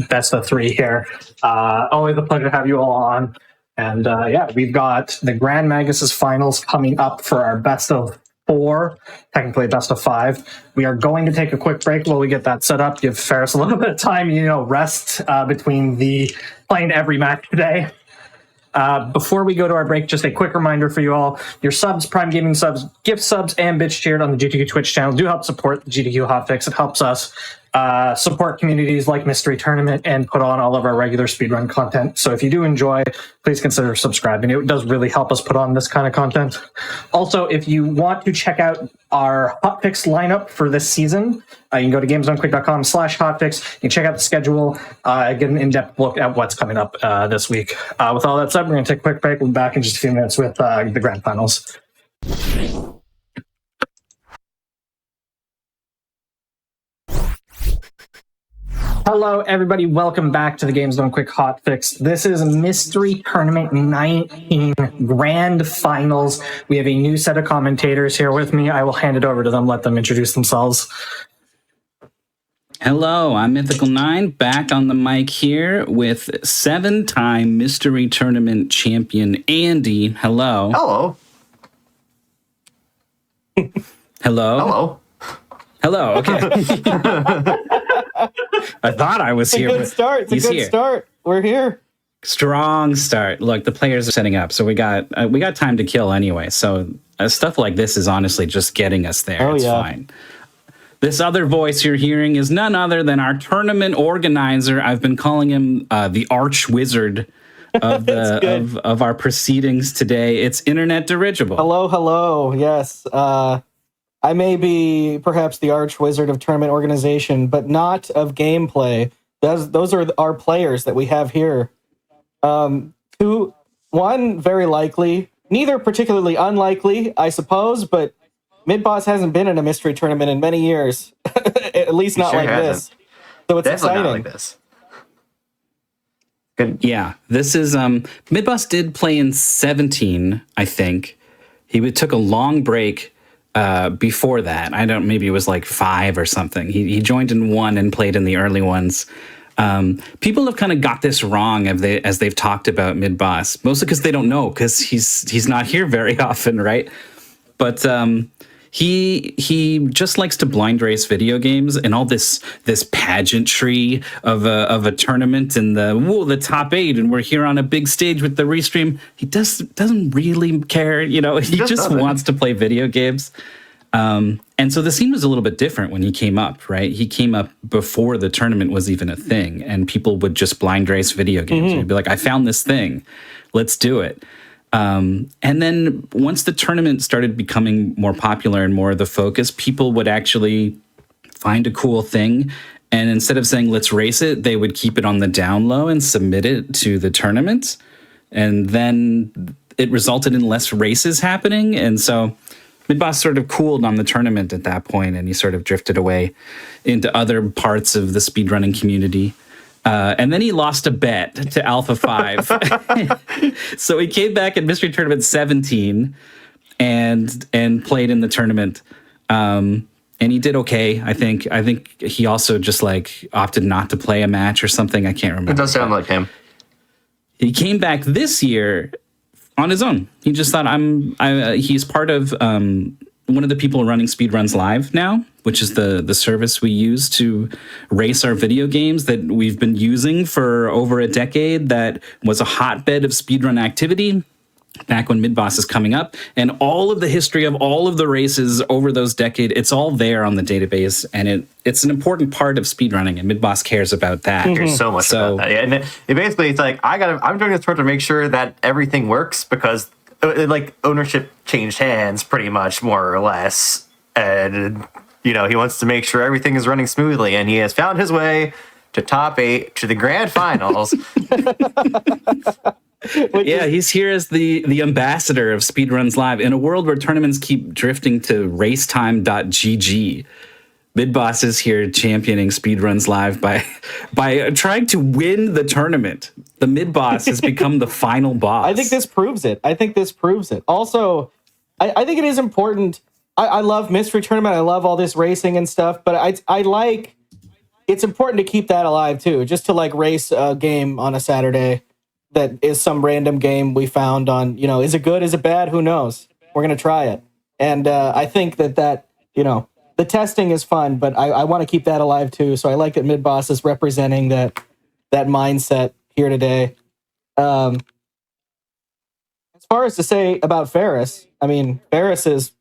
best of 3 here. Always a pleasure to have you all on. And we've got the Grand Magus' finals coming up for our best of 4, technically best of 5. We are going to take a quick break while we get that set up, give Ferris a little bit of time, rest between the playing every match today. Before we go to our break, just a quick reminder for you all. Your subs, Prime Gaming subs, gift subs, and bitch cheered on the GTQ Twitch channel do help support the GTQ Hotfix. It helps us support communities like Mystery Tournament and put on all of our regular speedrun content. So if you do enjoy, please consider subscribing. It does really help us put on this kind of content. Also, if you want to check out our Hotfix lineup for this season, you can go to gamesdonequick.com/hotfix. You can check out the schedule, get an in-depth look at what's coming up this week. With all that said, we're going to take a quick break. We'll be back in just a few minutes with the grand finals. Hello, everybody. Welcome back to the Games Done Quick Hot Fix. This is Mystery Tournament 19 Grand Finals. We have a new set of commentators here with me. I will hand it over to them, let them introduce themselves. Hello, I'm Mythical9, back on the mic here with 7-time Mystery Tournament champion Andy. Hello. Hello. Hello. Hello. Hello, okay. I thought I was here. It's a good start. We're here. Strong start. Look, the players are setting up, so we got time to kill anyway. So stuff like this is honestly just getting us there. It's fine. This other voice you're hearing is none other than our tournament organizer. I've been calling him the arch wizard of the of our proceedings today. It's Internet Dirigible. Hello. Yes. I may be perhaps the arch wizard of tournament organization, but not of gameplay. Those are our players that we have here. One, very likely, neither particularly unlikely, I suppose, but Midboss hasn't been in a mystery tournament in many years. At least not like this. So it's Definitely exciting. not like this. Good. Yeah, this is Midboss did play in 17, I think. He took a long break before that. Maybe it was like 5 or something. He joined in 1 and played in the early ones. People have kind of got this wrong as they've talked about Midboss, mostly because they don't know, because he's not here very often, right? But he just likes to blind race video games and all this pageantry of a tournament and the top 8, and we're here on a big stage with the restream. He doesn't really care, he just wants to play video games. And so the scene was a little bit different when he came up, right? He came up before the tournament was even a thing, and people would just blind race video games. And he'd be like, I found this thing, let's do it. And then once the tournament started becoming more popular and more of the focus, people would actually find a cool thing. And instead of saying, let's race it, they would keep it on the down low and submit it to the tournament. And then it resulted in less races happening. And so Midboss sort of cooled on the tournament at that point, and he sort of drifted away into other parts of the speedrunning community. And then he lost a bet to Alpha 5. So he came back at Mystery Tournament 17 and played in the tournament. And he did okay, I think. I think he also just opted not to play a match or something. I can't remember. It does sound like him. He came back this year on his own. He just thought he's part of one of the people running Speedruns Live now, which is the service we use to race our video games that we've been using for over a decade, that was a hotbed of speedrun activity back when Midboss is coming up. And all of the history of all of the races over those decades, it's all there on the database, and it's an important part of speedrunning, and Midboss cares about that. There's so much about that. Yeah, and it's like, I'm doing this tour to make sure that everything works, because ownership changed hands pretty much, more or less, and he wants to make sure everything is running smoothly, and he has found his way to top 8 to the grand finals. Yeah, he's here as the ambassador of Speedruns Live. In a world where tournaments keep drifting to racetime.gg, Midboss is here championing Speedruns Live by trying to win the tournament. The Midboss has become the final boss. I think this proves it. Also, I think it is important. I love Mystery Tournament. I love all this racing and stuff, but I like, it's important to keep that alive too, just to like race a game on a Saturday that is some random game we found on, is it good? Is it bad? Who knows? We're going to try it. And I think that, the testing is fun, but I want to keep that alive too. So I like that Midboss is representing that mindset here today. As far as to say about Ferris, I mean, Ferris is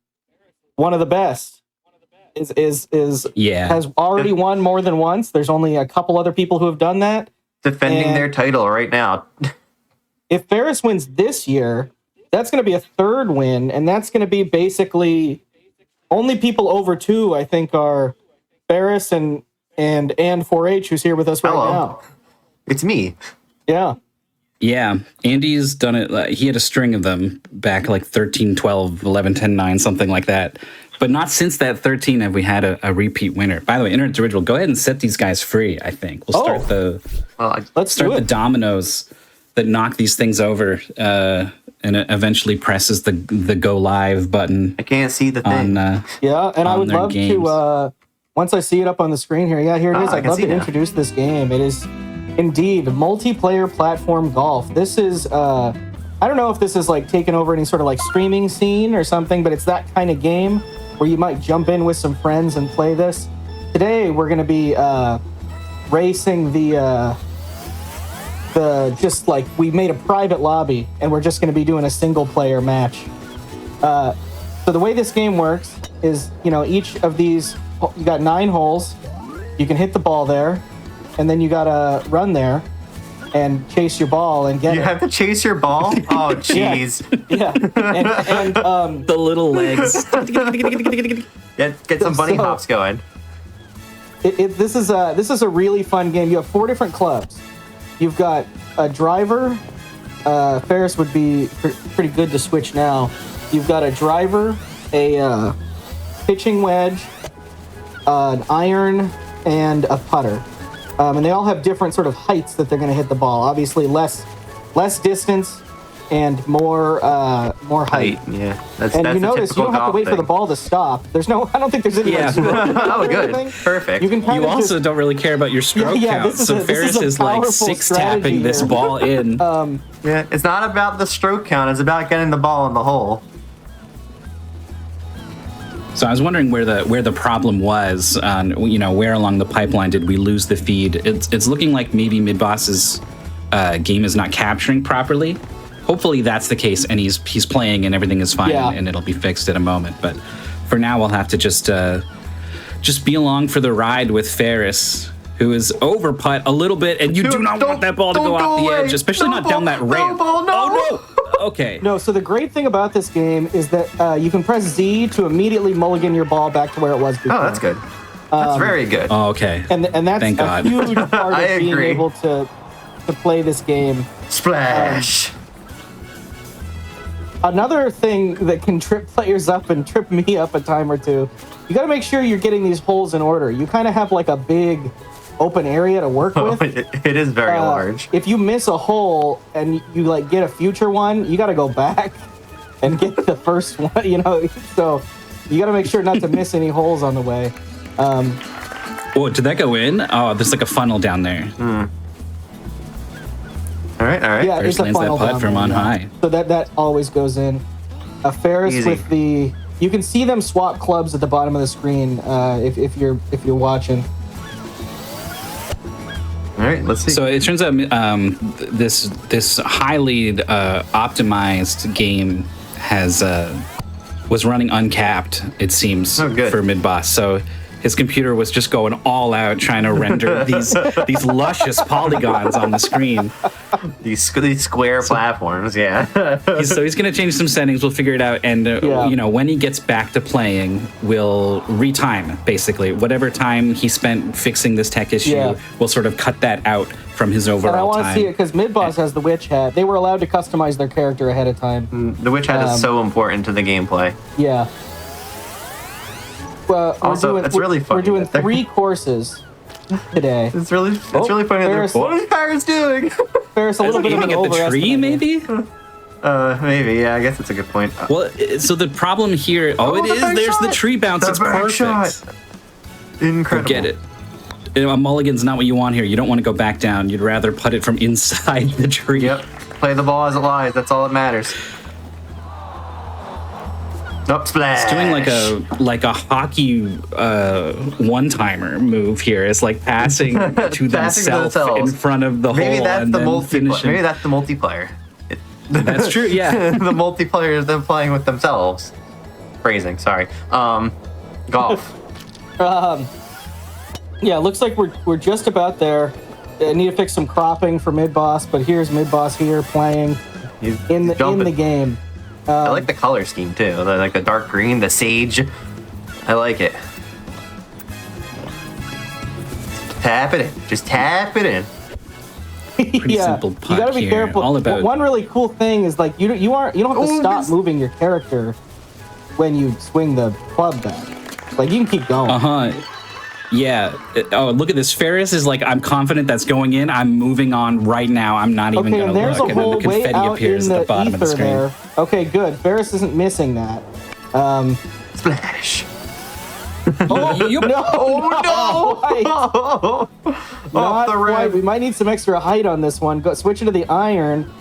one of the best. Has already won more than once. There's only a couple other people who have done that. Defending their title right now. If Ferris wins this year, that's going to be a third win, and that's going to be basically only people over 2, I think, are Ferris and 4H, who's here with us right now. It's me. Yeah. Yeah, Andy's done it. He had a string of them back like 13, 12, 11, 10, 9, something like that. But not since that 13 have we had a repeat winner. By the way, Internet Original, go ahead and set these guys free, I think. We'll start let's start the dominoes that knock these things over and it eventually presses the go live button. I can't see the thing. And I would love to, once I see it up on the screen here, here it is. I'd love to introduce this game. It is indeed multiplayer platform golf. This is, I don't know if this is like taking over any sort of like streaming scene or something, but it's that kind of game where you might jump in with some friends and play this. Today, we're going to be racing we made a private lobby, and we're just going to be doing a single player match. So the way this game works is, each of these, you got 9 holes. You can hit the ball there, and then you got to run there and chase your ball and get it. You have to chase your ball? Oh, jeez. Yeah. And the little legs. Get some bunny hops going. This is a really fun game. You have 4 different clubs. You've got a driver. Ferris would be pretty good to switch now. You've got a driver, a pitching wedge, an iron, and a putter. And they all have different sort of heights that they're going to hit the ball. Obviously, less distance and more height. Yeah, that's you notice you don't have to wait for the ball to stop. I don't think there's any. Oh, good, perfect. You also don't really care about your stroke count. So Ferris is like 6-tapping this ball in. Yeah, it's not about the stroke count. It's about getting the ball in the hole. So I was wondering where the problem was on, where along the pipeline did we lose the feed? It's looking like maybe Midboss's game is not capturing properly. Hopefully that's the case, and he's playing and everything is fine, and it'll be fixed in a moment. But for now, we'll have to just be along for the ride with Ferris, who is over putt a little bit, and you do not want that ball to go off the edge, especially not down that ramp. Oh no! Okay. No, so the great thing about this game is that you can press Z to immediately mulligan your ball back to where it was before. Oh, that's good. That's very good. Oh, okay. And that's Thank God. Huge part of being able to play this game. Splash! Another thing that can trip players up and trip me up a time or two, you got to make sure you're getting these holes in order. You kind of have like a big open area to work with. It is very large. If you miss a hole and you like get a future one, you got to go back and get the first one, so you got to make sure not to miss any holes on the way. Oh, did that go in? Oh, there's like a funnel down there. All right. Yeah, Ferris it's a lands funnel that putt down from there, on high. So that always goes in. Ferris Easy. with you can see them swap clubs at the bottom of the screen if you're watching. All right, let's see. So it turns out this highly optimized game was running uncapped. It seems for Midboss. So His computer was just going all out trying to render these luscious polygons on the screen. These square platforms, yeah. So he's going to change some settings. We'll figure it out. And, when he gets back to playing, we'll retime, basically. Whatever time he spent fixing this tech issue, we'll sort of cut that out from his overall time. And I want to see it because Midboss has the witch hat. They were allowed to customize their character ahead of time. The witch hat is so important to the gameplay. Yeah. Well, it's really funny. We're doing 3 courses today. It's really funny. Ferris, What is Paris doing? Ferris, a little bit of an at the tree, maybe? Maybe, yeah, I guess it's a good point. Well, so the problem here... there's the tree bounce. It's perfect. Shot. Incredible. Get it. A mulligan's not what you want here. You don't want to go back down. You'd rather put it from inside the tree. Yep. Play the ball as it lies. That's all that matters. Nope, splash. It's doing like a hockey one-timer move here. It's like passing to themselves in front of the Maybe hole. That's and the then multiplayer. Maybe that's the multiplayer. That's true. Yeah. The multiplayer is them playing with themselves. Phrasing. Sorry. Golf. Yeah, looks like we're just about there. I need to fix some cropping for Midboss, but here's Midboss here playing in the game. I like the color scheme too. Like the dark green, the sage. I like it. Tap it in. Just tap it in. Pretty simple putt you gotta be here. careful. All about One really cool thing is like you don't have to stop moving your character when you swing the club back. Like you can keep going. Yeah. Oh, look at this. Ferris is like, I'm confident that's going in. I'm moving on right now. I'm not even going to look. And then the confetti appears at the bottom of the screen. There. Okay, good. Ferris isn't missing that. Splash. No! Not the rim. quite. We might need some extra height on this one. Go switch it to the iron.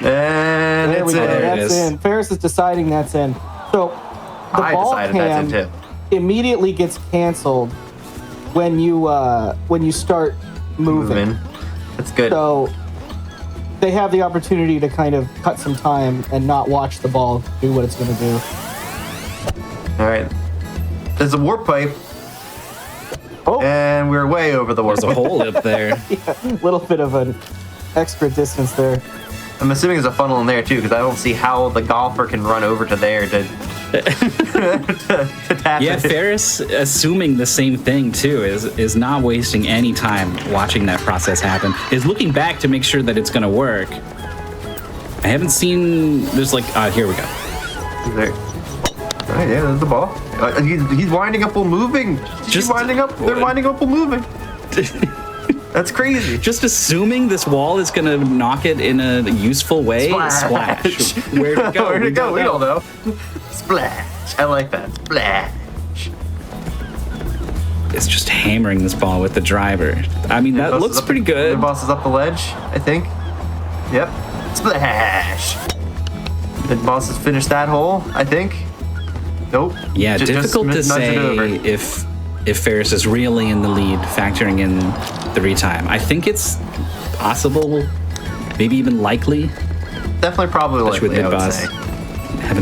And there we go. That's in. Ferris is deciding that's in. So the ball decided that's in too. Immediately gets canceled when you start moving. That's good. So they have the opportunity to kind of cut some time and not watch the ball do what it's going to do. All right. There's a warp pipe. And we're way over the warp pipe. There's a hole up there. A little bit of an extra distance there. I'm assuming there's a funnel in there too, because I don't see how the golfer can run over to there to tap it. Ferris, assuming the same thing too, is not wasting any time watching that process happen. Is looking back to make sure that it's going to work. I haven't seen. There's like, here we go. There. Right, yeah, there's the ball. He's winding up while moving. Just winding up. They're winding up while moving. That's crazy. Just assuming this wall is going to knock it in a useful way. Splash. Where'd it go? Where'd it go? We don't know. Splash. I like that. Splash. It's just hammering this ball with the driver. I mean, that looks pretty good. Midboss is up the ledge, I think. Yep. Splash. Midboss has finished that hole, I think. Nope. Yeah, difficult to say if Ferris is really in the lead, factoring in the retime. I think it's possible, maybe even likely. Definitely probably likely, with Midboss.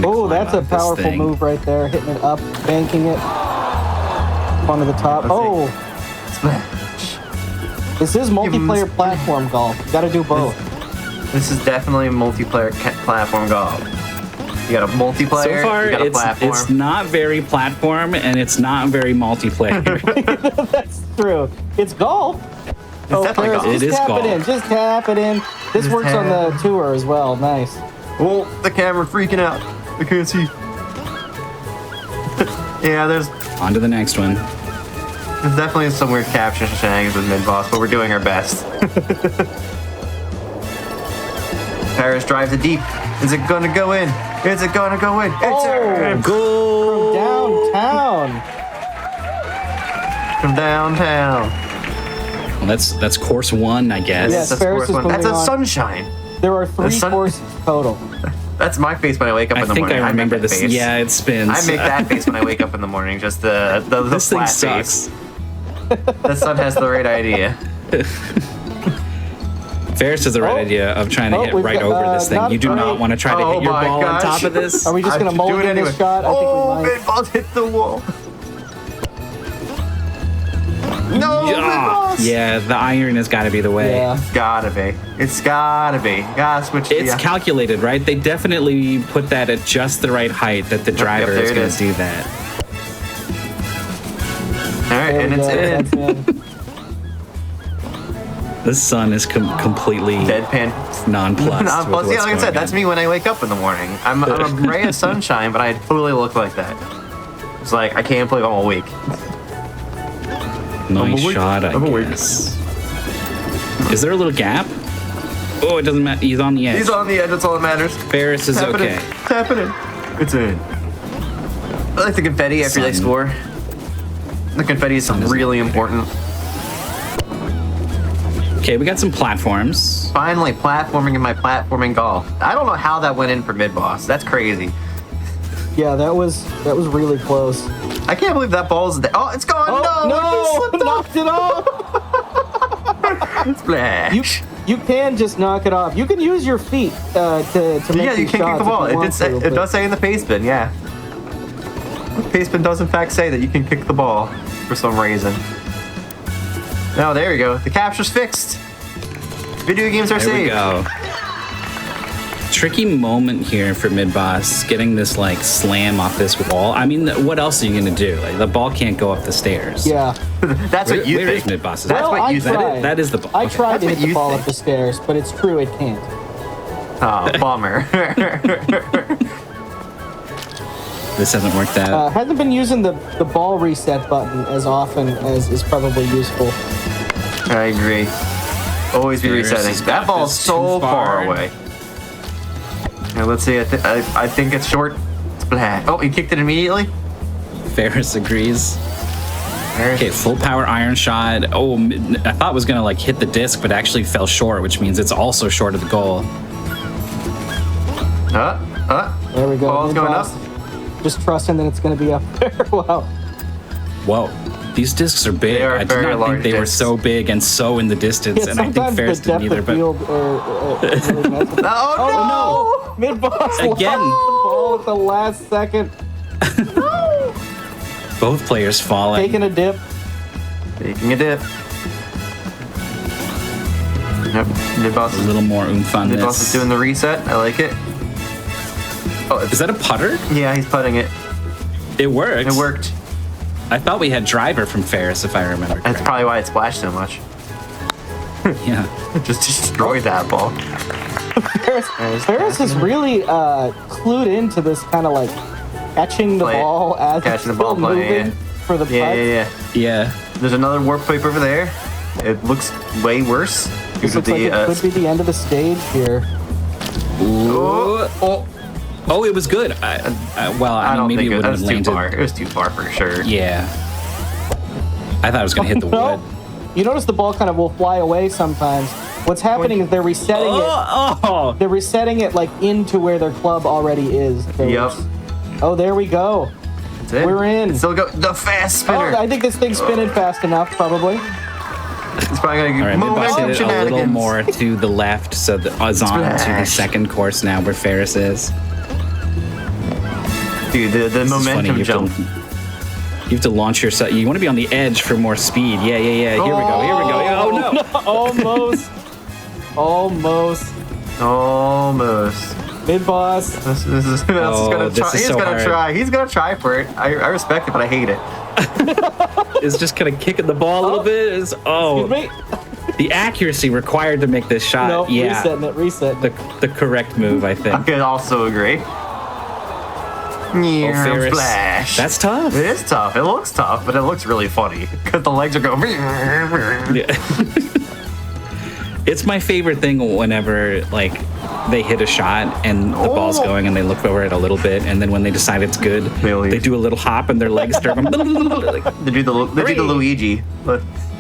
Oh, that's a powerful move right there. Hitting it up, banking it. Onto the top. Splash. This is multiplayer platform golf. You gotta do both. This is definitely multiplayer platform golf. You got a multiplayer, so far, you got a platform. It's not very platform, and it's not very multiplayer. That's true. It's golf. Definitely golf. It is golf. Just tap it in. This works on the tour as well. Nice. Oh, the camera freaking out. I can't see. Yeah, there's... On to the next one. There's definitely some weird capture shenanigans with Midboss, but we're doing our best. Paris drives it deep. Is it gonna go in? Is it gonna go in? It's a goal from downtown. From downtown. Well, that's course 1, I guess. Yes, that's course 1. That's a sunshine. There are 3 courses total. That's my face when I wake up in the morning. I think I remember this. Face. Yeah, it spins. I make that face when I wake up in the morning. Just the this flat thing face. sucks. The sun has the right idea. Ferris has the right idea of trying to hit right over this thing. You do not want to try to hit your ball on top of this. Are we just going to mulligan this shot? I think we might. Midboss hit the wall. No, Midboss! Yeah, the iron has got to be the way. Yeah. It's gotta be. It's gotta be. Gotta switch. It's calculated, right? They definitely put that at just the right height that the driver there is it going is. to do that. All right, and it's in. That's in. The sun is completely Deadpan. nonplussed. Nonplussed. Yeah, like I said, that's me when I wake up in the morning. I'm a ray of sunshine, but I totally look like that. It's like, I can't believe I'm awake. Nice shot, I guess. Is there a little gap? Oh, it doesn't matter. He's on the edge. He's on the edge. That's all that matters. Ferris is okay. It's happening. It's in. I like the confetti after they score. The confetti is really important. Okay, we got some platforms. Finally, platforming in my platforming golf. I don't know how that went in for Midboss. That's crazy. Yeah, that was really close. I can't believe that ball's there. Oh, it's gone. Oh, no! Knocked it off! Splash. You can just knock it off. You can use your feet to make Yeah, you these can kick the shots ball. if you want to, It does say in the paste bin, yeah. The paste bin does in fact say that you can kick the ball for some reason. Oh, there you go. The capture's fixed. Video games are There we saved. go. Tricky moment here for Midboss, getting this like slam off this wall. I mean, what else are you gonna do? Like the ball can't go up the stairs. Yeah. That's what you where think. is Midboss? That's what you think. That is the ball. I Okay. tried to That's hit what the you ball think. up the stairs, but it's true, it can't. Oh, bummer. This hasn't worked out. Hasn't been using the ball reset button as often as is probably useful. I agree. Always be Ferris resetting. has That got ball's this so too far far. away. Now let's see. I think it's short. Splash. Oh, he kicked it immediately. Ferris agrees. Okay, full power iron shot. Oh, I thought it was gonna like hit the disc, but actually fell short, which means it's also short of the goal. There we go. Ball's going up. Just trusting that it's going to be up there. Wow. Whoa, these discs are big. They are I did very not large think they were discs. so big and so in the distance, Yeah, and I think sometimes Ferris the didn't depth either. of But field really messes with- Oh, no! Midboss Again. lost the ball at the last second. both players falling. Taking a dip. Taking a dip. Yep. Midboss A little more oomph on Midboss is this. doing the reset. I like it. Oh, Is that a putter? Yeah, he's putting it. It worked. It worked. I thought we had driver from Ferris, if I remember That's correctly. probably why it splashed so much. Yeah. Just destroyed that ball. Ferris is really clued into this kind of like catching the ball as Catching it's the ball still play, moving yeah. for the Yeah, putt. yeah. There's another warp pipe over there. It looks way worse. This looks like it could be the end of the stage here. Oh, it was good. I mean, maybe it would have too landed. far. It was too far for sure. Yeah. I thought it was going to hit the wood. You notice the ball kind of will fly away sometimes. What's happening is they're resetting it. They're resetting it like into where their club already is. Yep. Oh, there we go. That's it. We're in. Still go the fast spinner. Oh, I think this thing's spinning fast enough, probably. It's probably gonna All right, Midboss hit it a little shenanigans. more to the left, so that it's on to the Splash. second course now where Ferris is. Dude, the This is funny. momentum jump. You have to launch yourself. You want to be on the edge for more speed. Yeah. Here we go. Oh, no. Almost. Almost. Midboss. This is gonna this try. is He's so gonna hard. try. He's gonna try for it. I respect it, but I hate it. It's just kind of kicking the ball a little bit. Excuse me. The accuracy required to make this shot. Nope, Yeah. resetting it. The correct move, I think. I can also agree. Ferris. Splash. That's tough. It is tough. It looks tough, but it looks really funny because the legs are going. It's my favorite thing whenever like they hit a shot and the ball's going and they look over it a little bit, and then when they decide it's good, they do a little hop and their legs start going. They do the Luigi.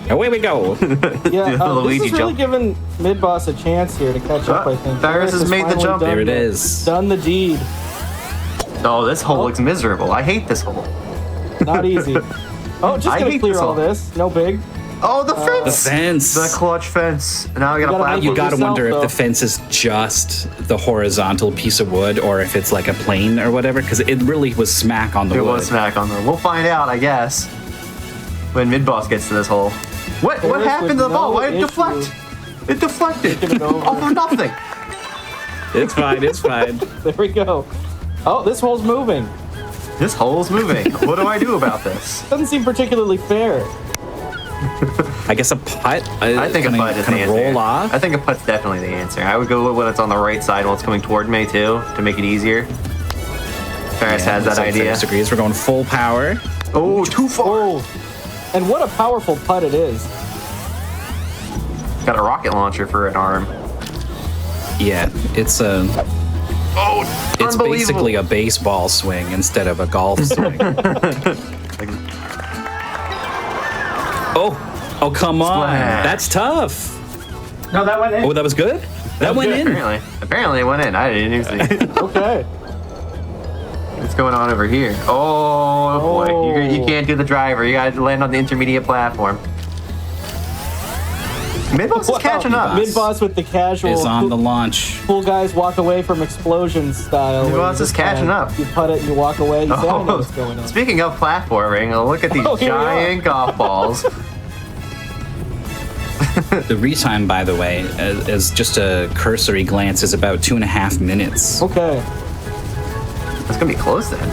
Away we go. Yeah, The this Luigi is really jump. giving Midboss a chance here to catch up, I think. Ferris has made the finally jump. done There it is. Done the deed. Oh, this hole looks miserable. I hate this hole. Not easy. Oh, just I gonna hate clear this all hole. this. No big. Oh, the fence. The fence. The clutch fence. Now I got a platform. You gotta yourself, wonder if though. the fence is just the horizontal piece of wood or if it's like a plane or whatever, because it really was smack on the It wood. was smack on the. We'll find out, I guess, when Midboss gets to this hole. What Ferris happened to with the ball? no Why did it deflect? issue. It deflected. Taking it over. All for nothing. It's fine. It's fine. There we go. Oh, this hole's moving. This hole's moving. What do I do about this? Doesn't seem particularly fair. I guess a putt. I think a putt is the answer. Roll off. I think a putt's definitely the answer. I would go with when it's on the right side while it's coming toward me too, to make it easier. Ferris has that idea. Degrees. We're going full power. Oh, too far. Oh. And what a powerful putt it is. Got a rocket launcher for an arm. Yeah, it's a. Oh, it's basically a baseball swing instead of a golf swing. Oh, come on. Splash. That's tough. No, that went in. Oh, that was good? That went in. Apparently it went in. I didn't even see. Okay. What's going on over here? Oh, boy. You can't do the driver. You gotta land on the intermediate platform. Midboss is catching up. Midboss with the casual. Is on the launch. Cool guys walk away from explosion style. Midboss is catching up. You putt it and you walk away. You say, I don't know what's going on. Speaking of platforming, look at these giant golf balls. The retime, by the way, as just a cursory glance, is about 2.5 minutes. Okay. That's gonna be close then.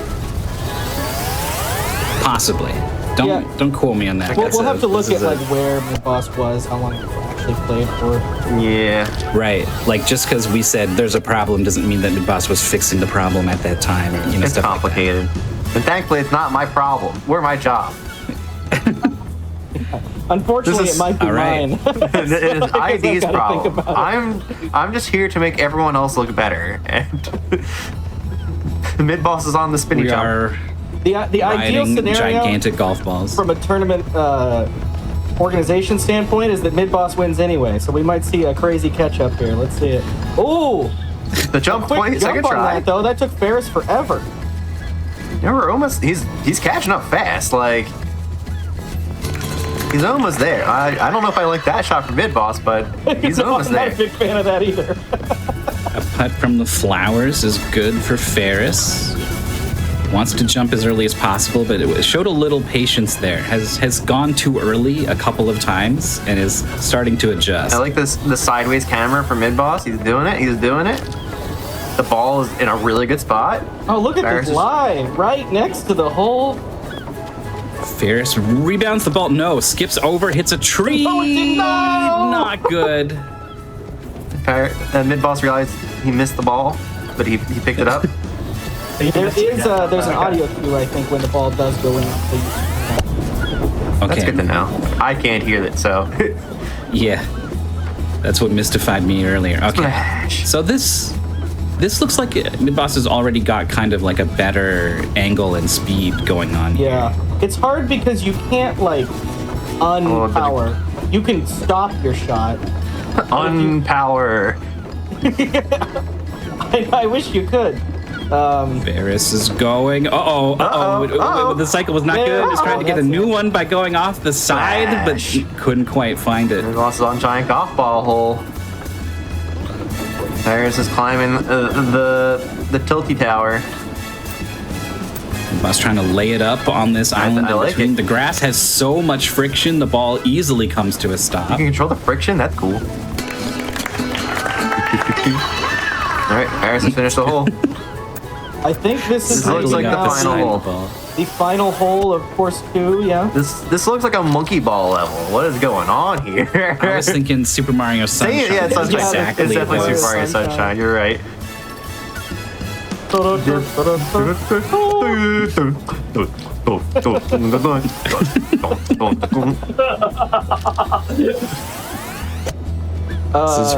Possibly. Don't quote me on that. We'll have to look at like where Midboss was, how long he actually played for. Yeah. Right. Like just because we said there's a problem doesn't mean that Midboss was fixing the problem at that time. Or, It's stuff complicated. And thankfully, it's not my problem. We're my job. Unfortunately, it might be mine. It is I guess ID's I've gotta think problem. about I'm just here to make everyone else look better. And Midboss is on the spinny jump. are The ideal riding scenario gigantic golf balls. from a tournament organization standpoint is that Midboss wins anyway. So we might see a crazy catch up here. Let's see it. Oh, the jump quick 20 jump second on try. that though. That took Ferris forever. Yeah, we're almost. He's catching up fast. Like he's almost there. I don't know if I like that shot from Midboss, but he's No, almost I'm not there. a big fan of that either. A putt from the flowers is good for Ferris. Wants to jump as early as possible, but it showed a little patience there. Has gone too early a couple of times and is starting to adjust. I like the sideways camera for Midboss. He's doing it. He's doing it. The ball is in a really good spot. Oh, look at Ferris this is- lie right next to the hole. Ferris rebounds the ball. No, skips over, hits a tree. Not good. And Midboss realized he missed the ball, but he picked it up. There's an audio cue, I think, when the ball does go in. That's good to know. I can't hear it, so. Yeah, that's what mystified me earlier. Okay, so this looks like Midboss has already got kind of like a better angle and speed going on. Yeah, it's hard because you can't like unpower. You can stop your shot. Unpower. I wish you could. Ferris is going. The cycle was not good. He's trying to get a new one by going off the side, but couldn't quite find it. Midboss is on giant golf ball hole. Ferris is climbing the tilty tower. Midboss trying to lay it up on this island I in like between. The grass has so much friction, the ball easily comes to a stop. You can control the friction. That's cool. All right, Ferris has finished the hole. I think this looks like the final hole. The final hole of course 2. Yeah. This looks like a monkey ball level. What is going on here? I was thinking Super Mario Sunshine. Yeah, it's Exactly it's definitely what- Super Mario Sunshine. You're right.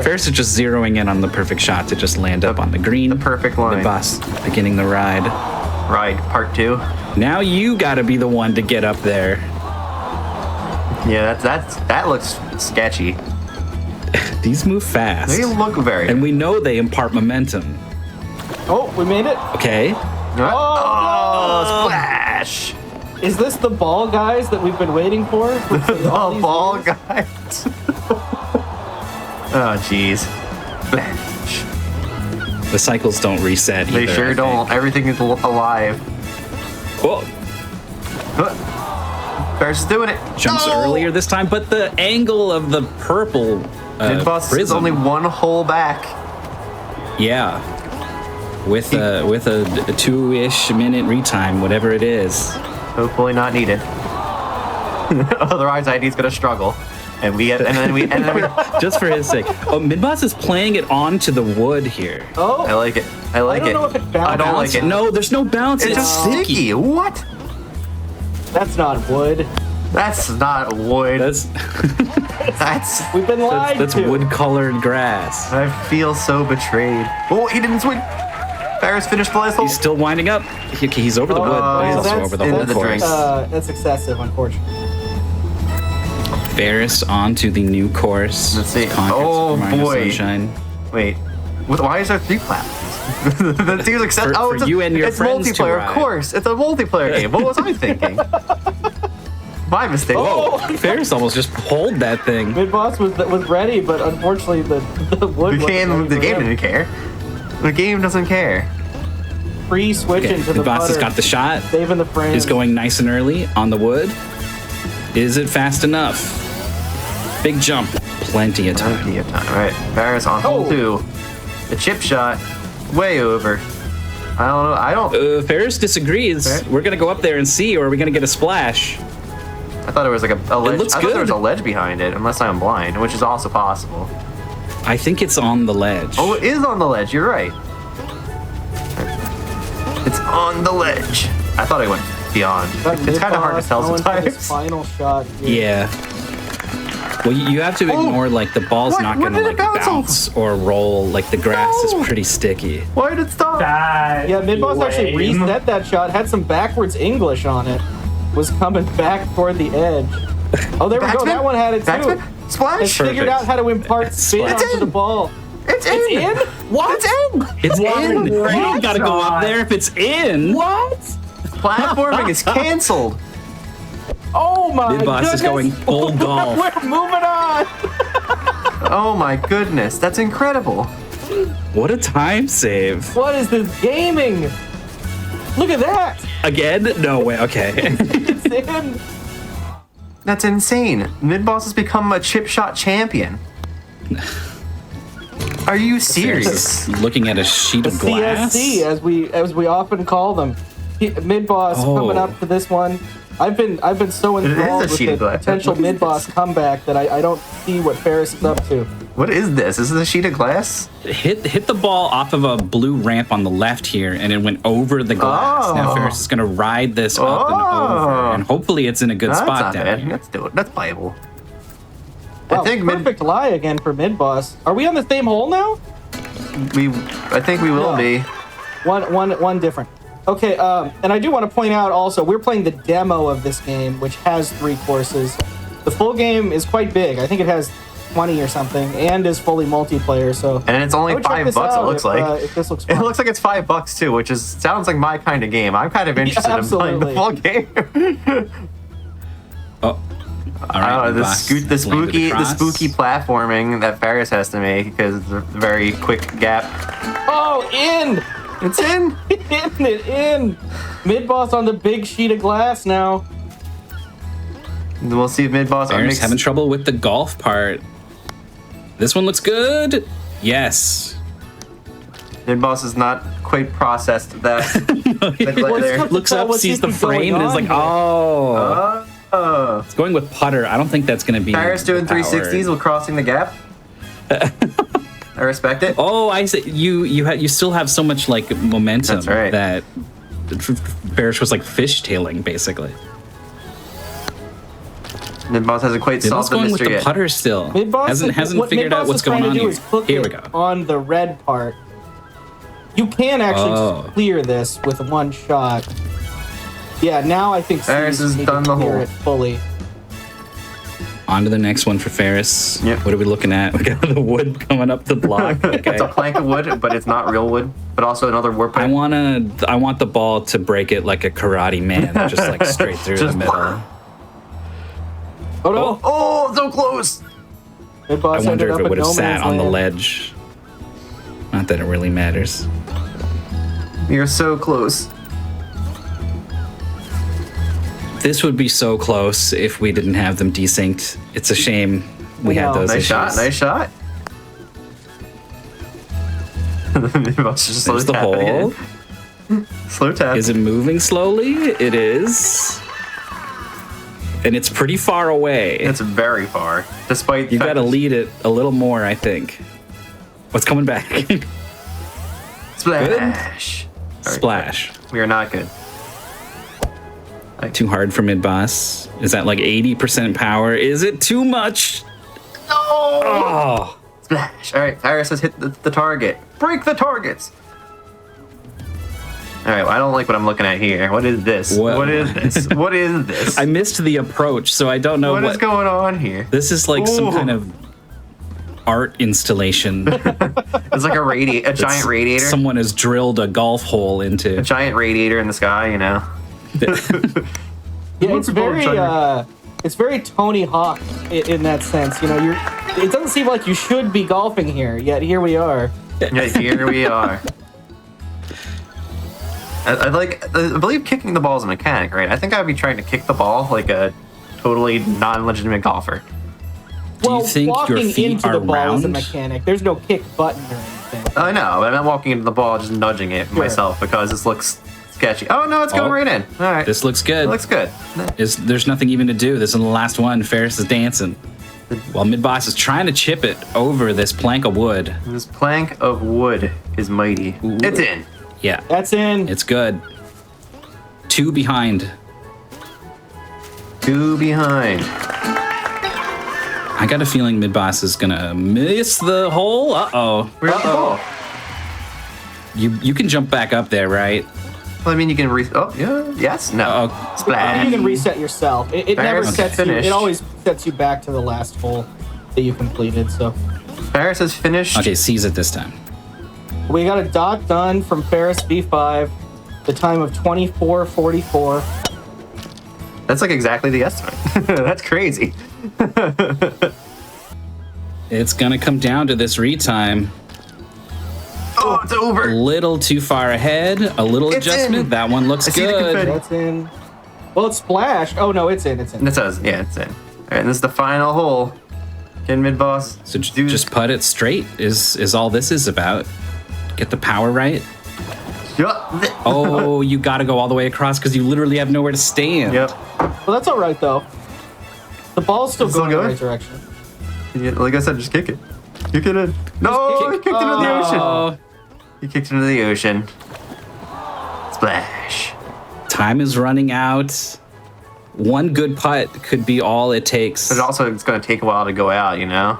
Ferris is just zeroing in on the perfect shot to just land up on the green. The perfect line. Midboss beginning the ride. Ride part 2. Now you got to be the one to get up there. Yeah, that looks sketchy. These move fast. They look very. And we know they impart momentum. Oh, we made it. Okay. Oh, splash! Is this the ball guys that we've been waiting for? The ball guys. Oh, jeez. Splash. The cycles don't reset either. They sure don't. Everything is alive. Whoa. Ferris is doing it. Jumps earlier this time, but the angle of the purple Midboss is prism. only one hole back. Yeah. With a 2-ish minute retime, whatever it is. Hopefully not needed. Otherwise, ID's gonna struggle. And then we just for his sake. Oh, Midboss is playing it onto the wood here. Oh, I like it. I like it. Know if it I don't like it. No, there's no bounce. It's just sticky. What? That's not wood. That's not wood. That's we've been lied that's to. wood-colored grass. I feel so betrayed. Oh, he didn't swing. Ferris finished the last hole. He's still winding up. He's over the wood. He's also over the whole course. That's excessive, unfortunately. Ferris onto the new course. Let's see. Oh boy. Sunshine. Wait. Why is there 3 platforms? That seems excessive. For it's you and your it's friends to multiplayer, ride. of course. It's a multiplayer game. What was I thinking? My mistake. Oh, Ferris almost just pulled that thing. Midboss was ready, but unfortunately the wood. The game didn't care. The game doesn't care. Free switching to the Midboss has putter. got the shot. Saving the frame. Is going nice and early on the wood. Is it fast enough? Big jump. Plenty of time. Plenty of time. All right. Ferris on hole 2. The chip shot. Way over. I don't know. I don't. Ferris disagrees. Okay. We're gonna go up there and see, or are we gonna get a splash? I thought it was like a ledge. It looks I good. thought there was a ledge behind it, unless I'm blind, which is also possible. I think it's on the ledge. Oh, it is on the ledge. You're right. It's on the ledge. I thought I went beyond. It's kind of hard to tell sometimes. Final shot. Yeah. Well, you have to ignore like the ball's not going to like bounce or roll. Like the grass is pretty sticky. Why did it stop? Yeah, Midboss actually reset that shot. Had some backwards English on it. Was coming back toward the edge. Oh, there we go. That one had it too. Splash. It's figured out how to impart spin onto the ball. It's in. What? It's in. It's in. You don't got to go up there if it's in. What? Platforming is canceled. Oh my Midboss goodness. is going full golf. We're moving on. Oh my goodness, that's incredible. What a time save. What is this gaming? Look at that. Again? No way. Okay. It's in. That's insane. Midboss has become a chip shot champion. Are you serious? Looking at a sheet of glass. CSC, as we often call them. Midboss coming up to this one. I've been so enthralled with the potential Midboss comeback that I don't see what Ferris is up to. What is this? Is this a sheet of glass? Hit the ball off of a blue ramp on the left here, and it went over the glass. Oh. Now Ferris is going to ride this up and over, and hopefully it's in a good spot down here. Let's do it. That's playable. Wow, I think perfect lie again for Midboss. Are we on the same hole now? I think we will be. One different. Okay, and I do want to point out also, we're playing the demo of this game, which has 3 courses. The full game is quite big. I think it has 20 or something, and is fully multiplayer. So, and it's only $5. It looks like. If this looks fun. It looks like it's $5 too, which sounds like my kind of game. I'm kind of interested in playing the full game. Oh. All right, the spooky platforming that Ferris has to make because it's a very quick gap. Oh, in! It's in! in! Midboss on the big sheet of glass now. We'll see if Midboss Ferris having trouble with the golf part. This one looks good. Yes. Midboss is not quite processed that. Looks up, sees the frame, and is like, oh. It's going with putter. I don't think that's going to be. Ferris doing 360s while crossing the gap. I respect it. Oh, I see. You still have so much like momentum. That's right. That Ferris was like fishtailing basically. Midboss hasn't quite solved the mystery with the putter still. Midboss hasn't figured out what's going on here. Here we go. On the red part, you can actually clear this with one shot. Yeah, now I think Ferris has done the clear hole it fully. On to the next one for Ferris. Yep. What are we looking at? We got the wood coming up the block. Okay. It's a plank of wood, but it's not real wood. But also another warp pipe. I want the ball to break it like a karate man, just like straight through the middle. Oh no! Oh, so close! I wonder if it would have sat on the ledge. Not that it really matters. You're so close. This would be so close if we didn't have them desynced. It's a shame we had those nice issues. Nice shot. There's the hole. Slow tap. Is it moving slowly? It is. And it's pretty far away. It's very far. Despite you got to lead it a little more, I think. What's coming back? Splash. Right. Splash. We are not good. Too hard for mid-boss. Is that like 80% power? Is it too much? No! Oh. Splash. All right, Iris has hit the target. Break the targets. All right, well, I don't like what I'm looking at here. What is this? What is this? What is this? I missed the approach, so I don't know what is going on here. This is like some kind of art installation. It's like a giant radiator. Someone has drilled a golf hole into a giant radiator in the sky, you know. Yeah, it's very Tony Hawk in that sense. You know, it doesn't seem like you should be golfing here, yet here we are. Yeah, here we are. I believe kicking the ball is a mechanic, right? I think I'd be trying to kick the ball like a totally non-legitimate golfer. Well, Do you think walking your feet into are the ball is a round? mechanic. There's no kick button or anything. I know, but I'm not walking into the ball, just nudging it myself because this looks sketchy. Oh no, it's going right in. All right, this looks good. It looks good. There's nothing even to do. This is the last one. Ferris is dancing. While Midboss is trying to chip it over this plank of wood. This plank of wood is mighty. Ooh. It's in. Yeah. That's in. It's good. 2 behind. 2 behind. I got a feeling Midboss is gonna miss the hole. Uh-oh. You can jump back up there, right? Well, I mean, you can yes, no. Splash. You can reset yourself. It never sets you. It always sets you back to the last hole that you completed. So. Ferris is finished. Okay, seize it this time. We got a dot done from Ferris B5. The time of 24:44. That's like exactly the estimate. That's crazy. It's gonna come down to this retime. Oh, it's over. A little too far ahead. A little adjustment. That one looks good. That's in. Well, it's splashed. Oh no, it's in. It's in. It says, yeah, it's in. All right, and this is the final hole. Get Midboss. So just put it straight. Is all this is about. Get the power right. Oh, you got to go all the way across because you literally have nowhere to stand. Yep. Well, that's all right though. The ball's still going in the right direction. Yeah, like I said, just kick it. Kick it in. No, he kicked it into the ocean. He kicked it into the ocean. Splash. Time is running out. One good putt could be all it takes. But also, it's going to take a while to go out, you know?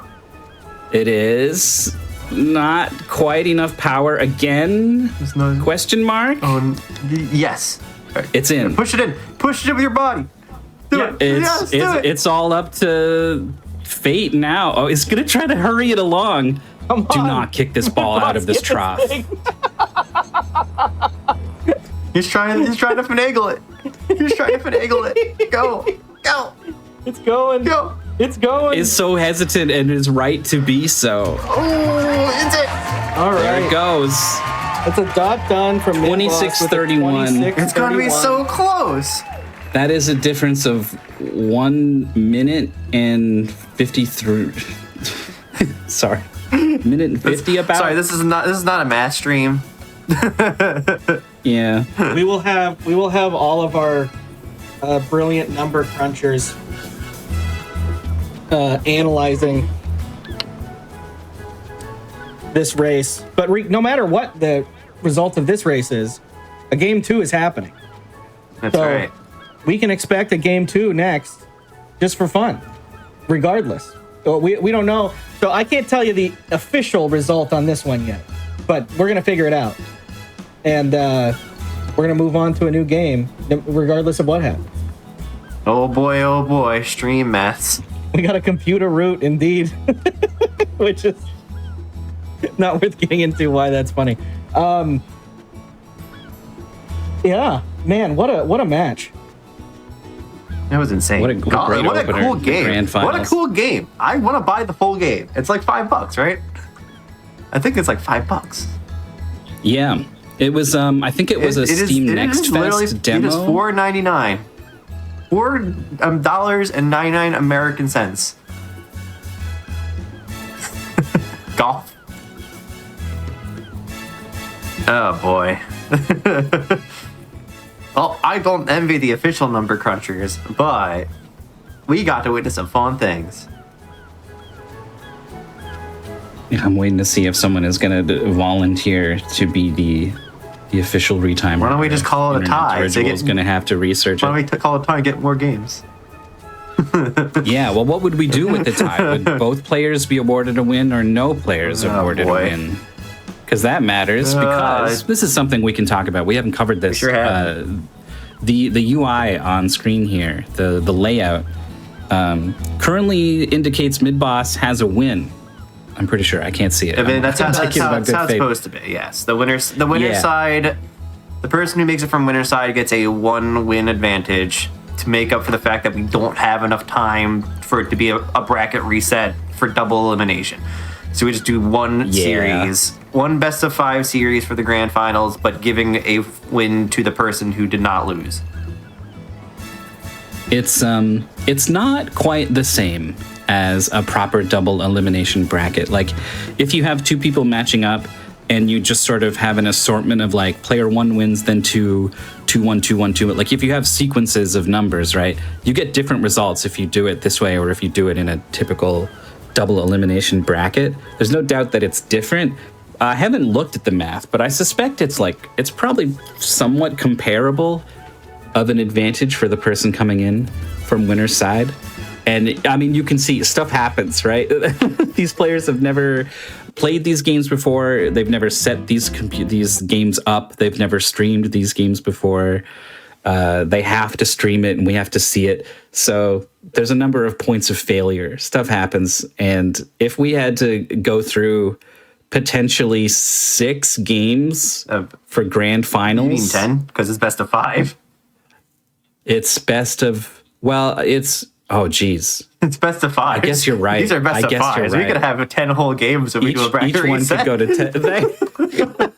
It is. Not quite enough power again? Question mark? Oh, yes. Right. It's in. Push it in. Push it in with your body. Do it. It's all up to fate now. Oh, it's going to try to hurry it along. Come Do not kick this ball out of this trough. He's trying to finagle it. He's trying to finagle it. Go. It's going. Go. It's going. Is so hesitant and is right to be so. Oh, is it? All right. There it goes. It's a dot done from 26:31. It's going to be so close. That is a difference of 1 minute and 53. Sorry. Minute and 50 about. Sorry, this is not a math stream. Yeah. We will have all of our brilliant number crunchers analyzing this race. But no matter what the result of this race is, a game 2 is happening. That's right. We can expect a game 2 next, just for fun, regardless. We don't know. So I can't tell you the official result on this one yet, but we're going to figure it out. And we're going to move on to a new game, regardless of what happens. Oh boy, stream maths. We got a computer root, indeed, which is not worth getting into why that's funny. Yeah, man, what a match. That was insane. What a cool game. What a cool game. I want to buy the full game. It's like $5, right? I think it's like $5. Yeah. It was I think it was a Steam Next Fest demo. It is $4.99. $4.99 American cents. Golf. Oh boy. Well, I don't envy the official number crunchers, but we got to witness some fun things. I'm waiting to see if someone is going to volunteer to be the official retimer. Why don't we just call it a tie? Is going to have to research it. Why don't we call it a tie and get more games? Yeah, well, what would we do with the tie? Would both players be awarded a win or no players awarded a win? Because that matters, because this is something we can talk about. We haven't covered this. Sure have. The UI on screen here, the layout, currently indicates Midboss has a win. I'm pretty sure. I can't see it. I mean, that's how it's supposed to be, yes. The winner side, the person who makes it from winner side gets a 1-win advantage to make up for the fact that we don't have enough time for it to be a bracket reset for double elimination. So we just do one series, one best of 5 series for the grand finals, but giving a win to the person who did not lose. It's not quite the same as a proper double elimination bracket. Like, if you have 2 people matching up and you just sort of have an assortment of like player 1 wins, then 2, 2-1, 2-1, 2. Like, if you have sequences of numbers, right, you get different results if you do it this way or if you do it in a typical double elimination bracket. There's no doubt that it's different. I haven't looked at the math, but I suspect it's probably somewhat comparable of an advantage for the person coming in from winner's side. And I mean, you can see stuff happens, right? These players have never played these games before. They've never set these games up. They've never streamed these games before. They have to stream it and we have to see it. So there's a number of points of failure. Stuff happens. And if we had to go through potentially 6 games for grand finals. You mean 10? Because it's best of 5. It's best of, well, it's, oh, geez. It's best of 5. I guess you're right. These are best of 5s. Right. We could have 10 whole games if we do a bracket each one reset. could go to 10.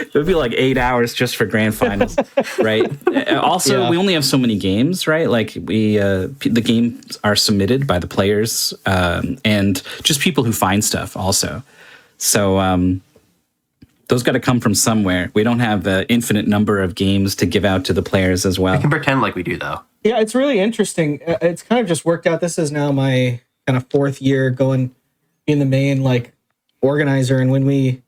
It would be like 8 hours just for grand finals, right? Also, we only have so many games, right? Like the games are submitted by the players and just people who find stuff also. So those got to come from somewhere. We don't have an infinite number of games to give out to the players as well. We can pretend like we do, though. Yeah, it's really interesting. It's kind of just worked out. This is now my kind of 4th year going in the main like organizer, and when we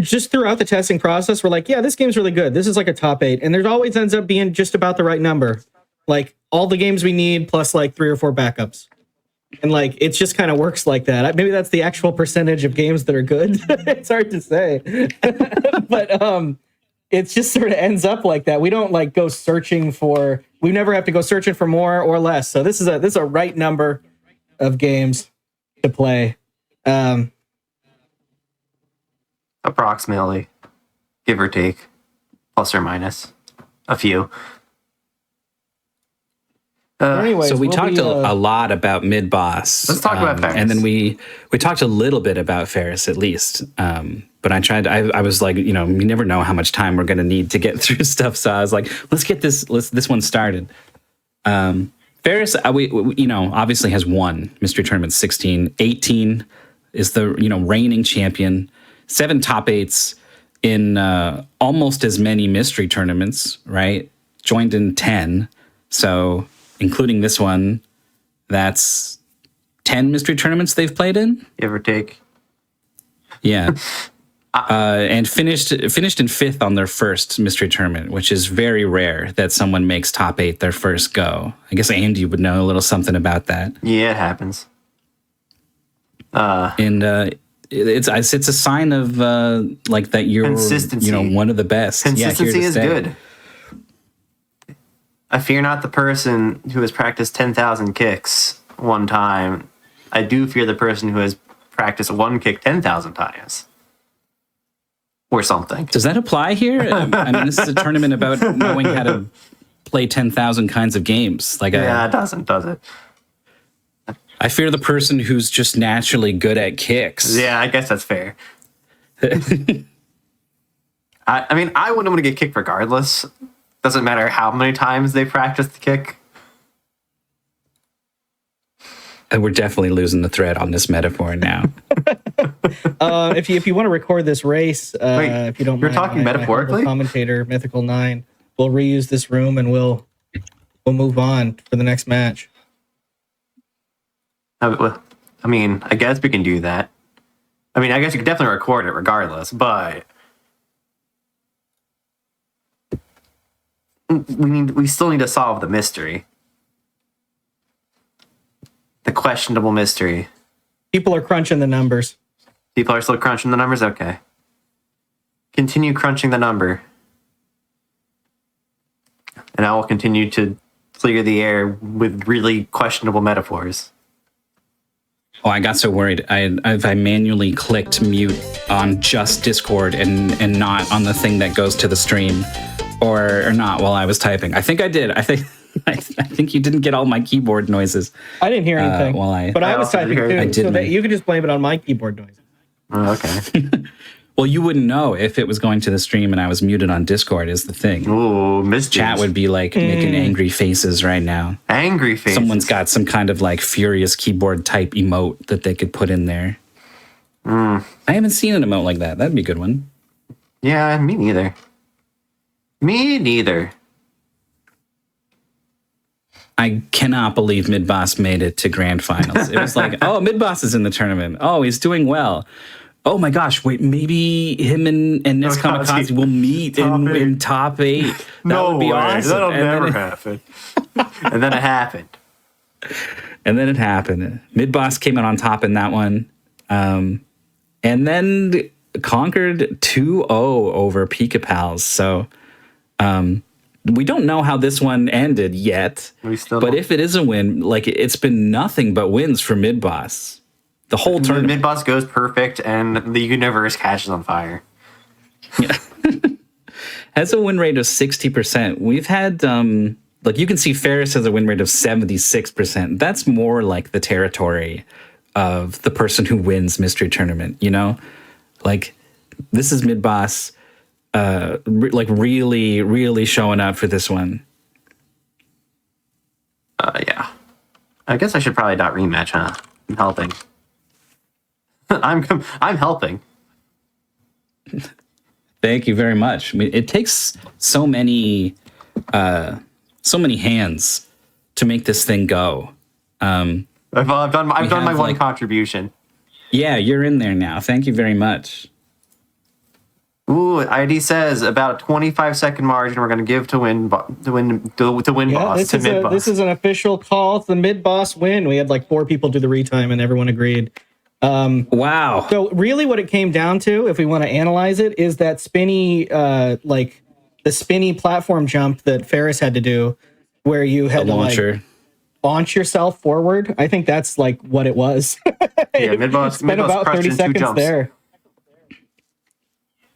just throughout the testing process, we're like, yeah, this game's really good. This is like a top 8. And there's always ends up being just about the right number. Like all the games we need plus like 3 or 4 backups. And like, it just kind of works like that. Maybe that's the actual percentage of games that are good. It's hard to say. But it just sort of ends up like that. We don't like go searching for, we never have to go searching for more or less. So this is a right number of games to play. Approximately, give or take, plus or minus a few. Anyways, so we talked a lot about Midboss. Let's talk about Ferris. And then we talked a little bit about Ferris at least. But I was like, you never know how much time we're going to need to get through stuff. So I was like, let's get this one started. Ferris, we obviously has won Mystery Tournament 16. 18 is the, reigning champion. 7 top 8s in almost as many mystery tournaments, right? Joined in 10. So including this one, that's 10 mystery tournaments they've played in? Give or take. Yeah. And finished in 5th on their first mystery tournament, which is very rare that someone makes top 8 their first go. I guess Andy would know a little something about that. Yeah, it happens. And it's a sign of like that you're consistency. One of the best. Consistency is good. I fear not the person who has practiced 10,000 kicks one time. I do fear the person who has practiced one kick 10,000 times. Or something. Does that apply here? I mean, this is a tournament about knowing how to play 10,000 kinds of games. Like, yeah, it doesn't, does it? I fear the person who's just naturally good at kicks. Yeah, I guess that's fair. I mean, I wouldn't want to get kicked regardless, Doesn't matter how many times they practice the kick. And we're definitely losing the thread on this metaphor now. If you want to record this race, if you don't you're mind, talking metaphorically? Commentator Mythical 9, we'll reuse this room and we'll move on for the next match. I mean, I guess we can do that. I mean, I guess you could definitely record it regardless, but we still need to solve the mystery. The questionable mystery. People are crunching the numbers. People are still crunching the numbers? Okay. Continue crunching the number. And I will continue to clear the air with really questionable metaphors. Oh, I got so worried. I manually clicked mute on just Discord and not on the thing that goes to the stream, or not while I was typing. I think I did. I think you didn't get all my keyboard noises. I didn't hear anything. But I was typing too, so that you could just blame it on my keyboard noise. Oh, okay. Well, you wouldn't know if it was going to the stream and I was muted on Discord is the thing. Oh, mischief. Chat would be like making angry faces right now. Angry faces. Someone's got some kind of like furious keyboard type emote that they could put in there. I haven't seen an emote like that. That'd be a good one. Yeah, me neither. Me neither. I cannot believe Midboss made it to grand finals. It was like, oh, Midboss is in the tournament. Oh, he's doing well. Oh my gosh, wait, maybe him and neskamikaze will meet in top 8. That would be awesome. That'll never happen. And then it happened. And then it happened. Midboss came out on top in that one. And then conquered 2-0 over Pikapals. So we don't know how this one ended yet. But if it is a win, like it's been nothing but wins for Midboss. The whole tournament. Midboss goes perfect and the universe catches on fire. Yeah. Has a win rate of 60%. We've had like you can see Ferris has a win rate of 76%. That's more like the territory of the person who wins Mystery Tournament, you know? Like this is Midboss like really, really showing up for this one. Yeah. I guess I should probably not rematch, huh? I'm helping. I'm helping. Thank you very much. I mean, it takes so many hands to make this thing go. I've done my one contribution. Yeah, you're in there now. Thank you very much. Ooh, ID says about 25-second margin we're going to give to win boss to Midboss. This is an official call. It's the Midboss win. We had like 4 people do the retime and everyone agreed. Wow. So really what it came down to, if we want to analyze it, is that spinny, like the spinny platform jump that Ferris had to do where you had to like launch yourself forward. I think that's like what it was. Yeah, Midboss spent about 30 seconds there.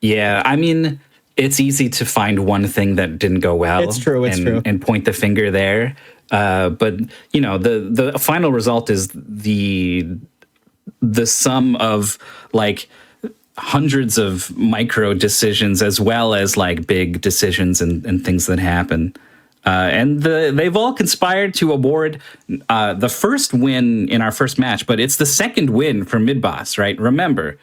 Yeah, I mean, it's easy to find one thing that didn't go well. It's true. And point the finger there. But, you know, the final result is the sum of like hundreds of micro decisions as well as like big decisions and things that happen. And they've all conspired to award the first win in our first match, but it's the second win for Midboss, right? Remember,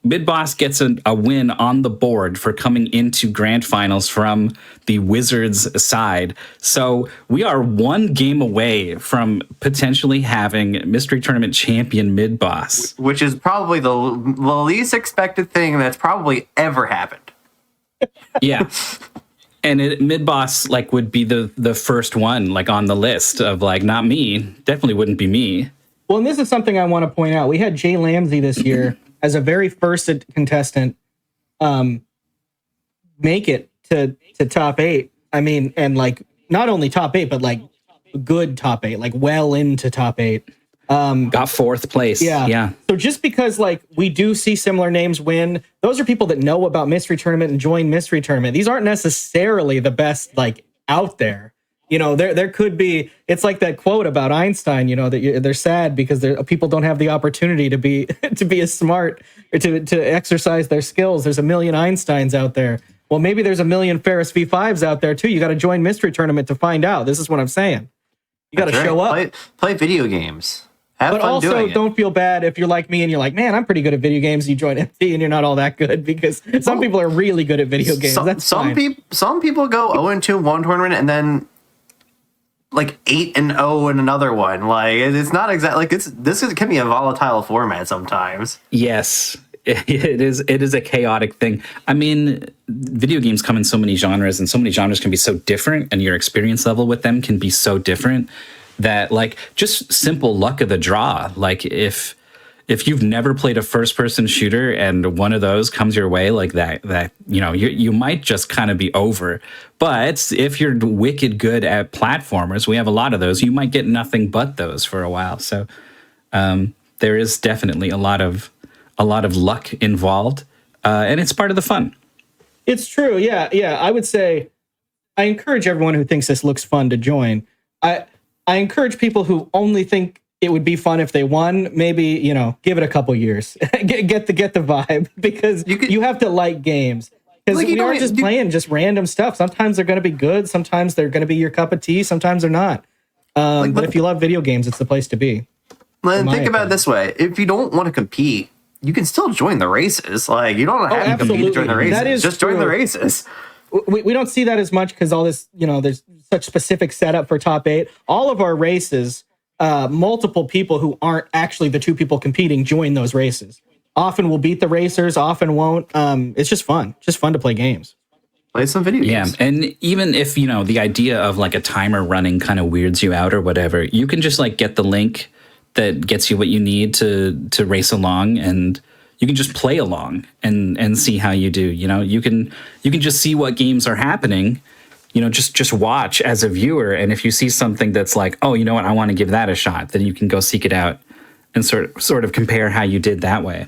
Midboss gets a win on the board for coming into grand finals from the Wizards side. So we are one game away from potentially having Mystery Tournament champion Midboss. Which is probably the least expected thing that's probably ever happened. Yeah. And Midboss like would be the first one like on the list of like, not me, definitely wouldn't be me. Well, and this is something I want to point out. We had Jlambsy this year as a very first contestant make it to top 8. I mean, and like not only top 8, but like good top 8, like well into top 8. Got 4th place. Yeah. So just because like we do see similar names win, those are people that know about Mystery Tournament and join Mystery Tournament. These aren't necessarily the best like out there. You know, there could be. It's like that quote about Einstein. You know that they're sad because people don't have the opportunity to be as smart or to exercise their skills. There's a million Einsteins out there. Well, maybe there's a million Ferris V5s out there too. You got to join Mystery Tournament to find out. This is what I'm saying. You got to show up. Play video games. Have but fun also, doing it. don't feel bad if you're like me and you're like, man, I'm pretty good at video games. You join MT and you're not all that good, because some people are really good at video games. Some people go 0-2 in one tournament and then like 8-0 in another one. Like it's not exactly like this can be a volatile format sometimes. Yes. It is a chaotic thing. I mean, video games come in so many genres, and so many genres can be so different, and your experience level with them can be so different that, like, just simple luck of the draw. Like, if you've never played a first-person shooter and one of those comes your way like that you might just kind of be over. But if you're wicked good at platformers, we have a lot of those. You might get nothing but those for a while. So there is definitely a lot of luck involved, and it's part of the fun. It's true. Yeah. I would say I encourage everyone who thinks this looks fun to join. I encourage people who only think it would be fun if they won. Maybe, give it a couple years, get the vibe, because you have to like games. Because we aren't just playing just random stuff. Sometimes they're going to be good. Sometimes they're going to be your cup of tea. Sometimes they're not. But if you love video games, it's the place to be. Think about it this way: if you don't want to compete, you can still join the races. Like, you don't have to compete to join the races. Just join the races. We don't see that as much because all this, there's such specific setup for top 8. All of our races, multiple people who aren't actually the two people competing join those races. Often will beat the racers, often won't. It's just fun. Just fun to play games. Play some video games. Yeah, and even if, the idea of like a timer running kind of weirds you out or whatever, you can just like get the link that gets you what you need to race along, and you can just play along and see how you do. You can just see what games are happening. Just watch as a viewer, and if you see something that's like, oh, you know what, I want to give that a shot, then you can go seek it out and sort of compare how you did that way.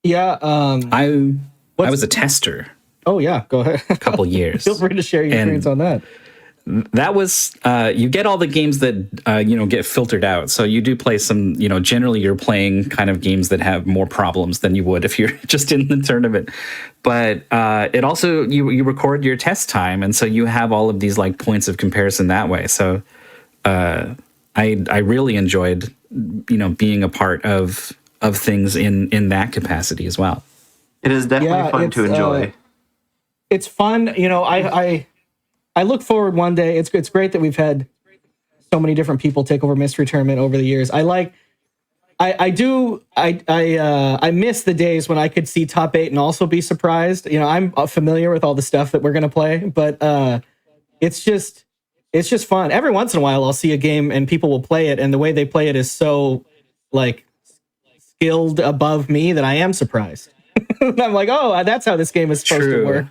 Yeah, I was a tester. Oh yeah, go ahead. A couple years. Feel free to share your experience on that. That was you get all the games that get filtered out. So you do play some, generally you're playing kind of games that have more problems than you would if you're just in the tournament. But it also you record your test time, and so you have all of these like points of comparison that way. So I really enjoyed being a part of things in that capacity as well. It is definitely fun to enjoy. It's fun, I look forward one day. It's great that we've had so many different people take over Mystery Tournament over the years. I miss the days when I could see top 8 and also be surprised. I'm familiar with all the stuff that we're gonna play, but it's just fun. Every once in a while, I'll see a game and people will play it, and the way they play it is so like skilled above me that I am surprised. I'm like, oh, that's how this game is supposed to work.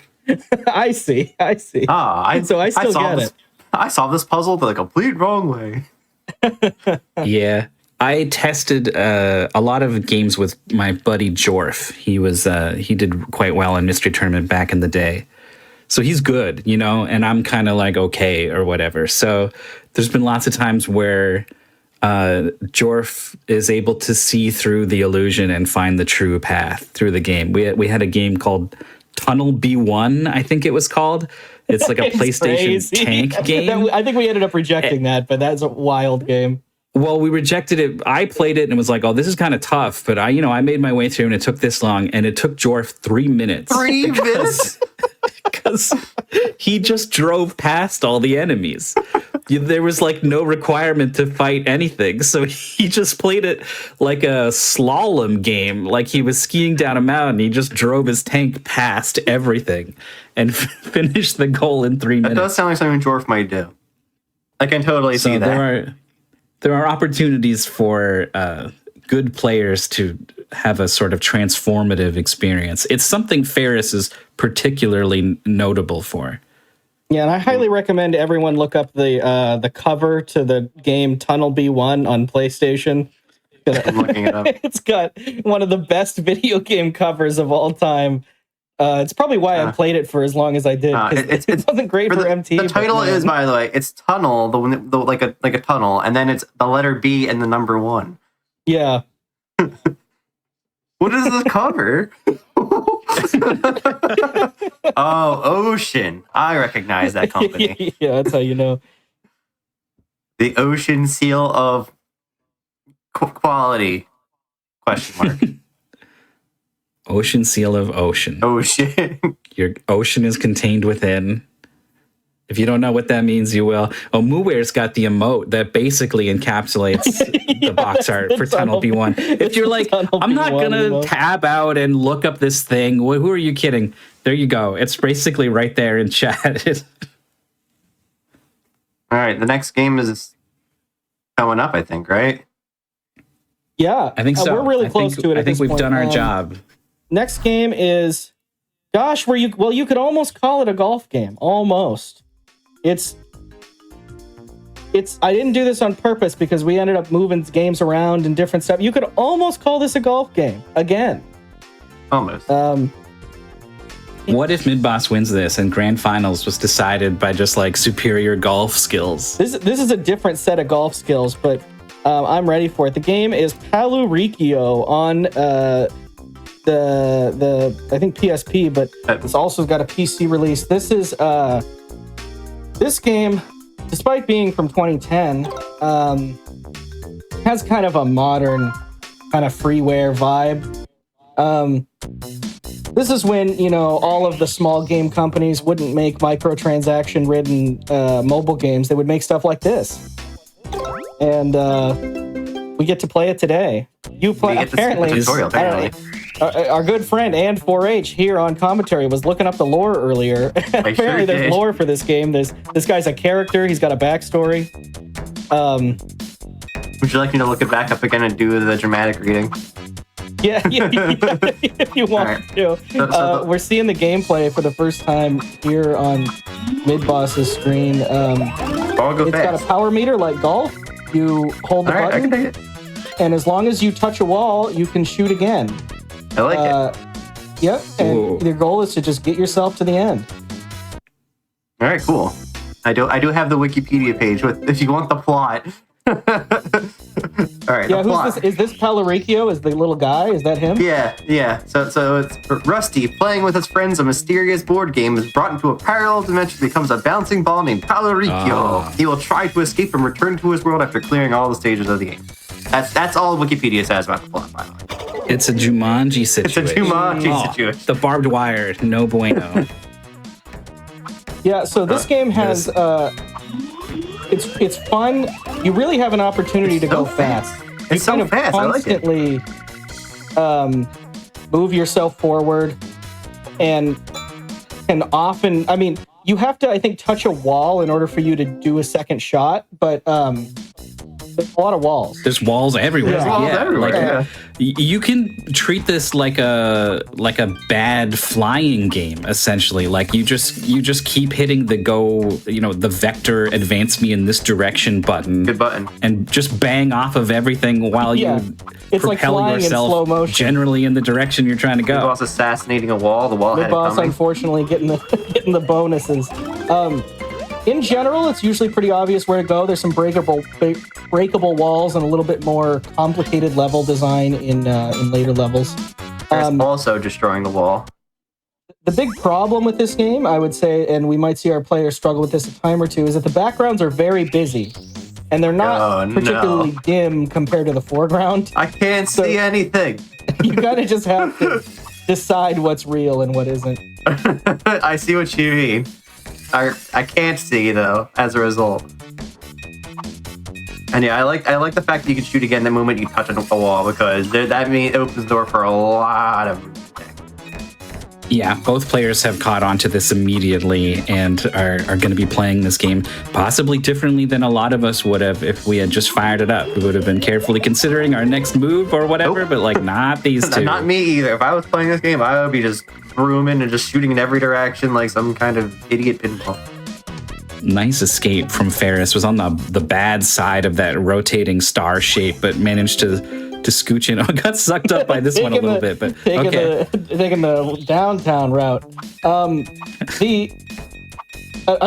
I see. I still get it. I solved this puzzle the complete wrong way. Yeah. I tested a lot of games with my buddy Jorf. He did quite well in Mystery Tournament back in the day. So he's good, and I'm kind of like okay or whatever. So there's been lots of times where Jorf is able to see through the illusion and find the true path through the game. We had a game called Tunnel B1, I think it was called. It's like a PlayStation tank game. I think we ended up rejecting that, but that's a wild game. Well, we rejected it. I played it and was like, oh, this is kind of tough. But I made my way through and it took this long. And it took Jorf 3 minutes. 3 minutes? Because he just drove past all the enemies. There was like no requirement to fight anything. So he just played it like a slalom game. Like he was skiing down a mountain. He just drove his tank past everything and finished the goal in 3 minutes. That does sound like something Jorf might do. I can totally see that. There are opportunities for good players to have a sort of transformative experience. It's something Ferris is particularly notable for. Yeah, and I highly recommend everyone look up the cover to the game Tunnel B1 on PlayStation. I'm looking it up. It's got one of the best video game covers of all time. It's probably why I played it for as long as I did. It wasn't great for MT. The title is, by the way, it's Tunnel, the like a tunnel, and then it's the letter B and the number 1. Yeah. What is the cover? Oh, Ocean. I recognize that company. Yeah, that's how you know. The Ocean seal of quality. Question mark. Ocean seal of ocean. Ocean. Your ocean is contained within. If you don't know what that means, you will. Oh, Mooware's got the emote that basically encapsulates the box art for Tunnel B1. If you're like, I'm not going to tab out and look up this thing, who are you kidding? There you go. It's basically right there in chat. All right, the next game is coming up, I think, right? Yeah, I think so. We're really close to it. I think we've done our job. Next game is, gosh, you could almost call it a golf game. Almost. It's. I didn't do this on purpose because we ended up moving games around and different stuff. You could almost call this a golf game again. Almost. What if Midboss wins this and Grand Finals was decided by just like superior golf skills? This is a different set of golf skills, but I'm ready for it. The game is Palluriko on the I think PSP, but it's also got a PC release. This game, despite being from 2010, has kind of a modern kind of freeware vibe. This is when, all of the small game companies wouldn't make microtransaction-ridden mobile games. They would make stuff like this. And we get to play it today. You play, apparently. Our good friend and 4H here on commentary was looking up the lore earlier. Apparently, there's lore for this game. This guy's a character. He's got a backstory. Would you like me to look it back up again and do the dramatic reading? Yeah, if you want to. We're seeing the gameplay for the first time here on Midboss's screen. It's got a power meter like golf. You hold the button, and as long as you touch a wall, you can shoot again. I like it. Yep, and your goal is to just get yourself to the end. All right, cool. I do have the Wikipedia page if you want the plot. All right. Yeah, who's this? Is this Palluriko? Is the little guy? Is that him? Yeah. So it's Rusty playing with his friends. A mysterious board game is brought into a parallel dimension, becomes a bouncing ball named Palluriko. He will try to escape and return to his world after clearing all the stages of the game. That's all Wikipedia says about the plot, by the way. It's a Jumanji situation. It's a Jumanji situation. The barbed wire, no bueno. Yeah. So this game has. It's fun. You really have an opportunity to go fast. It's so fast. Constantly move yourself forward, and often, you have to, I think, touch a wall in order for you to do a second shot. But there's a lot of walls. There's walls everywhere. There's walls everywhere. You can treat this like a bad flying game, essentially. Like you just keep hitting the the vector advance me in this direction button. Good button. And just bang off of everything while you it's propel like yourself in slow motion. Generally in the direction you're trying to go. Midboss assassinating a wall. The wall had it Midboss, coming. unfortunately, getting the bonuses. In general, it's usually pretty obvious where to go. There's some breakable walls and a little bit more complicated level design in later levels. There's also destroying the wall. The big problem with this game, I would say, and we might see our players struggle with this a time or two, is that the backgrounds are very busy. And they're not particularly dim compared to the foreground. I can't see anything. You gotta just have to decide what's real and what isn't. I see what you mean. I can't see though. As a result, and yeah, I like the fact that you can shoot again the moment you touch a wall, because that means it opens the door for a lot of. Yeah, both players have caught on to this immediately and are going to be playing this game possibly differently than a lot of us would have if we had just fired it up. We would have been carefully considering our next move or whatever, but like not these two. Not me either. If I was playing this game, I would be just rooming and just shooting in every direction like some kind of idiot pinball. Nice escape from Ferris. Was on the bad side of that rotating star shape, but managed to scooch in. Oh, got sucked up by this one a little bit, but okay. Taking the downtown route. An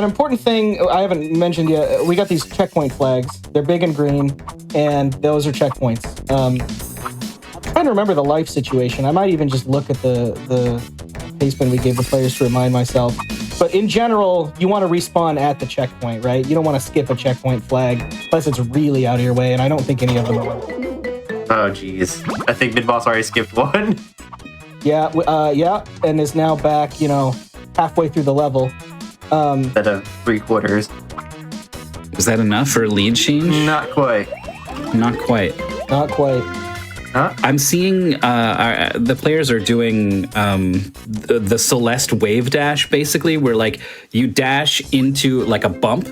important thing I haven't mentioned yet, we got these checkpoint flags. They're big and green, and those are checkpoints. I'm trying to remember the life situation. I might even just look at the paceman we gave the players to remind myself. But in general, you want to respawn at the checkpoint, right? You don't want to skip a checkpoint flag unless it's really out of your way, and I don't think any of them are. Oh, jeez. I think Midboss already skipped one. Yeah, and is now back, halfway through the level. Instead of 3/4. Was that enough for a lead change? Not quite. Not quite. Not quite. Huh? I'm seeing the players are doing the Celeste wave dash, basically, where like you dash into like a bump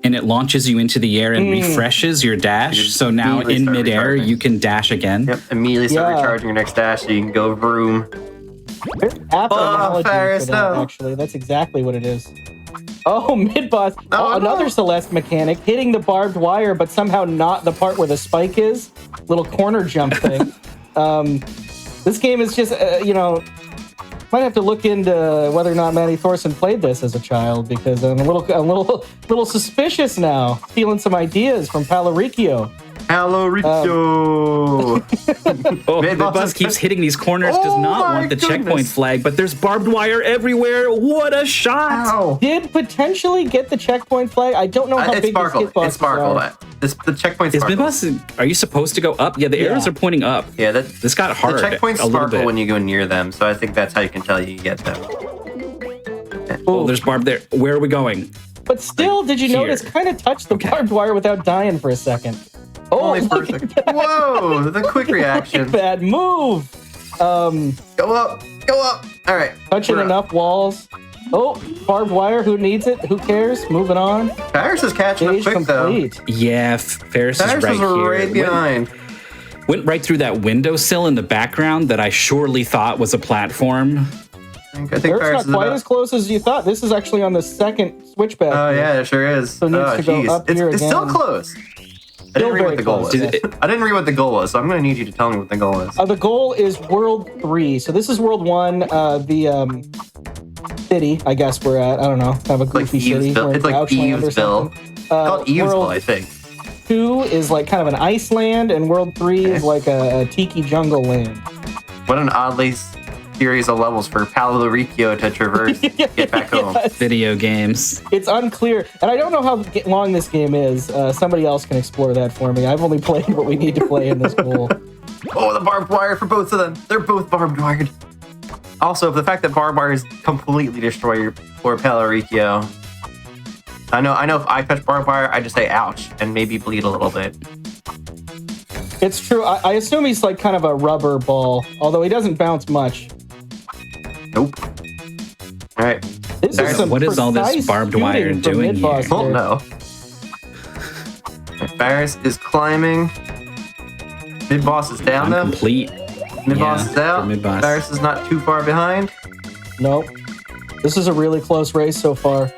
and it launches you into the air and refreshes your dash. So now in midair, you can dash again. Yep, immediately start recharging your next dash so you can go vroom. There's app analogy for that, actually. That's exactly what it is. Oh, Midboss. Another Celeste mechanic, hitting the barbed wire, but somehow not the part where the spike is. Little corner jump thing. This game is just, might have to look into whether or not Matty Thorson played this as a child, because I'm a little suspicious now. Stealing some ideas from Palluriko. Midboss keeps hitting these corners, does not want the checkpoint flag, but there's barbed wire everywhere. What a shot! Ow. Did potentially get the checkpoint flag. I don't know how big this hitbox It's sparkled. The checkpoint sparkles. Are you supposed to go up? Yeah, the arrows are pointing up. Yeah, this got hard. The checkpoints a little sparkle bit when you go near them, so I think that's how you can tell you get them. Oh, there's barb there. Where are we going? But still, did you notice? Kind of touched the barbed wire without dying for a second. Oh, look at that. Whoa, the quick reaction. Bad move. Go up. All right. Touching enough walls. Oh, barbed wire. Who needs it? Who cares? Moving on. Ferris is catching up quick, complete. though. Yeah, Ferris is right right here. behind. Went right through that windowsill in the background that I surely thought was a platform. I think Ferris not quite as close as you thought. This is actually on the second switchback. Oh, yeah, it sure is. So it needs to go up here again. It's still close. I didn't read what the goal was. I didn't read what the goal was, so I'm going to need you to tell me what the goal is. The goal is World 3. So this is World 1, the city, I guess we're at. I don't know. Have a goofy city. It's like Eavesville. It's called Eavesville, I think. 2 is like kind of an Iceland, and World 3 is like a tiki jungle land. What an oddly series of levels for Palluriko to traverse get back home. Video games. It's unclear, and I don't know how long this game is. Somebody else can explore that for me. I've only played what we need to play in this goal. Oh, the barbed wire for both of them. They're both barbed wired. Also, the fact that barbed wires completely destroy your poor Palluriko. I know if I touch barbed wire, I just say ouch and maybe bleed a little bit. It's true. I assume he's like kind of a rubber ball, although he doesn't bounce much. Nope. All right. What is all this barbed wire doing here? Oh, no. Ferris is climbing. Midboss is down, though. Complete. Midboss is out. Ferris is not too far behind. Nope. This is a really close race so far.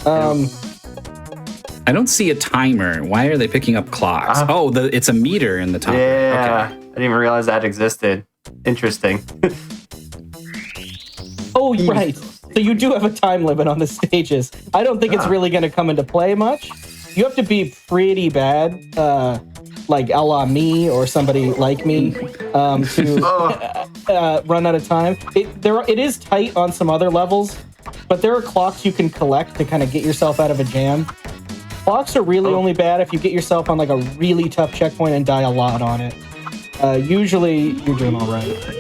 I don't see a timer. Why are they picking up clocks? It's a meter in the top. Yeah. Okay. I didn't even realize that existed. Interesting. Oh, right. So you do have a time limit on the stages. I don't think it's really going to come into play much. You have to be pretty bad, like a la me or somebody like me, to run out of time. It is tight on some other levels, but there are clocks you can collect to kind of get yourself out of a jam. Clocks are really only bad if you get yourself on like a really tough checkpoint and die a lot on it. Usually, you're doing all right.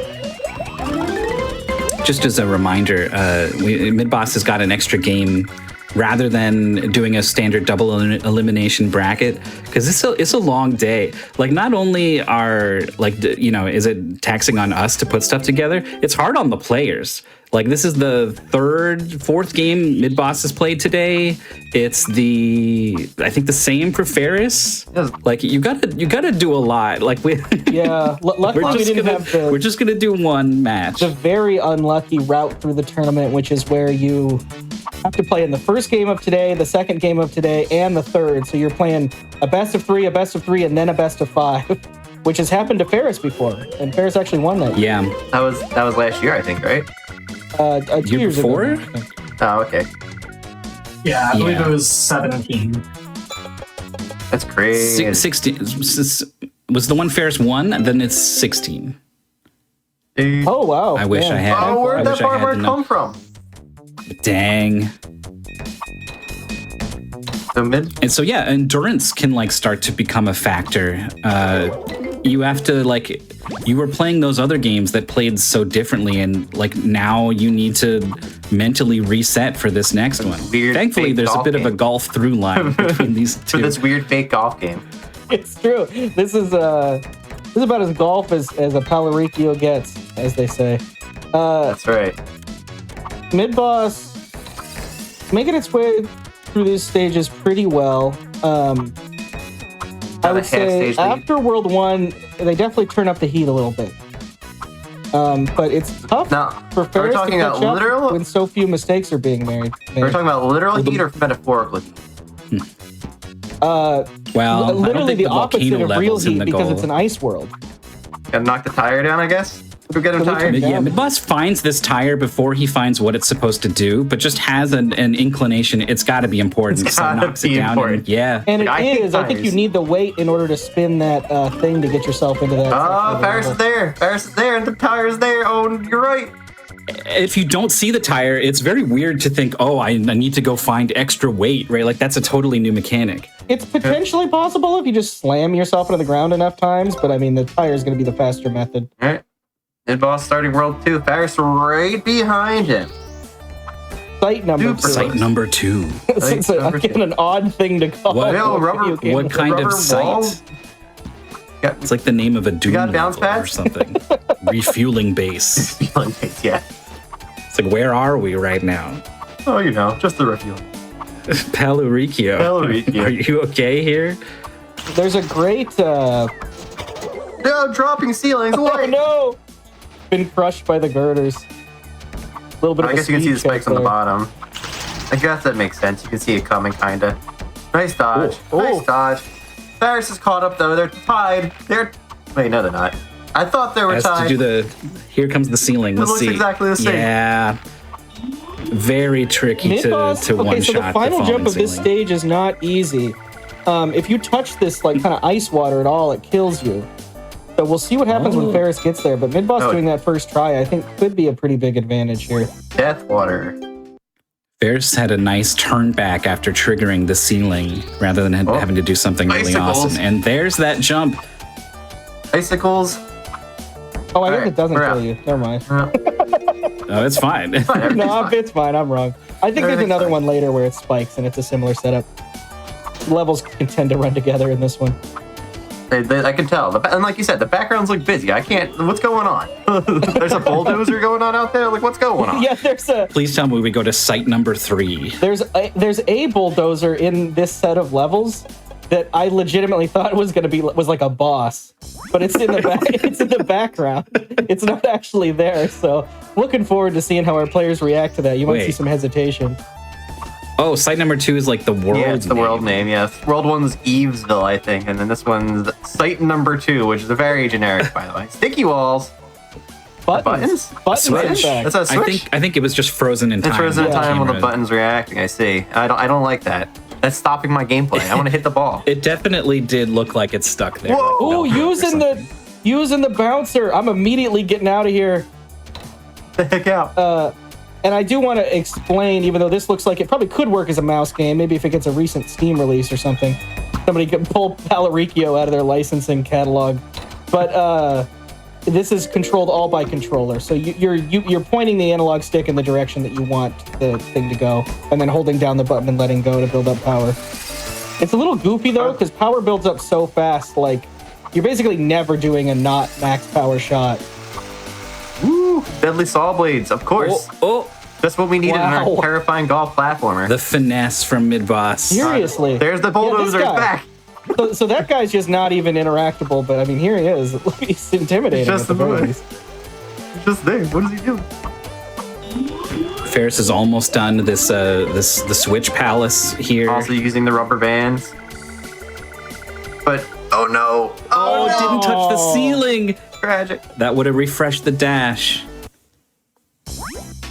Just as a reminder, Midboss has got an extra game rather than doing a standard double elimination bracket, because it's a long day. Like, not only is it taxing on us to put stuff together, it's hard on the players. Like, this is the fourth game Midboss has played today. It's I think the same for Ferris. Like, you gotta do a lot. Like, luckily we didn't have we're just gonna do one match. The very unlucky route through the tournament, which is where you have to play in the first game of today, the second game of today, and the third. So you're playing a best of 3, and then a best of 5, which has happened to Ferris before, and Ferris actually won that. Yeah, that was last year, I think, right? 2 years before? ago. Oh, okay. Yeah, I believe it was 17. That's crazy. 16 was the one Ferris won, and then it's 16. Oh wow! I wish I had. Oh, I where'd that wish I had farmer the come from? Dang. So mid. And so yeah, endurance can like start to become a factor. You have to like, you were playing those other games that played so differently, and like now you need to mentally reset for this next one. Weird Thankfully, there's a bit of a golf through line between these two. For this weird fake golf game. It's true. This is about as golf as a Palluriko gets, as they say. That's right. Midboss making its way through these stages pretty well. I would say after World 1, they definitely turn up the heat a little bit. But it's tough for Ferris to catch up when so few mistakes are being made. We're talking about literal heat or metaphorical heat? Well, literally the opposite of real heat because it's an ice world. Gotta knock the tire down, I guess. Go get him tired. Yeah, Midboss finds this tire before he finds what it's supposed to do, but just has an inclination. It's got to be important. So knocks it down. And, yeah, and it is. I think you need the weight in order to spin that thing to get yourself into that. Oh, Ferris is there. Ferris is there, and the tire is there. Oh, you're right. If you don't see the tire, it's very weird to think, oh, I need to go find extra weight, right? Like that's a totally new mechanic. It's potentially possible if you just slam yourself into the ground enough times, but I mean, the tire is going to be the faster method. All right. Midboss starting World 2. Ferris right behind him. Site number 2. Site number 2. It's again an odd thing to call. What kind of site? It's like the name of a Doom level or something. Refueling base. Refueling base, yeah. It's like, where are we right now? Oh, you know, just the refuel. Palluriko. Are you okay here? There's a great... No, dropping ceilings. Oh, no! Been crushed by the girders. A little bit of I guess you can see the spikes on the bottom. I guess that makes sense. You can see it coming, kinda. Nice dodge. Nice dodge. Ferris is caught up, though. They're tied. Wait, no, they're not. I thought they were tied. To do the... Here comes the ceiling. Let's see. It looks exactly the same. Yeah. Very tricky to one-shot. Okay, so the final jump of this stage is not easy. If you touch this like kind of ice water at all, it kills you. So we'll see what happens when Ferris gets there. But Midboss doing that first try, I think, could be a pretty big advantage here. Death water. Ferris had a nice turn back after triggering the ceiling rather than having to do something really awesome. And there's that jump. Icicles. Oh, I guess it doesn't kill you. Never mind. Oh, it's fine. No, it's fine. I'm wrong. I think there's another one later where it spikes and it's a similar setup. Levels can tend to run together in this one. I can tell. And like you said, the backgrounds look busy. I can't... What's going on? There's a bulldozer going on out there? Like, what's going on? Yeah, there's a... Please tell me we go to site number 3. There's a bulldozer in this set of levels that I legitimately thought was like a boss. But it's in the back. It's in the background. It's not actually there. So looking forward to seeing how our players react to that. You might see some hesitation. Oh, site number 2 is like the world name. Yeah, it's the world name, yes. World 1's Evesville, I think. And then this one's site number 2, which is a very generic, by the way. Sticky walls. Buttons. Switch. That's a switch? I think it was just frozen in time. It's frozen in time while the button's reacting, I see. I don't like that. That's stopping my gameplay. I want to hit the ball. It definitely did look like it's stuck there. Whoa! Like using the bouncer. I'm immediately getting out of here. The heck out. And I do want to explain, even though this looks like it probably could work as a mouse game, maybe if it gets a recent Steam release or something, somebody could pull Palluriko out of their licensing catalog. But this is controlled all by controller, so you're pointing the analog stick in the direction that you want the thing to go, and then holding down the button and letting go to build up power. It's a little goofy though, because power builds up so fast. Like you're basically never doing a not max power shot. Woo! Deadly saw blades, of course. That's what we needed in our terrifying golf platformer. The finesse from Midboss. Seriously. There's the bulldozer's back. So that guy's just not even interactable, but I mean, here he is. He's intimidating. Just the noise. Just there. What is he doing? Ferris is almost done this the Switch Palace here. Also using the rubber bands. But oh no! Oh, it didn't touch the ceiling. Tragic. That would have refreshed the dash.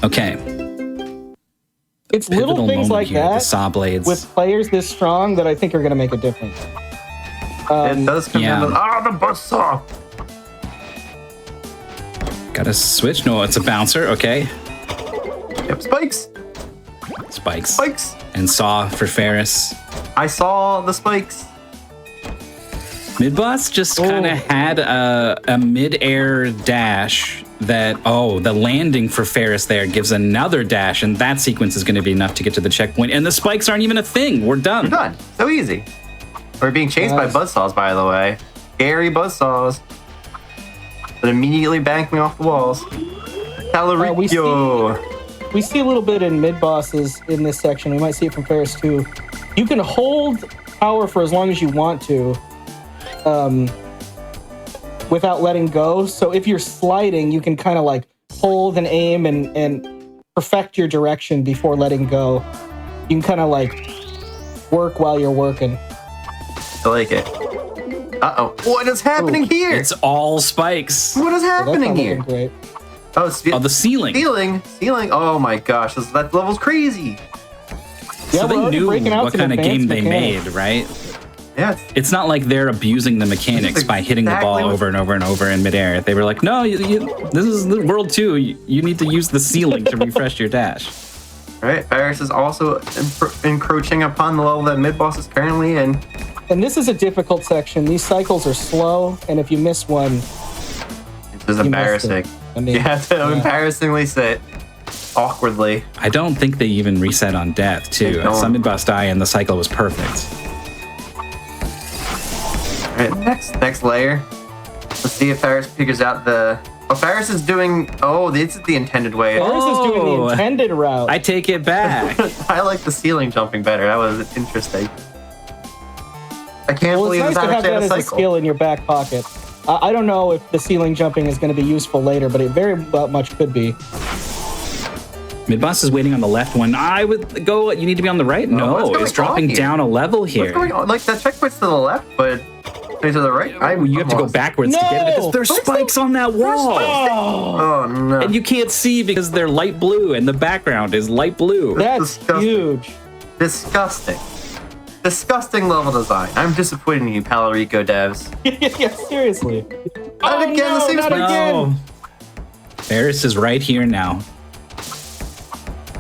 Okay. It's little things like here, that the saw blades. with players this strong that I think are going to make a difference. It does come down to the buzzsaw. Got a switch? No, it's a bouncer. Okay. Yep, spikes. Spikes. And saw for Ferris. I saw the spikes. Midboss just kind of had a mid-air dash that, the landing for Ferris there gives another dash, and that sequence is going to be enough to get to the checkpoint. And the spikes aren't even a thing. We're done. We're done. So easy. We're being chased by buzzsaws, by the way. Scary buzzsaws. That immediately bank me off the walls. Palluriko. We see a little bit in mid-bosses in this section. We might see it from Ferris too. You can hold power for as long as you want to without letting go. So if you're sliding, you can kind of like hold and aim and perfect your direction before letting go. You can kind of like work while you're working. I like it. Uh-oh. What is happening here? It's all spikes. What is happening here? Great. Oh, the ceiling. Ceiling. Oh my gosh, that level's crazy. So they knew what kind of game they made, right? Yeah. It's not like they're abusing the mechanics by hitting the ball over and over and over in midair. They were like, no, this is the World 2. You need to use the ceiling to refresh your dash. All right, Varus is also encroaching upon the level that Midboss is currently in. And this is a difficult section. These cycles are slow, and if you miss one, this is embarrassing. You have to embarrassingly sit awkwardly. I don't think they even reset on death, too. Some Midboss die, and the cycle was perfect. All right, next layer. Let's see if Varus figures out the... Oh, Varus is doing... Oh, this is the intended way. Varus is doing the intended route. I take it back. I like the ceiling jumping better. That was interesting. I can't believe it's nice to have that as a skill in your back pocket. I don't know if the ceiling jumping is going to be useful later, but it very much could be. Midboss is waiting on the left one. I would go, you need to be on the right? No, it's dropping down a level here. What's going on? Like, that checkpoint's to the left, but to the right? You have to go backwards to get it because there's spikes on that wall. Oh, no. And you can't see because they're light blue and the background is light blue. That's huge. Disgusting. Disgusting level design. I'm disappointed in you, Palluriko devs. Yeah, seriously. Not again, the same spike. No. Ferris is right here now.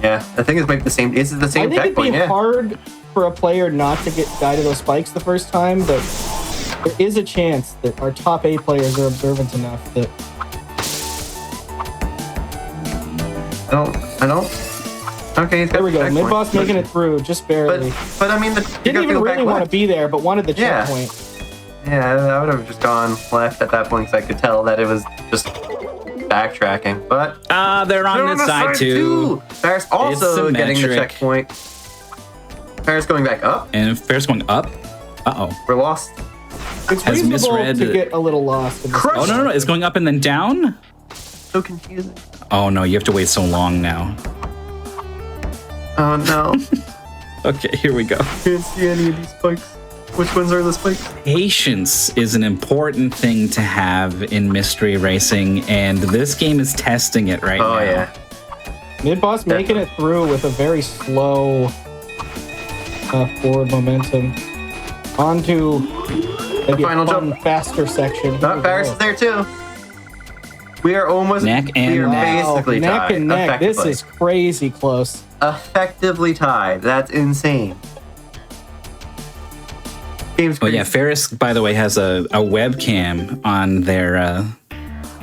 Yeah, I think it's maybe the same. Is it the same checkpoint? I think it'd be hard for a player not to get die to those spikes the first time, but there is a chance that our top 8 players are observant enough that. I don't. Okay, there we go. Midboss making it through, just barely. But I mean, didn't even really want to be there, but wanted the checkpoint. Yeah, I would have just gone left at that point because I could tell that it was just backtracking. But they're on this side too. Ferris also getting the checkpoint. Ferris going back up. And Ferris going up. We're lost. It's reasonable to get a little lost. Oh no, it's going up and then down. So confusing. Oh no, you have to wait so long now. Oh no. Okay, here we go. Can't see any of these spikes. Which ones are the spikes? Patience is an important thing to have in mystery racing, and this game is testing it right now. Oh yeah. Midboss making it through with a very slow forward momentum. Onto maybe final jump, faster section. Ferris is there too. We are almost neck and basically neck tied. And neck. This is crazy close. Effectively tied. That's insane. Game's crazy. Oh yeah, Ferris, by the way, has a webcam on their.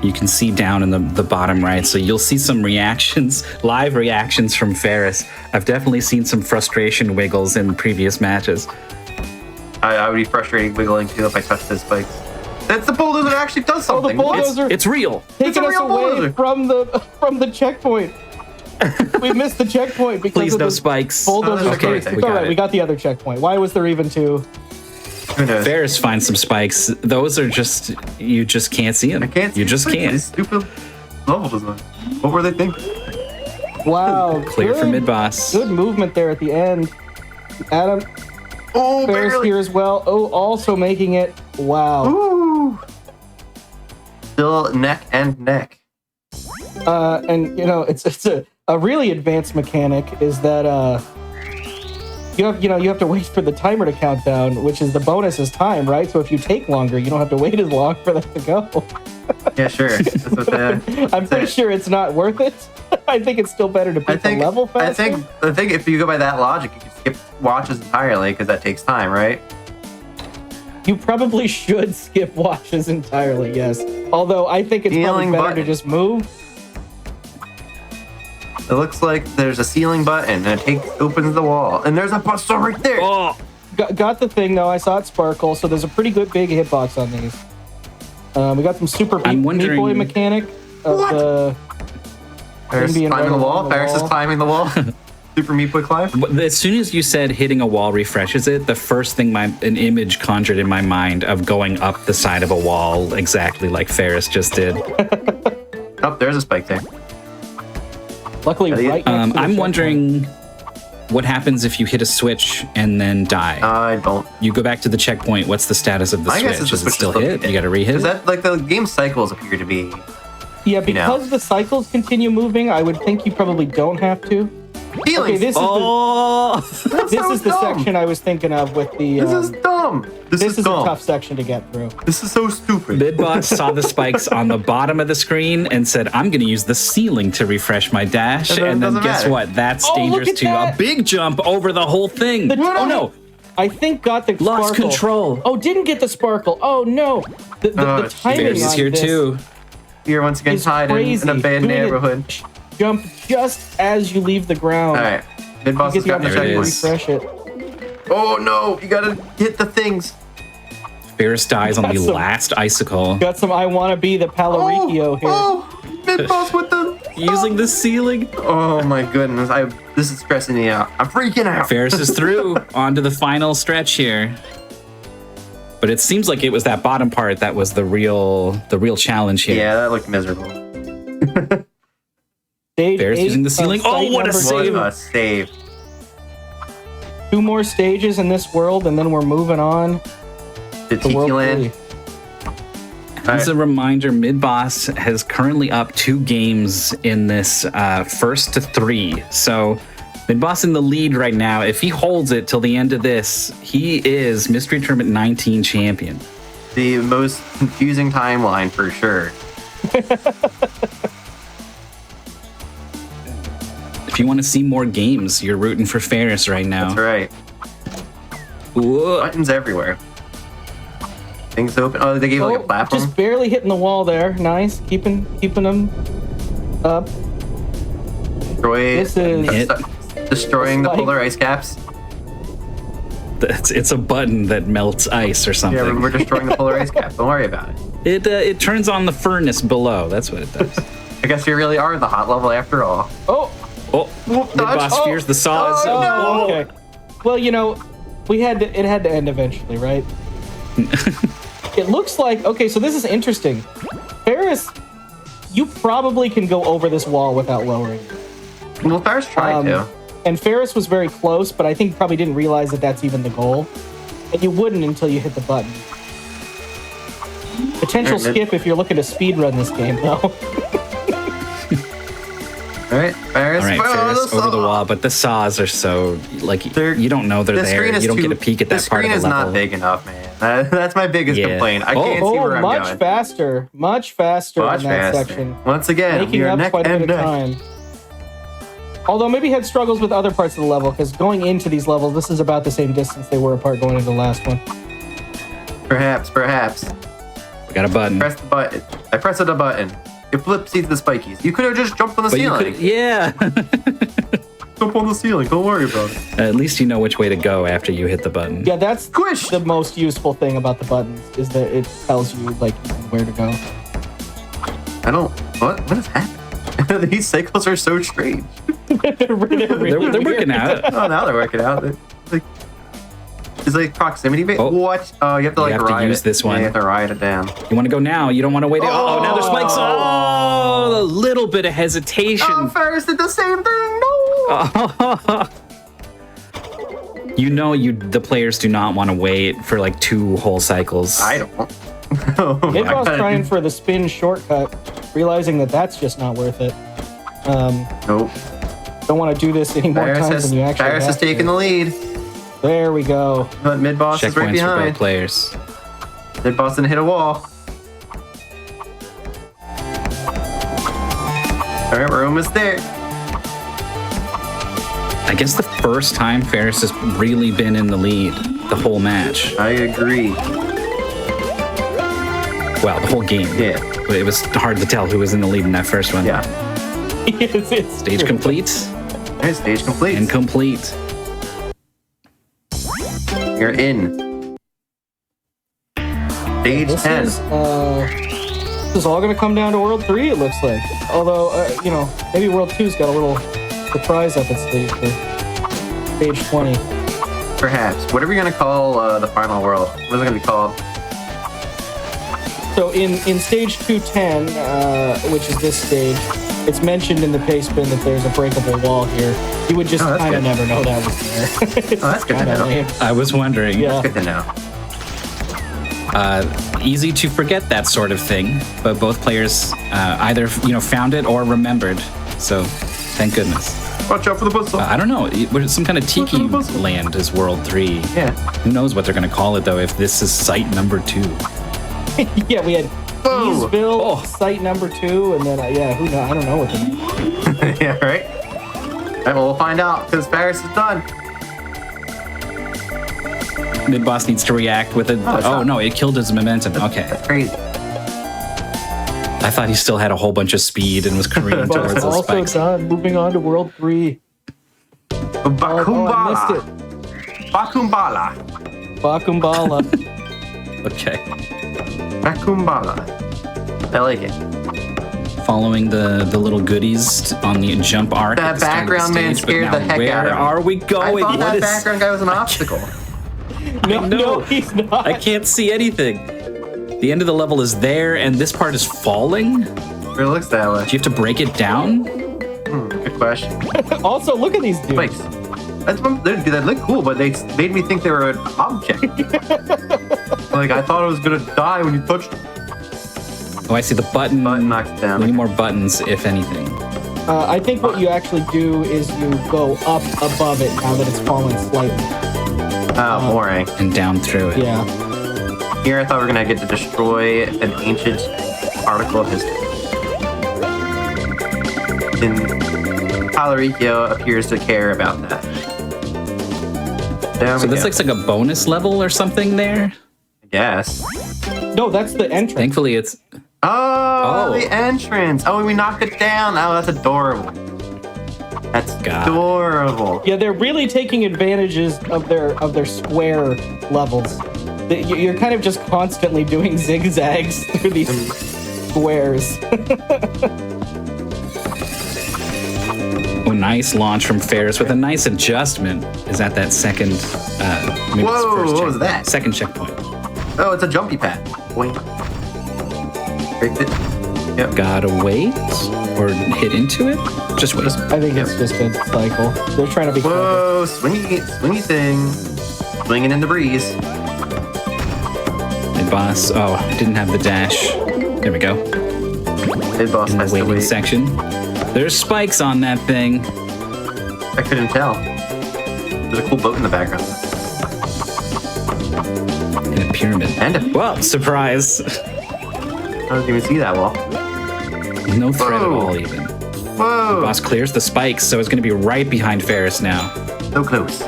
You can see down in the bottom right, so you'll see some reactions, live reactions from Ferris. I've definitely seen some frustration wiggles in previous matches. I would be frustrated wiggling too if I touched this spike. That's the bulldozer that actually does something. Oh, the bulldozer it's real. Taking us away from the checkpoint. We missed the checkpoint because Please of no the spikes. Bulldozer Okay, it's all right. We got the other checkpoint. Why was there even 2? Who knows? Ferris finds some spikes. Those are just you just can't see them. I can't see you just can't. These stupid level design. What were they thinking? Wow. Clear for Midboss. Good movement there at the end. Adam. Oh, Ferris barely. here as well. Oh, also making it. Wow. Ooh. Still neck and neck. And you know, it's a really advanced mechanic is that you have to wait for the timer to count down, which is the bonus is time, right? So if you take longer, you don't have to wait as long for that to go. Yeah, sure. That's what they, I'm pretty sure it's not worth it. I think it's still better to beat the level faster. I think if you go by that logic, you can skip watches entirely because that takes time, right? You probably should skip watches entirely, yes. Although I think it's probably better to just move. It looks like there's a ceiling button and it opens the wall. And there's a buster right there. Oh. Got the thing though. I saw it sparkle, so there's a pretty good big hitbox on these. We got some super Meat Boy mechanic of Ferris climbing the wall. Ferris is climbing the wall. Super Meat Boy climb. As soon as you said hitting a wall refreshes it, the first thing an image conjured in my mind of going up the side of a wall exactly like Ferris just did. Oh, there's a spike there. Luckily, right next to I'm wondering what happens if you hit a switch and then die. I don't. You go back to the checkpoint. What's the status of the I guess switch? it's Is it still hit? You got to re-hit Is it? that like the game cycles appear to be? Yeah, because the cycles continue moving, I would think you probably don't have to. Okay, this is the section I was thinking of with the. This is dumb. This is a tough section to get through. This is so stupid. Midboss saw the spikes on the bottom of the screen and said, I'm going to use the ceiling to refresh my dash. And then guess what? That's dangerous too. A big jump over the whole thing. Oh, no. I think got the Lost sparkle. control. Oh, didn't get the sparkle. Oh, no. The timing Ferris is on here this too. You're once again tied in a bad neighborhood. Jump just as you leave the ground. All right. Midboss has got the checkpoint. Refresh it. Oh, no. You got to hit the things. Ferris dies on the last icicle. Got some I want to be the Palluriko here. Oh, Midboss with the... Using the ceiling. Oh, my goodness. This is stressing me out. I'm freaking out. Ferris is through onto the final stretch here. But it seems like it was that bottom part that was the real challenge here. Yeah, that looked miserable. Ferris using the ceiling. Oh, what a save! What a save. 2 more stages in this world, and then we're moving on. To Tiki Land. As a reminder, Midboss has currently up 2 games in this first to 3. So Midboss in the lead right now. If he holds it till the end of this, he is Mystery Tournament 19 champion. The most confusing timeline for sure. If you want to see more games, you're rooting for Ferris right now. That's right. Whoa. Buttons everywhere. Things open. Oh, they gave like a platform. Just barely hitting the wall there. Nice. Keeping them up. Destroying the polar ice caps. It's a button that melts ice or something. Yeah, we're destroying the polar ice cap. Don't worry about it. It turns on the furnace below. That's what it does. I guess you really are the hot level after all. Oh, Midboss fears the saws. Oh, okay. Well, it had to end eventually, right? It looks like so this is interesting. Ferris, you probably can go over this wall without lowering it. Well, Ferris tried to. And Ferris was very close, but I think probably didn't realize that that's even the goal. And you wouldn't until you hit the button. Potential skip if you're looking to speedrun this game, though. All right, Ferris over the wall, but the saws are so you don't know they're there. You don't get a peek at that part of the level. The screen is not big enough, man. That's my biggest complaint. I can't see where I'm going. Much faster in that section. Once again, making you're up neck quite a and bit of neck. time. Although maybe had struggles with other parts of the level, because going into these levels, this is about the same distance they were apart going into the last one. Perhaps. We got a button. Press the button. I pressed the button. It flips the spikies. You could have just jumped on the ceiling. Yeah. Jump on the ceiling. Don't worry about it. At least you know which way to go after you hit the button. Yeah, that's the most useful thing about the buttons, is that it tells you where to go. What is happening? These cycles are so strange. They're working out. Oh, now they're working out. It's like proximity bait. What? Oh, you have to ride use this one. Yeah, you have to ride it down. You want to go now? You don't want to wait. Oh, now there's spikes. Oh, a little bit of hesitation. Oh, Ferris did the same thing. No. The players do not want to wait for 2 whole cycles. I don't. Midboss trying for the spin shortcut, realizing that that's just not worth it. Nope. Don't want to do this any more times than you actually Ferris have is taking the lead. There we go. But Midboss is right Checkpoints behind. for both players. Midboss didn't hit a wall. All right, we're almost there. I guess the first time Ferris has really been in the lead the whole match. I agree. Well, the whole game. Yeah. It was hard to tell who was in the lead in that first one. Yeah. Stage complete. Hey, stage complete. And complete. You're in. Stage 10. This is all going to come down to World 3, it looks like. Although, maybe World 2's got a little surprise up its sleeve for stage 20. Perhaps. What are we going to call the final world? What is it going to be called? So in stage 210, which is this stage, it's mentioned in the paste bin that there's a breakable wall here. You would just kind of never know that was there. That's good to know. Lame. I was wondering. Yeah. Good to know. Easy to forget that sort of thing, but both players either found it or remembered. So, thank goodness. Watch out for the buzzsaw. I don't know. Some kind of tiki land is World 3. Yeah. Who knows what they're going to call it though? If this is site number 2. Yeah, we had Eastville, site number 2, and then who knows? I don't know what the name. Yeah, right. All right, well, we'll find out because Paris is done. Midboss needs to react with it. Oh no, it killed his momentum. Okay. That's crazy. I thought he still had a whole bunch of speed and was careening towards those also spikes. done. Moving on to World 3. Bakumbala. I missed it. Bakumbala. Bakumbala. Okay. Bakumbala. I like it. Following the little goodies on the jump arc. That background man scared the heck out of me. Where are we going? I thought that background guy was an obstacle. No, he's not. I can't see anything. The end of the level is there, and this part is falling? It looks that way. Do you have to break it down? Good question. Also, look at these dudes. Wait. That look cool, but they made me think they were an object. Like, I thought it was going to die when you touched it. Oh, I see the button. Button knocks down. We need more buttons, if anything. I think what you actually do is you go up above it now that it's fallen slightly. Oh, boring. And down through it. Yeah. Here I thought we were going to get to destroy an ancient article of history. And Palluriko appears to care about that. So this looks like a bonus level or something there? I guess. No, that's the entrance. Thankfully it's... Oh, the entrance. Oh, we knocked it down. Oh, that's adorable. That's adorable. Yeah, they're really taking advantages of their square levels. You're kind of just constantly doing zigzags through these squares. Oh, nice launch from Ferris with a nice adjustment. Is at that second... maybe Whoa, first what was that? Second checkpoint. Oh, it's a jumpy pad. Boing. Break it. Yep. Gotta wait or hit into it? Just wait. I think it's just a cycle. They're trying to be Whoa, swingy thing. Swinging in the breeze. Midboss. Oh, didn't have the dash. There we go. Midboss In has the to waiting wait. section. There's spikes on that thing. I couldn't tell. There's a cool boat in the background. In a pyramid. Well, surprise. I didn't even see that wall. No threat at all, even. Whoa! Boss clears the spikes, so it's going to be right behind Ferris now. So close.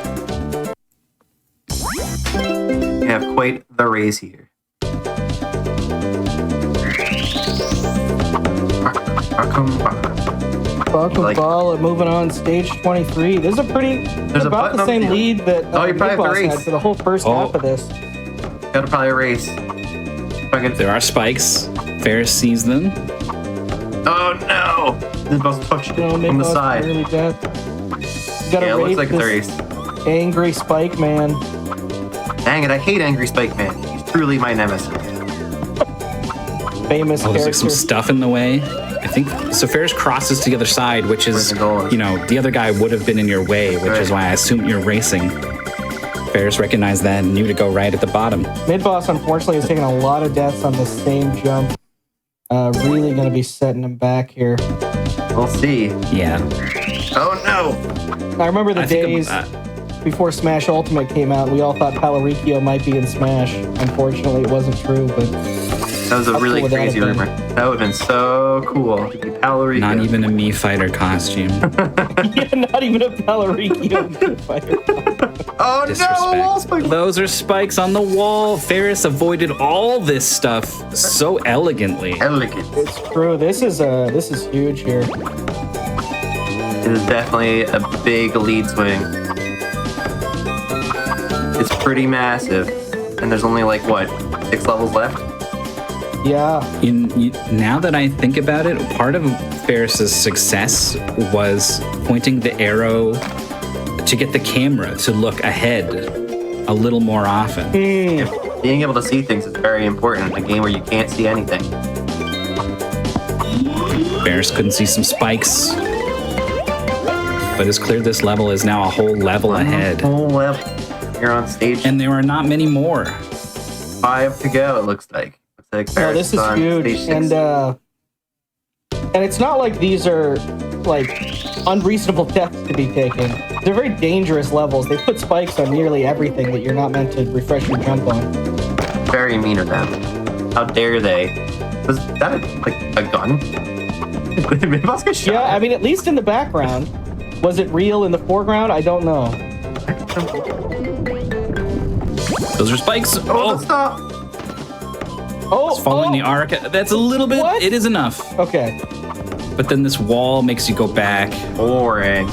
We have quite the race here. Frogfall moving on stage 23. This is a pretty... There's about the same lead that you probably have to Midboss race. had for the whole first half of this. Gotta probably race. There are spikes. Ferris sees them. Oh no! Midboss touched it from the Midboss side. nearly dead. You gotta Yeah, it looks race like it's a this race. angry Spike Man. Dang it, I hate Angry Spike Man. He's truly my nemesis. Famous Oh, there's character. like some stuff in the way. I think so. Ferris crosses to the other side, which is, the other guy would have been in your way, which is why I assume you're racing. Ferris recognized that and knew to go right at the bottom. Midboss, unfortunately, has taken a lot of deaths on the same jump. Really going to be setting him back here. We'll see. Yeah. Oh no! I remember the days before Smash Ultimate came out. We all thought Palluriko might be in Smash. Unfortunately, it wasn't true, but That was a really cool would that crazy have been? rumor. That would have been so cool to be Palluriko. Not even a Mii fighter costume. Yeah, not even a Palluriko fighter. Oh Disrespect. Those are spikes on the wall. Ferris avoided all this stuff so elegantly. Elegant. It's true. This is huge here. It is definitely a big lead swing. It's pretty massive. And there's only like, what, 6 levels left? Yeah. Now that I think about it, part of Ferris's success was pointing the arrow to get the camera to look ahead a little more often. Being able to see things is very important in a game where you can't see anything. Ferris couldn't see some spikes. But it's clear this level is now a whole level ahead. Whole level. You're on stage. And there are not many more. 5 to go, it looks like. No, this is huge, and it's not like these are like unreasonable steps to be taken. They're very dangerous levels. They put spikes on nearly everything that you're not meant to refresh your jump on. Very mean of them. How dare they? Was that like a gun? Midboss get shot? Yeah, I mean, at least in the background. Was it real in the foreground? I don't know. Those are spikes. Oh, stop! Oh, it's following the arc. That's a little bit. What? It is enough. Okay. But then this wall makes you go back. Boring.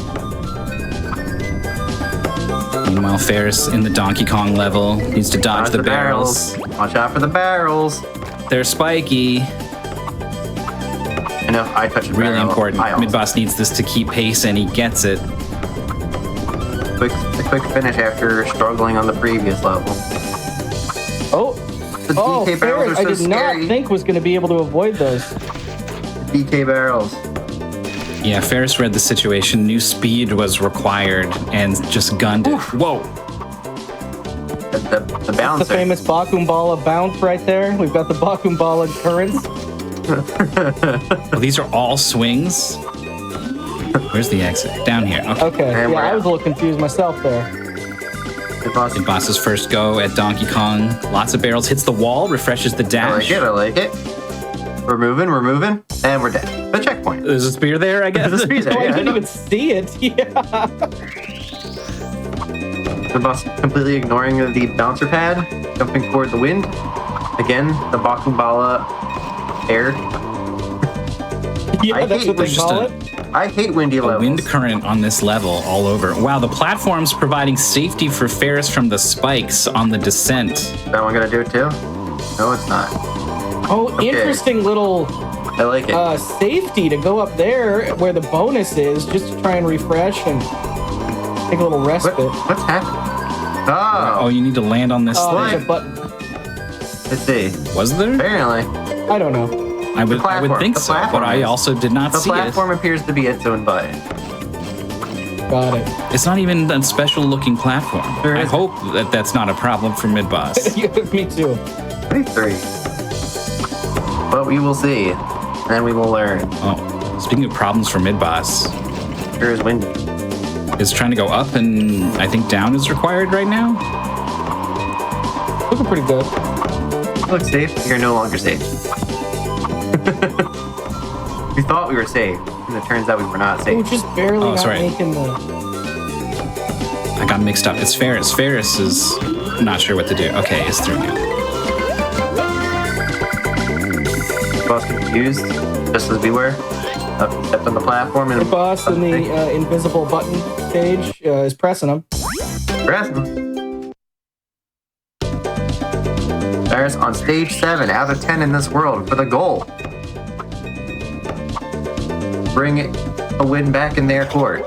Meanwhile, Ferris in the Donkey Kong level needs to dodge the barrels. Watch out for the barrels. They're spiky. I know I touched the Really barrel. important. Midboss needs this to keep pace, and he gets it. A quick finish after struggling on the previous level. Oh, The DK barrels Ferris, are so I did scary. not think was going to be able to avoid those. DK barrels. Yeah, Ferris read the situation, knew speed was required, and just gunned it. Whoa! The The bouncer. famous Bakumbala bounce right there. We've got the Bakumbala currents. Well, these are all swings. Where's the exit? Down here. Okay, And yeah, we're I was a out. little confused myself there. Midboss's first go at Donkey Kong. Lots of barrels. Hits the wall, refreshes the dash. I like it. We're moving, and we're dead. The checkpoint. There's a spear there, I guess. There's a spear there, Oh, I yeah, didn't know. even see it. Yeah. The boss completely ignoring the bouncer pad, jumping toward the wind. Again, the Bakumbala air. Yeah, that's what they call it. I hate windy levels. Wind current on this level all over. Wow, the platform's providing safety for Ferris from the spikes on the descent. That one gonna do it too? No, it's not. Oh, Okay. interesting little I like it. safety to go up there where the bonus is, just to try and refresh and take a little respite. What's happening? Oh, you need to land on this There's a thing. button. Let's see. Was there? Apparently. I don't know. I would platform. think The so, but platform I is. also did not The see it. platform appears to be its own button. Got it. It's not even a special looking platform. I hope that that's not a problem for Midboss. Me too. 23. But we will see. Then we will learn. Oh, speaking of problems for Midboss, Here's windy. is trying to go up and I think down is required right now. Looking pretty good. Look safe. You're no longer safe. We thought we were safe, and it turns out we were not Oh, safe. just barely Oh, not sorry. making the. I got mixed up. It's Ferris. Ferris is not sure what to do. Okay, it's through now. Boss confused, just as we were. Up, stepped on the platform and The boss in the invisible button stage is pressing him. press. Ferris on stage 7 out of 10 in this world for the goal. Bring a win back in their court.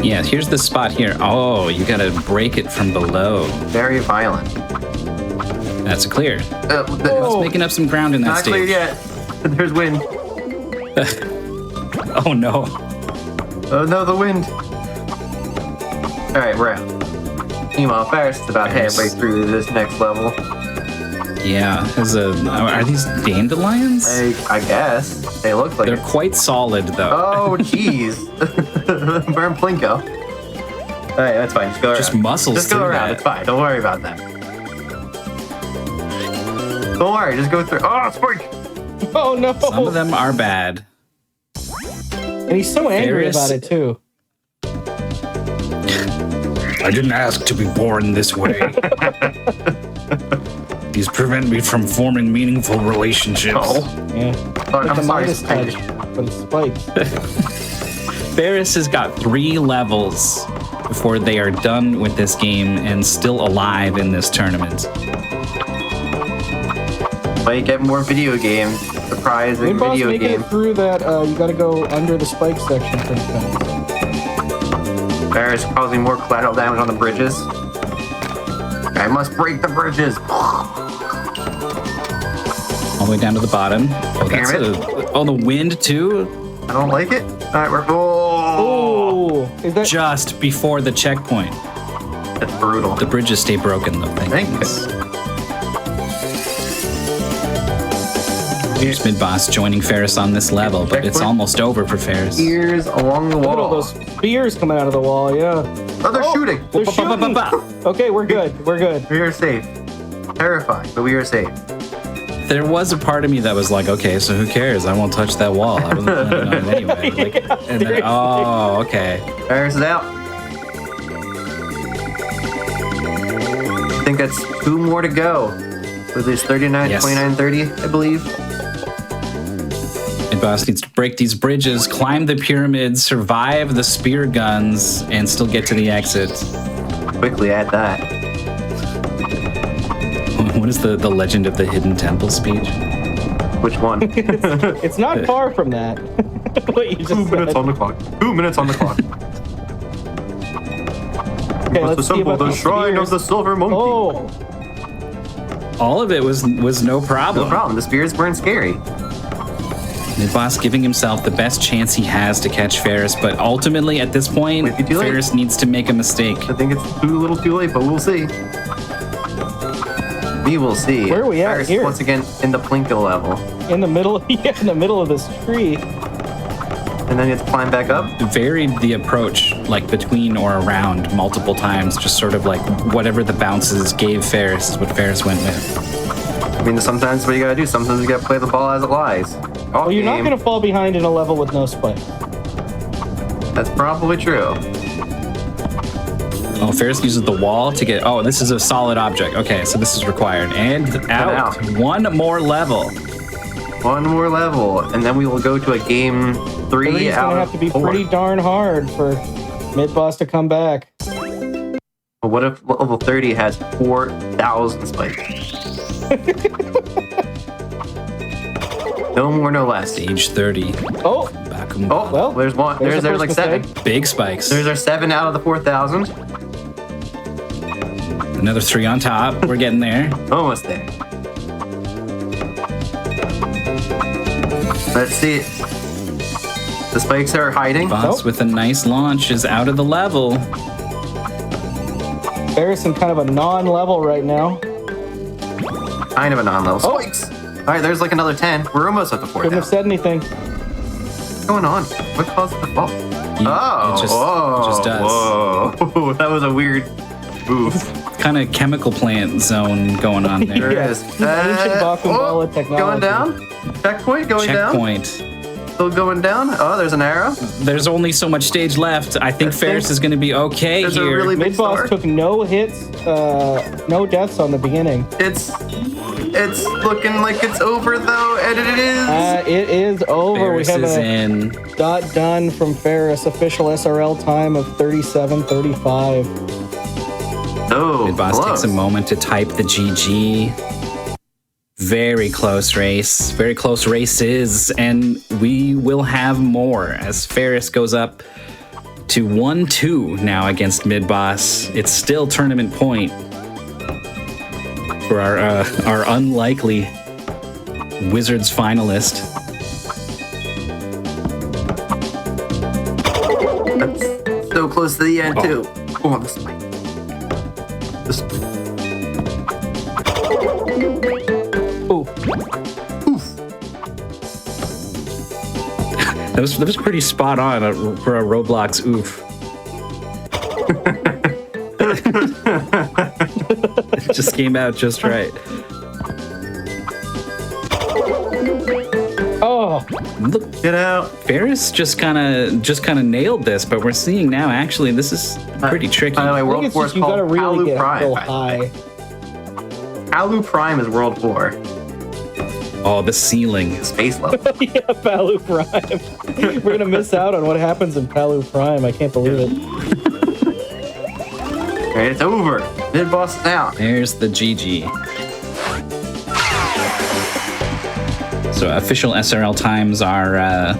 Yeah, here's the spot here. Oh, you gotta break it from below. Very violent. That's a clear. It's making up some ground in that Not stage. clear yet. There's wind. Oh no. Oh no, the wind. Alright, we're out. Meanwhile, Ferris is about halfway through this next level. Yeah, are these dandelions? I guess. They look like They're quite solid though. Oh, jeez. Burn Plinko. Alright, that's fine. Just go around. Just muscles Just go through around. that. It's fine. Don't worry about that. Don't worry, just go through. Oh, spike! Oh no! Some of them are bad. And he's so angry Ferris- about it too. I didn't ask to be born this way. These prevent me from forming meaningful relationships. Yeah. Sorry, I'm The sorry. Midas touch, but it's spikes. Ferris has got 3 levels before they are done with this game and still alive in this tournament. But you get more video games. Surprising Midboss video making game. it through that, you gotta go under the spike section pretty fast. Ferris causing more collateral damage on the bridges. I must break the bridges. All the way down to the bottom. Oh, that's the wind too? I don't like it. All right, we're. Oh, is that just before the checkpoint? That's brutal. The bridges stay broken though. Thanks. Here's Midboss joining Ferris on this level, but it's almost over for Ferris. Spears along the Look at all wall. those spears coming out of the wall, yeah. Oh, they're shooting. They're shooting. Okay, we're good. We're good. We are safe. Terrifying, but we are safe. There was a part of me that was like, okay, so who cares? I won't touch that wall. I wasn't planning on it anyway. Like, and then, oh, okay. Ferris is out. I think that's 2 more to go. With this 39, Yes. 29, 30, I believe. Midboss needs to break these bridges, climb the pyramids, survive the spear guns, and still get to the exit. Quickly add that. What is the legend of the hidden temple speech? Which one? It's not far from that. What you just 2 minutes said. on the clock. 2 minutes on the clock. Okay, Must let's see assemble about the these shrine of spears. the silver monkey. Oh, All of it was no problem. No problem. The spears weren't scary. Midboss giving himself the best chance he has to catch Ferris, but ultimately at this point, Might be too late. Ferris needs to make a mistake. I think it's too little too late, but we'll see. We will see. Where are we at Ferris here? Once again, in the Plinko level. in the middle, yeah, in the middle of this tree. And then you have to climb back up. Varied the approach, like between or around multiple times, just sort of like whatever the bounces gave Ferris is what Ferris went with. I mean, sometimes what you gotta do, sometimes you gotta play the ball as it lies. Well, you're not going to fall behind in a level with no spike. That's probably true. Oh, Ferris uses the wall to get. Oh, this is a solid object. Okay, so this is required. And out. One more level. One more level, and then we will go to a game 3 Three's out going to of have to be 4. pretty darn hard for Midboss to come back. But what if level 30 has 4,000 spikes? No more, no less. Stage 30. Oh, Oh, well, there's one. there's There's the like first 7. mistake. Big spikes. There's our 7 out of the 4,000. Another 3 on top. We're getting there. Almost there. Let's see. The spikes are hiding. Boss with a nice launch is out of the level. Ferris in kind of a non-level right now. Kind of a non-level. Spikes! Alright, there's like another 10. We're almost at the 4,000. Couldn't have said anything. What's going on? What caused the fall? Oh, it just does. Whoa. That was a weird move. Kind of chemical plant zone going on there. There it is. Ancient Bakumbala technology. Going down? Checkpoint going Checkpoint. down? Still going down? Oh, there's an arrow. There's only so much stage left. I think Ferris is going to be okay There's a here. really big Midboss star. took no hits, no deaths on the beginning. It's looking like it's over though, and it is. It is over. Ferris we have is a in. dot done from Ferris. Official SRL time of 37:35. Oh, Midboss close. takes a moment to type the GG. Very close race. Very close races. And we will have more as Ferris goes up to 1-2 now against Midboss. It's still tournament point for our unlikely Wizards finalist. That's so close to the end too. Oh, the spike. The spike. Ooh. That was pretty spot on for a Roblox oof. It just came out just right. Oh, look, get out. Ferris just kind of nailed this, but we're seeing now actually this is pretty tricky. By the way, World 4 is called Palu Prime. High. Palu Prime is World 4. Oh, the ceiling. Space level. Yeah, Palu Prime. We're going to miss out on what happens in Palu Prime. I can't believe it. Alright, it's over. Midboss is out. There's the GG. So official SRL times are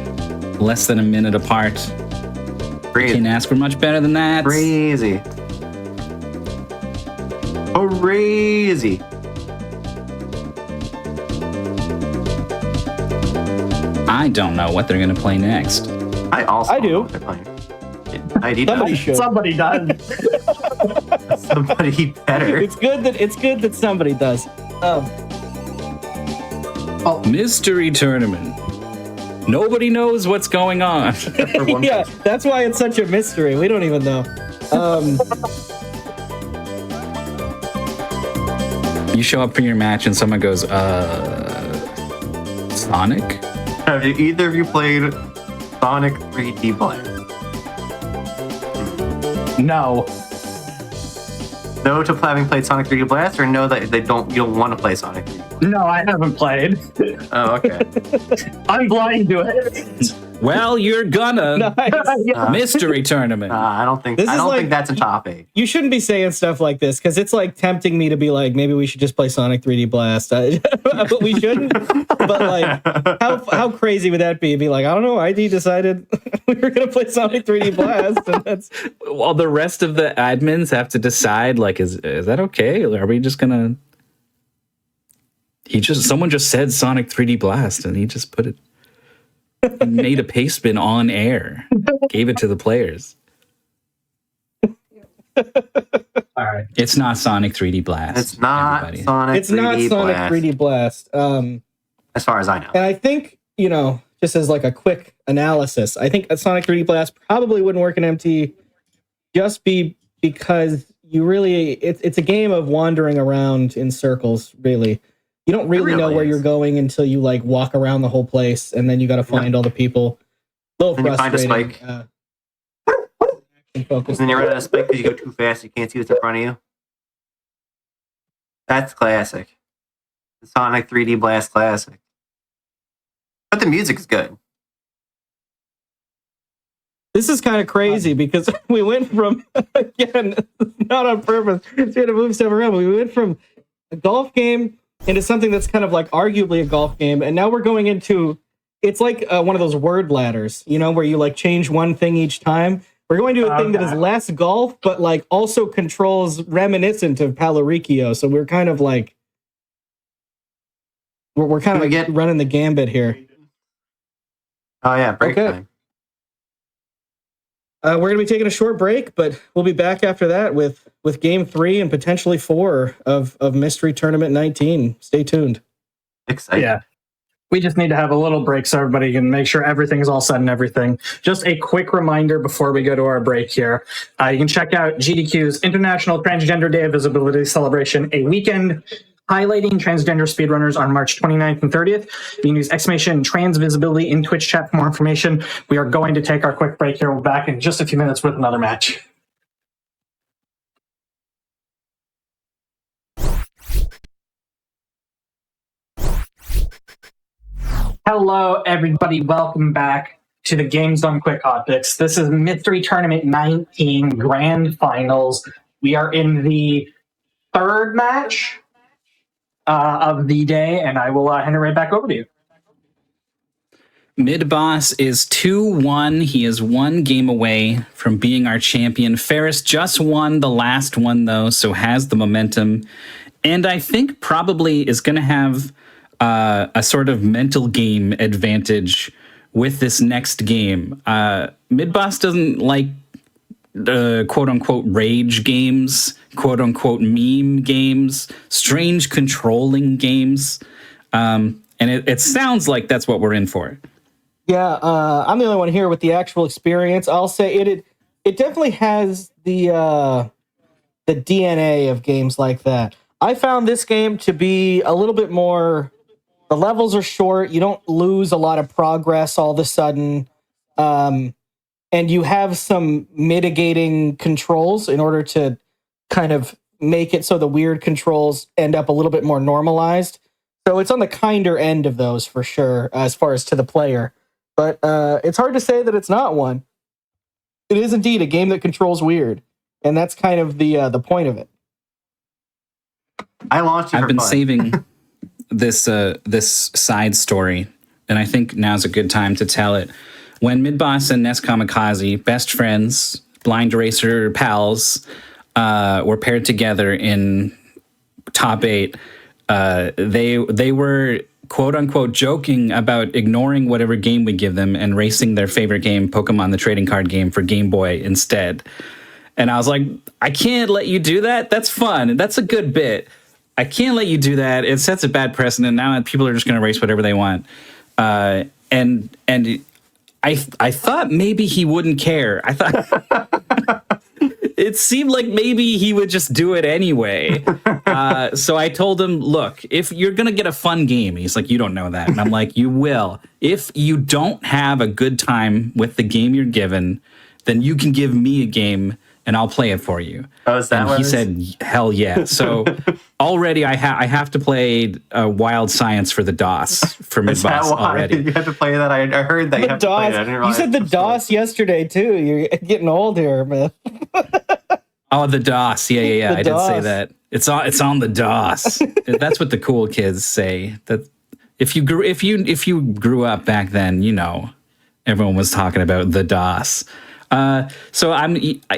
less than a minute apart. Crazy. Can't ask for much better than that. Crazy. Crazy. I don't know what they're going to play next. I do. Somebody should. Somebody does. Somebody better. It's good that somebody does. Mystery tournament. Nobody knows what's going on. Yeah, that's why it's such a mystery. We don't even know. You show up for your match and someone goes, Sonic? Have either of you played Sonic 3D Blast? No. No to having played Sonic 3D Blast, or no that you don't want to play Sonic 3D? No, I haven't played. Oh, okay. I'm blind to it. Well, you're gonna. Nice. Mystery tournament. I don't think that's a topic. You shouldn't be saying stuff like this because it's like tempting me to be like, maybe we should just play Sonic 3D Blast. But we shouldn't. But like, how crazy would that be? Be like, I don't know. ID decided we were gonna play Sonic 3D Blast, and that's. Well, the rest of the admins have to decide. Like, is that okay? Are we just gonna? Someone just said Sonic 3D Blast, and he just put it. Made a paste bin on air. Gave it to the players. All right. It's not Sonic 3D Blast. It's not everybody. Sonic. It's not 3D Sonic Blast. 3D Blast. As far as I know. And I think, just as like a quick analysis, I think a Sonic 3D Blast probably wouldn't work in MT because you really, it's a game of wandering around in circles, really. You don't really know where you're going until you like walk around the whole place, and then you got to find all the people. A little Then you find a frustrating. spike. And then you run out of spike because you go too fast. You can't see what's in front of you. That's classic. The Sonic 3D Blast classic. But the music is good. This is kind of crazy because we went from, again, not on purpose, we had to move stuff around. We went from a golf game into something that's kind of like arguably a golf game, and now we're going into, it's like one of those word ladders, where you like change one thing each time. We're going to a thing that is less golf, but like also controls reminiscent of Palluriko. So we're kind of like, we're kind of like running the gambit here. Oh yeah, break time. We're going to be taking a short break, but we'll be back after that with Game 3 and potentially 4 of Mystery Tournament 19. Stay tuned. Exciting. Yeah. We just need to have a little break so everybody can make sure everything's all set and everything. Just a quick reminder before we go to our break here. You can check out GDQ's International Transgender Day of Visibility celebration, a weekend highlighting transgender speedrunners on March 29th and 30th. You can use !transvisibility in Twitch chat for more information. We are going to take our quick break here. We'll be back in just a few minutes with another match. Hello, everybody. Welcome back to the Games Done Quick Hot Picks. This is Mystery Tournament 19 Grand Finals. We are in the third match of the day, and I will hand it right back over to you. Midboss is 2-1. He is one game away from being our champion. Ferris just won the last one, though, so has the momentum. And I think probably is going to have a sort of mental game advantage with this next game. Midboss doesn't like quote-unquote rage games, quote-unquote meme games, strange controlling games. And it sounds like that's what we're in for. Yeah, I'm the only one here with the actual experience. I'll say it definitely has the DNA of games like that. I found this game to be a little bit more the levels are short. You don't lose a lot of progress all of a sudden. And you have some mitigating controls in order to kind of make it so the weird controls end up a little bit more normalized. So it's on the kinder end of those for sure, as far as to the player. But it's hard to say that it's not one. It is indeed a game that controls weird, and that's kind of the point of it. I launched it. I've been saving this side story, and I think now's a good time to tell it. When Midboss and neskamikaze, best friends, blind racer pals, were paired together in top 8, they were quote unquote joking about ignoring whatever game we give them and racing their favorite game, Pokemon the trading card game, for Game Boy instead. And I was like, I can't let you do that. That's fun. That's a good bit. I can't let you do that. It sets a bad precedent. Now people are just going to race whatever they want. And I thought maybe he wouldn't care. I thought it seemed like maybe he would just do it anyway. So I told him, look, if you're going to get a fun game, he's like, you don't know that. And I'm like, you will. If you don't have a good time with the game you're given, then you can give me a game and I'll play it for you. Oh, is that and what he said, hell yeah. So already I have to play Wild Science for the DOS for Midboss already. You have to play that? I heard that you have to play that. I didn't You realize said the DOS yesterday too. You're getting old here, man. Oh, the DOS. Yeah. The I did say DOS. that. It's on the DOS. That's what the cool kids say. That if you grew up back then, you know, everyone was talking about the DOS. So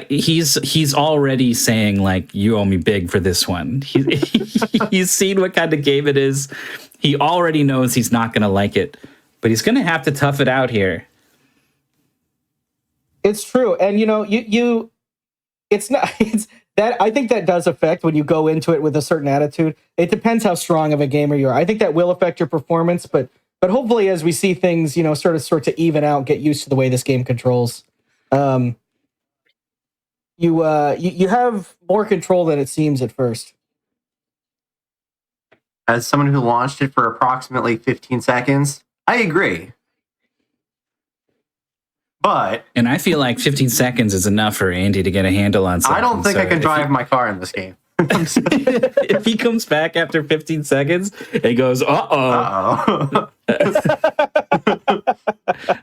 he's already saying like, you owe me big for this one. He's seen what kind of game it is. He already knows he's not going to like it, but he's going to have to tough it out here. It's true. And you know, it's that I think that does affect when you go into it with a certain attitude. It depends how strong of a gamer you are. I think that will affect your performance, but hopefully as we see things, you know, sort to even out, get used to the way this game controls. You have more control than it seems at first. As someone who launched it for approximately 15 seconds, I agree. And I feel like 15 seconds is enough for Andy to get a handle on something. I don't think I can drive my car in this game. If he comes back after 15 seconds and goes, uh-oh.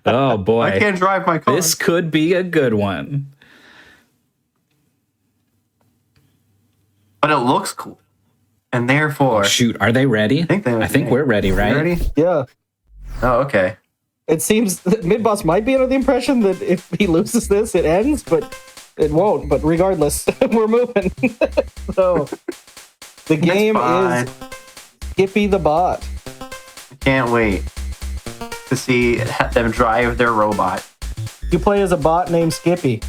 Oh, boy. I can't drive my car. This could be a good one. But it looks cool. And therefore... Shoot, are they ready? I think we're ready, right? You ready? Yeah. Oh, okay. It seems that Midboss might be under the impression that if he loses this, it ends, but it won't. But regardless, we're moving. So the game is Skippy the Bot. I can't wait to see them drive their robot. You play as a bot named Skippy.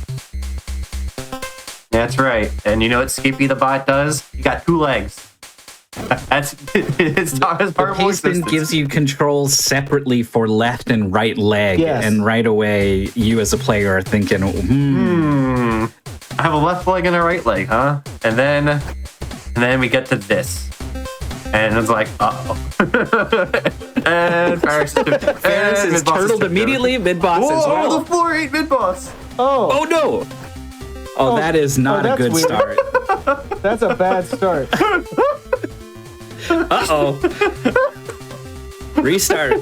That's right. And you know what Skippy the Bot does? You got 2 legs. That's it's part of Pastebin gives you controls separately for left and right leg, and right away you as a player are thinking, I have a left leg and a right leg, huh? And then we get to this, and it's like, and Ferris is turtled immediately. Midboss as well. Oh, the floor ate Midboss. Oh no! Oh, that is not a good weird. start. That's a bad start. Uh-oh. Restart.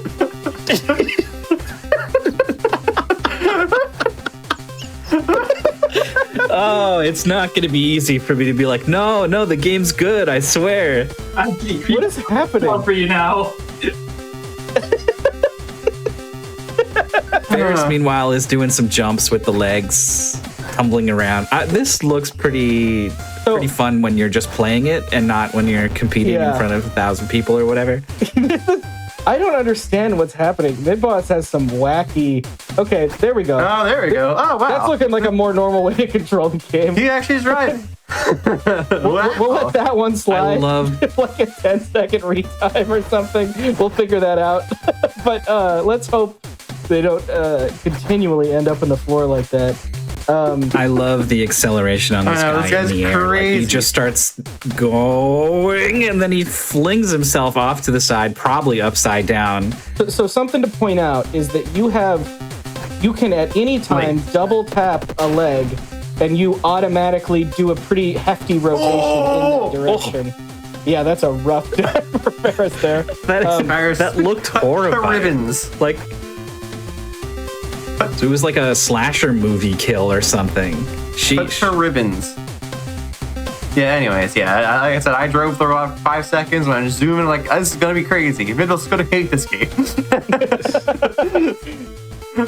Oh, it's not going to be easy for me to be like, no, the game's good, I swear. What is happening? For you now. Ferris, meanwhile, is doing some jumps with the legs, tumbling around. This looks pretty fun when you're just playing it and not when you're competing in front of 1,000 people or whatever. I don't understand what's happening. Midboss has some wacky... Okay, there we go. Oh, there we go. Oh, wow. That's looking like a more normal way to control the game. He actually is right. We'll let that one slide. I love... like a 10-second retime or something. We'll figure that out. But let's hope they don't continually end up on the floor like that. I love the acceleration on this guy this guy's in the air. Like, he crazy. just starts going, and then he flings himself off to the side, probably upside down. So something to point out is that you can at any time double tap a leg, and you automatically do a pretty hefty rotation in that direction. Yeah, that's a rough day for Ferris there. That looked horrifying. Ribbons. Like, so it was like a slasher movie kill or something. Sheesh. For ribbons. Yeah, anyways, yeah, like I said, I drove for about 5 seconds when I was zooming, like, this is gonna be crazy. Midboss is gonna hate this game.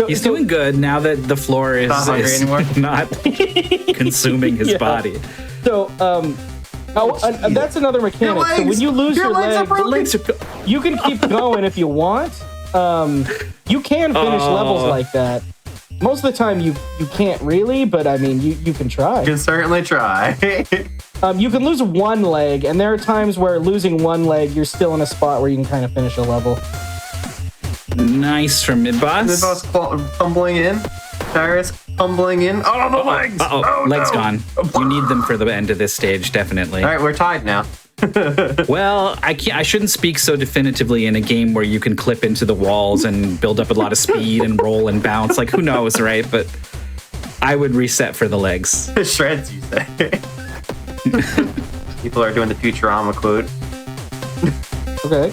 He's doing good now that the floor is Not hungry anymore. not consuming his body. So, that's another mechanic. So when you lose your leg, you can keep going if you want. You can finish levels like that. Most of the time, you can't really, but I mean, you can try. You can certainly try. You can lose one leg, and there are times where losing one leg, you're still in a spot where you can kind of finish a level. Nice from Midboss. Midboss tumbling in. Cyrus tumbling in. Oh, the legs! Legs gone. You need them for the end of this stage, definitely. All right, we're tied now. Well, I shouldn't speak so definitively in a game where you can clip into the walls and build up a lot of speed and roll and bounce. Like, who knows, right? But I would reset for the legs. Shreds, you say. People are doing the Futurama quote. Okay.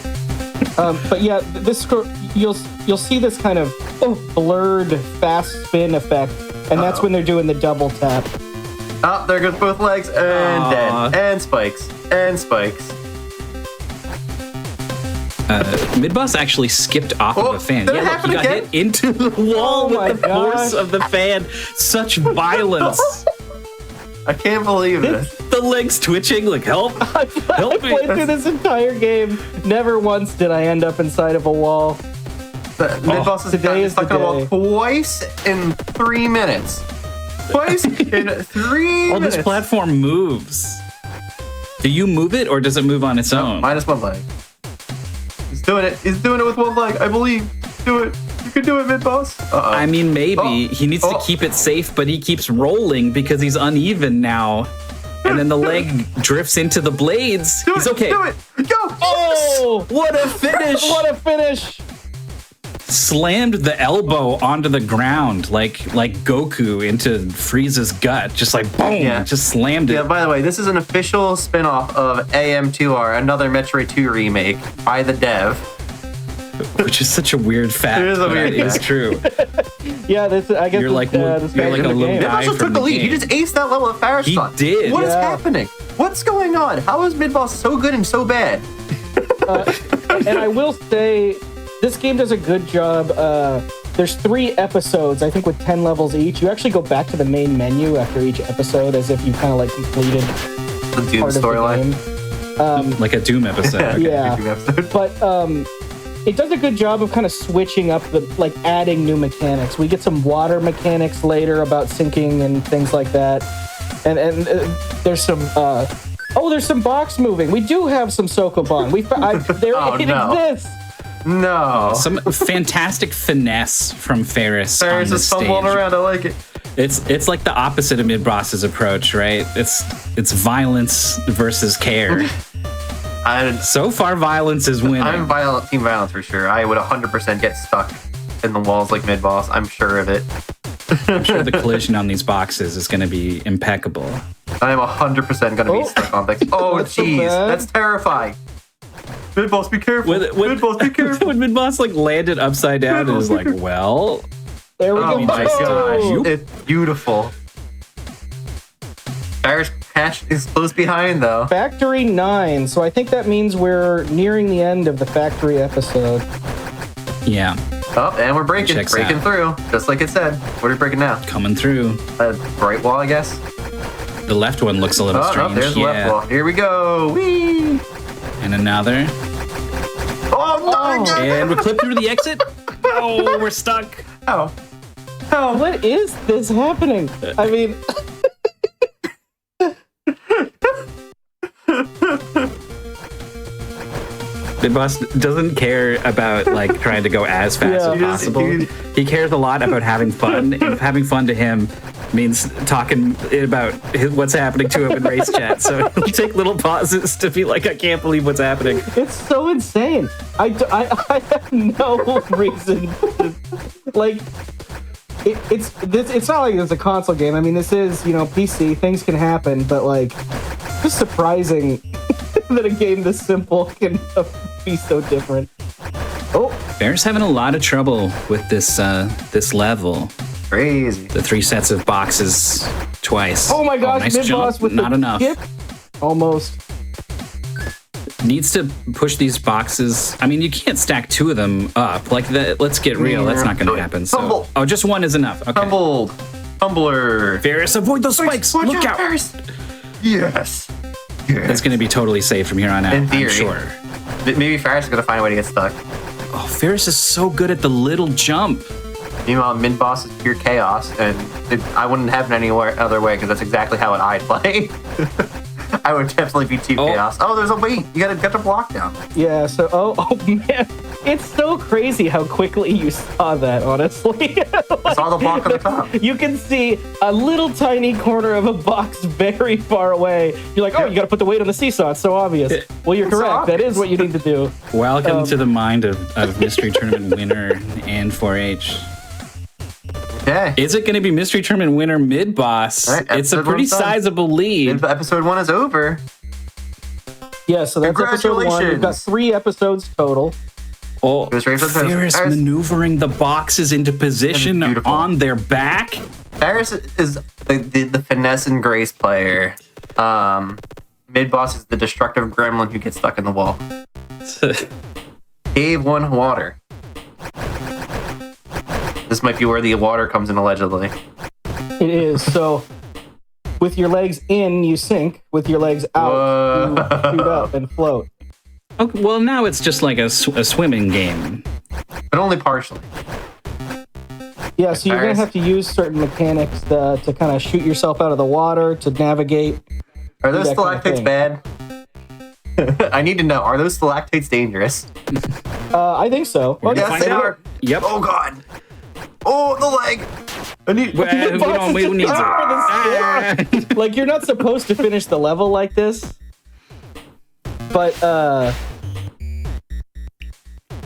But yeah, this you'll see this kind of blurred fast spin effect, and that's when they're doing the double tap. Oh, there goes both legs, and dead, and spikes, and spikes. Midboss actually skipped off of the fan. Did it Yeah, look, happen he got again? hit into the wall with the force of the fan. Such violence. I can't believe this. The legs twitching, like, help I me. played through this entire game. Never once did I end up inside of a wall. Midboss has gotten stuck on a wall twice in 3 minutes. Twice in 3 Well, minutes. this platform moves. Do you move it, or does it move on its own? Minus one leg. He's doing it. He's doing it with one leg. I believe. Do it. You can do it, Midboss. I mean, maybe. He needs to keep it safe, but he keeps rolling because he's uneven now. And then the leg drifts into the blades. He's okay. Do it. Go. Oh, what a finish. What a finish. Slammed the elbow onto the ground like Goku into Frieza's gut. Just like, boom. Just slammed it. Yeah, by the way, this is an official spin-off of AM2R, another Metroid 2 remake by the dev. Which is such a weird fact. It is a weird It is true. Yeah, I guess You're like a little Midboss guy just from took the the lead. game. He just aced that level at Farris. He did. What is Yeah. happening? What's going on? How is Midboss so good and so bad? And I will say, this game does a good job. There's 3 episodes, I think, with 10 levels each. You actually go back to the main menu after each episode as if you kind of like completed The Doom storyline. Like a Doom episode. Yeah. But it does a good job of kind of switching up adding new mechanics. We get some water mechanics later about sinking and things like that. And there's some there's some box moving. We do have some Sokoban. It exists. No. Some fantastic finesse from Ferris. Ferris on is this stumbling stage. around. I like it. It's like the opposite of Midboss's approach, right? It's violence versus care. So far, violence is winning. I'm team violence for sure. I would 100% get stuck in the walls like Midboss. I'm sure of it. I'm sure the collision on these boxes is going to be impeccable. I'm 100% going to be stuck on things. Oh, jeez. That's terrifying. Midboss, be careful. Midboss, be careful. When Midboss landed upside down and was like, well... There we go. Oh my gosh. It's beautiful. Irish Patch is close behind, though. Factory 9. So I think that means we're nearing the end of the factory episode. Yeah. Oh, and we're breaking Checks through, just like it said. What are we breaking now? Coming through. Right wall, I guess. The left one looks a little strange. No, there's the left wall. Here we go. Whee! And another. Oh my God! And we're clipped through the exit. Oh, we're stuck. Oh. What is this happening? I mean... Midboss doesn't care about trying to go as fast as possible. He cares a lot about having fun. And having fun to him means talking about what's happening to him in race chat. So he'll take little pauses to be like, I can't believe what's happening. It's so insane. I have no reason to, like, it's not like it's a console game. I mean, this is, PC, things can happen, but like, it's just surprising that a game this simple can be so different. Oh, Bear's having a lot of trouble with this level. Crazy. The 3 sets of boxes twice. Oh my gosh, nice Midboss with not the enough. Skip? Almost. Needs to push these boxes. I mean, you can't stack 2 of them up. Like that. Let's get real. That's not going to happen. So, just 1 is enough. Okay. Tumbler. Varys, avoid those spikes. Look out. Yes. That's going to be totally safe from here on out. In theory. I'm sure. Maybe Ferris is going to find a way to get stuck. Oh, Ferris is so good at the little jump. Meanwhile, Midboss is pure chaos, and I wouldn't have it any other way because that's exactly how I'd play. I would definitely be Team Chaos. Oh, there's a wait. You gotta get the block down. Yeah, so, oh man. It's so crazy how quickly you saw that, honestly. I saw the block on the top. You can see a little tiny corner of a box very far away. You're like, oh, you gotta put the weight on the seesaw. It's so obvious. Well, you're correct. That is what you need to do. Welcome to the mind of Mystery Tournament winner and 4H. Okay. Is it going to be Mystery Tournament winner Midboss? Right, it's a pretty sizable lead. Episode 1 is over. Yeah, so that's episode 1. We've got 3 episodes total. Oh, Ferris maneuvering the boxes into position on their back. Ferris is the finesse and grace player. Midboss is the destructive gremlin who gets stuck in the wall. Cave 1 water. This might be where the water comes in, allegedly. It is. So, with your legs in, you sink. With your legs out, you shoot up and float. Okay, well, now it's just like a swimming game. But only partially. Yeah, so you're going to have to use certain mechanics to kind of shoot yourself out of the water, to navigate. Are those stalactites bad? I need to know. Are those stalactites dangerous? I think so. Yes, they are. Yep. Oh, God. Oh, the leg. I need. We need Like, you're not supposed to finish the level like this. But,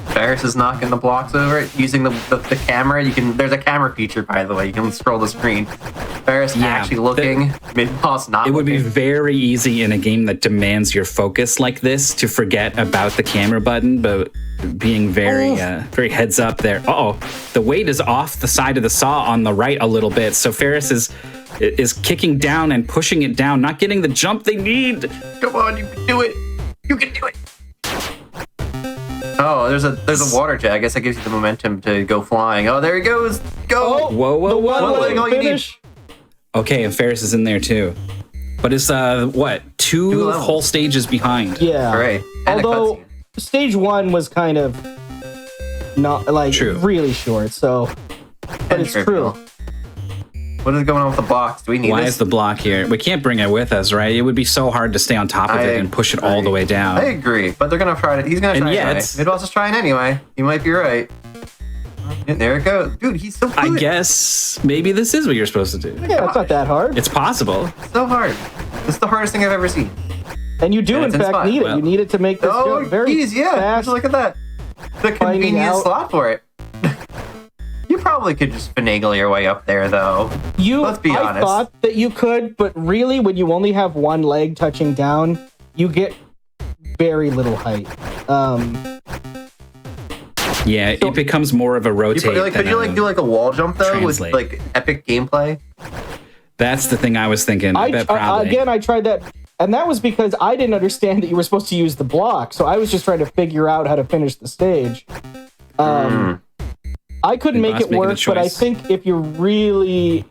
Ferris is knocking the blocks over using the camera. There's a camera feature, by the way. You can scroll the screen. Ferris actually looking. Midboss not. It would be very easy in a game that demands your focus like this to forget about the camera button, but being very heads up there. The weight is off the side of the saw on the right a little bit, so Ferris is kicking down and pushing it down, not getting the jump they need. Come on, you can do it. You can do it. Oh, there's a water jet. I guess that gives you the momentum to go flying. Oh, there he goes. Go. Whoa. One leg, all you need. Okay, and Ferris is in there too. But it's two whole stages behind. Yeah. Right. Although stage 1 was kind of not really short, so but it's true. What is going on with the blocks? Do we need Why this? is the block here? We can't bring it with us, right? It would be so hard to stay on top of it and push it all the way down. I agree, but they're gonna try it. He's gonna try it anyway. Midboss is trying anyway. You might be right. There it goes. Dude, he's so good. I guess maybe this is what you're supposed to do. Yeah, it's not that hard. It's possible. It's so hard. This is the hardest thing I've ever seen. And you do, in fact, need it. You need it to make this very fast. Look at that. The convenient slot for it. You probably could just finagle your way up there, though. Let's be honest. I thought that you could, but really, when you only have one leg touching down, you get very little height. Yeah, it becomes more of a rotate. Could you do a wall jump though with epic gameplay? That's the thing I was thinking. I bet probably. Again, I tried that, and that was because I didn't understand that you were supposed to use the block. So I was just trying to figure out how to finish the stage. I couldn't make it work, but I think if you really,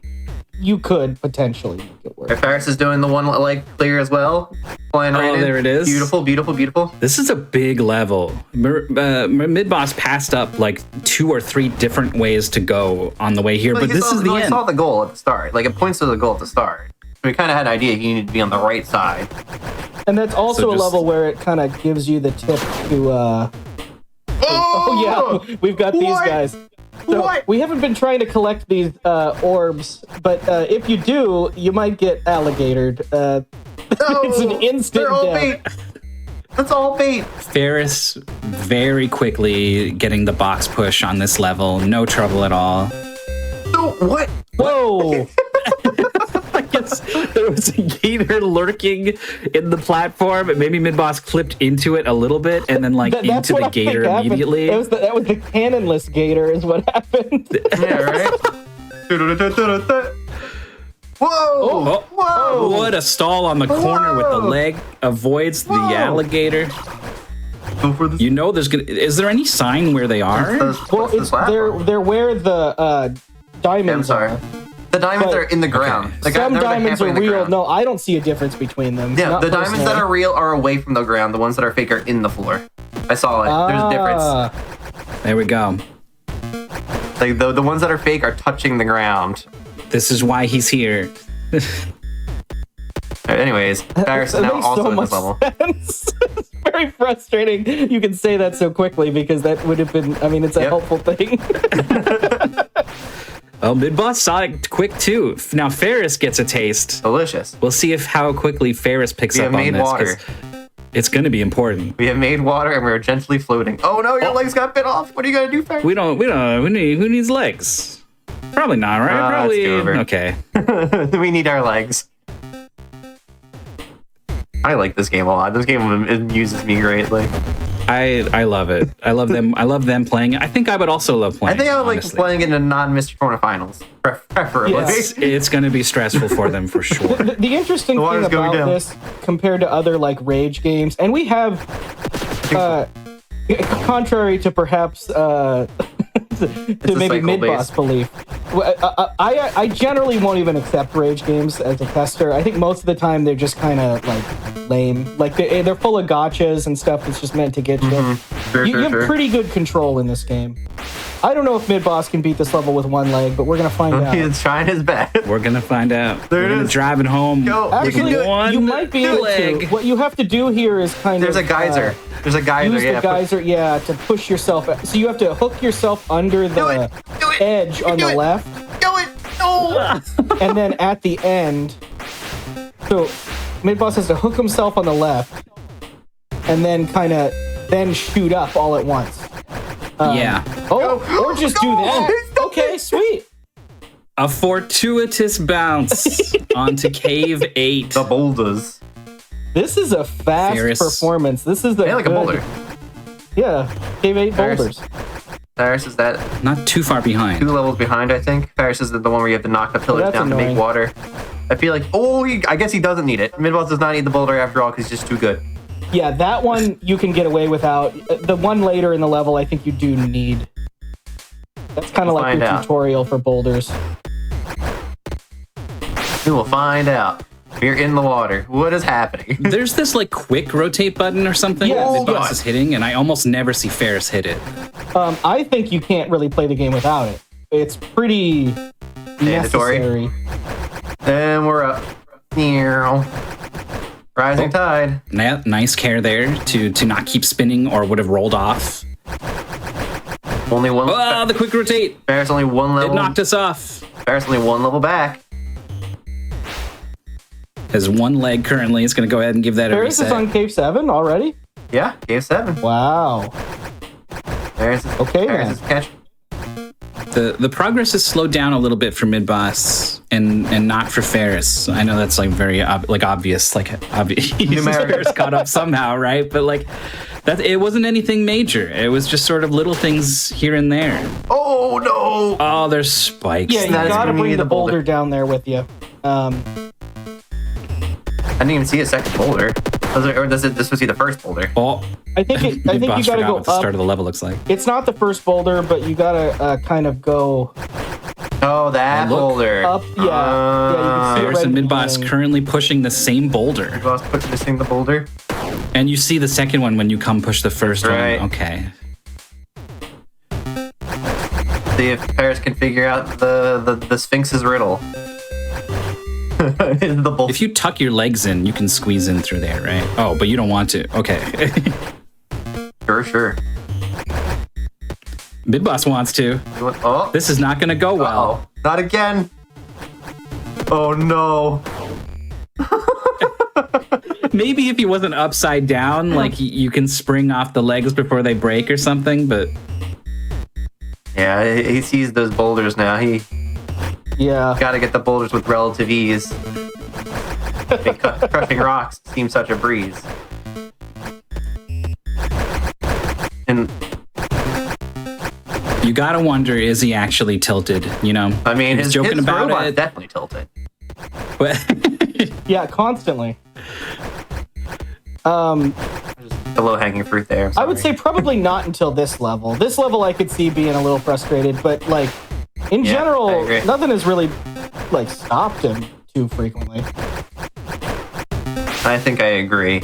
you could potentially make it work. Ferris is doing the one leg clear as well. There it is. Beautiful, beautiful, beautiful. This is a big level. Midboss passed up like 2 or 3 different ways to go on the way here, but this is the end. I saw the goal at the start. Like, it points to the goal at the start. We kind of had an idea he needed to be on the right side. And that's also a level where it kind of gives you the tip to. Oh yeah, we've got these guys. What? We haven't been trying to collect these orbs, but if you do, you might get alligatored. It's an instant they're all death. bait. That's all bait. Ferris very quickly getting the box push on this level. No trouble at all. No, what? Whoa! I guess there was a gator lurking in the platform, and maybe Midboss clipped into it a little bit, and then like That's into what the I think gator happened. immediately. That was the cannonless gator, is what happened. Yeah, right. Whoa! Oh, Whoa! what a stall on the corner with the leg avoids the alligator. Go for this. You know, there's gonna. Is there any sign where they are? Well, it's they're where the diamonds are. The diamonds are in the ground. Okay. Some they're diamonds halfway are in the real. ground. No, I don't see a difference between them. Yeah, Not the diamonds that personally. are real are away from the ground. The ones that are fake are in the floor. I saw it. There's a difference. There we go. Like the ones that are fake are touching the ground. This is why he's here. Anyways, Paris is That now makes also so in this much level. sense. It's very frustrating. You can say that so quickly because that would have been. I mean, it's a helpful thing. Well, Midboss saw it quick too. Now Ferris gets a taste. Delicious. We'll see how quickly Ferris picks up on this. Water. It's going to be important. We have made water and we're gently floating. Oh no, your legs got bit off. What are you gonna do, Ferris? Who needs legs? Probably not, right? Probably. Okay. We need our legs. I like this game a lot. This game amuses me greatly. I love it. I love them. I love them playing it. I think I would also love playing. I think I would like playing it in a non-Mystery Corner finals, preferably. Yes, it's going to be stressful for them for sure. The interesting thing about this, compared to other like rage games, and we have, contrary to perhaps to maybe Midboss belief, I generally won't even accept rage games as a tester. I think most of the time they're just kind of like lame. Like they're full of gotchas and stuff that's just meant to get you. You have pretty good control in this game. I don't know if Midboss can beat this level with one leg, but we're gonna find out. He's trying his best. We're gonna find out. There We're gonna drive it home. Actually, you might be able to. What you have to do here is There's a geyser. There's a geyser. Use the geyser, to push yourself. So you have to hook yourself under the edge on the left. Do it! No! And then at the end, so Midboss has to hook himself on the left, and then then shoot up all at once. Or just do that. Okay, sweet. A fortuitous bounce onto Cave 8. The boulders. This is a fast performance. This is the like a boulder. Yeah, Cave 8 boulders. Paris is that not too far behind. 2 levels behind, I think. Paris is the one where you have to knock the pillars down to make water. I feel like, I guess he doesn't need it. Midboss does not need the boulder after all because he's just too good. Yeah, that one you can get away without. The one later in the level, I think you do need. That's kind of like your tutorial for boulders. We will find out. We're in the water. What is happening? There's this like quick rotate button or something that Midboss is hitting, and I almost never see Ferris hit it. I think you can't really play the game without it. It's pretty necessary. And we're up. Rising tide. Nice care there to not keep spinning or would have rolled off. Only one. Oh, the quick rotate. Ferris only one level. It knocked us off. Ferris only one level back. Has one leg currently. It's going to go ahead and give that a Ferris reset. is on Cave 7 already? Yeah, Cave 7. Wow. Ferris is, Ferris is catch. The progress has slowed down a little bit for Midboss and not for Ferris. I know that's like very obvious. Ferris caught up somehow, right? But like that, it wasn't anything major. It was just sort of little things here and there. Oh no! Oh, there's spikes. Yeah, you gotta bring the boulder down there with you. I didn't even see a second boulder. Or does this was the first boulder? Oh, I think you gotta go what the up. start of the level looks like. It's not the first boulder, but you gotta kind of go. Oh, that boulder. Up, yeah. You can see Ferris right and at the Midboss beginning. currently pushing the same boulder. Midboss pushing the boulder. And you see the second one when you come push the first one. Okay. See if Paris can figure out the Sphinx's riddle. If you tuck your legs in, you can squeeze in through there, right? Oh, but you don't want to. Okay. Sure. Midboss wants to. Oh, this is not going to go well. Uh-oh. Not again. Oh no. Maybe if he wasn't upside down, like you can spring off the legs before they break or something, but yeah, he sees those boulders now. Got to get the boulders with relative ease. Crushing rocks seems such a breeze. And you gotta wonder, is he actually tilted? You know, I mean, he's his joking about robot's it. definitely tilted. But yeah, constantly. The low-hanging fruit there. I would say probably not until this level. This level I could see being a little frustrated, but like in general, nothing has really like stopped him too frequently. I think I agree.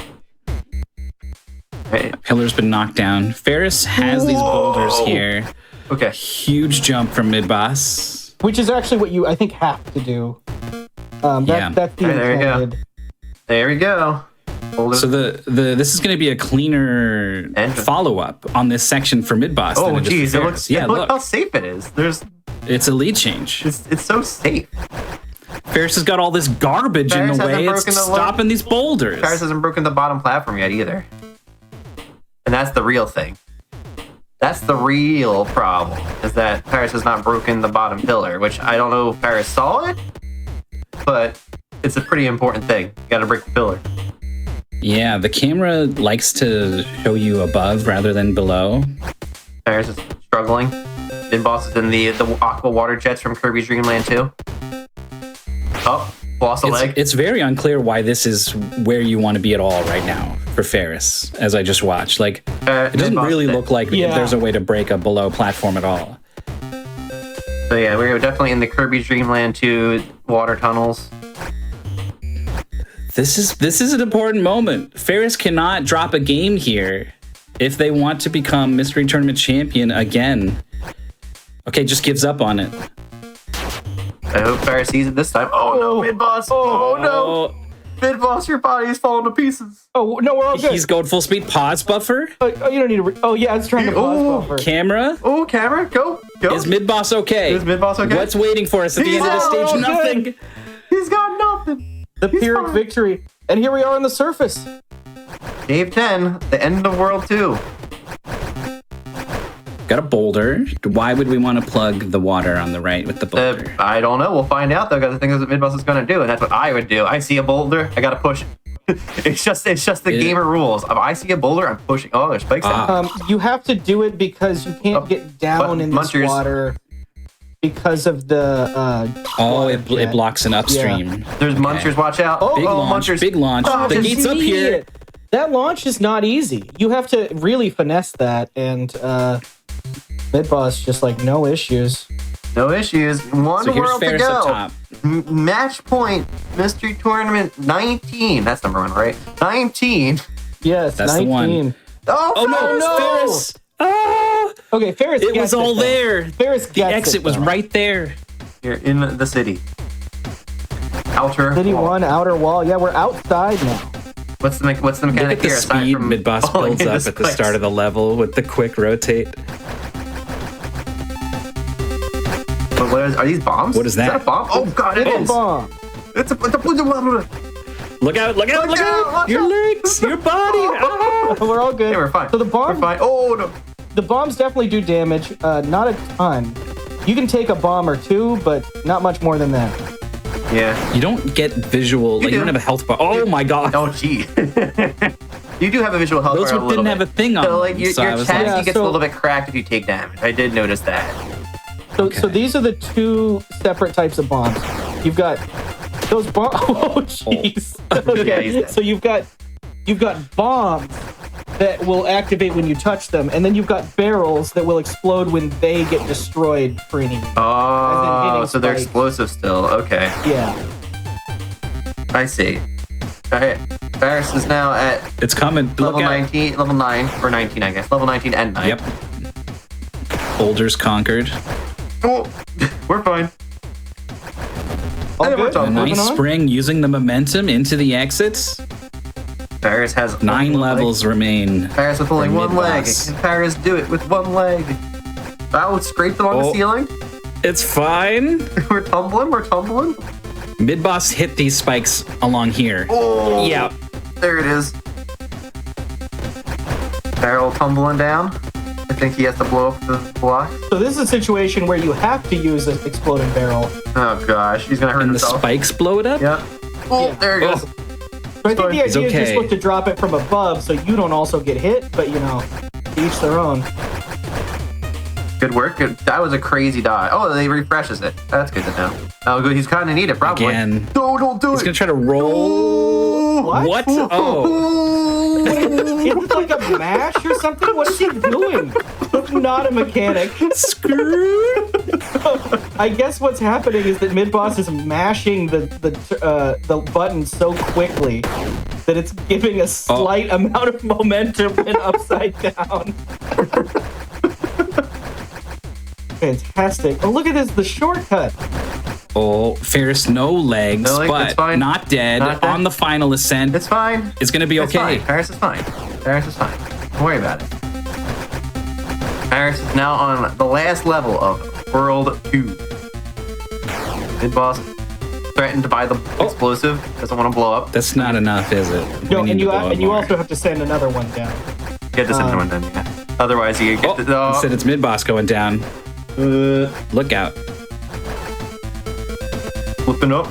Right. Pillar's been knocked down. Ferris has these boulders here. Okay. Huge jump from Midboss. Which is actually what you, I think, have to do. That's the there you go. There we go. So this is going to be a cleaner follow-up on this section for Midboss. Oh, geez. Look how safe it is. It's a lead change. It's so safe. Ferris has got all this garbage in the way. It's stopping these boulders. Ferris hasn't broken the bottom platform yet either. And that's the real thing. That's the real problem, is that Ferris has not broken the bottom pillar, which I don't know if Ferris saw it, but it's a pretty important thing. You gotta break the pillar. Yeah, the camera likes to show you above rather than below. Ferris is struggling. Midboss is in the aqua water jets from Kirby's Dream Land 2. Oh, lost a leg. It's very unclear why this is where you want to be at all right now for Ferris, as I just watched. Like, it doesn't really look like there's a way to break a below platform at all. So yeah, we're definitely in the Kirby's Dream Land 2 water tunnels. This is an important moment. Ferris cannot drop a game here if they want to become Mystery Tournament champion again. Okay, just gives up on it. I hope Ferris sees it this time. Oh no, Midboss! Oh no! Midboss, your body is falling to pieces. Oh no, we're all good. He's going full speed. Pause buffer. Oh, you don't need to. Yeah, it's trying to pause buffer. Camera. Oh, camera, go. Is Midboss okay? Is Midboss okay? What's waiting for us at the end of the stage? Nothing. Good. He's got nothing. The Pyrrhic victory, and here we are on the surface. Game 10, the end of World 2. Got a boulder. Why would we want to plug the water on the right with the boulder? I don't know. We'll find out though, because I think that's what Midboss is going to do, and that's what I would do. I see a boulder, I got to push. It's just the gamer rules. If I see a boulder, I'm pushing. Oh, there's spikes. You have to do it because you can't get down in this water because of the. It blocks an upstream. Yeah. There's munchers. Watch out! Big launch. Munchers. Big launch. The gate's up here. That launch is not easy. You have to really finesse that, and Midboss just like no issues. No issues. One so world to go. Up top. Match point. Mystery Tournament 19. That's number 1, right? 19. Yes, that's 19. The one. Oh no! Ferris. Oh. Okay, Ferris. It was all there. Ferris. The exit was right there. You're in the city. Outer City wall. 1, outer wall. Yeah, we're outside now. What's the mechanic Look at the here? speed Midboss builds up at the start of the level with the quick rotate. But are these bombs? What is that? Is that a bomb? Oh god, it is. A bomb. It's a Look out! Your legs, your body. We're all good. Yeah, we're fine. So the bomb. We're fine. Oh no. The bombs definitely do damage. Not a ton. You can take a bomb or two, but not much more than that. Yeah. You don't get visual. You don't have a health bar. Oh my god. Oh gee. You do have a visual health bar. Those didn't have a thing on. So like your chassis gets a so, little bit cracked if you take damage. I did notice that. So these are the two separate types of bombs. You've got those bombs. Oh jeez. Okay. So you've got bombs that will activate when you touch them, and then you've got barrels that will explode when they get destroyed for any. Oh, so they're explosive still. Okay. Yeah. I see. Okay. Ferris is now at. It's coming. Level 19, level 9 or 19, I guess. Level 19 and 9. Yep. Boulders conquered. Oh, we're fine. A nice spring using the momentum into the exits. Ferris has 9 levels remain. Ferris with only one leg. Can Ferris do it with one leg? Oh, it scraped along the ceiling. It's fine. We're tumbling. Midboss hit these spikes along here. Oh, yeah. There it is. Barrel tumbling down. I think he has to blow up the block. So this is a situation where you have to use an exploding barrel. Oh gosh, he's gonna hurt and himself. The spikes blow it up? Yeah. Oh, Yeah. there it goes. So I think the idea is you're supposed to drop it from above so you don't also get hit, but you know, each their own. Good work. That was a crazy dodge. Oh, they refreshes it. That's good to know. Oh, good. He's kind of need it, probably. Again. No, don't do it. He's going to try to roll. What? Oh. Is this like a mash or something? What is he doing? He's not a mechanic. Screw. I guess what's happening is that Midboss is mashing the button so quickly that it's giving a slight amount of momentum and upside down. Fantastic. Oh, look at this, the shortcut. Oh, Ferris, no legs, but fine. Not dead. On the final ascent. It's fine. It's going to be okay. Ferris is fine. Ferris is fine. Don't worry about it. Ferris is now on the last level of World 2. Midboss threatened to buy the explosive. Doesn't want to blow up. That's not enough, is it? No, and you also have to send another one down. Get this another one done, yeah. Otherwise, you get Instead, it's Midboss going down. Look out. Flipping up.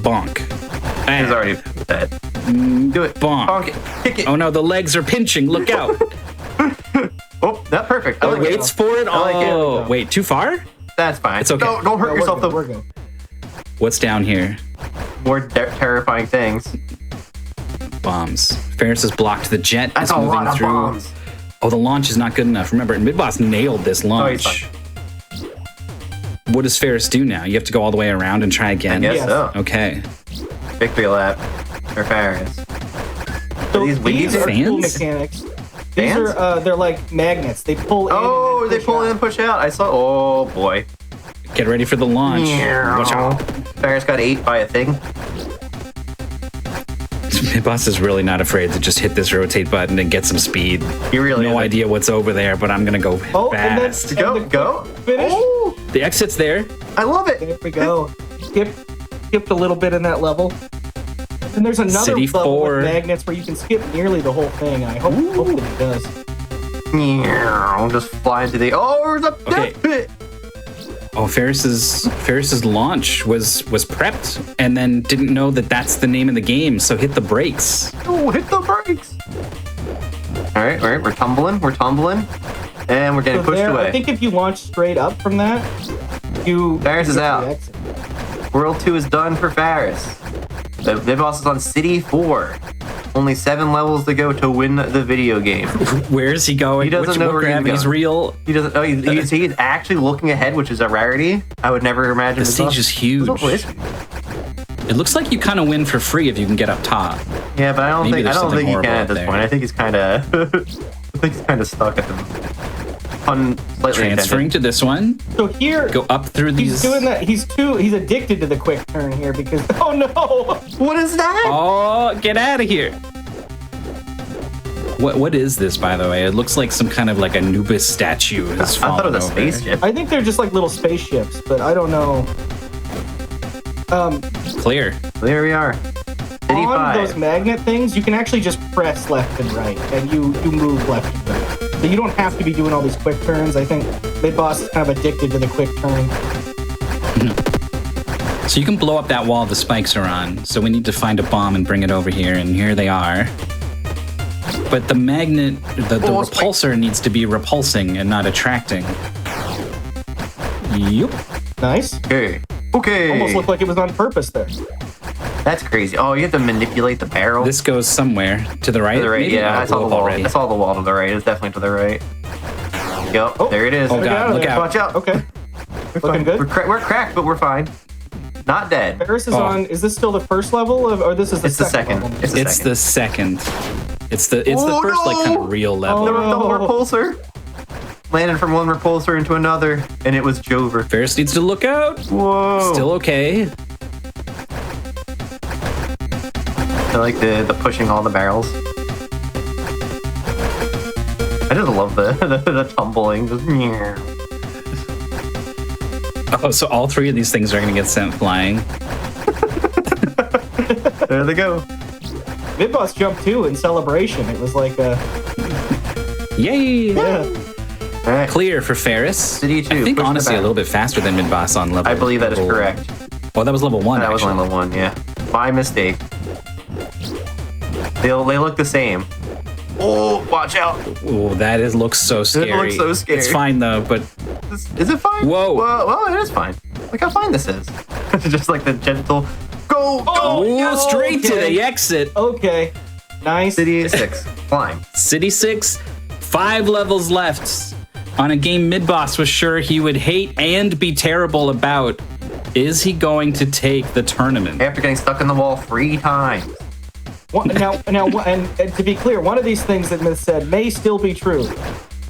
Bonk. He's already dead. Do it. Bonk. it. Kick it. Oh no, the legs are pinching. Look out. Oh, that's perfect. I like waits it. for it. I like Oh, it. wait, too far? That's fine. It's okay. Don't hurt yourself, though. We're good. What's down here? More terrifying things. Bombs. Ferris has blocked the jet. That's is a moving lot of through. bombs. Oh, the launch is not good enough. Remember, Midboss nailed this launch. he's What does Ferris do now? You have to go all the way around and try again? I guess so. Okay. Victory lap for Ferris. So these these are cool fans? mechanics. These Fans? are they're like magnets. They pull in. Oh, and they push pull out. in and push out. I saw. Oh boy. Get ready for the launch. Watch out. Ferris got ate by a thing. Midboss is really not afraid to just hit this rotate button and get some speed. He really no isn't. idea what's over there, but I'm gonna go fast. Go. Finish. Oh, The exit's there. I love it. There we go. Skipped a little bit in that level. And there's another City level 4. with magnets where you can skip nearly the whole thing. I hope that it does. Just fly into the. Oh, there's a death pit. Oh, Ferris's launch was prepped and then didn't know that that's the name of the game, so hit the brakes. Oh, hit the brakes. All right, we're tumbling, and we're getting So pushed there, away. I think if you launch straight up from that, Ferris is get to out. the exit. World 2 is done for Ferris. The Midboss is on City 4. Only 7 levels to go to win the video game. Where is he going? He doesn't know where gravity's he's real. He doesn't know. He's actually looking ahead, which is a rarity. I would never imagine. The stage is huge. It looks like you kind of win for free if you can get up top. Yeah, but I don't Maybe think there's something he horrible can at up this there. point. I think he's kind of. I think he's kind of stuck at the slightly Transferring intended. to this one. So here, Go up through these. he's doing that. He's addicted to the quick turn here because oh no, what is that? Oh, get out of here! What is this, by the way? It looks like some kind of like Anubis statue has I fallen thought it was a over. spaceship. I think they're just like little spaceships, but I don't know. Clear. There we are. City On 5. those magnet things, you can actually just press left and right, and you move left and right. So you don't have to be doing all these quick turns. I think Midboss is kind of addicted to the quick turn. So you can blow up that wall the spikes are on. So we need to find a bomb and bring it over here, and here they are. But the magnet, the repulsor needs to be repulsing and not attracting. Yup. Nice. Okay. Almost looked like it was on purpose there. That's crazy. Oh, you have to manipulate the barrel. This goes somewhere to the right. To the right, Maybe? yeah. Oh, I saw blew the up wall. already. I saw the wall to the right. It's definitely to the right. Yep. There it is. Oh god, look out! Watch out. Okay. Looking good. We're cracked, but we're fine. Not dead. Ferris is on. Is this still the first level, or this is the It's the second? second. level? It's the second. It's the first like kind of real level. The repulsor. Landed from one repulsor into another, and it was Jover. Ferris needs to look out. Whoa. Still okay. I like the pushing all the barrels. I just love love the tumbling. Just, Oh, so all three of these things are going to get sent flying. There they go. Midboss jumped too in celebration. It was like a yay! Yeah. All right. Clear for Ferris. City 2. I think honestly a little bit faster than Midboss on level. I believe that is correct. Oh, that was level 1. That was actually. level 1. Yeah, my mistake. They look the same. Oh, watch out! Oh, that looks so scary. It looks so scary. It's fine though, but is it fine? Whoa! Well, it is fine. Look how fine this is. Just like the gentle go. Oh, straight to the exit. Okay, nice. City 6 climb. City 6, 5 levels left. On a game Midboss was sure he would hate and be terrible about. Is he going to take the tournament? After getting stuck in the wall 3 times. Now, and to be clear, one of these things that Myth said may still be true.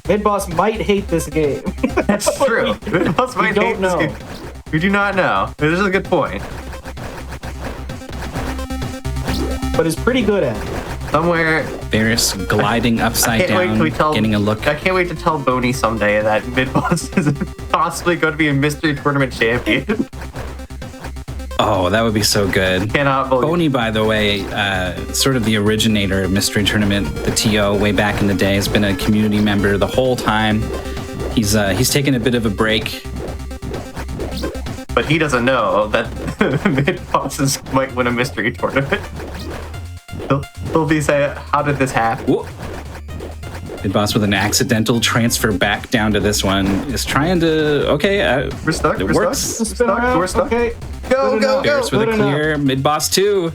Midboss might hate this game. That's true. Midboss might hate this game. We do not know. This is a good point. But is pretty good at it. Somewhere. Ferris gliding upside down, getting a look. I can't wait to tell Boney someday that Midboss is possibly going to be a mystery tournament champion. Oh, that would be so good. Cannot believe. Boney, by the way, sort of the originator of Mystery Tournament, the TO, way back in the day, has been a community member the whole time. He's taken a bit of a break. But he doesn't know that Midbosses might win a mystery tournament. He'll be saying, how did this happen? Whoa. Midboss with an accidental transfer back down to this one is trying to. Okay, we're stuck. It we're works. stuck. We're stuck. Okay. Go. Ferris with a clear. Midboss 2.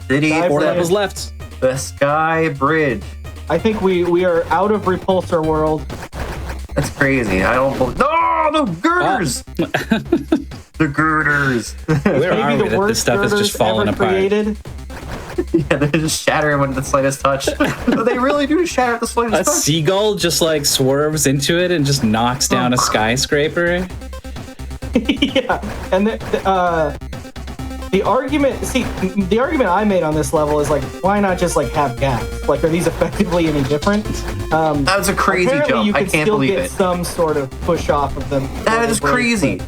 City 4 levels left. The Sky Bridge. I think we are out of Repulsor World. That's crazy. I don't believe. No, the girders. The girders. Where are we that this stuff is just falling apart? Created. Yeah, they just shatter when the slightest touch. But they really do shatter at the slightest touch. A seagull just like swerves into it and just knocks down a skyscraper. Yeah, and the argument I made on this level is like, why not just like have gaps? Like, are these effectively any different? That was a crazy jump. You I can can't still believe get it. some sort of push off of them. That is crazy.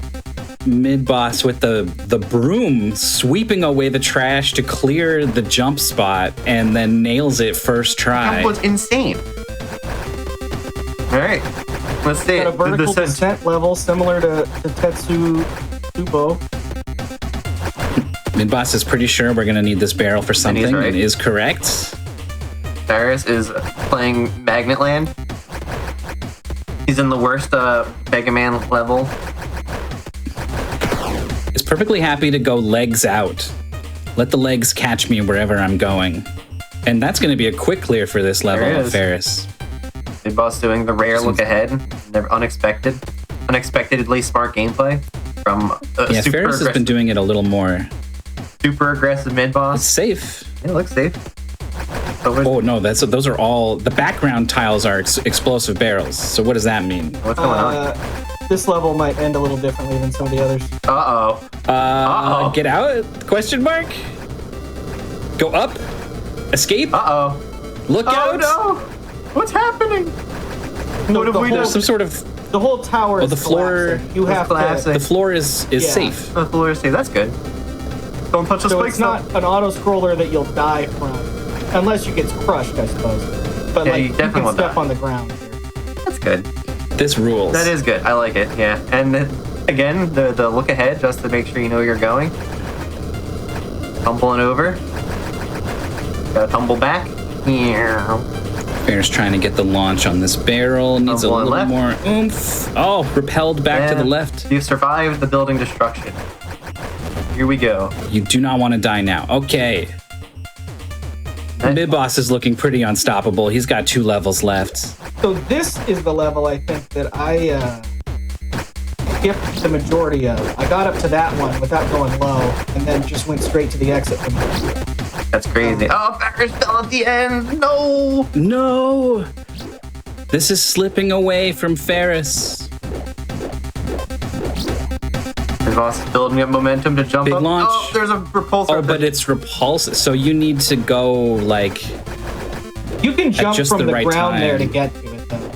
Midboss with the broom sweeping away the trash to clear the jump spot and then nails it first try. That was insane. All right, let's see. Got a vertical descent level similar to Tetsubou. Midboss is pretty sure we're gonna need this barrel for something. And he's right. It is correct. Cyrus is playing Magnet Land. He's in the worst Mega Man level. Is perfectly happy to go legs out. Let the legs catch me wherever I'm going. And that's going to be a quick clear for this level of Ferris. Midboss doing the rare look ahead. Never unexpectedly smart gameplay from yeah, Ferris has been doing it a little more. Super aggressive Midboss. It's safe. Yeah, it looks safe. Oh no, those are all the background tiles are explosive barrels. So what does that mean? What's going on? This level might end a little differently than some of the others. Uh-oh. Get out? Question mark? Go up? Escape? Uh-oh. Look out! No! What's happening? What have we done? Some sort of... The whole tower is the floor... collapsing. You have to... The floor is safe. The floor is safe. That's good. Don't touch the so spikes. It's not an auto-scroller that you'll die from. Unless you get crushed, I suppose. But yeah, like, you definitely can want step that. on the ground here. That's good. This rules. That is good. I like it. Yeah. And then, again, the look ahead just to make sure you know where you're going. Tumbling over. Gotta tumble back. Bear's trying to get the launch on this barrel. Needs a little more oomph. Oh, repelled back to the left. You've survived the building destruction. Here we go. You do not want to die now. Okay. Midboss is looking pretty unstoppable. He's got 2 levels left. So this is the level I think that I skipped the majority of. I got up to that one without going low, and then just went straight to the exit from there. That's crazy. Oh, Ferris fell at the end. No. No. This is slipping away from Ferris. Midboss is building up momentum to jump Big up. launch. Oh, there's a repulsor. Oh, but it's repulsive. So you need to go like... You can jump just from the right ground time. there to get to it, though.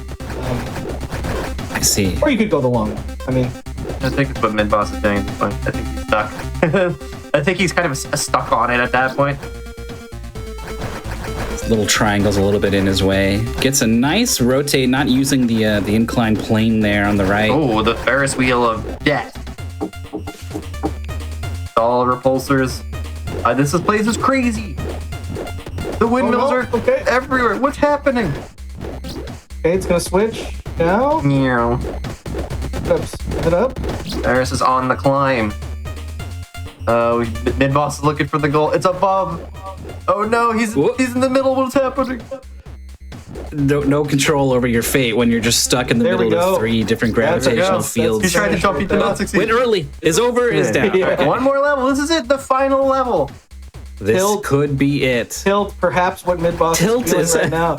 I see. Or you could go the long one. I mean, I think it's what Midboss is doing. But I think he's stuck. I think he's kind of stuck on it at that point. Little triangle's a little bit in his way. Gets a nice rotate, not using the inclined plane there on the right. Oh, the Ferris wheel of death. All repulsors. This place is crazy. The windmills are everywhere. What's happening? Okay, it's gonna switch now. Meow. It up. Ferris is on the climb. Midboss is looking for the goal. It's above. Oh no, he's in the middle. What's happening? No control over your fate when you're just stuck in the middle of 3 different gravitational fields. He's trying to jump. He did not succeed. Went early. Is over. Is down. Right, one more level. This is it. The final level. This could be it. Tilt, perhaps what Midboss is feeling right now.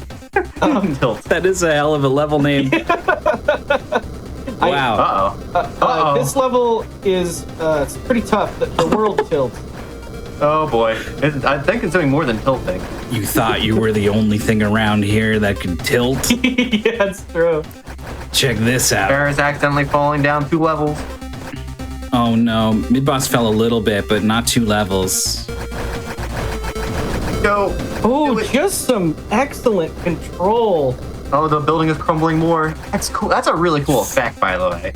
Tilt. That is a hell of a level name. Wow. This level is it's pretty tough. The world tilt. Oh boy. I think it's doing more than tilting. You thought you were the only thing around here that could tilt? Yeah, it's true. Check this out. Farrah's accidentally falling down 2 levels. Oh no. Midboss fell a little bit, but not 2 levels. Go. Oh, just some excellent control. Oh, the building is crumbling more. That's cool. That's a really cool effect, by the way.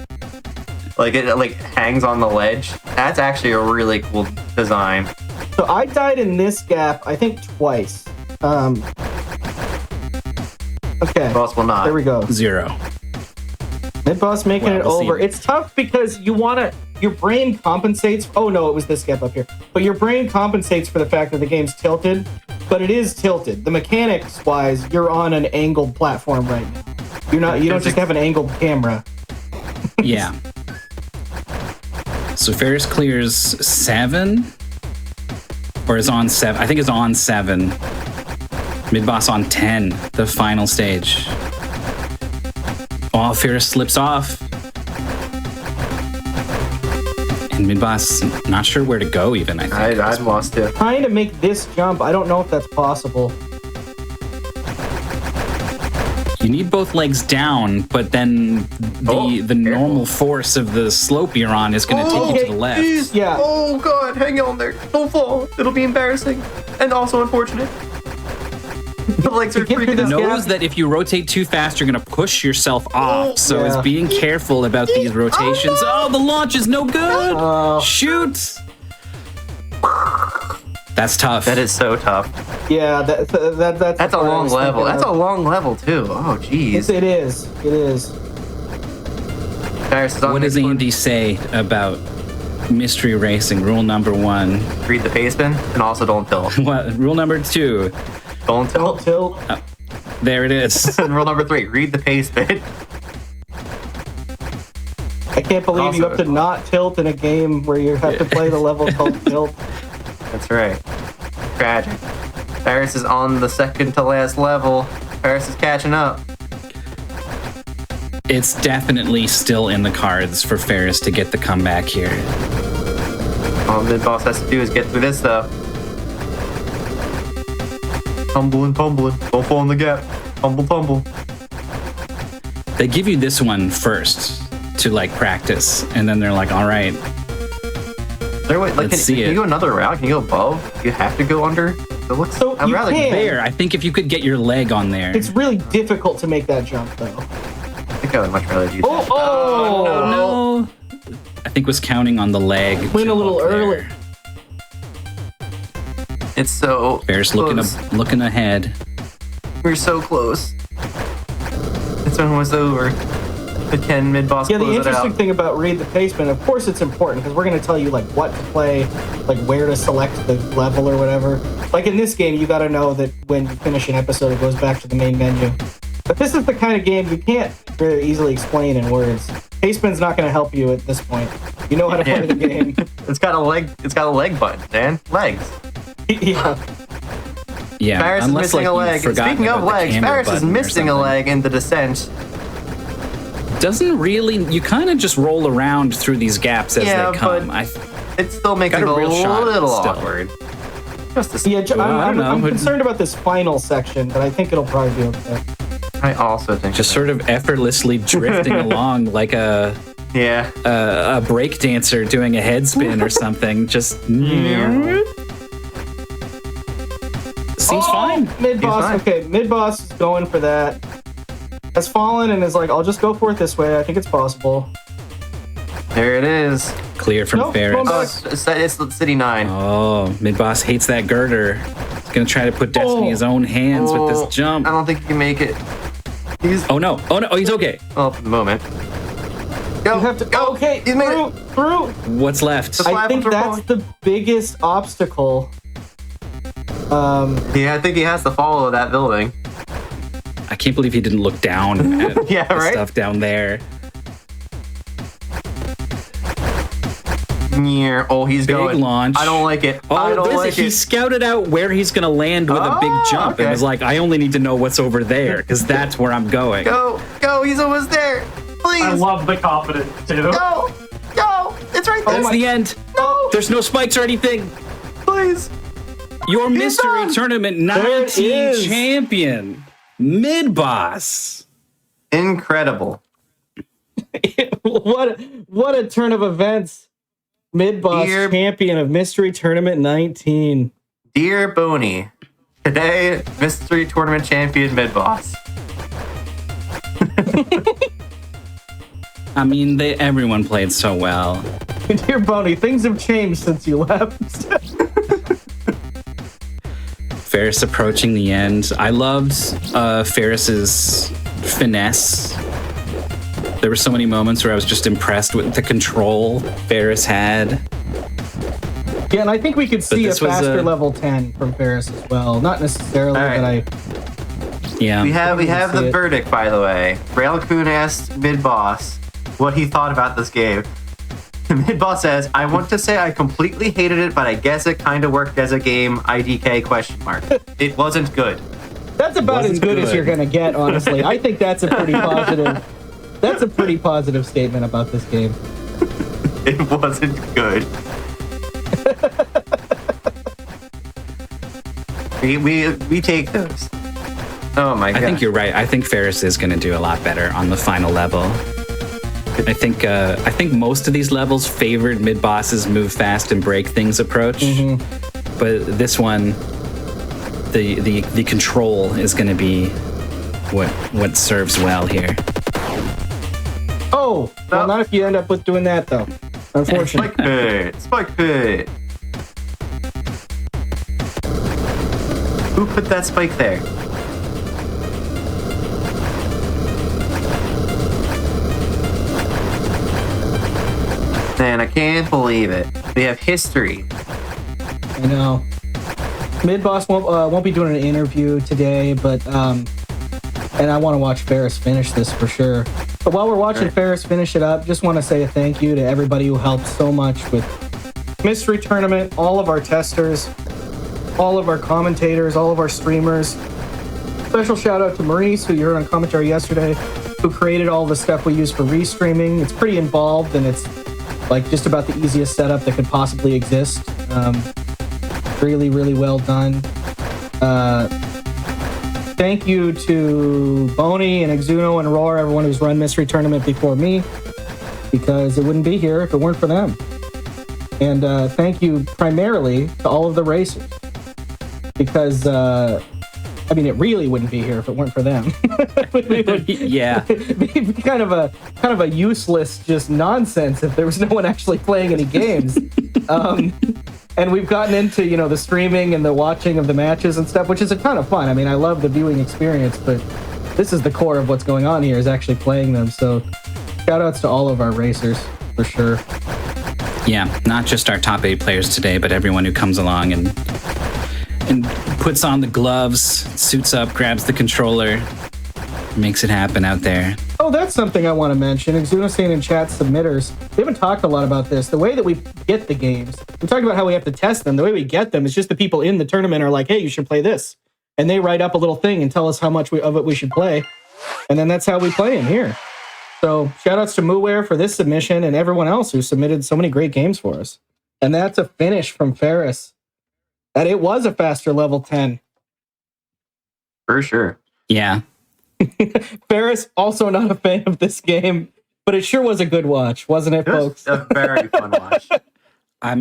Like it hangs on the ledge. That's actually a really cool design. So I died in this gap, I think twice. Okay. Boss will not. There we go. 0. Midboss making it we'll over. see. It's tough because your brain compensates. Oh no, it was this gap up here. But your brain compensates for the fact that the game's tilted. But it is tilted. The mechanics wise, you're on an angled platform right now. You don't just have an angled camera. Yeah. So Ferris clears 7, or is on 7. I think it's on 7. Midboss on 10, the final stage. Oh, Ferris slips off. And Midboss not sure where to go even, I think. I've lost it. Trying to make this jump, I don't know if that's possible. You need both legs down, but then the normal force of the slope you're on is going to take you to the left. Geez. Yeah. Oh god, hang on there. Don't fall. It'll be embarrassing and also unfortunate. The legs are freaking out. Knows that if you rotate too fast, you're going to push yourself off. So it's being careful about these rotations. Oh, the launch is no good. Shoot. That's tough. That is so tough. Yeah, that's a long level. That's a long level too. Oh, jeez. It is. It is. What does Andy say about mystery racing? Rule number 1. Read the pace bin and also don't tilt. What? Rule number 2. Don't tilt. Don't tilt. Oh, there it is. And rule number 3. Read the pace bin. I can't believe Also, you have to not tilt in a game where you have to play the level called tilt. That's right. Tragic. Paris is on the second to last level. Paris is catching up. It's definitely still in the cards for Ferris to get the comeback here. All Midboss has to do is get through this stuff. Tumbling. Don't fall in the gap. Tumble. They give you this one first to practice, and then they're like, all right. Let's see can you go another route? Can you go above? You have to go under? It looks so I'd rather can. There, I think if you could get your leg on there. It's really difficult to make that jump, though. I think I would much rather do that. Oh, no. I think was counting on the leg. Went a little early. It's so Ferris looking ahead. We're so close. It's almost over. But can Midboss Yeah, the close it interesting out? thing about read the pacement, of course it's important because we're going to tell you what to play, where to select the level or whatever. In this game, you got to know that when you finish an episode, it goes back to the main menu. But this is the kind of game you can't very easily explain in words. Pacement's not going to help you at this point. You know how to play the game. It's got a leg button, man. Legs. Yeah. Yeah, Ferris is missing a leg. Speaking of legs, Ferris is missing a leg in the descent. Doesn't really. You kind of just roll around through these gaps as they come. But it still makes it a little awkward. I'm concerned about this final section, but I think it'll probably be okay. I also think just sort of effortlessly drifting along like a break dancer doing a head spin or something. Just seems fine. Midboss. Okay, Midboss is going for that. Has fallen and is like, I'll just go for it this way. I think it's possible. There it is. Clear from Ferris. Oh, it's City 9. Oh, Midboss hates that girder. He's going to try to put Destiny in his own hands with this jump. I don't think he can make it. Oh, no. Oh, he's okay. Oh, for the moment. Go. You have to. Go. Okay, he's made it. Through. What's left? I think that's the biggest obstacle. Yeah, I think he has to follow that building. I can't believe he didn't look down at Yeah, the right? stuff down there. Oh, he's Big going. launch. I don't like it. Oh, I don't like he it. scouted out where he's going to land with a big jump and was like, I only need to know what's over there because that's where I'm going. Go. He's almost there. Please. I love the confidence, too. Go. It's right there. That's the end. No. There's no spikes or anything. Please. Your mystery tournament 19 champion, Midboss. Incredible. What a turn of events. Midboss champion of Mystery Tournament 19. Dear Boney, today, Mystery Tournament champion Midboss. I mean, everyone played so well. Dear Boney, things have changed since you left. Ferris approaching the end. I loved Ferris's finesse. There were so many moments where I was just impressed with the control Ferris had. Yeah, and I think we could see a faster level 10 from Ferris as well. Not necessarily, but Yeah. We have the verdict, by the way. Railcoon asked Midboss what he thought about this game. Midboss says, I want to say I completely hated it, but I guess it kind of worked as a game, IDK question mark. It wasn't good. That's about as good as you're going to get, honestly. I think that's a pretty positive... That's a pretty positive statement about this game. It wasn't good. we take those. Oh my god. I think you're right. I think Ferris is going to do a lot better on the final level. I think most of these levels favored Midboss's move fast and break things approach. But this one, the control is going to be what serves well here. Oh, well, not if you end up with doing that, though. Unfortunately. Spike pit. Who put that spike there? Man, I can't believe it. We have history. I know. Midboss won't be doing an interview today, but and I want to watch Ferris finish this for sure. But while we're watching Ferris finish it up, just want to say a thank you to everybody who helped so much with Mystery Tournament, all of our testers, all of our commentators, all of our streamers. Special shout out to Maurice, who you heard on commentary yesterday, who created all the stuff we use for restreaming. It's pretty involved, and it's like just about the easiest setup that could possibly exist. Really, really well done. Thank you to Boney and Exuno and Roar, everyone who's run Mystery Tournament before me, because it wouldn't be here if it weren't for them. And thank you primarily to all of the racers, because I mean, it really wouldn't be here if it weren't for them. Yeah, it'd be kind of a useless just nonsense if there was no one actually playing any games. And we've gotten into, the streaming and the watching of the matches and stuff, which is a ton of fun. I mean, I love the viewing experience, but this is the core of what's going on here, is actually playing them. So shout outs to all of our racers, for sure. Yeah, not just our top 8 players today, but everyone who comes along and puts on the gloves, suits up, grabs the controller, makes it happen out there. Oh, that's something I want to mention. Exuno saying in chat, submitters. We haven't talked a lot about this. The way that we get the games, we talked about how we have to test them. The way we get them is just the people in the tournament are like, hey, you should play this. And they write up a little thing and tell us how much of it we should play. And then that's how we play them here. So shout outs to Mooware for this submission and everyone else who submitted so many great games for us. And that's a finish from Ferris. That it was a faster level 10. For sure. Yeah. Ferris, also not a fan of this game, but it sure was a good watch, wasn't it, folks? A very fun watch.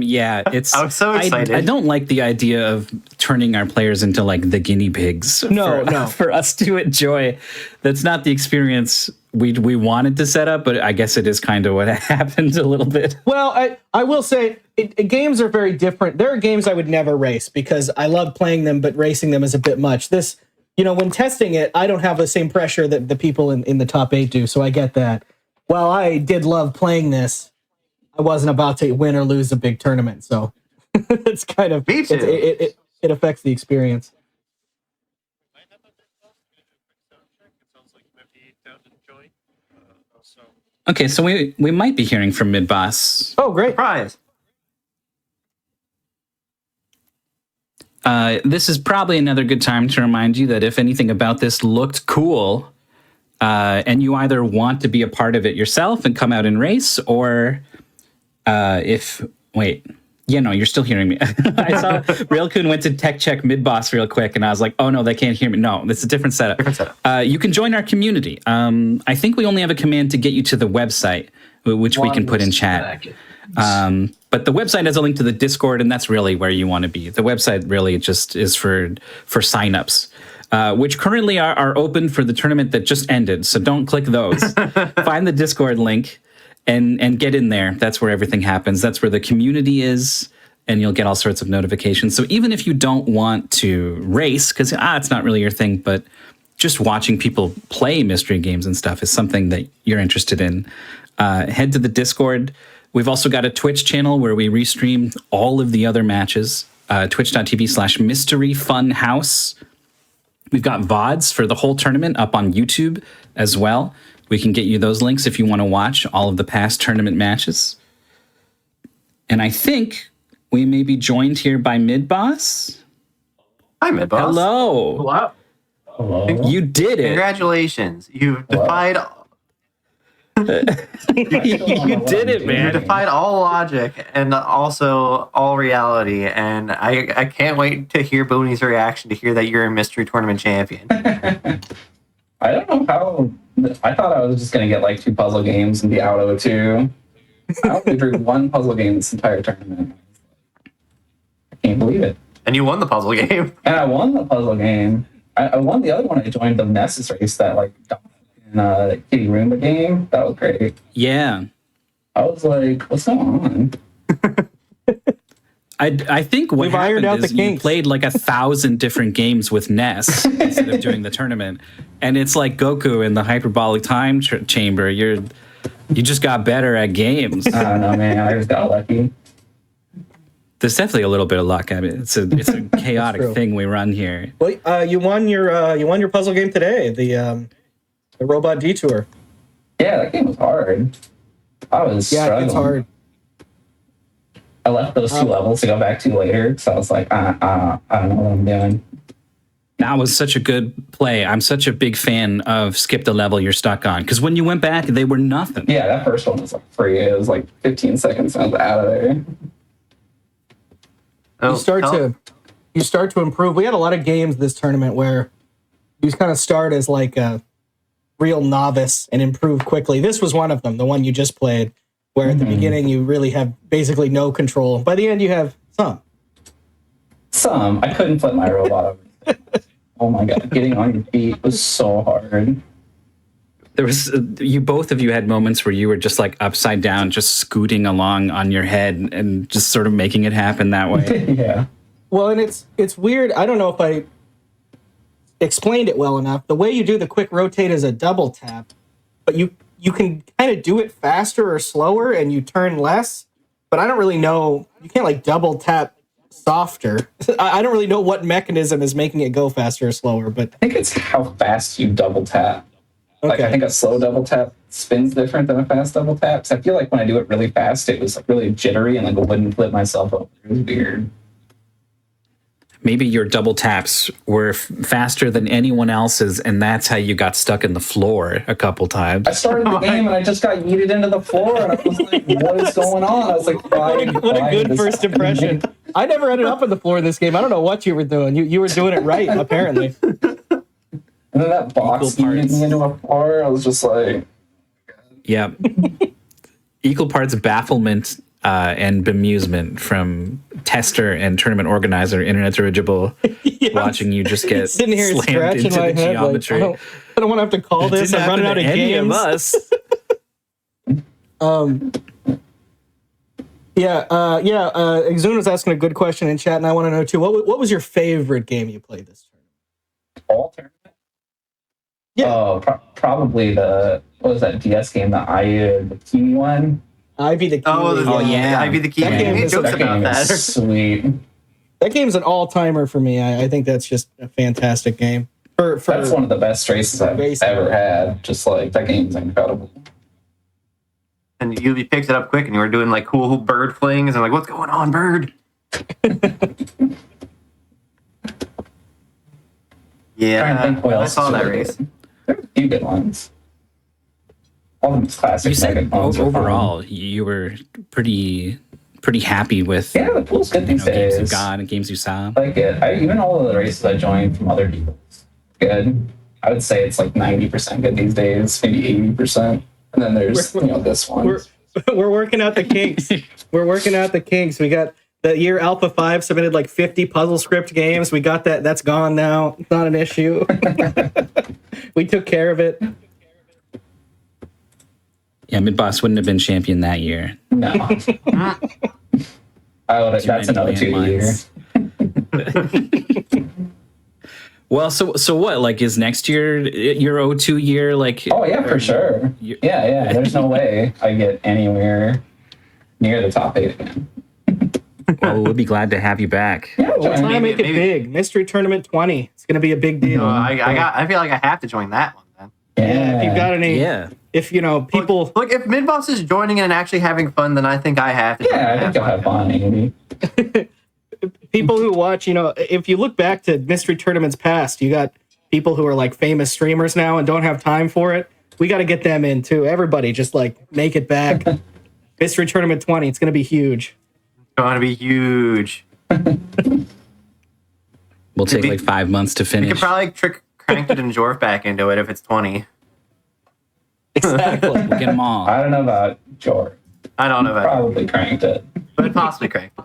Yeah, it's. I was so excited. I don't like the idea of turning our players into like the guinea pigs. No. For us to enjoy. That's not the experience we wanted to set up, but I guess it is kind of what happened a little bit. Well, I will say games are very different. There are games I would never race because I love playing them, but racing them is a bit much. This, when testing it, I don't have the same pressure that the people in the top 8 do, so I get that. While I did love playing this, I wasn't about to win or lose a big tournament, so it's kind of it affects the experience. Okay, so we might be hearing from Midboss. Oh, great. Surprise. This is probably another good time to remind you that if anything about this looked cool, and you either want to be a part of it yourself and come out and race, or you're still hearing me. I saw Railcoon went to tech check Midboss real quick, and I was like, oh no, they can't hear me. No, it's a different setup. You can join our community. I think we only have a command to get you to the website, which we can put in chat. But the website has a link to the Discord, and that's really where you want to be. The website really just is for signups, which currently are open for the tournament that just ended. So don't click those. Find the Discord link and get in there. That's where everything happens. That's where the community is, and you'll get all sorts of notifications. So even if you don't want to race, because it's not really your thing, but just watching people play mystery games and stuff is something that you're interested in, head to the Discord. We've also got a Twitch channel where we restream all of the other matches, twitch.tv/mysteryfunhouse. We've got VODs for the whole tournament up on YouTube as well. We can get you those links if you want to watch all of the past tournament matches. And I think we may be joined here by Midboss. Hi, Midboss. Hello. Hello. You did it. Congratulations. You've defied... You did it, man. You defied all logic and also all reality, and I can't wait to hear Boney's reaction to hear that you're a mystery tournament champion. I don't know how. I thought I was just going to get like 2 puzzle games and be out of 2. I only drew 1 puzzle game this entire tournament. I can't believe it. And you won the puzzle game. And I won the puzzle game. I won the other one. I joined the Nessus race that like in Kitty Roomba game. That was great. Yeah. I was like, what's going on? I think what happened is you played like 1,000 different games with Ness instead of doing the tournament, and it's like Goku in the hyperbolic time chamber. You just got better at games. I don't know, man. I just got lucky. There's definitely a little bit of luck. I mean, it's a chaotic thing we run here. Well, you won your puzzle game today, the robot Detour. Yeah, that game was hard. I was struggling. It's hard. I left those 2 levels to go back to later, so I was like, I don't know what I'm doing. That was such a good play. I'm such a big fan of skip the level you're stuck on, because when you went back, they were nothing. Yeah, that first one was like free. It was like 15 seconds and I was out of there. You start to improve. We had a lot of games this tournament where you kind of start as like a real novice and improve quickly. This was one of them, the one you just played, where at the beginning you really have basically no control. By the end, you have some. I couldn't flip my robot over. Oh my god, getting on your feet was so hard. There was both of you had moments where you were just like upside down, just scooting along on your head and just sort of making it happen that way. Yeah. Well, and it's weird. I don't know if I explained it well enough. The way you do the quick rotate is a double tap, but you can kind of do it faster or slower and you turn less, but I don't really know. You can't like double tap softer. I don't really know what mechanism is making it go faster or slower, but I think it's how fast you double tap. Okay. Like I think a slow double tap spins different than a fast double tap. So I feel like when I do it really fast, it was like really jittery and like I wouldn't flip myself over. It was weird. Maybe your double taps were faster than anyone else's, and that's how you got stuck in the floor a couple times. I started the game and I just got yeeted into the floor, and I was like, "What is going on?" I was like, "What a good first impression." I never ended up on the floor in this game. I don't know what you were doing. You were doing it right, apparently. And then that box beat me into a floor. I was just like, yeah. Equal parts bafflement and bemusement from tester and tournament organizer, Internet Dirigible, watching you just get Sitting here slammed scratching into my the head. geometry. Like, I don't want to have to call It this. didn't I'm running out happen of to any games. of us. Exuna's asking a good question in chat, and I want to know too. What was your favorite game you played this tournament? all tournament? Yeah. Oh, probably what was that DS game, the Kiwi one? Ivy the Kiwi. Ivy the Kiwi. That game Made is jokes about that. Sweet. That game's an all-timer for me. I think that's just a fantastic game. That's one of the best races I've ever had. Just like, that game's incredible. And you picked it up quick, and you were doing like cool bird flings, and like, what's going on, bird? Yeah, I saw that race. There were a few good ones. All of them classic. You said Nugget ones were fun. overall you were pretty happy with the pool's good these games you days. got and games you saw. Like it. Even all of the races I joined from other people, good. I would say it's like 90% good these days, maybe 80%. And then there's this one. We're working out the kinks. We're working out the kinks. We got the year Alpha 5 submitted like 50 puzzle script games. We got that. That's gone now. It's not an issue. We took care of it. Yeah, Midboss wouldn't have been champion that year. No. That's another 2 years. Well, so what? Like, is next year your O2 year? Like, oh yeah, for sure. Yeah. There's no way I get anywhere near the top 8 again. Well, we'll be glad to have you back. Yeah, we're trying to make it big. Mystery Tournament 20. It's going to be a big deal. I feel like I have to join that one then. Yeah, if you've got any. Yeah. If people look, if Midboss is joining and actually having fun, then I think I have to. Yeah, I think you'll have fun, Andy. People who watch, if you look back to mystery tournaments past, you got people who are like famous streamers now and don't have time for it. We got to get them in too. Everybody just like make it back. Mystery Tournament 20. It's going to be huge. It's going to be huge. We'll take like 5 months to finish. We could probably trick Cranked and Jorf back into it if it's 20. Exactly. We'll get them all. I don't know about Jorf. I don't know about Probably Cranked it. but possibly Cranked.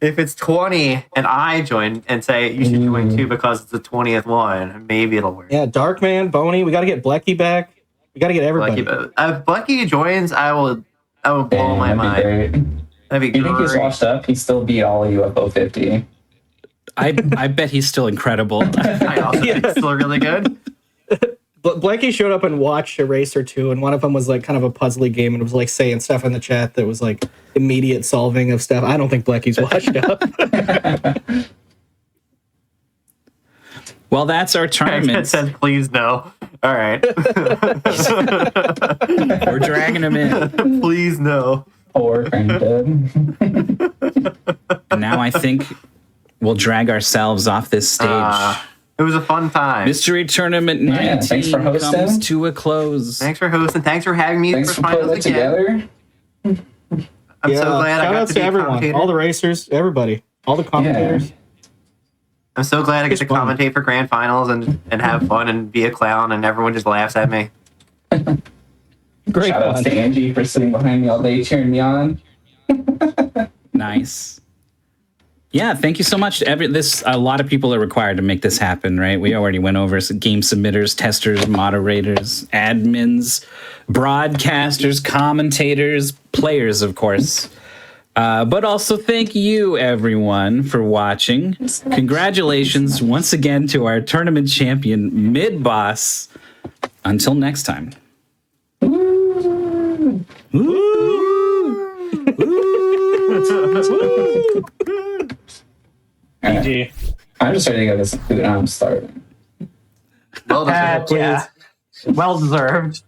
If it's 20 and I join and say you should join too because it's the 20th one, maybe it'll work. Yeah, Darkman, Boney. We got to get Blecky back. We got to get everybody. If Blecky joins, I will blow my mind. That'd be great. You think he's washed up? He still beat all of UFO 50. I bet he's still incredible. I also think he's still really good. Blanky showed up and watched a race or two, and one of them was like kind of a puzzly game, and it was like saying stuff in the chat that was like immediate solving of stuff. I don't think Blecky's washed up. Well, that's our tournament. It says please no. All right. We're dragging him in. Please no. Or and now I think we'll drag ourselves off this stage. It was a fun time. Mystery Tournament 19 thanks for hosting. comes to a close. Thanks for hosting. Thanks for having me Thanks for for putting finals it again. together. I'm so glad I Shout got outs to be to a everyone, commentator. all the racers, everybody, all the commentators. I'm so glad I get to fun. commentate for grand finals and have fun and be a clown and everyone just laughs at me. Great Shout outs fun. to Angie for sitting behind me all day cheering me on. Nice. Yeah, thank you so much. A lot of people are required to make this happen, right? We already went over some game submitters, testers, moderators, admins, broadcasters, commentators, players, of course. But also thank you, everyone, for watching. Congratulations once again to our tournament champion, Midboss. Until next time. GG. I'm just ready to go to some food. I'm starving. Well deserved. Yeah. Well deserved.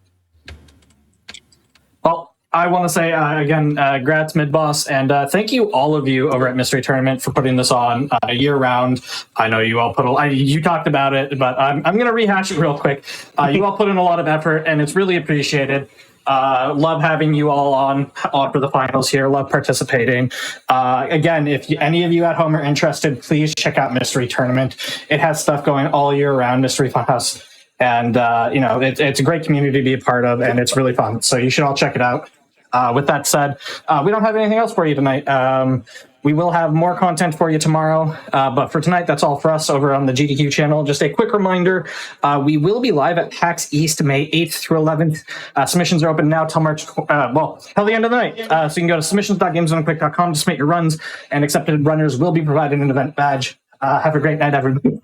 Well, I want to say again, congrats Midboss, and thank you all of you over at Mystery Tournament for putting this on year round. I know you all you talked about it, but I'm going to rehash it real quick. You all put in a lot of effort, and it's really appreciated. Love having you all on for the finals here. Love participating. Again, if any of you at home are interested, please check out Mystery Tournament. It has stuff going all year round, Mystery Funhouse. And, it's a great community to be a part of, and it's really fun. So you should all check it out. With that said, we don't have anything else for you tonight. We will have more content for you tomorrow, but for tonight, that's all for us over on the GDQ channel. Just a quick reminder, we will be live at PAX East May 8th through 11th. Submissions are open now till March, till the end of the night. So you can go to submissions.gamesdonequick.com to submit your runs, and accepted runners will be provided an event badge. Have a great night, everybody.